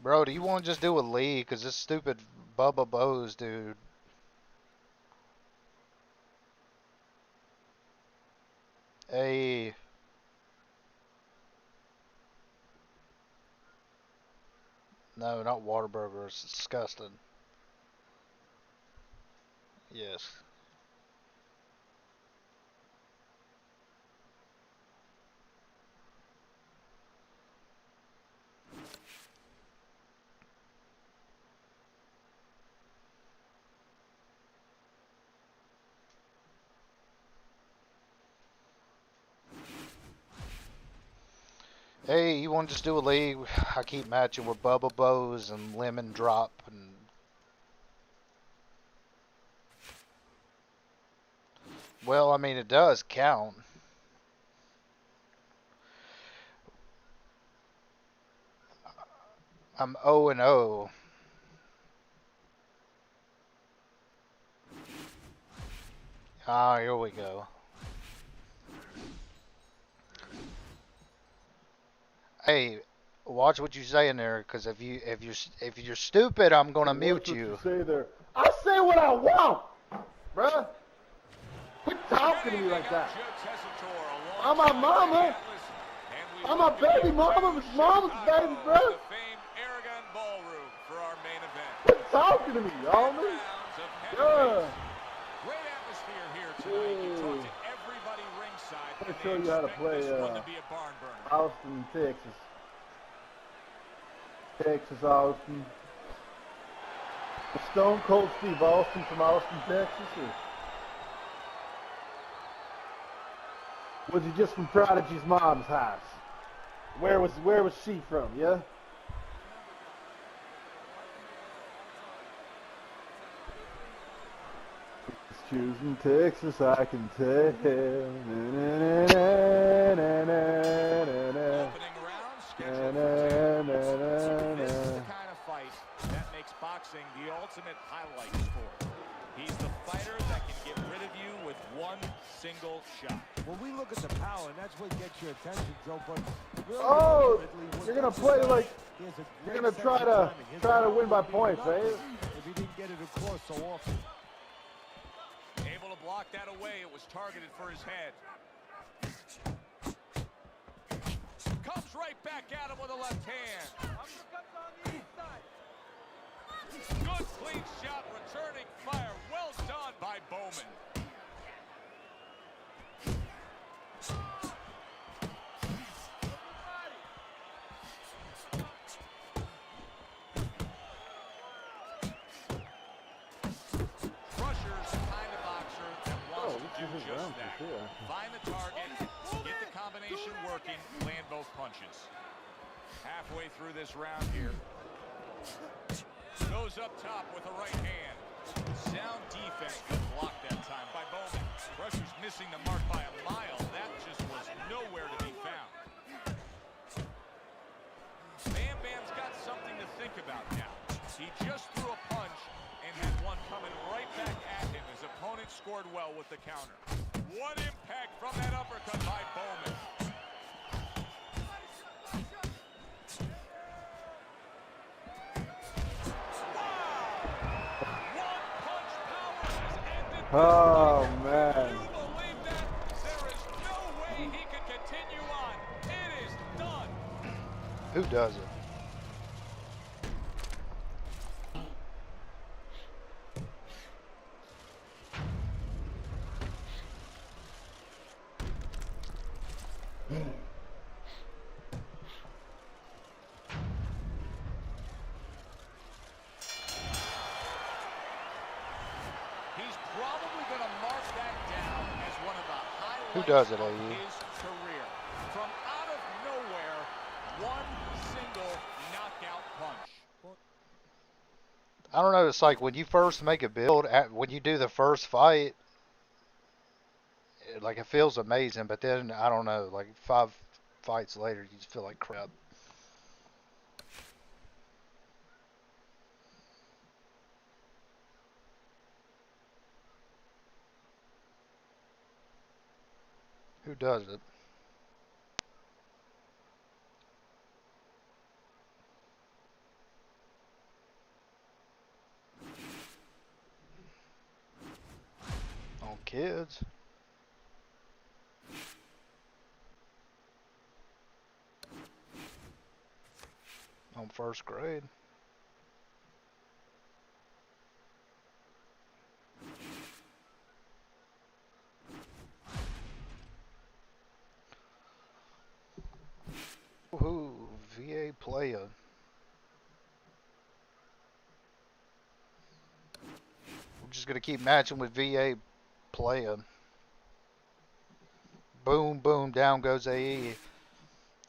Speaker 1: Bro, do you want to just do a league? Because this stupid Bubba Bose, dude. Hey, no, not Waterburger. It's disgusting. Yes. Hey, you want to just do a league? I keep matching with Bubba Bose and Lemon Drop and well, I mean it does count. I'm 0 and 0. Ah, here we go. Hey, watch what you say in there, because if you're stupid, I'm gonna mute
Speaker 12: Watch what you
Speaker 1: you.
Speaker 12: say there. I say what I want, bruh. Quit talking to me like that. I'm my mama. I'm my baby mama. It's mama's baby, bruh. Quit talking to me, y'all, man. Yeah.
Speaker 2: Great atmosphere here tonight. You talk to everybody ringside.
Speaker 12: I'm gonna show you how to play
Speaker 2: this one to be a barn burner.
Speaker 12: Austin, Texas. Texas, Austin. Stone Cold Steve Austin from Austin, Texas, or was he just from Prodigy's mom's house? Where was she from? Yeah. Choosing Texas, I can tell.
Speaker 2: Opening round scheduled for 10. This is the kind of fight that makes boxing the ultimate highlight sport. He's the fighter that can get rid of you with one single shot.
Speaker 3: When we look at the power, and that's what gets your attention, Joe, but really,
Speaker 12: Oh,
Speaker 3: ultimately,
Speaker 12: you're gonna play like you're gonna try to win by points, eh?
Speaker 3: If he didn't get it across so often.
Speaker 2: Able to block that away. It was targeted for his head. Comes right back at him with a left hand. Good clean shot, returning fire. Well done by Bowman. Crusher's the kind of boxer that wants to do just that. Find the target, get the combination working, land both punches. Halfway through this round here. Goes up top with the right hand. Sound defense, but blocked that time by Bowman. Crusher's missing the mark by a mile. That just was nowhere to be found. Bam Bam's got something to think about now. He just threw a punch and had one coming right back at him. His opponent scored well with the counter. What impact from that uppercut by Bowman.
Speaker 12: Oh man.
Speaker 2: You believe that? There is no way he can continue on. It is done.
Speaker 1: Who does it?
Speaker 2: He's probably going to mark that down as one of the highlights
Speaker 1: Who does it,
Speaker 2: of
Speaker 1: AE?
Speaker 2: his career. From out of nowhere, one single knockout punch.
Speaker 1: I don't know. It's like when you first make a build, when you do the first fight, like it feels amazing. But then I don't know, like 5 fights later, you just feel like crap. Who does it? kids. On first grade. Woohoo, VA player. We're just gonna keep matching with VA player. Boom, boom, down goes AE.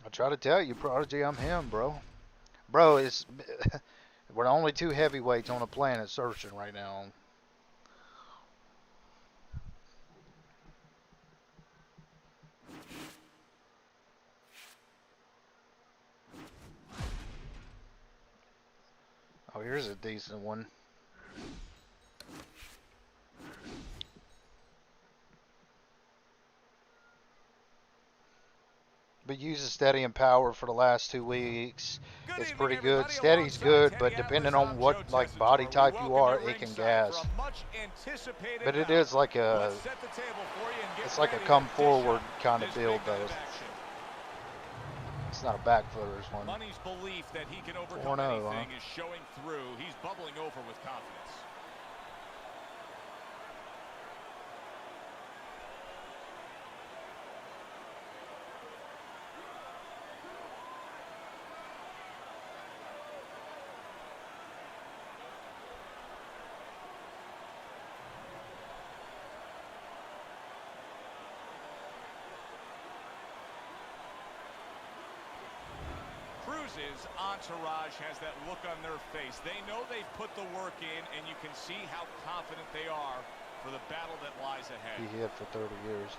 Speaker 1: I try to tell you, Prodigy, I'm him, bro. Bro, it's we're the only two heavyweights on the planet searching right now. Oh, here's a decent one. But using Steady and Power for the last 2 weeks. It's pretty good. Steady's good, but depending on what like body type you are, it can gas. But it is like a, it's like a come forward kind of build though. It's not a back footers one.
Speaker 2: Money's belief that he can overcome anything is showing through. He's bubbling over with confidence. Cruz's entourage has that look on their face. They know they've put the work in, and you can see how confident they are for the battle that lies ahead.
Speaker 1: He hit for 30 years.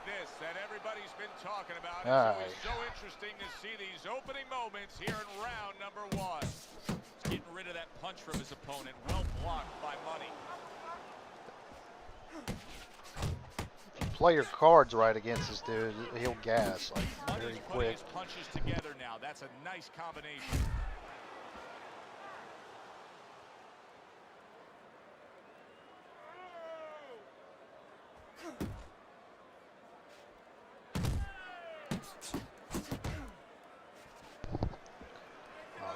Speaker 2: This that everybody's been talking about. It's always so interesting to see these opening moments here in round number 1. He's getting rid of that punch from his opponent. Well blocked by Money.
Speaker 1: If you play your cards right against this dude, he'll gas like very quick.
Speaker 2: His punches together now. That's a nice combination.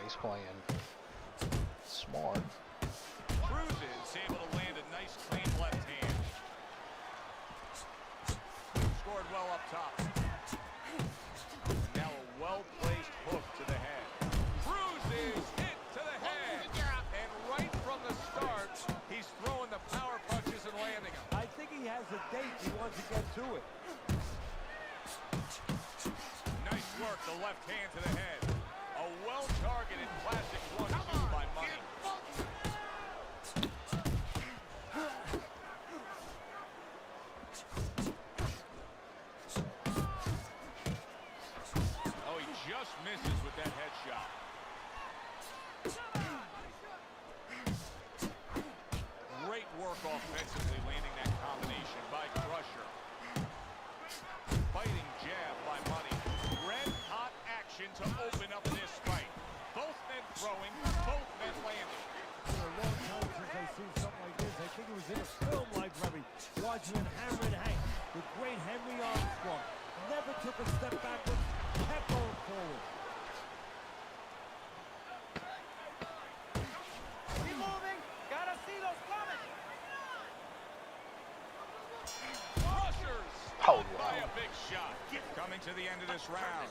Speaker 1: He's playing smart.
Speaker 2: Cruz is able to land a nice clean left hand. Scored well up top. Now a well-placed hook to the head. Cruz is hit to the head. And right from the start, he's throwing the power punches and landing them.
Speaker 3: I think he has a date. He wants to get to it.
Speaker 2: Nice work, the left hand to the head. A well-targeted classic 1-2 by Money. Oh, he just misses with that headshot. Great work offensively, landing that combination by Crusher. Fighting jab by Money. Red-hot action to open up this fight. Both men throwing, both men landing.
Speaker 3: It's been a long time since I've seen something like this. I think it was in a film library. Watching Hammer and Hank, the great Henry Armstrong. Never took a step backwards, kept going forward.
Speaker 8: Keep moving. Gotta see those coming.
Speaker 2: Rushers stopped by a big shot. Coming to the end of this round.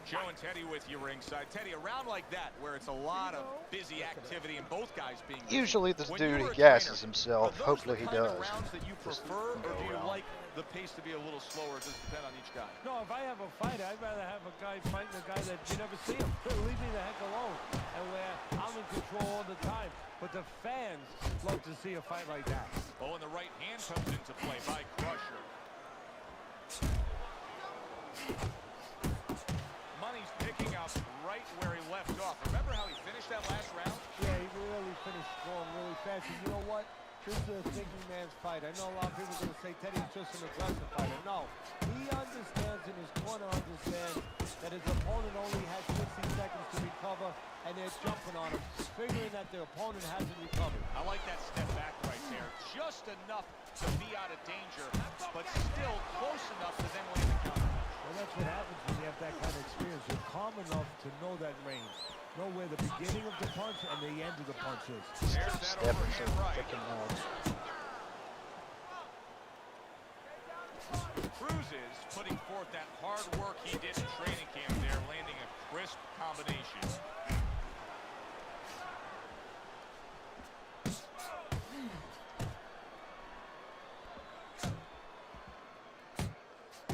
Speaker 2: Joe and Teddy with you ringside. Teddy, a round like that where it's a lot of busy activity and both guys being busy.
Speaker 1: Usually this dude, he gasses himself. Hopefully he does.
Speaker 2: Rounds that you prefer, or do you like the pace to be a little slower? It does depend on each guy.
Speaker 3: No, if I have a fight, I'd rather have a guy fighting a guy that you never see him. Leave me the heck alone. And where I'm in control all the time. But the fans love to see a fight like that.
Speaker 2: Oh, and the right hand comes into play by Crusher. Money's picking up right where he left off. Remember how he finished that last round?
Speaker 3: Yeah, he really finished strong, really fast. And you know what? This is a thinking man's fight. I know a lot of people are going to say Teddy's just an aggressive fighter. No, he understands, in his corner understands that his opponent only has 60 seconds to recover, and they're jumping on him, figuring that their opponent hasn't recovered.
Speaker 2: I like that step back right there. Just enough to be out of danger, but still close enough to then land the counter.
Speaker 3: Well, that's what happens when you have that kind of experience. You're calm enough to know that range. Know where the beginning of the punch and the end of the punch is.
Speaker 2: There's that overhand right. Cruz is putting forth that hard work he did in training camp there, landing a crisp combination.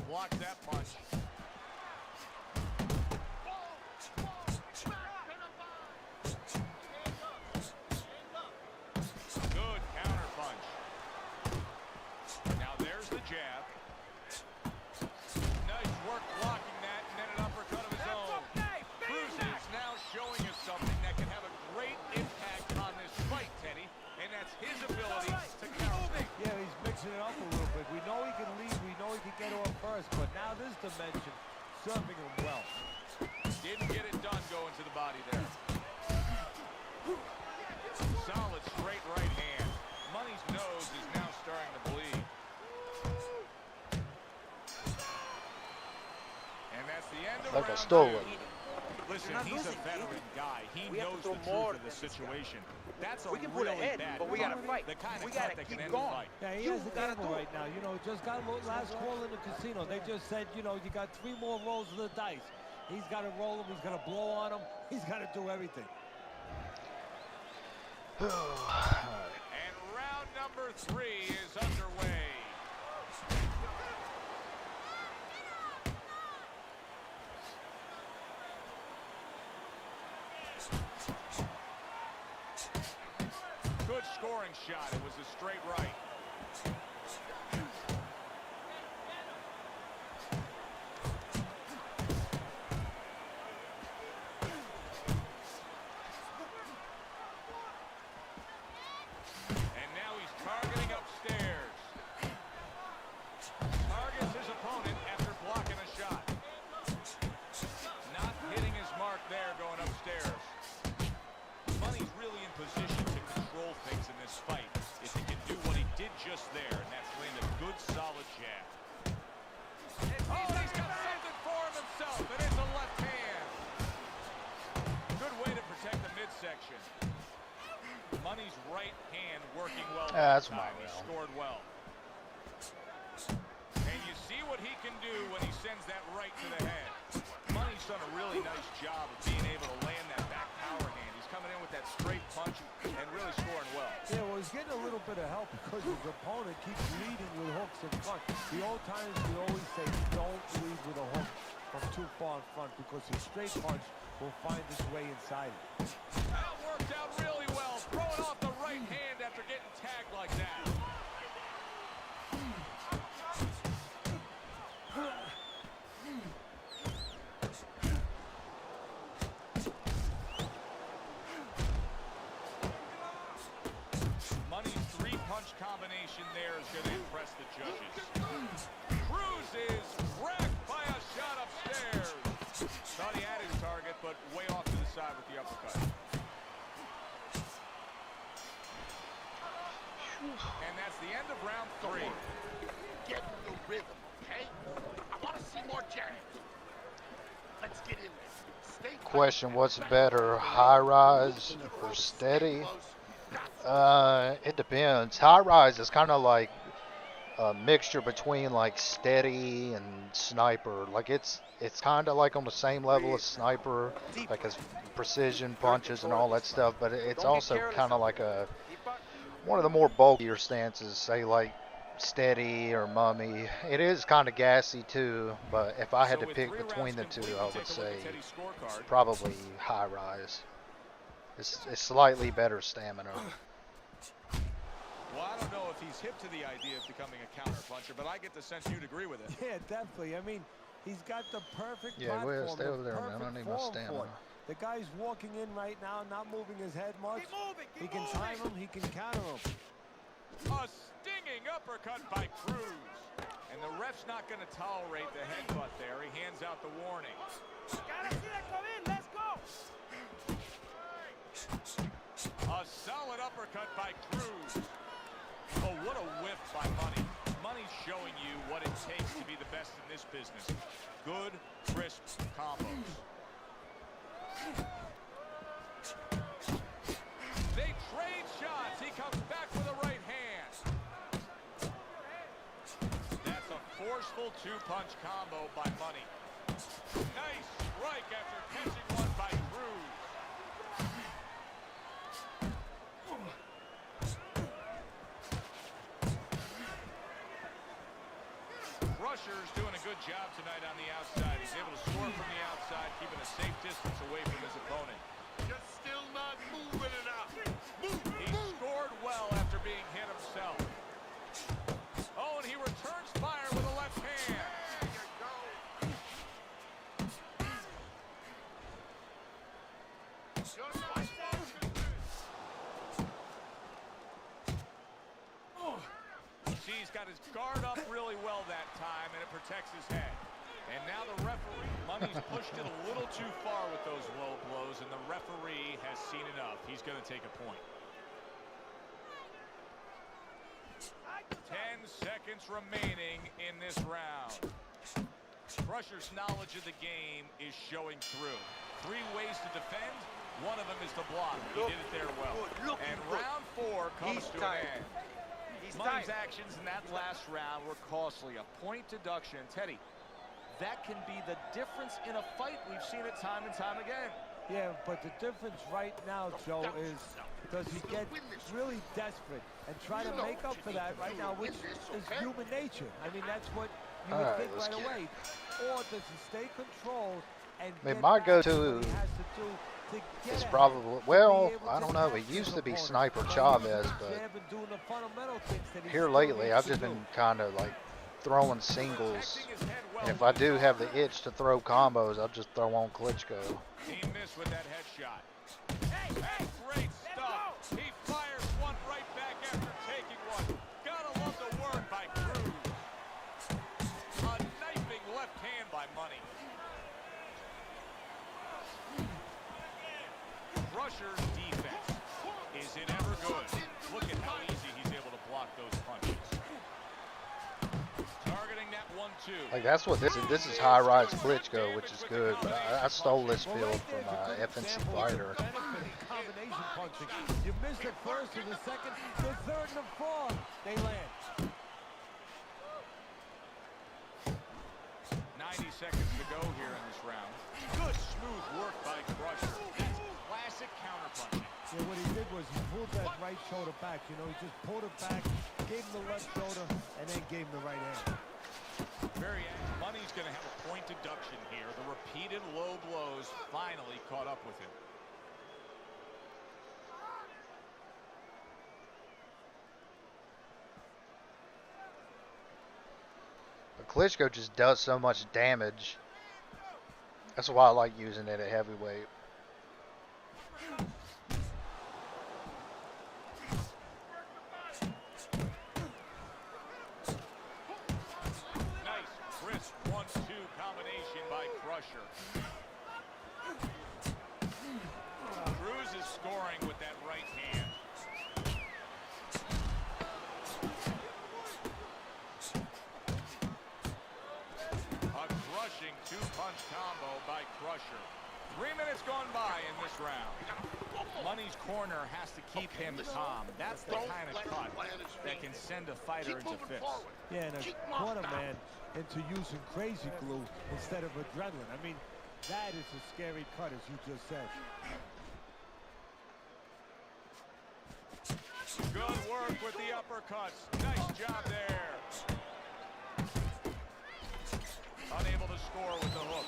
Speaker 2: Blocks that punch. Good counter punch. Now there's the jab. Nice work blocking that, and then an uppercut of his own. Cruz is now showing us something that can have a great impact on this fight, Teddy, and that's his ability to counter.
Speaker 3: Yeah, he's mixing it up a little bit. We know he can lead, we know he can get off first, but now this dimension, serving him well.
Speaker 2: Didn't get it done going to the body there. Solid straight right hand. Money's nose is now starting to bleed. And that's the end of
Speaker 1: Like I
Speaker 2: round
Speaker 1: stole
Speaker 2: two.
Speaker 1: it.
Speaker 2: Listen,
Speaker 8: You're not
Speaker 2: he's a
Speaker 8: losing,
Speaker 2: veteran guy. He
Speaker 8: We have
Speaker 2: knows
Speaker 8: to
Speaker 2: the
Speaker 8: throw more
Speaker 2: truth of the
Speaker 8: than this guy.
Speaker 2: situation. That's a
Speaker 8: We can pull
Speaker 2: really
Speaker 8: ahead,
Speaker 2: bad
Speaker 8: but we gotta
Speaker 2: cut.
Speaker 8: fight.
Speaker 2: The kind
Speaker 8: We
Speaker 2: of cut
Speaker 8: gotta
Speaker 2: that can
Speaker 8: keep
Speaker 2: end the
Speaker 8: going.
Speaker 2: fight.
Speaker 3: Yeah, he
Speaker 8: You
Speaker 3: has a
Speaker 8: gotta
Speaker 3: gamble
Speaker 8: do it.
Speaker 3: right now. You know, just got last call in the casino. They just said, you know, you got 3 more rolls of the dice. He's got to roll him. He's got to blow on him. He's got to do everything.
Speaker 2: And round number 3 is underway. Good scoring shot. It was a straight right. And now he's targeting upstairs. Targets his opponent after blocking a shot. Not hitting his mark there going upstairs. Money's really in position to control things in this fight if he can do what he did just there, and that's land a good solid jab. Oh, he's got something for himself, and it's a left hand. Good way to protect the midsection. Money's right hand working well.
Speaker 1: That's my
Speaker 2: He
Speaker 1: round.
Speaker 2: scored well. And you see what he can do when he sends that right to the head. Money's done a really nice job of being able to land that back power hand. He's coming in with that straight punch and really scoring well.
Speaker 3: Yeah, well, he's getting a little bit of help because his opponent keeps leading with hooks in front. The old times we always say, don't lead with a hook from too far in front because his straight punch will find its way inside it.
Speaker 2: That worked out really well. Throwing off the right hand after getting tagged like that. Money's 3-punch combination there is going to impress the judges. Cruz is wrecked by a shot upstairs. Thought he had his target, but way off to the side with the uppercut. And that's the end of round 3.
Speaker 6: Get in the rhythm, okay? I want to see more jabs. Let's get in there. Stay
Speaker 1: Question, what's better, high rise or steady? It depends. High rise is kind of like a mixture between like steady and sniper. Like it's kind of like on the same level as sniper, like as precision punches and all that stuff, but it's also kind of like one of the more bulkier stances, say like steady or mummy. It is kind of gassy too, but if I had to pick between the two, I would say probably high rise. It's slightly better stamina.
Speaker 2: Well, I don't know if he's hip to the idea of becoming a counter-puncher, but I get the sense you'd agree with it.
Speaker 3: Yeah, definitely. I mean, he's got the perfect
Speaker 1: Yeah, go ahead,
Speaker 3: platform,
Speaker 1: stay
Speaker 3: the
Speaker 1: over there, man. I
Speaker 3: perfect
Speaker 1: need my
Speaker 3: form for
Speaker 1: stamina.
Speaker 3: it. The guy's walking in right now, not moving his head much.
Speaker 8: Keep moving,
Speaker 3: He can time him, he can counter him.
Speaker 2: A stinging uppercut by Cruz. And the ref's not going to tolerate the headbutt there. He hands out the warning.
Speaker 8: Gotta see that come in. Let's go.
Speaker 2: A solid uppercut by Cruz. Oh, what a whiff by Money. Money's showing you what it takes to be the best in this business. Good, crisp combos. They trade shots. He comes back with a right hand. That's a forceful two-punch combo by Money. Nice strike after catching one by Cruz. Crusher's doing a good job tonight on the outside. He's able to score from the outside, keeping a safe distance away from his opponent.
Speaker 11: You're still not moving enough.
Speaker 2: He scored well after being hit himself. Oh, and he returns fire with a left hand.
Speaker 11: There you go. You're not
Speaker 2: See, he's got his guard up really well that time, and it protects his head. And now the referee, Money's pushed it a little too far with those low blows, and the referee has seen enough. He's going to take a point. 10 seconds remaining in this round. Crusher's knowledge of the game is showing through. 3 ways to defend. One of them is to block. He did it there well. And round 4 comes to an end. Money's actions in that last round were costly. A point deduction. Teddy, that can be the difference in a fight. We've seen it time and time again.
Speaker 3: Yeah, but the difference right now, Joe, is does he get really desperate and try to make up for that right now, which is human nature. I mean, that's what you would think right away. Or does he stay controlled and get
Speaker 1: my
Speaker 3: back
Speaker 1: go-to
Speaker 3: to what he has to do to get
Speaker 1: It's
Speaker 3: ahead,
Speaker 1: probably,
Speaker 3: to
Speaker 1: well,
Speaker 3: be able
Speaker 1: I
Speaker 3: to
Speaker 1: don't know.
Speaker 3: catch
Speaker 1: It used
Speaker 3: his
Speaker 1: to be
Speaker 3: opponent.
Speaker 1: Sniper
Speaker 3: But
Speaker 1: Chavez,
Speaker 3: he's
Speaker 1: but
Speaker 3: jab and doing the fundamental things that he
Speaker 1: here
Speaker 3: still
Speaker 1: lately
Speaker 3: needs
Speaker 1: I've
Speaker 3: to
Speaker 1: just
Speaker 3: do.
Speaker 1: been kind of like throwing singles. And if I do have the itch to throw combos, I'll just throw on Klitschko.
Speaker 2: He missed with that headshot. Hey, great stuff. He fires one right back after taking one. Gotta love the work by Cruz. A knifing left hand by Money. Crusher's defense. Is it ever good? Look at how easy he's able to block those punches. Targeting that 1-2.
Speaker 1: Like that's what this is. This is high rise Klitschko, which is good. But I stole this build from FNC Fighter.
Speaker 3: Combination punching. You missed it first and the second, the third and the fourth. They land.
Speaker 2: 90 seconds to go here in this round. Good smooth work by Crusher. That's classic counterpunching.
Speaker 3: Yeah, what he did was he pulled that right shoulder back. You know, he just pulled it back, gave him the left shoulder, and then gave him the right hand.
Speaker 2: Money's going to have a point deduction here. The repeated low blows finally caught up with him.
Speaker 1: But Klitschko just does so much damage. That's why I like using it at heavyweight.
Speaker 2: Nice, crisp 1-2 combination by Crusher. Cruz is scoring with that right hand. A crushing two-punch combo by Crusher. 3 minutes gone by in this round. Money's corner has to keep him calm. That's the kind of cut that can send a fighter into fits.
Speaker 3: Yeah, and a corner man into using crazy glue instead of adrenaline. I mean, that is a scary cut, as you just said.
Speaker 2: Good work with the uppercuts. Nice job there. Unable to score with the hook.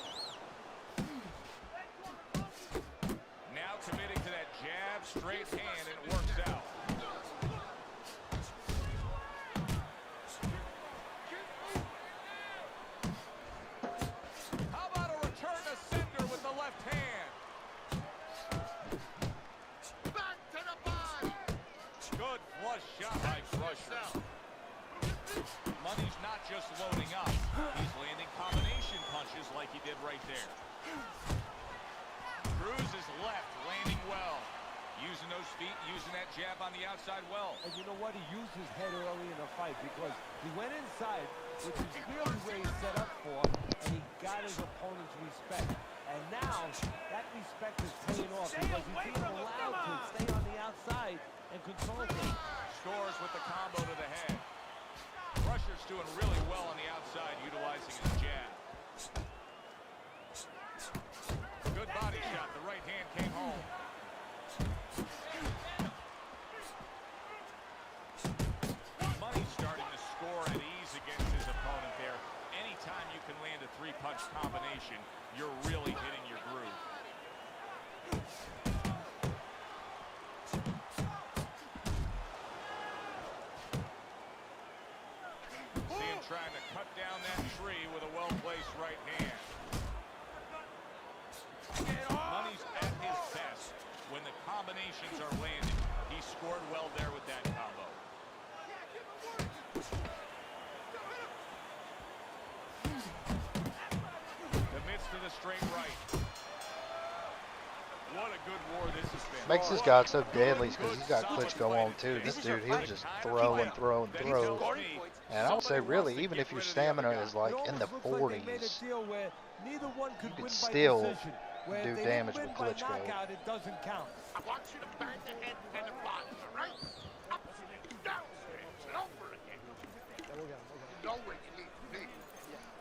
Speaker 2: Now committing to that jab, straight hand, and it works out. Crusher. Money's not just loading up. He's landing combination punches like he did right there. Cruz is left, landing well. Using those feet, using that jab on the outside well.
Speaker 3: And you know what? He used his head early in the fight because he went inside, which is really where he set up for, and he got his opponent's respect. And now, that respect is paying off because he's being allowed to stay on the outside and control things.
Speaker 2: Scores with the combo to the head. Crusher's doing really well on the outside, utilizing his jab. Good body shot. The right hand came home. Money's starting to score at ease against his opponent there. Anytime you can land a three-punch combination, you're really hitting your groove. See him trying to cut down that tree with a well-placed right hand. Money's at his best when the combinations are landing. He scored well there with that combo. The midst of the straight right. What a good war this has been.
Speaker 1: Makes this guy so deadly because he's got Klitschko on too. This dude, he'll just throw and throw and throw. And I would say really, even if your stamina is like in the 40s, you could still do damage with Klitschko.
Speaker 3: It doesn't count.
Speaker 6: I want you to bang the head and the body, all right? Upstairs, downstairs, and over again. You know where you need to be.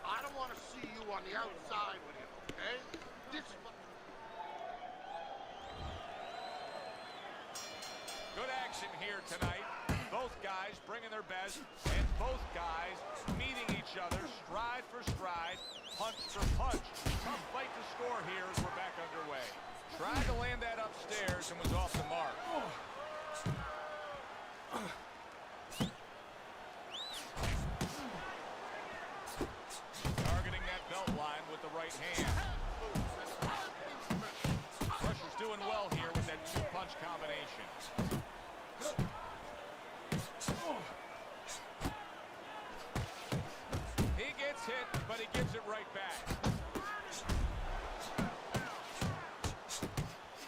Speaker 6: I don't want to see you on the outside with him, okay? This is what...
Speaker 2: Good action here tonight. Both guys bringing their best, and both guys meeting each other stride for stride, punch for punch. Tough fight to score here as we're back underway. Tried to land that upstairs and was off the mark. Targeting that belt line with the right hand. Crusher's doing well here with that two-punch combination. He gets hit, but he gives it right back.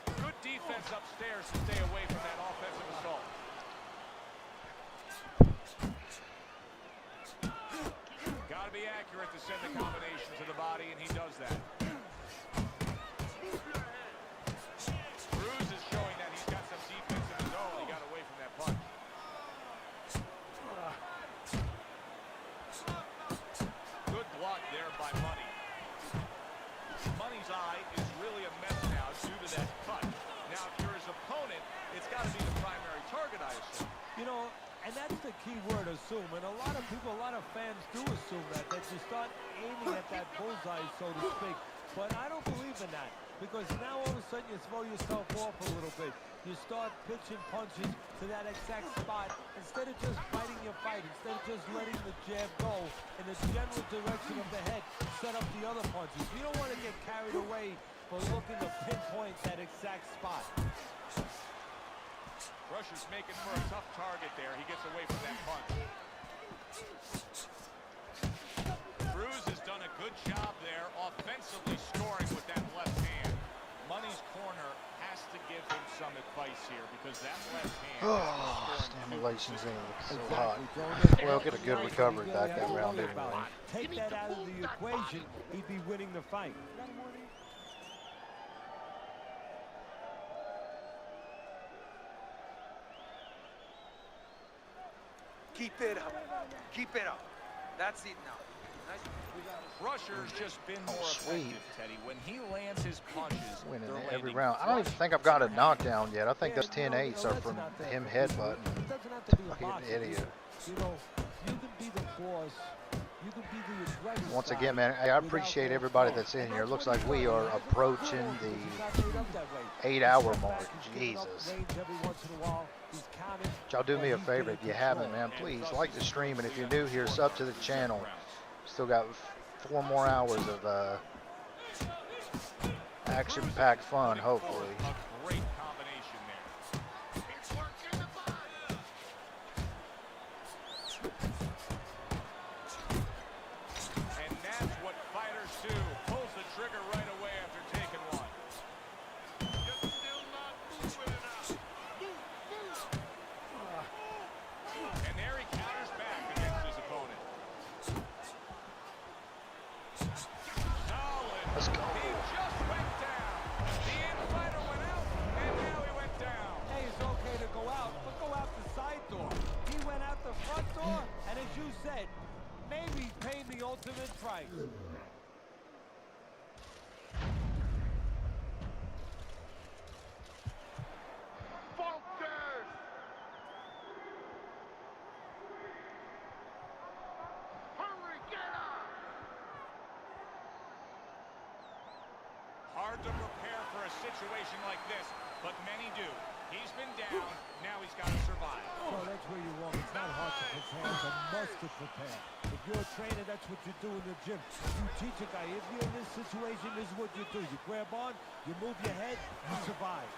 Speaker 2: Good defense upstairs to stay away from that offensive assault. Got to be accurate to send the combination to the body, and he does that. Cruz is showing that he's got some defense of his own. He got away from that punch. Good block there by Money. Money's eye is really a mess now due to that cut. Now, if you're his opponent, it's got to be the primary target, I assume.
Speaker 3: You know, and that's the key word, assume. And a lot of people, a lot of fans do assume that you start aiming at that bullseye, so to speak. But I don't believe in that, because now all of a sudden you throw yourself off a little bit. You start pitching punches to that exact spot instead of just fighting your fight, instead of just letting the jab go in the general direction of the head, set up the other punches. You don't want to get carried away for looking to pinpoint that exact spot.
Speaker 2: Crusher's making for a tough target there. He gets away from that punch. Cruz has done a good job there offensively scoring with that left hand. Money's corner has to give him some advice here because that left hand
Speaker 1: Stimulation's in so hot. Well, get a good recovery back that round anyway.
Speaker 3: Take that out of the equation, he'd be winning the fight.
Speaker 8: Keep it up. Keep it up. That's it now. Nice.
Speaker 2: Crusher's just been more effective, Teddy. When he lands his punches,
Speaker 1: Winning every round. I don't even think I've got a knockdown yet. I think those 10-8s are from him headbutting. Fucking idiot.
Speaker 3: You know, you can be the boss. You can be the aggressive.
Speaker 1: Once again, man, I appreciate everybody that's in here. It looks like we are approaching the 8-hour mark. Jesus. Y'all do me a favor if you haven't, man. Please like the stream, and if you're new here, sub to the channel. Still got 4 more hours of action-packed fun, hopefully.
Speaker 2: A great combination there. hard to prepare for a situation like this, but many do. He's been down, now he's got to survive.
Speaker 3: Well, that's where you're wrong. It's not hard to prepare, it's a must to prepare. If you're a trainer, that's what you do in the gym. You teach a guy, if you're in this situation, this is what you do. You grab on, you move your head, you survive.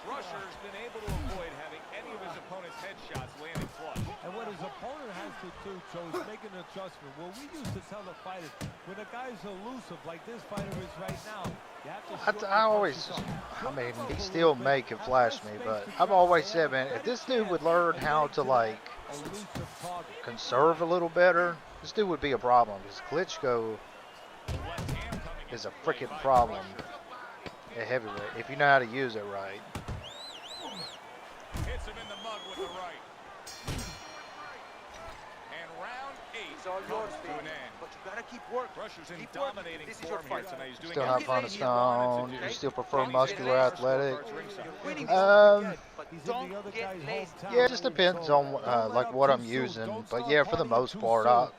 Speaker 2: Crusher's been able to avoid having any of his opponent's headshots landing flush.
Speaker 3: And what his opponent has to do, Joe, is make an adjustment. Well, we used to tell the fighters, when a guy's elusive, like this fighter is right now, you have to
Speaker 1: I mean, he still may can flash me, but I've always said, man, if this dude would learn how to, like, conserve a little better, this dude would be a problem. Because Klitschko is a freaking problem at heavyweight, if you know how to use it right.
Speaker 2: Hits him in the mug with the right. And round 8
Speaker 8: It's all yours,
Speaker 2: comes to an
Speaker 8: baby.
Speaker 2: end.
Speaker 8: But you gotta keep working.
Speaker 2: Crusher's in
Speaker 8: Keep
Speaker 2: dominating
Speaker 8: working. This is your
Speaker 2: form here
Speaker 8: fight.
Speaker 2: tonight. He's doing
Speaker 1: Still not
Speaker 2: everything
Speaker 1: fun to
Speaker 2: he wanted
Speaker 1: stone.
Speaker 2: to
Speaker 1: You
Speaker 2: do.
Speaker 1: still prefer
Speaker 2: He's
Speaker 1: muscular,
Speaker 2: getting
Speaker 1: athletic.
Speaker 8: Winning
Speaker 1: Yeah, it just depends on like what I'm using. But yeah, for the most part,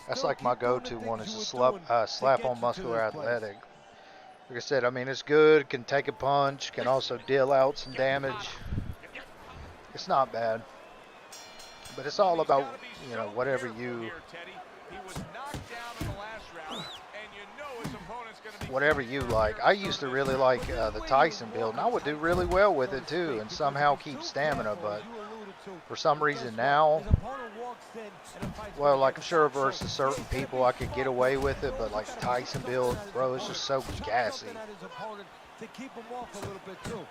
Speaker 1: that's like my go-to one is to slap on muscular athletic. Like I said, I mean, it's good, can take a punch, can also deal out some damage. It's not bad. But it's all about, you know, whatever you, whatever you like. I used to really like the Tyson build, and I would do really well with it too, and somehow keep stamina, but for some reason now, well, like I'm sure versus certain people I could get away with it, but like the Tyson build, bro, it's just so gassy.
Speaker 3: To keep him off a little bit too.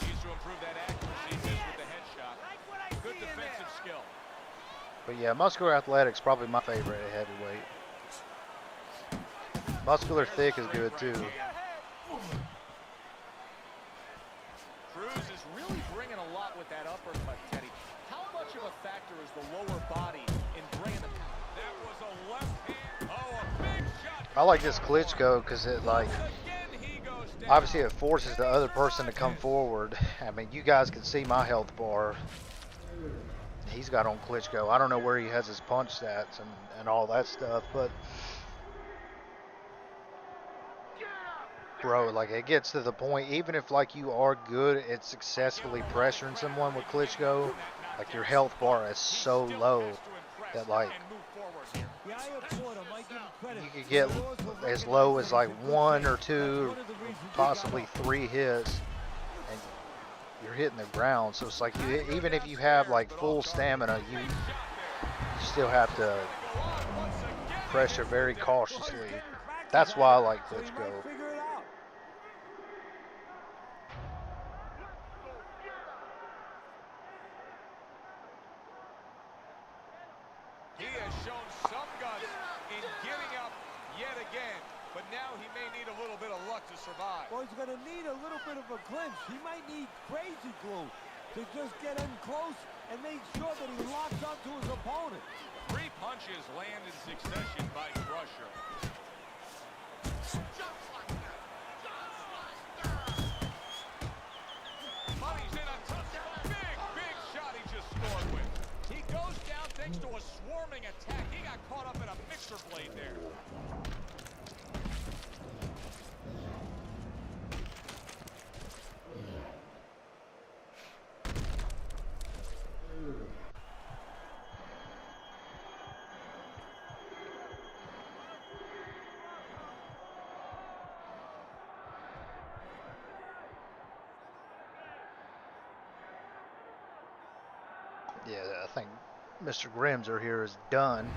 Speaker 2: Needs to improve that accuracy just with the headshot. Good defensive skill.
Speaker 1: But yeah, muscular athletics probably my favorite at heavyweight. Muscular thick is good too.
Speaker 2: Cruz is really bringing a lot with that uppercut, Teddy. How much of a factor is the lower body in bringing them? That was a left hand. Oh, a big shot.
Speaker 1: I like this Klitschko because it, like, obviously it forces the other person to come forward. I mean, you guys can see my health bar he's got on Klitschko. I don't know where he has his punch stats and all that stuff, but bro, like, it gets to the point, even if like you are good at successfully pressuring someone with Klitschko, like your health bar is so low that like you could get as low as like 1 or 2, possibly 3 hits, and you're hitting the ground. So it's like you, even if you have like full stamina, you still have to pressure very cautiously. That's why I like Klitschko.
Speaker 2: He has shown some guts in giving up yet again, but now he may need a little bit of luck to survive.
Speaker 3: Well, he's going to need a little bit of a clinch. He might need crazy glue to just get in close and make sure that he locks onto his opponent.
Speaker 2: 3 punches land in succession by Crusher. Money's in a touchdown. Big shot he just scored with. He goes down thanks to a swarming attack. He got caught up in a mixer blade there.
Speaker 1: Yeah, I think Mr. Grimser here is done.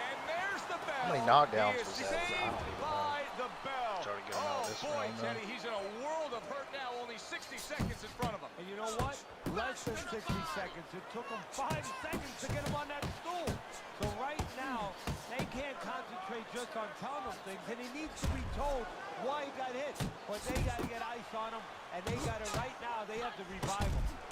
Speaker 2: And there's the bell.
Speaker 1: How many knockdowns
Speaker 2: He is
Speaker 1: was that? I don't
Speaker 2: saved
Speaker 1: even
Speaker 2: by
Speaker 1: know.
Speaker 2: the bell.
Speaker 1: It's already going out this
Speaker 2: boy,
Speaker 1: round, though.
Speaker 2: Teddy, he's in a world of hurt now. Only 60 seconds in front of him.
Speaker 3: And you know what? Less than 60 seconds. It took him 5 seconds to get him on that stool. So right now, they can't concentrate just on telling him things, and he needs to be told why he got hit. But they got to get ice on him, and they got to, right now, they have to revive him.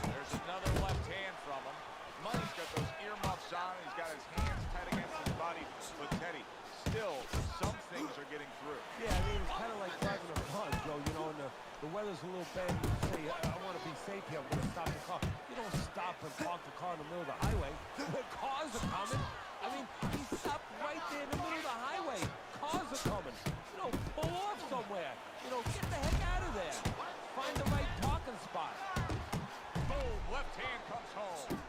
Speaker 2: There's another left hand from him. Money's got those earmuffs on. He's got his hands tight against his body. But Teddy, still, some things are getting through.
Speaker 3: Yeah, I mean, it's kind of like driving a car, Joe. You know, and the weather's a little bad. You say, I want to be safe here. I'm going to stop the car. You don't stop and park the car in the middle of the highway. The cars are coming. I mean, he stopped right there in the middle of the highway. Cars are coming. You know, pull off somewhere. You know, get the heck out of there. Find the right parking spot.
Speaker 2: Boom, left hand comes home.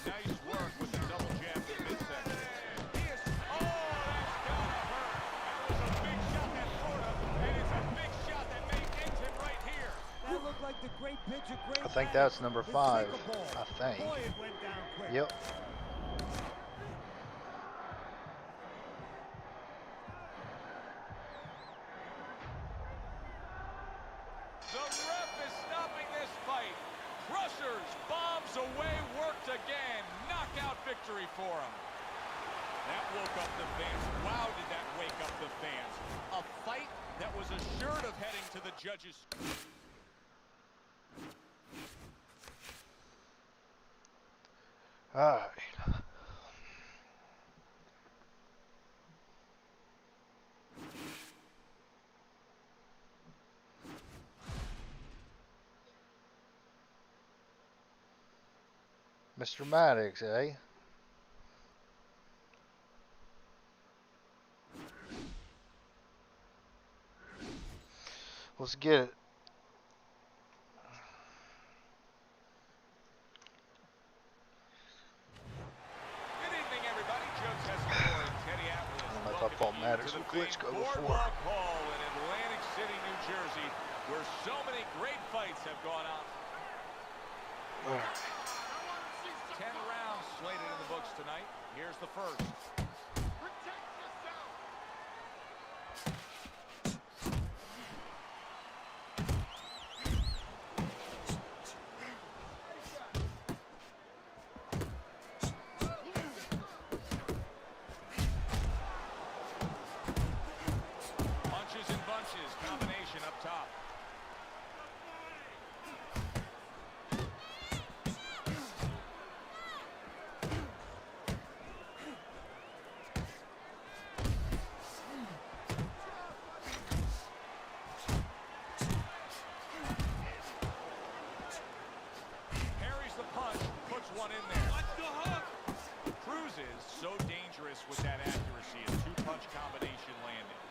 Speaker 2: Nice work with the double jab to midsection. Oh, that's gotta hurt. That was a big shot that put him, and it's a big shot that may end him right here.
Speaker 3: That looked like the great pitcher, great
Speaker 1: I think
Speaker 3: Maddox.
Speaker 1: that's number
Speaker 3: His
Speaker 1: 5.
Speaker 3: sinker ball.
Speaker 1: I think.
Speaker 3: Boy, it went down quick.
Speaker 1: Yep.
Speaker 2: The ref is stopping this fight. Crushers, bombs away, worked again. Knockout victory for him. That woke up the fans. Wow, did that wake up the fans. A fight that was assured of heading to the judges.
Speaker 1: All right. Mr. Maddox, eh? Let's get it.
Speaker 2: Good evening, everybody. Joe Tessitore and Teddy Atlas.
Speaker 1: I thought Maddox
Speaker 2: to the
Speaker 1: would
Speaker 2: famed
Speaker 1: Klitschko before.
Speaker 2: Boardwalk Hall in Atlantic City, New Jersey, where so many great fights have gone on. 10 rounds slated in the books tonight. Here's the first. Punches and bunches, combination up top. Parries the punch, puts one in there. Cruz is so dangerous with that accuracy. A two-punch combination landing.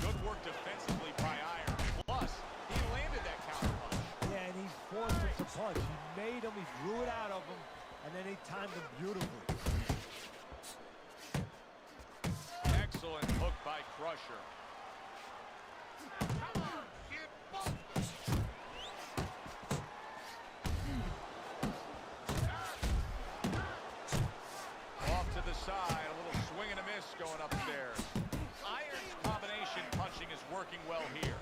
Speaker 2: Good work defensively by Iron. Plus, he landed that counter punch.
Speaker 3: Yeah, and he forced him to punch. He made him, he drew it out of him, and then he timed him beautifully.
Speaker 2: Excellent hook by Crusher. Off to the side, a little swing and a miss going upstairs. Iron's combination punching is working well here.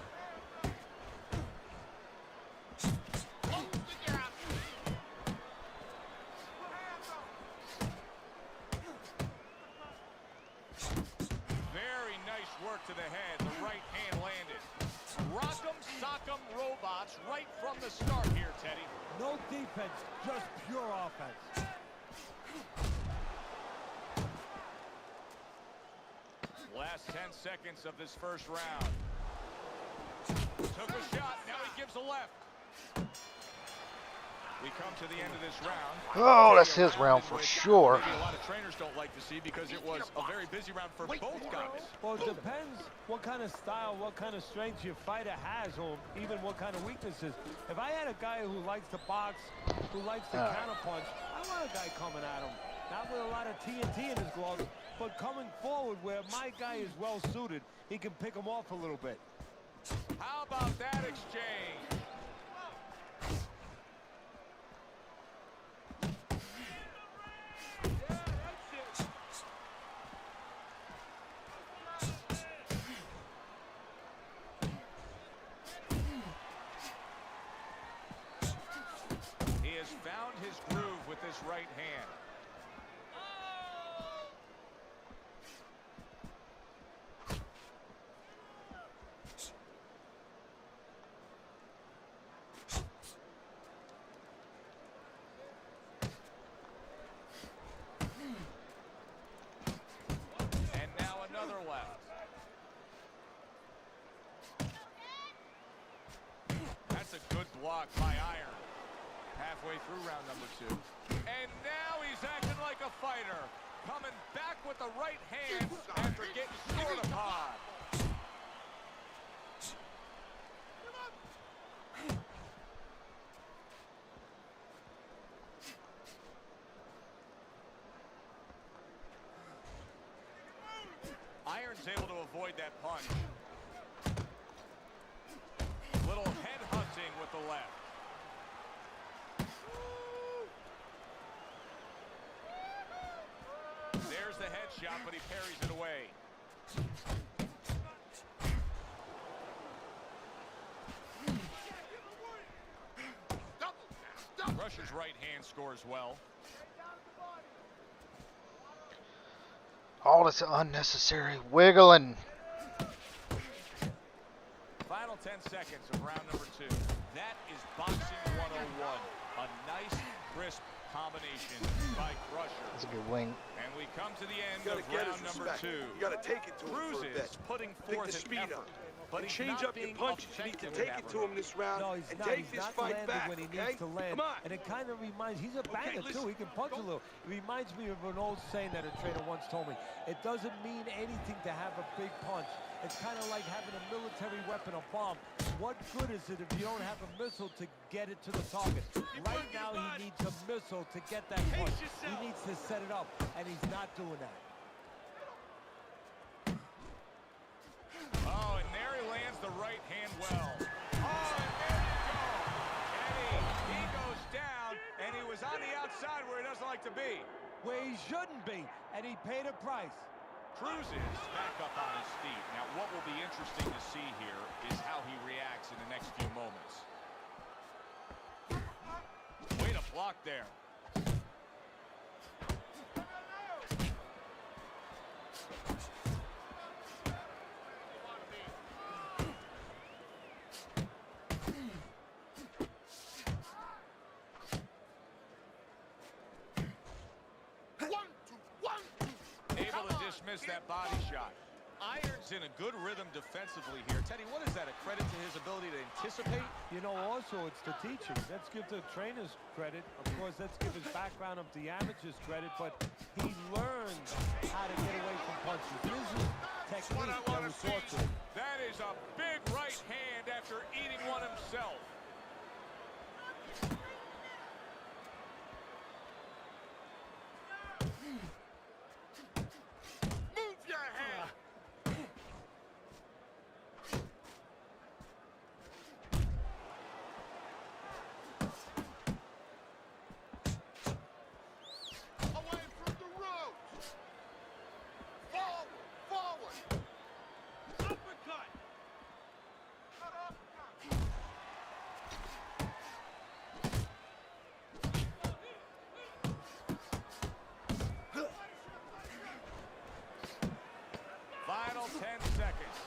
Speaker 2: Very nice work to the head. The right hand landed. Rock'em, sock'em robots right from the start here, Teddy.
Speaker 3: No defense, just pure offense.
Speaker 2: Last 10 seconds of this first round. Took a shot, now he gives a left. We come to the end of this round.
Speaker 1: Oh, that's his round for sure.
Speaker 2: Maybe a lot of trainers don't like to see because it was a very busy round for both guys.
Speaker 3: Well, it depends what kind of style, what kind of strength your fighter has, or even what kind of weaknesses. If I had a guy who likes to box, who likes to counterpunch, I want a guy coming at him. Not with a lot of TNT in his gloves, but coming forward where my guy is well suited, he can pick him off a little bit.
Speaker 2: How about that exchange? He has found his groove with this right hand. And now another left. That's a good block by Iron. Halfway through round number 2. And now he's acting like a fighter. Coming back with the right hand after getting scored upon. Iron's able to avoid that punch. Little head hunting with the left. There's the headshot, but he parries it away. Russia's right hand scores well.
Speaker 1: All this unnecessary wiggling.
Speaker 2: Final 10 seconds of round number 2. That is boxing 101. A nice, crisp combination by Crusher.
Speaker 1: That's a good wing.
Speaker 2: And we come to the end
Speaker 4: You
Speaker 2: of
Speaker 4: gotta get
Speaker 2: round
Speaker 4: his
Speaker 2: number
Speaker 4: respect.
Speaker 2: 2.
Speaker 4: You gotta take it to him for a bit.
Speaker 2: Cruz is putting
Speaker 4: Pick
Speaker 2: forth
Speaker 4: the
Speaker 2: an
Speaker 4: speed
Speaker 2: effort,
Speaker 4: up.
Speaker 2: but
Speaker 4: And
Speaker 2: he's
Speaker 4: change
Speaker 2: not
Speaker 4: up your
Speaker 2: being
Speaker 4: punches. You need to
Speaker 2: effective in
Speaker 4: take
Speaker 2: that
Speaker 4: it to him
Speaker 2: regard.
Speaker 4: this round
Speaker 3: No, he's
Speaker 4: and
Speaker 3: not.
Speaker 4: take
Speaker 3: He's
Speaker 4: this
Speaker 3: not
Speaker 4: fight
Speaker 3: landing
Speaker 4: back,
Speaker 3: when he
Speaker 4: okay?
Speaker 3: needs to land.
Speaker 4: Come on.
Speaker 3: And it kind of reminds, he's a banger
Speaker 4: listen.
Speaker 3: too. He can punch a little. It reminds me of an old saying that a trainer once told me. It doesn't mean anything to have a big punch. It's kind of like having a military weapon, a bomb. What good is it if you don't have a missile to get it to the target? Right now, he needs a missile to get that punch. He needs to set it up, and he's not doing that.
Speaker 2: Oh, and there he lands the right hand well. Oh, and there you go. Eddie, he goes down, and he was on the outside where he doesn't like to be.
Speaker 3: Where he shouldn't be, and he paid a price.
Speaker 2: Cruz is back up on his feet. Now, what will be interesting to see here is how he reacts in the next few moments. Way to block there. Able to dismiss that body shot. Iron's in a good rhythm defensively here. Teddy, what is that, a credit to his ability to anticipate?
Speaker 3: You know, also, it's the teaching. Let's give the trainers credit. Of course, let's give his background of the amateurs credit, but he learned how to get away from punches. This is technique that was taught to him.
Speaker 2: That is a big right hand after eating one himself.
Speaker 6: Move your hand. Away from the ropes. Forward, forward. Uppercut.
Speaker 2: Final 10 seconds.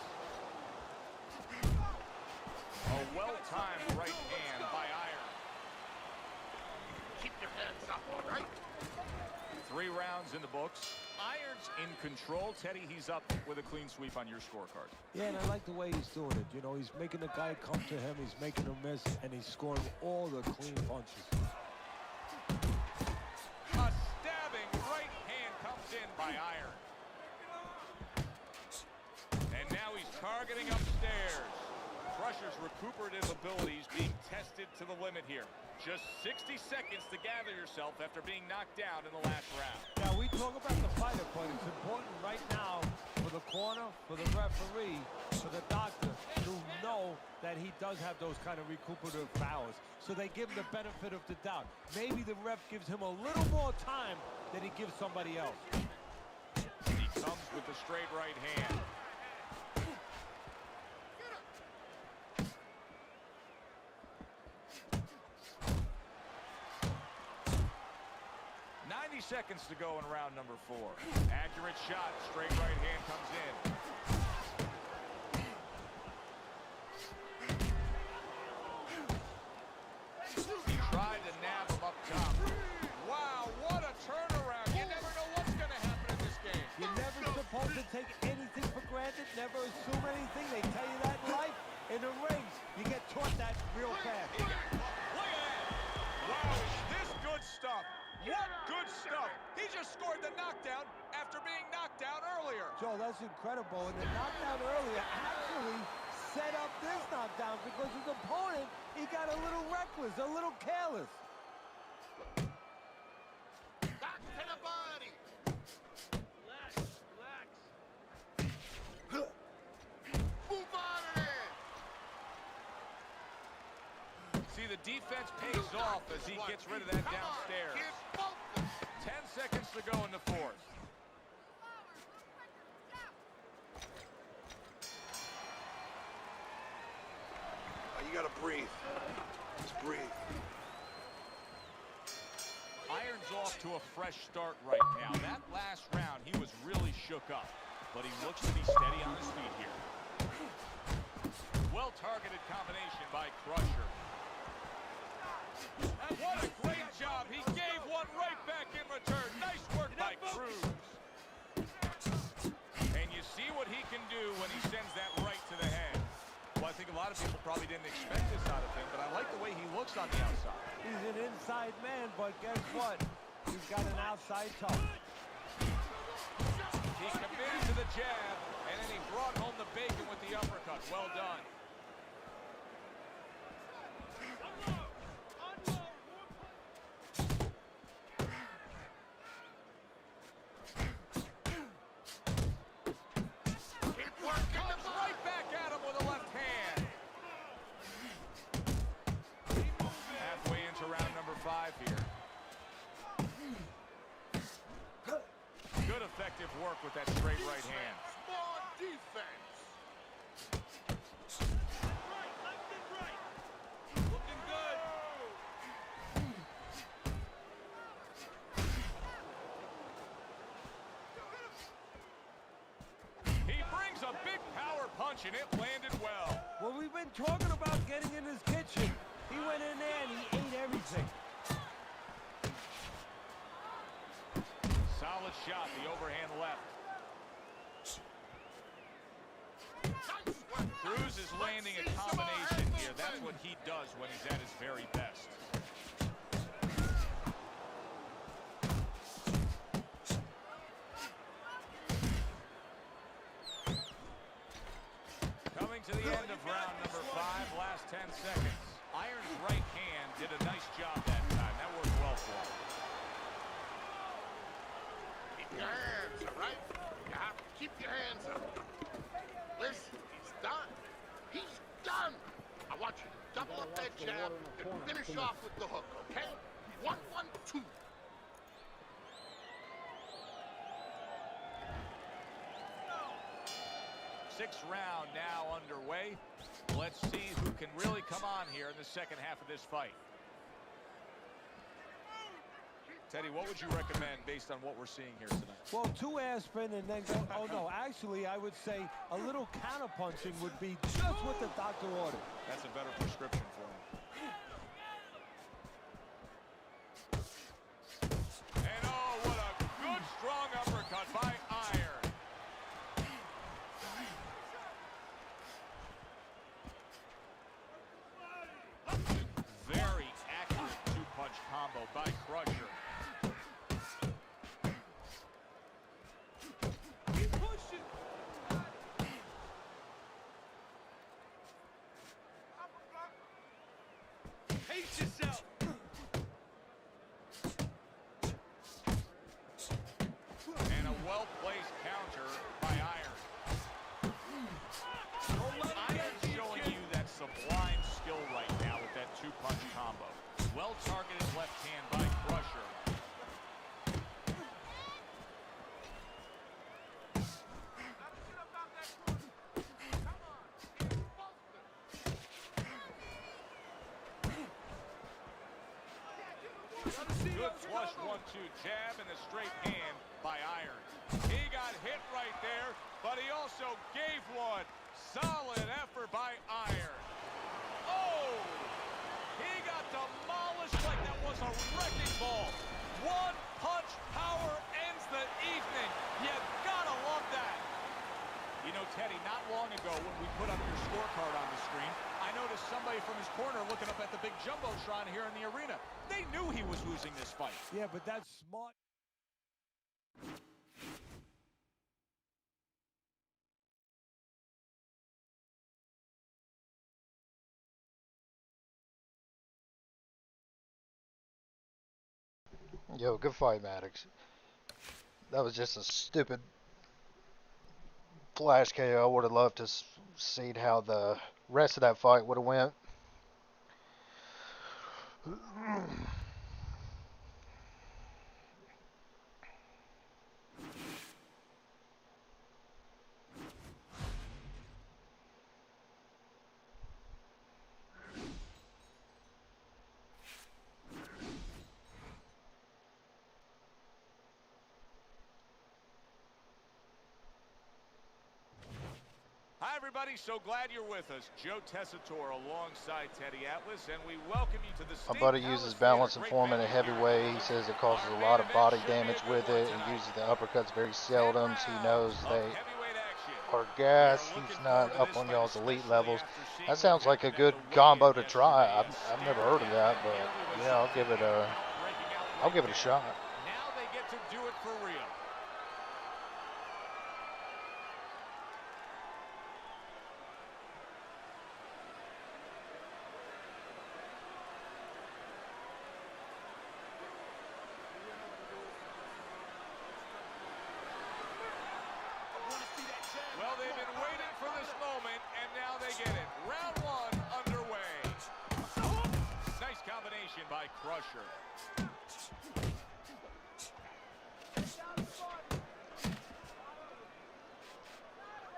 Speaker 2: A well-timed right hand by Iron.
Speaker 6: Keep your hands up, all right?
Speaker 2: 3 rounds in the books. Iron's in control. Teddy, he's up with a clean sweep on your scorecard.
Speaker 3: Yeah, and I like the way he's doing it. You know, he's making the guy come to him, he's making him miss, and he's scoring all the clean punches.
Speaker 2: A stabbing right hand comes in by Iron. And now he's targeting upstairs. Crusher's recuperative abilities being tested to the limit here. Just 60 seconds to gather yourself after being knocked down in the last round.
Speaker 3: Now, we talk about the fighter, but it's important right now for the corner, for the referee, for the doctor to know that he does have those kind of recuperative powers. So they give him the benefit of the doubt. Maybe the ref gives him a little more time than he gives somebody else.
Speaker 2: He comes with the straight right hand. Seconds to go in round number 4. Accurate shot, straight right hand comes in. He tried to nab him up top. Wow, what a turnaround. You never know what's going to happen in this game.
Speaker 3: You're never supposed to take anything for granted, never assume anything. They tell you that in life. In the rings, you get taught that real fast.
Speaker 2: Look at that. Wow, is this good stuff. What good stuff. He just scored the knockdown after being knocked down earlier.
Speaker 3: Joe, that's incredible. And the knockdown earlier actually set up this knockdown because his opponent, he got a little reckless, a little careless.
Speaker 6: Back to the body.
Speaker 8: Relax, relax.
Speaker 6: Move out of there.
Speaker 2: See, the defense pays off as he gets rid of that downstairs. 10 seconds to go in the fourth.
Speaker 4: You gotta breathe. Just breathe.
Speaker 2: Iron's off to a fresh start right now. That last round, he was really shook up, but he looks to be steady on his feet here. Well-targeted combination by Crusher. What a great job. He gave one right back in return. Nice work by Cruz. And you see what he can do when he sends that right to the head. Well, I think a lot of people probably didn't expect this out of him, but I like the way he looks on the outside.
Speaker 3: He's an inside man, but guess what? He's got an outside toe.
Speaker 2: He committed to the jab, and then he brought home the bacon with the uppercut. Well done. Comes right back at him with a left hand. Halfway into round number 5 here. Good effective work with that straight right hand.
Speaker 6: More defense.
Speaker 8: Right, left and right. Looking good.
Speaker 2: He brings a big power punch, and it landed well.
Speaker 3: Well, we've been talking about getting in his kitchen. He went in there and he ate everything.
Speaker 2: Solid shot, the overhand left. Cruz is landing a combination here. That's what he does when he's at his very best. Coming to the end of round number 5, last 10 seconds. Iron's right hand did a nice job that time. That worked well for him.
Speaker 6: Keep your hands, all right? You have to keep your hands up. Listen, he's done. He's done. I want you to double up that jab and finish off with the hook, okay? 1, 1, 2.
Speaker 2: Sixth round now underway. Let's see who can really come on here in the second half of this fight. Teddy, what would you recommend based on what we're seeing here tonight?
Speaker 3: Well, 2 air spin and then go, oh no, actually I would say a little counter punching would be just what the doctor ordered.
Speaker 2: That's a better prescription for him. And oh, what a good strong uppercut by Iron. Very accurate 2-punch combo by Crusher.
Speaker 8: Keep pushing. Pace yourself.
Speaker 2: And a well-placed counter by Iron. Iron's showing you that sublime skill right now with that 2-punch combo. Well-targeted left hand by Crusher. Good flush 1-2 jab and a straight hand by Iron. He got hit right there, but he also gave one. Solid effort by Iron. Oh! He got demolished like that was a wrecking ball. 1-punch power ends the evening. You gotta love that. You know, Teddy, not long ago when we put up your scorecard on the screen, I noticed somebody from his corner looking up at the big jumbotron here in the arena. they knew he was losing this fight.
Speaker 3: Yeah, but that's smart.
Speaker 1: Yo, good fight, Maddox. That was just a stupid flash KO. I would have loved to seen how the rest of that fight would have went.
Speaker 2: Hi, everybody. So glad you're with us. Joe Tessitore alongside Teddy Atlas, and we welcome you to the
Speaker 1: My
Speaker 2: State
Speaker 1: buddy
Speaker 2: Palace
Speaker 1: uses
Speaker 2: Theater.
Speaker 1: balance and
Speaker 2: Great
Speaker 1: form in a
Speaker 2: venue
Speaker 1: heavy
Speaker 2: here.
Speaker 1: way. He says it causes
Speaker 2: Our
Speaker 1: a
Speaker 2: main
Speaker 1: lot of
Speaker 2: event
Speaker 1: body
Speaker 2: should be a
Speaker 1: damage
Speaker 2: good
Speaker 1: with
Speaker 2: one
Speaker 1: it. He
Speaker 2: tonight.
Speaker 1: uses the uppercuts very seldom, so he knows
Speaker 2: Of
Speaker 1: they
Speaker 2: heavyweight action.
Speaker 1: are
Speaker 2: We are
Speaker 1: gas.
Speaker 2: looking
Speaker 1: He's
Speaker 2: forward
Speaker 1: not
Speaker 2: to
Speaker 1: up
Speaker 2: this
Speaker 1: on
Speaker 2: fight,
Speaker 1: y'all's elite
Speaker 2: especially
Speaker 1: levels.
Speaker 2: after seeing
Speaker 1: That
Speaker 2: what
Speaker 1: sounds like a
Speaker 2: happened
Speaker 1: good
Speaker 2: at the
Speaker 1: combo
Speaker 2: weigh-in
Speaker 1: to try.
Speaker 2: yesterday.
Speaker 1: I've never heard of that, but yeah, I'll give it a shot.
Speaker 2: Now they get to do it for real. Well, they've been waiting for this moment, and now they get it. Round one underway. Nice combination by Crusher.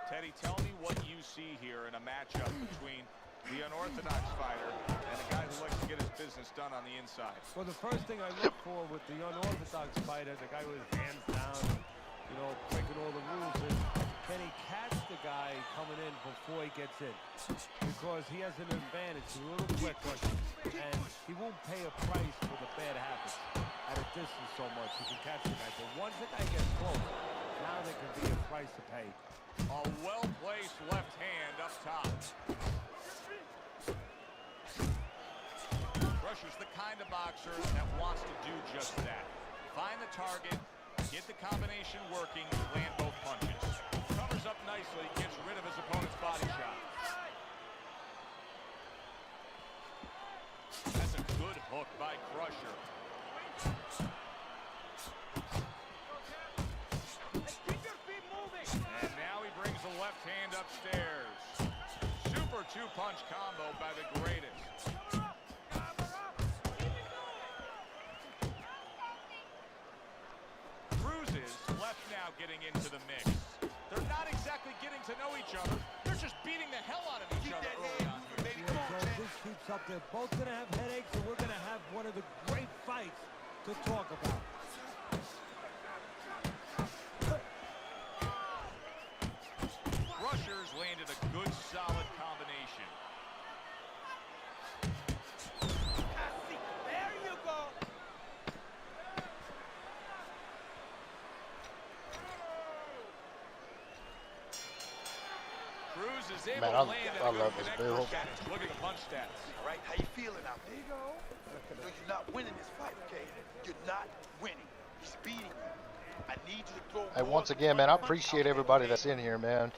Speaker 2: Teddy, tell me what you see here in a matchup between the unorthodox fighter and a guy who likes to get his business done on the inside.
Speaker 3: Well, the first thing I look for with the unorthodox fighter, the guy with his hands down, you know, breaking all the rules, is can he catch the guy coming in before he gets in? Because he has an advantage. He's a little quicker, and he won't pay a price for the bad habits at a distance so much. He can catch the guy. But once the guy gets close, now there can be a price to pay.
Speaker 2: A well-placed left hand up top. Crusher's the kind of boxer that wants to do just that. Find the target, get the combination working, land both punches. Covers up nicely, gets rid of his opponent's body shot. That's a good hook by Crusher. And now he brings the left hand upstairs. Super two-punch combo by the greatest. Cruz's left now getting into the mix. They're not exactly getting to know each other. They're just beating the hell out of each other early on here.
Speaker 3: Yeah, so this keeps up. They're both going to have headaches, and we're going to have one of the great fights to talk about.
Speaker 2: Crusher's landed a good, solid combination.
Speaker 8: There you go.
Speaker 2: Cruz is able
Speaker 1: Man,
Speaker 2: to land
Speaker 1: I
Speaker 2: at a
Speaker 1: love
Speaker 2: good
Speaker 1: this
Speaker 2: connect
Speaker 1: build.
Speaker 2: percentage. Look at the punch stats.
Speaker 7: All right, how you feeling out there? No, you're not winning this fight, okay? You're not winning. He's beating you. I need you to throw
Speaker 1: Hey,
Speaker 7: more
Speaker 1: once
Speaker 7: than
Speaker 1: again,
Speaker 7: one
Speaker 1: man, I
Speaker 7: punch
Speaker 1: appreciate
Speaker 7: out there,
Speaker 1: everybody
Speaker 7: okay?
Speaker 1: that's in here, man.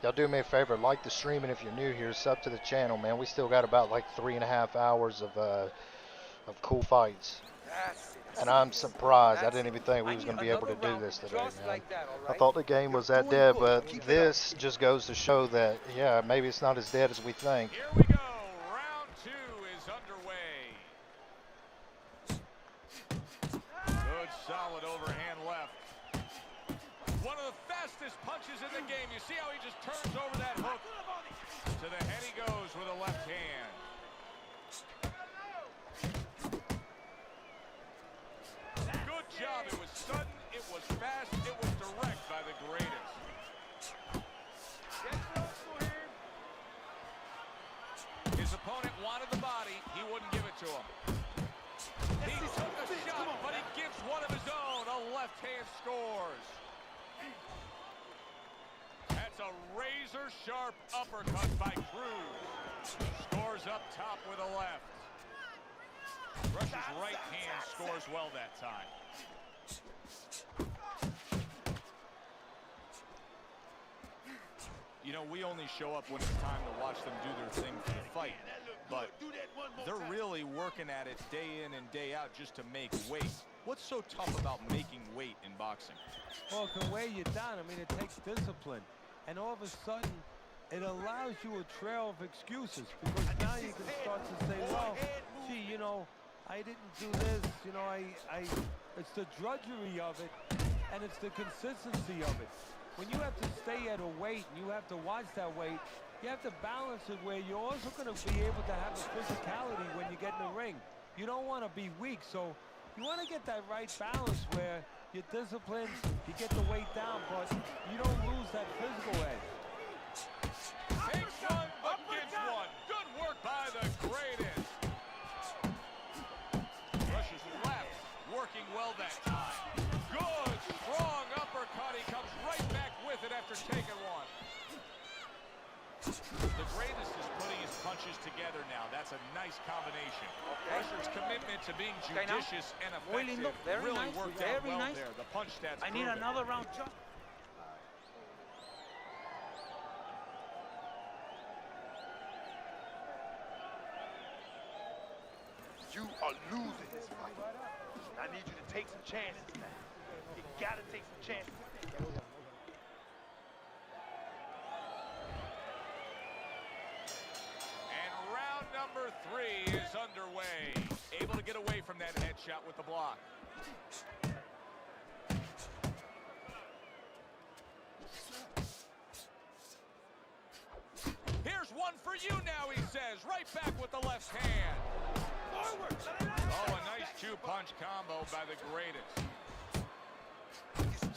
Speaker 1: Y'all do me a favor, like the stream, and if you're new here, sub to the channel, man. We still got about like 3.5 hours of cool fights.
Speaker 7: That's it.
Speaker 1: And I'm surprised. I
Speaker 8: That's
Speaker 1: didn't
Speaker 8: it.
Speaker 1: even think we
Speaker 8: I
Speaker 1: was
Speaker 8: need
Speaker 1: going to be able to
Speaker 8: another
Speaker 1: do
Speaker 8: round
Speaker 1: this today,
Speaker 8: just
Speaker 1: man.
Speaker 8: like that, all
Speaker 1: I
Speaker 8: right?
Speaker 1: thought the game was that
Speaker 7: You're
Speaker 1: dead,
Speaker 7: doing
Speaker 1: but
Speaker 7: good. Keep it
Speaker 1: this just goes to show that, yeah, maybe it's not as dead as we think.
Speaker 2: Here we go. Round two is underway. Good, solid overhand left. One of the fastest punches in the game. You see how he just turns over that hook? To the head he goes with a left hand. Good job. It was sudden, it was fast, it was direct by the greatest. His opponent wanted the body. He wouldn't give it to him. He took a shot, but he gives one of his own. A left hand scores. That's a razor-sharp uppercut by Cruz. Scores up top with a left. Rush's right hand scores well that time. You know, we only show up when it's time to watch them do their thing for the fight. But they're really working at it day in and day out just to make weight. What's so tough about making weight in boxing?
Speaker 3: Well, it can weigh you down. I mean, it takes discipline. And all of a sudden, it allows you a trail of excuses. Because now you can start to say, well, gee, you know, I didn't do this. You know, it's the drudgery of it, and it's the consistency of it. When you have to stay at a weight and you have to watch that weight, you have to balance it where you're also going to be able to have a physicality when you get in the ring. You don't want to be weak, so you want to get that right balance where you're disciplined, you get the weight down, but you don't lose that physical edge.
Speaker 2: Takes one, but gives one. Good work by the greatest. Rush's left, working well that time. Good, strong uppercut. He comes right back with it after taking one. The greatest is putting his punches together now. That's a nice combination. Rusher's commitment to being judicious and effective really worked out well there. The punch stats
Speaker 8: I need another round jump.
Speaker 7: You are losing this fight. I need you to take some chances now. You gotta take some chances.
Speaker 2: And round number 3 is underway. Able to get away from that headshot with the block. Here's one for you now, he says. Right back with the left hand. Oh, a nice 2-punch combo by the greatest.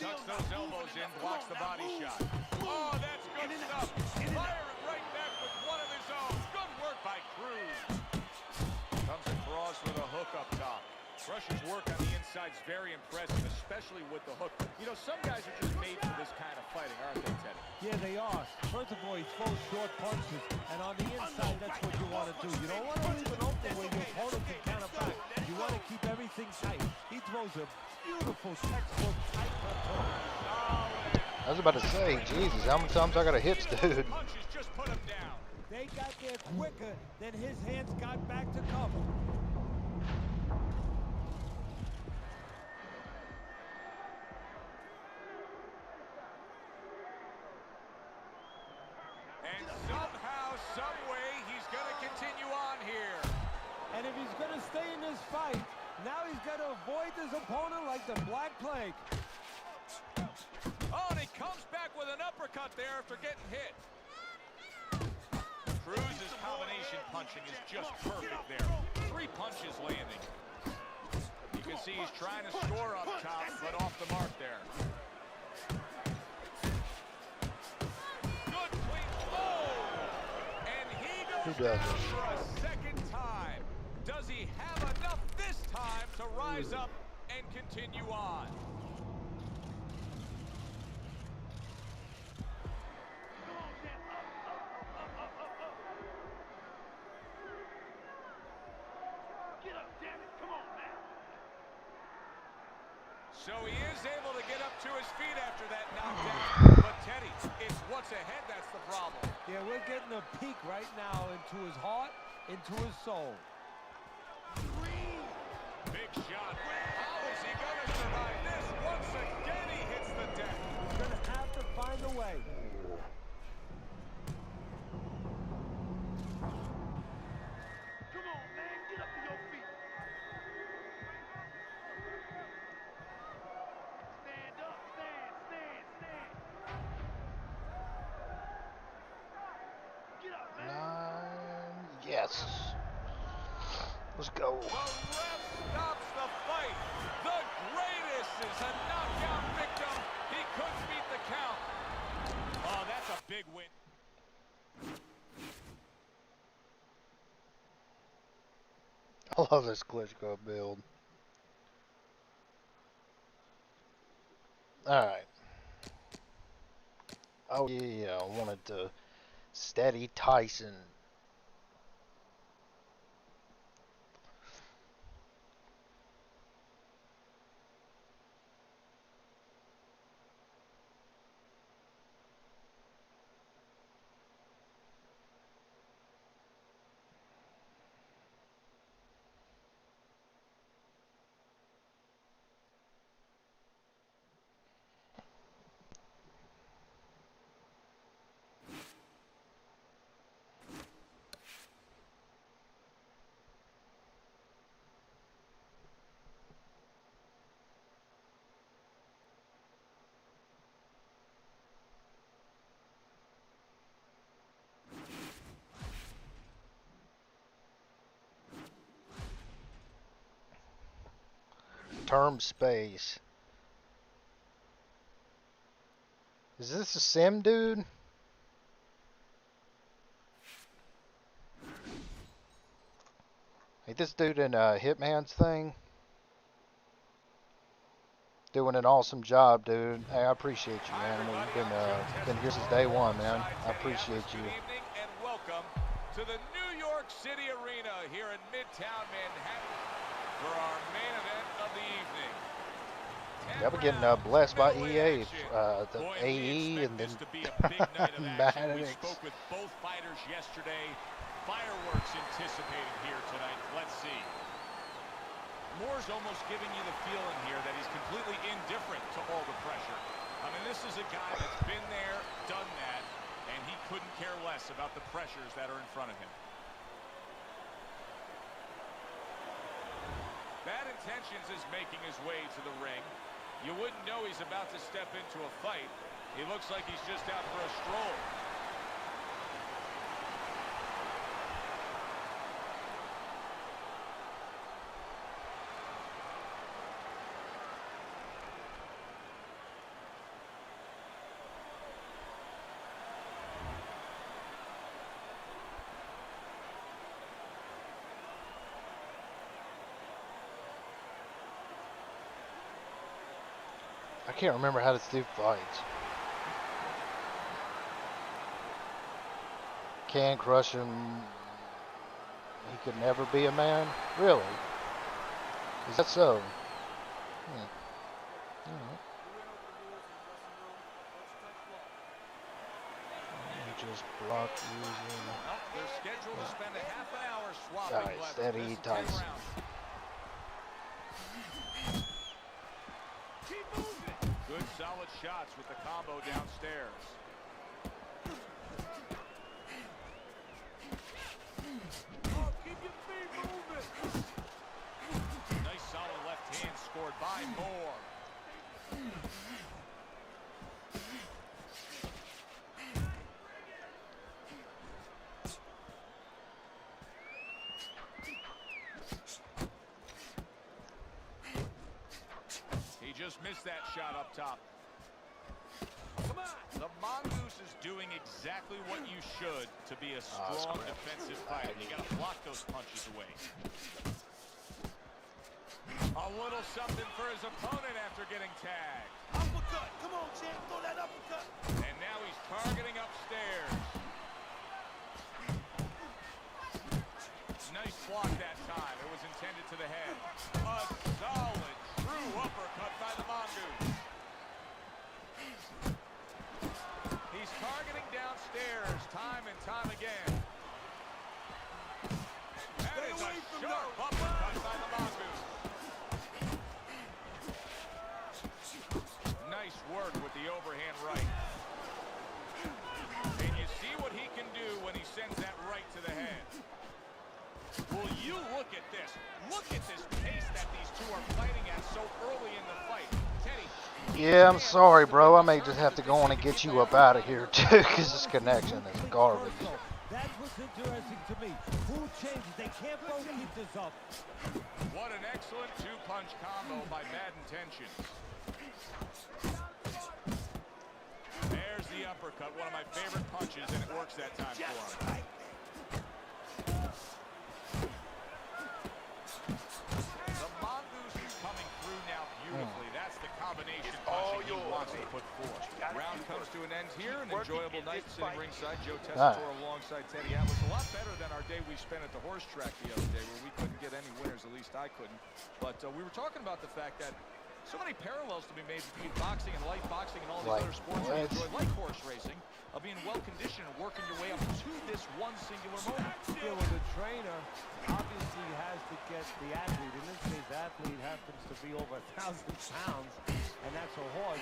Speaker 2: Tucks those elbows in, blocks the body shot. Oh, that's good stuff. Firing right back with one of his own. Good work by Cruz. Comes across with a hook up top. Rush's work on the inside is very impressive, especially with the hook. You know, some guys are just made for this kind of fighting, aren't they, Teddy?
Speaker 3: Yeah, they are. First of all, he throws short punches, and on the inside, that's what you want to do. You don't want to leave an open where your opponent can counter back. You want to keep everything tight. He throws a beautiful textbook tight left hook.
Speaker 1: I was about to say, Jesus, how many times I got to hit, dude?
Speaker 2: Punches just put him down.
Speaker 3: They got there quicker than his hands got back to cover.
Speaker 2: And somehow, some way, he's going to continue on here.
Speaker 3: And if he's going to stay in this fight, now he's got to avoid his opponent like the Black Plague.
Speaker 2: Oh, and he comes back with an uppercut there after getting hit. Cruz's combination punching is just perfect there. 3 punches landing. You can see he's trying to score up top, but off the mark there. Good clean. Oh! And he goes down for a second time. Does he have enough this time to rise up and continue on? So he is able to get up to his feet after that knockdown. But Teddy, it's what's ahead that's the problem.
Speaker 3: Yeah, we're getting a peek right now into his heart, into his soul.
Speaker 2: Big shot. How is he going to survive this? Once again, he hits the deck.
Speaker 3: He's going to have to find a way.
Speaker 7: Come on, man. Get up to your feet. Stand up. Stand. Get up, man.
Speaker 1: Yes. Let's go.
Speaker 2: The ref stops the fight. The greatest is a knockout victim. He couldn't beat the count. Oh, that's a big win.
Speaker 1: I love this Klitschko build. Alright. Oh yeah, I wanted to steady Tyson. term space. Is this a sim, dude? Hey, this dude in Hitman's thing doing an awesome job, dude. Hey, I appreciate you, man. We've been here since day one, man. I appreciate you.
Speaker 2: Good evening and welcome to the New York City Arena here in Midtown Manhattan for our main event of the evening.
Speaker 1: Yeah, we're getting blessed by EA, the AE, and then Madden.
Speaker 2: We spoke with both fighters yesterday. Fireworks anticipated here tonight. Let's see. Moore's almost giving you the feeling here that he's completely indifferent to all the pressure. I mean, this is a guy that's been there, done that, and he couldn't care less about the pressures that are in front of him. Bad Intentions is making his way to the ring. You wouldn't know he's about to step into a fight. He looks like he's just out for a stroll.
Speaker 1: I can't remember how this dude fights. Can crush him. He could never be a man? Really? Is that so? Alright. Just block using.
Speaker 2: Well, they're scheduled to spend a half an hour swapping.
Speaker 1: Alright, steady, Tyson.
Speaker 2: Good solid shots with the combo downstairs. Oh, keep your feet moving. Nice solid left hand scored by Moore. He just missed that shot up top. Come on. The Mongoose is doing exactly what you should to be a strong defensive fighter. You got to block those punches away. A little something for his opponent after getting tagged.
Speaker 7: Uppercut. Come on, champ. Throw that uppercut.
Speaker 2: And now he's targeting upstairs. Nice block that time. It was intended to the head. A solid, true uppercut by the Mongoose. He's targeting downstairs time and time again. That is a sharp uppercut by the Mongoose. Nice work with the overhand right. And you see what he can do when he sends that right to the head. Will you look at this? Look at this pace that these two are fighting at so early in the fight. Teddy.
Speaker 1: Yeah, I'm sorry, bro. I may just have to go on and get you up out of here, too, because this connection is garbage.
Speaker 3: That's what's interesting to me. Who changes? They can't both keep this up.
Speaker 2: What an excellent two-punch combo by Bad Intentions. There's the uppercut, one of my favorite punches, and it works that time for him. The Mongoose is coming through now beautifully. That's the combination punch he wants to put forth. Round comes to an end here. An enjoyable night sitting ringside. Joe Tessitore alongside Teddy Atlas. A lot better than our day we spent at the horse track the other day where we couldn't get any winners. At least I couldn't. But we were talking about the fact that so many parallels to be made between boxing and light boxing and all these other sports we enjoy, like horse racing, of being well-conditioned and working your way up to this one singular moment.
Speaker 3: Yeah, well, the trainer obviously has to get the athlete. In this case, the athlete happens to be over 1,000 pounds, and that's a horse.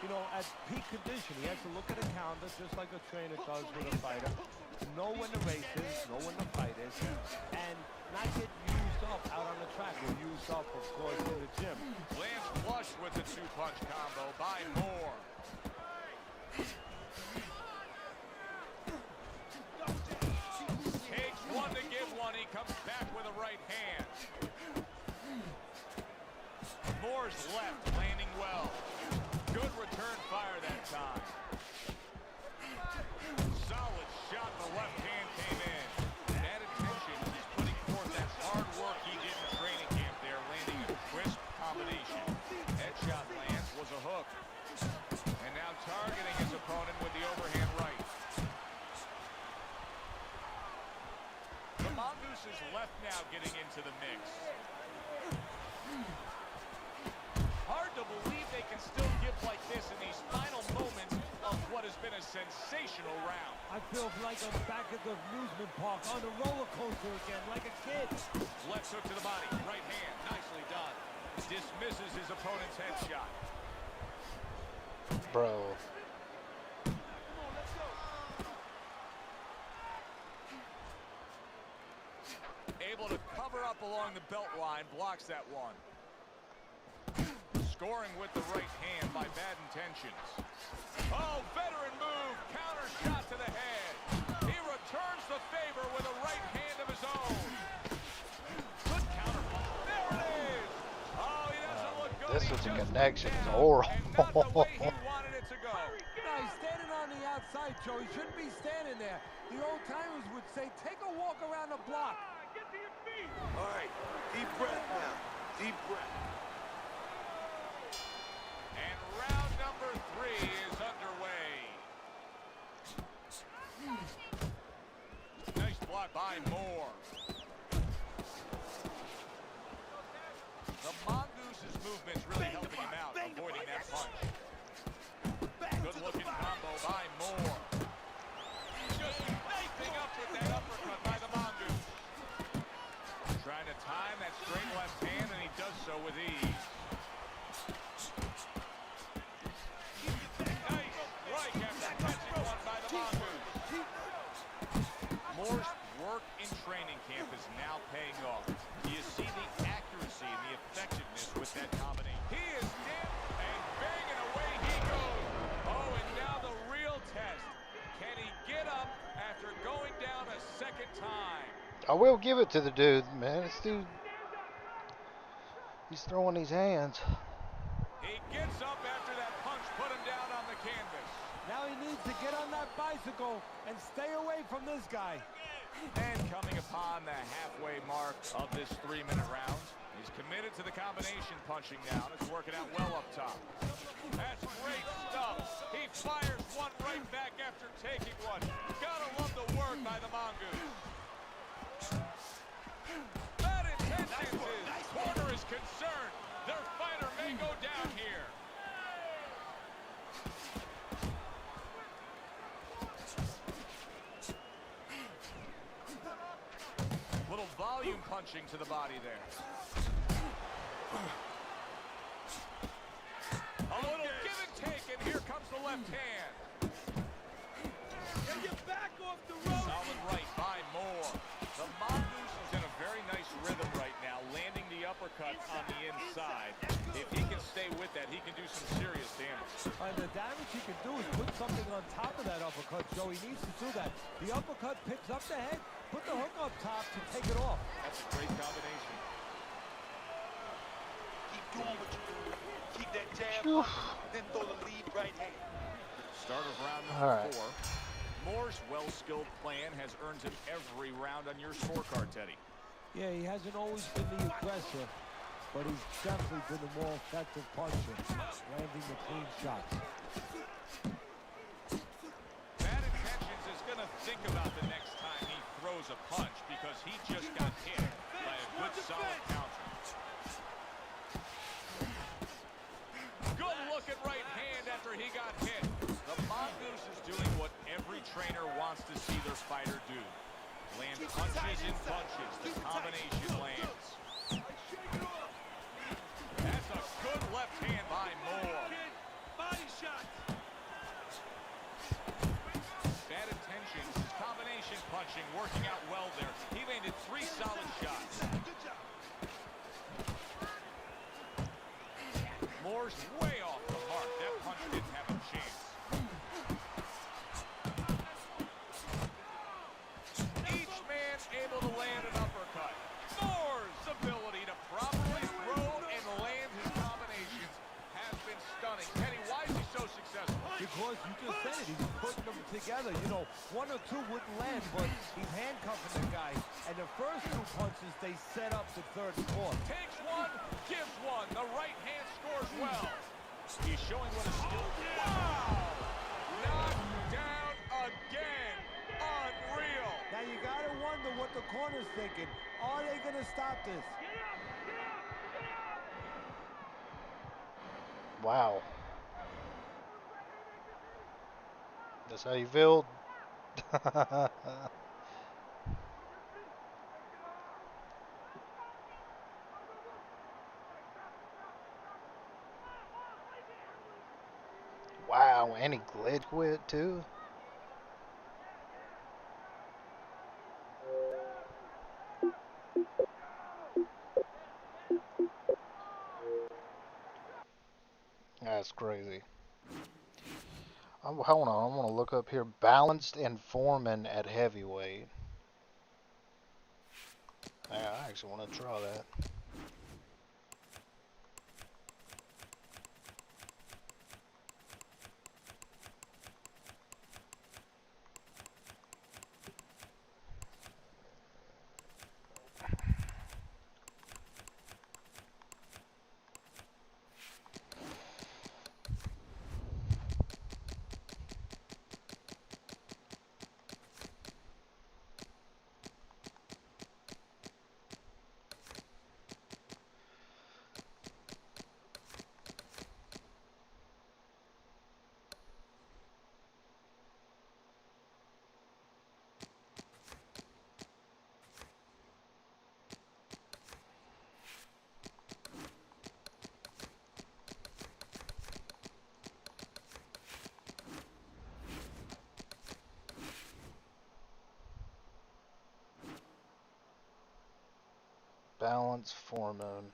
Speaker 3: You know, at peak condition, he has to look at a calendar just like a trainer does with a fighter, know when the race is, know when the fight is, and not get used up out on the track, or used up, of course, in the gym.
Speaker 2: Lands flush with the two-punch combo by Moore. Takes one to give one. He comes back with a right hand. Moore Moore's left, landing well. Good return fire that time. Solid shot. The left hand came in. That attention, he's putting forth that hard work he did in training camp there, landing a crisp combination. Headshot lands, was a hook. And now targeting his opponent with the overhand right. The Mongoose is left now getting into the mix. Hard to believe they can still give like this in these final moments of what has been a sensational round.
Speaker 3: I feel like I'm back at the amusement park on the roller coaster again, like a kid.
Speaker 2: Left hook to the body, right hand, nicely done. Dismisses his opponent's headshot.
Speaker 1: Bro.
Speaker 2: Able to cover up along the belt line, blocks that one. Scoring with the right hand by bad intentions. Oh, veteran move, counter shot to the head. He returns the favor with a right hand of his own. Good counter punch. There it is. Oh, he doesn't look good.
Speaker 1: This
Speaker 2: He
Speaker 1: is a
Speaker 2: just
Speaker 1: connection.
Speaker 2: went
Speaker 1: It's
Speaker 2: down,
Speaker 1: horrible.
Speaker 2: and not the way he wanted it to go.
Speaker 3: No, he's standing on the outside, Joe. He shouldn't be standing there. The old timers would say, take a walk around the block.
Speaker 4: All right, deep breath now. Deep breath.
Speaker 2: And round number 3 is underway. Nice block by Moore. The Mongoose's movement's really helping him out, avoiding that punch. Good looking combo by Moore. Just knifing up with that uppercut by the Mongoose. Trying to time that straight left hand, and he does so with ease. Nice strike after catching one by the Mongoose. Moore's work in training camp is now paying off. Do you see the accuracy and the effectiveness with that combination? He is in and banging away he goes. Oh, and now the real test. Can he get up after going down a second time?
Speaker 1: I will give it to the dude, man. This dude, he's throwing these hands.
Speaker 2: He gets up after that punch put him down on the canvas.
Speaker 3: Now he needs to get on that bicycle and stay away from this guy.
Speaker 2: And coming upon the halfway mark of this 3-minute round, he's committed to the combination punching now. It's working out well up top. That's great stuff. He fires one right back after taking one. Gotta love the work by the Mongoose. Bad intentions. His corner is concerned. Their fighter may go down here. Little volume punching to the body there. A little give and take, and here comes the left hand.
Speaker 4: Get your back off the rope.
Speaker 2: Solid right by Moore. The Mongoose is in a very nice rhythm right now, landing the uppercut on the inside. If he can stay with that, he can do some serious damage.
Speaker 3: And the damage he can do is put something on top of that uppercut, Joe. He needs to do that. The uppercut picks up the head, put the hook up top to take it off.
Speaker 2: That's a great combination.
Speaker 7: Keep doing what you're doing. Keep that jab up, then throw the lead right hand.
Speaker 2: Start of round
Speaker 1: All
Speaker 2: number
Speaker 1: right.
Speaker 2: 4. Moore's well-skilled plan has earned him every round on your scorecard, Teddy.
Speaker 3: Yeah, he hasn't always been the aggressor, but he's definitely been the more effective puncher, landing the clean shots.
Speaker 2: Bad intentions is going to think about the next time he throws a punch because he just got hit by a good solid counter. Good looking right hand after he got hit. The Mongoose is doing what every trainer wants to see their fighter do. Land punches in bunches. The combination lands. That's a good left hand by Moore.
Speaker 4: Body shot.
Speaker 2: Bad intentions. His combination punching working out well there. He landed 3 solid shots. Moore's way off the mark. That punch didn't have a chance. Each man able to land an uppercut. Moore's ability to properly throw and land his combination.
Speaker 3: Chris, you just said it. He's putting them together. You know, one or two wouldn't land, but he's handcuffing the guy. And the first two punches, they set up the third and fourth.
Speaker 2: Takes one, gives one. The right hand scores well. He's showing what a skill. Wow! Knocked down again. Unreal.
Speaker 3: Now you gotta wonder what the corner's thinking. Are they gonna stop this?
Speaker 1: Wow. That's how you feel? Wow, and he glitch quit too? That's crazy. Hold on, I'm gonna look up here. Balanced and Foreman at heavyweight. Yeah, I actually want to try that. Balance Foreman.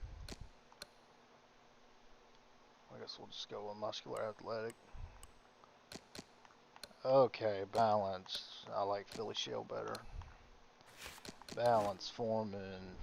Speaker 1: I guess we'll just go with muscular athletic. Okay, balance. I like Philly Shell better. Balance Foreman.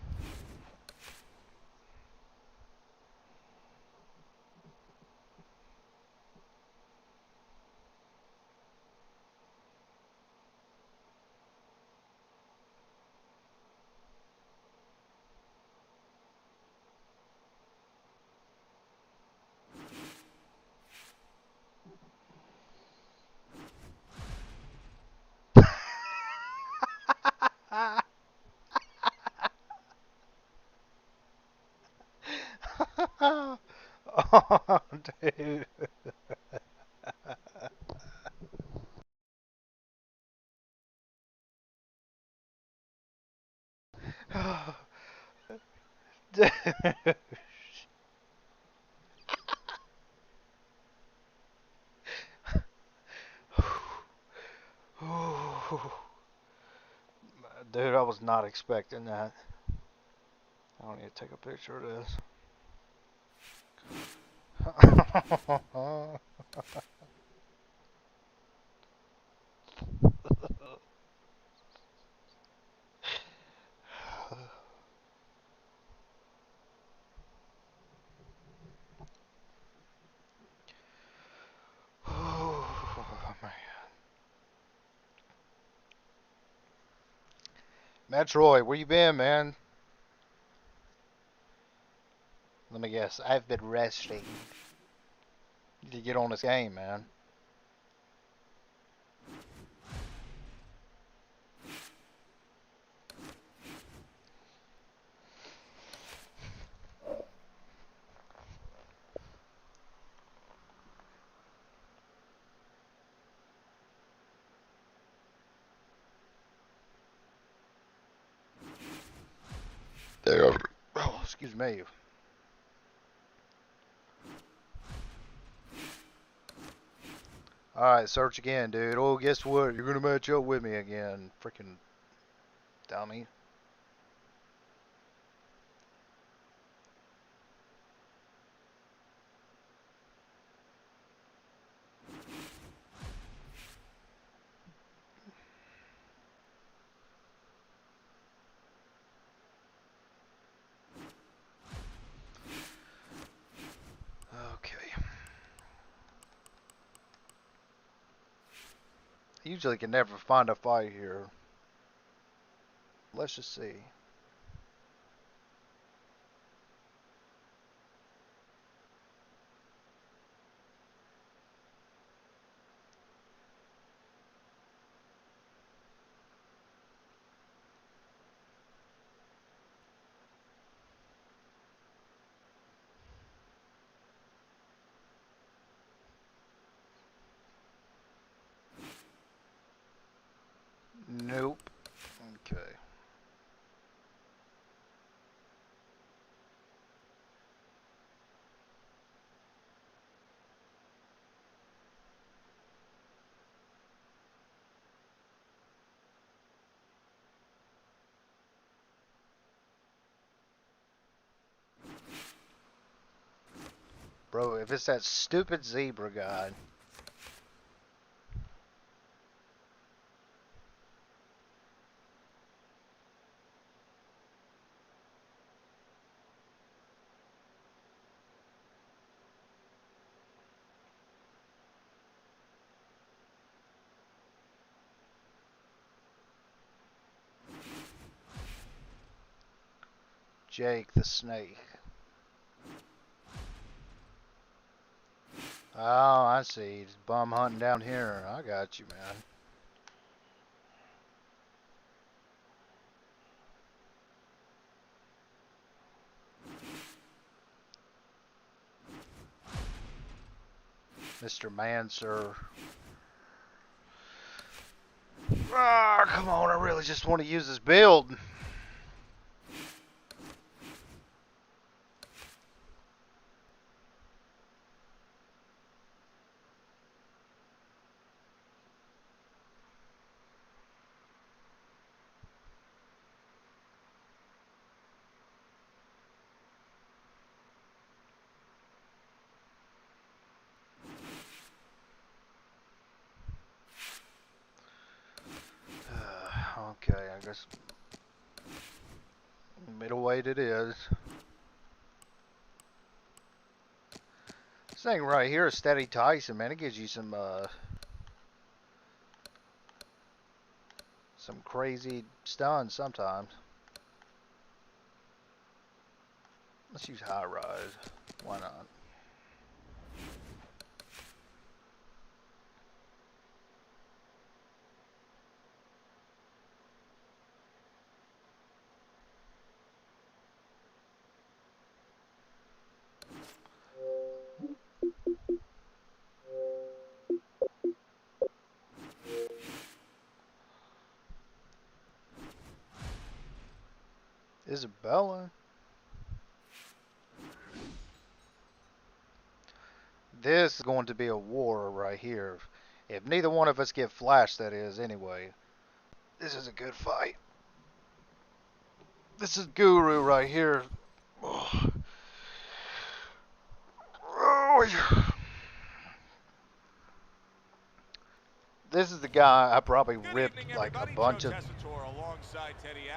Speaker 1: Oh, dude. Dude. Dude, I was not expecting that. I don't need to take a picture of this. Oh, man. Metroid, where you been, man? Let me guess. I've been resting. You need to get on this game, man. Oh, excuse me. Alright, search again, dude. Oh, guess what? You're gonna match up with me again. Freaking dummy. Okay. Usually can never find a fight here. Let's just see. Nope. Okay. Bro, if it's that stupid zebra guy. Jake the snake. Oh, I see. He's bum hunting down here. I got you, man. Mr. Manser. Ah, come on. I really just want to use this build. Okay, I guess middleweight it is. This thing right here is Steady Tyson, man. It gives you some crazy stuns sometimes. Let's use high rise. Why not? Isabella. This is going to be a war right here. If neither one of us get flashed, that is, anyway. This is a good fight. This is Guru right here. Oh. Oh. This is the guy I probably ripped like a bunch of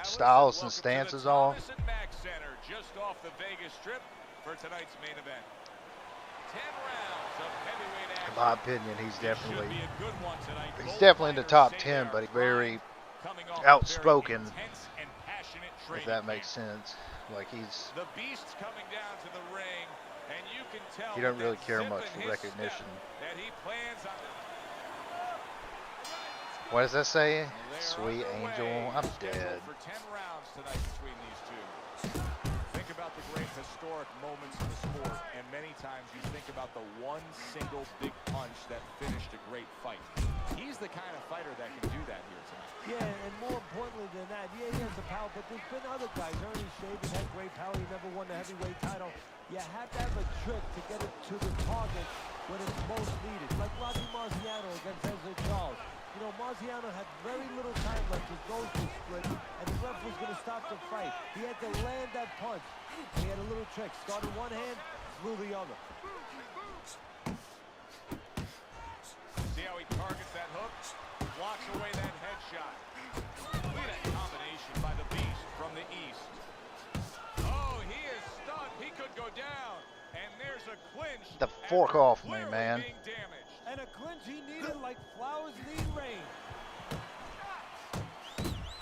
Speaker 1: styles and stances off.
Speaker 2: Just off the Vegas Strip for tonight's main event. 10 rounds of heavyweight action.
Speaker 1: In my opinion, he's definitely in the top 10, but he's very outspoken, if that makes sense. Like he's
Speaker 2: the beast coming down to the ring, and you can tell
Speaker 1: he don't really care much for recognition.
Speaker 2: That he plans on.
Speaker 1: What does that say? Sweet angel, I'm dead.
Speaker 2: For 10 rounds tonight between these two. Think about the great historic moments in the sport, and many times you think about the one single big punch that finished a great fight. He's the kind of fighter that can do that here tonight.
Speaker 3: Yeah, and more importantly than that, yeah, he has the power, but there's been other guys. Ernie Shavin had great power. He never won the heavyweight title. You have to have a trick to get it to the target when it's most needed. Like Rocky Marciano against Ezra Charles. You know, Marciano had very little time left. His nose was split, and the ref was going to stop the fight. He had to land that punch. And he had a little trick. Started one hand, threw the other.
Speaker 2: See how he targets that hook? Blocks away that headshot. Look at that combination by the beast from the east. Oh, he is stunned. He could go down. And there's a clinch.
Speaker 1: The fork off me, man.
Speaker 3: And And a clinch he needed like flowers need rain.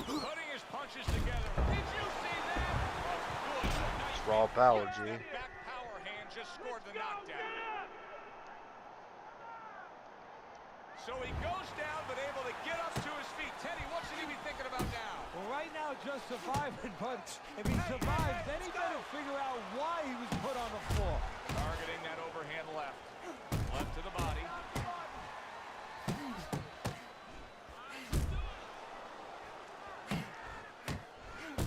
Speaker 2: Putting his punches together. Did you see that? Oh, good. Nice
Speaker 1: It's raw power, G.
Speaker 2: that back power hand just scored the knockdown. So he goes down, but able to get up to his feet. Teddy, what should he be thinking about now?
Speaker 3: Well, right now, just surviving, but if he survives, then he better figure out why he was put on the floor.
Speaker 2: Targeting that overhand left. Left to the body.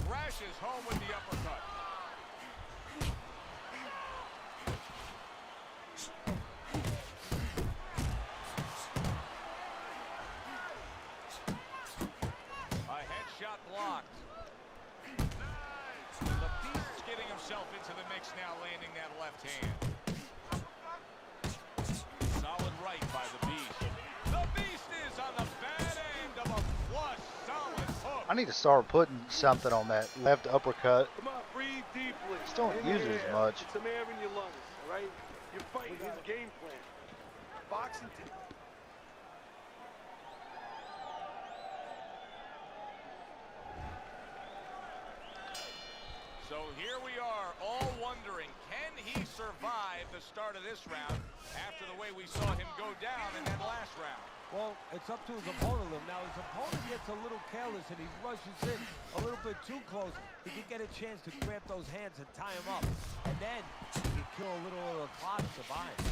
Speaker 2: Crashes home with the uppercut. A headshot blocked. The Beast's getting himself into the mix now, landing that left hand. Solid right by the Beast. The Beast is on the bad end of a flush, solid hook.
Speaker 1: I need to start putting something on that left uppercut.
Speaker 4: Come on, breathe deeply.
Speaker 1: Just don't use it as much.
Speaker 4: Get some air in your lungs, all right? You're fighting his game plan. Boxing.
Speaker 2: So here we are, all wondering, can he survive the start of this round after the way we saw him go down in that last round?
Speaker 3: Well, it's up to his opponent. Now, his opponent gets a little careless and he rushes in a little bit too close. He can get a chance to grab those hands and tie him up. And then he can kill a little of the clock to buy him.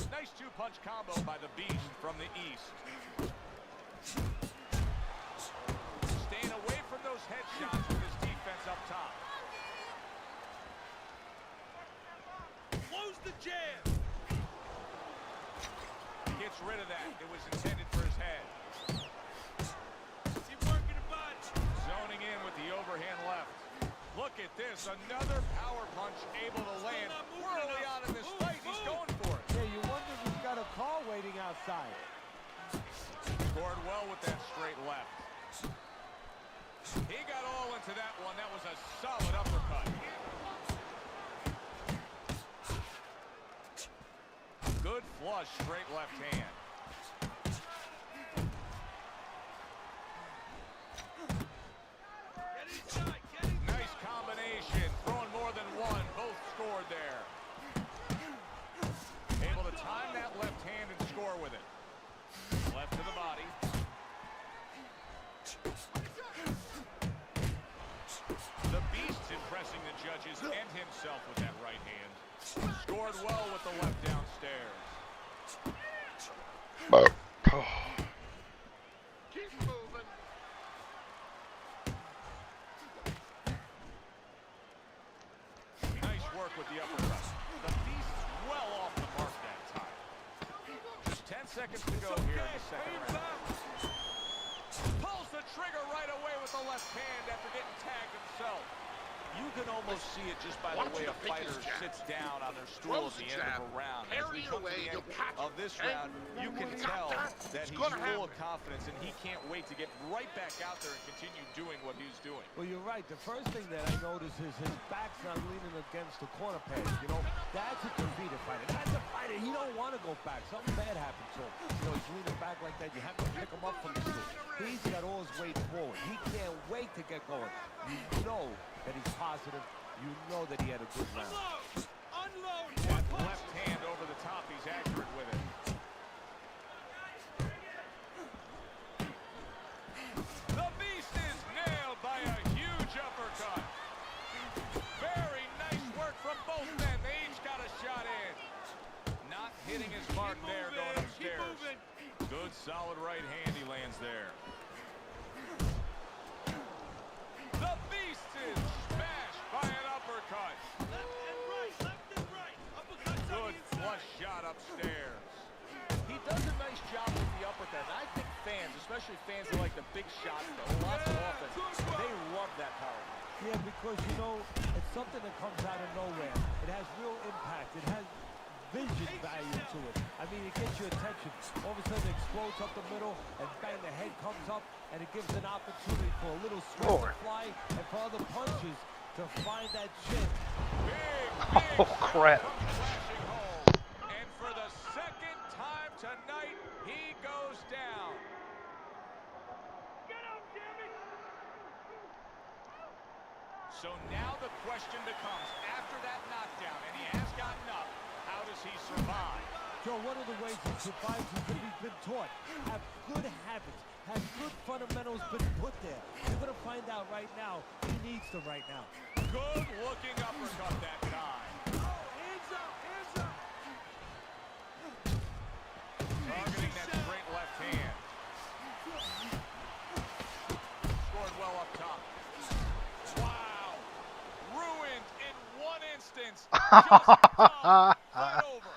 Speaker 2: Nice two-punch combo by the Beast from the East. Staying away from those headshots with his defense up top.
Speaker 4: Close the jab.
Speaker 2: Gets rid of that. It was intended for his head.
Speaker 4: Keep working the body.
Speaker 2: Zoning in with the overhand left. Look at this. Another power punch able to land. Early on in this fight, he's going for it.
Speaker 3: Yeah, you wonder if he's got a car waiting outside.
Speaker 2: Scored well with that straight left. He got all into that one. That was a solid uppercut. Good flush, straight left hand. Nice combination. Throwing more than one. Both scored there. Able to time that left hand and score with it. Left to the body. The Beast's impressing the judges and himself with that right hand. Scored well with the left downstairs.
Speaker 6: Keep moving.
Speaker 2: Nice work with the uppercut. The Beast's well off the mark that time. Just 10 seconds to go here in the second round. Pulls the trigger right away with the left hand after getting tagged himself. You can almost see it just by the way a fighter sits down on their stool at the end of a round. As we come to the end of this round, you can tell that he's full of confidence and he can't wait to get right back out there and continue doing what he's doing.
Speaker 3: Well, you're right. The first thing that I notice is his back's not leaning against the corner pads. You know, that's a defeated fighter. That's a fighter. He don't want to go back. Something bad happened to him. You know, he's leaning back like that. You have to pick him up from the stool. He's got all his weight forward. He can't wait to get going. You know that he's positive. You know that he had a good round.
Speaker 4: Unload.
Speaker 2: That left hand over the top, he's accurate with it. The Beast is nailed by a huge uppercut. Very nice work from both men. They each got a shot in. Not hitting his mark there, going upstairs. Good solid right hand he lands there. The Beast is smashed by an uppercut.
Speaker 4: Left and right. Uppercut.
Speaker 2: Good flush shot upstairs. He does a nice job with the uppercut. And I think fans, especially fans who like the big shots, lots of offense, they love that power.
Speaker 3: Yeah, because, you know, it's something that comes out of nowhere. It has real impact. It has vision value to it. I mean, it gets your attention. All of a sudden, it explodes up the middle, and bang, the head comes up, and it gives an opportunity for a little swing to fly, and for other punches to find that chin.
Speaker 2: Big
Speaker 1: Oh, crap.
Speaker 2: flashing home. So now the question becomes, after that knockdown, and he has gotten up, how does he survive?
Speaker 3: Joe, one of the ways he survives is that he's been taught. Have good habits, have good fundamentals been put there. You're going to find out right now he needs them right now.
Speaker 2: Good looking uppercut that time.
Speaker 4: Hands up, hands up.
Speaker 2: Targeting that straight left hand. Scored well up top. Wow. Ruined in one instance. Just done. Right over.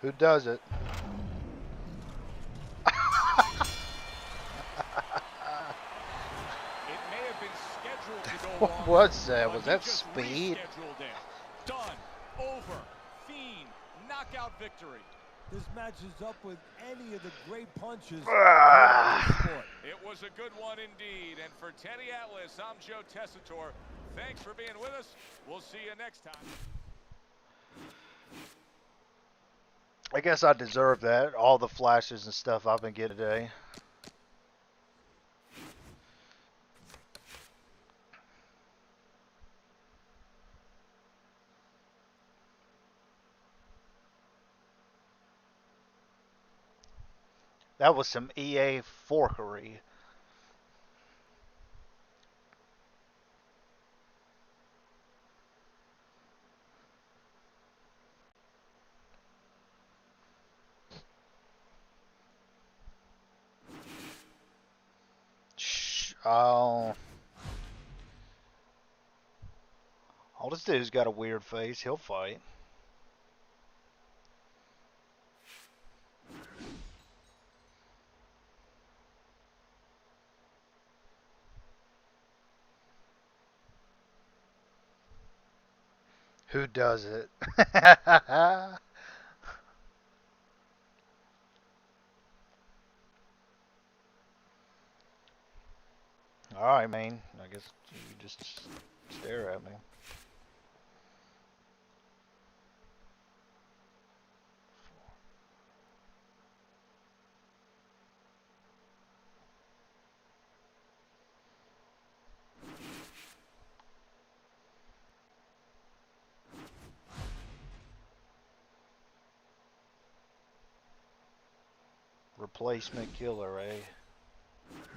Speaker 1: Who does it?
Speaker 2: It may have been scheduled to go
Speaker 1: What
Speaker 2: long,
Speaker 1: was that?
Speaker 2: but
Speaker 1: Was
Speaker 2: he
Speaker 1: that
Speaker 2: just
Speaker 1: speed?
Speaker 2: rescheduled it. Done. Over. Fiend. Knockout victory.
Speaker 3: This matches up with any of the great punches
Speaker 1: Ah.
Speaker 3: throughout this sport.
Speaker 2: It was a good one indeed. And for Teddy Atlas, I'm Joe Tessitore. Thanks for being with us. We'll see you next time.
Speaker 1: I guess I deserve that. All the flashes and stuff I've been getting today. That was some EA forkery. Oh. All this dude's got a weird face. He'll fight. Who does it? Alright, man. I guess you just stare at me. Replacement killer, eh?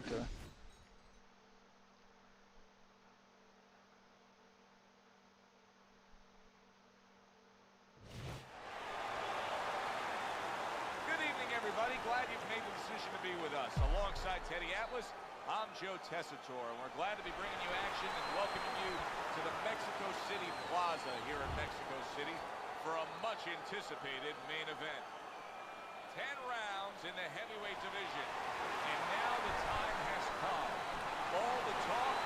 Speaker 1: Okay.
Speaker 2: Good evening, everybody. Glad you've made the decision to be with us. Alongside Teddy Atlas, I'm Joe Tessitore, and we're glad to be bringing you action and welcoming you to the Mexico City Plaza here in Mexico City for a much-anticipated main event. 10 rounds in the heavyweight division, and now the time has come. All the talk,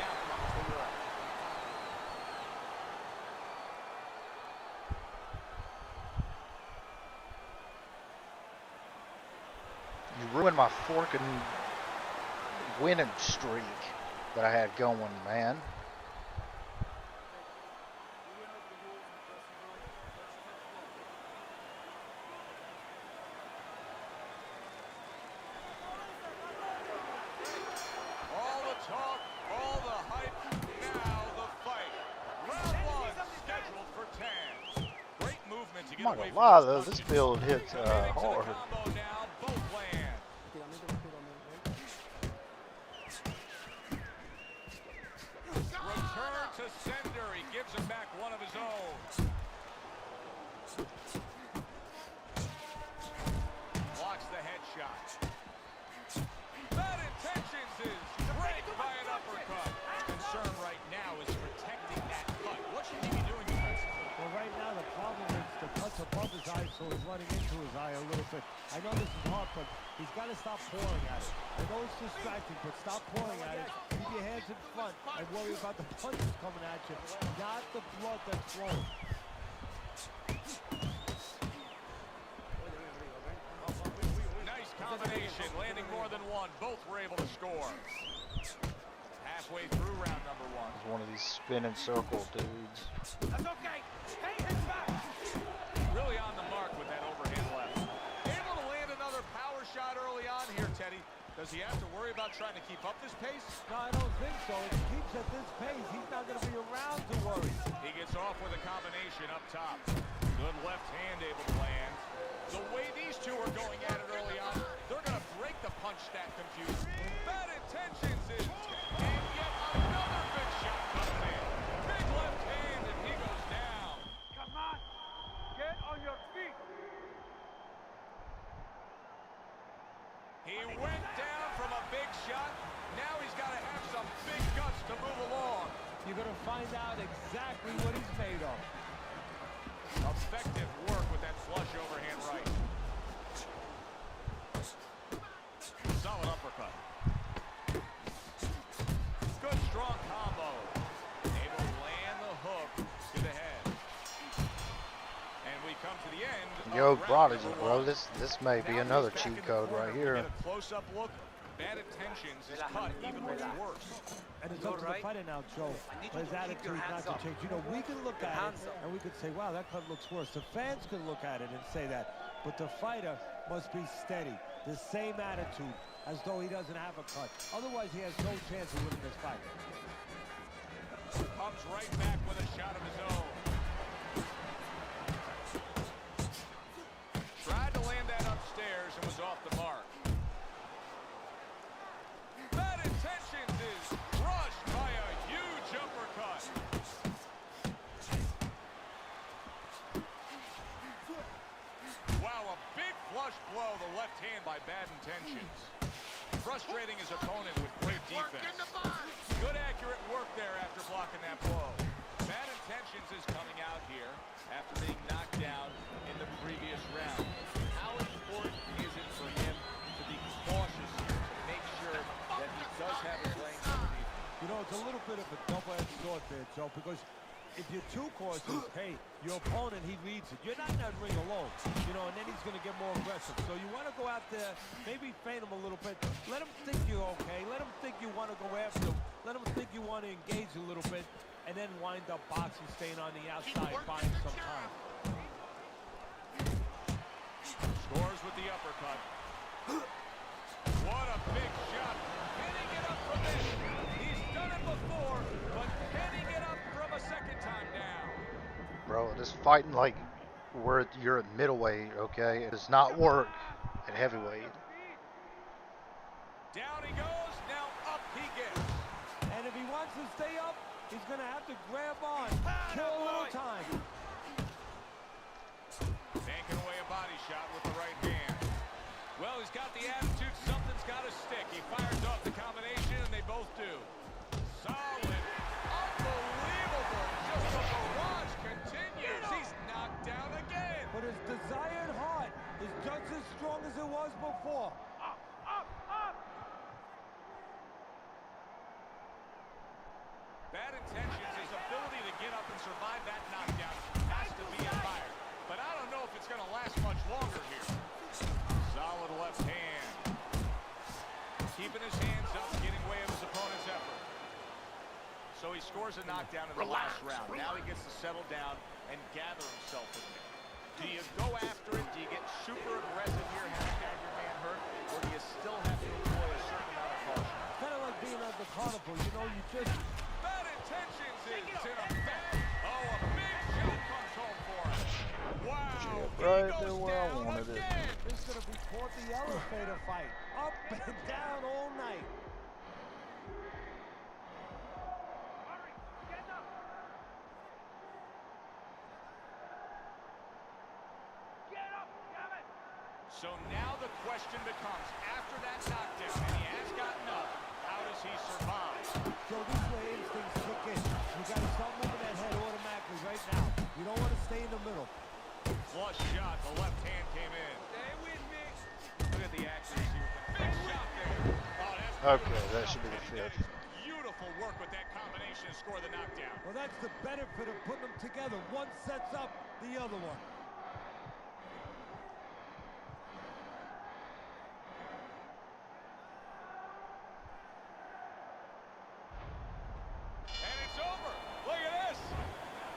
Speaker 2: now comes the walk.
Speaker 1: You ruined my forking winning streak that I had going, man.
Speaker 2: All the talk, all the hype, now the fight. Round one scheduled for 10. Great movement to get
Speaker 1: I'm not
Speaker 2: away
Speaker 1: gonna
Speaker 2: from
Speaker 1: lie
Speaker 2: those
Speaker 1: though, this
Speaker 2: punches.
Speaker 1: build hits
Speaker 2: Committing to the
Speaker 1: hard.
Speaker 2: combo now, both land. Return to sender. He gives him back one of his own. Blocks the headshot. Bad intentions is dragged by an uppercut. Concern right now is protecting that cut. What should he be doing defensively?
Speaker 3: Well, right now the problem is the cut's above his eye, so he's running into his eye a little bit. I know this is hard, but he's got to stop pouring at it. I know it's distracting, but stop pouring at it. Keep your hands in front and worry about the punches coming at you, not the blood that's flowing.
Speaker 2: Nice combination, landing more than one. Both were able to score. Halfway through round number one.
Speaker 1: He's one of these spinning circle dudes.
Speaker 2: That's okay. Hey, it's back. Really on the mark with that overhand left. Able to land another power shot early on here, Teddy. The Does he have to worry about trying to keep up this pace?
Speaker 3: No, I don't think so. If he keeps at this pace, he's not going to be around to worry.
Speaker 2: He gets off with a combination up top. Good left hand able to land. The way these two are going at it early on, they're going to break the punch stack confused. Bad intentions is, and yet another big shot comes in. Big left hand, and he goes down.
Speaker 8: Come on, get on your feet.
Speaker 2: He went down from a big shot. Now he's got to have some big guts to move along.
Speaker 3: You're going to find out exactly what he's made of.
Speaker 2: Effective work with that flush overhand right. Solid uppercut. Good strong combo. Able to land the hook to the head. And we come to the end.
Speaker 1: Yo, Prodigy, bro, this may be another cheat code right here.
Speaker 2: Get a close-up look. Bad intentions is cut even looks worse.
Speaker 3: And it's up to the fighter now, Joe. His attitude not to change. You know, we can look at it and we could say, wow, that cut looks worse. The fans can look at it and say that. But the fighter must be steady. The same attitude as though he doesn't have a cut. Otherwise, he has no chance of winning this fight.
Speaker 2: Comes right back with a shot of his own. Tried to land that upstairs and was off the mark. Bad intentions is crushed by a huge uppercut. Wow, a big flush blow, the left hand by Bad Intentions. Frustrating his opponent with great defense. Good accurate work there after blocking that blow. Bad Intentions is coming out here after being knocked down in the previous round. How important is it for him to be cautious here, to make sure that he does have his lane underneath?
Speaker 3: You know, it's a little bit of a double-edged sword there, Joe, because if you're too cautious, hey, your opponent, he reads it. You're not in that ring alone, you know, and then he's going to get more aggressive. So you want to go out there, maybe feint him a little bit. Let him think you're okay. Let him think you want to go after him. Let him think you want to engage a little bit, and then wind up boxing, staying on the outside, buying some time.
Speaker 2: Scores with the uppercut. What a big shot. Can he get up from this? He's done it before, but can he get up from a second time down?
Speaker 1: Bro, this fighting like you're at middleweight, okay? It does not work at heavyweight.
Speaker 2: Down he goes, now up he gets.
Speaker 3: And if he wants to stay up, he's going to have to grab on, kill a little time.
Speaker 2: Banking away a body shot with the right hand. Well, he's got the attitude, something's got to stick. He fires off the combination, and they both do. Solid, unbelievable, just the barrage continues. He's knocked down again.
Speaker 3: But his desired heart is just as strong as it was before.
Speaker 8: Up, up, up.
Speaker 2: Bad Intentions, his ability to get up and survive that knockdown has to be admired. But I don't know if it's going to last much longer here. Solid left hand. Keeping his hands up, getting way of his opponent's effort. So he scores a knockdown in the last round. Now he gets to settle down and gather himself with it. Do you go after it? Do you get super aggressive here, having had your man hurt? Or do you still have to employ a certain amount of caution?
Speaker 3: Kind of like being at the carnival, you know, you just...
Speaker 2: Bad Intentions is in effect. Oh, a big shot comes home for him. Wow,
Speaker 1: Right
Speaker 2: he
Speaker 1: there
Speaker 2: goes
Speaker 1: where I
Speaker 2: down
Speaker 1: wanted it.
Speaker 2: again.
Speaker 3: This is going to be called the elevator fight. Up and down all night.
Speaker 8: Hurry, get up. Get up, damn it.
Speaker 2: So now the question becomes, after that knockdown, and he has gotten up, how does he survive?
Speaker 3: So this way instincts kick in. You got to start moving that head automatically right now. You don't want to stay in the middle.
Speaker 2: Flush shot, the left hand came in. Stay with me. Look at the accuracy with the big shot there. Oh, that's
Speaker 1: Okay, that should be the
Speaker 2: That
Speaker 1: fifth.
Speaker 2: is beautiful work with that combination to score the knockdown.
Speaker 3: Well, that's the benefit of putting them together. One sets up the other one.
Speaker 2: And it's over. Look at this.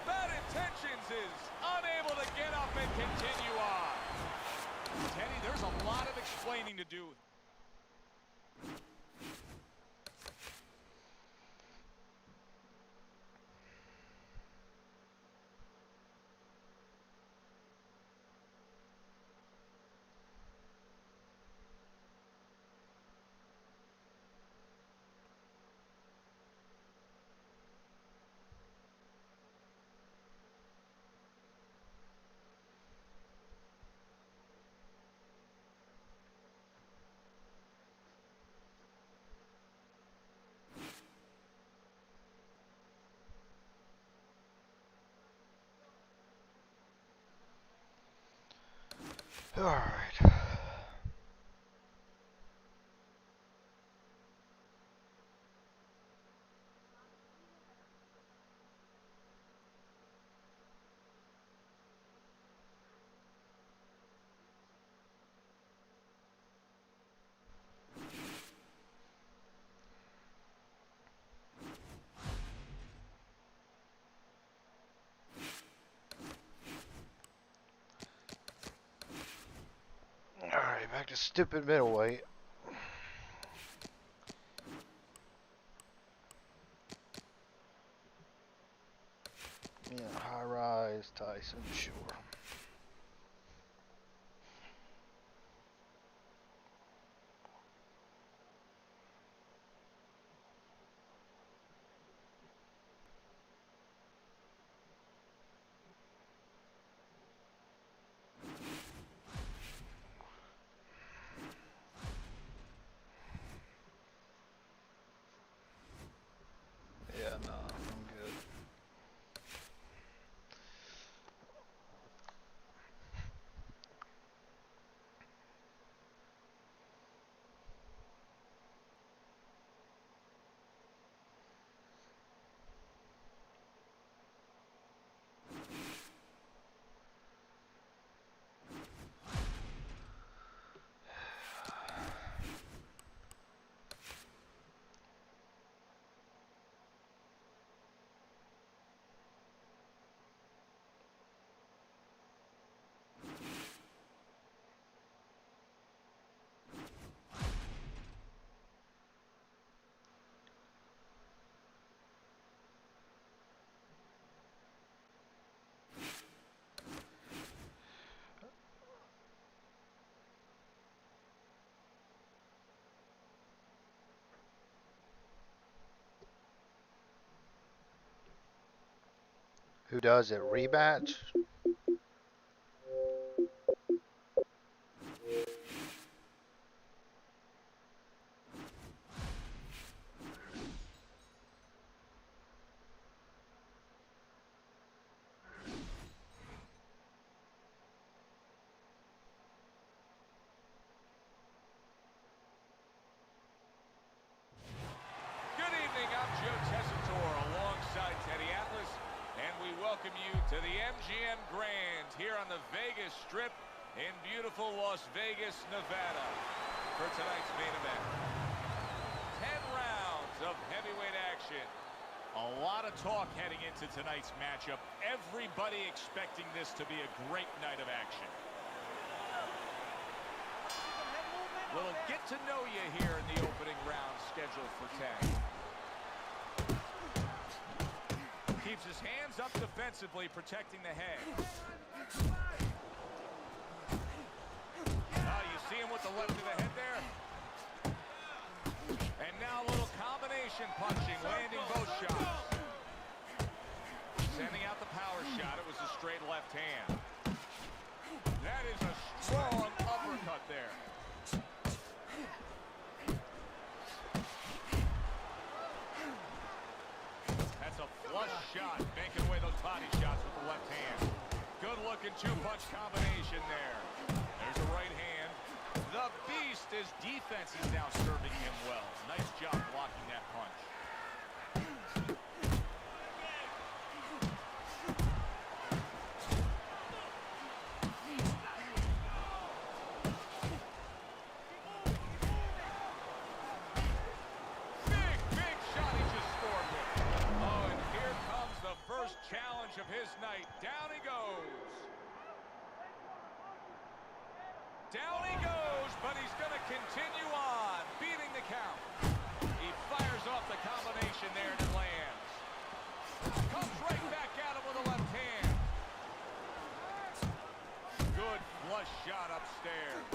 Speaker 2: Bad Intentions is unable to get up and continue on. Teddy, there's a lot of explaining to do.
Speaker 1: All right. All right, back to stupid middleweight. Yeah, high rise, Tyson, sure. Yeah, no, I'm good. Who does it? Rematch?
Speaker 2: Good evening, I'm Joe Tessitore alongside Teddy Atlas, and we welcome you to the MGM Grand here on the Vegas Strip in beautiful Las Vegas, Nevada for tonight's main event. 10 rounds of heavyweight action. A lot of talk heading into tonight's matchup. Everybody expecting this to be a great night of action. We'll get to know you here in the opening round scheduled for 10. Keeps his hands up defensively, protecting the head. Oh, you see him with the left to the head there? And now a little combination punching, landing both shots. Sending out the power shot. It was a straight left hand. That is a strong uppercut there. That's a flush shot, banking away those body shots with the left hand. Good-looking two-punch combination there. There's a right hand. The Beast, his defense is now serving him well. Nice job blocking that punch. Big shot he just scored with. Oh, and here comes the first challenge of his night. Down he goes. Down he goes, but he's going to continue on, beating the count. He fires off the combination there and it lands. Comes right back at him with a left hand. Good flush shot upstairs.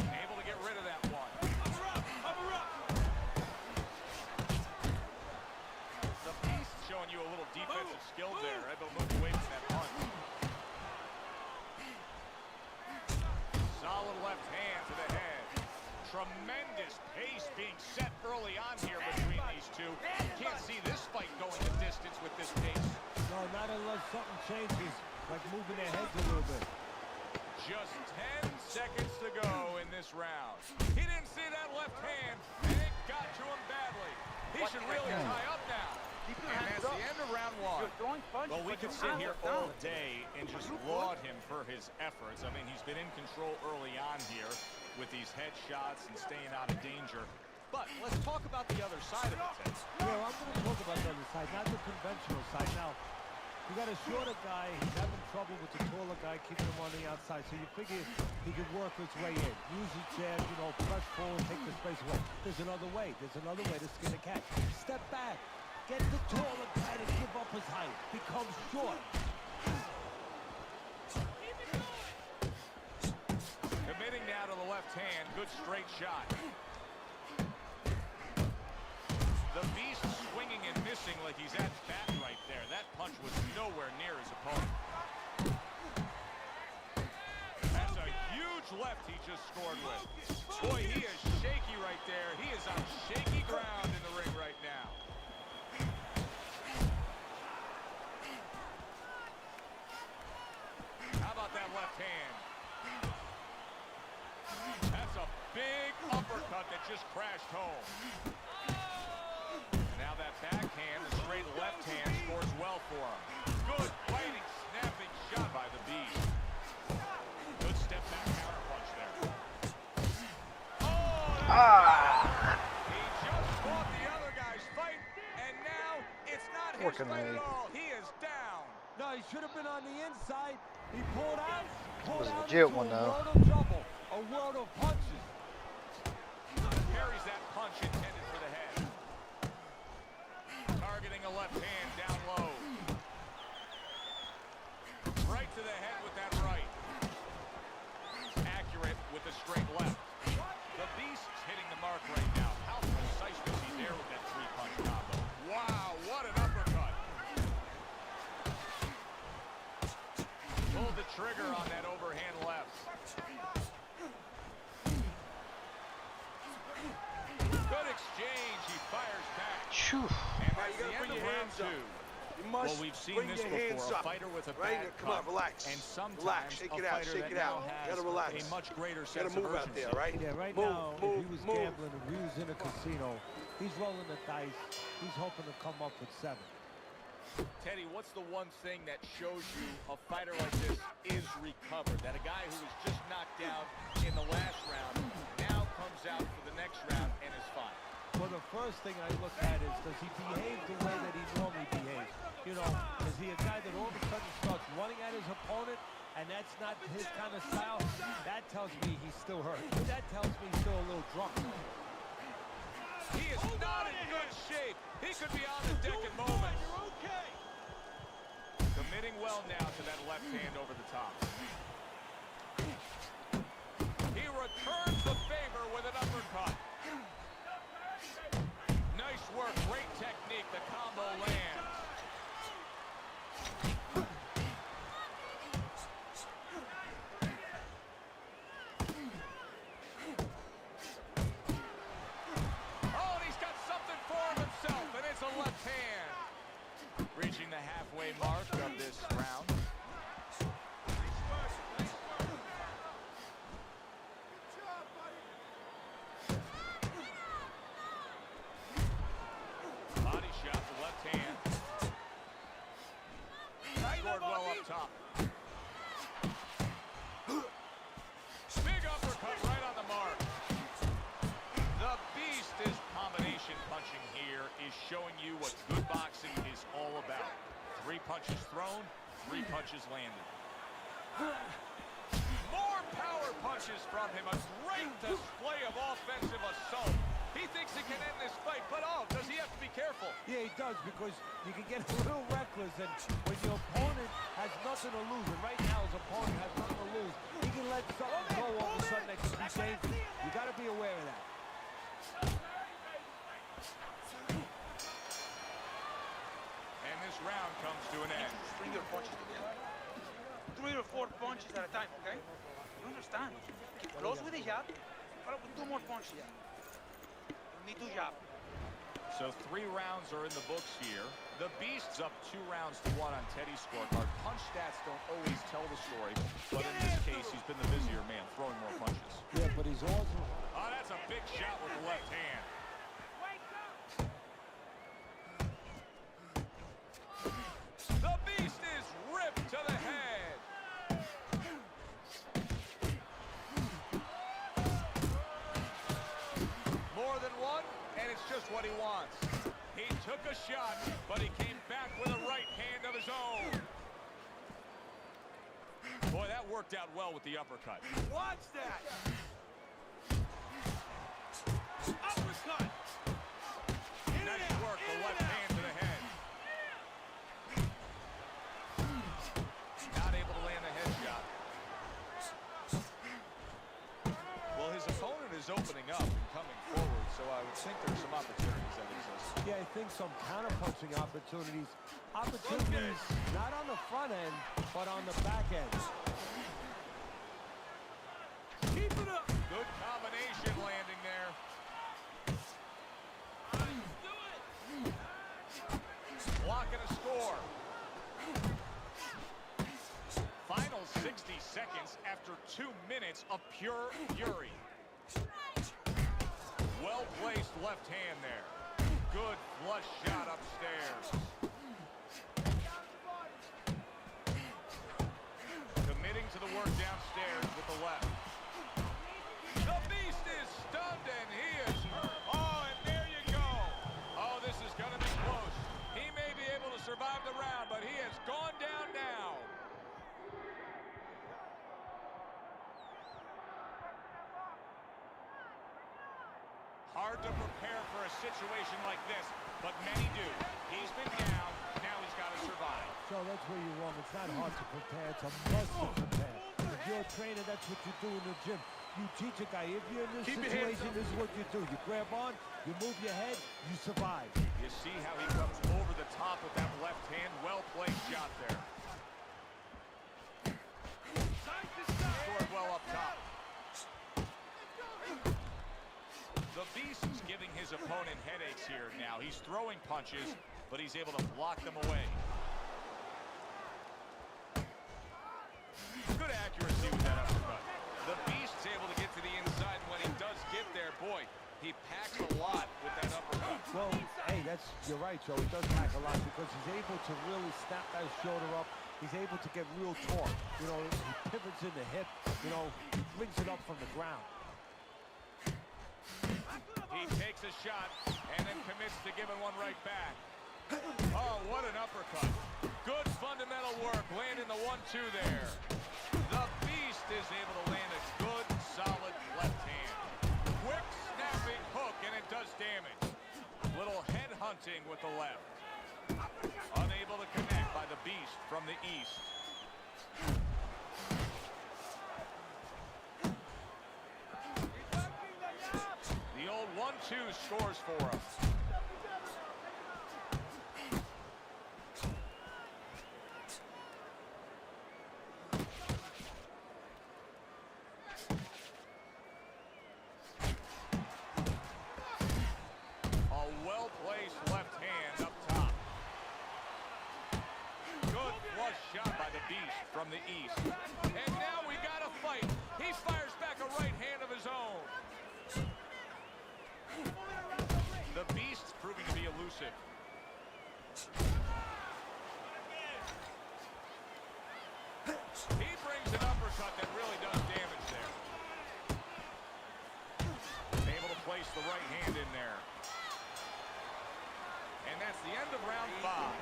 Speaker 2: Able to get rid of that one. Cover up. The Beast showing you a little defensive skill there. Able to move away from that punch. Solid left hand to the head. Tremendous pace being set early on here between these two. You can't see this fight going the distance with this pace.
Speaker 3: No, not unless something changes. like moving their heads a little bit.
Speaker 2: Just 10 seconds to go in this round. He didn't see that left hand, and it got to him badly. He should really tie up now. And that's the end of round one.
Speaker 8: Well,
Speaker 2: we could sit here all day and just laud him for his efforts. I mean, he's been in control early on here with these headshots and staying out of danger. But let's talk about the other side of it, Ted.
Speaker 3: Yeah, I'm going to talk about the other side, not the conventional side. Now, you got a shorter guy, he's having trouble with the taller guy, keeping him on the outside. So you figure he could work his way in. Use his jab, you know, press forward, take the space away. There's another way. There's another way to skin a cat. Step back. Get the taller guy to give up his height. Become short.
Speaker 2: Committing now to the left hand. Good straight shot. The Beast swinging and missing like he's at bat right there. That punch was nowhere near his opponent. That's a huge left he just scored with. Boy, he is shaky right there. He is on shaky ground in the ring right now. How about that left hand? That's a big uppercut that just crashed home. Now that backhand, the straight left hand scores well for him. Good fighting, snapping shot by the Beast. Good step back counter punch there. Oh! He just fought the other guy's fight, and now it's not his fight at all. He is down.
Speaker 3: No, he should have been on the inside. He pulled out.
Speaker 1: Was a legit one, though.
Speaker 3: A world of trouble. A world of punches.
Speaker 2: Carries that punch intended for the head. Targeting a left hand down low. Right to the head with that right. Accurate with the straight left. The Beast's hitting the mark right now. How precise was he there with that three-punch combo? Wow, what an uppercut. Pulled the trigger on that overhand left. Good exchange. He fires back.
Speaker 1: Phew.
Speaker 2: And that's the end of round two. Well, we've seen this before. A fighter with a bad
Speaker 4: Come on, relax.
Speaker 2: And sometimes
Speaker 4: relax. Shake it out. Shake it out. You gotta relax.
Speaker 2: A much greater
Speaker 4: You
Speaker 2: sense
Speaker 4: gotta move
Speaker 2: of
Speaker 4: out
Speaker 2: urgency.
Speaker 4: there, right?
Speaker 3: Yeah, right
Speaker 4: move,
Speaker 3: now,
Speaker 4: move,
Speaker 3: if he was
Speaker 4: move.
Speaker 3: gambling, if he was in a casino, he's rolling the dice. He's hoping to come up with 7.
Speaker 2: Teddy, what's the one thing that shows you a fighter like this is recovered? That a guy who was just knocked down in the last round now comes out for the next round and is fine.
Speaker 3: Well, the first thing I look at is, does he behave the way that he normally behaves? You know, is he a guy that all of a sudden starts running at his opponent, and that's not his kind of style? That tells me he's still hurt. That tells me he's still a little drunk.
Speaker 2: He is not in good shape. He could be on the deck in moments. Committing well now to that left hand over the top. He returns the favor with an uppercut. Nice work, great technique. The combo lands. Oh, and he's got something for himself, and it's a left hand. Reaching the halfway mark of this round. Body shot, the left hand. Scored well up top. Big uppercut right on the mark. The Beast is combination punching here, is showing you what good boxing is all about. 3 punches thrown, 3 punches landed. More power punches from him. A great display of offensive assault. He thinks he can end this fight, but oh, does he have to be careful?
Speaker 3: Yeah, he does, because you can get a little reckless, and when your opponent has nothing to lose, and right now his opponent has nothing to lose, he can let something go all of a sudden that could be dangerous. You got to be aware of that.
Speaker 2: And this round comes to an end.
Speaker 8: String your punches together. 3 or 4 punches at a time, okay? You understand? Keep close with the jab. Follow with 2 more punches. You need to jab.
Speaker 2: So 3 rounds are in the books here. The Beast's up 2-1 on Teddy's scorecard. Punch stats don't always tell the story, but in this case, he's been the busier man, throwing more punches.
Speaker 3: Yeah, but he's also...
Speaker 2: Oh, that's a big shot with the left hand. The Beast is ripped to the head. More than one, and it's just what he wants. He took a shot, but he came back with a right hand of his own. Boy, that worked out well with the uppercut.
Speaker 4: Watch that! Uppercut!
Speaker 2: Nice work, the left hand to the head. Not able to land the head shot. Well, his opponent is opening up and coming forward, so I would think there's some opportunities that exist.
Speaker 3: Yeah, I think some counter-punching opportunities. Opportunities not on the front end, but on the back end.
Speaker 4: Keep it up!
Speaker 2: Good combination landing there. Blocking a score. Final 60 seconds after 2 minutes of pure fury. Well-placed left hand there. Good flush shot upstairs. Committing to the work downstairs with the left. The Beast is stunned and he is hurt. Oh, and there you go. Oh, this is going to be close. He may be able to survive the round, but he has gone down now. Hard to prepare for a situation like this, but many do. He's been down, now he's got to survive.
Speaker 3: So that's where you're wrong. It's not hard to prepare. It's a must to prepare. If you're a trainer, that's what you do in the gym. You teach a guy, if you're in this situation, this is what you do. You grab on, you move your head, you survive.
Speaker 2: You see how he comes over the top with that left hand. Well-placed shot there. Scored well up top. The Beast is giving his opponent headaches here now. He's throwing punches, but he's able to block them away. Good accuracy with that uppercut. The Beast's able to get to the inside, and when he does get there, boy, he packs a lot with that uppercut.
Speaker 3: Well, hey, you're right, Joe. He does pack a lot because he's able to really snap that shoulder up. He's able to get real torque. You know, he pivots in the hip. You know, he brings it up from the ground.
Speaker 2: He takes a shot and then commits to giving one right back. Oh, what an uppercut. Good fundamental work, landing the 1-2 there. The Beast is able to land a good, solid left hand. Quick, snapping hook, and it does damage. Little head hunting with the left. Unable to connect by the Beast from the east. The old 1-2 scores for us. A well-placed left hand up top. Good flush shot by the Beast from the east. And now we got a fight. He fires back a right hand of his own. The Beast's proving to be elusive. He brings an uppercut that really does damage there. Able to place the right hand in there. And that's the end of round 5.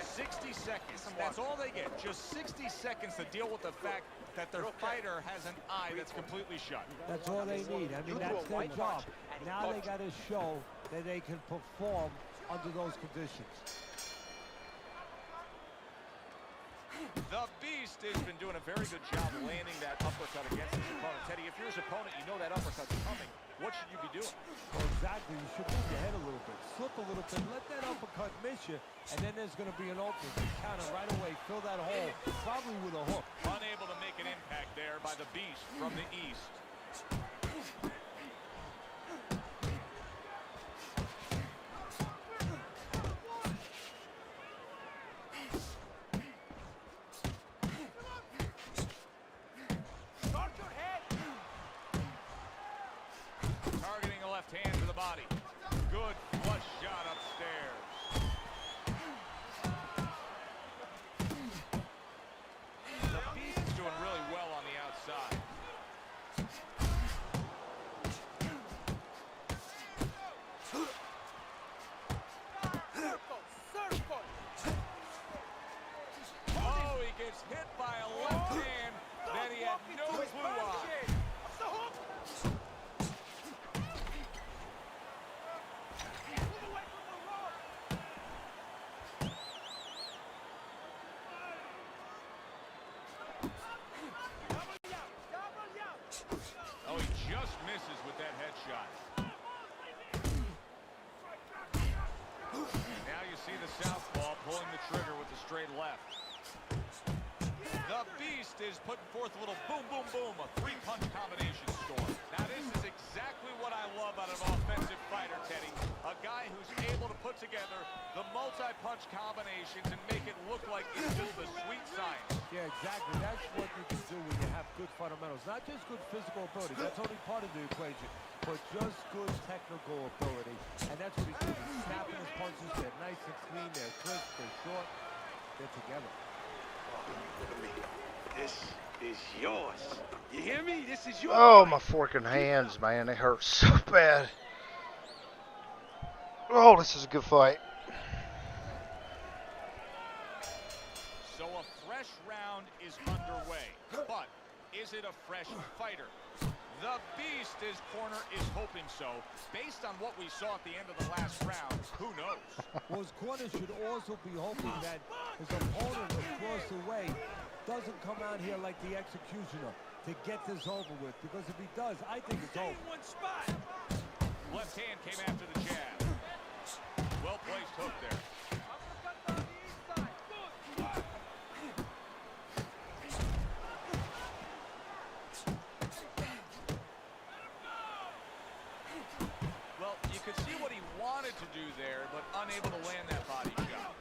Speaker 2: 60 seconds. That's all they get. Just 60 seconds to deal with the fact that their fighter has an eye that's completely shut.
Speaker 3: That's all they need. I mean, that's their job. Now they got to show that they can perform under those conditions.
Speaker 2: The Beast has been doing a very good job landing that uppercut against his opponent. Teddy, if you're his opponent, you know that uppercut's coming. What should you be doing?
Speaker 3: Well, exactly. You should move your head a little bit. Slip a little bit. Let that uppercut miss you. And then there's going to be an opening. You counter right away. Fill that hole. Probably with a hook.
Speaker 2: Unable to make an impact there by the Beast from the east. left hand to the body. Good flush shot upstairs. The Beast is doing really well on the outside. Oh, he gets hit by a left hand that he had no clue on. Oh, he just misses with that headshot. And now you see the southpaw pulling the trigger with the straight left. The Beast is putting forth a little boom, boom, boom, a three-punch combination storm. Now this is exactly what I love out of an offensive fighter, Teddy. A guy who's able to put together the multi-punch combinations and make it look like it's just a sweet science.
Speaker 3: Yeah, exactly. That's what you can do when you have good fundamentals. Not just good physical ability. That's only part of the equation. But just good technical ability. And that's what he's doing. He's snapping his punches. They're nice and clean. They're crisp. They're short. They're together.
Speaker 4: Look at me. This is yours. You hear me? This is yours.
Speaker 1: Oh, my forking hands, man. They hurt so bad. Oh, this is a good fight.
Speaker 2: So a fresh round is underway. But is it a fresh fighter? The Beast, his corner, is hoping so. Based on what we saw at the end of the last round, who knows?
Speaker 3: Well, his corner should also be hoping that his opponent across the way doesn't come out here like the executioner to get this over with. Because if he does, I think it's over.
Speaker 2: Left hand came after the jab. Well-placed hook there. Well, you could see what he wanted to do there, but unable to land that body shot.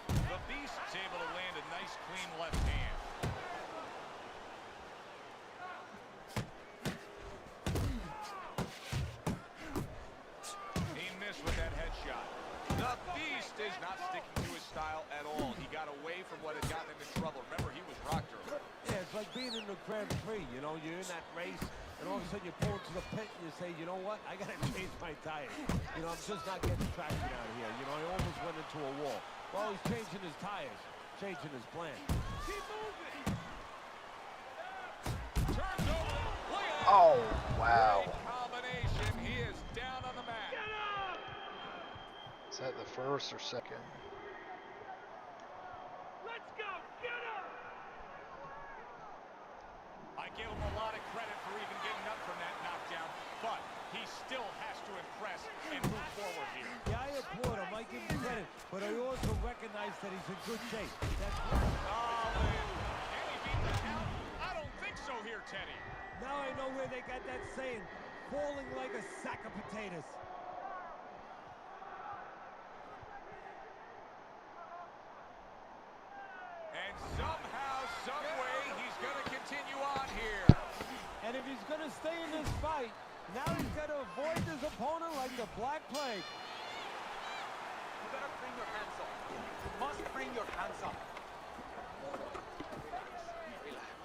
Speaker 2: The Beast is able to land a nice, clean left hand. He missed with that headshot. The Beast is not sticking to his style at all. He got away from what had gotten him in trouble. Remember, he was rocked earlier.
Speaker 3: Yeah, it's like being in the Grand Prix. You know, you're in that race, and all of a sudden you pull into the pit and you say, you know what? I got to change my tires. You know, I'm just not getting traction out here. You know, he almost went into a wall. Well, he's changing his tires, changing his plan.
Speaker 2: Keep moving. Turns over. Look at that.
Speaker 1: Oh, wow.
Speaker 2: Great combination. He is down on the mat.
Speaker 1: Is that the first or second?
Speaker 2: Let's go. Get him. I give him a lot of credit for even getting up from that knockdown, but he still has to impress and move forward here.
Speaker 3: Yeah, I applaud him. I give him credit, but I also recognize that he's in good shape. That's
Speaker 2: Can he beat the count? I don't think so here, Teddy.
Speaker 3: Now I know where they got that saying, falling like a sack of potatoes.
Speaker 2: And somehow, someway, he's going to continue on here.
Speaker 3: And if he's going to stay in this fight, now he's got to avoid his opponent like the Black Plague.
Speaker 8: You gotta bring your hands up. You must bring your hands up. Relax.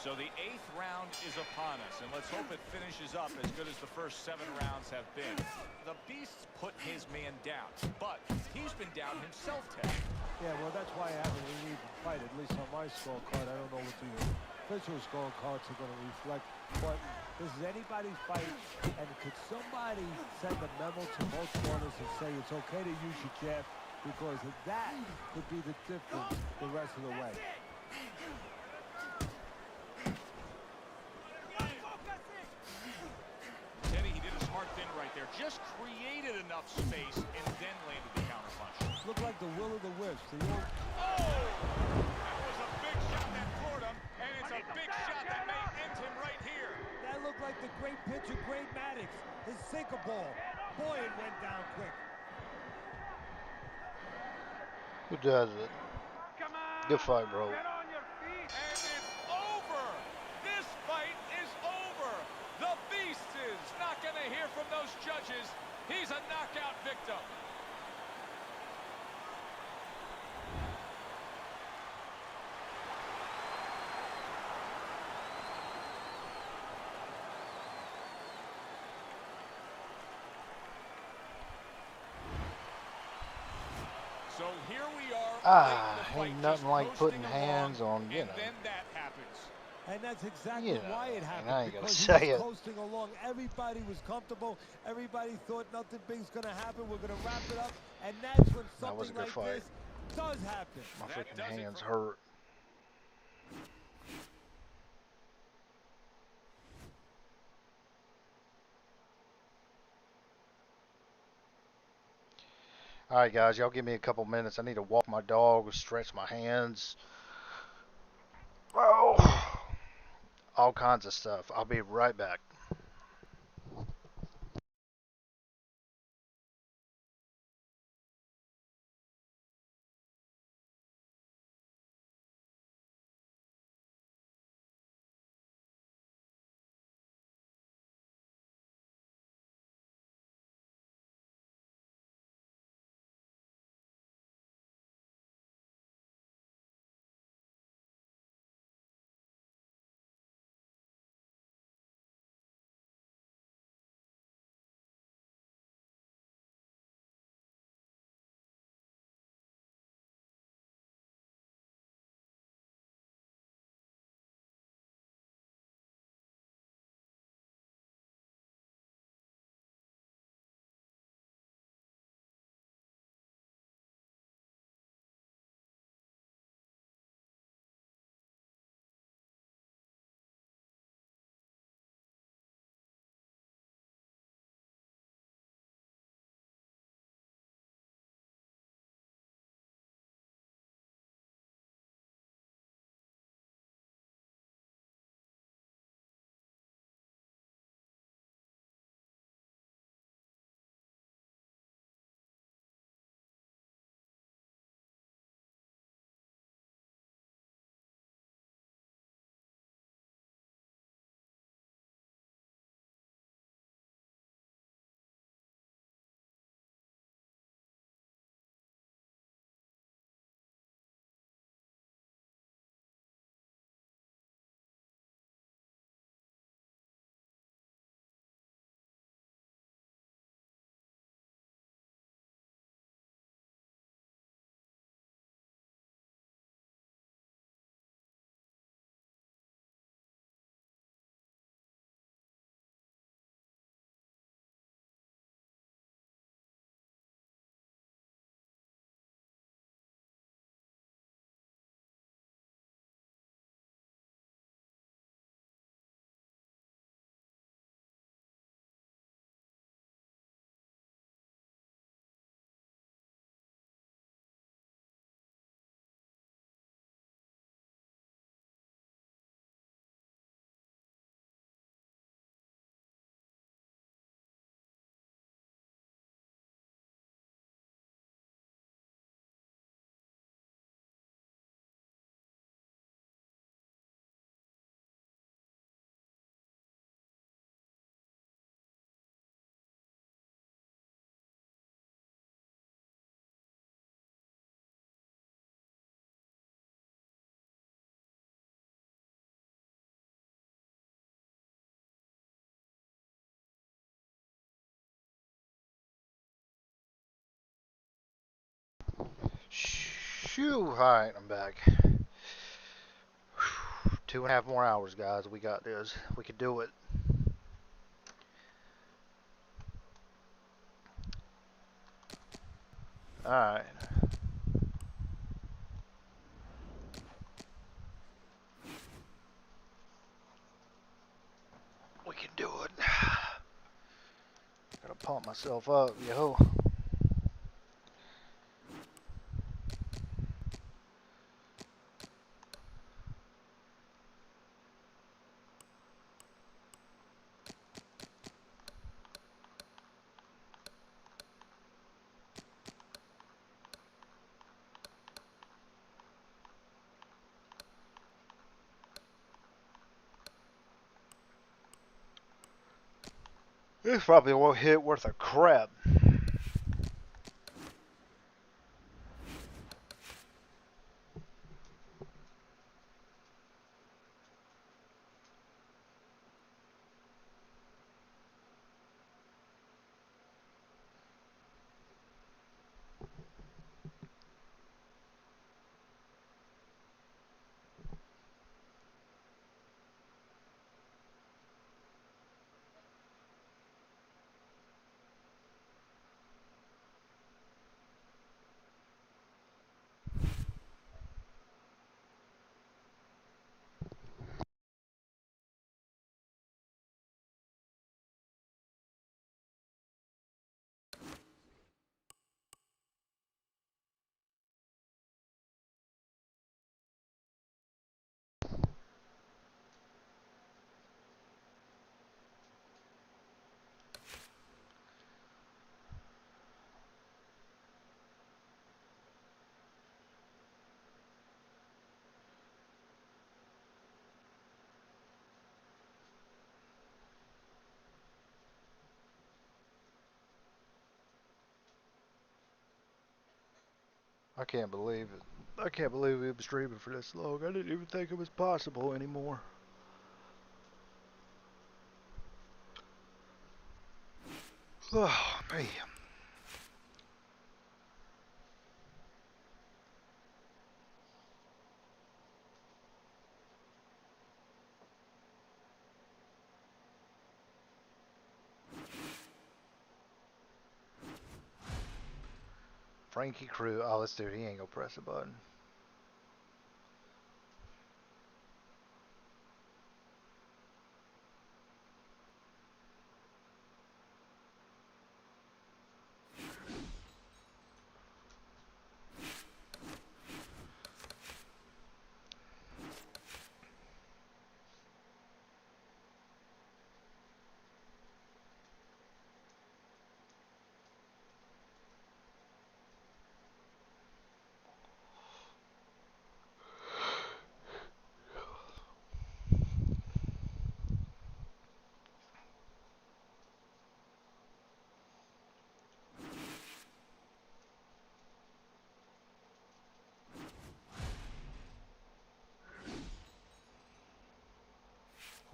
Speaker 2: So the 8th round is upon us, and let's hope it finishes up as good as the first 7 rounds have been. The Beast's put his man down, but he's been down himself, Ted.
Speaker 3: Yeah, well, that's why I haven't really even fight, at least on my scorecard. I don't know what the official scorecards are going to reflect, but this is anybody's fight, and could somebody send a memo to both corners and say it's okay to use your jab, because that could be the difference the rest of the way.
Speaker 2: Teddy, he did a smart thing right there. Just created enough space and then landed the counterpunch.
Speaker 3: Looked like the will of the wisp.
Speaker 2: Oh! That was a big shot that floored him, and it's a big shot that may end him right here.
Speaker 3: That looked like the great pitcher, Great Maddox, his sinker ball. Boy, it went down quick.
Speaker 1: Who does it? Good fight, bro.
Speaker 2: And it's over. This fight those judges, he's a knockout victim. So here we are.
Speaker 1: Ain't nothing like putting hands on, you know.
Speaker 2: And then that happens.
Speaker 3: And that's exactly why it happened.
Speaker 1: I ain't gonna
Speaker 3: Because he
Speaker 1: say
Speaker 3: was
Speaker 1: it.
Speaker 3: coasting along. Everybody was comfortable. Everybody thought nothing big's going to happen. We're going to wrap it up. And that's when
Speaker 1: That was a
Speaker 3: something
Speaker 1: good
Speaker 3: like
Speaker 1: fight.
Speaker 3: this does happen.
Speaker 1: My freaking hands hurt. Alright guys, y'all give me a couple minutes. I need to walk my dog, stretch my hands. Oh, all kinds of stuff. I'll be right back. Shoo! Alright, I'm back. 2.5 more hours, guys. We got this. We can do it. Alright. We can do it. Gotta pump myself up, yo. This probably won't hit worth a crap. I can't believe it. I can't believe we've been streaming for this long. I didn't even think it was possible anymore. Oh, man. Frankie Crew. Oh, let's do it. He ain't gonna press a button.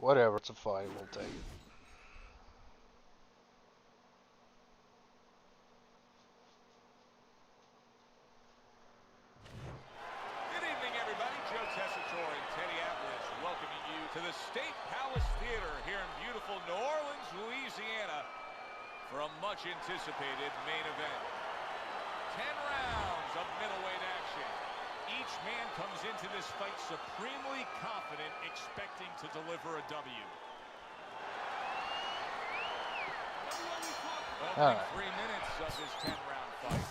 Speaker 1: Whatever, it's a fight. We'll take it.
Speaker 2: Good evening, everybody. Joe Tessitore and Teddy Atlas welcoming you to the State Palace Theater here in beautiful New Orleans, Louisiana for a much-anticipated main event. 10 rounds of middleweight action. Each man comes into this fight supremely confident, expecting to deliver a W. Opening 3 minutes of this 10-round fight.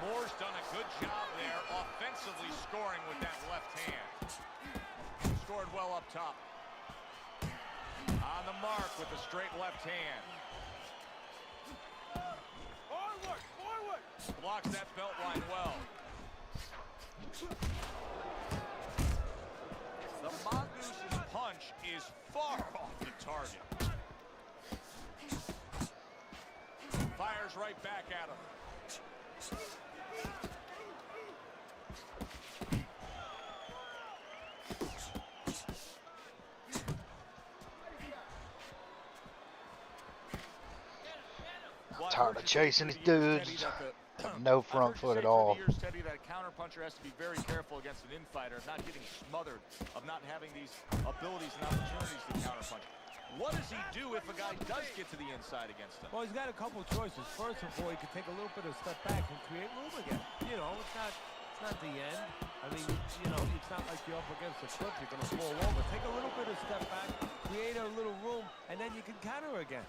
Speaker 2: Moore's done a good job there, offensively scoring with that left hand. Scored well up top. On the mark with the straight left hand.
Speaker 4: Forward, forward.
Speaker 2: Blocks that belt line well. The Mongoose's punch is far off the target. Fires right back at him.
Speaker 1: Tired of chasing these dudes. No front foot at all.
Speaker 2: Years, Teddy, that counterpuncher has to be very careful against an infighter, of not getting smothered, of not having these abilities and opportunities to counterpunch. What does he do if a guy does get to the inside against him?
Speaker 3: Well, he's got a couple choices. First of all, he can take a little bit of step back and create room again. You know, it's not the end. I mean, you know, it's not like you're up against a cliff, you're going to fall over. Take a little bit of step back, create a little room, and then you can counter again.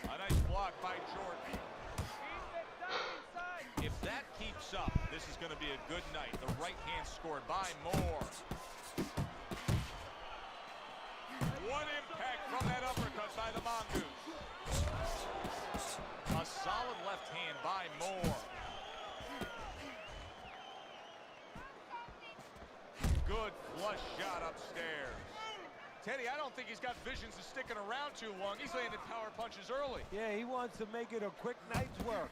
Speaker 2: A nice block by Jordan. If that keeps up, this is going to be a good night. The right hand scored by Moore. One impact from that uppercut by the Mongoose. A solid left hand by Moore. Good flush shot upstairs. Teddy, I don't think he's got visions of sticking around too long. He's landing power punches early.
Speaker 3: Yeah, he wants to make it a quick night's work.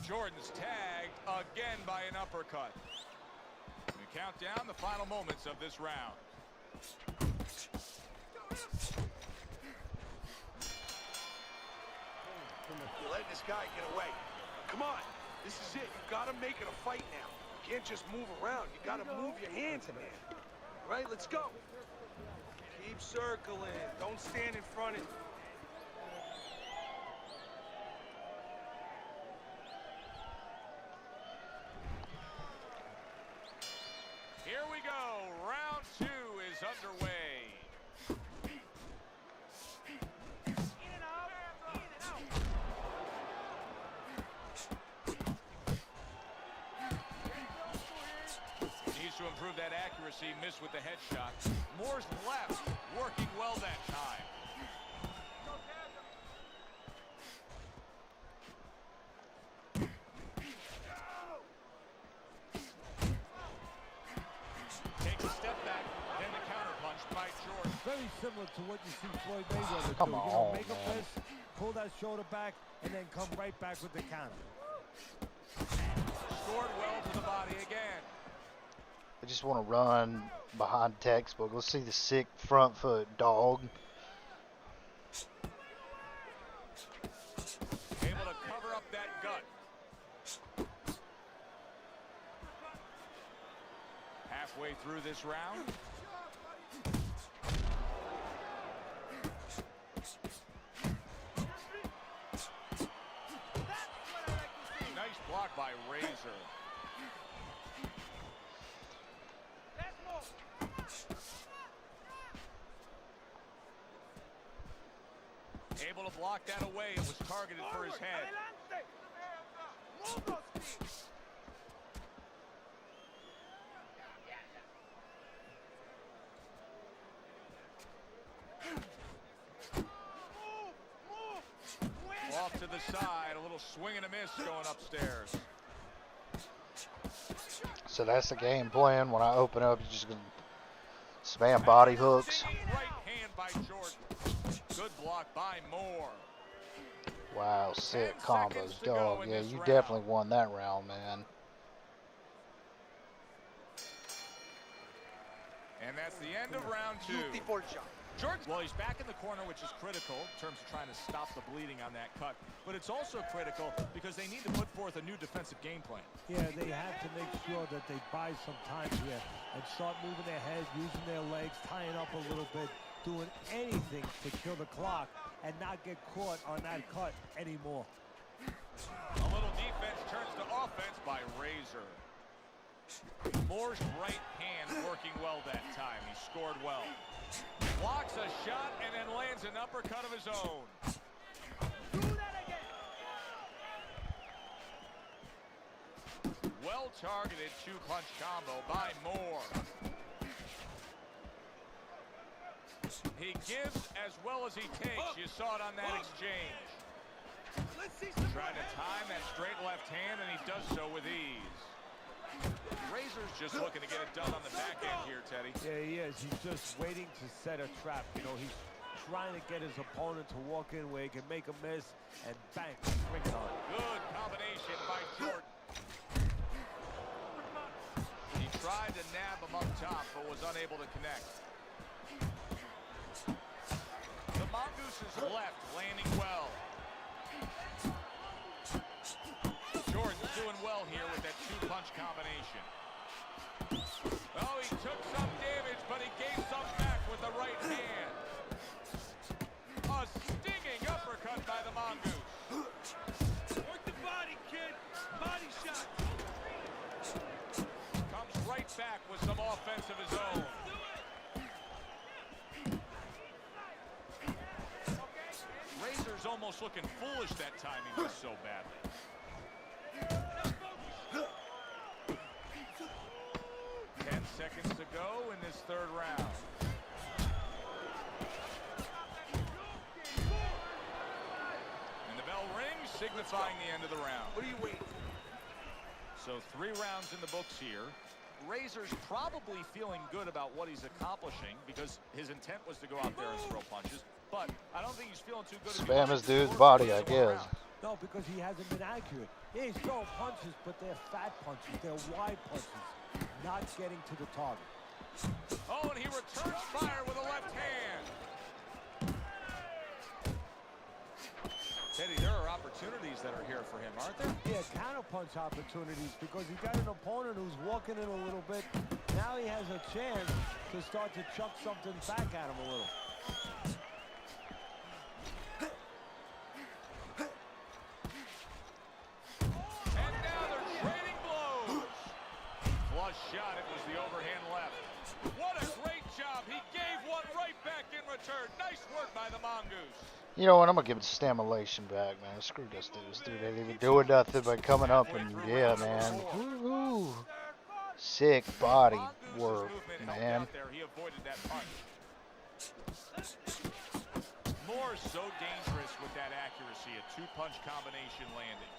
Speaker 2: Jordan's tagged again by an uppercut. We count down the final moments of this round.
Speaker 4: You're letting this guy get away. Come on. This is it. You gotta make it a fight now. You can't just move around. You gotta move your hands in there. All right, let's go. Keep circling. Don't stand in front of him.
Speaker 2: Here we go. Round 2 is underway. To improve that accuracy, missed with the headshot. Moore's left, working well that time. Takes a step back, then the counter punch by Jordan.
Speaker 3: Very similar to what you see Floyd Mayweather do.
Speaker 1: Come on,
Speaker 3: you know, make
Speaker 1: man.
Speaker 3: a miss, pull that shoulder back, and then come right back with the counter.
Speaker 2: Scored well to the body again.
Speaker 1: I just want to run behind textbook. Let's see the sick front foot, dog.
Speaker 2: Able to cover up that gut. Halfway through this round. Nice block by Razor. Able to block that away. It was targeted for his head. Off to the side. A little swing and a miss going upstairs.
Speaker 1: So that's the game plan. When I open up, you're just going to spam body hooks.
Speaker 2: Right hand by Jordan. Good block by Moore.
Speaker 1: Wow, sick
Speaker 2: 10 seconds
Speaker 1: combos,
Speaker 2: to go
Speaker 1: dog.
Speaker 2: in
Speaker 1: Yeah,
Speaker 2: this
Speaker 1: you
Speaker 2: round.
Speaker 1: definitely won that round, man.
Speaker 2: And that's the end of round 2.
Speaker 8: Beautiful shot.
Speaker 2: Jordan, well, he's back in the corner, which is critical in terms of trying to stop the bleeding on that cut. But it's also critical because they need to put forth a new defensive game plan.
Speaker 3: Yeah, they have to make sure that they buy some time here and start moving their head, using their legs, tying up a little bit, doing anything to kill the clock and not get caught on that cut anymore.
Speaker 2: A little defense turns to offense by Razor. Moore's right hand working well that time. He scored well. Blocks a shot and then lands an uppercut of his own. Well-targeted two-punch combo by Moore. He gives as well as he takes. You saw it on that exchange. Trying to time that straight left hand, and he does so with ease. Razor's just looking to get it done on the back end here, Teddy.
Speaker 3: Yeah, he is. He's just waiting to set a trap. You know, he's trying to get his opponent to walk in where he can make a miss and bang, bring it on.
Speaker 2: Good combination by Jordan. He tried to nab him up top, but was unable to connect. The Mongoose is left, landing well. Jordan's doing well here with that two-punch combination. Oh, he took some damage, but he gave some back with the right hand. A stinging uppercut by the Mongoose.
Speaker 4: Work the body, kid. Body shot.
Speaker 2: Comes right back with some offense of his own. Razor's almost looking foolish that time. He missed so badly. 10 seconds to go in this third round. And the bell rings, signifying the end of the round.
Speaker 4: What are you waiting?
Speaker 2: So 3 rounds in the books here. Razor's probably feeling good about what he's accomplishing because his intent was to go out there and throw punches. But I don't think he's feeling too good.
Speaker 1: Spam his dude's body, I guess.
Speaker 3: No, because he hasn't been accurate. Yeah, he's throwing punches, but they're fat punches. They're wide punches, not getting to the target.
Speaker 2: Oh, and he returns fire with a left hand. Teddy, there are opportunities that are here for him, aren't there?
Speaker 3: Yeah, counterpunch opportunities because he got an opponent who's walking in a little bit. Now he has a chance to start to chuck something back at him a little.
Speaker 2: And now they're trading blows. Flush shot, it was the overhand left. What a great job. He gave one right back in return. Nice work by the Mongoose.
Speaker 1: You know what? I'm gonna give it stamulation back, man. Screw this dude. This dude ain't even doing nothing but coming up and yeah, man. Woo-hoo. Sick body work, man.
Speaker 2: He avoided that punch. Moore so dangerous with that accuracy. A two-punch combination landing.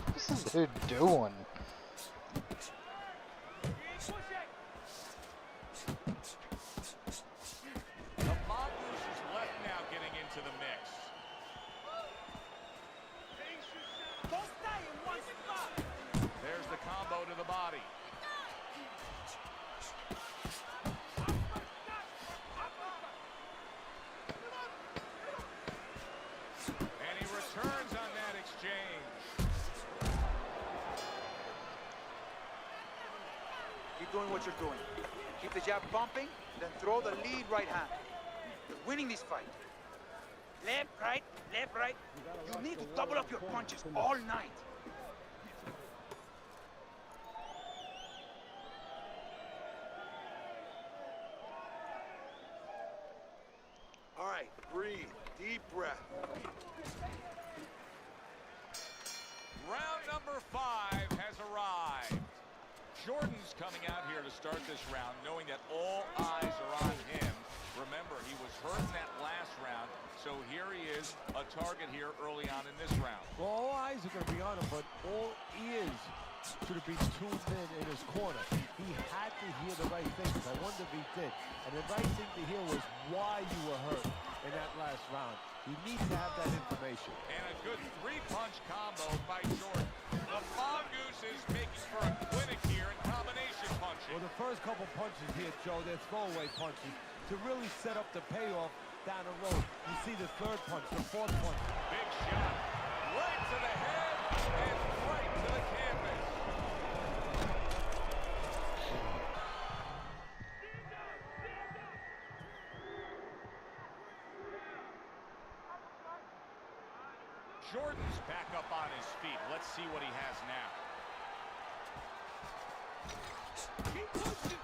Speaker 1: What's this dude doing?
Speaker 2: The Mongoose is left now getting into the mix. There's the combo to the body. And he returns on that exchange.
Speaker 8: Keep doing what you're doing. Keep the jab pumping, then throw the lead right hand. You're winning this fight. Left, right, left, right. You need to double up your punches all night.
Speaker 4: All right, breathe. Deep breath.
Speaker 2: Round number 5 has arrived. Jordan's coming out here to start this round knowing that all eyes are on him. Remember, he was hurt in that last round, so here he is, a target here early on in this round.
Speaker 3: Well, all eyes are going to be on him, but all ears should have been tuned in his corner. He had to hear the right things. I wonder if he did. And the right thing to hear was why you were hurt in that last round. He needs to have that information.
Speaker 2: And a good three-punch combo by Jordan. The Mongoose is making for a clinic here in combination punching.
Speaker 3: Well, the first couple punches here, Joe, they're throwaway punches to really set up the payoff down the road. You see the third punch, the fourth punch.
Speaker 2: Big shot. Right to the head and right to the canvas. Jordan's back up on his feet. Let's see what he has now.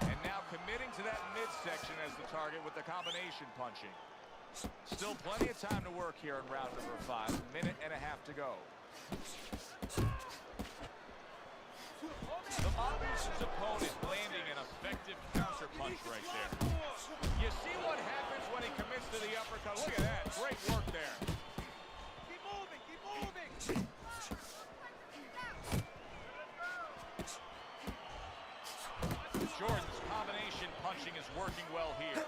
Speaker 2: And now committing to that midsection as the target with the combination punching. Still plenty of time to work here in round number 5. A minute and a half to go. The Mongoose's opponent landing an effective counter punch right there. You see what happens when he commits to the uppercut. Look at that. Great work there.
Speaker 8: Keep moving, keep moving.
Speaker 2: Jordan's combination punching is working well here.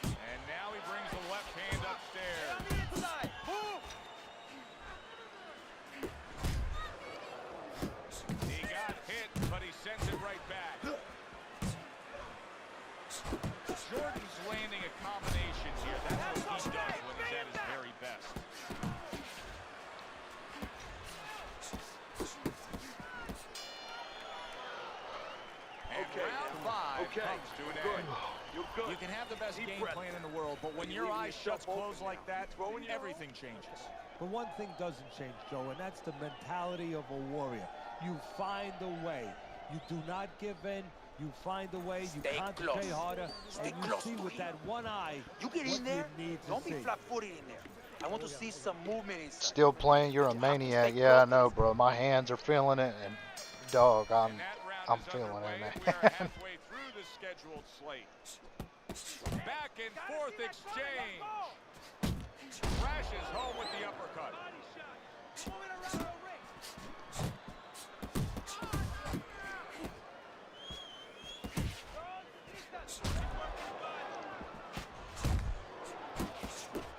Speaker 2: And now he brings the left hand upstairs. He got hit, but he sends it right back. Jordan's landing a combination here. That's what he does when he's at his very best. And round 5 comes to an end. You can have the best game plan in the world, but when your eyes shut closed like that, everything changes.
Speaker 3: But one thing doesn't change, Joe, and that's the mentality of a warrior. You find a way. You do not give in. You find a way, you
Speaker 8: Stay
Speaker 3: concentrate
Speaker 8: close.
Speaker 3: harder,
Speaker 8: Stay
Speaker 3: and you
Speaker 8: close
Speaker 3: see
Speaker 8: to
Speaker 3: with
Speaker 8: him.
Speaker 3: that one eye
Speaker 8: You get
Speaker 3: what
Speaker 8: in there,
Speaker 3: you need to
Speaker 8: don't be
Speaker 3: see.
Speaker 8: flat-footed in there. I want to see some movement inside.
Speaker 1: Still playing, you're a
Speaker 8: You have to stay
Speaker 1: maniac. Yeah, I
Speaker 8: close.
Speaker 1: know, bro. My hands are feeling it, and dog,
Speaker 2: And that round
Speaker 1: I'm
Speaker 2: is
Speaker 1: feeling
Speaker 2: underway,
Speaker 1: it,
Speaker 2: and we
Speaker 1: man.
Speaker 2: are halfway through the scheduled slate. Back and forth exchange. Crashes home with the uppercut.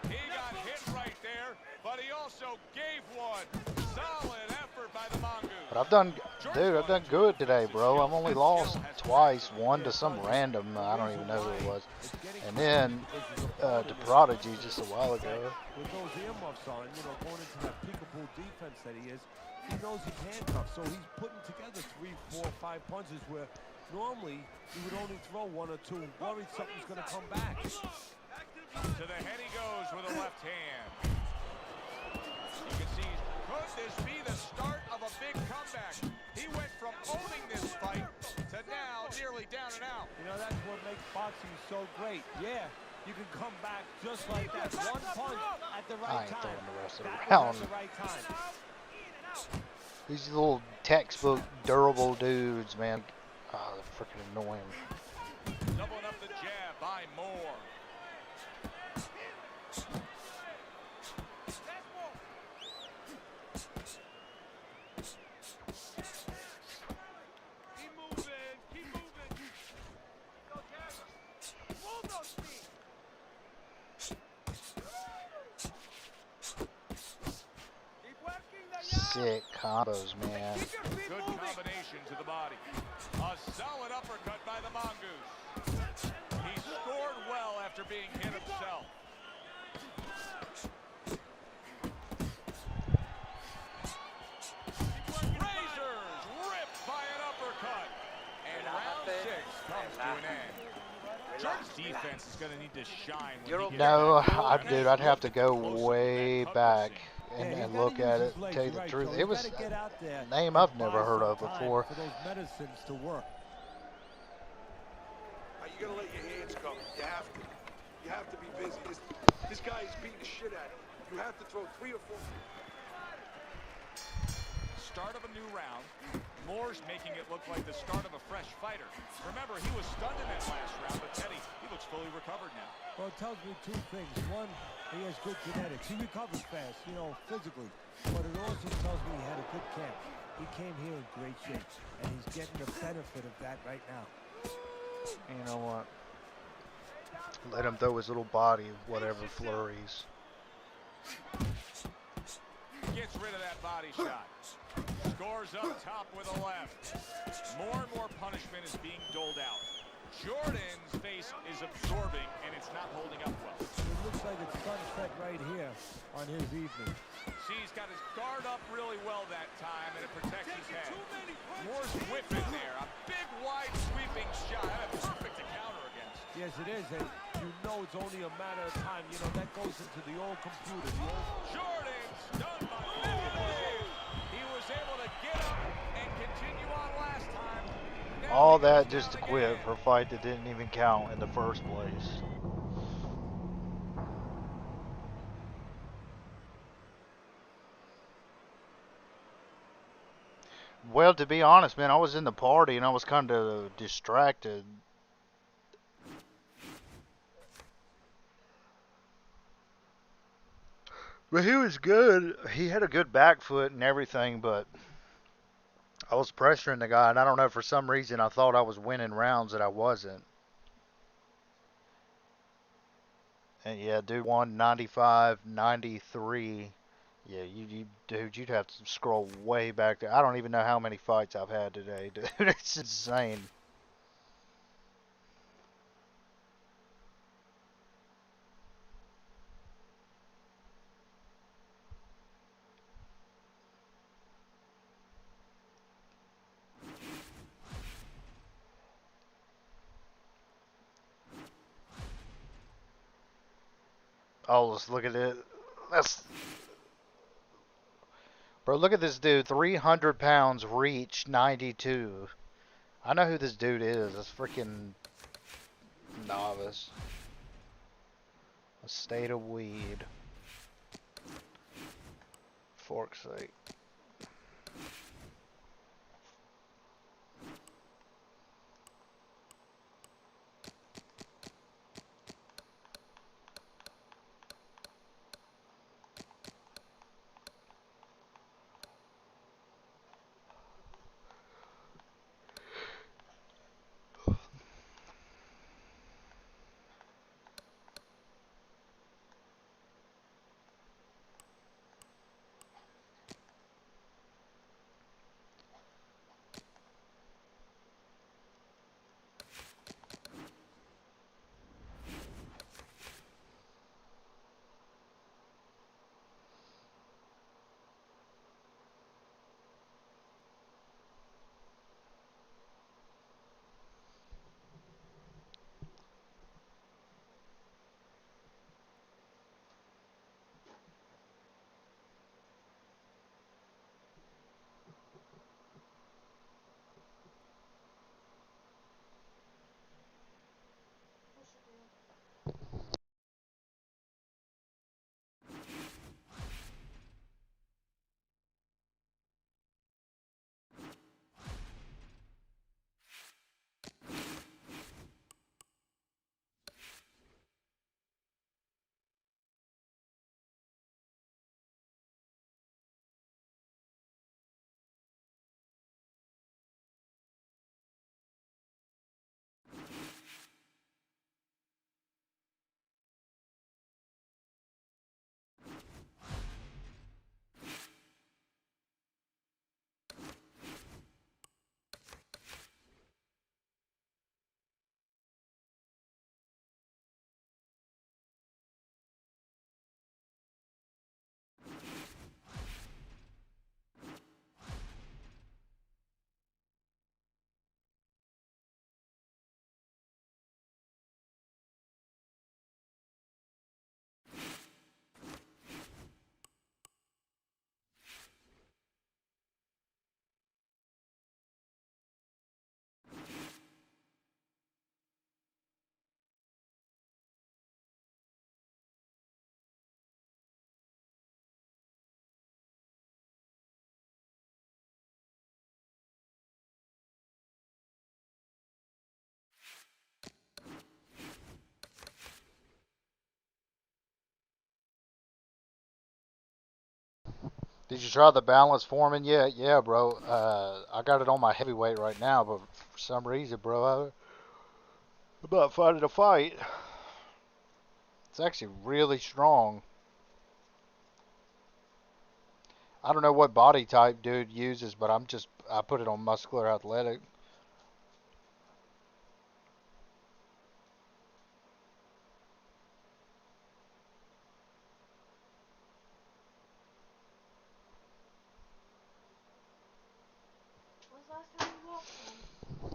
Speaker 2: He got hit right there, but he also gave one. Solid effort by the Mongoose.
Speaker 1: But I've done good today, bro. I've only lost twice. One to some random, I don't even know who it was. And then to Prodigy just a while ago.
Speaker 3: With those earmuffs on, you know, going into that peekaboo defense that he is, he knows he's handcuffed, so he's putting together 3, 4, 5 punches where normally he would only throw 1 or 2, worried something's going to come back.
Speaker 2: To the head he goes with a left hand. You can see, could this be the start of a big comeback? He went from owning this fight to now nearly down and out.
Speaker 3: You know, that's what makes boxing so great. Yeah, you can come back just like that. One punch at the
Speaker 1: I
Speaker 3: right
Speaker 1: ain't
Speaker 3: time.
Speaker 1: throwing the rest of the
Speaker 3: That
Speaker 1: round.
Speaker 3: was at the right time.
Speaker 1: These little textbook durable dudes, man. Oh, they're freaking annoying.
Speaker 2: Doubling up the jab by Moore.
Speaker 4: Keep moving. Go, Jazz. Move those feet. Keep working the
Speaker 1: Sick combos, man.
Speaker 2: Good combination to the body. A solid uppercut by the Mongoose. He scored well after being hit himself. Razors ripped by an uppercut. And round 6 comes to an end. Jordan's defense is going to need to shine. When he gets
Speaker 1: No,
Speaker 2: back.
Speaker 1: dude, I'd have to go
Speaker 2: Closer to
Speaker 1: way
Speaker 2: that cut
Speaker 1: back
Speaker 2: we're seeing.
Speaker 1: and look at it. Tell you the truth, it was a name I've never heard of before.
Speaker 3: For those medicines to work.
Speaker 4: You gotta let your hands come. You have to. You have to be busy. This guy is beating the shit out of you. You have to throw 3 or 4.
Speaker 2: Start of a new round. Moore's making it look like the start of a fresh fighter. Remember, he was stunned in that last round, but Teddy, he looks fully recovered now.
Speaker 3: Well, it tells me 2 things. One, he has good genetics. He recovers fast, you know, physically. But it also tells me he had a good camp. He came here in great shape, and he's getting the benefit of that right now.
Speaker 1: You know what? Let him throw his little body, whatever flurries.
Speaker 2: Gets rid of that body shot. Scores up top with a left. More and more punishment is being doled out. Jordan's face is absorbing, and it's not holding up well.
Speaker 3: It looks like it's sunset right here on his evening.
Speaker 2: See, he's got his guard up really well that time, and it protects his head. Moore's whipping there. A big, wide, sweeping shot. And a perfect to counter against.
Speaker 3: Yes, it is, and you know it's only a matter of time. You know, that goes into the old computer.
Speaker 2: Jordan stunned by Lobbies. He was able to get up and continue on last time. Now
Speaker 1: All
Speaker 2: he goes
Speaker 1: that just to
Speaker 2: down
Speaker 1: quit
Speaker 2: again.
Speaker 1: for a fight that didn't even count in the first place. Well, to be honest, man, I was in the party and I was kind of distracted. But he was good. He had a good back foot and everything, but I was pressuring the guy, and I don't know, for some reason I thought I was winning rounds that I wasn't. And yeah, dude won 95-93. Yeah, dude, you'd have to scroll way back there. I don't even know how many fights I've had today, dude. It's insane. Oh, let's look at it. Bro, look at this dude. 300 pounds, reach 92. I know who this dude is. This freaking novice. A state of weed. Fork's sake. Did you try the balance forming yet? Yeah, bro. I got it on my heavyweight right now, but for some reason, bro, I'm about fighting a fight. It's actually really strong. I don't know what body type dude uses, but I put it on muscular athletic.
Speaker 10: When's the last time you walked home?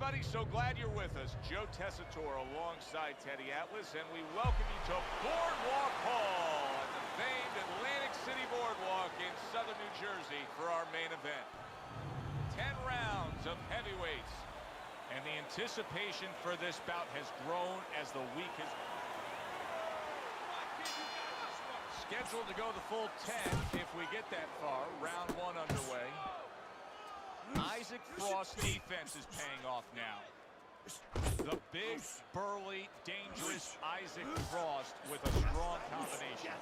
Speaker 2: everybody. So glad you're with us. Joe Tessitore alongside Teddy Atlas, and we welcome you to Boardwalk Hall at the famed Atlantic City Boardwalk in southern New Jersey for our main event. 10 rounds of heavyweights, and the anticipation for this bout has grown as the week has scheduled to go the full 10 if we get that far. Round 1 underway. Isaac Frost's defense is paying off now. The big, burly, dangerous Isaac Frost with a strong combination.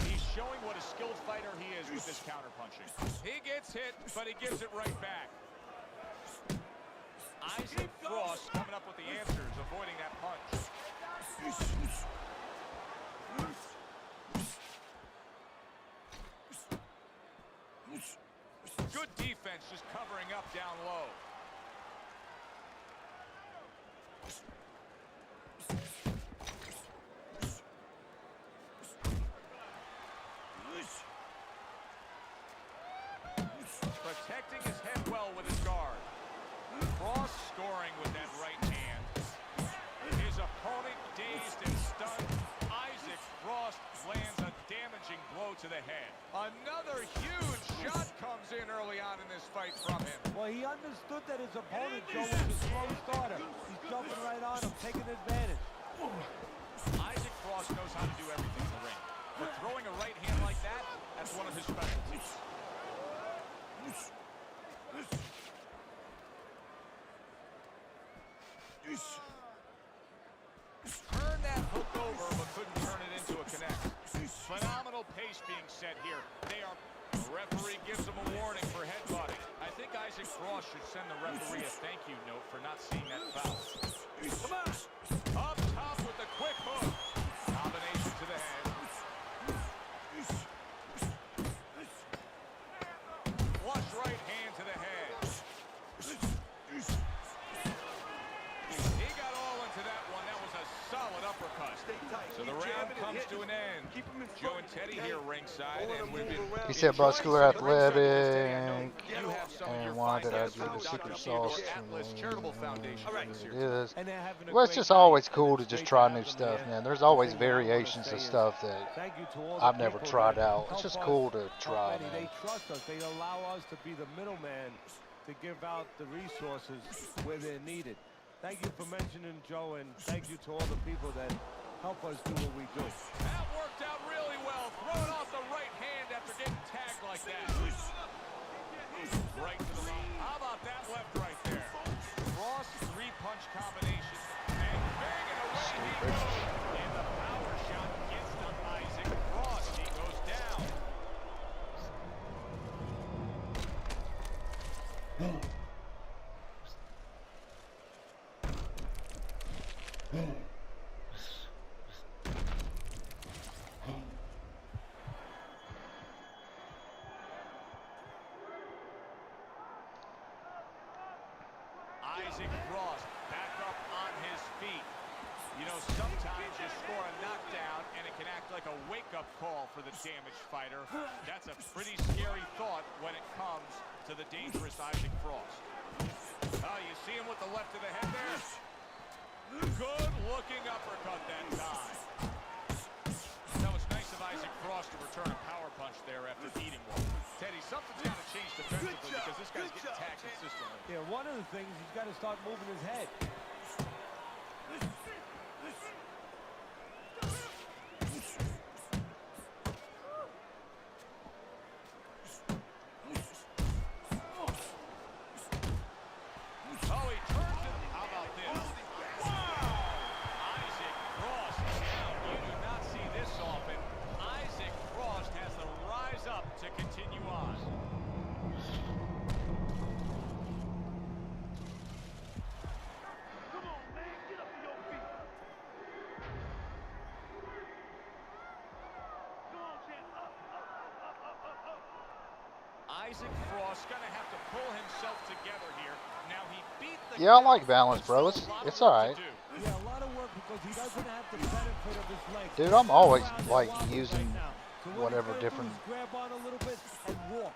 Speaker 2: He's showing what a skilled fighter he is with this counterpunching. He gets hit, but he gives it right back. Isaac Frost coming up with the answers, avoiding that punch. Good defense, just covering up down low. Protecting his head well with his guard. Frost scoring with that right hand. His opponent dazed and stunned. Isaac Frost lands a damaging blow to the head. Another huge shot comes in early on in this fight from him.
Speaker 3: Well, he understood that his opponent, Joe, was a slow starter. He's jumping right on him, taking advantage.
Speaker 2: Isaac Frost knows how to do everything in the ring. But throwing a right hand like that, that's one of his specialties. Turn that hook over, but couldn't turn it into a connect. Phenomenal pace being set here. The referee gives him a warning for headbutting. I think Isaac Frost should send the referee a thank you note for not seeing that foul. Come on! Up top with the quick hook. Combination to the head. Flush right hand to the head. He got all into that one. That was a solid uppercut. So the round comes to an end. Joe and Teddy here ringside, and we've been...
Speaker 1: He said muscular, athletic, and wanted I do the secret sauce. It is. Well, it's just always cool to just try new stuff, man. There's always variations of stuff that I've never tried out. It's just cool to try, man.
Speaker 3: They trust us. They allow us to be the middleman to give out the resources where they're needed. Thank you for mentioning Joe, and thank you to all the people that help us do what we do.
Speaker 2: That worked out really well. Throwing off the right hand after getting tagged like that. Right to the line. How about that left right there? Frost three-punch combination. And bang, and away he goes. And the power shot gets to Isaac Frost. He goes down. Isaac Frost back up on his feet. You know, sometimes you score a knockdown and it can act like a wake-up call for the damaged fighter. That's a pretty scary thought when it comes to the dangerous Isaac Frost. Oh, you see him with the left of the head there? Good-looking uppercut that time. That was nice of Isaac Frost to return a power punch there after eating one. Teddy, something's got to change defensively because this guy's getting tagged consistently.
Speaker 3: Yeah, one of the things, he's got to start moving his head.
Speaker 2: Oh, he turns it. How about this? Isaac Frost down. You do not see this often. Isaac Frost has to rise up to continue on. Isaac Frost gonna have to pull himself together here. Now he beat the
Speaker 1: Yeah, I like balance, bro. It's all right.
Speaker 3: Yeah, a lot of work because he doesn't have the benefit of his legs.
Speaker 1: Dude, I'm always like using whatever different.
Speaker 3: Grab on a little bit and walk.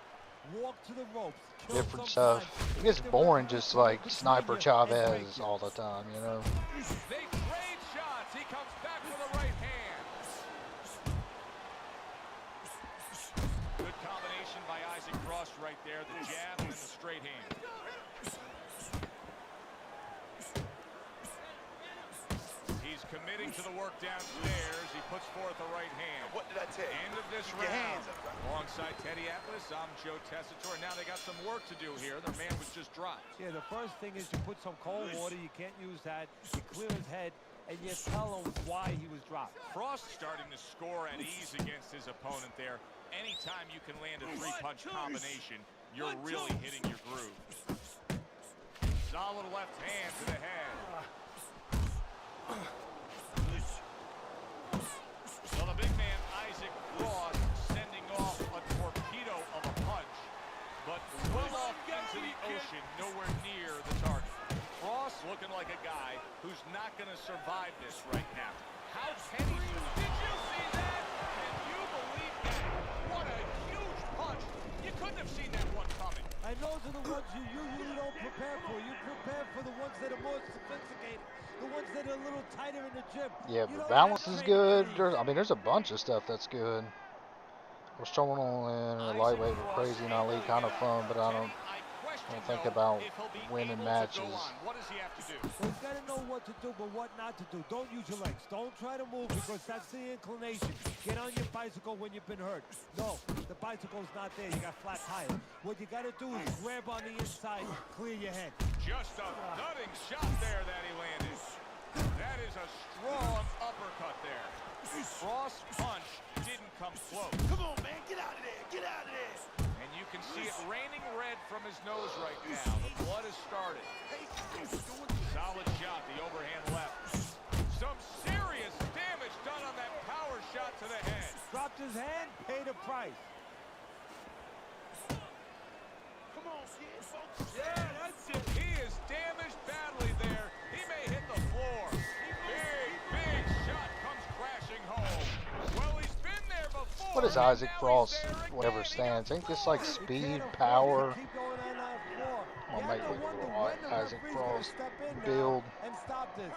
Speaker 3: Walk to the ropes. Kill
Speaker 1: different
Speaker 3: some
Speaker 1: stuff.
Speaker 3: time.
Speaker 1: It gets
Speaker 3: Get the
Speaker 1: boring
Speaker 3: referee
Speaker 1: just
Speaker 3: to look
Speaker 1: like
Speaker 3: between
Speaker 1: Sniper
Speaker 3: you and break
Speaker 1: Chavez
Speaker 3: you.
Speaker 1: all the time, you know.
Speaker 2: They trade shots. He comes back with a right hand. Good combination by Isaac Frost right there. The jab and then the straight hand. He's committing to the work downstairs. He puts forth a right hand.
Speaker 7: What did I tell you?
Speaker 2: End of this
Speaker 7: Keep your
Speaker 2: round.
Speaker 7: hands up.
Speaker 2: Alongside Teddy Atlas, I'm Joe Tessitore. Now they got some work to do here. Their man was just dropped.
Speaker 3: Yeah, the first thing is you put some cold water. You can't use that. You clear his head, and you tell him why he was dropped.
Speaker 2: Frost starting to score at ease against his opponent there. Anytime you can land a three-punch combination, you're really hitting your groove. Solid left hand to the head. So the big man, Isaac Frost, sending off a torpedo of a punch, but well off into the ocean, nowhere near the target. Frost looking like a guy who's not going to survive this right now. How can he? Did you see that? Can you believe that? What a huge punch. You couldn't have seen that one coming.
Speaker 3: And those are the ones you usually don't prepare for. You prepare for the ones that are more sophisticated, the ones that are a little tighter in the gym.
Speaker 1: Yeah,
Speaker 3: You
Speaker 1: the
Speaker 3: don't
Speaker 1: balance
Speaker 3: have
Speaker 1: is
Speaker 3: training
Speaker 1: good.
Speaker 3: for these.
Speaker 1: I mean, there's a bunch of stuff that's good. We're throwing on in a lightweight with Crazy and Ali, kind of fun, but I don't think about winning matches.
Speaker 2: What does he have to do?
Speaker 3: Well, he's got to know what to do, but what not to do. Don't use your legs. Don't try to move because that's the inclination. Get on your bicycle when you've been hurt. No, the bicycle's not there. You got flat tires. What you got to do is grab on the inside, clear your head.
Speaker 2: Just a nutting shot there that he landed. That is a strong uppercut there. Frost punch didn't come close.
Speaker 7: Come on, man. Get out of there. Get out of there.
Speaker 2: And you can see it raining red from his nose right now. The blood has started. Solid shot, the overhand left. Some serious damage done on that power shot to the head.
Speaker 3: Dropped his hand, paid a price.
Speaker 7: Come on, kid. Focus.
Speaker 2: Yeah, that's it. He is damaged badly there. He may hit the floor. Big shot comes crashing home. Well, he's been there before.
Speaker 1: What is Isaac Frost, whatever stands? Ain't this like speed, power?
Speaker 3: Keep going on that floor.
Speaker 1: I'll
Speaker 3: You
Speaker 1: make
Speaker 3: have to
Speaker 1: like a
Speaker 3: wonder
Speaker 1: little
Speaker 3: when the
Speaker 1: Isaac
Speaker 3: referee's gonna
Speaker 1: Frost
Speaker 3: step in now
Speaker 1: build.
Speaker 3: and stop this.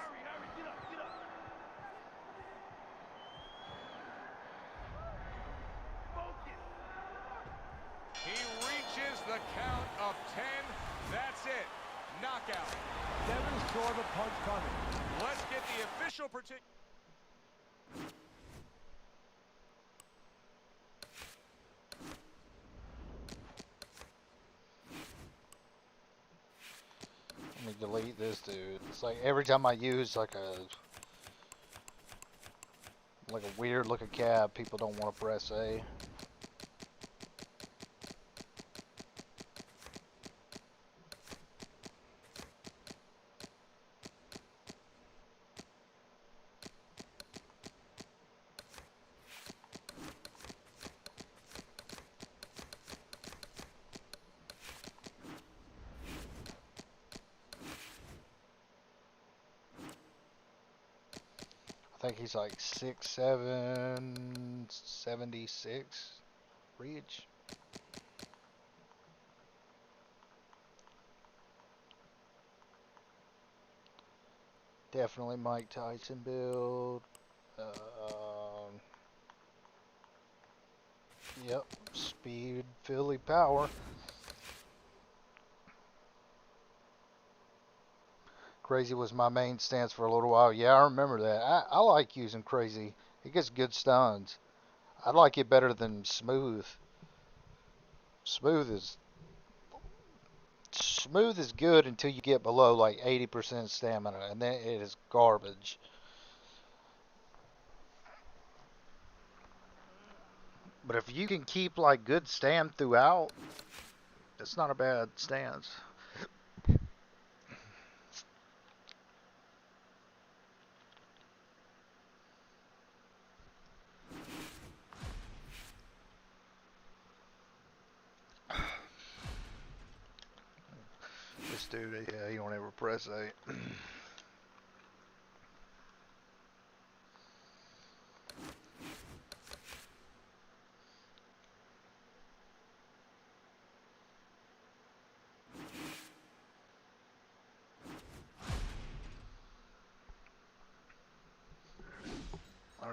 Speaker 2: He reaches the count of 10. That's it. Knockout.
Speaker 3: Devin saw the punch coming.
Speaker 2: Let's get the official particular.
Speaker 1: Let me delete this dude. It's like every time I use like a weird looking cab, people don't want to press A. I think he's like 6'7", 76 reach. Definitely Mike Tyson build. Yep, speed, Philly power. Crazy was my main stance for a little while. Yeah, I remember that. I like using Crazy. He gets good stuns. I like it better than Smooth. Smooth is good until you get below like 80% stamina, and then it is garbage. But if you can keep like good stam throughout, it's not a bad stance. This dude, yeah, he don't ever press A.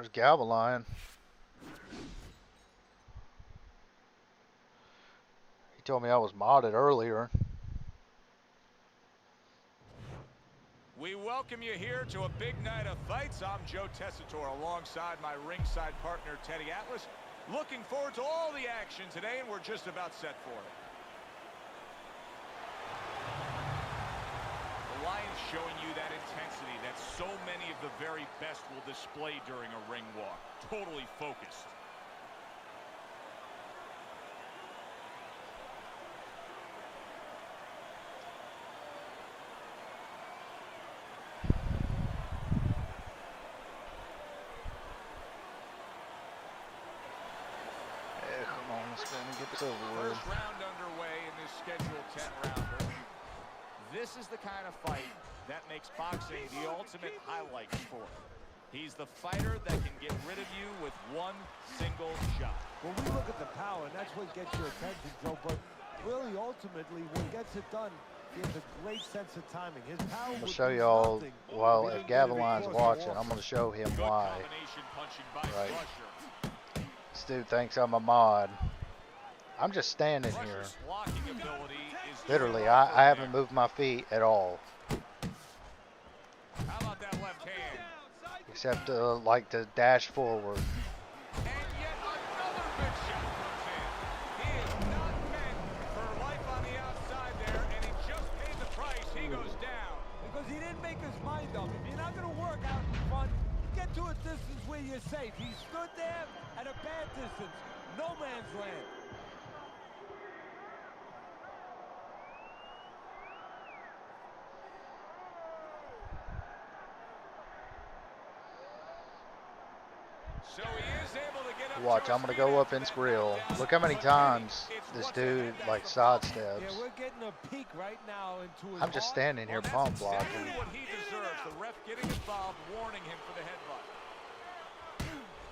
Speaker 1: There's Galvalion. He told me I was modded earlier.
Speaker 2: We welcome you here to a big night of fights. I'm Joe Tessitore alongside my ringside partner, Teddy Atlas. Looking forward to all the action today, and we're just about set for it. The Lions showing you that intensity that so many of the very best will display during a ring walk. Totally focused.
Speaker 1: Get this over with.
Speaker 2: First round underway in this scheduled 10-rounder. This is the kind of fight that makes boxing the ultimate highlight sport. He's the fighter that can get rid of you with one single shot.
Speaker 3: Well, we look at the power, and that's what gets your attention, Joe. But really, ultimately, what gets it done, he has a great sense of timing. His power.
Speaker 1: I'm gonna show y'all while if Gavilan's watching. I'm gonna show him why. Right. This dude thinks I'm a mod. I'm just standing here. Literally, I haven't moved my feet at all.
Speaker 2: How about that left hand?
Speaker 1: Except like to dash forward.
Speaker 2: And yet another big shot comes in. He is not meant for life on the outside there, and he just paid the price. He goes down.
Speaker 3: Because he didn't make his mind up. If you're not going to work out in front, get to a distance where you're safe. He stood there at a bad distance. No man's land.
Speaker 2: So he is able to get up.
Speaker 1: Watch, I'm gonna go up in grill. Look how many times this dude like sidesteps.
Speaker 3: Yeah, we're getting a peek right now into his
Speaker 1: I'm just standing here pump blocking.
Speaker 2: Exactly what he deserves. The ref getting involved, warning him for the headbutt.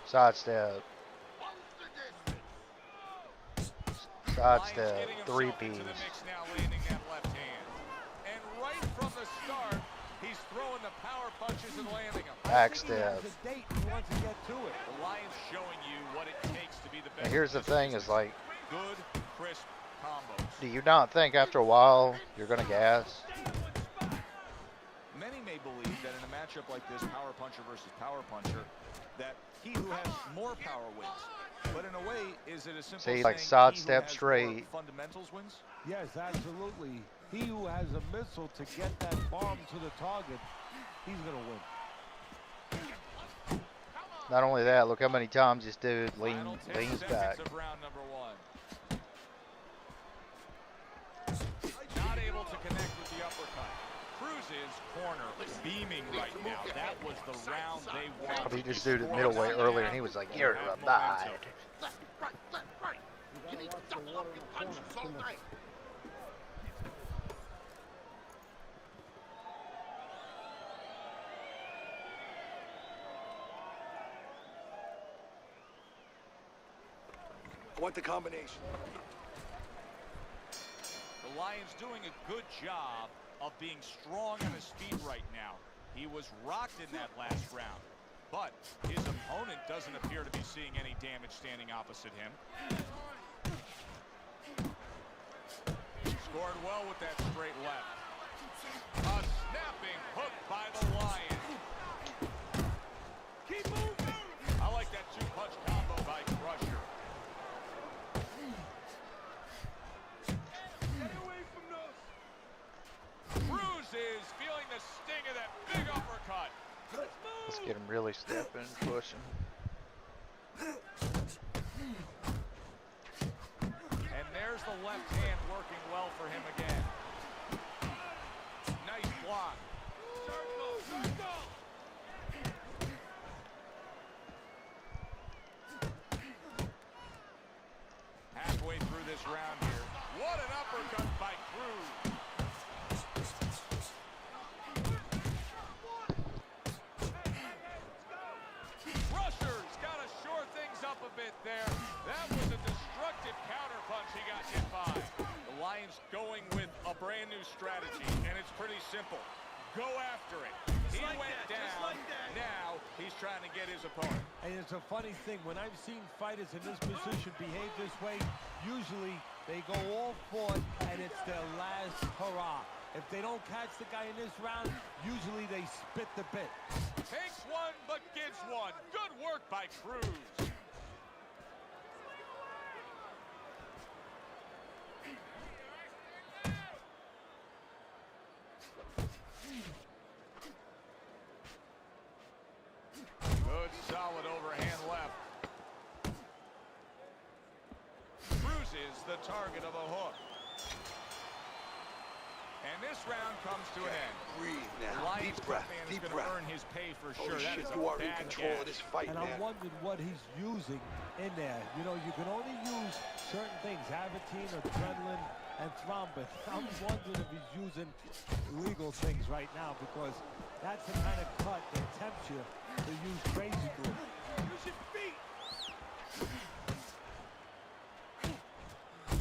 Speaker 1: Sidestep. Sidestep. 3-piece.
Speaker 2: And right from the start, he's throwing the power punches and landing them.
Speaker 1: Backstep.
Speaker 3: He wants to get to it.
Speaker 2: The Lions showing you what it takes to be the best.
Speaker 1: And here's the thing is like,
Speaker 2: good, crisp combos.
Speaker 1: do you not think after a while you're gonna gas?
Speaker 2: Many may believe that in a matchup like this, power puncher versus power puncher, that he who has more power wins. But in a way, is it a simple
Speaker 1: See,
Speaker 2: saying
Speaker 1: like
Speaker 2: he who
Speaker 1: sidestep
Speaker 2: has
Speaker 1: straight.
Speaker 2: more fundamentals wins?
Speaker 3: Yes, absolutely. He who has a missile to get that bomb to the target, he's going to win.
Speaker 1: Not only that, look how many times this dude
Speaker 2: Final 10
Speaker 1: leans
Speaker 2: seconds
Speaker 1: back.
Speaker 2: of round number one. Not able to connect with the uppercut. Cruz's corner beaming right now. That was the round they wanted.
Speaker 1: I beat this dude at middleweight earlier, and he was like, "You're a bad."
Speaker 6: Left, right. You need to double up your punches all night.
Speaker 4: I want the combination.
Speaker 2: The Lions doing a good job of being strong on his feet right now. He was rocked in that last round, but his opponent doesn't appear to be seeing any damage standing opposite him. Scored well with that straight left. A snapping hook by the Lions. Keep moving. I like that two-punch combo by Crusher. Cruz is feeling the sting of that big uppercut.
Speaker 1: Let's get him really stepping, pushing.
Speaker 2: And there's the left hand working well for him again. Nice block. Circle. Halfway through this round here. What an uppercut by Cruz. Crusher's got to shore things up a bit there. That was a destructive counterpunch he got hit by. The Lions going with a brand new strategy, and it's pretty simple. Go after it. He went down. Now he's trying to get his opponent.
Speaker 3: And it's a funny thing, when I've seen fighters in this position behave this way, usually they go all forth and it's their last hurrah. If they don't catch the guy in this round, usually they spit the bit.
Speaker 2: Takes one, but gives one. Good work by Cruz. Good, solid overhand left. Cruz is the target of a hook. And this round comes to an end.
Speaker 4: Breathe now.
Speaker 2: Lions
Speaker 4: Deep breath.
Speaker 2: man is
Speaker 4: Deep
Speaker 2: going
Speaker 4: breath.
Speaker 2: to earn his pay for
Speaker 4: Holy
Speaker 2: sure. That
Speaker 4: shit,
Speaker 2: is
Speaker 4: you
Speaker 2: a
Speaker 4: are in
Speaker 2: bad
Speaker 4: control of
Speaker 2: gash.
Speaker 4: this fight,
Speaker 3: And
Speaker 4: man.
Speaker 3: I'm wondering what he's using in there. You know, you can only use certain things, Avitine, adrenaline, and thrombin. I'm wondering if he's using illegal things right now, because that's the kind of cut that tempts you to use crazy glue.
Speaker 4: Use your feet.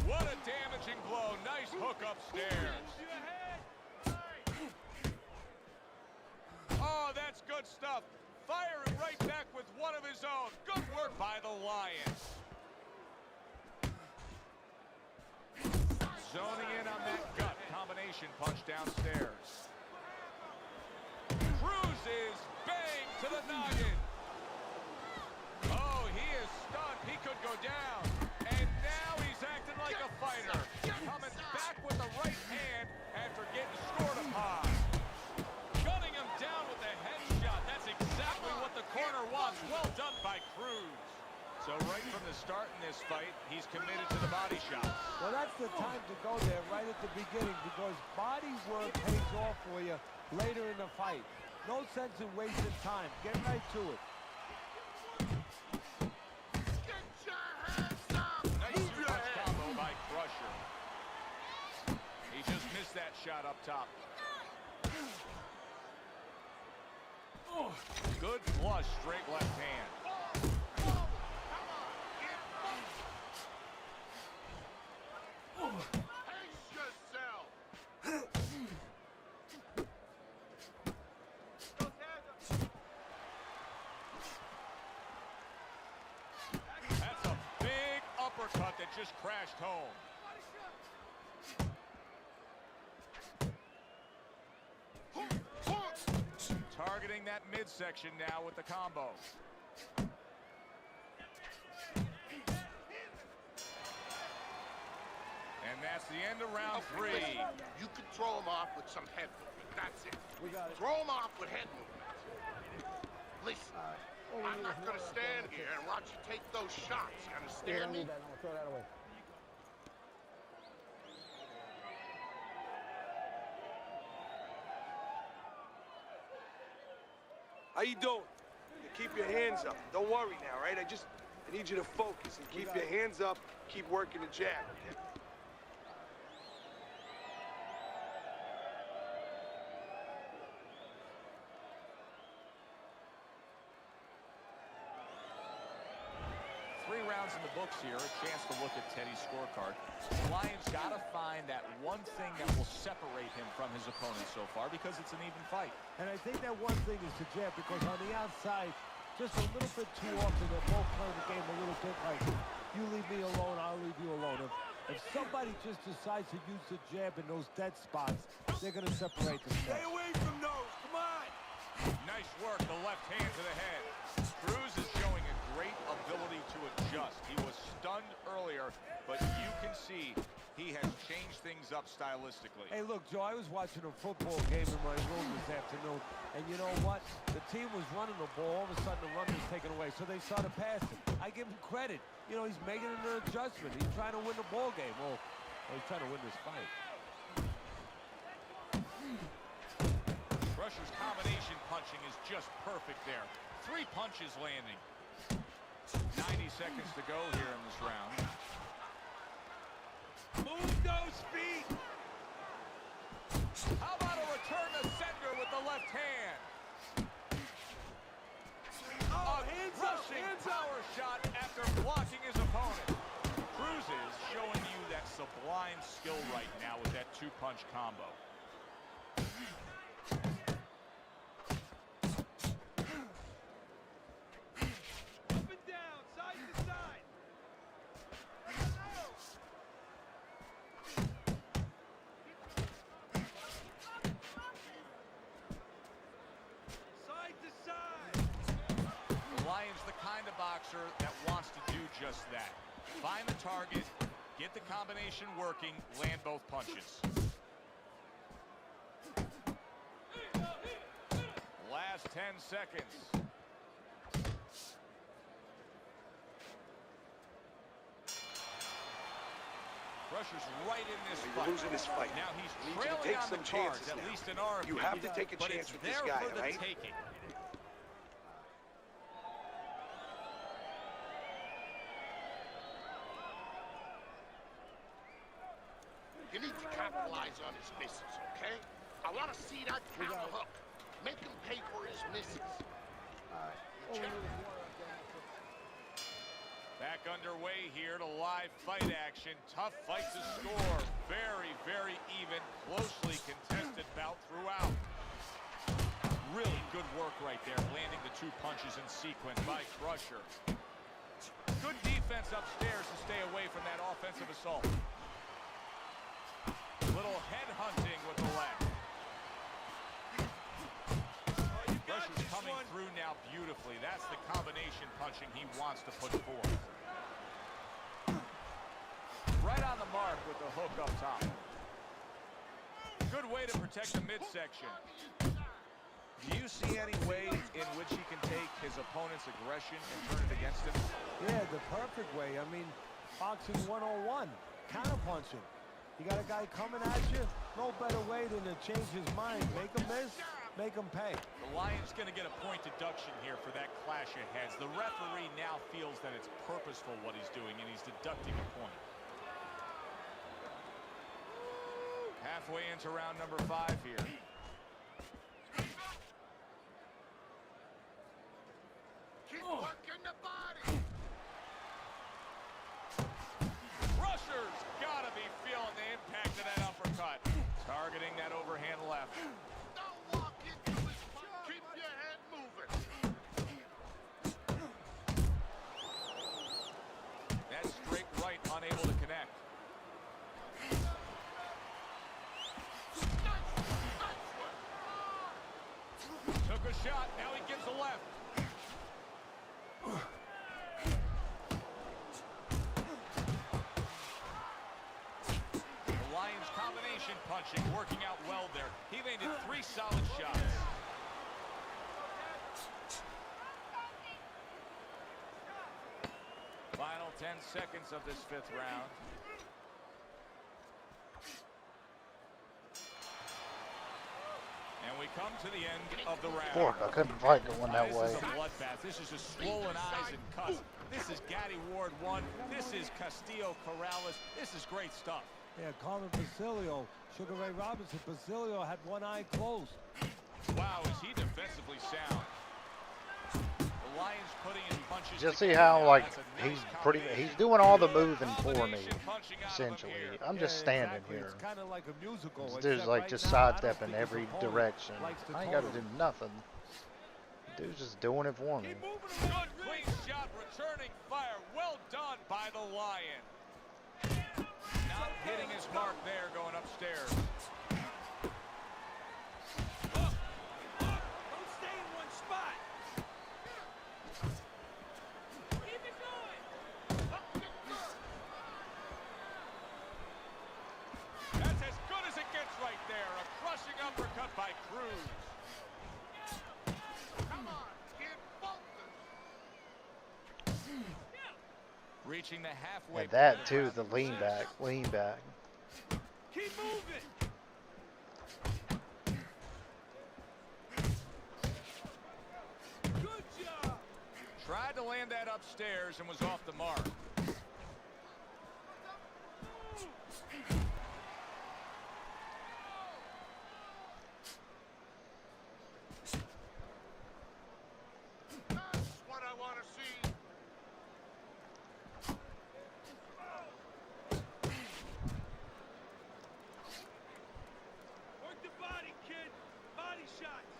Speaker 2: What a damaging blow. Nice hook upstairs. Oh, that's good stuff. Firing right back with one of his own. Good work by the Lions. Zoning in on that gut combination punch downstairs. Cruz is bang to the noggin. Oh, he is stunned. He could go down. And now he's acting like a fighter. Coming back with the right hand after getting scored upon. Gunning him down with a headshot. That's exactly what the corner wants. Well done by Cruz. So right from the start in this fight, he's committed to the body shots.
Speaker 3: Well, that's the time to go there right at the beginning, because body work pays off for you later in the fight. No sense in wasting time. Get right to it.
Speaker 6: Get your hands up!
Speaker 2: Nice two-punch combo by Crusher. He just missed that shot up top. Good flush, straight left hand.
Speaker 6: Pace yourself!
Speaker 2: That's a big uppercut that just crashed home. Targeting that midsection now with the combo. And that's the end of round three.
Speaker 6: Listen, you can throw him off with some head movement. That's it.
Speaker 5: We got it.
Speaker 6: Throw him off with head movement. Listen, I'm not going to stand here and watch you take those shots. You
Speaker 5: We
Speaker 6: understand
Speaker 5: don't
Speaker 6: me?
Speaker 5: need that. No, throw that away.
Speaker 4: How you doing? You keep your hands up. Don't worry now, right? I need you to focus and keep your hands up. Keep working the jab. Okay?
Speaker 2: Three rounds in the books here, a chance to look at Teddy's scorecard. The Lions got to find that one thing that will separate him from his opponent so far, because it's an even fight.
Speaker 3: And I think that one thing is the jab, because on the outside, just a little bit too often, they're both playing the game a little bit like, you leave me alone, I'll leave you alone. If somebody just decides to use the jab in those dead spots, they're going to separate
Speaker 4: Stay
Speaker 3: themselves.
Speaker 4: away from those. Come on.
Speaker 2: Nice work, the left hand to the head. Cruz is showing a great ability to adjust. He was stunned earlier, but you can see he has changed things up stylistically.
Speaker 3: Hey, look, Joe, I was watching a football game in my room this afternoon, and you know what? The team was running the ball. All of a sudden, the run was taken away, so they started passing. I give him credit. You know, he's making an adjustment. He's trying to win the ball game. Well, he's trying to win this fight.
Speaker 2: Crusher's combination punching is just perfect there. 3 punches landing. 90 seconds to go here in this round.
Speaker 4: Move those feet.
Speaker 2: How about a return to sender with the left hand?
Speaker 4: Oh,
Speaker 2: A
Speaker 4: hands up,
Speaker 2: rushing
Speaker 4: hands
Speaker 2: power
Speaker 4: up.
Speaker 2: shot after blocking his opponent. Cruz is showing you that sublime skill right now with that 2-punch combo. just that. Find the target, get the combination working, land both punches. Last 10 seconds. Crusher's right in this fight.
Speaker 7: You're losing this fight.
Speaker 2: Now he's
Speaker 7: I need you to
Speaker 2: trailing
Speaker 7: take
Speaker 2: on
Speaker 7: some
Speaker 2: the cards,
Speaker 7: chances
Speaker 2: at
Speaker 7: now.
Speaker 2: least in our
Speaker 7: You
Speaker 2: opinion,
Speaker 7: have to take a
Speaker 2: but
Speaker 7: chance
Speaker 2: it's
Speaker 7: with this
Speaker 2: there
Speaker 7: guy,
Speaker 2: for the
Speaker 7: right?
Speaker 2: taking.
Speaker 6: You need to capitalize on his misses, okay? I want to see that counter hook. Make him pay for his misses.
Speaker 2: Back underway here to live fight action. Tough fight to score. Very, very even, closely contested bout throughout. Really good work right there, landing the 2 punches in sequence by Crusher. Good defense upstairs to stay away from that offensive assault. Little head hunting with the left. Crusher's coming through now beautifully. That's the combination punching he wants to put forth. Right on the mark with the hook up top. Good way to protect the midsection. Do you see any way in which he can take his opponent's aggression and turn it against him?
Speaker 3: Yeah, the perfect way. I mean, boxing 101, counterpunching. You got a guy coming at you, no better way than to change his mind. Make him miss, make him pay.
Speaker 2: The Lion's going to get a point deduction here for that clash of heads. The referee now feels that it's purposeful what he's doing, and he's deducting a point. Halfway into round number 5 here.
Speaker 6: Keep working the body.
Speaker 2: Crusher's got to be feeling the impact of that uppercut. Targeting that overhand left.
Speaker 6: Don't walk into his punch. Keep your head moving.
Speaker 2: That straight right unable to connect. Took a shot, now he gets a left. The Lions combination punching working out well there. He landed 3 solid shots. Final 10 seconds of this 5th round. And we come to the end of the round.
Speaker 1: Pork, I couldn't fight going that way.
Speaker 2: This is a bloodbath. This is just swollen eyes and cuts. This is Gaddy Ward 1. This is Castillo Corrales. This is great stuff.
Speaker 3: Yeah, Carmen Basilio, Sugar Ray Robinson. Basilio had one eye closed.
Speaker 2: Wow, is he defensively sound? The Lions putting in punches.
Speaker 1: Just see how like he's doing all the moving for me, essentially. I'm just standing here.
Speaker 3: It's kind of like a musical.
Speaker 1: Dude's like just sidestepping every direction. I ain't got to do nothing. Dude's just doing it for me.
Speaker 2: Good clean shot, returning fire. Well done by the Lion. Not hitting his mark there, going upstairs.
Speaker 8: Don't stay in one spot. Keep it going.
Speaker 2: That's as good as it gets right there. A crushing uppercut by Cruz.
Speaker 6: Come on, get focused.
Speaker 2: Reaching the halfway
Speaker 1: And that
Speaker 2: point.
Speaker 1: too, the lean back.
Speaker 8: Keep moving. Good job.
Speaker 2: Tried to land that upstairs and was off the mark.
Speaker 6: That's what I want to see.
Speaker 8: Work the body, kid. Body shots.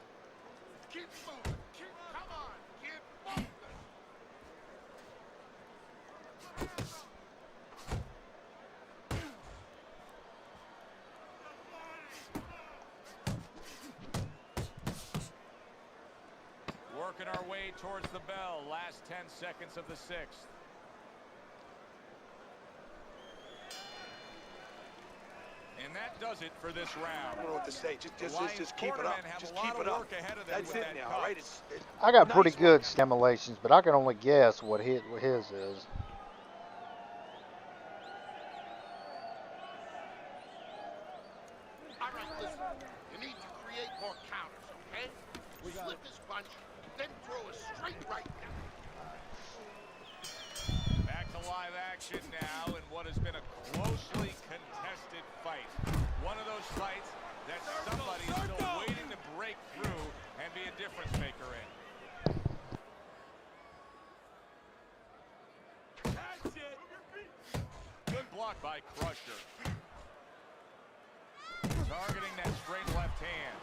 Speaker 6: Keep moving. Come on, get focused.
Speaker 2: Working our way towards the bell. Last 10 seconds of the 6th. does it for this
Speaker 4: I
Speaker 2: round.
Speaker 4: don't know what to say. Just keep it up.
Speaker 2: Cornermen have
Speaker 4: Just
Speaker 2: a lot
Speaker 4: keep
Speaker 2: of
Speaker 4: it up.
Speaker 2: work ahead of them
Speaker 4: That's
Speaker 2: with
Speaker 4: it
Speaker 2: that
Speaker 4: now,
Speaker 2: cut.
Speaker 4: all right?
Speaker 1: I got pretty
Speaker 4: Nice
Speaker 1: good
Speaker 4: one.
Speaker 1: stimulations, but I can only guess what his is.
Speaker 6: All right, listen. You need to create more counters, okay? Slip his punch, then throw a straight right down.
Speaker 2: Back to live action now in what has been a closely contested fight. One of those fights that somebody's still waiting to break through and be a difference maker in.
Speaker 4: That's it.
Speaker 2: Good block by Crusher. Targeting that straight left hand.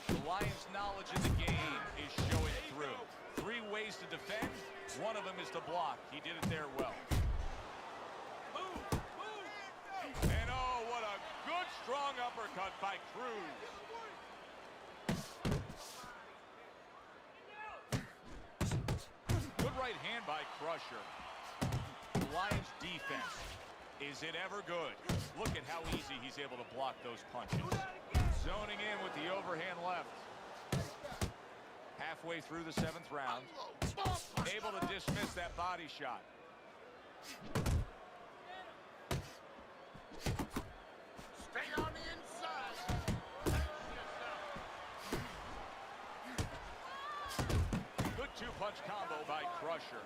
Speaker 2: The Lions' knowledge of the game is showing through. 3 ways to defend. One of them is to block. He did it there well. And oh, what a good strong uppercut by Cruz. Good right hand by Crusher. The Lions' defense. Is it ever good? Look at how easy he's able to block those punches. Zoning in with the overhand left. Halfway through the 7th round. Able to dismiss that body shot.
Speaker 6: Stay on the inside.
Speaker 2: Good 2-punch combo by Crusher.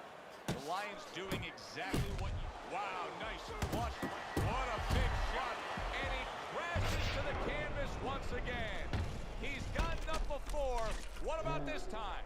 Speaker 2: The Lions doing exactly what you... Wow, nice flush. What a big shot. And he crashes to the canvas once again. He's gotten up before. What about this time?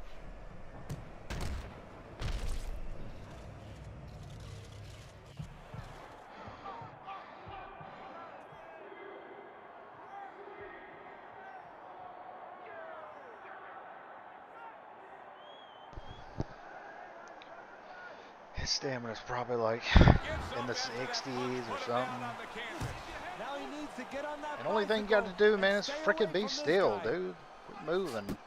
Speaker 1: His stamina's probably like in the 60s or something.
Speaker 3: Now he needs to get on that
Speaker 1: And the only thing you got to do, man, is
Speaker 3: stay
Speaker 1: freaking
Speaker 3: away
Speaker 1: be
Speaker 3: from this
Speaker 1: still,
Speaker 3: guy.
Speaker 1: dude. Quit moving.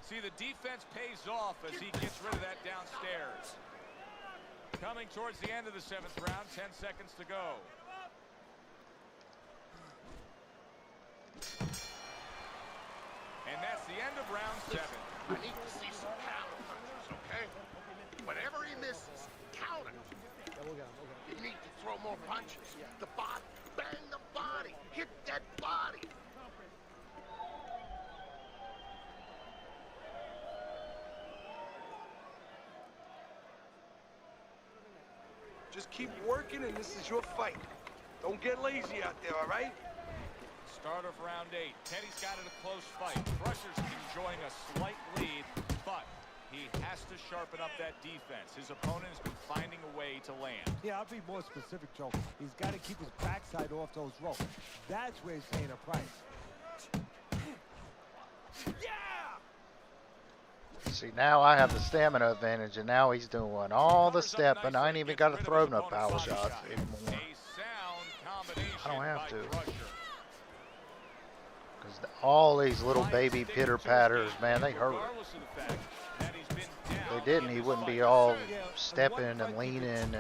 Speaker 2: See, the defense pays off as he gets rid of that downstairs. Coming towards the end of the 7th round, 10 seconds to go. And that's the end of round 7.
Speaker 6: I need to see some counter punches, okay? Whenever he misses, counter. You need to throw more punches. The body, bang the body, hit that body.
Speaker 4: Just keep working, and this is your fight. Don't get lazy out there, all right?
Speaker 2: Start of round 8. Teddy's got it a close fight. Crusher's enjoying a slight lead, but he has to sharpen up that defense. His opponent has been finding a way to land.
Speaker 3: Yeah, I'll be more specific, Joe. He's got to keep his backside off those ropes. That's where he's paying a price.
Speaker 1: See, now I have the stamina advantage, and now he's doing all the stepping. I ain't even got to throw no power shots anymore. I don't have to. Because all these little baby pitter-patters, man, they hurt. If they didn't, he wouldn't be all stepping and leaning and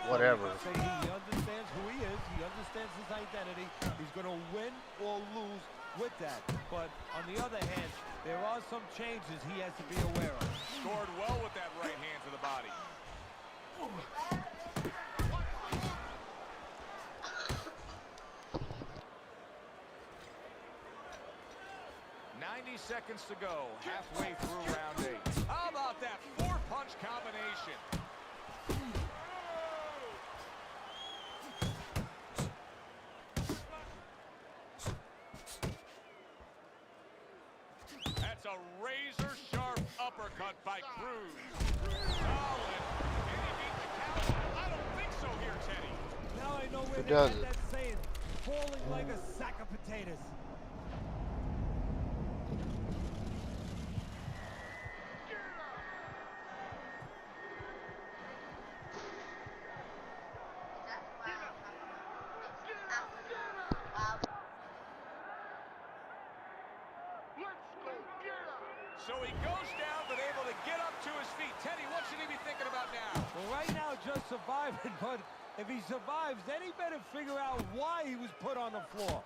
Speaker 1: whatever.
Speaker 3: He understands who he is. He understands his identity. He's going to win or lose with that. But on the other hand, there are some changes he has to be aware of.
Speaker 2: Scored well with that right hand to the body. Seconds to go, halfway through round 8. How about that 4-punch combination? That's a razor-sharp uppercut by Cruz. Solid. Can he beat the count? I don't think so here, Teddy.
Speaker 3: Now I know where
Speaker 1: Who
Speaker 3: they
Speaker 1: does
Speaker 3: get
Speaker 1: it?
Speaker 3: that saying, falling like a sack of potatoes.
Speaker 10: Wow.
Speaker 2: So he goes down, but able to get up to his feet. Teddy, what should he be thinking about now?
Speaker 3: Well, right now, just surviving, but if he survives, then he better figure out why he was put on the floor.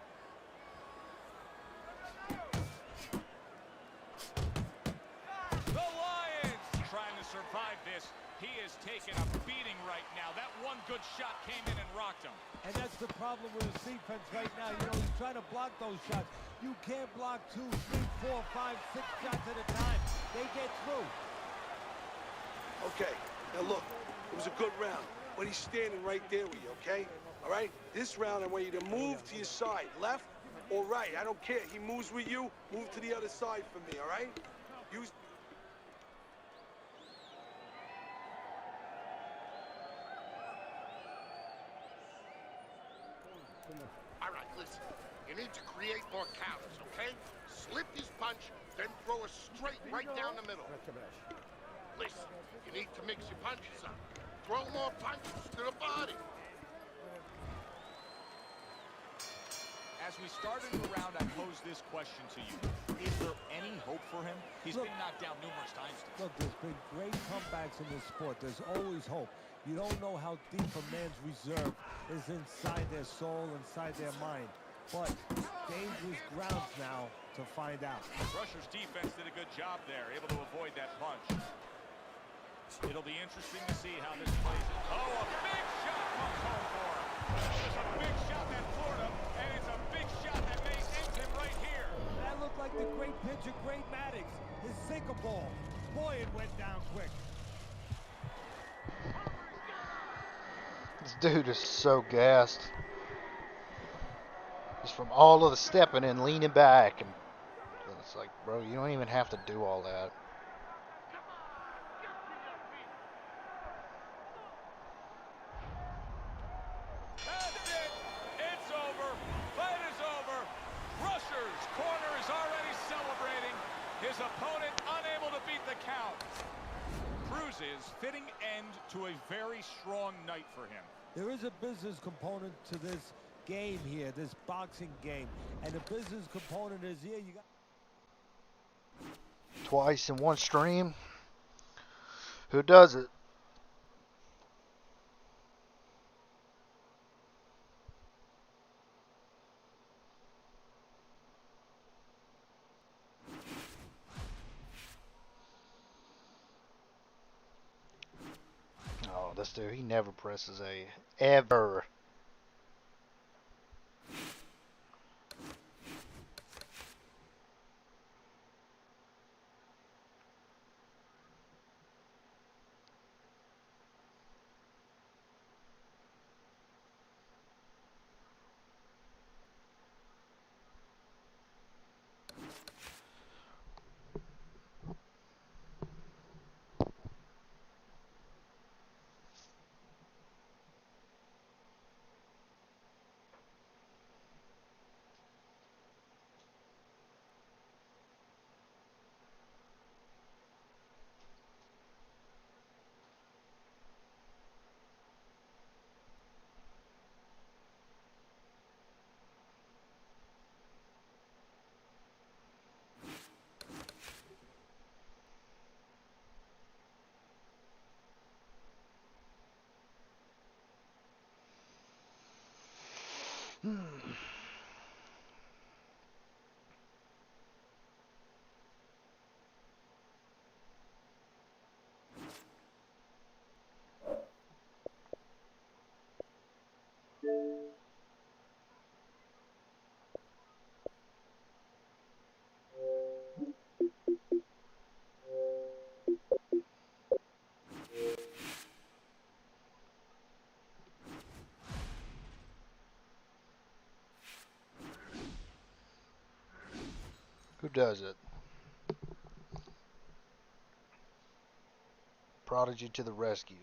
Speaker 2: The Lions trying to survive this. He is taking a beating right now. That one good shot came in and rocked him.
Speaker 3: And that's the problem with his defense right now. You know, he's trying to block those shots. You can't block 2, 3, 4, 5, 6 shots at a time. They get through.
Speaker 4: Okay, now look, it was a good round, but he's standing right there with you, okay? All right? This round, I want you to move to your side, left or right. I don't care. He moves with you, move to the other side for me, all right? Use...
Speaker 6: All right, listen. You need to create more counters, okay? Slip his punch, then throw a straight right down the middle. Listen, you need to mix your punches up. Throw more punches to the body.
Speaker 2: As we start in the round, I pose this question to you. Is there any hope for him? He's been knocked down numerous times.
Speaker 3: Look, there's been great comebacks in this sport. There's always hope. You don't know how deep a man's reserve is inside their soul, inside their mind. But dangerous grounds now to find out.
Speaker 2: Rusher's defense did a good job there, able to avoid that punch. It'll be interesting to see how this plays out. Oh, a big shot comes home for him. It's a big shot that floored him, and it's a big shot that may end him right here.
Speaker 3: That looked like the great pitcher, Great Maddox. His sinker ball. Boy, it went down quick.
Speaker 1: This dude is so gassed. Just from all of the stepping and leaning back, and it's like, bro, you don't even have to do all that.
Speaker 2: That's it. It's over. Fight is over. Rusher's corner is already celebrating. His opponent unable to beat the count. Cruz's fitting end to a very strong night for him.
Speaker 3: There is a business component to this game here, this boxing game. And the business component is here. You got
Speaker 1: Twice in one stream. Who does it? Oh, this dude, he never presses A. Ever. Who does it? Prodigy to the rescue.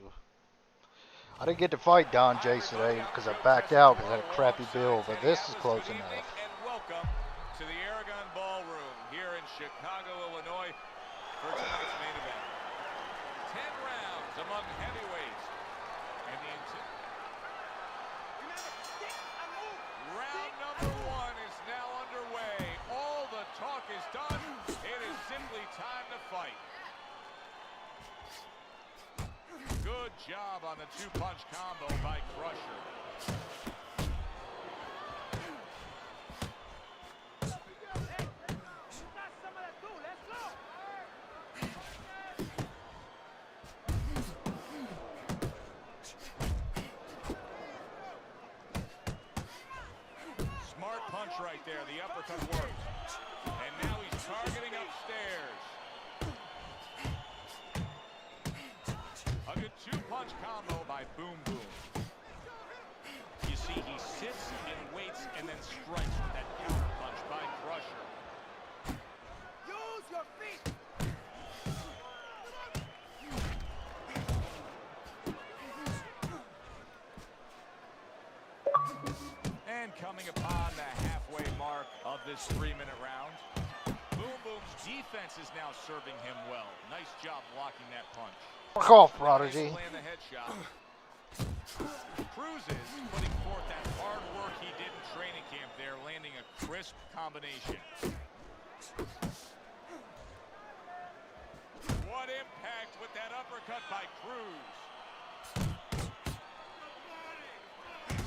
Speaker 1: I didn't get to fight Don Jason today because I backed out because I had a crappy bill, but this is close enough.
Speaker 2: And welcome to the Aragon Ballroom here in Chicago, Illinois for tonight's main event. 10 rounds among heavyweights. And the round number 1 is now underway. All the talk is done. It is simply time to fight. Good job on the two-punch combo by Crusher. Smart punch right there. The uppercut works. And now he's targeting upstairs. A good two-punch combo by Boom Boom. You see, he sits and waits and then strikes with that counter punch by Crusher.
Speaker 4: Use your feet.
Speaker 2: And coming upon the halfway mark of this 3-minute round, Boom Boom's defense is now serving him well. Nice job blocking that punch.
Speaker 1: Work off, Prodigy.
Speaker 2: Land the headshot. Cruises putting forth that hard work he did in training camp there, landing a crisp combination. What impact with that uppercut by Cruz.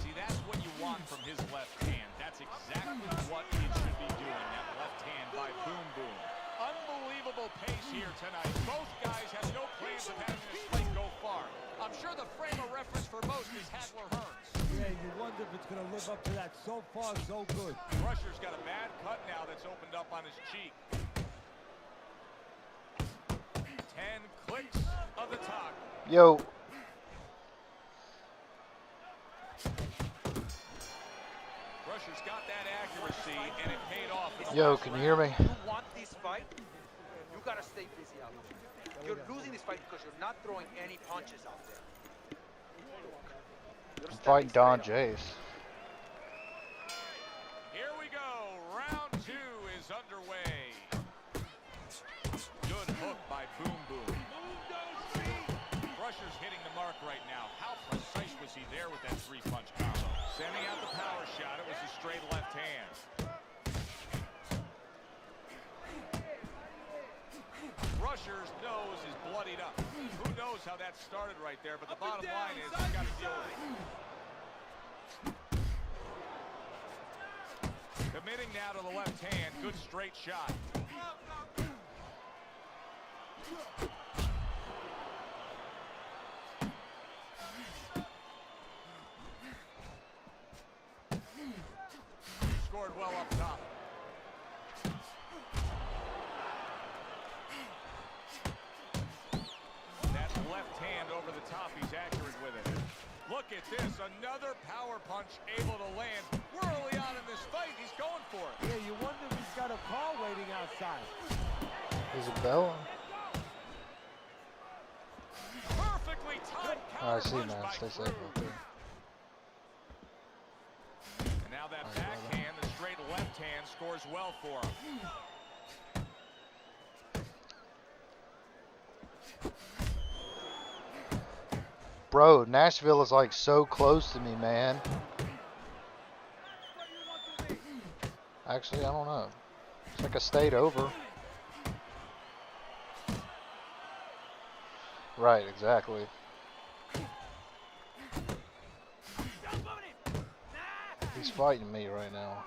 Speaker 2: See, that's what you want from his left hand. That's exactly what it should be doing, that left hand by Boom Boom. Unbelievable pace here tonight. Both guys have no plans of having this fight go far. I'm sure the frame of reference for most is Hagler Hearns.
Speaker 3: Yeah, you wonder if it's going to live up to that. So far, so good.
Speaker 2: Crusher's got a bad cut now that's opened up on his cheek. 10 clicks of the talk.
Speaker 1: Yo.
Speaker 2: Crusher's got that accuracy, and it paid off.
Speaker 1: Yo, can you hear me?
Speaker 8: You want this fight? You gotta stay busy out there. You're losing this fight because you're not throwing any punches out there.
Speaker 1: I'm fighting Don Jace.
Speaker 2: Here we go. Round 2 is underway. Good hook by Boom Boom. Crusher's hitting the mark right now. How precise was he there with that 3-punch combo? Sending out the power shot. It was a straight left hand. Crusher's nose is bloodied up. Who knows how that started right there, but the bottom line is he's got to deal with it. Committing now to the left hand. Good straight shot. Scored well up top. That left hand over the top, he's accurate with it. Look at this, another power punch able to land. We're early on in this fight, he's going for it.
Speaker 3: Yeah, you wonder if he's got a car waiting outside.
Speaker 1: Is it Bell?
Speaker 2: Perfectly timed
Speaker 1: Oh, I
Speaker 2: counter
Speaker 1: see,
Speaker 2: punch
Speaker 1: man.
Speaker 2: by
Speaker 1: Stay safe
Speaker 2: Cruz.
Speaker 1: out there.
Speaker 2: And now that backhand, the straight left hand, scores well for him.
Speaker 1: Bro, Nashville is like so close to me, man. Actually, I don't know. It's like a state over. Right, exactly. He's fighting me right now.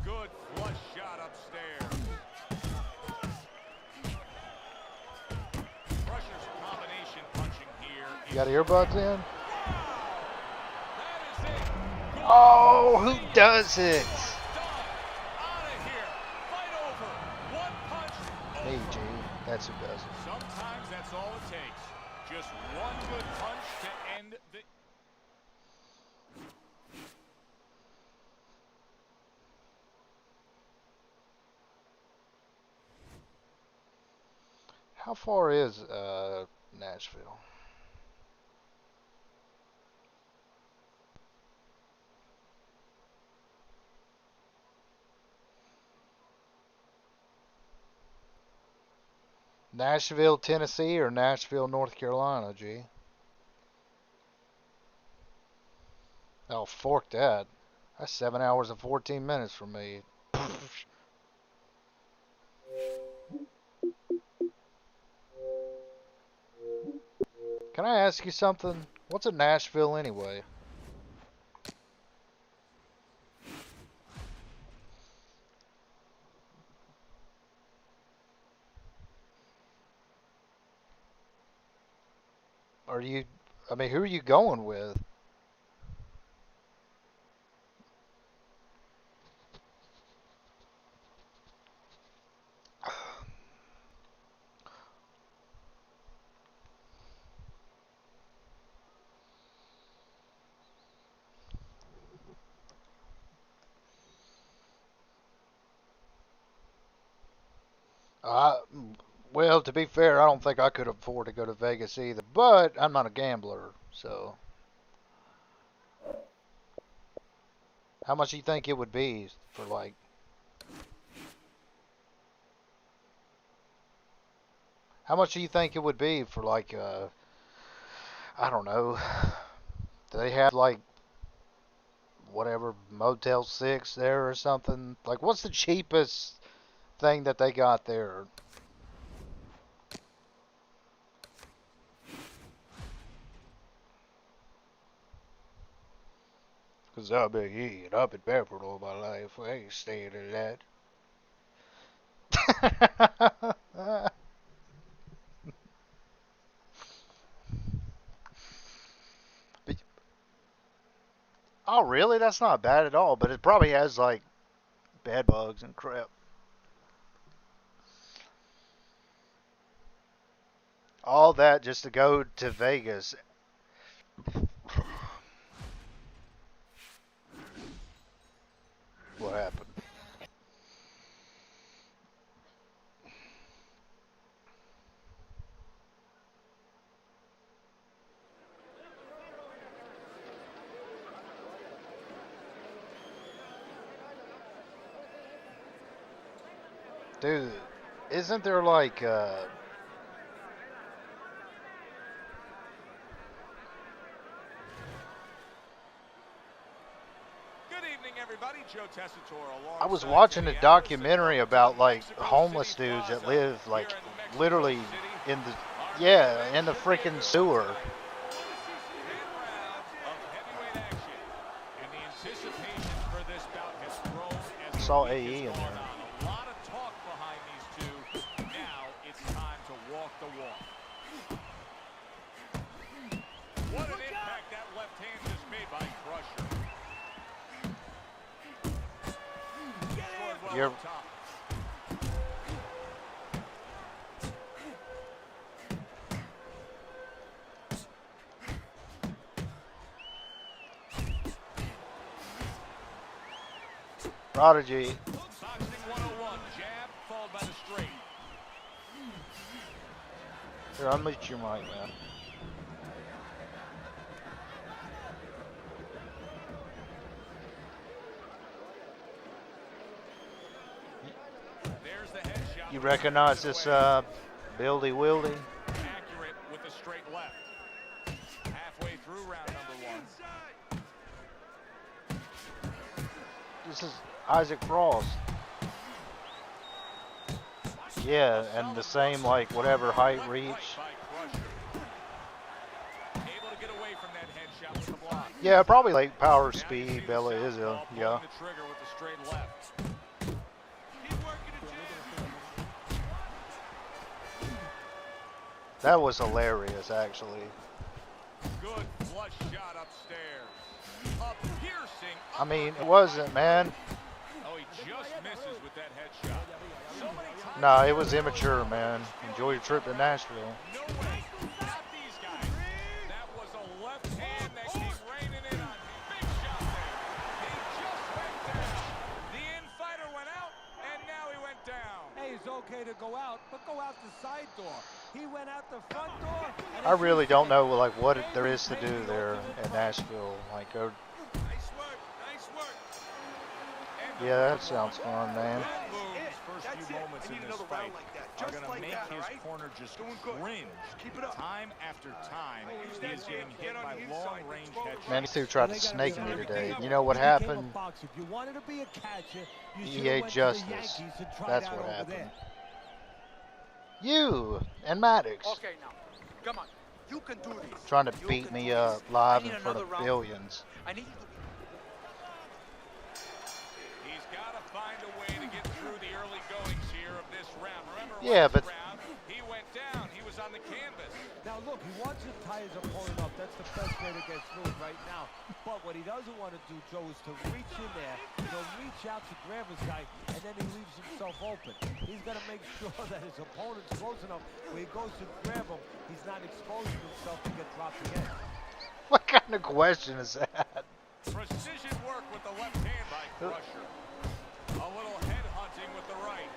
Speaker 2: Good flush shot upstairs. Crusher's combination punching here.
Speaker 1: You got earbuds in?
Speaker 2: That is it.
Speaker 1: Oh, who does it?
Speaker 2: Done. Out of here. Fight over. One punch.
Speaker 1: Me,
Speaker 2: Over.
Speaker 1: G. That's who does it.
Speaker 2: Sometimes that's all it takes. Just one good punch to end the...
Speaker 1: How far is Nashville? Nashville, Tennessee, or Nashville, North Carolina, G? Oh, fork that. That's 7 hours and 14 minutes for me. Can I ask you something? What's in Nashville anyway? Are you, I mean, who are you going with? I, well, to be fair, I don't think I could afford to go to Vegas either, but I'm not a gambler, so how much do you think it would be for like, how much do you think it would be for like, I don't know, do they have like whatever Motel 6 there or something? Like, what's the cheapest thing that they got there? Because I've been eating up in Bedford all my life. I ain't staying in that. But- oh, really? That's not bad at all. But it probably has, like, bed bugs and crap. All that just to go to Vegas. What happened? Dude, isn't there, like,
Speaker 2: Good evening, everybody. Joe Tessitore
Speaker 1: I was
Speaker 2: alongside
Speaker 1: watching a
Speaker 2: Kenny Anderson.
Speaker 1: documentary
Speaker 2: Welcome to
Speaker 1: about
Speaker 2: the
Speaker 1: like
Speaker 2: Mexico
Speaker 1: homeless
Speaker 2: City
Speaker 1: dudes that
Speaker 2: Plaza
Speaker 1: live like
Speaker 2: here in Mexico
Speaker 1: literally
Speaker 2: City.
Speaker 1: in the
Speaker 2: Our
Speaker 1: yeah in
Speaker 2: main
Speaker 1: the
Speaker 2: event should be a
Speaker 1: freaking
Speaker 2: good one
Speaker 1: sewer.
Speaker 2: tonight. 10 rounds of heavyweight action. And the anticipation for this bout has grown as the
Speaker 1: Saw
Speaker 2: week
Speaker 1: AE in
Speaker 2: has gone
Speaker 1: there.
Speaker 2: on. A lot of talk behind these two. Now it's time to walk the walk. What an impact that left hand just made by Crusher. Scored well
Speaker 1: You're,
Speaker 2: up top.
Speaker 1: Prodigy,
Speaker 2: Boxing 101, jab followed by the straight.
Speaker 1: here, unmute your mic, man.
Speaker 2: There's the headshot.
Speaker 1: You recognize this Buildy Wildy?
Speaker 2: Accurate with the straight left. Halfway through round number 1.
Speaker 1: This is Isaac Frost. Yeah, and the same like whatever height reach.
Speaker 2: Able to get away from that headshot with the block.
Speaker 1: Yeah, probably like power speed. Bella is a yeah.
Speaker 2: The trigger with the straight left.
Speaker 1: That was hilarious, actually.
Speaker 2: Good flush shot upstairs. A piercing.
Speaker 1: I mean, it wasn't, man.
Speaker 2: Oh, he just misses with that headshot. So many times.
Speaker 1: No, it was immature, man. Enjoy your trip to Nashville.
Speaker 2: No way. Not these guys. That was a left hand that keeps raining in on me. Big shot there. He just went down. The infighter went out, and now he went down.
Speaker 3: Hey, it's okay to go out, but go out the side door. He went out the front door.
Speaker 1: I really don't know like what there is to do there in Nashville. Like,
Speaker 4: Nice work. Nice work.
Speaker 1: yeah, that sounds fun, man.
Speaker 2: First
Speaker 4: That's
Speaker 2: few
Speaker 4: it.
Speaker 2: moments
Speaker 4: I need
Speaker 2: in this
Speaker 4: another
Speaker 2: fight
Speaker 4: round like that.
Speaker 2: are
Speaker 4: Just
Speaker 2: going to
Speaker 4: like
Speaker 2: make
Speaker 4: that,
Speaker 2: his
Speaker 4: all right?
Speaker 2: corner just
Speaker 4: Doing good.
Speaker 2: cringe.
Speaker 4: Keep it up.
Speaker 2: Time after time, he is getting hit by long-range headshots.
Speaker 1: Man, these two tried to snake me today. You know what
Speaker 3: He became a
Speaker 1: happened?
Speaker 3: boxer. If you wanted to be a catcher, you should
Speaker 1: EA
Speaker 3: have went to the
Speaker 1: Justice.
Speaker 3: Yankees and tried
Speaker 1: That's
Speaker 3: out
Speaker 1: what
Speaker 3: over
Speaker 1: happened.
Speaker 3: there.
Speaker 1: You and Maddox.
Speaker 8: Okay, now, come on.
Speaker 7: You can do this.
Speaker 1: Trying to
Speaker 7: You
Speaker 1: beat
Speaker 7: can
Speaker 1: me
Speaker 7: do
Speaker 1: up
Speaker 7: this. I
Speaker 1: live
Speaker 7: need
Speaker 1: in front
Speaker 7: another
Speaker 1: of
Speaker 7: round.
Speaker 1: billions.
Speaker 7: I need you to be.
Speaker 2: He's got to find a way to get through the early goings here of this round. Remember,
Speaker 1: Yeah,
Speaker 2: last
Speaker 1: but
Speaker 2: round, he went down. He was on the canvas.
Speaker 3: Now look, he wants to tie his opponent up. That's the best way to get through it right now. But what he doesn't want to do, Joe, is to reach in there, reach out to grab his guy, and then he leaves himself open. He's got to make sure that his opponent's close enough where he goes to grab him, he's not exposing himself to get dropped again.
Speaker 1: what kind of question is that?
Speaker 2: Precision work with the left hand by Crusher. A little head hunting with the right.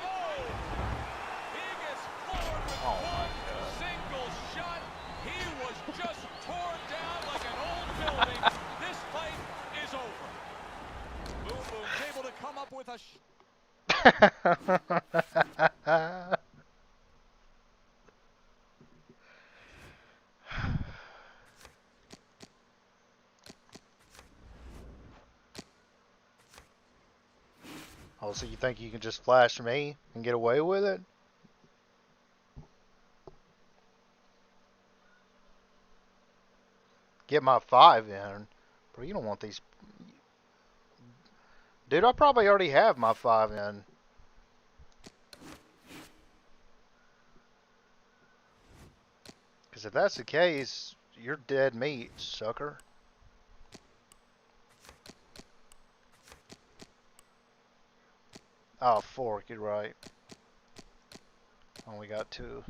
Speaker 2: Oh! He gets forward with one single shot. He was just torn down like an old building. This fight is over. Boom Boom's able to come up with a
Speaker 1: Oh, so you think you can just flash me and get away with it? Get my 5 in. Bro, you don't want these. Dude, I probably already have my 5 in. Because if that's the case, you're dead meat, sucker. Oh, fork, you're right. Only got 2.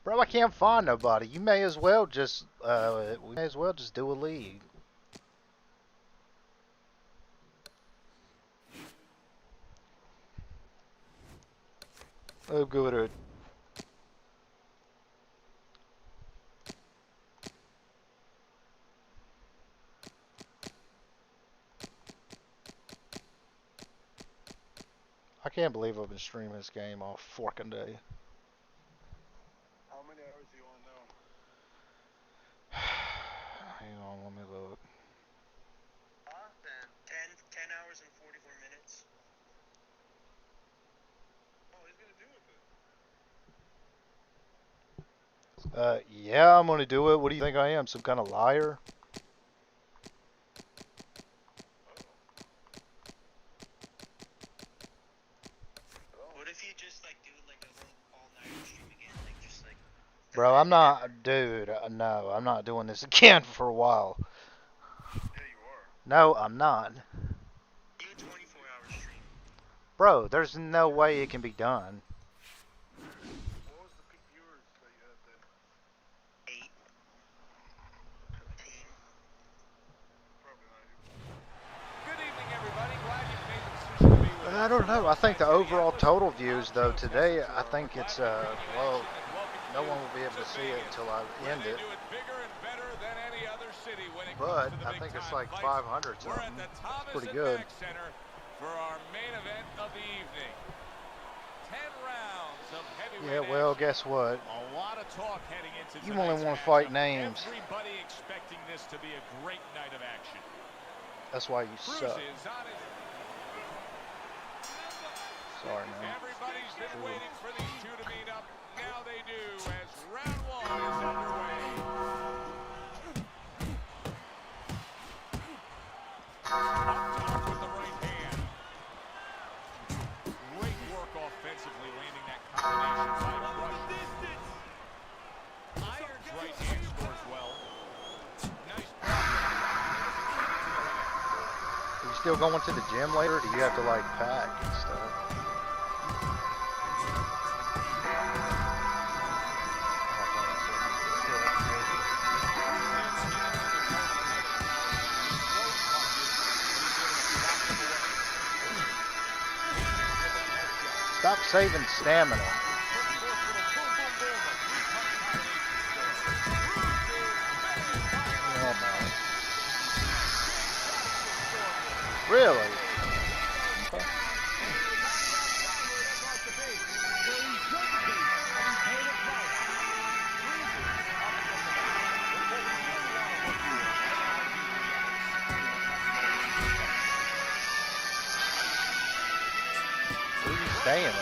Speaker 1: Bro, I can't find nobody. You may as well just, we may as well just do a league. Oh, good. I can't believe I've been streaming this game all forking day.
Speaker 11: How many hours are you on now?
Speaker 1: Hang on, let me look.
Speaker 13: 10 hours and 44 minutes.
Speaker 11: Oh, he's gonna do it then.
Speaker 1: Yeah, I'm gonna do it. What do you think I am? Some kind of liar?
Speaker 13: What if you just like do like a whole all-nighter stream again, like just like?
Speaker 1: Bro, I'm not, dude. No, I'm not doing this again for a while.
Speaker 11: Yeah, you are.
Speaker 1: No, I'm not.
Speaker 13: Do a 24-hour stream.
Speaker 1: Bro, there's no way it can be done.
Speaker 11: What was the peak viewers that you had then?
Speaker 13: 8. 10.
Speaker 11: Probably not even.
Speaker 2: good evening, everybody. Glad you've made the decision to be with us.
Speaker 1: I don't know. I think the overall total views, though, today, I think it's, well, no one will be able to see it until I end it. But I think it's like 500 something. It's pretty good.
Speaker 2: For our main event of the evening. 10 rounds of heavyweight
Speaker 1: Yeah, well,
Speaker 2: action.
Speaker 1: guess what?
Speaker 2: A lot of talk heading into
Speaker 1: You only
Speaker 2: tonight's
Speaker 1: want to fight
Speaker 2: matchup.
Speaker 1: names.
Speaker 2: Everybody expecting this to be a great night of action.
Speaker 1: That's why you
Speaker 2: Cruz
Speaker 1: suck.
Speaker 2: is on his...
Speaker 1: Sorry, man.
Speaker 2: Everybody's been waiting for these two to meet up. Now they do as round 1 is underway. Up top with the right hand. Great work offensively, landing that combination by Crusher. Iron's right hand scores well. Nice block.
Speaker 1: Are you still going to the gym later? Or do you have to, like, pack and stuff? Stop saving stamina. Oh, man. Really? Okay. Where are you staying at?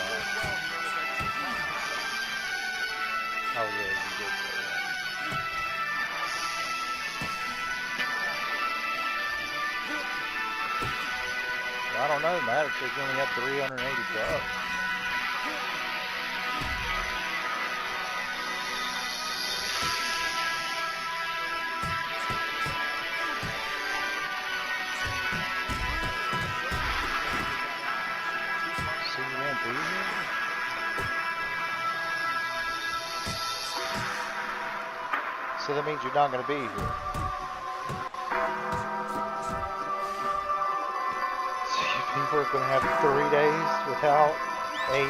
Speaker 1: Oh yeah, you did say that. I don't know, Maddox says you only have 380 bucks. So you won't be here? So that means you're not going to be here. So you people are going to have 3 days without AE?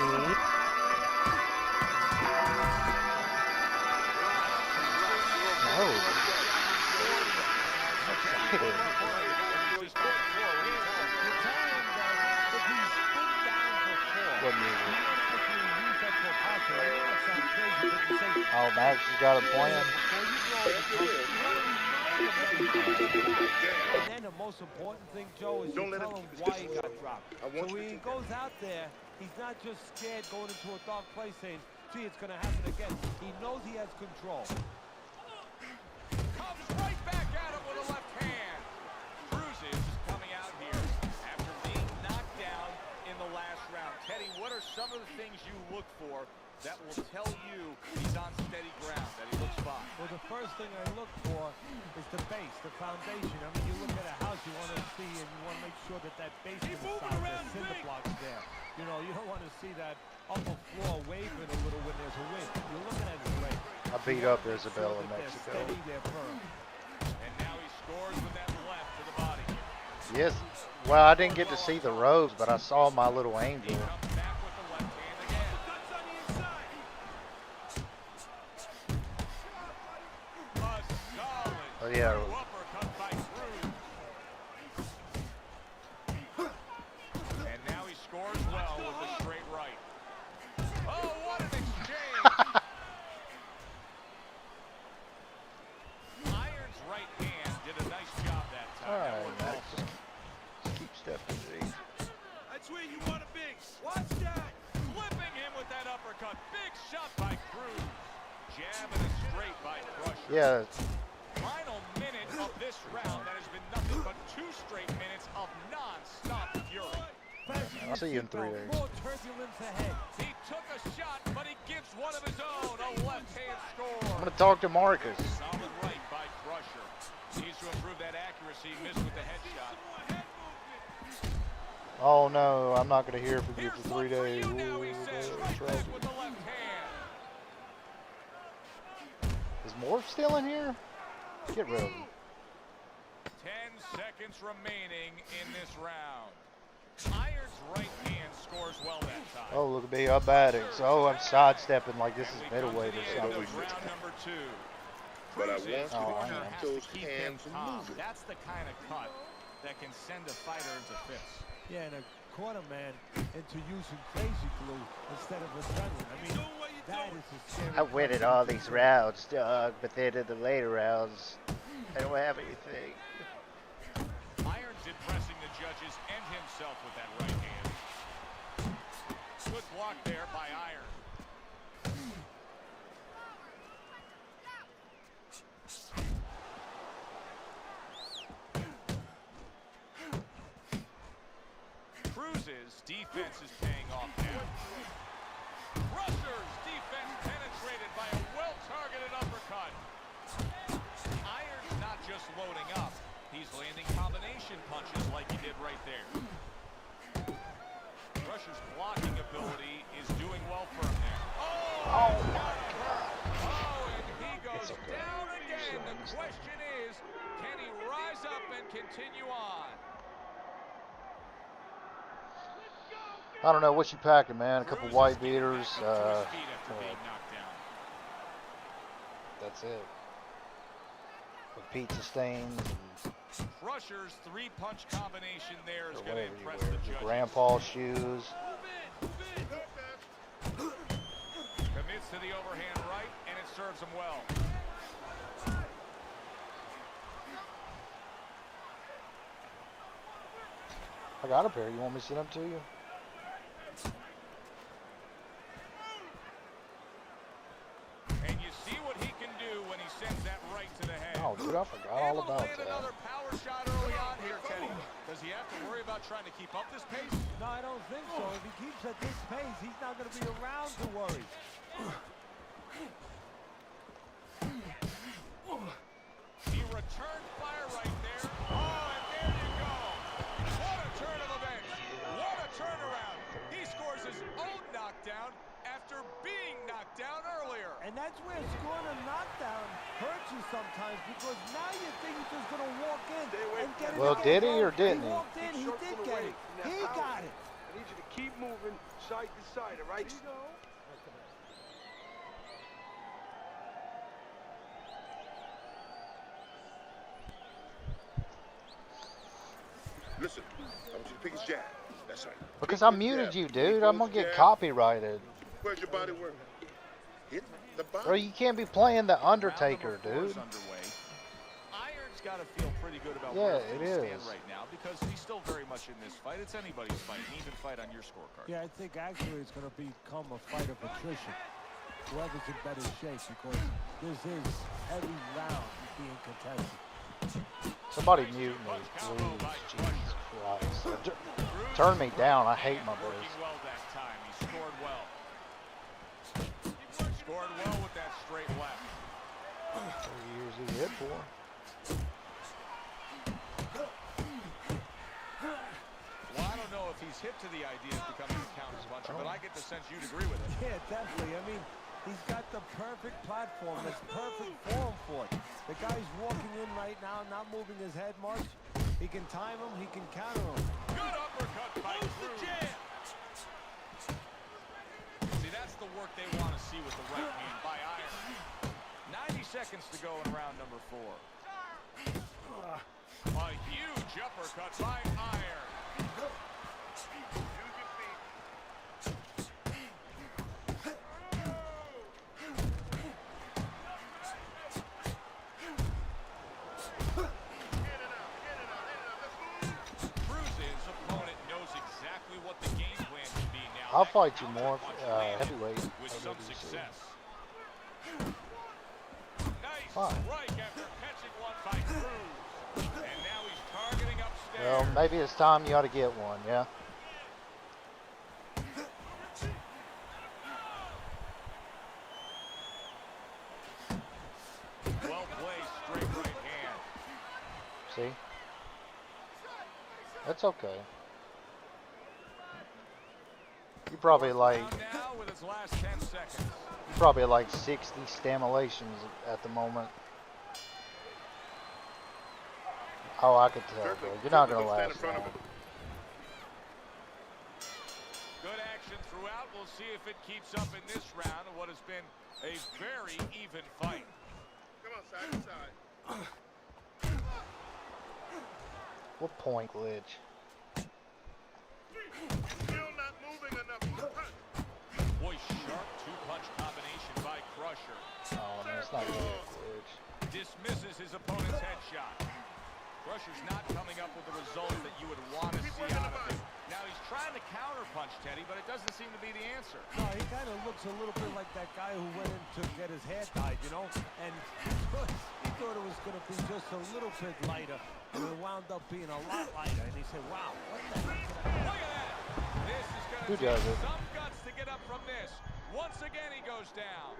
Speaker 1: No. I'm excited. What music? Oh, Max has got a plan.
Speaker 3: And then the most important thing, Joe, is you tell him why he got dropped. So when he goes out there, he's not just scared going into a dark place saying, gee, it's going to happen again. He knows he has control.
Speaker 2: Comes right back at him with a left hand. Cruz is coming out here after being knocked down in the last round. Teddy, what are some of the things you look for that will tell you he's on steady ground, that he looks fine?
Speaker 3: Well, the first thing I look for is the base, the foundation. I mean, you look at a house, you want to see, and you want to make sure that that basement is solid, the cinder blocks there. You know, you don't want to see that upper floor waving a little when there's a wind. You're looking at his leg.
Speaker 1: I beat up Isabella in Mexico.
Speaker 2: And now he scores with that left to the body.
Speaker 1: Yes. Well, I didn't get to see the rose, but I saw my little angel. Oh yeah.
Speaker 2: And now he scores well with a straight right. Oh, what an exchange! Iron's right hand did a nice job that time.
Speaker 1: All right, Max. Just keep stepping, G.
Speaker 4: That's where you want to be. Watch that.
Speaker 2: Flipping him with that uppercut. Big shot by Cruz. Jab and a straight by Crusher.
Speaker 1: Yeah.
Speaker 2: Final minute of this round that has been nothing but 2 straight minutes of non-stop fury.
Speaker 1: I'll see you in 3 days.
Speaker 3: More turbulence ahead.
Speaker 2: He took a shot, but he gives one of his own. A left-hand score.
Speaker 1: I'm gonna talk to Marcus.
Speaker 2: Solid right by Crusher. Needs to improve that accuracy. Missed with the headshot.
Speaker 1: Oh no, I'm not gonna hear from you for 3 days.
Speaker 2: Now he says right back with the left hand.
Speaker 1: Is Morph still in here? Get rid of him.
Speaker 2: 10 seconds remaining in this round. Iron's right hand scores well that time.
Speaker 1: Oh, look at me, I'm batting. So I'm sidestepping like this is middleweight or something.
Speaker 2: Round number 2.
Speaker 11: But I want you to
Speaker 2: Crusher
Speaker 11: keep
Speaker 2: has to
Speaker 11: those
Speaker 2: keep him
Speaker 11: hands
Speaker 2: calm.
Speaker 11: moving.
Speaker 2: That's the kind of cut that can send a fighter into fits.
Speaker 3: Yeah, and a corner man into using crazy glue instead of adrenaline. I mean, that is a scary.
Speaker 1: I win in all these rounds, Doug, but then in the later rounds, I don't have anything.
Speaker 2: Iron's impressing the judges and himself with that right hand. Good block there by Iron. Cruz's defense is paying off now. Crusher's defense penetrated by a well-targeted uppercut. Iron's not just loading up. He's landing combination punches like he did right there. Crusher's blocking ability is doing well for him there. Oh my God. Oh, and he goes down again. The question is, can he rise up and continue on?
Speaker 1: I don't know what you packing, man. A couple white beaters. That's it. With pizza stains and
Speaker 2: Crusher's 3-punch combination there is
Speaker 1: or
Speaker 2: going to
Speaker 1: whatever you
Speaker 2: impress
Speaker 1: wear.
Speaker 2: the
Speaker 1: Your
Speaker 2: judges.
Speaker 1: grandpa's shoes.
Speaker 2: Commits to the overhand right, and it serves him well.
Speaker 1: I got a pair. You want me to send them to you?
Speaker 2: And you sends that right to the head.
Speaker 1: Oh, dude, I forgot all
Speaker 2: Able to
Speaker 1: about
Speaker 2: land
Speaker 1: that.
Speaker 2: another power shot early on here, Teddy. Does he have to worry about trying to keep up this pace?
Speaker 3: No, I don't think so. If he keeps at this pace, he's not going to be around to worry.
Speaker 2: He returned fire right there. Oh, and there you go. What a turn of events. What a turnaround. He scores his own knockdown after being knocked down earlier.
Speaker 3: And that's where scoring a knockdown hurts you sometimes, because now you think he's just going to walk in and get it.
Speaker 1: Well, did he or didn't
Speaker 3: he?
Speaker 1: he?
Speaker 3: Walked in, he did get it. He got it.
Speaker 4: I need you to keep moving side to side, all right?
Speaker 11: Listen, I want you to pick his jab. That's right.
Speaker 1: Because
Speaker 11: Pick
Speaker 1: I
Speaker 11: his
Speaker 1: muted
Speaker 11: jab.
Speaker 1: you,
Speaker 11: He
Speaker 1: dude. I'm
Speaker 11: goes
Speaker 1: gonna get
Speaker 11: jab.
Speaker 1: copyrighted.
Speaker 11: Where's your body work? Hit the body.
Speaker 1: Bro, you can't be playing the Undertaker,
Speaker 2: Round number 4 is
Speaker 1: dude.
Speaker 2: underway. Iron's got to feel pretty good about
Speaker 1: Yeah,
Speaker 2: where
Speaker 1: it
Speaker 2: things stand
Speaker 1: is.
Speaker 2: right now, because he's still very much in this fight. It's anybody's fight, an even fight on your scorecard.
Speaker 3: Yeah, I think actually it's going to become a fight of attrition. Whoever's in better shape, because this is every round being contested.
Speaker 1: Somebody mute me, please. Jesus Christ. Turn me down. I hate my voice.
Speaker 2: Working well that time. He scored well. Scored well with that straight left.
Speaker 1: 3 years he hit for.
Speaker 2: Well, I don't know if he's hip to the idea of becoming a counter puncher, but I get the sense you'd agree with it.
Speaker 3: Yeah, definitely. I mean, he's got the perfect platform. There's perfect form for it. The guy's walking in right now, not moving his head much. He can time him. He can counter him.
Speaker 2: Good uppercut by Cruz. See, that's the work they want to see with the right hand by Iron. 90 seconds to go in round number 4. A huge uppercut by Iron. Cruz's opponent knows exactly what the game plan should be now.
Speaker 1: I'll fight you more heavyweight.
Speaker 2: With some
Speaker 1: WBC.
Speaker 2: success. Nice
Speaker 1: Fine.
Speaker 2: strike after catching one by Cruz. And now he's targeting upstairs.
Speaker 1: Well, maybe it's time you ought to get one, yeah?
Speaker 2: Well played, straight right hand.
Speaker 1: See? That's okay. You probably like
Speaker 2: Now with his last 10 seconds.
Speaker 1: probably like 60 stimulations at the moment. Oh, I could tell, bro. You're not gonna last long.
Speaker 2: Good action throughout. We'll see if it keeps up in this round of what has been a very even fight.
Speaker 11: Come on, side to side.
Speaker 1: What point glitch?
Speaker 11: Still not moving enough.
Speaker 2: Boy, sharp two-punch combination by Crusher.
Speaker 1: Oh, no, it's not really a glitch.
Speaker 2: Dismisses his opponent's headshot. Crusher's not coming up with the result that you would want to see out of him. Now he's trying to counterpunch, Teddy, but it doesn't seem to be the answer.
Speaker 3: No, he kind of looks a little bit like that guy who went in to get his hair dyed, you know? And he thought it was going to be just a little bit lighter, and it wound up being a lot lighter. And he said, wow, what the heck did I do?
Speaker 2: Look at that. This is going
Speaker 1: Who
Speaker 2: to
Speaker 1: does
Speaker 2: take
Speaker 1: it?
Speaker 2: some guts to get up from this. Once again, he goes down.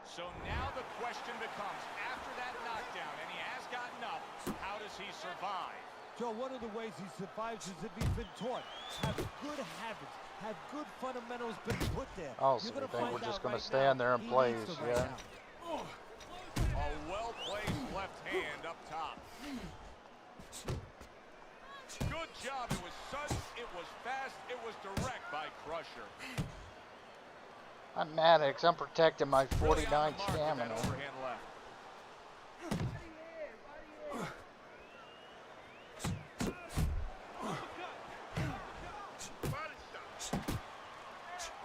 Speaker 2: So now the question becomes, after that knockdown, and he has gotten up, how does he survive?
Speaker 3: Joe, one of the ways he survives is if he's been taught. Have good habits. Have good fundamentals been put there.
Speaker 1: Oh, so
Speaker 3: You're
Speaker 1: you
Speaker 3: gonna
Speaker 1: think
Speaker 3: find
Speaker 1: we're just
Speaker 3: out
Speaker 1: gonna
Speaker 3: right
Speaker 1: stand
Speaker 3: now,
Speaker 1: there and
Speaker 3: he
Speaker 1: play,
Speaker 3: needs to
Speaker 1: yeah?
Speaker 3: right now.
Speaker 2: A well-placed left hand up top. Good job. It was sudden, it was fast, it was direct by Crusher.
Speaker 1: I'm Maddox. I'm protecting my
Speaker 2: Really
Speaker 1: 49
Speaker 2: on the mark with that
Speaker 1: stamina.
Speaker 2: overhand left.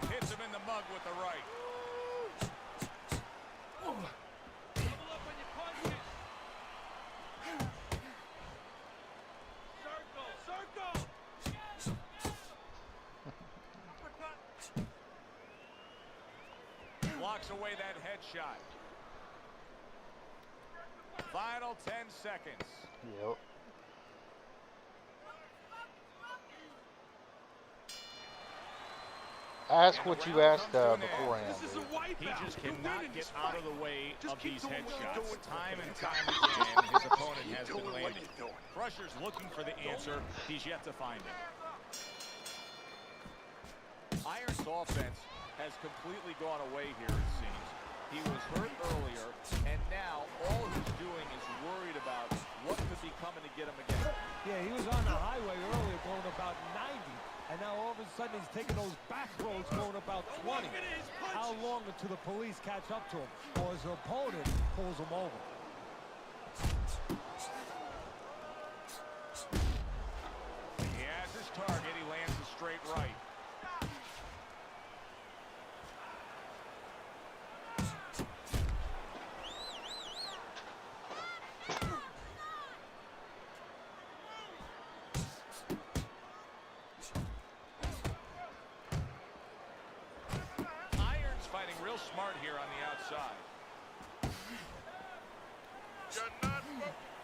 Speaker 2: Hits him in the mug with the right. away that headshot. Final 10 seconds.
Speaker 1: Yep. Ask what you asked beforehand.
Speaker 2: He just cannot get out of the way of these headshots. Time and time again, his opponent has been landing. Crusher's looking for the answer. He's yet to find it. Iron's offense has completely gone away here, it seems. He was hurt earlier, and now all he's doing is worried about what could be coming to get him again.
Speaker 3: Yeah, he was on the highway earlier going about 90. And now all of a sudden he's taking those back roads going about 20. How long until the police catch up to him or his opponent pulls him over?
Speaker 2: He has his target. He lands a straight right. Smart here on the outside.
Speaker 11: You're not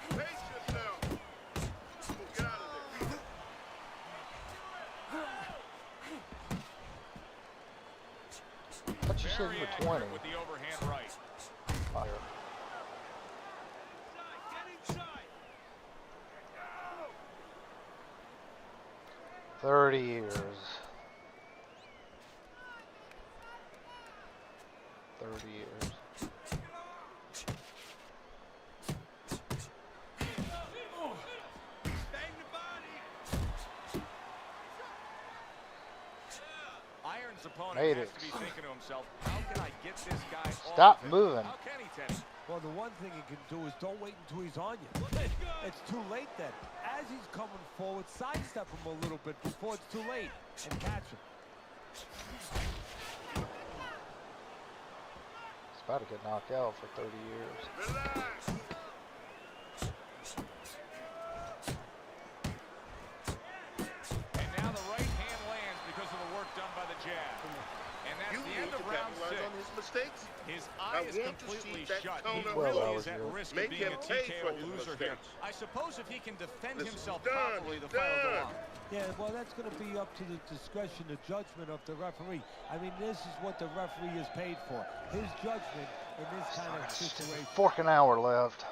Speaker 11: pace yourself. Get out of there.
Speaker 1: What you said for 20?
Speaker 2: With the overhand right.
Speaker 1: Fire.
Speaker 4: Get inside.
Speaker 1: 30 years. 30 years.
Speaker 2: Iron's opponent
Speaker 1: Made
Speaker 2: has
Speaker 1: it.
Speaker 2: to be thinking to himself, how can I get this guy
Speaker 1: Stop
Speaker 2: off of it?
Speaker 1: moving.
Speaker 2: How can he, Teddy?
Speaker 3: Well, the one thing he can do is don't wait until he's on you. It's too late then. As he's coming forward, sidestep him a little bit before it's too late and catch him.
Speaker 1: He's about to get knocked out for 30 years.
Speaker 11: Relax.
Speaker 2: And now the right hand lands because of the work done by the jab. And that's
Speaker 11: You
Speaker 2: the
Speaker 11: need
Speaker 2: end
Speaker 11: to
Speaker 2: of round
Speaker 11: capitalize
Speaker 2: 6.
Speaker 11: on his mistakes.
Speaker 2: His
Speaker 11: I
Speaker 2: eye is
Speaker 11: want to
Speaker 2: completely
Speaker 11: see that
Speaker 2: shut. He
Speaker 11: counter
Speaker 2: really
Speaker 1: move.
Speaker 2: is at risk of
Speaker 11: Make
Speaker 2: being
Speaker 11: him
Speaker 2: a
Speaker 11: pay for
Speaker 2: TKO
Speaker 11: his
Speaker 2: loser here.
Speaker 11: mistakes.
Speaker 2: I suppose if he can defend
Speaker 11: This is
Speaker 2: himself
Speaker 11: done.
Speaker 2: properly, the fight will go on.
Speaker 3: Yeah, well, that's going to be up to the discretion, the judgment of the referee. I mean, this is what the referee is paid for. His judgment in this kind of situation.
Speaker 1: Fork an hour left.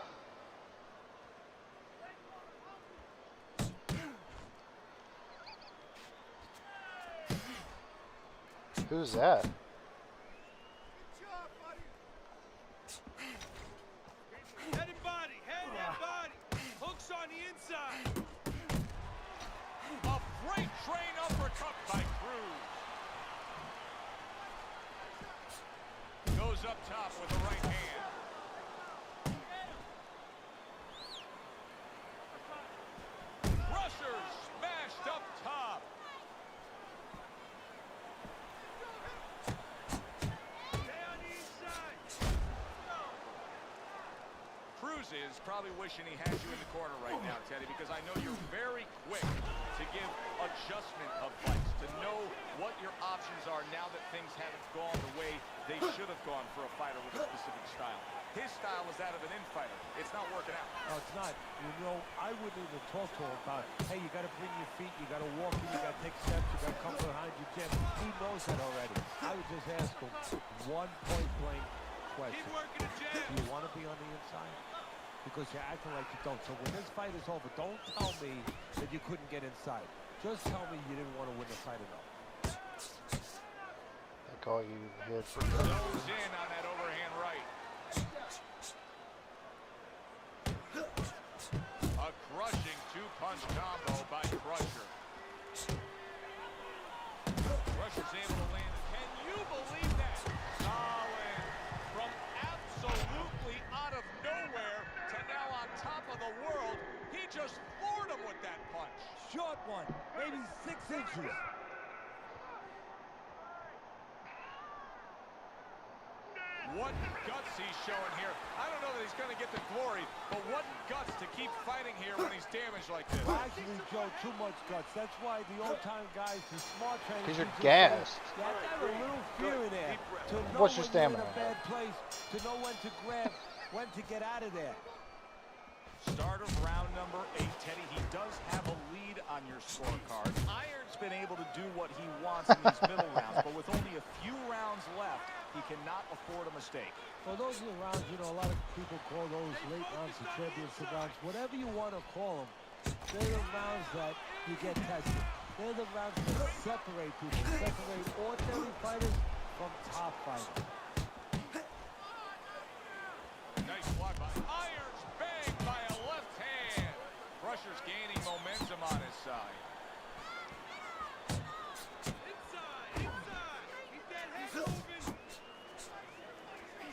Speaker 1: Who's that?
Speaker 4: Head and body, head and body. Hooks on the inside.
Speaker 2: A freight train uppercut by Cruz. Goes up top with the right hand. Crusher smashed up top.
Speaker 4: Stay on the inside.
Speaker 2: Cruz is probably wishing he had you in the corner right now, Teddy, because I know you're very quick to give adjustment of fights, to know what your options are now that things haven't gone the way they should have gone for a fighter with a specific style. His style was that of an infighter. It's not working out.
Speaker 3: No, it's not. You know, I wouldn't even talk to him about, hey, you got to bring your feet, you got to walk in, you got to take steps, you got to come behind your jab. He knows that already. I would just ask him one point-blank question.
Speaker 4: Keep working the jab.
Speaker 3: Do you want to be on the inside? Because you're acting like you don't. So when this fight is over, don't tell me that you couldn't get inside. Just tell me you didn't want to win the fight enough.
Speaker 1: They call you head for
Speaker 2: Goes in on that overhand right. A crushing two-punch combo by Crusher. Crusher's able to land. Can you believe that? Solid. From absolutely out of nowhere to now on top of the world. He just floored him with that punch.
Speaker 3: Short one, maybe 6 inches.
Speaker 2: What guts he's showing here. I don't know that he's going to get the glory, but what guts to keep fighting here when he's damaged like this.
Speaker 3: Well, actually, Joe, too much guts. That's why the old-time guys, the smart trainers...
Speaker 1: Because you're gassed.
Speaker 3: You have to have a little fear in there to know
Speaker 1: What's your
Speaker 3: when you're in
Speaker 1: stamina?
Speaker 3: a bad place, to know when to grab, when to get out of there.
Speaker 2: Start of round number 8, Teddy. He does have a lead on your scorecard. Iron's been able to do what he wants in these middle rounds, but with only a few rounds left, he cannot afford a mistake.
Speaker 3: Well, those are the rounds, you know, a lot of people call those late rounds the championship rounds. Whatever you want to call them, they're the rounds that you get tested. They're the rounds that separate people, separate ordinary fighters from top fighters.
Speaker 2: Nice block by Irons, banged by a left hand. Crusher's gaining momentum on his side.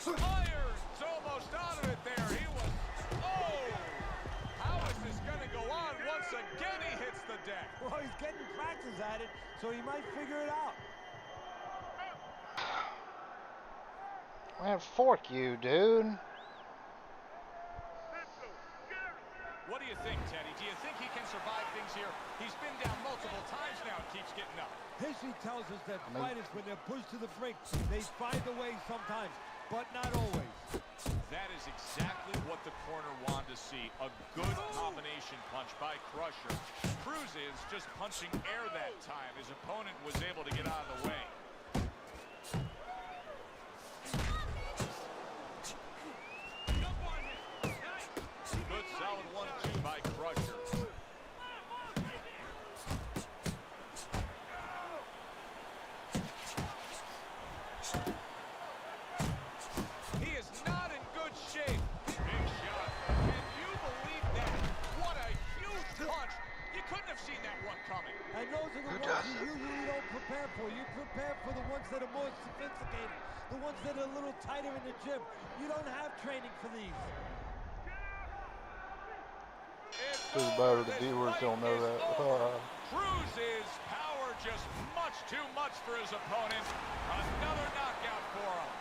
Speaker 2: Irons almost out of it there. He was, oh! How is this going to go on? Once again he hits the deck.
Speaker 3: Well, he's getting practice at it, so he might figure it out.
Speaker 1: Man, fork you, dude.
Speaker 2: What do you think, Teddy? Do you think he can survive things here? He's been down multiple times now and keeps getting up.
Speaker 3: History tells us that fighters, when they're pushed to the brink, they find a way sometimes, but not always.
Speaker 2: That is exactly what the corner wanted to see. A good combination punch by Crusher. Cruz is just punching air that time. His opponent was able to get out of the way. Good solid 1-2 by Crusher. He is not in good shape. Big shot. Can you believe that? What a huge punch. You couldn't have seen that one coming.
Speaker 3: And those are the ones you usually don't prepare for. You prepare for the ones that are more sophisticated, the ones that are a little tighter in the gym. You don't have training for these.
Speaker 1: This is better. The viewers don't know that.
Speaker 2: Cruz's power just much too much for his opponent. Another knockout for him.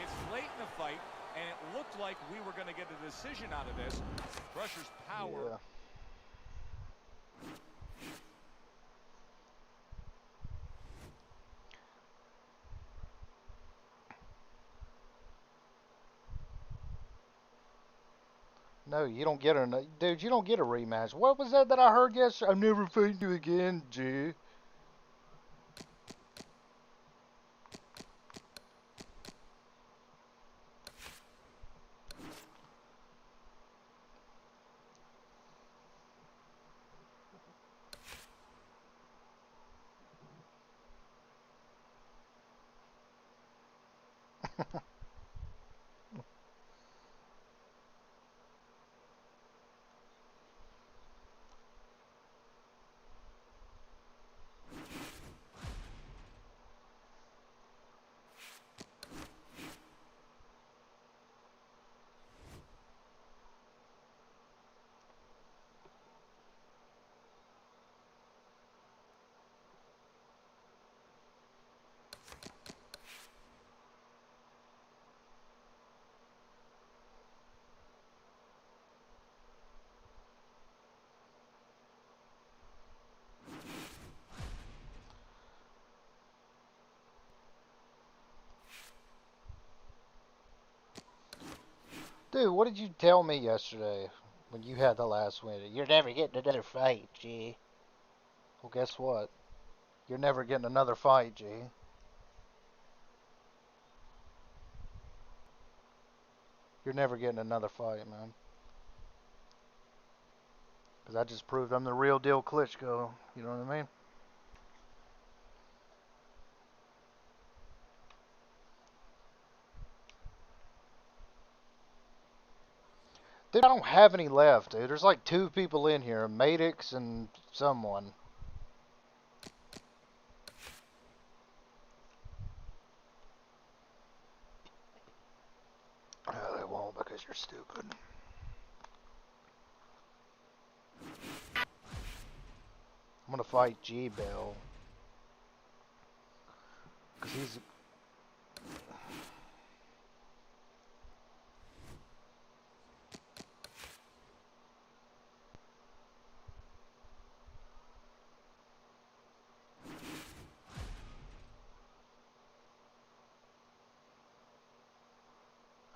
Speaker 2: It's late in the fight, and it looked like we were going to get a decision out of this. Crusher's power.
Speaker 1: Yeah. No, you don't get a dude. You don't get a rematch. What was that I heard yesterday? I'm never fighting you again, G. Dude, what did you tell me yesterday when you had the last win? You're never getting another fight, G. Well, guess what? You're never getting another fight, G. You're never getting another fight, man. Because I just proved I'm the real deal Klitschko. You know what I mean? Dude, I don't have any left, dude. There's like 2 people in here. Madix and someone. Oh, they won't because you're stupid. I'm gonna fight G-Bell. Because he's...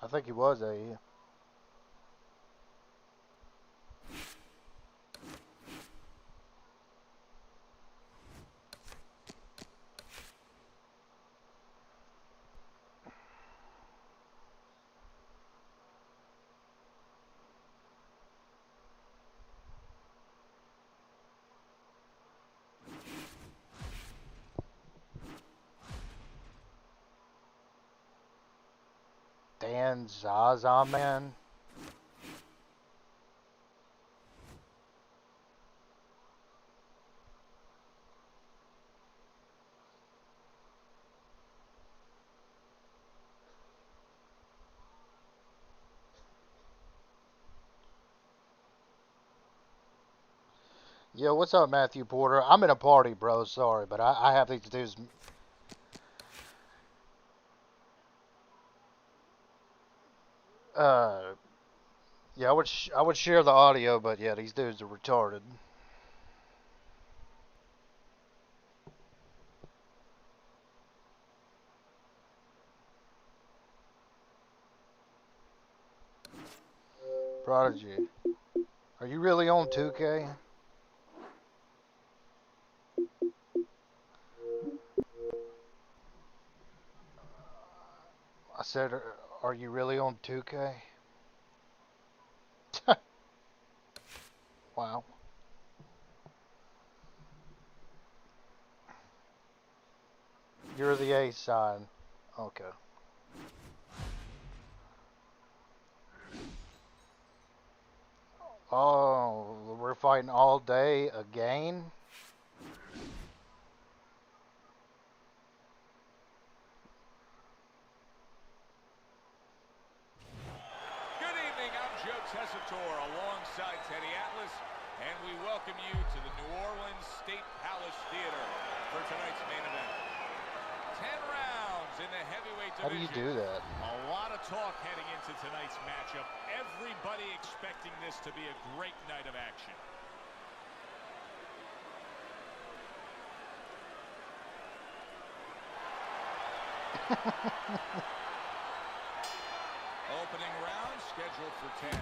Speaker 1: I think he was a. Dan Zaza, man. Yo, what's up, Matthew Porter? I'm in a party, bro. Sorry, but I have these dudes. Uh, yeah, I would share the audio, but yeah, these dudes are retarded. Prodigy, are you really on 2K? I said, are you really on 2K? Wow. You're the A side. Okay. Oh, we're fighting all day again?
Speaker 2: Good evening, I'm Joe Tessitore alongside Teddy Atlas, and we welcome you to the New Orleans State Palace Theater for tonight's main event. 10 rounds in the heavyweight division.
Speaker 1: How do you do that?
Speaker 2: A lot of talk heading into tonight's matchup. Everybody expecting this to be a great night of action. Opening round scheduled for 10.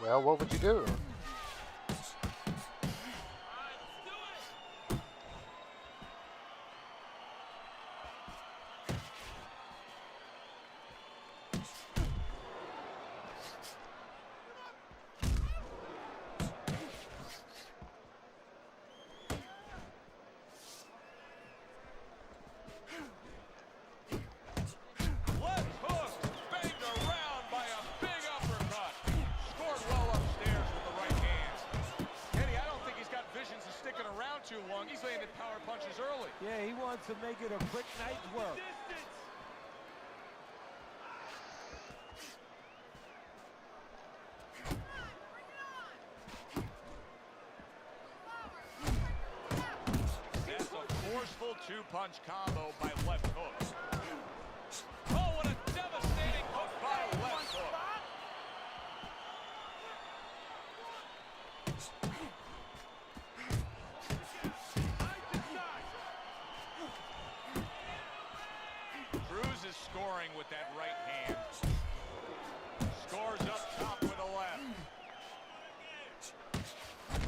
Speaker 1: Well, what would you do?
Speaker 2: Left hook, banged around by a big uppercut. Scored well upstairs with the right hand. Eddie, I don't think he's got visions of sticking around too long. He's landed power punches early.
Speaker 3: Yeah, he wants to make it a quick night's work.
Speaker 2: That's a forceful two-punch combo by left hook. Oh, what a devastating hook by left hook. Cruz is scoring with that right hand. Scores up top with a left.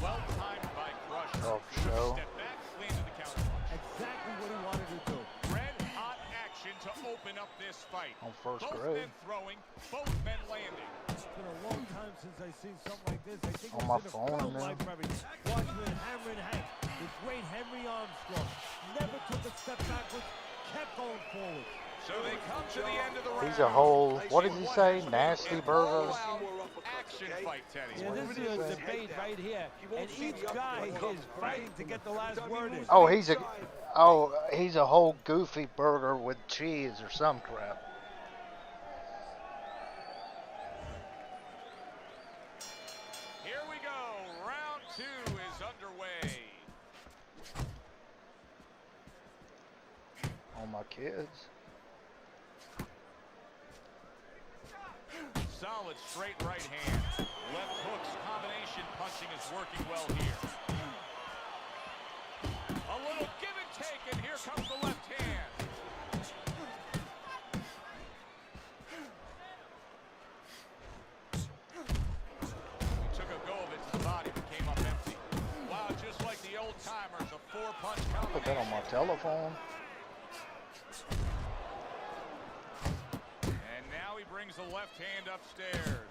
Speaker 2: Well timed by Crusher.
Speaker 1: Oh, show.
Speaker 2: Step back, clean to the counter punch.
Speaker 3: Exactly what he wanted to do.
Speaker 2: Red hot action to open up this fight.
Speaker 1: On first
Speaker 2: Both
Speaker 1: grade.
Speaker 2: men throwing, both men landing.
Speaker 3: It's been a long time since I've seen something like this. I think
Speaker 1: On
Speaker 3: it's
Speaker 1: my
Speaker 3: in a
Speaker 1: phone,
Speaker 3: film
Speaker 1: man.
Speaker 3: library. Watching it hammering Hank. The great Henry Armstrong. Never took a step backwards, kept going forward.
Speaker 2: So they come to the end of the round.
Speaker 1: He's a whole, what did he say? Nasty burger?
Speaker 2: Action fight, Teddy.
Speaker 3: Yeah, this is a debate right here, and each guy is fighting to get the last word in.
Speaker 1: Oh, he's a whole goofy burger with cheese or some crap.
Speaker 2: Here we go. Round 2 is underway.
Speaker 1: on my kids.
Speaker 2: Solid straight right hand. Left hook's combination punching is working well here. A little give and take, and here comes the left hand. He took a go of it to the body, but came up empty. Wow, just like the old timers, a 4-punch combination.
Speaker 1: Put that on my telephone.
Speaker 2: And now he brings the left hand upstairs.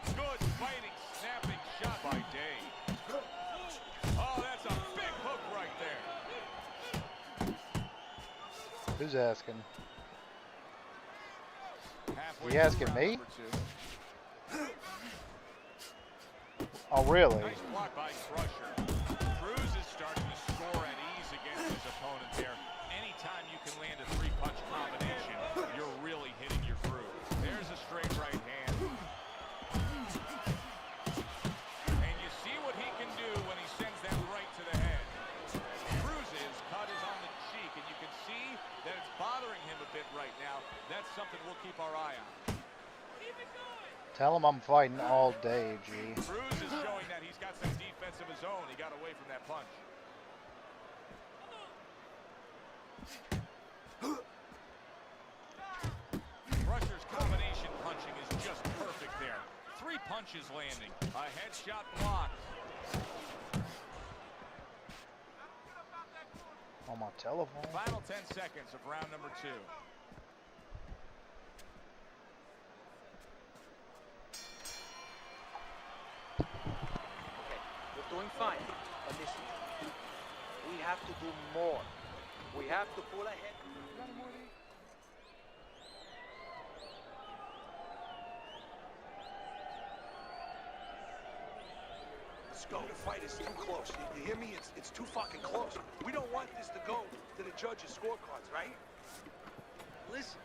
Speaker 2: Good fighting, snapping shot by Day. Oh, that's a big hook right there.
Speaker 1: Who's asking?
Speaker 2: Halfway
Speaker 1: You asking
Speaker 2: through
Speaker 1: me?
Speaker 2: round number 2.
Speaker 1: Oh, really?
Speaker 2: Nice block by Crusher. Cruz is starting to score at ease against his opponent there. Anytime you can land a 3-punch combination, you're really hitting your groove. There's a straight right hand. And you see what he can do when he sends that right to the head. Cruz's cut is on the cheek, and you can see that it's bothering him a bit right now. That's something we'll keep our eye on.
Speaker 1: Tell him I'm fighting all day, G.
Speaker 2: Cruz is showing that he's got some defense of his own. He got away from that punch. Crusher's combination punching is just perfect there. 3 punches landing. A headshot blocked.
Speaker 1: On my telephone.
Speaker 2: Final 10 seconds of round number 2.
Speaker 8: We're doing fine, but listen, we have to do more. We have to pull ahead.
Speaker 4: Let's go. The fight is too close. You hear me? It's too fucking close. We don't want this to go to the judges' scorecards, right? Listen.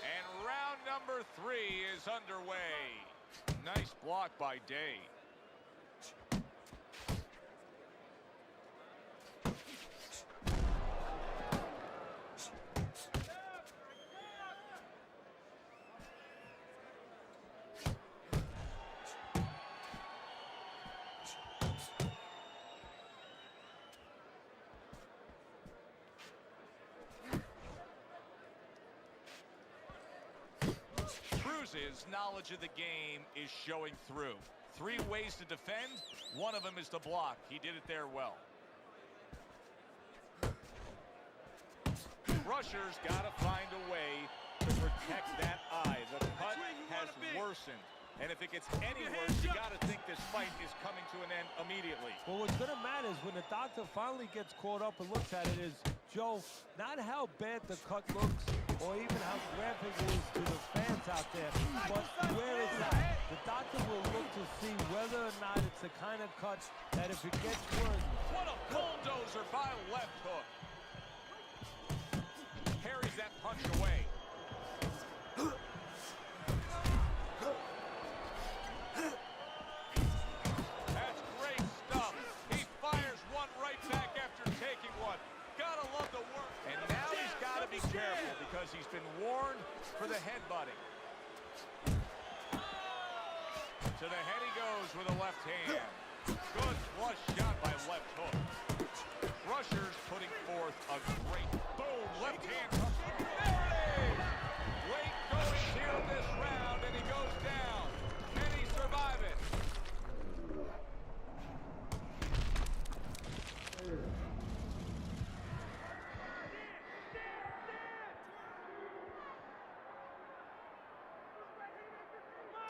Speaker 2: And round number 3 is underway. Nice block by Day. Cruz's knowledge of the game is showing through. 3 ways to defend. One of them is to block. He did it there well. Crusher's got to find a way to protect that eye. The cut has worsened. And if it gets any worse, you got to think this fight is coming to an end immediately.
Speaker 3: Well, what's going to matter is when the doctor finally gets caught up and looks at it is, Joe, not how bad the cut looks or even how graphic it is to the fans out there, but where it's at. The doctor will look to see whether or not it's the kind of cut that if it gets worse.
Speaker 2: What a bulldozer by left hook. Parries that punch away. That's great stuff. He fires one right back after taking one. Gotta love the work. And now he's got to be careful because he's been warned for the headbutting. To the head he goes with a left hand. Good flush shot by left hook. Crusher's putting forth a great boom. Left hand comes from there it is. Late going here in this round, and he goes down. Can he survive it?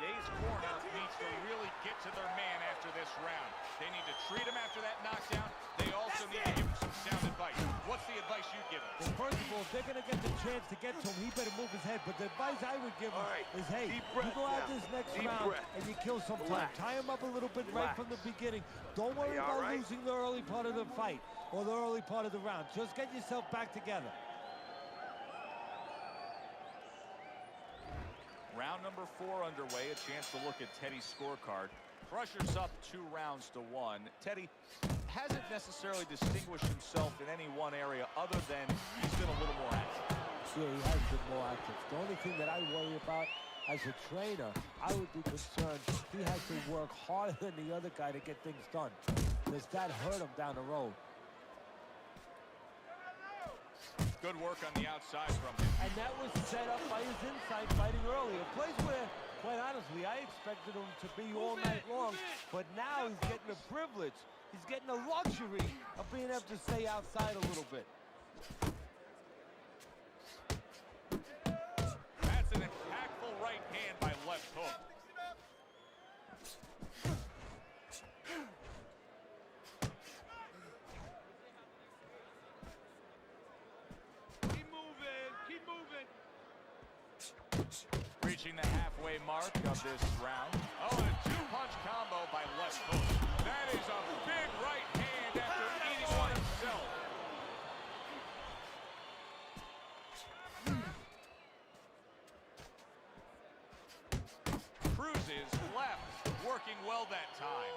Speaker 2: Day's corner needs to really get to their man after this round. They need to treat him after that knockdown. They also need to give him some sound advice. What's the advice you give him?
Speaker 3: Well, first of all, if they're going to get the chance to get to him, he better move his head. But the advice I would give him is, hey, you go out this next round and you kill some time. Tie him up a little bit right from the beginning. Don't worry about losing the early part of the fight or the early part of the round. Just get yourself back together.
Speaker 2: Round number 4 underway. A chance to look at Teddy's scorecard. Crusher's up 2 rounds to 1. Teddy, hasn't necessarily distinguished himself in any one area other than he's been a little more active.
Speaker 3: Yeah, he has been more active. The only thing that I worry about as a trainer, I would be concerned he has to work harder than the other guy to get things done. Does that hurt him down the road?
Speaker 2: Good work on the outside from him.
Speaker 3: And that was set up by his inside fighting earlier. A place where, quite honestly, I expected him to be all night long. But now he's getting the privilege. He's getting the luxury of being able to stay outside a little bit.
Speaker 2: That's an impactful right hand by left hook.
Speaker 4: Keep moving.
Speaker 2: Reaching the halfway mark of this round. Oh, and a two-punch combo by left hook. That is a big right hand after eating one himself. Cruz's left working well that time.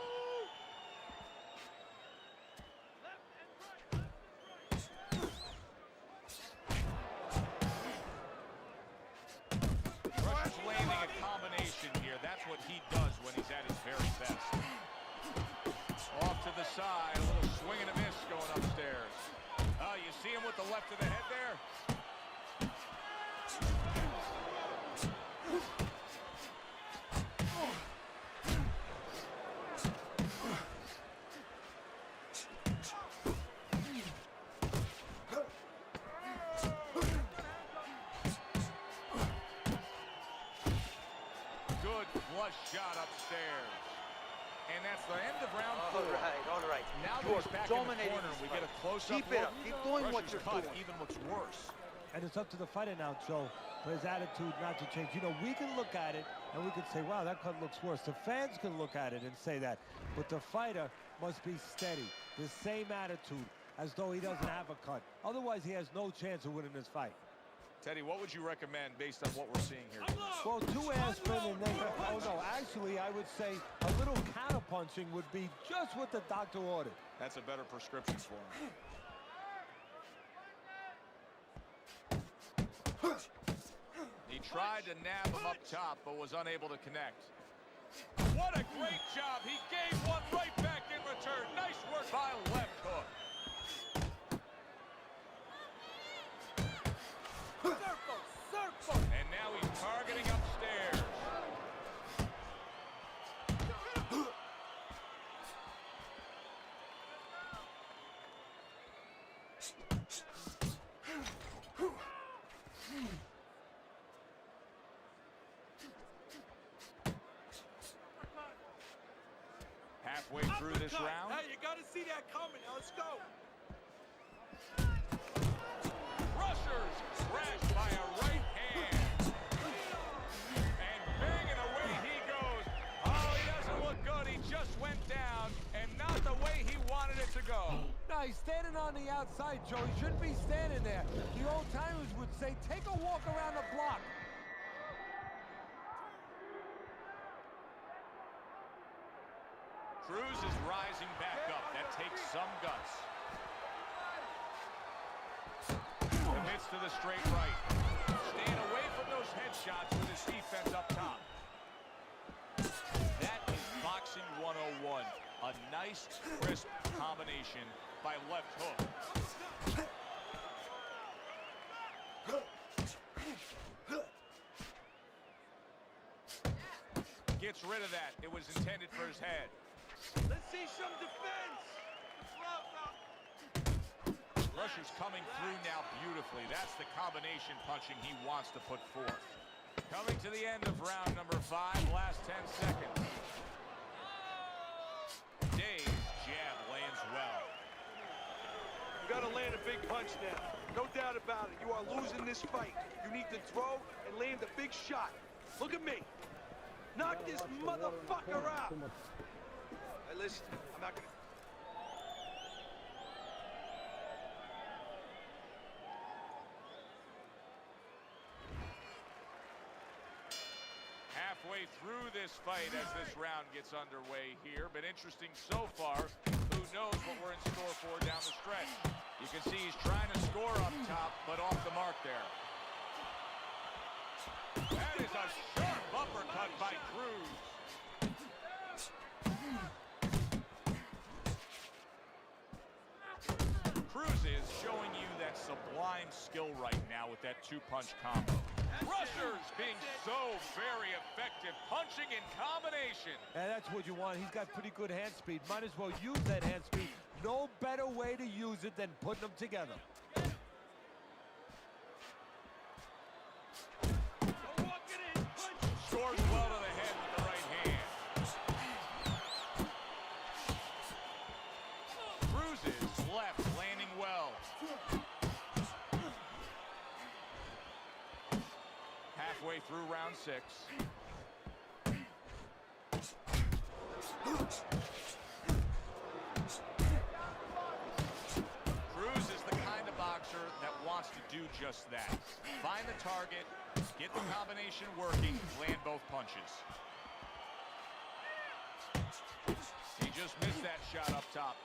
Speaker 2: Rush landing a combination here. That's what he does when he's at his very best. Off to the side, a little swing and a miss going upstairs. Oh, you see him with the left of the head there? Good flush shot upstairs. And that's the end of round 4.
Speaker 8: All right.
Speaker 2: Now that
Speaker 8: You
Speaker 2: he's
Speaker 8: are
Speaker 2: back in the
Speaker 8: dominating
Speaker 2: corner,
Speaker 8: this
Speaker 2: we
Speaker 8: fight.
Speaker 2: get a close-up
Speaker 8: Keep it
Speaker 2: look.
Speaker 8: up. Keep doing what
Speaker 2: Rush's
Speaker 8: you're
Speaker 2: cut
Speaker 8: doing.
Speaker 2: even looks worse.
Speaker 3: And it's up to the fighter now, Joe, for his attitude not to change. You know, we can look at it and we can say, wow, that cut looks worse. The fans can look at it and say that. But the fighter must be steady, the same attitude, as though he doesn't have a cut. Otherwise, he has no chance of winning this fight.
Speaker 2: Teddy, what would you recommend based on what we're seeing here?
Speaker 3: Well, 2 aspirin and then, oh no, actually, I would say a little counter-punching would be just what the doctor ordered.
Speaker 2: That's a better prescription for him. He tried to nab him up top, but was unable to connect. What a great job. He gave one right back in return. Nice work by left hook.
Speaker 8: Circle.
Speaker 2: And now he's targeting upstairs. Halfway through this round.
Speaker 4: Hey, you gotta see that coming. Now let's go.
Speaker 2: Rushers crashed by a right hand. And banging away he goes. Oh, he doesn't look good. He just went down, and not the way he wanted it to go.
Speaker 3: No, he's standing on the outside, Joe. He shouldn't be standing there. The old-timers would say, take a walk around the block.
Speaker 2: Cruz is rising back up. That takes some guts. Commits to the straight right. Staying away from those headshots with his defense up top. That is boxing 101. A nice, crisp combination by left hook. Gets rid of that. It was intended for his head.
Speaker 4: Let's see some defense.
Speaker 2: Rushers coming through now beautifully. That's the combination punching he wants to put forth. Coming to the end of round number 5, last 10 seconds. Dave's jab lands well.
Speaker 4: You gotta land a big punch now. No doubt about it. You are losing this fight. You need to throw and land a big shot. Look at me. Knock this motherfucker out. Hey, listen, I'm not gonna...
Speaker 2: Halfway through this fight as this round gets underway here. Been interesting so far. Who knows what we're in store for down the stretch. You can see he's trying to score up top, but off the mark there. That is a sharp uppercut by Cruz. Cruz is showing you that sublime skill right now with that two-punch combo. Rushers being so very effective, punching in combination.
Speaker 3: And that's what you want. He's got pretty good hand speed. Might as well use that hand speed. No better way to use it than putting them together.
Speaker 2: Scores well to the head with the right hand. Cruz's left landing well. Halfway through round 6. Cruz is the kind of boxer that wants to do just that. Find the target, get the combination working, land both punches. He just missed that shot up top.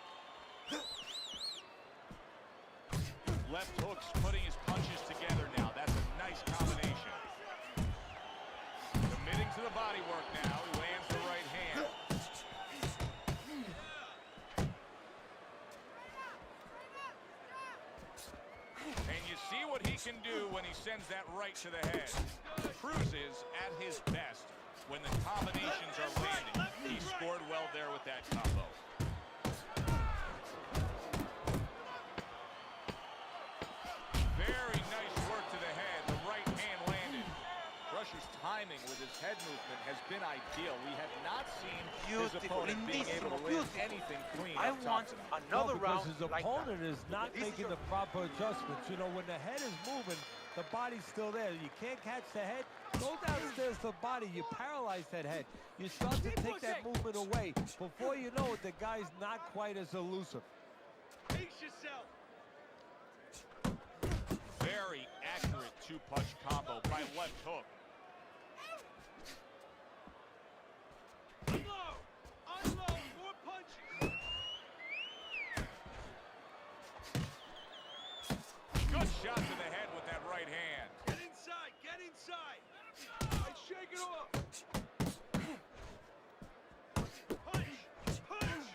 Speaker 2: Left hook's putting his punches together now. That's a nice combination. Committing to the body work now. He lands the right hand. And you see what he can do when he sends that right to the head. Cruz is at his best when the combinations are landing. He scored well there with that combo. Very nice work to the head. The right hand landed. Crusher's timing with his head movement has been ideal. We have not seen his opponent being able to land anything clean.
Speaker 8: I want another round
Speaker 3: because his opponent is not making the proper adjustments. You know, when the head is moving, the body's still there. You can't catch the head. Go downstairs to the body. You paralyze that head. You start to take that movement away. Before you know it, the guy's not quite as elusive.
Speaker 4: Pace yourself.
Speaker 2: Very accurate two-punch combo by left hook.
Speaker 4: Unload! Unload! More punches!
Speaker 2: Good shot to the head with that right hand.
Speaker 4: Get inside! Get inside! And shake it off! Punch! Punch!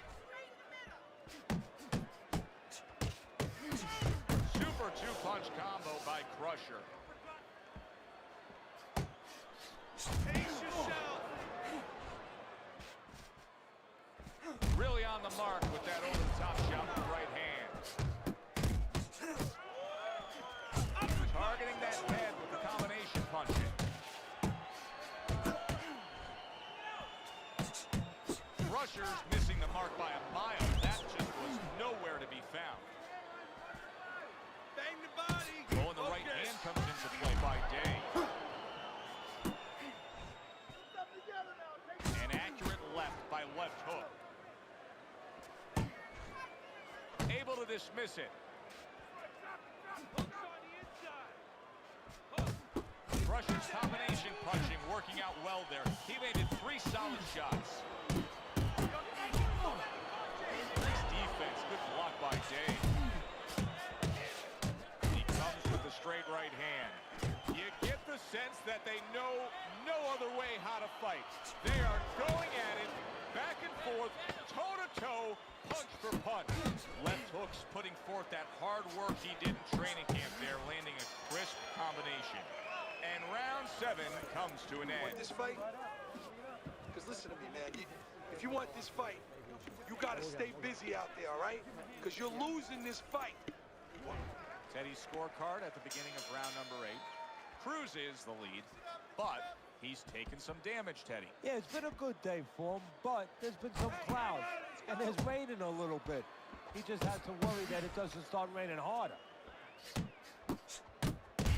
Speaker 2: Super two-punch combo by Crusher.
Speaker 4: Pace yourself!
Speaker 2: Really on the mark with that over-the-top shot with the right hand. Targeting that head with the combination punching. Crusher's missing the mark by a mile. That just was nowhere to be found.
Speaker 4: Bang the body!
Speaker 2: Oh, and the right hand comes into play by Day. An accurate left by left hook. Able to dismiss it.
Speaker 4: Hooks on the inside!
Speaker 2: Crusher's combination punching working out well there. He landed 3 solid shots. Nice defense. Good block by Day. He comes with the straight right hand. You get the sense that they know no other way how to fight. They are going at it, back and forth, toe-to-toe, punch for punch. Left hook's putting forth that hard work he did in training camp there, landing a crisp combination. And round 7 comes to an end.
Speaker 4: Want this fight? Because listen to me, man. If you want this fight, you got to stay busy out there, all right? Because you're losing this fight.
Speaker 2: Teddy's scorecard at the beginning of round number 8. Cruz is the lead, but he's taken some damage, Teddy.
Speaker 3: Yeah, it's been a good day for him, but there's been some clouds, and there's raining a little bit. He just has to worry that it doesn't start raining harder.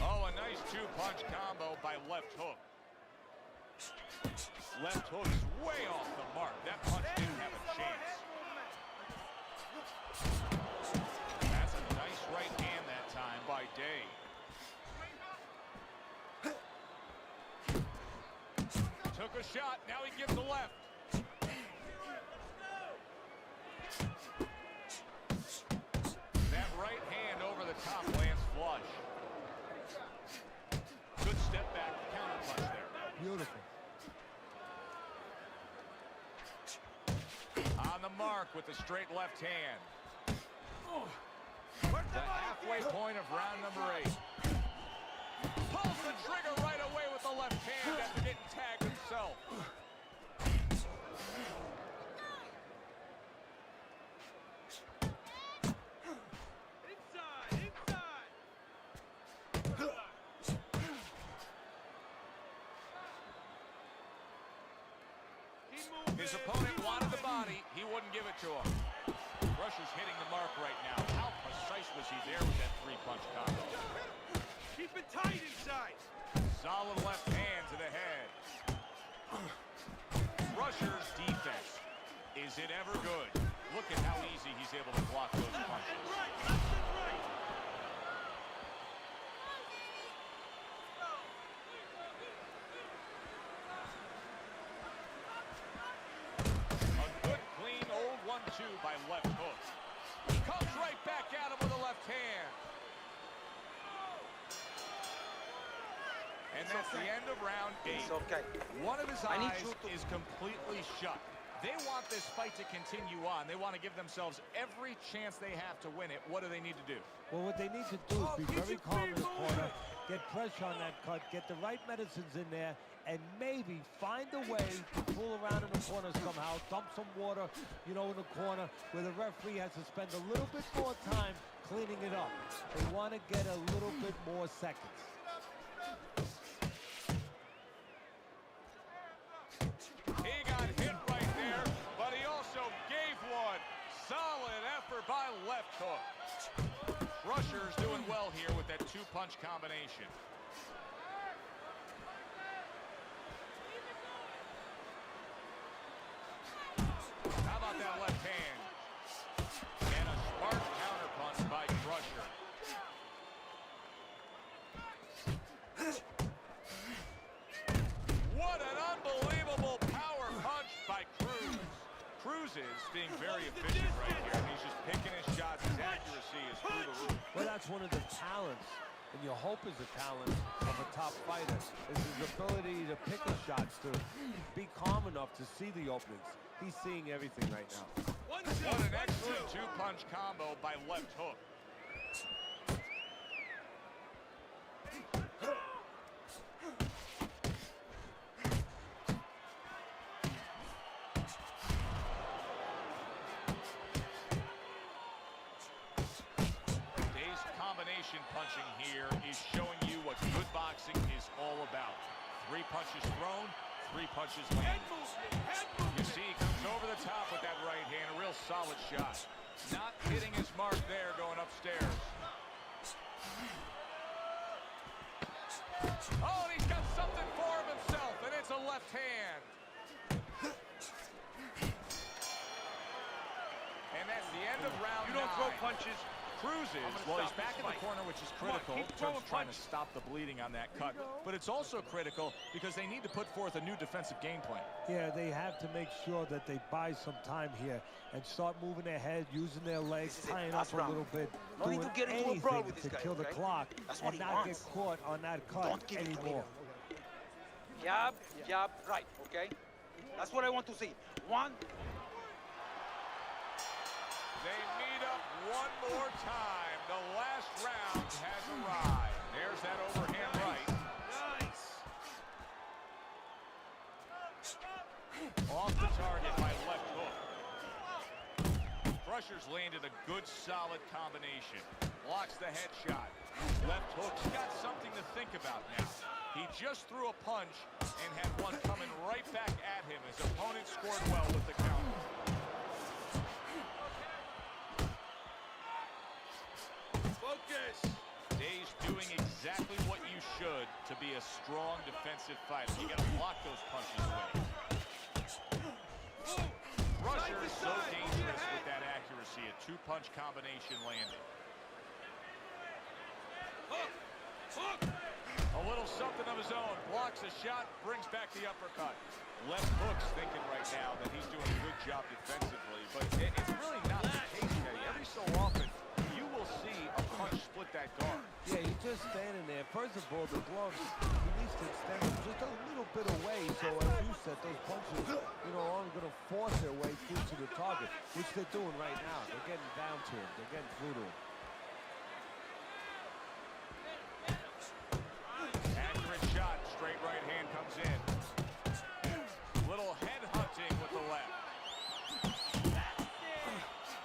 Speaker 2: Oh, a nice two-punch combo by left hook. Left hook's way off the mark. That punch didn't have a chance. That's a nice right hand that time by Day. Took a shot, now he gives the left.
Speaker 3: Beautiful.
Speaker 2: On the mark with the straight left hand. The halfway point of round number 8. Pulls the trigger right away with the left hand after getting tagged himself. His opponent wanted the body. He wouldn't give it to him. Crusher's hitting the mark right now. How precise was he there with that 3-punch combo?
Speaker 4: Keep it tight inside.
Speaker 2: Solid left hand to the head. Crusher's defense. Is it ever good? Look at how easy he's able to block those punches.
Speaker 4: Left and right.
Speaker 2: A good, clean, old 1-2 by left hook. Comes right back at him with a left hand. And that's the end of round 8.
Speaker 8: It's okay.
Speaker 2: One of his eyes is completely shut. They want this fight to continue on. They want to give themselves every chance they have to win it. What do they need to do?
Speaker 3: Well, what they need to do is be very calm in the corner, get pressure on that cut, get the right medicines in there, and maybe find a way to pull around in the corner somehow, dump some water, you know, in the corner where the referee has to spend a little bit more time cleaning it up. They want to get a little bit more seconds.
Speaker 2: He got hit right there, but he also gave one. Solid effort by left hook. Crusher's doing well here with that 2-punch combination. How about that left hand? And a smart counterpunch by Crusher. What an unbelievable power punch by Cruz. Cruz is being very efficient right here. He's just picking his shots. His accuracy is through the roof.
Speaker 3: Well, that's one of the talents, and you hope is a talent of a top fighter, is his ability to pick his shots, to be calm enough to see the openings. He's seeing everything right now.
Speaker 2: What an excellent 2-punch combo by left hook. Combination punching here is showing you what good boxing is all about. 3 punches thrown, 3 punches landed. You see he comes over the top with that right hand, a real solid shot. Not hitting his mark there going upstairs. Oh, and he's got something for him himself, and it's a left hand. And that's the end of round 9.
Speaker 4: You don't throw punches.
Speaker 2: Cruz is, well, he's back in the corner, which is critical in terms of trying to stop the bleeding on that cut. But it's also critical because they need to put forth a new defensive game plan.
Speaker 3: Yeah, they have to make sure that they buy some time here and start moving their head, using their legs, tying up a little bit, doing anything to kill the clock and not get caught on that cut anymore.
Speaker 8: Jab, jab, right, okay? That's what I want to see. 1.
Speaker 2: They meet up one more time. The last round has arrived. There's that overhand right.
Speaker 4: Nice.
Speaker 2: Off the target by left hook. Crusher's landed a good, solid combination. Blocks the headshot. Left hook's got something to think about now. He just threw a punch and had one coming right back at him. His opponent scored well with the counter.
Speaker 4: Focus.
Speaker 2: Day's doing exactly what you should to be a strong defensive fighter. You got to block those punches away. Crusher is so dangerous with that accuracy. A 2-punch combination landing.
Speaker 4: Hook. Hook.
Speaker 2: A little something of his own. Blocks a shot, brings back the uppercut. Left hook's thinking right now that he's doing a good job defensively, but it's really not the case, Teddy. Every so often, you will see a punch split with that guard.
Speaker 3: Yeah, he's just standing there. First of all, the gloves, he needs to extend them just a little bit away so, as you said, those punches, aren't going to force their way through to the target, which they're doing right now. They're getting down to him. They're getting through to him.
Speaker 2: Accurate shot. Straight right hand comes in. Little head hunting with the left.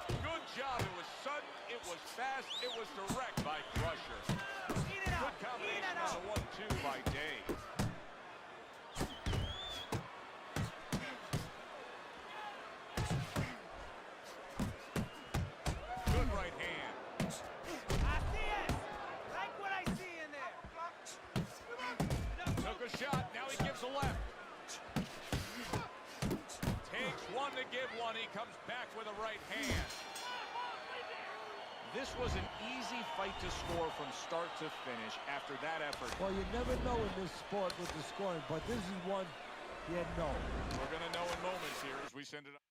Speaker 2: Good job. It was sudden. It was fast. It was direct by Crusher. Good combination on the 1-2 by Dave. Good right hand.
Speaker 8: Like what I see in there.
Speaker 2: Took a shot. Now he gives a left. Takes one to give one. He comes back with a right hand. This was an easy fight to score from start to finish after that effort.
Speaker 3: Well, you never know in this sport with the scoring, but this is one you know.
Speaker 2: We're going to know in moments here as we send it up.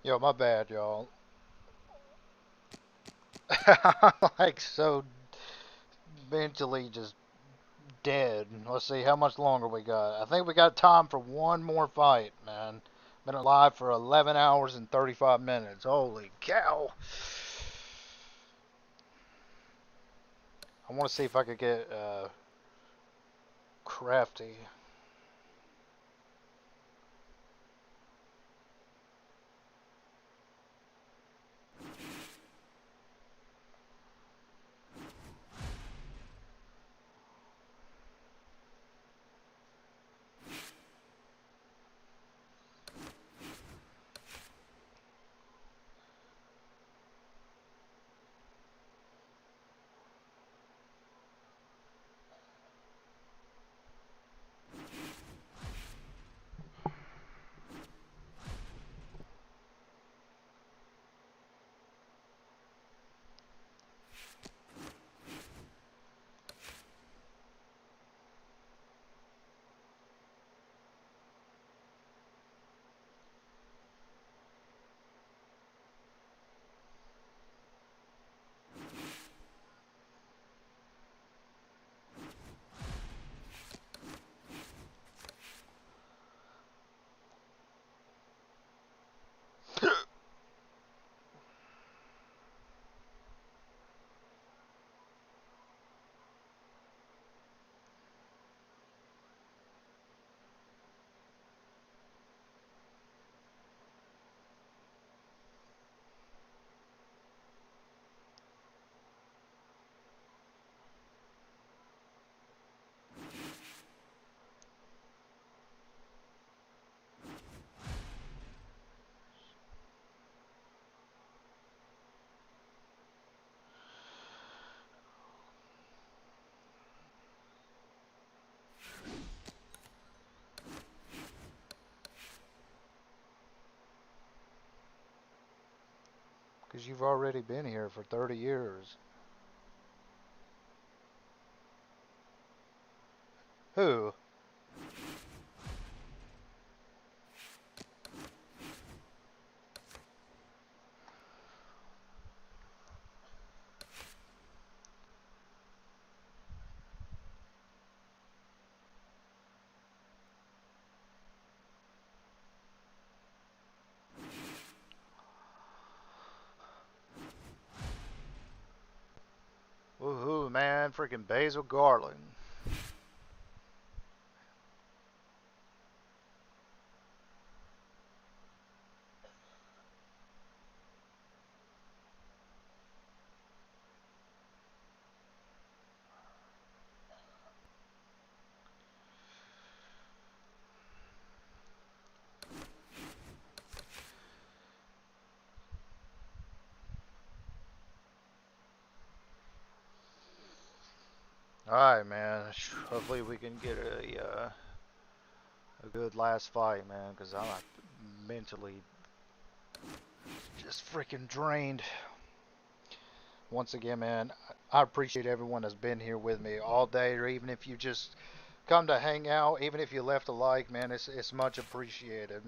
Speaker 1: Yo, my bad, y'all. I'm like so mentally just dead. Let's see how much longer we got. I think we got time for one more fight, man. Been alive for 11 hours and 35 minutes. Holy cow. I want to see if I could get crafty. Because you've already been here for 30 years. Who? freaking basil garlic. Alright, man. Hopefully we can get a good last fight, man, because I'm mentally just freaking drained. Once again, man, I appreciate everyone that's been here with me all day, or even if you just come to hang out, even if you left a like, man, it's much appreciated.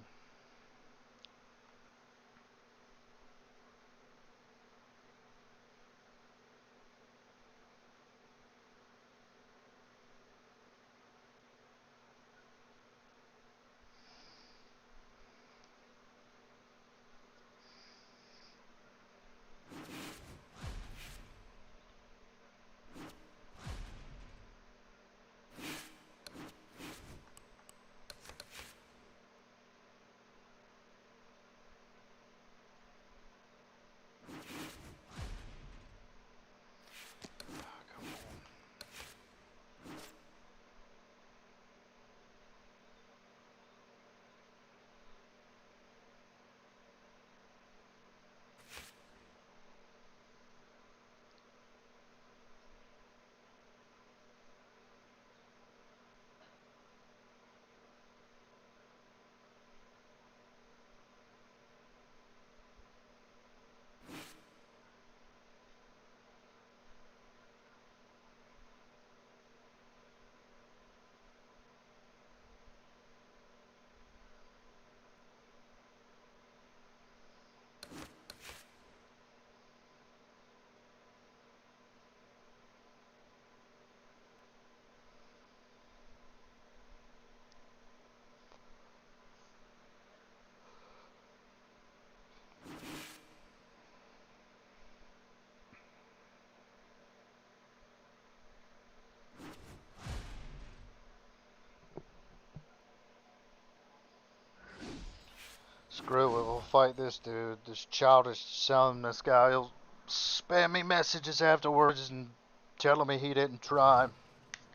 Speaker 1: Screw it, we'll fight this dude, this childish son, this guy. He'll spam me messages afterwards and telling me he didn't try.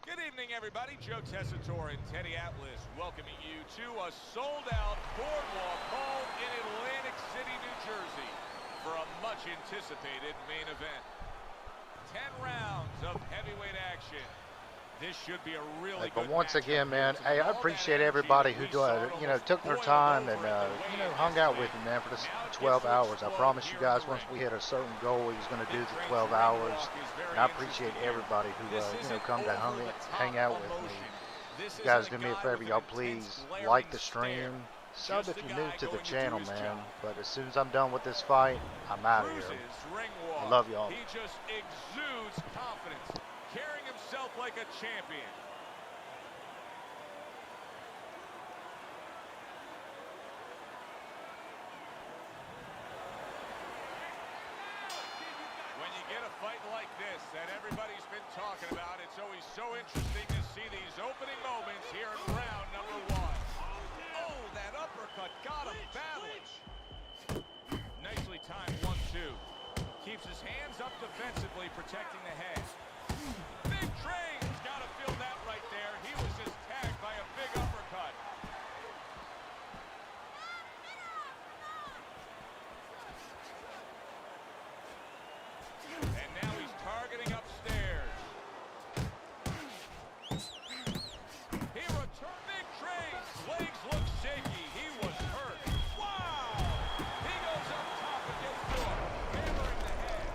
Speaker 2: Good evening, everybody. Joe Tessitore and Teddy Atlas welcoming you to a sold-out boardwalk home in Atlantic City, New Jersey for a much-anticipated main event. 10 rounds of heavyweight action. This should be a really
Speaker 1: But
Speaker 2: good
Speaker 1: once again, man,
Speaker 2: because
Speaker 1: hey, I
Speaker 2: all that
Speaker 1: appreciate
Speaker 2: energy
Speaker 1: everybody
Speaker 2: that
Speaker 1: who
Speaker 2: we saw to
Speaker 1: took their
Speaker 2: boil
Speaker 1: time and
Speaker 2: over at the
Speaker 1: you know,
Speaker 2: weigh-in
Speaker 1: hung out with
Speaker 2: yesterday.
Speaker 1: me, man, for this
Speaker 2: Now it
Speaker 1: 12
Speaker 2: gets to
Speaker 1: hours. I
Speaker 2: explode
Speaker 1: promise you
Speaker 2: here in
Speaker 1: guys,
Speaker 2: the
Speaker 1: once
Speaker 2: ring.
Speaker 1: we hit a certain goal, he's going to do
Speaker 2: Big
Speaker 1: the
Speaker 2: Train's
Speaker 1: 12
Speaker 2: ring
Speaker 1: hours.
Speaker 2: walk is very
Speaker 1: And I appreciate
Speaker 2: interesting here.
Speaker 1: everybody who
Speaker 2: This
Speaker 1: you know,
Speaker 2: isn't
Speaker 1: come to
Speaker 2: over-the-top
Speaker 1: hang out with me.
Speaker 2: emotion. This
Speaker 1: You
Speaker 2: isn't
Speaker 1: guys
Speaker 2: a
Speaker 1: do me a
Speaker 2: guy
Speaker 1: favor,
Speaker 2: with
Speaker 1: y'all
Speaker 2: an
Speaker 1: please
Speaker 2: intense,
Speaker 1: like
Speaker 2: glaring
Speaker 1: the
Speaker 2: stare.
Speaker 1: stream. Sub
Speaker 2: Just
Speaker 1: if
Speaker 2: a
Speaker 1: you're new
Speaker 2: guy
Speaker 1: to the
Speaker 2: going to do
Speaker 1: channel,
Speaker 2: his
Speaker 1: man.
Speaker 2: job.
Speaker 1: But as soon as I'm done with this fight, I'm out of here.
Speaker 2: Cruises ring walk.
Speaker 1: I love y'all.
Speaker 2: He just exudes confidence, carrying himself like a champion. When you get a fight like this that everybody's been talking about, it's always so interesting to see these opening moments here in round number 1. Oh, that uppercut got him battling. Nicely timed 1-2. Keeps his hands up defensively, protecting the head. Big Train's got to feel that right there. He was just tagged by a big uppercut. And now he's targeting upstairs. He returned. Big Train's legs look shaky. He was hurt. Wow! He goes up top and gets to him, hammering the head.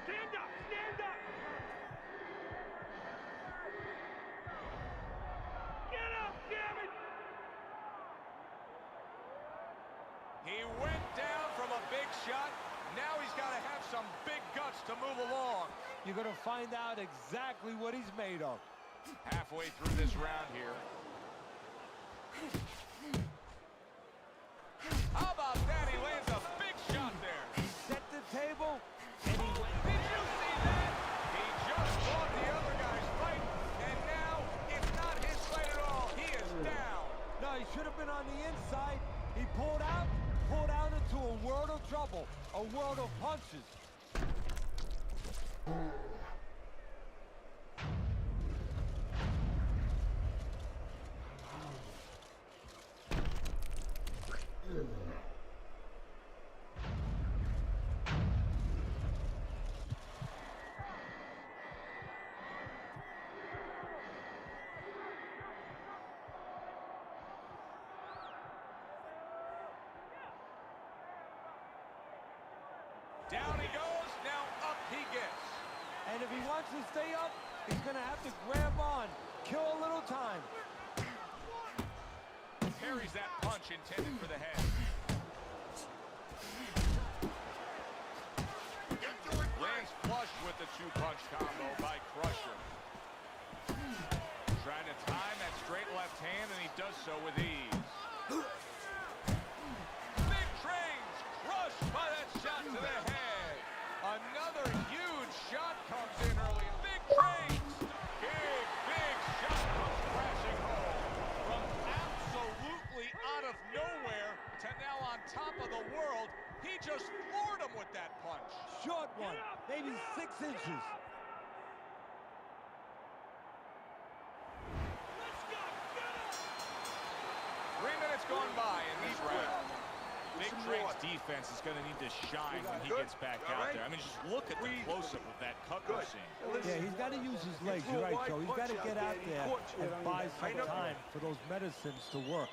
Speaker 2: Stand up! Stand up! Get up, damn it! He went down from a big shot. to move along.
Speaker 3: You're going to find out exactly what he's made of.
Speaker 2: Halfway through this round here. How about that? He lands a big shot there.
Speaker 3: He set the table, and he went.
Speaker 2: Did you see that? He just fought the other guy's fight, and now it's not his fight at all. He is down.
Speaker 3: No, he should have been on the inside. He pulled out into a world of trouble, a world of punches.
Speaker 2: Down he goes, now up he gets.
Speaker 3: And if he wants to stay up, he's going to have to grab on, kill a little time.
Speaker 2: Parries that punch intended for the head. Lands flush with the two-punch combo by Crusher. Trying to time that straight left hand, and he does so with ease. Big Trains crushed by that shot to the head. Another huge shot comes in early. Big Trains. Big shot comes crashing home. From absolutely out of nowhere to now on top of the world, he just floored him with that punch.
Speaker 3: Short one, maybe 6 inches.
Speaker 2: 3 minutes gone by in these rounds. Big Train's defense is going to need to shine when he gets back out there. I mean, just look at the close-up of that cut we're seeing.
Speaker 3: Yeah, he's got to use his legs. You're right, Joe. He's got to get out there and buy some time for those medicines to work.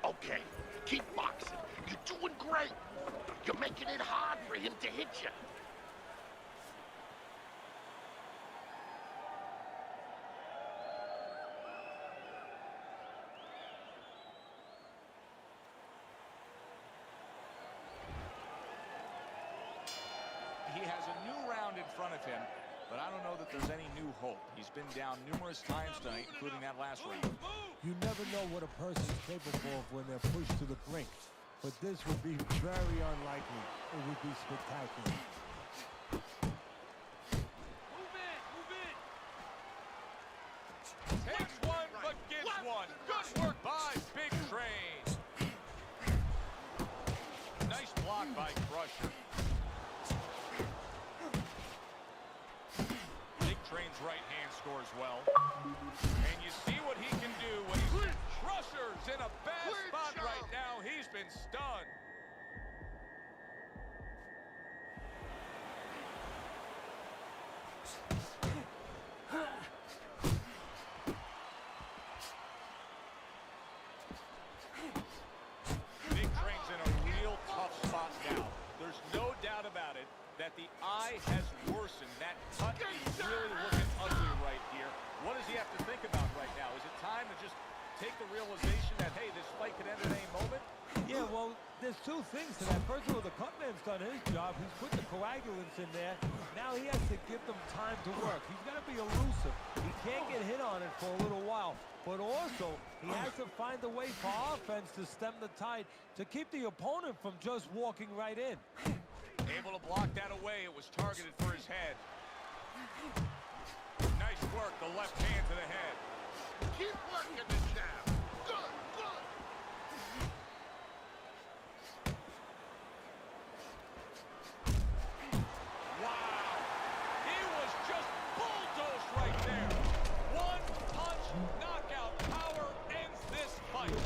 Speaker 6: Okay, keep boxing. You're doing great. You're making it hard for him to hit you.
Speaker 2: He has a new round in front of him, but I don't know that there's any new hope. He's been down numerous times tonight, including that last round.
Speaker 3: You never know what a person's capable of when they're pushed to the brink, but this would be very unlikely. It would be spectacular.
Speaker 2: Takes one, but gives one. Good work by Big Train. Nice block by Crusher. Big Train's right hand scores well. And you see what he can do when he's Crusher's in a bad spot right now. He's been stunned. Big Train's in a real tough spot now. There's no doubt about it that the eye has worsened. That cut is really looking ugly right here. What does he have to think about right now? Is it time to just take the realization that, hey, this fight could end at any moment?
Speaker 3: Yeah, well, there's two things to that. First of all, the cutman's done his job. He's put the coagulants in there. Now he has to give them time to work. He's got to be elusive. He can't get hit on it for a little while. But also, he has to find a way for offense to stem the tide, to keep the opponent from just walking right in.
Speaker 2: Able to block that away. It was targeted for his head. Nice work, the left hand to the head.
Speaker 6: Keep working the jab. Good, good.
Speaker 2: Wow. He was just bulldozed right there. One punch knockout power ends this fight.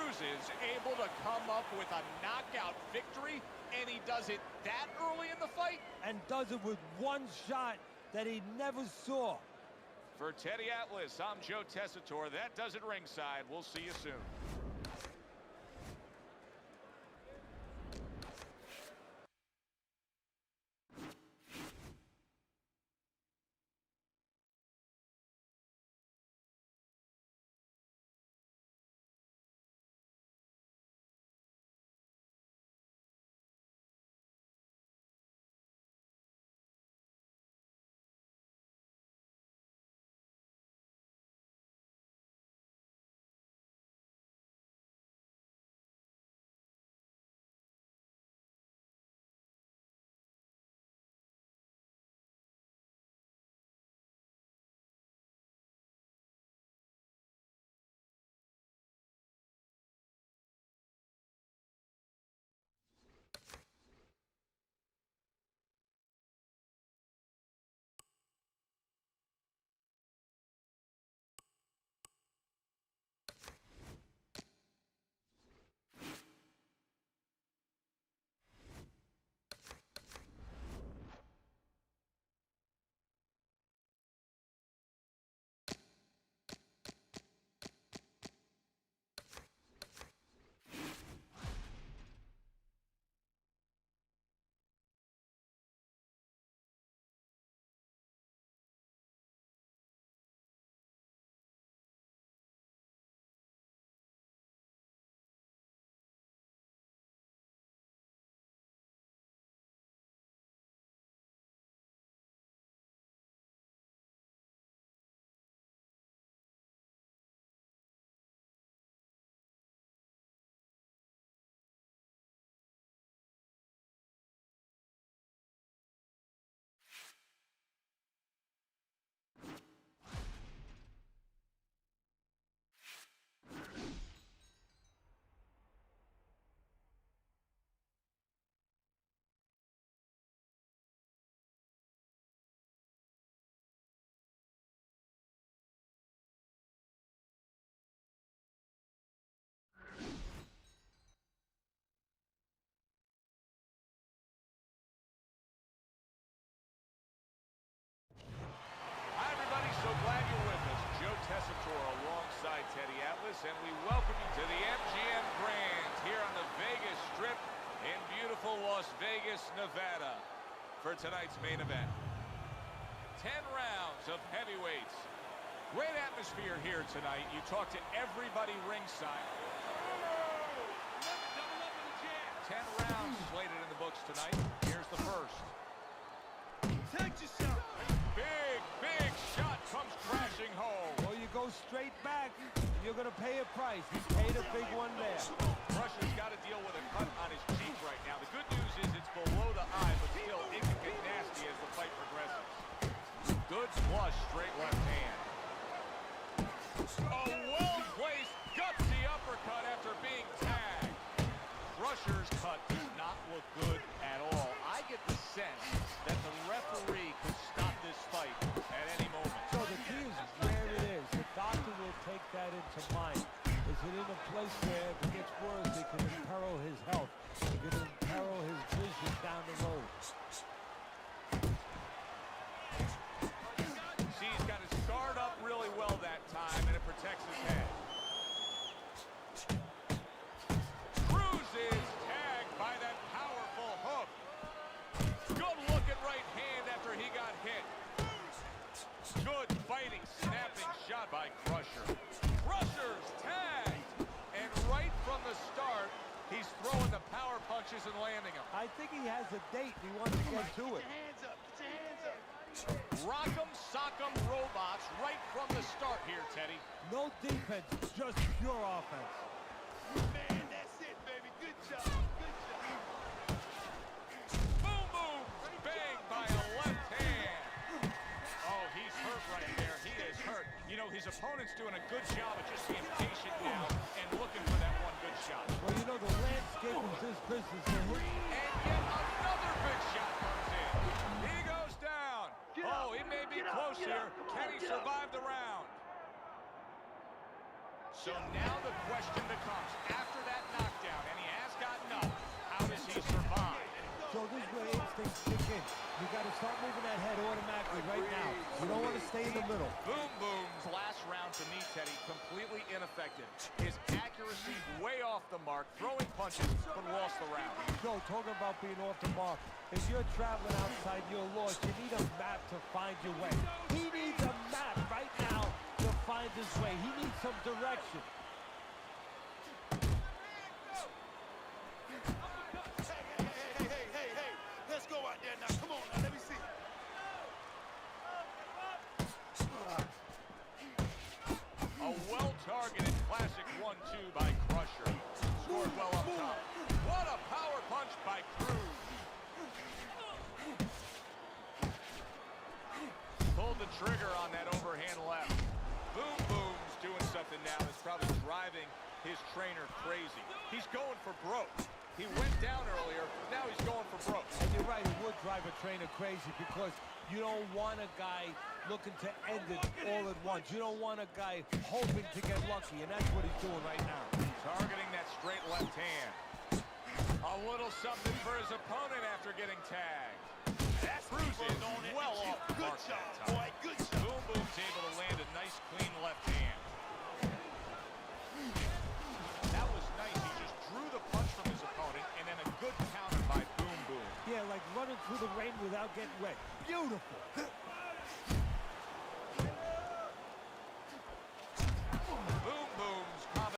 Speaker 2: Cruz is able to come up with a knockout victory, and he does it that early in the fight?
Speaker 3: And does it with one shot that he never saw.
Speaker 2: For Teddy Atlas, I'm Joe Tessitore. That does it ringside. We'll see you soon. Hi, everybody. So glad you're with us. Joe Tessitore alongside Teddy Atlas, and we welcome you to the MGM Grand here on the Vegas Strip in beautiful Las Vegas, Nevada, for tonight's main event. 10 rounds of heavyweights. Great atmosphere here tonight. You talk to everybody ringside. 10 rounds slated in the books tonight. Here's the first.
Speaker 4: Protect yourself.
Speaker 2: Big shot comes crashing home.
Speaker 3: Or you go straight back, and you're going to pay a price. He paid a big one there.
Speaker 2: Russia's got to deal with a cut on his cheek right now. The good news is it's below the eye, but still, it can get nasty as the fight progresses. Good flush, straight left hand. A well-placed, gutsy uppercut after being tagged. Crusher's cut does not look good at all. I get the sense that the referee could stop this fight at any moment.
Speaker 3: So the key is where it is. The doctor will take that into mind. Is it in a place where if it gets worse, it can imperil his health? It can imperil his vision down the road.
Speaker 2: See, he's got his guard up really well that time, and it protects his head. Cruz is tagged by that powerful hook. Good looking right hand after he got hit. Good fighting, snapping shot by Crusher. Crusher's tagged. And right from the start, he's throwing the power punches and landing them.
Speaker 3: I think he has a date. He wants to get to it.
Speaker 4: Get your hands up. Get your hands up.
Speaker 2: Rock'em, sock'em robots right from the start here, Teddy.
Speaker 3: No defense, just pure offense.
Speaker 4: Man, that's it, baby. Good job. Good job.
Speaker 2: Boom, boom, bang by a left hand. Oh, he's hurt right there. He is hurt. You know, his opponent's doing a good job of just being patient now and looking for that one good shot.
Speaker 3: Well, you know, the landscape is this business.
Speaker 2: And yet another big shot comes in. He goes down. Oh, he may be close here. Can he survive the round? So now the question becomes, after effective. His accuracy way off the mark, throwing punches, but lost the round.
Speaker 3: Joe, talking about being off the mark. If you're traveling outside, you're lost. You need a map to find your way. He needs a map right now to find his way. He needs some direction.
Speaker 7: Hey, let's go out there now. Come on now, let me see.
Speaker 2: A well-targeted classic 1-2 by Crusher. Scored well up top. What a power punch by Cruz. Pulled the trigger on that overhand left. Boom Boom's doing something now that's probably driving his trainer crazy. He's going for broke. He went down earlier, now he's going for broke.
Speaker 3: And you're right, it would drive a trainer crazy because you don't want a guy looking to end it all at once. You don't want a guy hoping to get lucky, and that's what he's doing right now.
Speaker 2: Targeting that straight left hand. A little something for his opponent after getting tagged. Cruz is well off the mark that time.
Speaker 7: Boy, good job.
Speaker 2: Boom Boom's able to land a nice, clean left hand. That was nice. He just drew the punch from his opponent, and then a good counter by Boom Boom.
Speaker 3: Yeah, like running through the rain without getting wet. Beautiful.